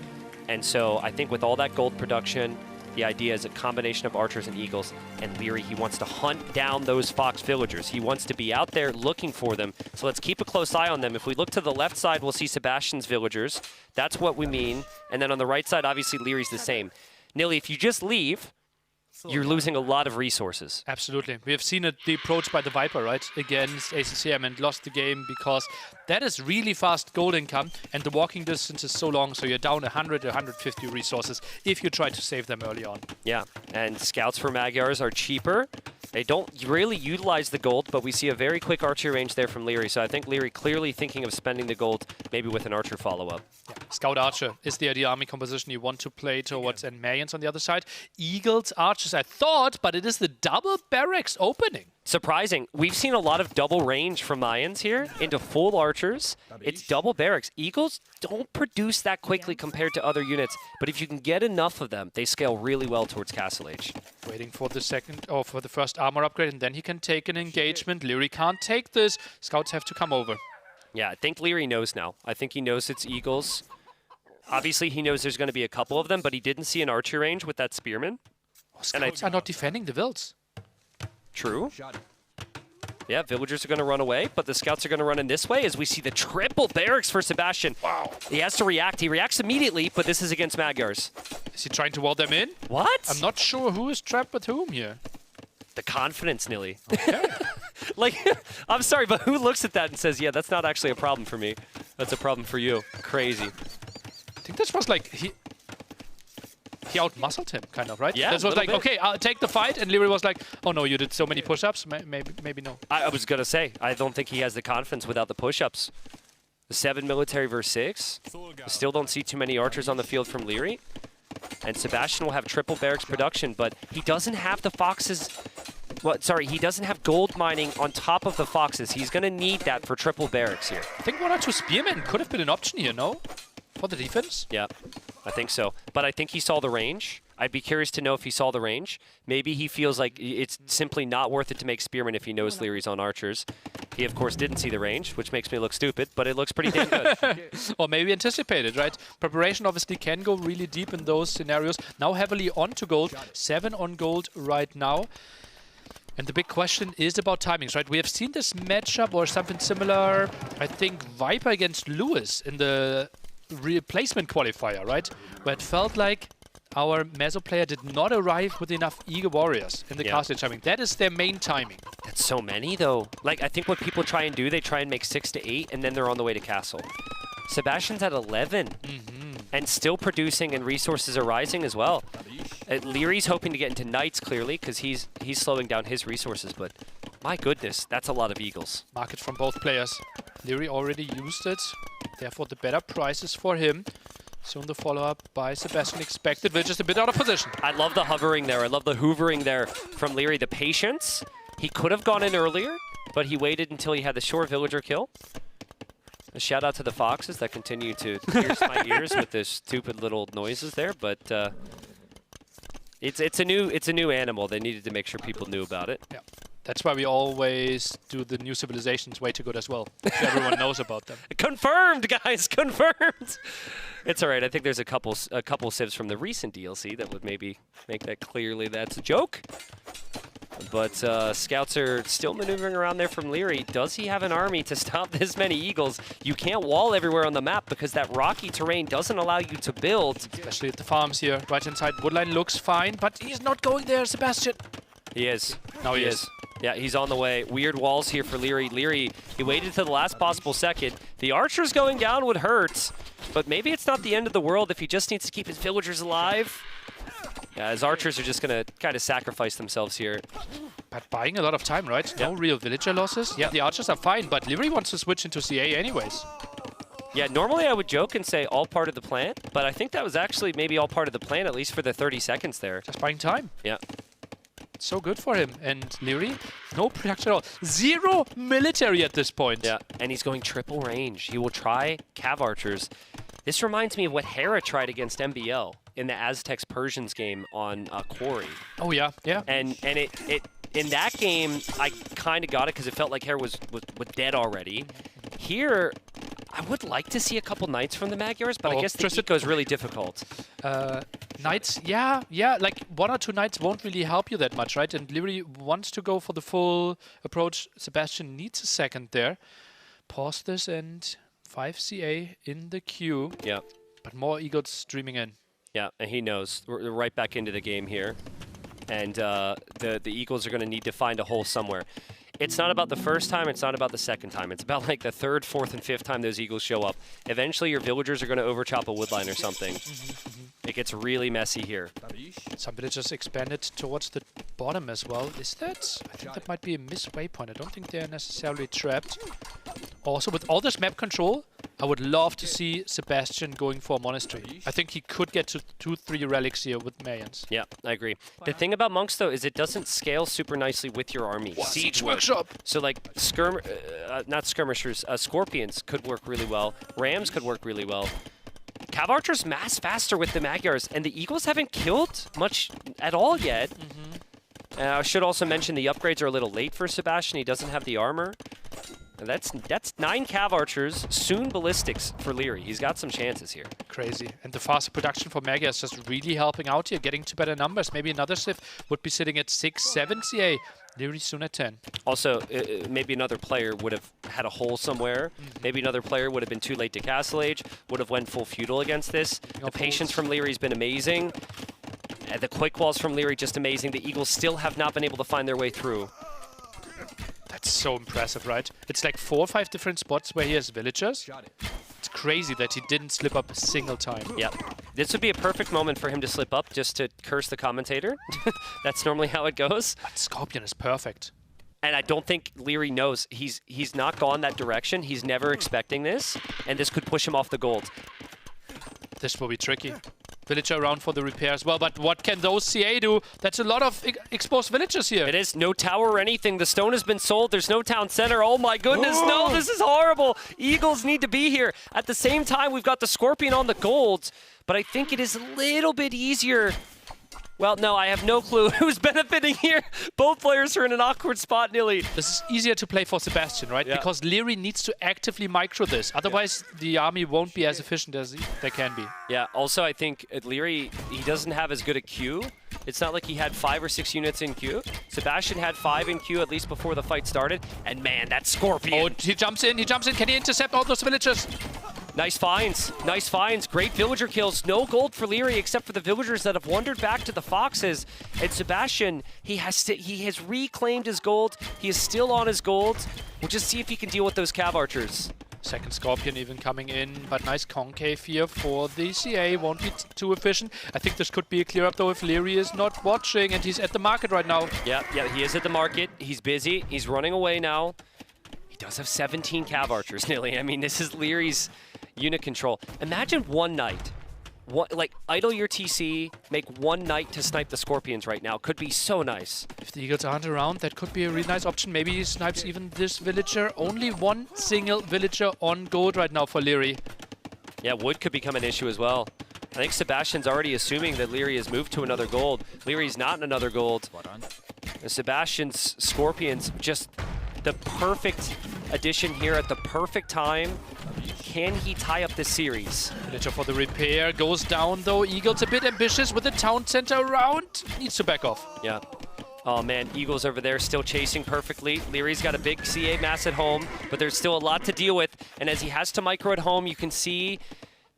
And so I think with all that gold production, the idea is a combination of archers and eagles, and Leary, he wants to hunt down those fox villagers. He wants to be out there looking for them, so let's keep a close eye on them. If we look to the left side, we'll see Sebastian's villagers. That's what we mean. And then on the right side, obviously, Leary's the same. Nilly, if you just leave, you're losing a lot of resources. Absolutely. We have seen it, the approach by the Viper, right, against ACCM and lost the game because that is really fast gold income and the walking distance is so long, so you're down 100 or 150 resources if you try to save them early on. Yeah, and scouts for Magyars are cheaper. They don't really utilize the gold, but we see a very quick archery range there from Leary, so I think Leary clearly thinking of spending the gold maybe with an archer follow-up. Yeah. Scout Archer is the ideal army composition you want to play towards, and Mayans on the other side. Eagles, Archers, I thought, but it is the double barracks opening. Surprising. We've seen a lot of double range from Mayans here into full archers. It's double barracks. Eagles don't produce that quickly compared to other units, but if you can get enough of them, they scale really well towards Castle Age. Waiting for the second, or for the first armor upgrade, and then he can take an engagement. Leary can't take this. Scouts have to come over. Yeah, I think Leary knows now. I think he knows it's Eagles. Obviously, he knows there's going to be a couple of them, but he didn't see an archer range with that spearman. Oh, scouts are not defending the vills. True. Yeah, villagers are going to run away, but the scouts are going to run in this way as we see the triple barracks for Sebastian. Wow. He has to react. He reacts immediately, but this is against Magyars. Is he trying to wall them in? What? I'm not sure who is trapped with whom here. The confidence, Nilly. Okay. Like, I'm sorry, but who looks at that and says, yeah, that's not actually a problem for me. That's a problem for you. Crazy. I think this was like, he out-muscled him, kind of, right? Yeah, This was like, okay, I'll take the fight, and Leary was like, oh no, you did so many push-ups, maybe no. I was going to say, I don't think he has the confidence without the push-ups. The 7 military versus 6. Still don't see too many archers on the field from Leary. And Sebastian will have triple barracks production, but he doesn't have the foxes. Well, sorry, he doesn't have gold mining on top of the foxes. He's going to need that for triple barracks here. I think 1 or 2 spearmen could have been an option here, no? For the defense? Yeah, I think so. But I think he saw the range. I'd be curious to know if he saw the range. Maybe he feels like it's simply not worth it to make spearmen if he knows Leary's on archers. He, of course, didn't see the range, which makes me look stupid, but it looks pretty damn good. Or maybe anticipated, right? Preparation obviously can go really deep in those scenarios. Now heavily onto gold. 7 on gold right now. And the big question is about timings, right? We have seen this matchup or something similar, I think, Viper against Lewis in the replacement qualifier, right? Where it felt like our Meso player did not arrive with enough Eagle Warriors in the castle timing. That is their main timing. That's so many, though. Like, I think what people try and do, they try and make 6 to 8, and then they're on the way to castle. Sebastian's at 11, and still producing, and resources are rising as well. Leary's hoping to get into Knights, clearly, because he's slowing down his resources, but my goodness, that's a lot of Eagles. Market from both players. Leary already used it, therefore the better prices for him. Soon the follow-up by Sebastian expected, which is a bit out of position. I love the hovering there. I love the hoovering there from Leary. The patience. He could have gone in earlier, but he waited until he had the shore villager kill. A shout out to the foxes that continue to pierce my ears with their stupid little noises there, but it's a new animal. They needed to make sure people knew about it. Yeah. That's why we always do the new civilizations way too good as well. So everyone knows about them. Confirmed, guys, confirmed. It's all right. I think there's a couple civs from the recent DLC that would maybe make that clearly that's a joke. But scouts are still maneuvering around there from Leary. Does he have an army to stop this many Eagles? You can't wall everywhere on the map because that rocky terrain doesn't allow you to build. Especially at the farms here. Right inside woodline looks fine, but he's not going there, Sebastian. He is. Now he is. Yeah, he's on the way. Weird walls here for Leary. Leary, he waited to the last possible second. The archers going down would hurt, but maybe it's not the end of the world if he just needs to keep his villagers alive. Yeah, his archers are just going to kind of sacrifice themselves here. But buying a lot of time, right? No real villager losses. Yeah, the archers are fine, but Leary wants to switch into CA anyways. Yeah, normally I would joke and say all part of the plan, but I think that was actually maybe all part of the plan, at least for the 30 seconds there. Just buying time. Yeah. So good for him. And Leary, no production at all. 0 military at this point. Yeah, and he's going triple range. He will try Cav Archers. This reminds me of what Hera tried against MBL in the Aztecs Persians game on Quarry. Oh, yeah, yeah. And it in that game, I kind of got it because it felt like Hera was dead already. Here, I would like to see a couple Knights from the Magyars, but I guess the eco is really difficult. Knights, yeah, like 1 or 2 Knights won't really help you that much, right? And Leary wants to go for the full approach. Sebastian needs a second there. Pause this and 5 CA in the queue. Yeah. But more Eagles streaming in. Yeah, and he knows. We're right back into the game here. And the Eagles are going to need to find a hole somewhere. It's not about the first time, it's not about the second time. It's about like the third, fourth, and fifth time those Eagles show up. Eventually your villagers are going to overchop a woodline or something. It gets really messy here. Some villagers expanded towards the bottom as well. Is that? I think that might be a missed waypoint. I don't think they're necessarily trapped. Also, with all this map control, I would love to see Sebastian going for a monastery. I think he could get to 2-3 relics here with Mayans. Yeah, I agree. The thing about monks, though, is it doesn't scale super nicely with your army. Siege workshop! So, like, not skirmishers, scorpions could work really well. Rams could work really well. Cav archers mass faster with the Magyars, and the Eagles haven't killed much at all yet. I should also mention the upgrades are a little late for Sebastian. He doesn't have the armor. That's 9 Cav archers, soon ballistics for Leary. He's got some chances here. Crazy. And the faster production for Magyar is just really helping out here, getting to better numbers. Maybe another Civ would be sitting at 6, 7 CA. Leary soon at 10. Also, maybe another player would have had a hole somewhere. Maybe another player would have been too late to Castle Age, would have went full feudal against this. The patience from Leary's been amazing. And the quick walls from Leary just amazing. The Eagles still have not been able to find their way through. That's so impressive, right? It's like 4 or 5 different spots where he has villagers. It's crazy that he didn't slip up a single time. Yep. This would be a perfect moment for him to slip up, just to curse the commentator. That's normally how it goes. But Scorpion is perfect. And I don't think Leary knows. He's not gone that direction. He's never expecting this. And this could push him off the gold. This will be tricky. Villager around for the repair as well, but what can those CA do? That's a lot of exposed villagers here. It is. No tower or anything. The stone has been sold. There's no town center. Oh my goodness, no, this is horrible. Eagles need to be here. At the same time, we've got the Scorpion on the gold, but I think it is a little bit easier. Well, no, I have no clue who's benefiting here. Both players are in an awkward spot, Nilly. This is easier to play for Sebastian, right? Yeah. Because Leary needs to actively micro this. Otherwise, the army won't be as efficient as they can be. Yeah, also, I think Leary, he doesn't have as good a queue. It's not like he had 5 or 6 units in queue. Sebastian had 5 in queue, at least before the fight started. And man, that Scorpion. Oh, he jumps in. Can he intercept all those villagers? Nice finds. Nice finds. Great villager kills. No gold for Leary except for the villagers that have wandered back to the foxes. And Sebastian, he has reclaimed his gold. He is still on his gold. We'll just see if he can deal with those Cav archers. Second Scorpion even coming in, but nice concave here for the CA. Won't be too efficient. I think this could be a clear up though if Leary is not watching, and he's at the market right now. Yeah, he is at the market. He's busy. He's running away now. He does have 17 Cav archers, Nilly. I mean, this is Leary's unit control. Imagine one knight. Like, idle your TC, make one knight to snipe the Scorpions right now. Could be so nice. If the Eagles aren't around, that could be a really nice option. Maybe he snipes even this villager. Only one single villager on gold right now for Leary. Yeah, wood could become an issue as well. I think Sebastian's already assuming that Leary has moved to another gold. Leary's not in another gold. And Sebastian's Scorpions, just the perfect addition here at the perfect time. Can he tie up this series? Villager for the repair goes down though. Eagles a bit ambitious with the town center around. Needs to back off. Yeah. Oh man, Eagles over there still chasing perfectly. Leary's got a big CA mass at home, but there's still a lot to deal with. And as he has to micro at home, you can see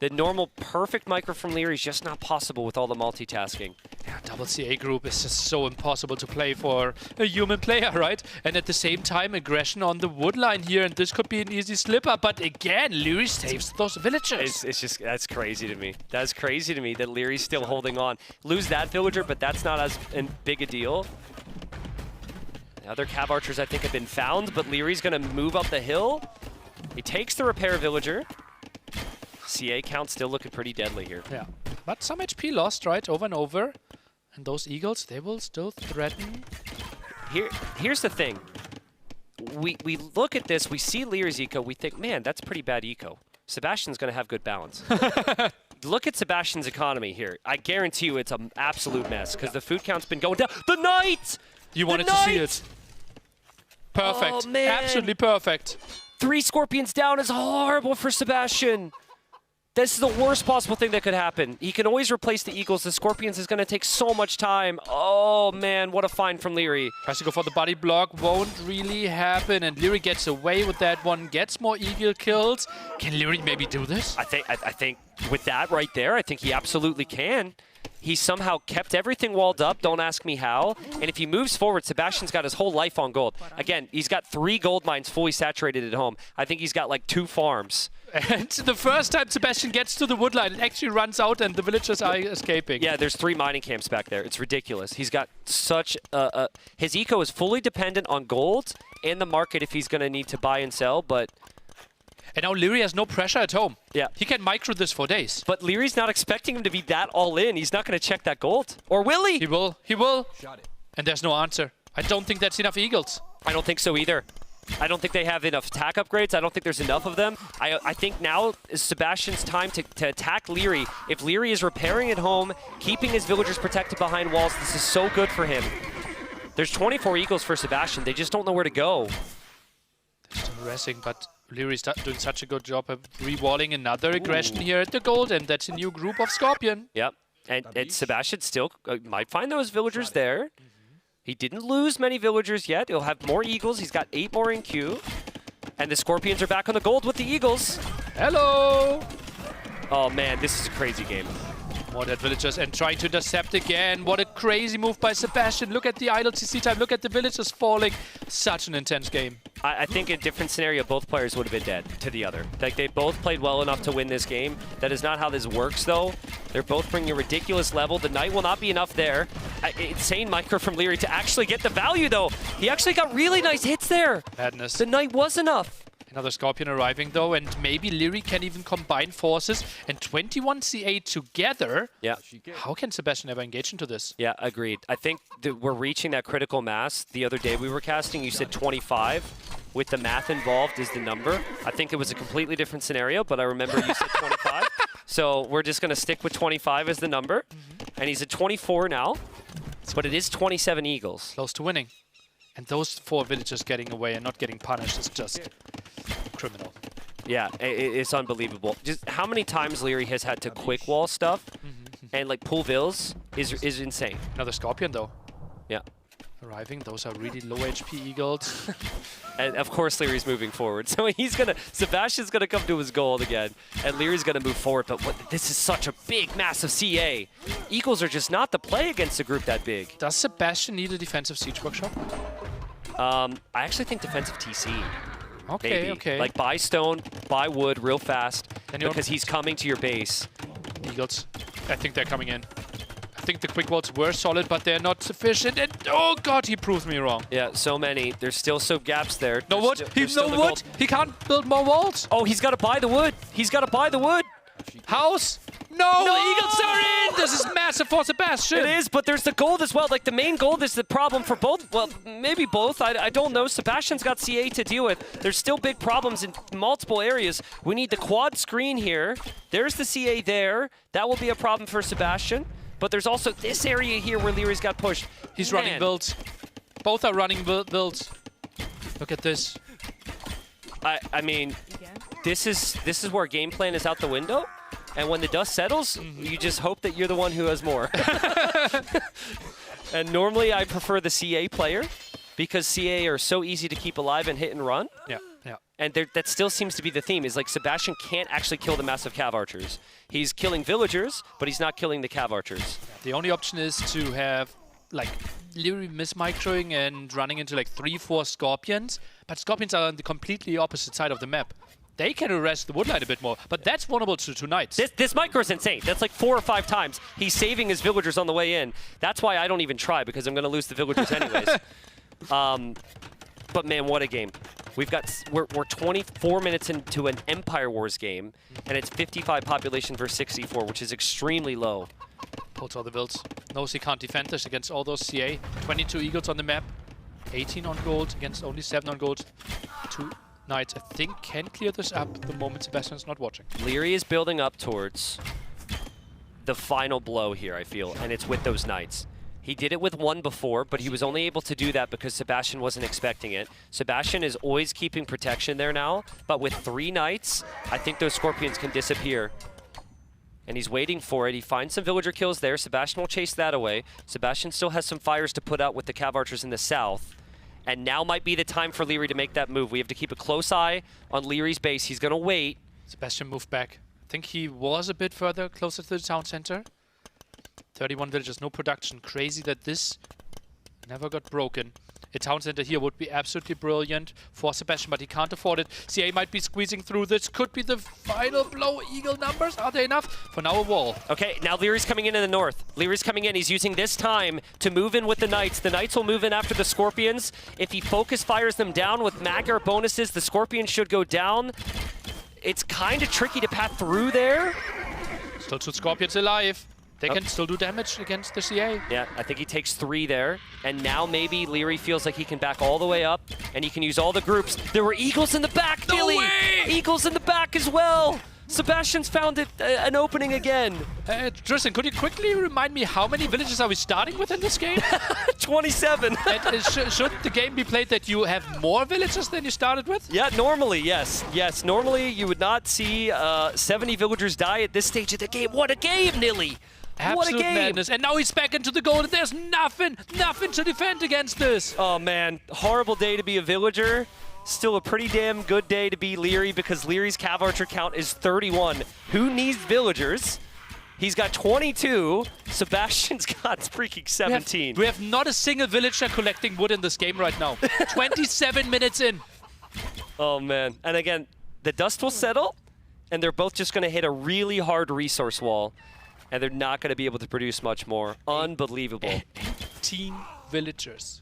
the normal perfect micro from Leary is just not possible with all the multitasking. Yeah, double CA group is just so impossible to play for a human player, right? And at the same time, aggression on the wood line here, and this could be an easy slip-up. But again, Leary saves those villagers. It's just, that's crazy to me. That's crazy to me that Leary's still holding on. Lose that villager, but that's not as big a deal. The other Cav archers, I think, have been found, but Leary's going to move up the hill. He takes the repair villager. CA count still looking pretty deadly here. Yeah, but some HP lost, right, over and over. And those Eagles, they will still threaten. Here's the thing. We look at this, we see Leary's eco, we think, man, that's pretty bad eco. Sebastian's going to have good balance. Look at Sebastian's economy here. I guarantee you it's an absolute mess because the food count's been going down. The Knight! You wanted to see it. Perfect. Oh, man. Absolutely perfect. 3 Scorpions down is horrible for Sebastian. This is the worst possible thing that could happen. He can always replace the Eagles. The Scorpions is going to take so much time. Oh, man, what a find from Leary. Tries to go for the body block. Won't really happen. And Leary gets away with that one. Gets more Eagle kills. Can Leary maybe do this? I think with that right there, I think he absolutely can. he somehow kept everything walled up, don't ask me how. And if he moves forward, Sebastian's got his whole life on gold. Again, he's got 3 gold mines fully saturated at home. I think he's got like 2 farms. And the first time Sebastian gets to the woodline, it actually runs out and the villagers are escaping. Yeah, there's 3 mining camps back there. It's ridiculous. He's got such his eco is fully dependent on gold and the market if he's going to need to buy and sell, but... And now Leary has no pressure at home. Yeah. He can micro this for days. But Leary's not expecting him to be that all in. He's not going to check that gold. Or will he? He will. He will. And there's no answer. I don't think that's enough eagles. I don't think so either. I don't think they have enough attack upgrades. I don't think there's enough of them. I think now is Sebastian's time to attack Leary. If Leary is repairing at home, keeping his villagers protected behind walls, this is so good for him. There's 24 eagles for Sebastian. They just don't know where to go. They're still racing, but Leary's doing such a good job of re-walling another aggression here at the gold, and that's a new group of Scorpion. Yep, and Sebastian still might find those villagers there. He didn't lose many villagers yet. He'll have more eagles. He's got 8 more in queue. And the Scorpions are back on the gold with the eagles. Hello! Oh man, this is a crazy game. More dead villagers and trying to intercept again. What a crazy move by Sebastian. Look at the idle CC time. Look at the villagers falling. Such an intense game. I think in a different scenario, both players would have been dead to the other. Like, they both played well enough to win this game. That is not how this works, though. They're both bringing a ridiculous level. The Knight will not be enough there. Insane micro from Leary to actually get the value, though. He actually got really nice hits there. Madness. The Knight was enough. Another Scorpion arriving, though, and maybe Leary can even combine forces. And 21 CA together. Yeah. How can Sebastian ever engage into this? Yeah, agreed. I think that we're reaching that critical mass. The other day we were casting, you said 25. With the math involved is the number. I think it was a completely different scenario, but I remember you said 25. So we're just going to stick with 25 as the number. And he's at 24 now, but it is 27 eagles. Close to winning. And those 4 villagers getting away and not getting punished is just criminal. Yeah, it's unbelievable. Just how many times Leary has had to quick wall stuff and like pull vills is insane. Another Scorpion, though. Yeah. Arriving, those are really low HP eagles. And of course Leary's moving forward. So Sebastian's gonna come to his gold again. And Leary's gonna move forward, but this is such a big, massive CA. Eagles are just not the play against a group that big. Does Sebastian need a defensive siege workshop? I actually think defensive TC. Okay, maybe. okay. Like buy stone, buy wood real fast, And because he's coming to your base. Eagles, I think they're coming in. I think the quick walls were solid, but they're not sufficient. And oh god, he proved me wrong. Yeah, so many. There's still some gaps there. No wood. No wood. He can't build more walls. Oh, he's got to buy the wood. He's got to buy the wood. House. No, Eagles are in. This is massive for Sebastian. It is, but there's the gold as well. Like, the main gold is the problem for both. Well, maybe both. I don't know. Sebastian's got CA to deal with. There's still big problems in multiple areas. We need the quad screen here. There's the CA there. That will be a problem for Sebastian. But there's also this area here where Leary's got pushed. He's running builds. Both are running builds. Look at this. I mean, this is where game plan is out the window. And when the dust settles, you just hope that you're the one who has more. And normally I prefer the CA player because CA are so easy to keep alive and hit and run. Yeah, yeah. And that still seems to be the theme, is like Sebastian can't actually kill the massive cav archers. He's killing villagers, but he's not killing the cav archers. The only option is to have like Leary mismicroing and running into like 3-4 Scorpions, but Scorpions are on the completely opposite side of the map. They can arrest the woodline a bit more, but that's vulnerable to Knights. This micro is insane. That's like 4 or 5 times. He's saving his villagers on the way in. That's why I don't even try, because I'm going to lose the villagers anyways. But man, what a game. We're 24 minutes into an Empire Wars game, and it's 55 population versus 64, which is extremely low. Pulls all the builds. Knows he can't defend this against all those CA. 22 Eagles on the map. 18 on gold against only 7 on gold. 2 Knights, I think, can clear this up the moment Sebastian's not watching. Leary is building up towards the final blow here, I feel, and it's with those Knights. He did it with 1 before, but he was only able to do that because Sebastian wasn't expecting it. Sebastian is always keeping protection there now, but with 3 Knights, I think those Scorpions can disappear. And he's waiting for it. He finds some villager kills there. Sebastian will chase that away. Sebastian still has some fires to put out with the cav archers in the south. And now might be the time for Leary to make that move. We have to keep a close eye on Leary's base. He's going to wait. Sebastian moved back. I think he was a bit further, closer to the town center. 31 villagers, no production. Crazy that this never got broken. A town center here would be absolutely brilliant for Sebastian, but he can't afford it. CA might be squeezing through. This could be the final blow. Eagle numbers, are they enough? For now, a wall. Okay, now Leary's coming in the north. Leary's coming in. He's using this time to move in with the Knights. The Knights will move in after the Scorpions. If he focus fires them down with Magyar bonuses, the Scorpions should go down. It's kind of tricky to path through there. Still 2 Scorpions alive. They can still do damage against the CA. Yeah, I think he takes 3 there. And now maybe Leary feels like he can back all the way up, and he can use all the groups. There were Eagles in the back, Billy! Eagles in the back as well! Sebastian's found an opening again. Tristan, could you quickly remind me how many villages are we starting with in this game? 27. Should the game be played that you have more villages than you started with? Yeah, normally, yes. Yes, normally you would not see 70 villagers die at this stage of the game. What a game, Nilly! What a game! Madness. And now he's back into the goal, and there's nothing to defend against this. Oh man, horrible day to be a villager. Still a pretty damn good day to be Leary, because Leary's Cav Archer count is 31. Who needs villagers? He's got 22. Sebastian's got freaking 17. We have not a single villager collecting wood in this game right now. 27 minutes in. Oh man, and again, the dust will settle, and they're both just gonna hit a really hard resource wall. And they're not going to be able to produce much more. Unbelievable. 18 villagers.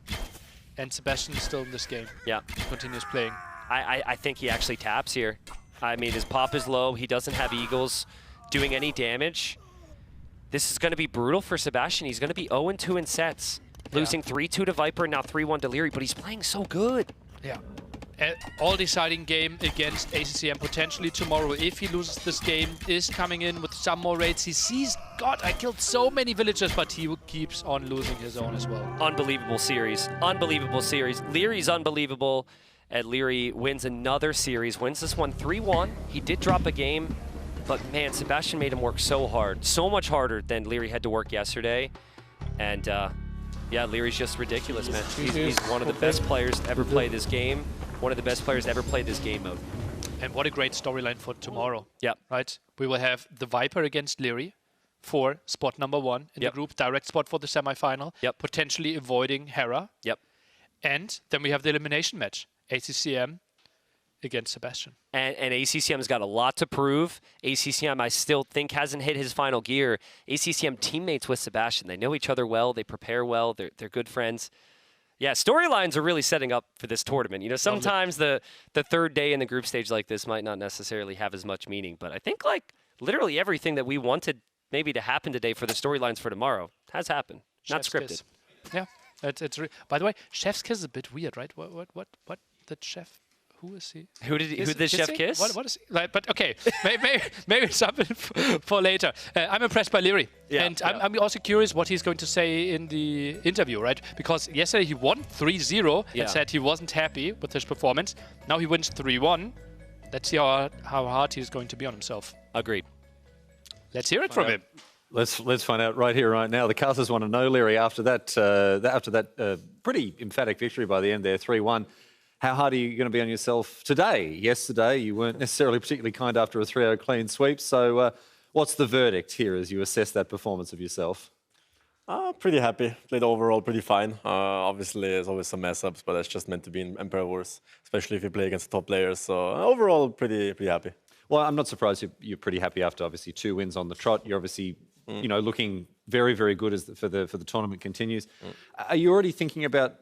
And Sebastian is still in this game. Yeah. Continues playing. I think he actually taps here. I mean, his pop is low. He doesn't have Eagles doing any damage. This is going to be brutal for Sebastian. He's going to be 0-2 in sets. Losing 3-2 to Viper, now 3-1 to Leary, but he's playing so good. Yeah. All-deciding game against ACCM potentially tomorrow. If he loses this game, is coming in with some more raids. He sees, God, I killed so many villagers, but he keeps on losing his own as well. Unbelievable series. Unbelievable series. Leary's unbelievable. And Leary wins another series, wins this one 3-1. He did drop a game, but man, Sebastian made him work so hard. So much harder than Leary had to work yesterday. And yeah, Leary's just ridiculous, man. He's one of the best players to ever play this game. One of the best players to ever play this game mode. And what a great storyline for tomorrow. Yeah. Right? We will have the Viper against Leary for spot number 1 in the group, direct spot for the semifinal, potentially avoiding Hera. Yep. And then we have the elimination match, ACCM against Sebastian. And ACCM's got a lot to prove. ACCM, I still think, hasn't hit his final gear. ACCM teammates with Sebastian. They know each other well. They prepare well. They're good friends. Yeah, storylines are really setting up for this tournament. You know, sometimes the third day in the group stage like this might not necessarily have as much meaning, but I think like literally everything that we wanted maybe to happen today for the storylines for tomorrow has happened. Not scripted. Kiss. Yeah, by the way, Chef's kiss is a bit weird, right? What the chef? Who is he? Who did the chef kiss? What is he? Like, but okay, maybe something for later. I'm impressed by Leary, and I'm also curious what he's going to say in the interview, right? Because yesterday he won 3-0 and said he wasn't happy with his performance. Now he wins 3-1. Let's see how hard he's going to be on himself. Agreed. Let's hear it from him. Let's find out right here, right now. The casters want to know, Leary, after that pretty emphatic victory by the end there, 3-1. How hard are you going to be on yourself today? Yesterday, you weren't necessarily particularly kind after a 3-0 clean sweep. So what's the verdict here as you assess that performance of yourself? Pretty happy. Played overall pretty fine. Obviously, there's always some mess-ups, but that's just meant to be in Emperor Wars, especially if you play against the top players. So overall, pretty happy. Well, I'm not surprised you're pretty happy after obviously 2 wins on the trot. You're obviously looking very, very good as for the tournament continues. Are you already thinking about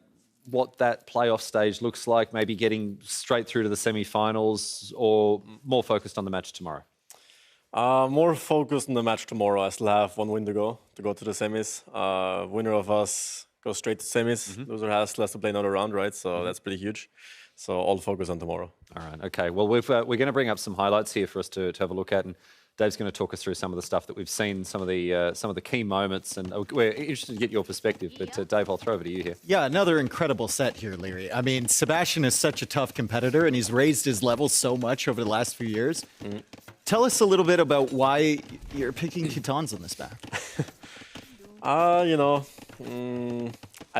what that playoff stage looks like, maybe getting straight through to the semi-finals, or more focused on the match tomorrow? More focused on the match tomorrow. I still have 1 win to go to the semis. Winner of us goes straight to semis. Loser has to play another round, right? So that's pretty huge. So all focus on tomorrow. All right, okay. Well, we're going to bring up some highlights here for us to have a look at, and Dave's going to talk us through some of the stuff that we've seen, some of the key moments, and we're interested to get your perspective. But Dave, I'll throw over to you here. Yeah, another incredible set here, Leary. I mean, Sebastian is such a tough competitor, and he's raised his level so much over the last few years. Tell us a little bit about why you're picking Titans on this back. I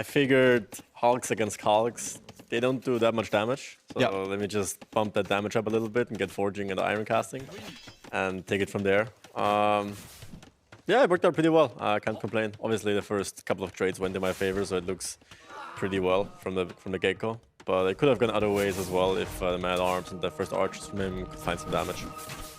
figured Hulks against Hulks, they don't do that much damage. So let me just bump that damage up a little bit and get Forging and Iron Casting and take it from there. Yeah, it worked out pretty well. I can't complain. Obviously, the first couple of trades went in my favor, so it looks pretty well from the get-go. But it could have gone other ways as well if the man-at-arms and the first archers from him could find some damage.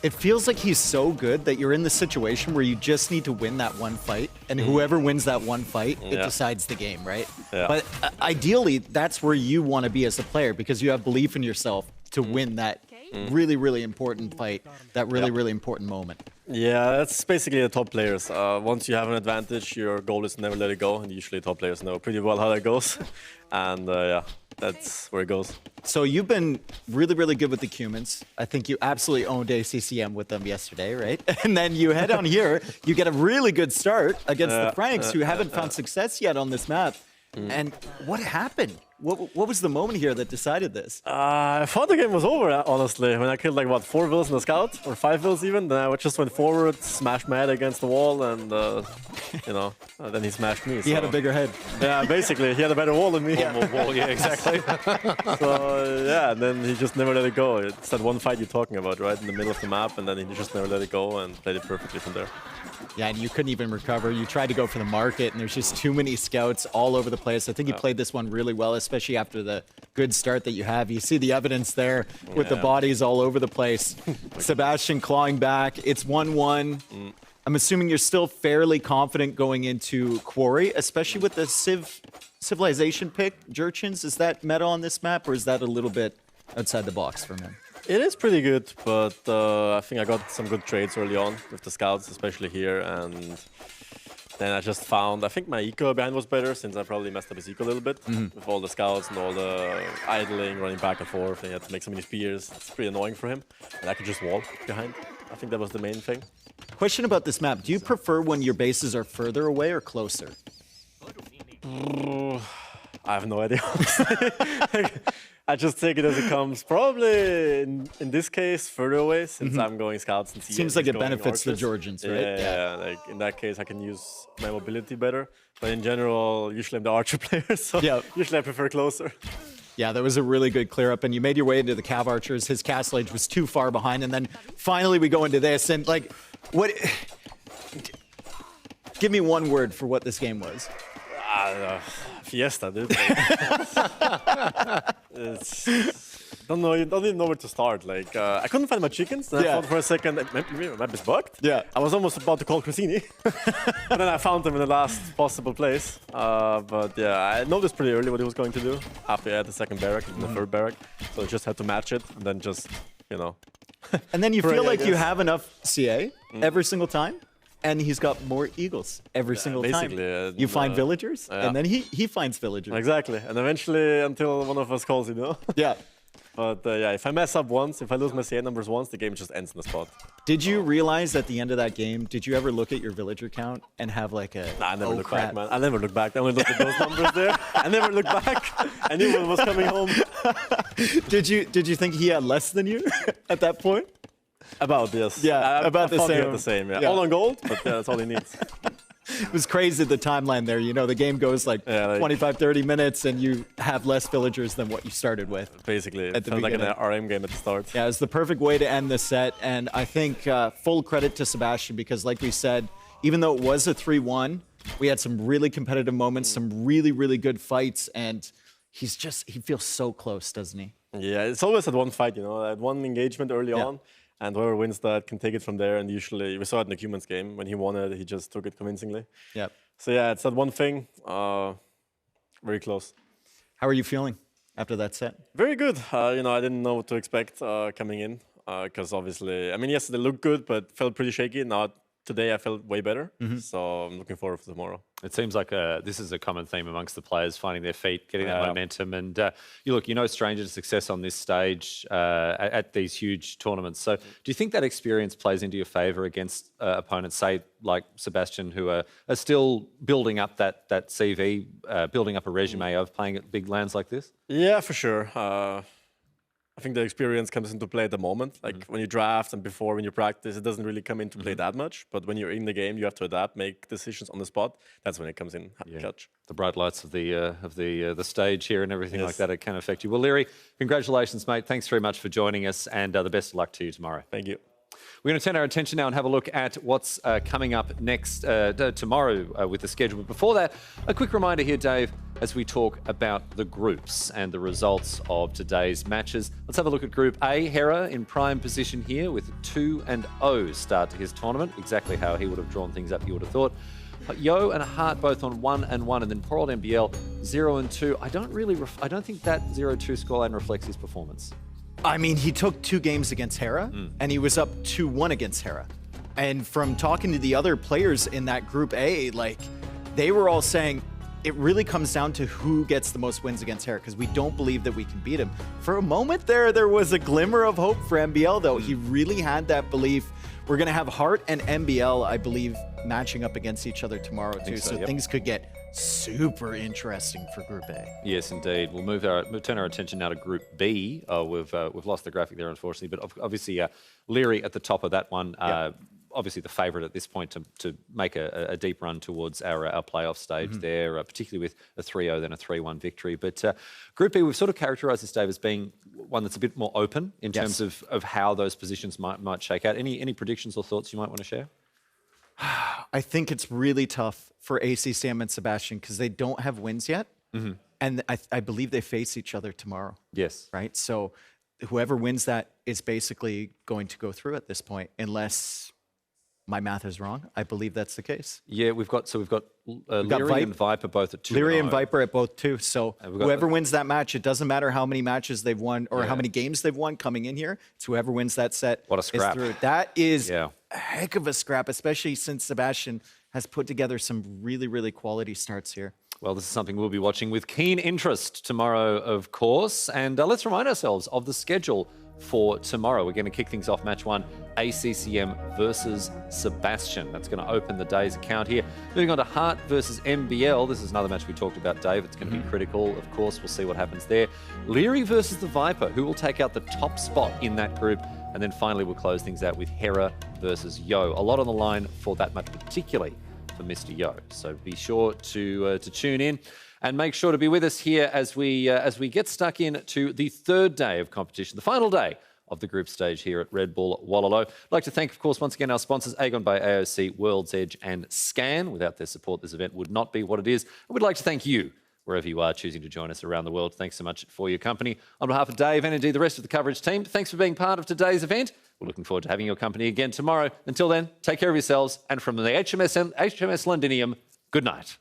It feels like he's so good that you're in the situation where you just need to win that one fight, and whoever wins that one fight, it decides the game, right? Yeah. But ideally, that's where you want to be as a player because you have belief in yourself to win that really, really important fight, that really, really important moment. Yeah, that's basically the top players. Once you have an advantage, your goal is to never let it go, and usually top players know pretty well how that goes. And yeah, that's where it goes. So you've been really, really good with the Cumans. I think you absolutely owned ACCM with them yesterday, right? And then you head on here, you get a really good start against the Franks, who haven't found success yet on this map. And what happened? What was the moment here that decided this? I thought the game was over, honestly. When I killed like, what, 4 vills in the scout? Or 5 vills even? Then I just went forward, smashed my head against the wall, and, you know, then he smashed me. He had a bigger head. Yeah, basically. He had a better wall than me. More wall, yeah, exactly. So, yeah, and then he just never let it go. It's that one fight you're talking about, right? In the middle of the map, and then he just never let it go and played it perfectly from there. Yeah, and you couldn't even recover. You tried to go for the market, and there's just too many scouts all over the place. I think you played this one really well, especially after the good start that you have. You see the evidence there with the bodies all over the place. Sebastian clawing back. It's 1-1. I'm assuming you're still fairly confident going into Quarry, especially with the Civilization pick, Jurchins. Is that meta on this map, or is that a little bit outside the box for him? It is pretty good, but I think I got some good trades early on with the scouts, especially here, and then I just found, I think my eco behind was better, since I probably messed up his eco a little bit with all the scouts and all the idling, running back and forth, and he had to make so many spears. It's pretty annoying for him, and I could just wall behind. I think that was the main thing. Question about this map. Do you prefer when your bases are further away or closer? I have no idea. I just take it as it comes. Probably in this case, further away, since I'm going scouts and Seems like it benefits the Georgians, right? Yeah, like in that case, I can use my mobility better. But in general, usually I'm the archer player, so usually I prefer closer. Yeah, that was a really good clear up, and you made your way into the Cav Archers. His castle age was too far behind, and then finally we go into this, and like, what? Give me one word for what this game was. Fiesta, dude. Don't even know where to start. Like, I couldn't find my chickens. Then I thought for a second, maybe my map is bugged. Yeah. I was almost about to call Crosini. But then I found them in the last possible place. But yeah, I noticed pretty early what he was going to do. After I had the second barrack and the third barrack. So I just had to match it and then just, you know. And then you feel like you have enough CA every single time. And he's got more eagles every single time. You find villagers, and then he finds villagers. Exactly, and eventually until one of us calls, you know? Yeah. But yeah, if I mess up once, if I lose my CA numbers once, the game just ends in the spot. Did you realize at the end of that game, did you ever look at your villager count and have like a, I never look back, man. I never look back. I only look at those numbers there. I never look back. I knew when was coming home. Did you think he had less than you at that point? About this. Yeah, about the same. Yeah. All on gold, but that's all he needs. It was crazy, the timeline there. You know, the game goes like 25, 30 minutes, and you have less villagers than what you started with. Basically, at the felt like beginning. an RM game at the start. Yeah, it's the perfect way to end the set, and I think full credit to Sebastian because, like we said, even though it was a 3-1, we had some really competitive moments, some really, really good fights, and he feels so close, doesn't he? Yeah, it's always at one fight, you know, at one engagement early on. And whoever wins that can take it from there. And usually, we saw it in the Cumans game. When he won it, he just took it convincingly. Yeah. So yeah, it's that one thing. Very close. How are you feeling after that set? Very good. You know, I didn't know what to expect coming in. Because obviously, I mean, yes, they looked good, but felt pretty shaky. Now, today I felt way better. So I'm looking forward to tomorrow. It seems like this is a common theme amongst the players, finding their feet, getting that momentum. And you're no stranger to success on this stage at these huge tournaments. So do you think that experience plays into your favour against opponents, say, like Sebastian, who are still building up that CV, building up a resume of playing at big lands like this? Yeah, for sure. I think the experience comes into play at the moment. Like when you draft and before when you practice, it doesn't really come into play that much. But when you're in the game, you have to adapt, make decisions on the spot. That's when it comes in clutch. The bright lights of the stage here and everything like that, it can affect you. Well, Leary, congratulations, mate. Thanks very much for joining us, and the best of luck to you tomorrow. Thank you. We're going to turn our attention now and have a look at what's coming up next tomorrow with the schedule. But before that, a quick reminder here, Dave, as we talk about the groups and the results of today's matches. Let's have a look at Group A. Hera in prime position here with a 2-0 start to his tournament. Exactly how he would have drawn things up, you would have thought. Yo and Hart both on 1-1, and then poor old MBL 0-2. I don't think that 0-2 scoreline reflects his performance. I mean, he took 2 games against Hera, and he was up 2-1 against Hera. And from talking to the other players in that Group A, like, they were all saying it really comes down to who gets the most wins against Hera, because we don't believe that we can beat him. For a moment there was a glimmer of hope for MBL, though. He really had that belief. We're going to have Hart and MBL, I believe, matching up against each other tomorrow, too. So things could get super interesting for Group A. Yes, indeed. We'll turn our attention now to Group B. We've lost the graphic there, unfortunately, but obviously Leary at the top of that one. Obviously the favourite at this point to make a deep run towards our playoff stage there, particularly with a 3-0, then a 3-1 victory. But Group B, we've sort of characterised this, Dave, as being one that's a bit more open in terms of how those positions might shake out. Any predictions or thoughts you might want to share? I think it's really tough for ACCM and Sebastian because they don't have wins yet. And I believe they face each other tomorrow. Yes. Right? So whoever wins that is basically going to go through at this point, unless my math is wrong. I believe that's the case. Yeah, we've got Leary and Viper both at 2-0. Leary and Viper at both 2. So whoever wins that match, it doesn't matter how many matches they've won or how many games they've won coming in here. It's whoever wins that set. What a scrap. Is through. That is a heck of a scrap, especially since Sebastian has put together some really, really quality starts here. Well, this is something we'll be watching with keen interest tomorrow, of course. And let's remind ourselves of the schedule for tomorrow. We're going to kick things off match 1, ACCM versus Sebastian. That's going to open the day's account here. Moving on to Hart versus MBL. This is another match we talked about, Dave. It's going to be critical, of course. We'll see what happens there. Leary versus the Viper, who will take out the top spot in that group. And then finally, we'll close things out with Hera versus Yo. A lot on the line for that match, particularly for Mr. Yo. So be sure to tune in. And make sure to be with us here as we get stuck into the 3rd day of competition, the final day of the group stage here at Red Bull Wololo. I'd like to thank, of course, once again, our sponsors, Aegon by AOC, World's Edge and Scan. Without their support, this event would not be what it is. And we'd like to thank you, wherever you are choosing to join us around the world. Thanks so much for your company. On behalf of Dave and indeed the rest of the coverage team, thanks for being part of today's event. We're looking forward to having your company again tomorrow. Until then, take care of yourselves. And from the HMS Londinium, good night.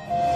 Bye.